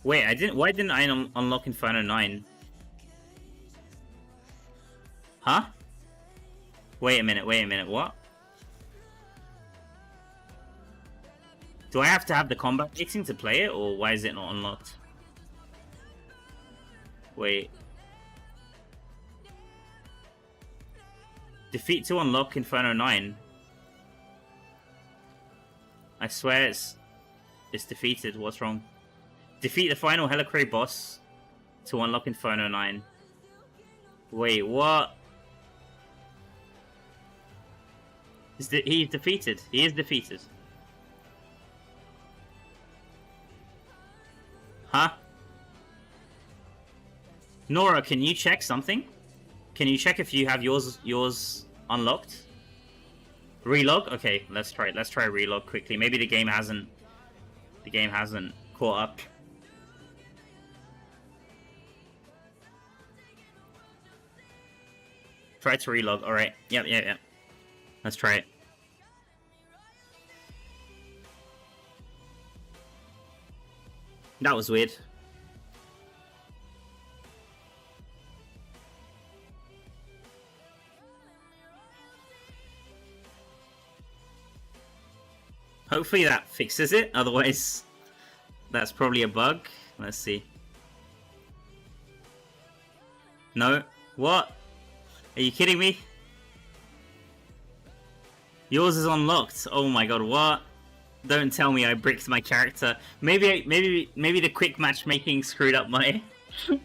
Wait, I didn't. Why didn't I unlock Inferno 9? Huh? Wait a minute. Wait a minute. What? Do I have to have the combat rating to play it, or why is it not unlocked? Wait. Defeat to unlock Inferno 9. I swear it's defeated. What's wrong? Defeat the final Helicray boss to unlock Inferno 9. Wait, what? He's defeated. He is defeated. Huh? Nora, can you check something? Can you check if you have yours unlocked? Relog? Okay, let's try it. Let's try relog quickly. Maybe the game hasn't caught up. Try to relog. Alright. Yep. Let's try it. That was weird. Hopefully that fixes it, otherwise that's probably a bug. Let's see. No? What? Are you kidding me? Yours is unlocked. Oh my god, what? Don't tell me I bricked my character. Maybe the quick matchmaking screwed up my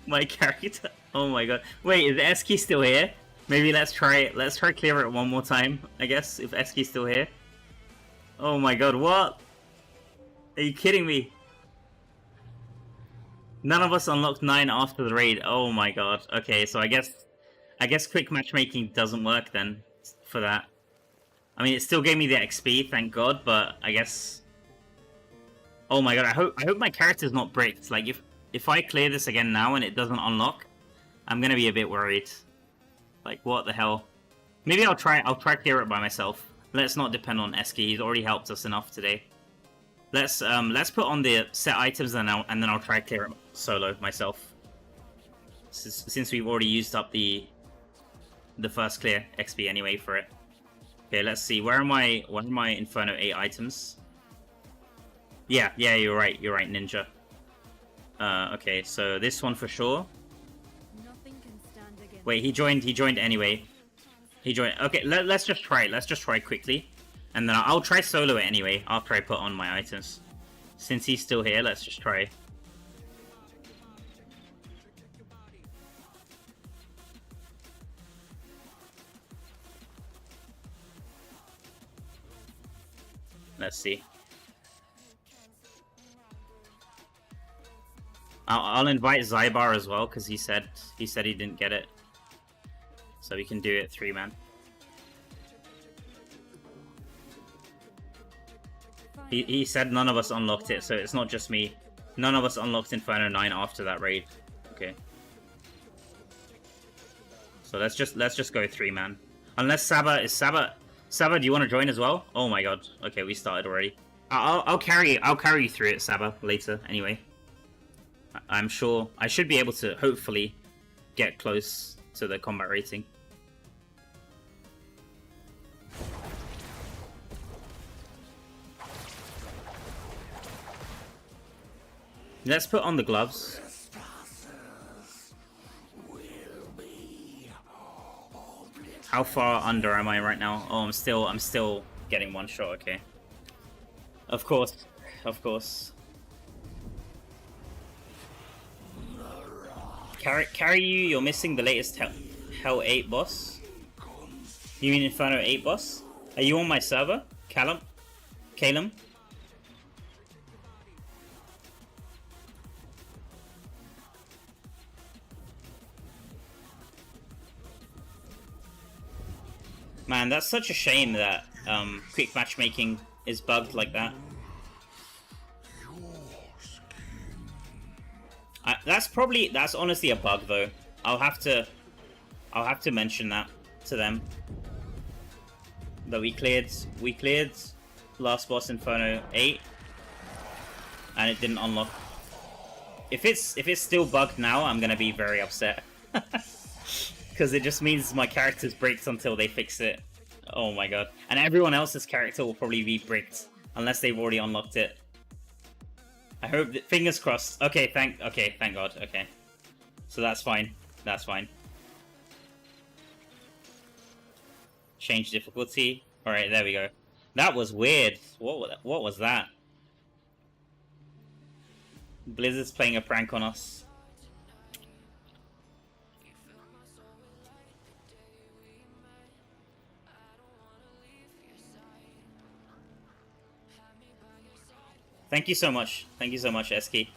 my character. Oh my god. Wait, is Eski still here? Maybe let's try it. Let's try clear it one more time, I guess, if Eski's still here. Oh my god, what? Are you kidding me? None of us unlocked 9 after the raid. Oh my god. Okay, so I guess quick matchmaking doesn't work then for that. I mean, it still gave me the XP, thank god, but I guess. Oh my god, I hope my character's not bricked. Like if I clear this again now and it doesn't unlock, I'm gonna be a bit worried. Like what the hell? Maybe I'll try clear it by myself. Let's not depend on Eski. He's already helped us enough today. Let's put on the set items and then I'll try clear it solo myself. Since we've already used up the first clear XP anyway for it. Okay, let's see. Where are my Inferno 8 items? Yeah, you're right, Ninja. Okay, so this one for sure. Nothing can stand against. Wait, he joined anyway. He joined. Okay, let's just try it. Let's just try quickly. And then I'll try solo it anyway after I put on my items. Since he's still here, let's just try. Let's see. I'll invite Zybar as well because he said he didn't get it, so we can do it 3-man. He said none of us unlocked it, so it's not just me. None of us unlocked Inferno 9 after that raid. Okay. So let's just go 3-man. Unless Saba, Saba, do you want to join as well? Oh my god. Okay, we started already. I'll carry you through it, Saba, later. Anyway, I'm sure I should be able to hopefully get close to the combat rating. Let's put on the gloves. How far under am I right now? Oh, I'm still getting one shot. Okay. Of course, of course. Carry you. You're missing the latest Hell 8 boss. You mean Inferno 8 boss? Are you on my server, Calum? Man, that's such a shame that quick matchmaking is bugged like that. That's honestly a bug though. I'll have to mention that to them. That we cleared last boss Inferno 8 and it didn't unlock. If it's still bugged now, I'm gonna be very upset. Because it just means my character's bricked until they fix it. Oh my god. And everyone else's character will probably be bricked unless they've already unlocked it. I hope that, fingers crossed. Okay, thank god. Okay. So that's fine. That's fine. Change difficulty. Alright, there we go. That was weird. What was that? Blizzard's playing a prank on us. Thank you so much. Thank you so much, Eski.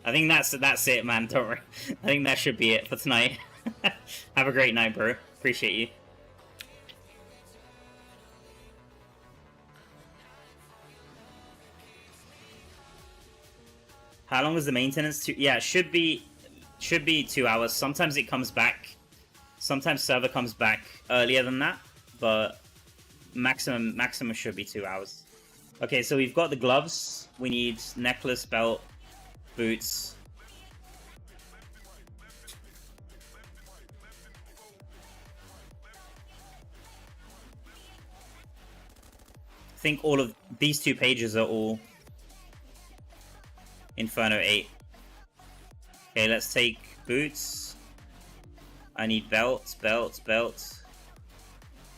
I think that's it, man. Don't worry. I think that should be it for tonight. Have a great night, bro. Appreciate you. How long is the maintenance? Yeah, it should be 2 hours. Sometimes it comes back. Sometimes server comes back earlier than that, but maximum should be 2 hours. Okay, so we've got the gloves. We need necklace, belt, boots. I think all of these 2 pages are all Inferno 8. Okay, let's take boots. I need belts. I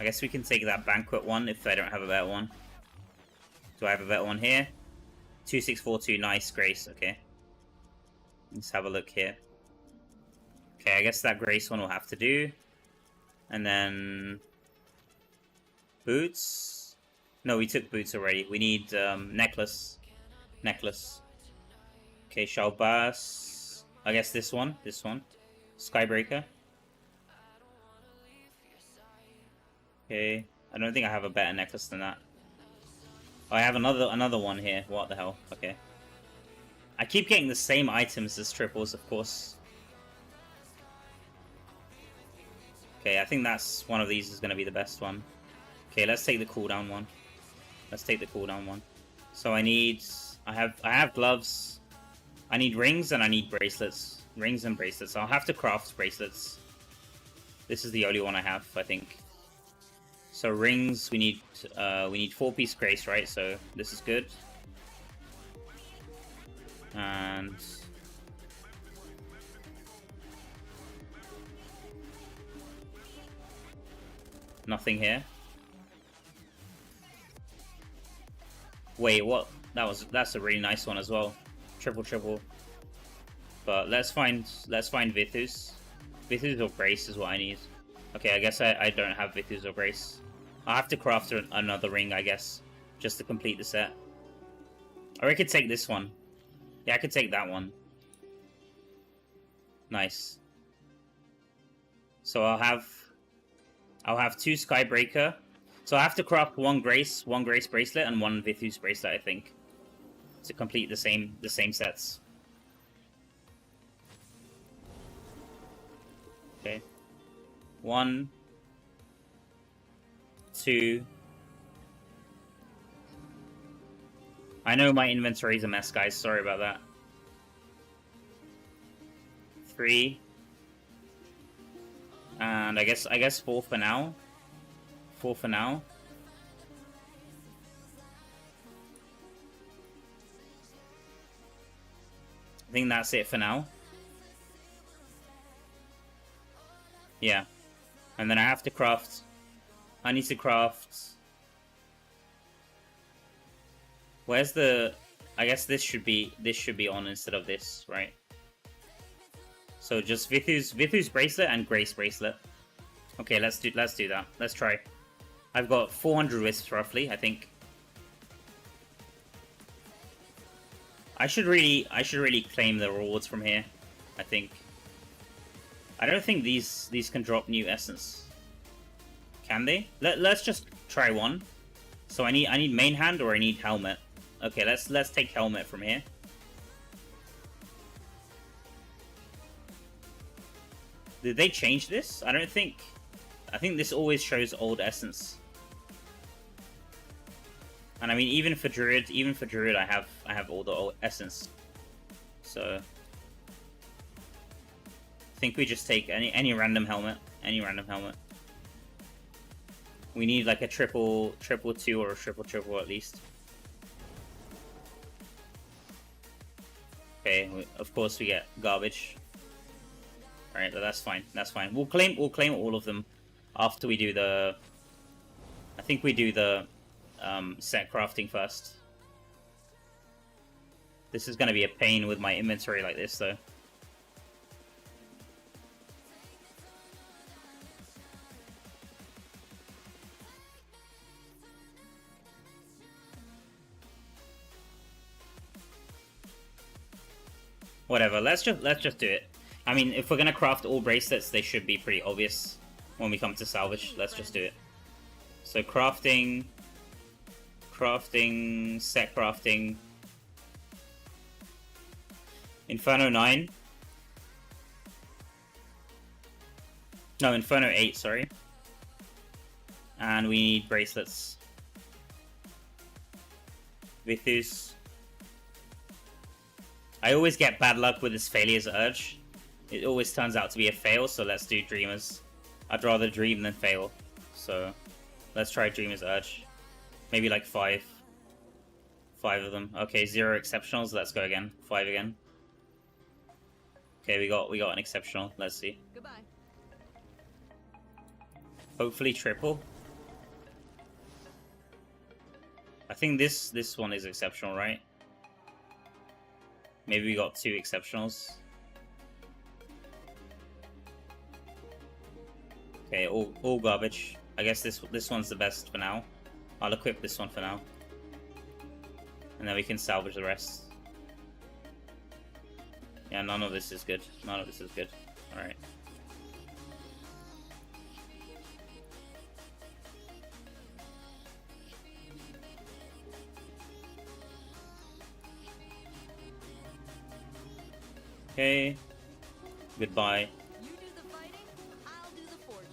guess we can take that banquet one if I don't have a better one. Do I have a better one here? 2642, nice, Grace, okay. Let's have a look here. Okay, I guess that Grace one will have to do. And then... boots? No, we took boots already. We need necklace. Necklace. Okay, Shalbas. I guess this one. Skybreaker. Okay, I don't think I have a better necklace than that. Oh, I have another one here. What the hell? Okay. I keep getting the same items as triples, of course. Okay, I think that's one of these is going to be the best one. Okay, let's take the cooldown one. So I have gloves. I need rings and I need bracelets. Rings and bracelets. I'll have to craft bracelets. This is the only one I have, I think. So rings, we need 4-piece Grace, right? So this is good. And nothing here. Wait, what? That's a really nice one as well. Triple. But let's find Vithus. Vithus or Grace is what I need. Okay, I guess I don't have Vithus or Grace. I'll have to craft another ring, I guess, just to complete the set. Or I could take this one. Yeah, I could take that one. Nice. So I'll have 2 Skybreaker. So I have to craft one Grace bracelet and one Vithus bracelet, I think, to complete the same sets. Okay. 1, 2. I know my inventory is a mess, guys. Sorry about that. 3. And I guess 4 for now. 4 for now. I think that's it for now. Yeah. And then I have to craft... I need to craft... Where's the... I guess this should be on instead of this, right? So just Vithus bracelet and Grace bracelet. Okay, let's do that. Let's try. I've got 400 wisps roughly, I think. I should really claim the rewards from here, I think. I don't think these can drop new essence. Can they? Let's just try one. So I need main hand or I need helmet. Okay, let's take helmet from here. Did they change this? I don't think. I think this always shows old essence. And I mean, even for druid, I have all the old essence. So I think we just take any random helmet. Any random helmet. We need like a triple 2 or a triple at least. Okay, of course we get garbage. Alright, but that's fine. That's fine. We'll claim all of them after we do the... I think we do the set crafting first. This is going to be a pain with my inventory like this, though. Whatever, let's just do it. I mean, if we're gonna craft all bracelets, they should be pretty obvious when we come to salvage. Let's just do it. So crafting, set crafting, Inferno 9. No, Inferno 8, sorry. And we need bracelets. Vithus. I always get bad luck with this Failures Urge. It always turns out to be a fail, so let's do Dreamers. I'd rather dream than fail. So let's try Dreamer's Urge. Maybe like 5. 5 of them. Okay, 0 exceptionals. Let's go again. 5 again. Okay, we got an exceptional. Let's see. Goodbye. Hopefully triple. I think this one is exceptional, right? Maybe we got 2 exceptionals. Okay, all garbage. I guess this one's the best for now. I'll equip this one for now. And then we can salvage the rest. Yeah, none of this is good. None of this is good. Alright. Okay. Goodbye. You do the fighting, I'll do the forging.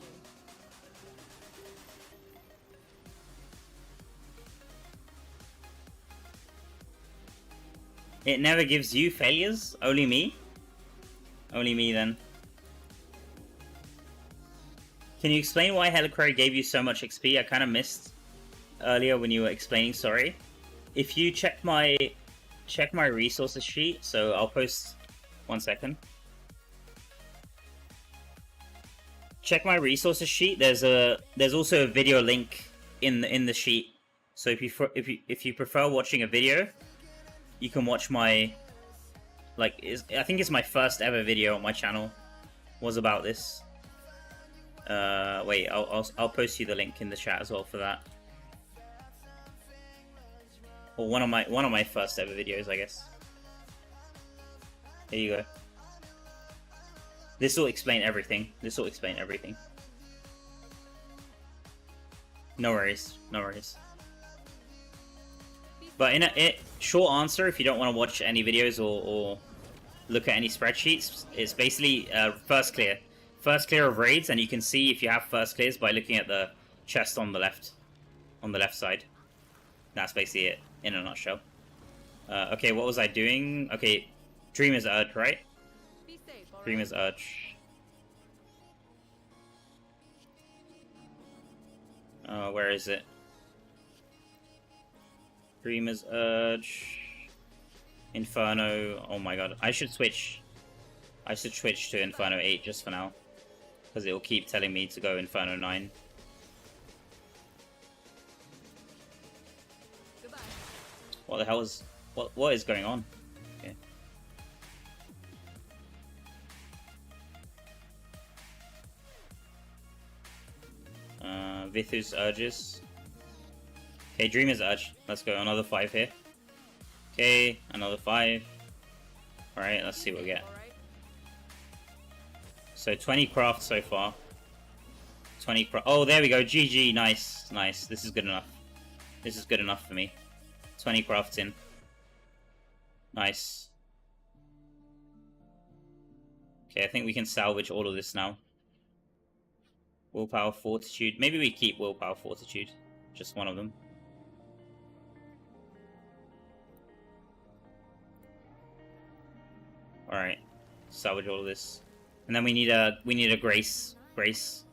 It never gives you failures? Only me? Only me then. Can you explain why Helicry gave you so much XP? I kind of missed earlier when you were explaining, sorry. If you check my resources sheet, so I'll post 1 second. Check my resources sheet. There's also a video link in the sheet. So if you prefer watching a video, you can watch my I think it's my first ever video on my channel was about this. Wait, I'll post you the link in the chat as well for that. Or one of my first ever videos, I guess. Here you go. This will explain everything. This will explain everything. No worries. No worries. But in a short answer, if you don't want to watch any videos or look at any spreadsheets, it's basically first clear. First clear of raids, and you can see if you have first clears by looking at the chest on the left side. That's basically it, in a nutshell. Okay, what was I doing? Okay, Dreamer's Urge, right? Be safe, all right? Dreamer's Urge. Where is it? Dreamer's Urge. Inferno. Oh my god. I should switch to Inferno 8 just for now. Because it will keep telling me to go Inferno 9. Goodbye. What the hell is... What is going on? Okay. Vithu's Urges. Okay, Dreamer's Urge. Let's go. Another 5 here. Okay, another 5. Alright, let's see what we get. All right. So 20 craft so far. 20 craft. Oh, there we go. GG. Nice. Nice. This is good enough. This is good enough for me. 20 crafts in. Nice. Okay, I think we can salvage all of this now. Willpower, Fortitude. Maybe we keep Willpower, Fortitude. Just one of them. Alright. Salvage all of this. And then we need a grace bracelet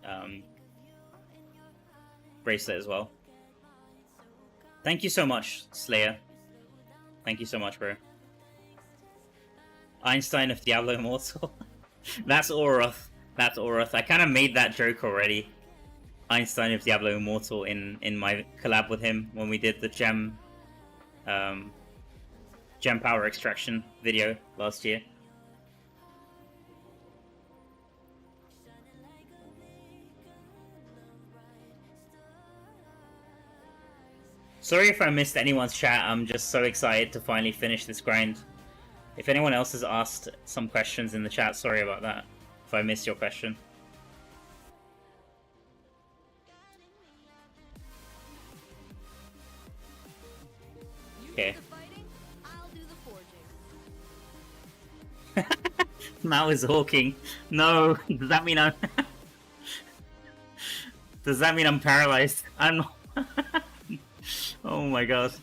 as well. Thank you so much, Slayer. Thank you so much, bro. Einstein of Diablo Immortal. That's Oroth. That's Oroth. I kind of made that joke already. Einstein of Diablo Immortal in my collab with him when we did the gem power extraction video last year. Sorry if I missed anyone's chat, I'm just so excited to finally finish this grind. If anyone else has asked some questions in the chat, sorry about that, if I missed your question. You Okay. do the fighting, I'll do the forging. Mao is hawking. No, does that mean I'm... Does that mean I'm paralyzed? I'm not... Oh my god.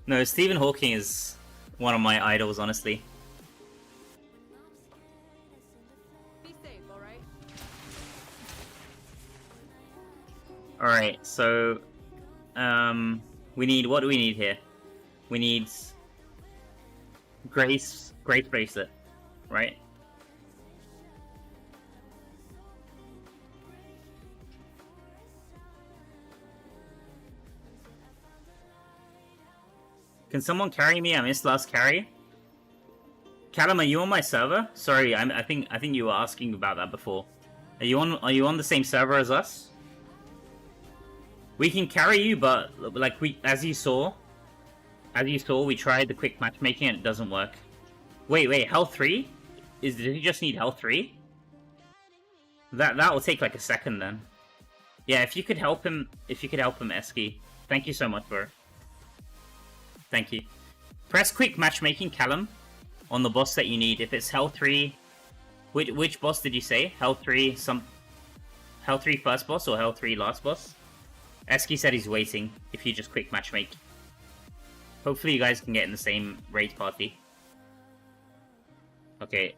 No, Stephen Hawking is one of my idols, honestly. Be safe, all right? Alright, so... we need... What do we need here? We need... Grace Bracelet, right? Can someone carry me? I missed last carry. Callum, are you on my server? Sorry, I think you were asking about that before. Are you on the same server as us? We can carry you, but like as you saw, we tried the quick matchmaking and it doesn't work. Wait, health 3? Did he just need health 3? That will take like a second then. Yeah, if you could help him, Eski. Thank you so much, bro. Thank you. Press quick matchmaking, Callum, on the boss that you need. If it's Hell 3... Which boss did you say? Hell 3 Hell 3 first boss or Hell 3 last boss? Eski said he's waiting if you just quick matchmake. Hopefully you guys can get in the same raid party. Okay,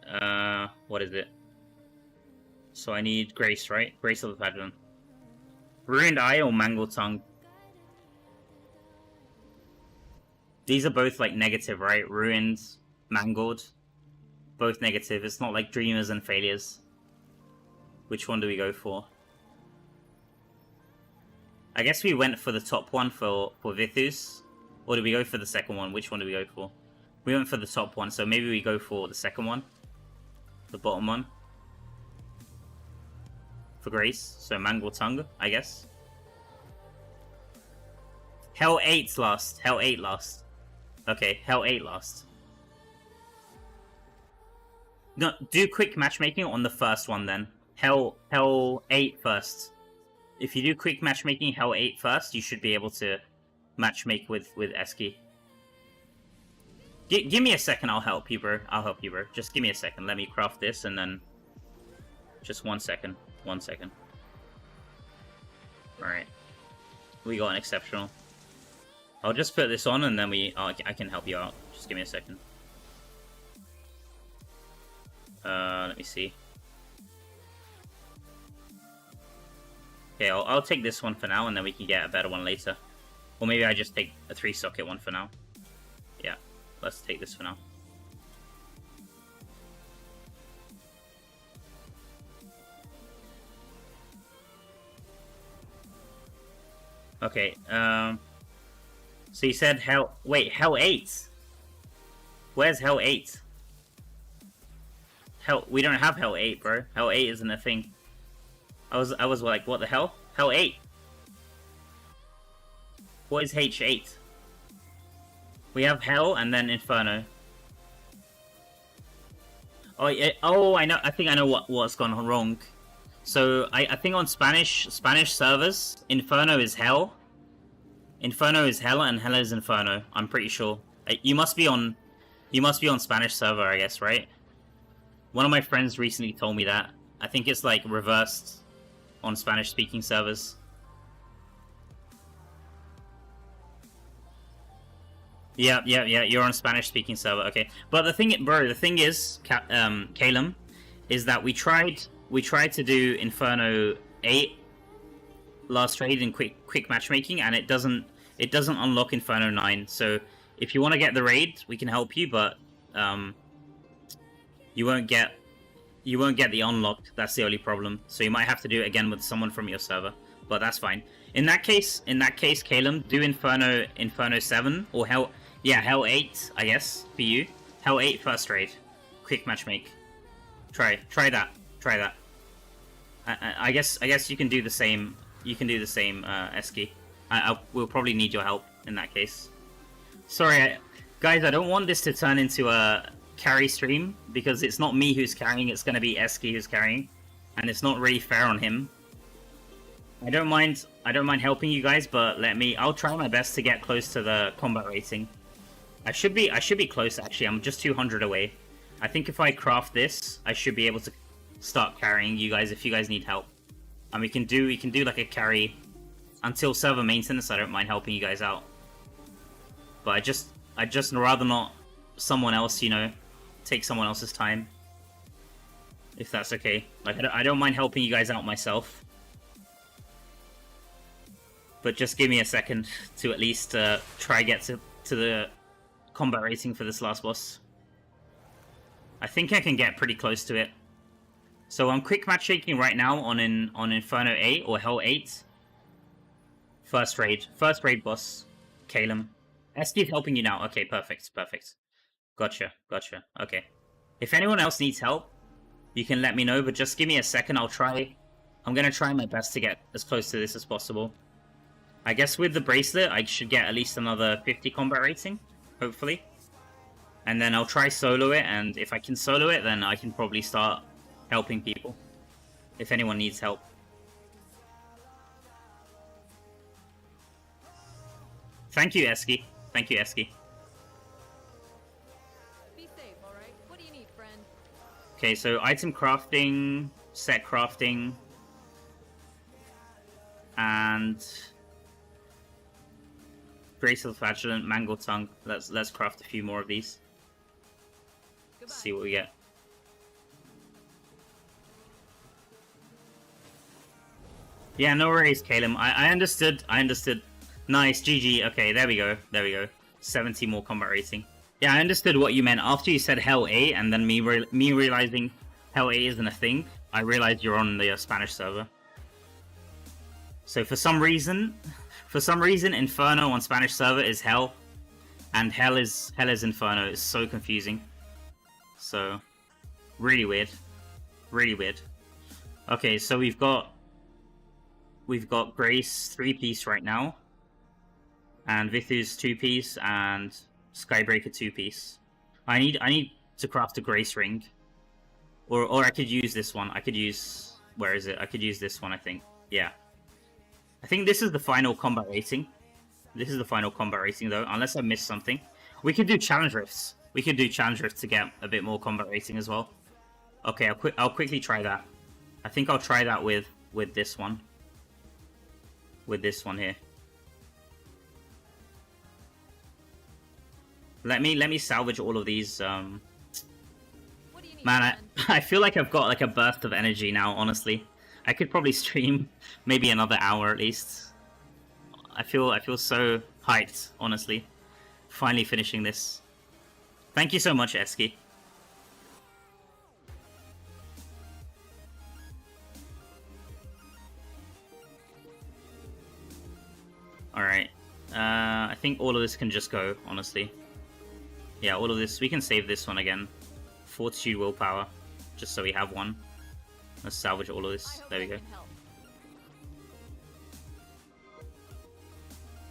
what is it? So I need Grace, right? Grace of the Paragon. Ruined Eye or Mangled Tongue? These are both, like, negative, right? Ruined, Mangled. Both negative. It's not like Dreamers and Failures. Which one do we go for? I guess we went for the top one for Vithu's. Or did we go for the second one? Which one do we go for? We went for the top one, so maybe we go for the second one. The bottom one. For Grace. So Mangled Tongue, I guess. Hell 8's last. Hell 8 last. Okay, Hell 8 last. No, do quick matchmaking on the first one then. Hell 8 first. If you do quick matchmaking Hell 8 first, you should be able to matchmake with Eski. Give me a second, I'll help you, bro. I'll help you, bro. Just give me a second. Let me craft this and then... Just 1 second. 1 second. Alright. We got an exceptional. I'll just put this on and then I can help you out. Just give me a second. Let me see. Okay, I'll take this one for now and then we can get a better one later. Or maybe I just take a 3-socket one for now. Yeah, let's take this for now. Okay, so you said Hell... Wait, Hell 8? Where's Hell 8? We don't have Hell 8, bro. Hell 8 isn't a thing. I was like, what the hell? Hell 8? What is H8? We have Hell and then Inferno. Oh, yeah, oh, I know. I think I know what's gone wrong. So I think on Spanish servers, Inferno is Hell. Inferno is Hell and Hell is Inferno. I'm pretty sure. You must be on Spanish server, I guess, right? One of my friends recently told me that. I think it's like reversed on Spanish speaking servers. Yeah, you're on Spanish speaking server, okay. But the thing is, Calum, is that we tried to do Inferno 8 last trade in quick matchmaking, and it doesn't unlock Inferno 9. So if you want to get the raid, we can help you, but you won't get the unlock. That's the only problem. So you might have to do it again with someone from your server, but that's fine. In that case, Calum, do Inferno 7 or Hell 8, I guess, for you. Hell 8 first raid, quick matchmake. Try that. I guess you can do the same. You can do the same, Eski. We'll probably need your help in that case. Sorry, guys. I don't want this to turn into a carry stream because it's not me who's carrying. It's going to be Eski who's carrying, and it's not really fair on him. I don't mind helping you guys, but I'll try my best to get close to the combat rating. I should be close actually. I'm just 200 away. I think if I craft this, I should be able to start carrying you guys if you guys need help. And we can do like a carry until server maintenance. I don't mind helping you guys out. But I just rather not someone else, take someone else's time. If that's okay. Like I don't mind helping you guys out myself. But just give me a second to at least try get to the combat rating for this last boss. I think I can get pretty close to it. So I'm quick matchmaking right now on Inferno 8 or Hell 8. First raid boss, Calum. Eski's helping you now. Okay, perfect. Gotcha. Okay. If anyone else needs help, you can let me know, but just give me a second. I'm gonna try my best to get as close to this as possible. I guess with the bracelet, I should get at least another 50 combat rating, hopefully. And then I'll try solo it, and if I can solo it, then I can probably start helping people. If anyone needs help. Thank you, Eski. Be safe, alright? What do you need, friend? Okay, so item crafting, set crafting, and Grace of Flagellant, Mangle Tongue. Let's craft a few more of these. Goodbye. See what we get. Yeah, no worries, Calum. I understood. Nice, GG. Okay, there we go. 70 more combat rating. Yeah, I understood what you meant. After you said Hell 8, and then me realizing Hell 8 isn't a thing, I realized you're on the Spanish server. So for some reason, Inferno on Spanish server is Hell, and Hell is Inferno. It's so confusing. So, really weird. Okay, so we've got Grace 3-piece right now, and Vithu's 2-piece, and Skybreaker 2-piece. I need to craft a Grace ring. Or I could use this one. I could use... Where is it? I could use this one, I think. Yeah. I think this is the final combat rating. This is the final combat rating, though, unless I missed something. We could do challenge rifts. We could do challenge rifts to get a bit more combat rating as well. Okay, I'll quickly try that. I think I'll try that with this one. With this one here. Let me salvage all of these. What do you need, Man, I feel like I've got like a burst of energy now. Honestly, I could probably stream maybe another hour at least. I feel so hyped. Honestly, finally finishing this. Thank you so much, Eski. Alright. I think all of this can just go, honestly. Yeah, all of this. We can save this one again. Fortitude, willpower. Just so we have one. Let's salvage all of this. There we go.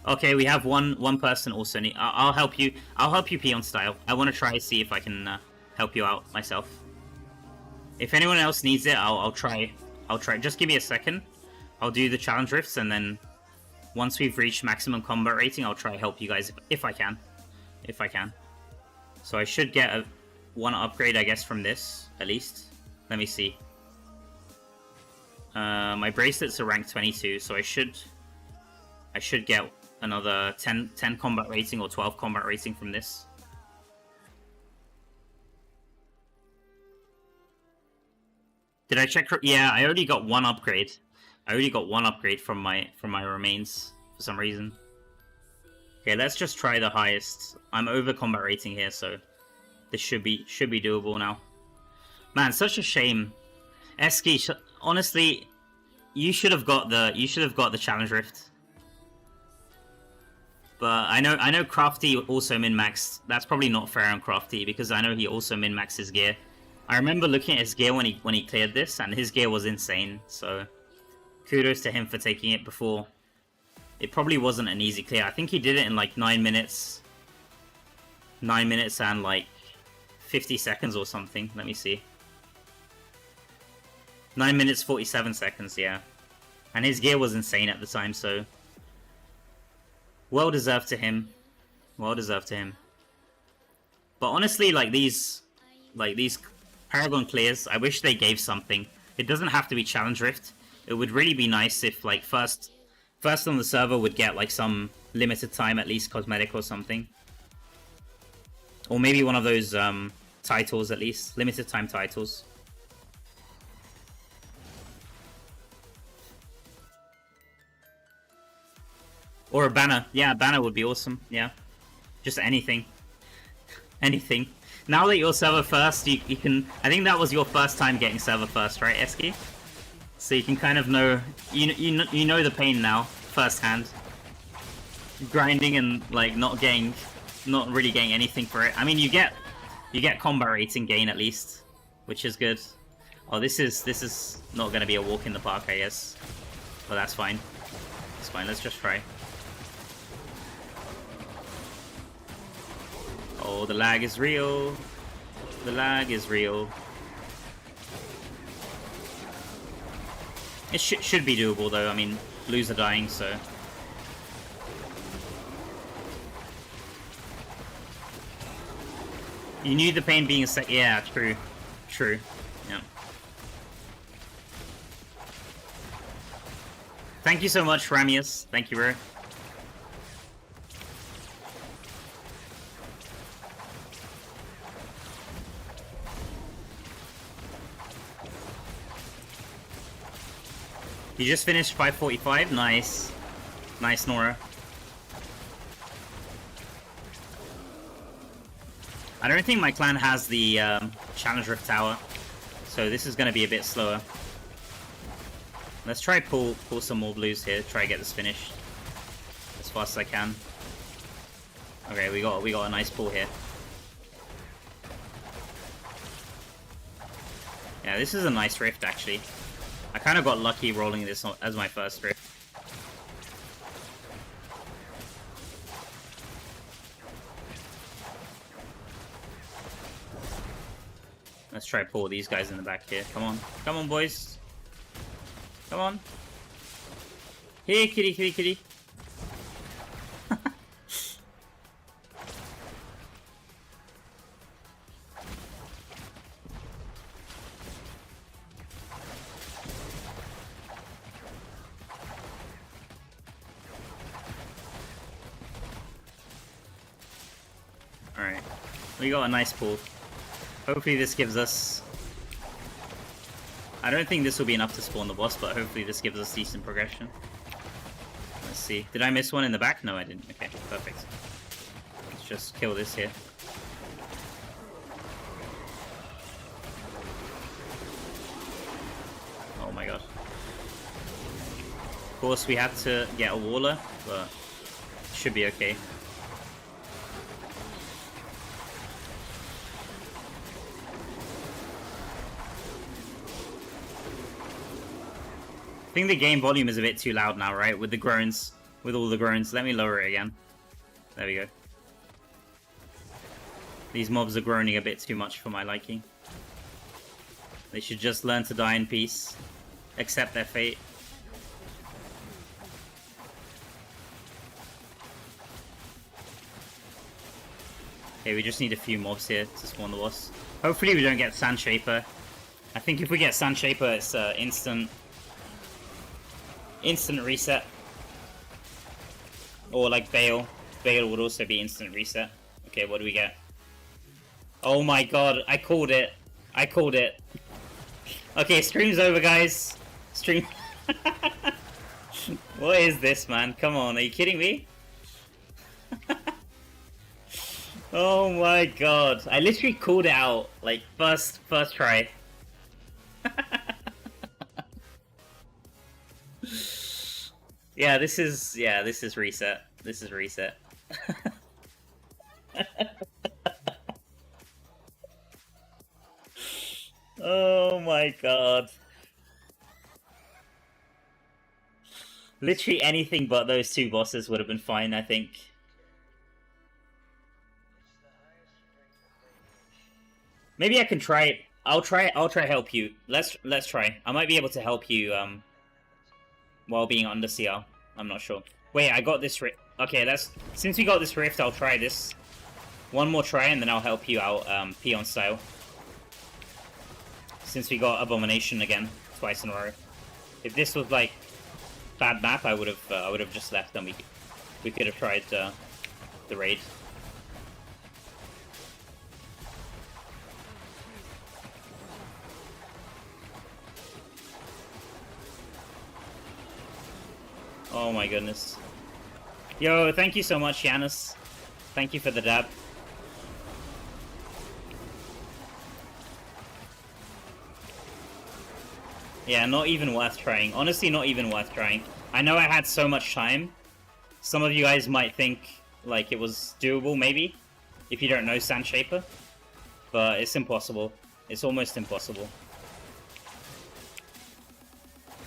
Okay, we have one person also need. I'll help you. I'll help you, Peon style. I want to try to see if I can help you out myself. If anyone else needs it, I'll try. I'll try. Just give me a second. I'll do the challenge rifts, and then once we've reached maximum combat rating, I'll try to help you guys if I can. If I can. So I should get one upgrade, I guess, from this at least. Let me see. My bracelets are rank 22, so I should get another 10 combat rating or 12 combat rating from this. Did I check? Yeah, I already got one upgrade. I already got one upgrade from my remains for some reason. Okay, let's just try the highest. I'm over combat rating here, so this should be doable now. Man, such a shame. Eski, honestly, you should have got the challenge rift. But I know Crafty also min-maxed. That's probably not fair on Crafty because I know he also min-maxed his gear. I remember looking at his gear when he cleared this, and his gear was insane. So kudos to him for taking it before. It probably wasn't an easy clear. I think he did it in like 9 minutes. 9 minutes and like 50 seconds or something. Let me see. 9 minutes 47 seconds, yeah. And his gear was insane at the time, so well deserved to him. Well deserved to him. But honestly, like these Paragon clears, I wish they gave something. It doesn't have to be challenge rift. It would really be nice if like first on the server would get like some limited time, at least cosmetic or something. Or maybe one of those titles at least, limited time titles. Or a banner. Yeah, a banner would be awesome. Yeah. Just anything. Anything. Now that you're server first, you can... I think that was your first time getting server first, right, Eski? So you can kind of know... You know the pain now, firsthand. Grinding and, like, not really getting anything for it. I mean, you get combat rating gain at least, which is good. Oh, this is not going to be a walk in the park, I guess. But that's fine. It's fine, let's just try. Oh, the lag is real. The lag is real. It should be doable though. I mean, blues are dying, so. You knew the pain being a sec. Yeah, true. True. Yeah. Thank you so much, Ramius. Thank you, bro. You just finished 545? Nice. Nice, Nora. I don't think my clan has the Challenge Rift Tower, so this is going to be a bit slower. Let's try pull some more blues here, try to get this finished as fast as I can. Okay, we got a nice pull here. Yeah, this is a nice rift actually. I kind of got lucky rolling this as my first rift. Let's try to pull these guys in the back here. Come on. Come on, boys. Come on. Here, kitty, kitty, kitty. Alright. We got a nice pull. Hopefully this gives us... I don't think this will be enough to spawn the boss, but hopefully this gives us decent progression. Let's see. Did I miss one in the back? No, I didn't. Okay, perfect. Let's just kill this here. Oh my god. Of course, we had to get a waller, but it should be okay. I think the game volume is a bit too loud now, right? With the groans. With all the groans. Let me lower it again. There we go. These mobs are groaning a bit too much for my liking. They should just learn to die in peace. Accept their fate. Okay, we just need a few mobs here to spawn the boss. Hopefully we don't get Sand Shaper. I think if we get Sand Shaper, it's instant reset. Or like Bale. Bale would also be instant reset. Okay, what do we get? Oh my god, I called it. I called it. Okay, stream's over, guys. Stream. What is this, man? Come on, are you kidding me? Oh my god. I literally called it out. Like, first try. Yeah, this is reset. This is reset. Oh my god. Literally anything but those two bosses would have been fine, I think. Maybe I can try it. I'll try help you. Let's try. I might be able to help you while being under CR. I'm not sure. Wait, I got this rift. Okay, since we got this rift, I'll try this. One more try and then I'll help you out Peon style. Since we got Abomination again twice in a row. If this was like bad map, I would have just left and we could have tried the raid. Oh my goodness. Yo, thank you so much, Yanis. Thank you for the dab. Yeah, not even worth trying. Honestly, not even worth trying. I know I had so much time. Some of you guys might think like it was doable, maybe, if you don't know Sand Shaper. But it's impossible. It's almost impossible.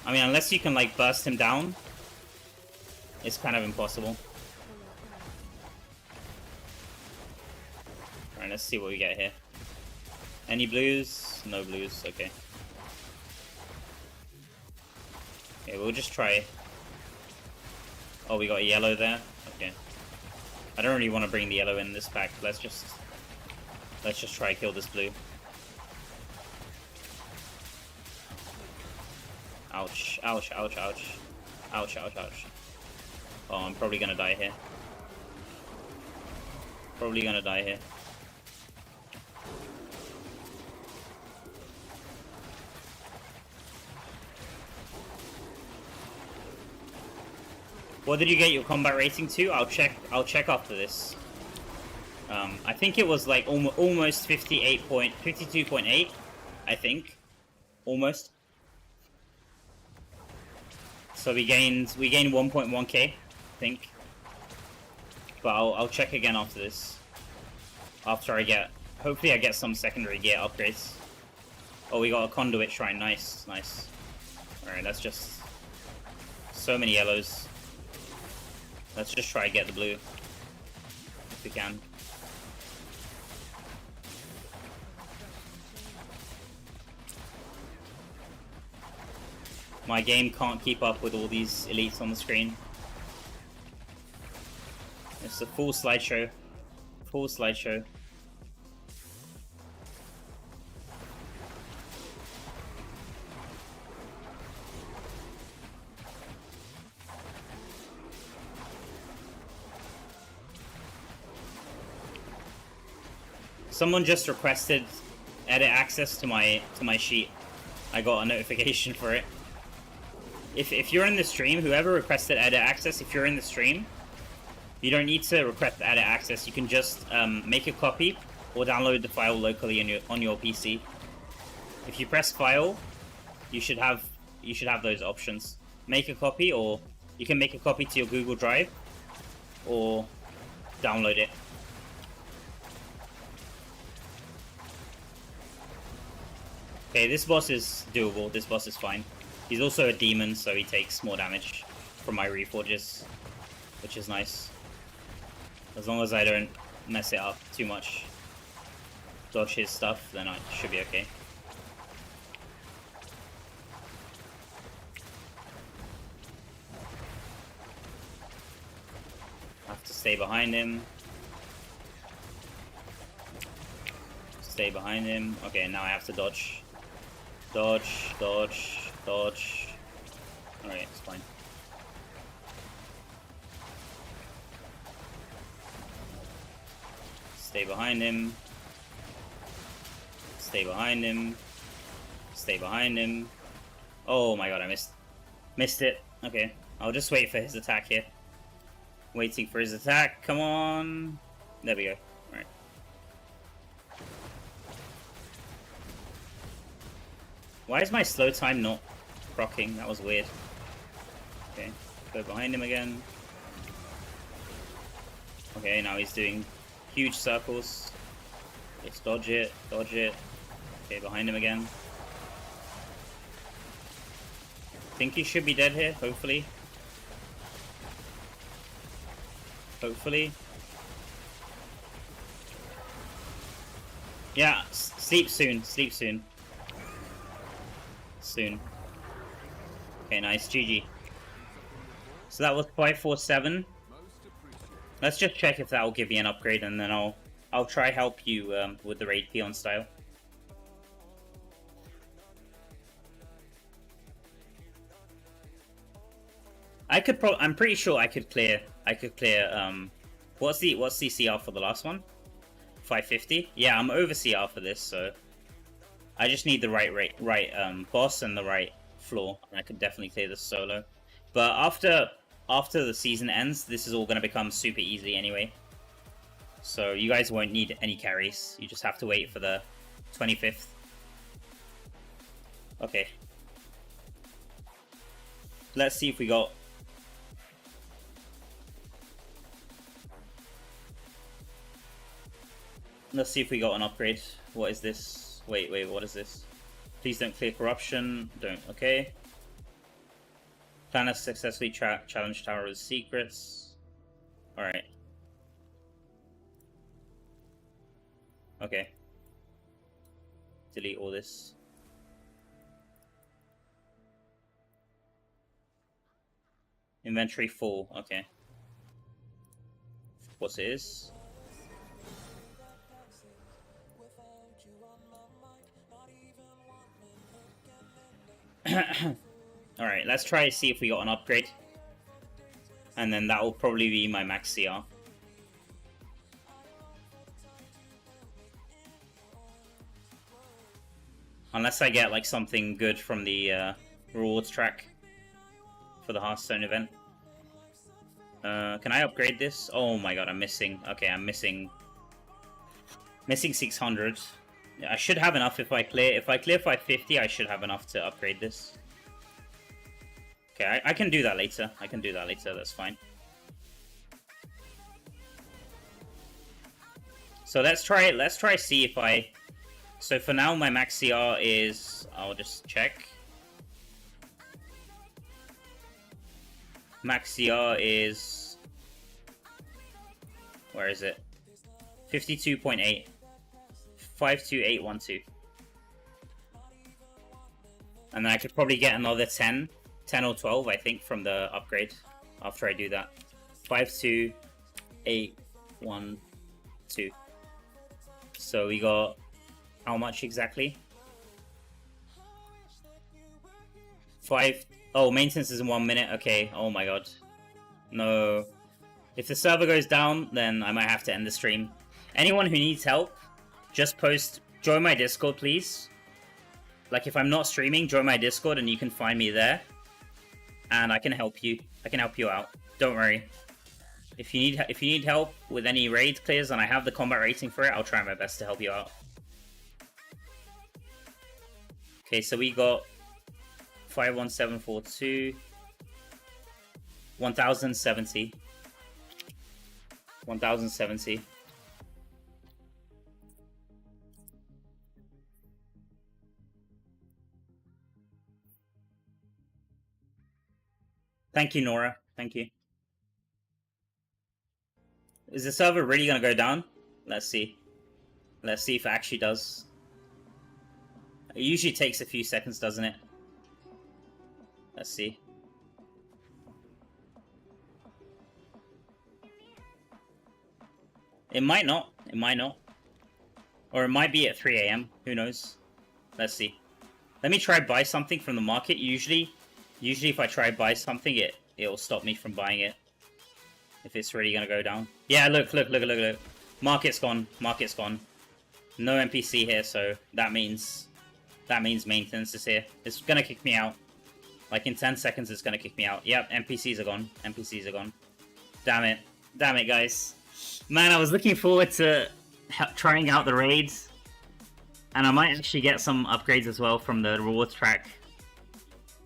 I mean, unless you can like burst him down, it's kind of impossible. Alright, let's see what we get here. Any blues? No blues, okay. Okay, we'll just try. Oh, we got a yellow there? Okay. I don't really want to bring the yellow in this pack. Let's just try kill this blue. Ouch, ouch, ouch, ouch. Ouch, ouch, ouch. Oh, I'm probably gonna die here. Probably gonna die here. What did you get your combat rating to? I'll check after this. I think it was like almost 52.8, I think. Almost. So we gained 1.1k, I think. But I'll check again after this. After hopefully I get some secondary gear upgrades. Oh, we got a conduit shrine, nice, nice. Alright, that's just so many yellows. Let's just try to get the blue, if we can. My game can't keep up with all these elites on the screen. It's a full slideshow. Full slideshow. Someone just requested edit access to my sheet. I got a notification for it. If you're in the stream, whoever requested edit access, if you're in the stream, you don't need to request edit access. You can just make a copy or download the file locally on your PC. If you press file, you should have those options. Make a copy, or you can make a copy to your Google Drive or download it. Okay, this boss is doable. This boss is fine. He's also a demon, so he takes more damage from my reforges, which is nice. As long as I don't mess it up too much, dodge his stuff, then I should be okay. I have to stay behind him. Stay behind him. Okay, now I have to dodge. Dodge, dodge, dodge. Alright, it's fine. Stay behind him. Stay behind him. Stay behind him. Oh my god, I missed it. Okay, I'll just wait for his attack here. Waiting for his attack. Come on. There we go. Alright. Why is my slow time not proccing? That was weird. Okay, go behind him again. Okay, now he's doing huge circles. Let's dodge it, dodge it. Okay, behind him again. Think he should be dead here, hopefully. Hopefully. Yeah, sleep soon, sleep soon. Soon. Okay, nice, GG. So that was 547. Let's just check if that will give me an upgrade, and then I'll try help you with the raid peon style. I'm pretty sure I could clear. What's the CR for the last one? 550. Yeah, I'm over CR for this, so I just need the right boss and the right floor, and I could definitely clear this solo. But after the season ends, this is all going to become super easy anyway. So you guys won't need any carries. You just have to wait for the 25th. Okay. Let's see if we got... Let's see if we got an upgrade. What is this? Wait, what is this? Please don't clear corruption. Don't. Okay. Plan to successfully challenge Tower with secrets. Alright. Okay. Delete all this. Inventory full. Okay. What's it is? Alright, let's try to see if we got an upgrade. And then that will probably be my max CR. Unless I get like something good from the rewards track for the Hearthstone event. Can I upgrade this? Oh my god, I'm missing. Okay, I'm missing 600. I should have enough if I clear. If I clear 550, I should have enough to upgrade this. Okay, I can do that later. I can do that later. That's fine. So let's try. Let's try see if I. So for now, my max CR is. I'll just check. Max CR is. Where is it? 52.8. 52812. And then I could probably get another 10 10 or 12, I think, from the upgrade after I do that. 5, 2, 8, 1, 2. So we got how much exactly? 5. Oh, maintenance is in 1 minute. Okay. Oh my god. No. If the server goes down, then I might have to end the stream. Anyone who needs help, just post, join my Discord, please. Like, if I'm not streaming, join my Discord and you can find me there. And I can help you. I can help you out. Don't worry. If you need help with any raid clears and I have the combat rating for it, I'll try my best to help you out. Okay, so we got 51742, 1070. 1070. Thank you, Nora. Thank you. Is the server really gonna go down? Let's see. Let's see if it actually does. It usually takes a few seconds, doesn't it? Let's see. It might not. It might not. Or it might be at 3 AM. Who knows? Let's see. Let me try buy something from the market. Usually if I try buy something, it'll stop me from buying it. If it's really gonna go down. Yeah, look. Market's gone. Market's gone. No NPC here, so that means maintenance is here. It's gonna kick me out. Like in 10 seconds, it's gonna kick me out. Yep, NPCs are gone. NPCs are gone. Damn it. Damn it, guys. Man, I was looking forward to trying out the raids. And I might actually get some upgrades as well from the rewards track.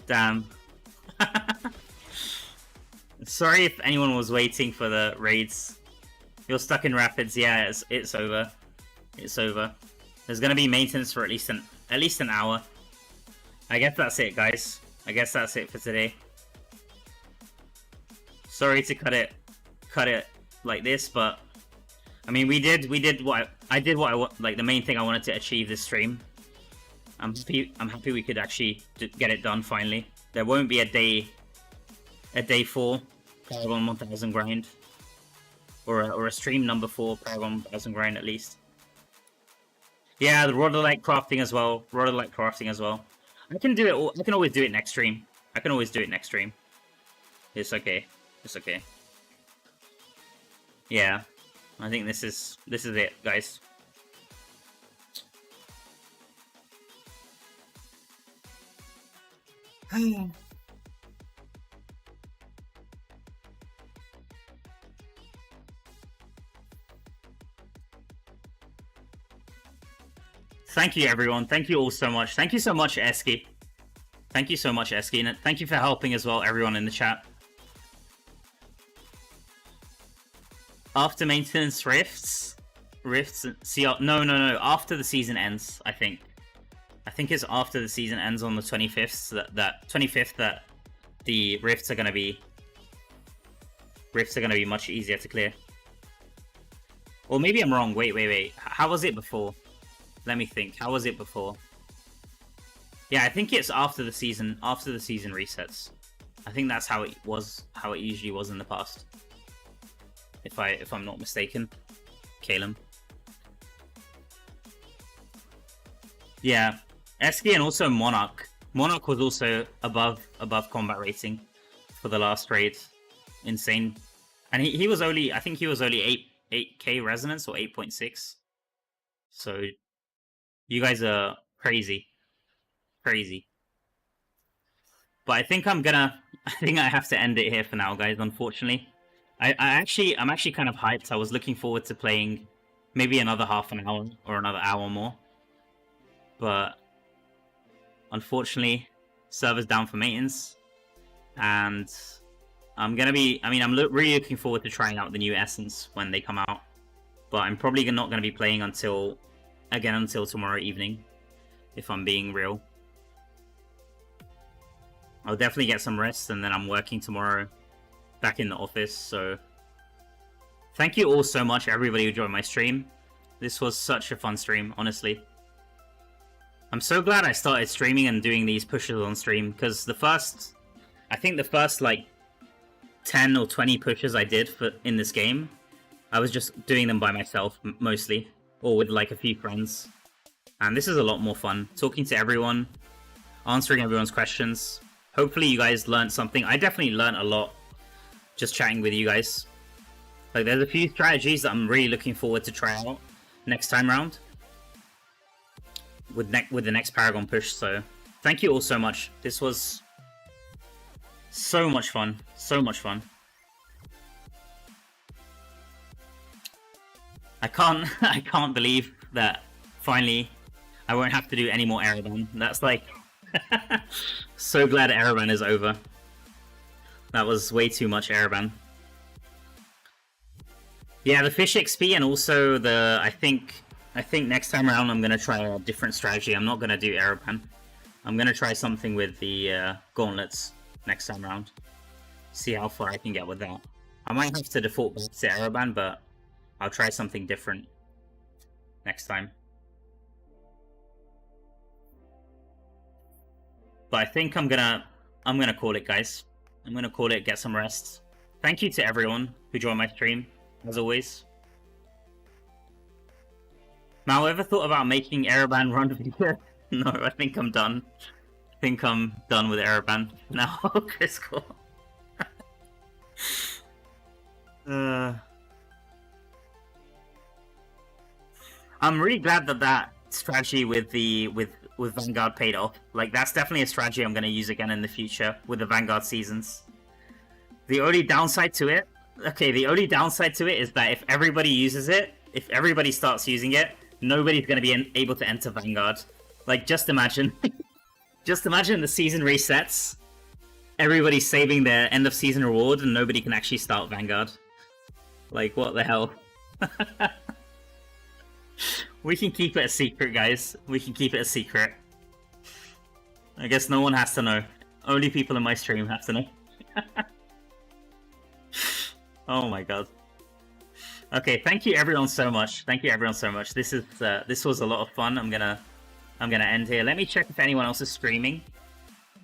Damn. Sorry if anyone was waiting for the raids. You're stuck in Rapids. Yeah, it's over. It's over. There's gonna be maintenance for at least an hour. I guess that's it, guys. I guess that's it for today. Sorry to cut it like this, but I mean, we did what I did like the main thing I wanted to achieve this stream. I'm happy we could actually get it done finally. There won't be a day 4 Paragon 1000 grind, or a stream number 4 Paragon 1000 grind at least. Yeah, the Rhodolite crafting as well. Rhodolite crafting as well. I can do it. I can always do it next stream. I can always do it next stream. It's okay. It's okay. Yeah, I think this is it, guys. Thank you, everyone. Thank you all so much. Thank you so much, Eski. Thank you so much, Eski. And thank you for helping as well, everyone in the chat. After maintenance, rifts, CR. No. After the season ends, I think. I think it's after the season ends on the 25th. So that 25th that the rifts are gonna be much easier to clear. Or maybe I'm wrong. Wait. How was it before? Let me think. How was it before? Yeah, I think it's after the season resets. I think that's how it usually was in the past. If I'm not mistaken. Calum. Yeah. Eski and also Monarch. Monarch was also above combat rating for the last raid. Insane. And he was only, I think he was only 8k resonance or 8.6. So you guys are crazy. Crazy. But I think I have to end it here for now, guys, unfortunately. I'm actually kind of hyped. I was looking forward to playing maybe another half an hour or another hour more. But unfortunately, server's down for maintenance. And I'm really looking forward to trying out the new Essence when they come out. But I'm probably not going to be playing until tomorrow evening, if I'm being real. I'll definitely get some rest, and then I'm working tomorrow back in the office. So thank you all so much, everybody who joined my stream. This was such a fun stream, honestly. I'm so glad I started streaming and doing these pushes on stream, because the first I think the first like 10 or 20 pushes I did in this game, I was just doing them by myself mostly, or with like a few friends. And this is a lot more fun, talking to everyone, answering everyone's questions. Hopefully you guys learned something. I definitely learned a lot just chatting with you guys. Like, there's a few strategies that I'm really looking forward to try out next time round with the next Paragon push. So thank you all so much. This was so much fun. So much fun. I can't believe that finally I won't have to do any more Araban. That's like so glad Araban is over. That was way too much Araban. Yeah, the fish XP and also the I think next time around I'm gonna try a different strategy. I'm not gonna do Araban. I'm gonna try something with the gauntlets next time around. See how far I can get with that. I might have to default back to Araban, but I'll try something different next time. But I think I'm gonna call it, guys. I'm gonna call it, get some rest. Thank you to everyone who joined my stream, as always. Now, ever thought about making Araban run video? No, I think I'm done. I think I'm done with Araban now. Critical. I'm really glad that strategy with Vanguard paid off. Like, that's definitely a strategy I'm going to use again in the future with the Vanguard seasons. The only downside to it, is that if everybody uses it, if everybody starts using it, nobody's going to be able to enter Vanguard. Like, just imagine, just imagine the season resets, everybody's saving their end of season reward, and nobody can actually start Vanguard. Like, what the hell? We can keep it a secret, guys. We can keep it a secret. I guess no one has to know. Only people in my stream have to know. Oh my god. Okay, thank you everyone so much. Thank you everyone so much. This was a lot of fun. I'm gonna end here. Let me check if anyone else is streaming.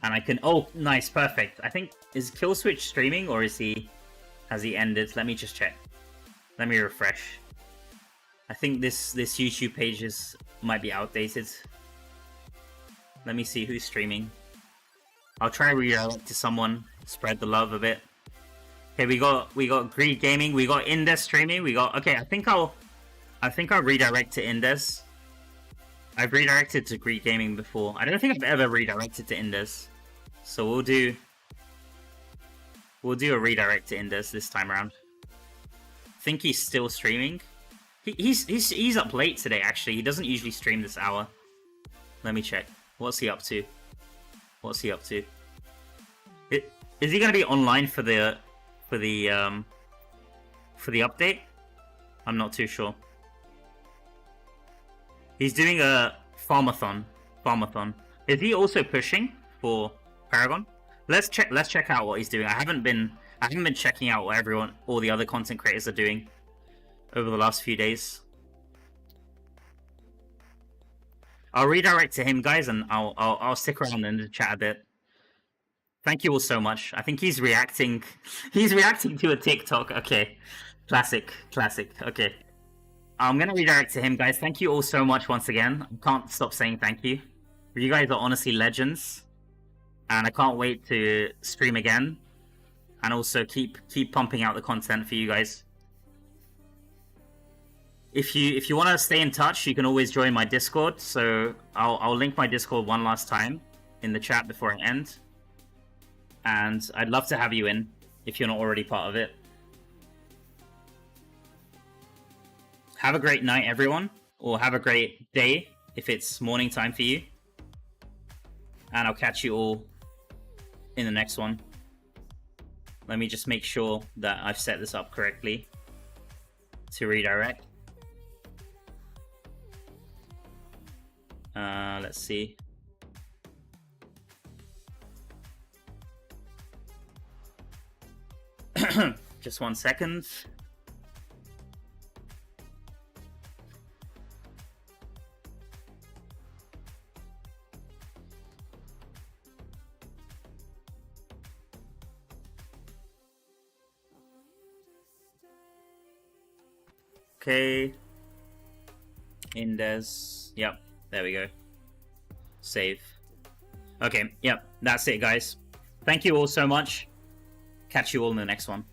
And I can... Oh, nice, perfect. I think... Is Killswitch streaming or has he ended? Let me just check. Let me refresh. I think this YouTube page might be outdated. Let me see who's streaming. I'll try redirect to someone. Spread the love a bit. Okay, we got Greed Gaming. We got Indes streaming. Okay. I think I'll redirect to Indes. I've redirected to Greed Gaming before. I don't think I've ever redirected to Indes. So we'll do a redirect to Indes this time around. I think he's still streaming. He's up late today, actually. He doesn't usually stream this hour. Let me check. What's he up to? Is he going to be online for the update? I'm not too sure. He's doing a farmathon. Is he also pushing for Paragon? Let's check out what he's doing. I haven't been checking out what all the other content creators are doing over the last few days. I'll redirect to him, guys, and I'll stick around in the chat a bit. Thank you all so much. I think he's reacting. He's reacting to a TikTok. Okay, classic. Okay, I'm gonna redirect to him, guys. Thank you all so much once again. I can't stop saying thank you. You guys are honestly legends, and I can't wait to stream again, and also keep pumping out the content for you guys. If you want to stay in touch, you can always join my Discord. So I'll link my Discord one last time in the chat before I end. And I'd love to have you in if you're not already part of it. Have a great night, everyone. Or have a great day if it's morning time for you. And I'll catch you all in the next one. Let me just make sure that I've set this up correctly to redirect. Let's see. Just 1 second. Okay. Indes. Yep, there we go. Save. Okay, yep, that's it, guys. Thank you all so much. Catch you all in the next one.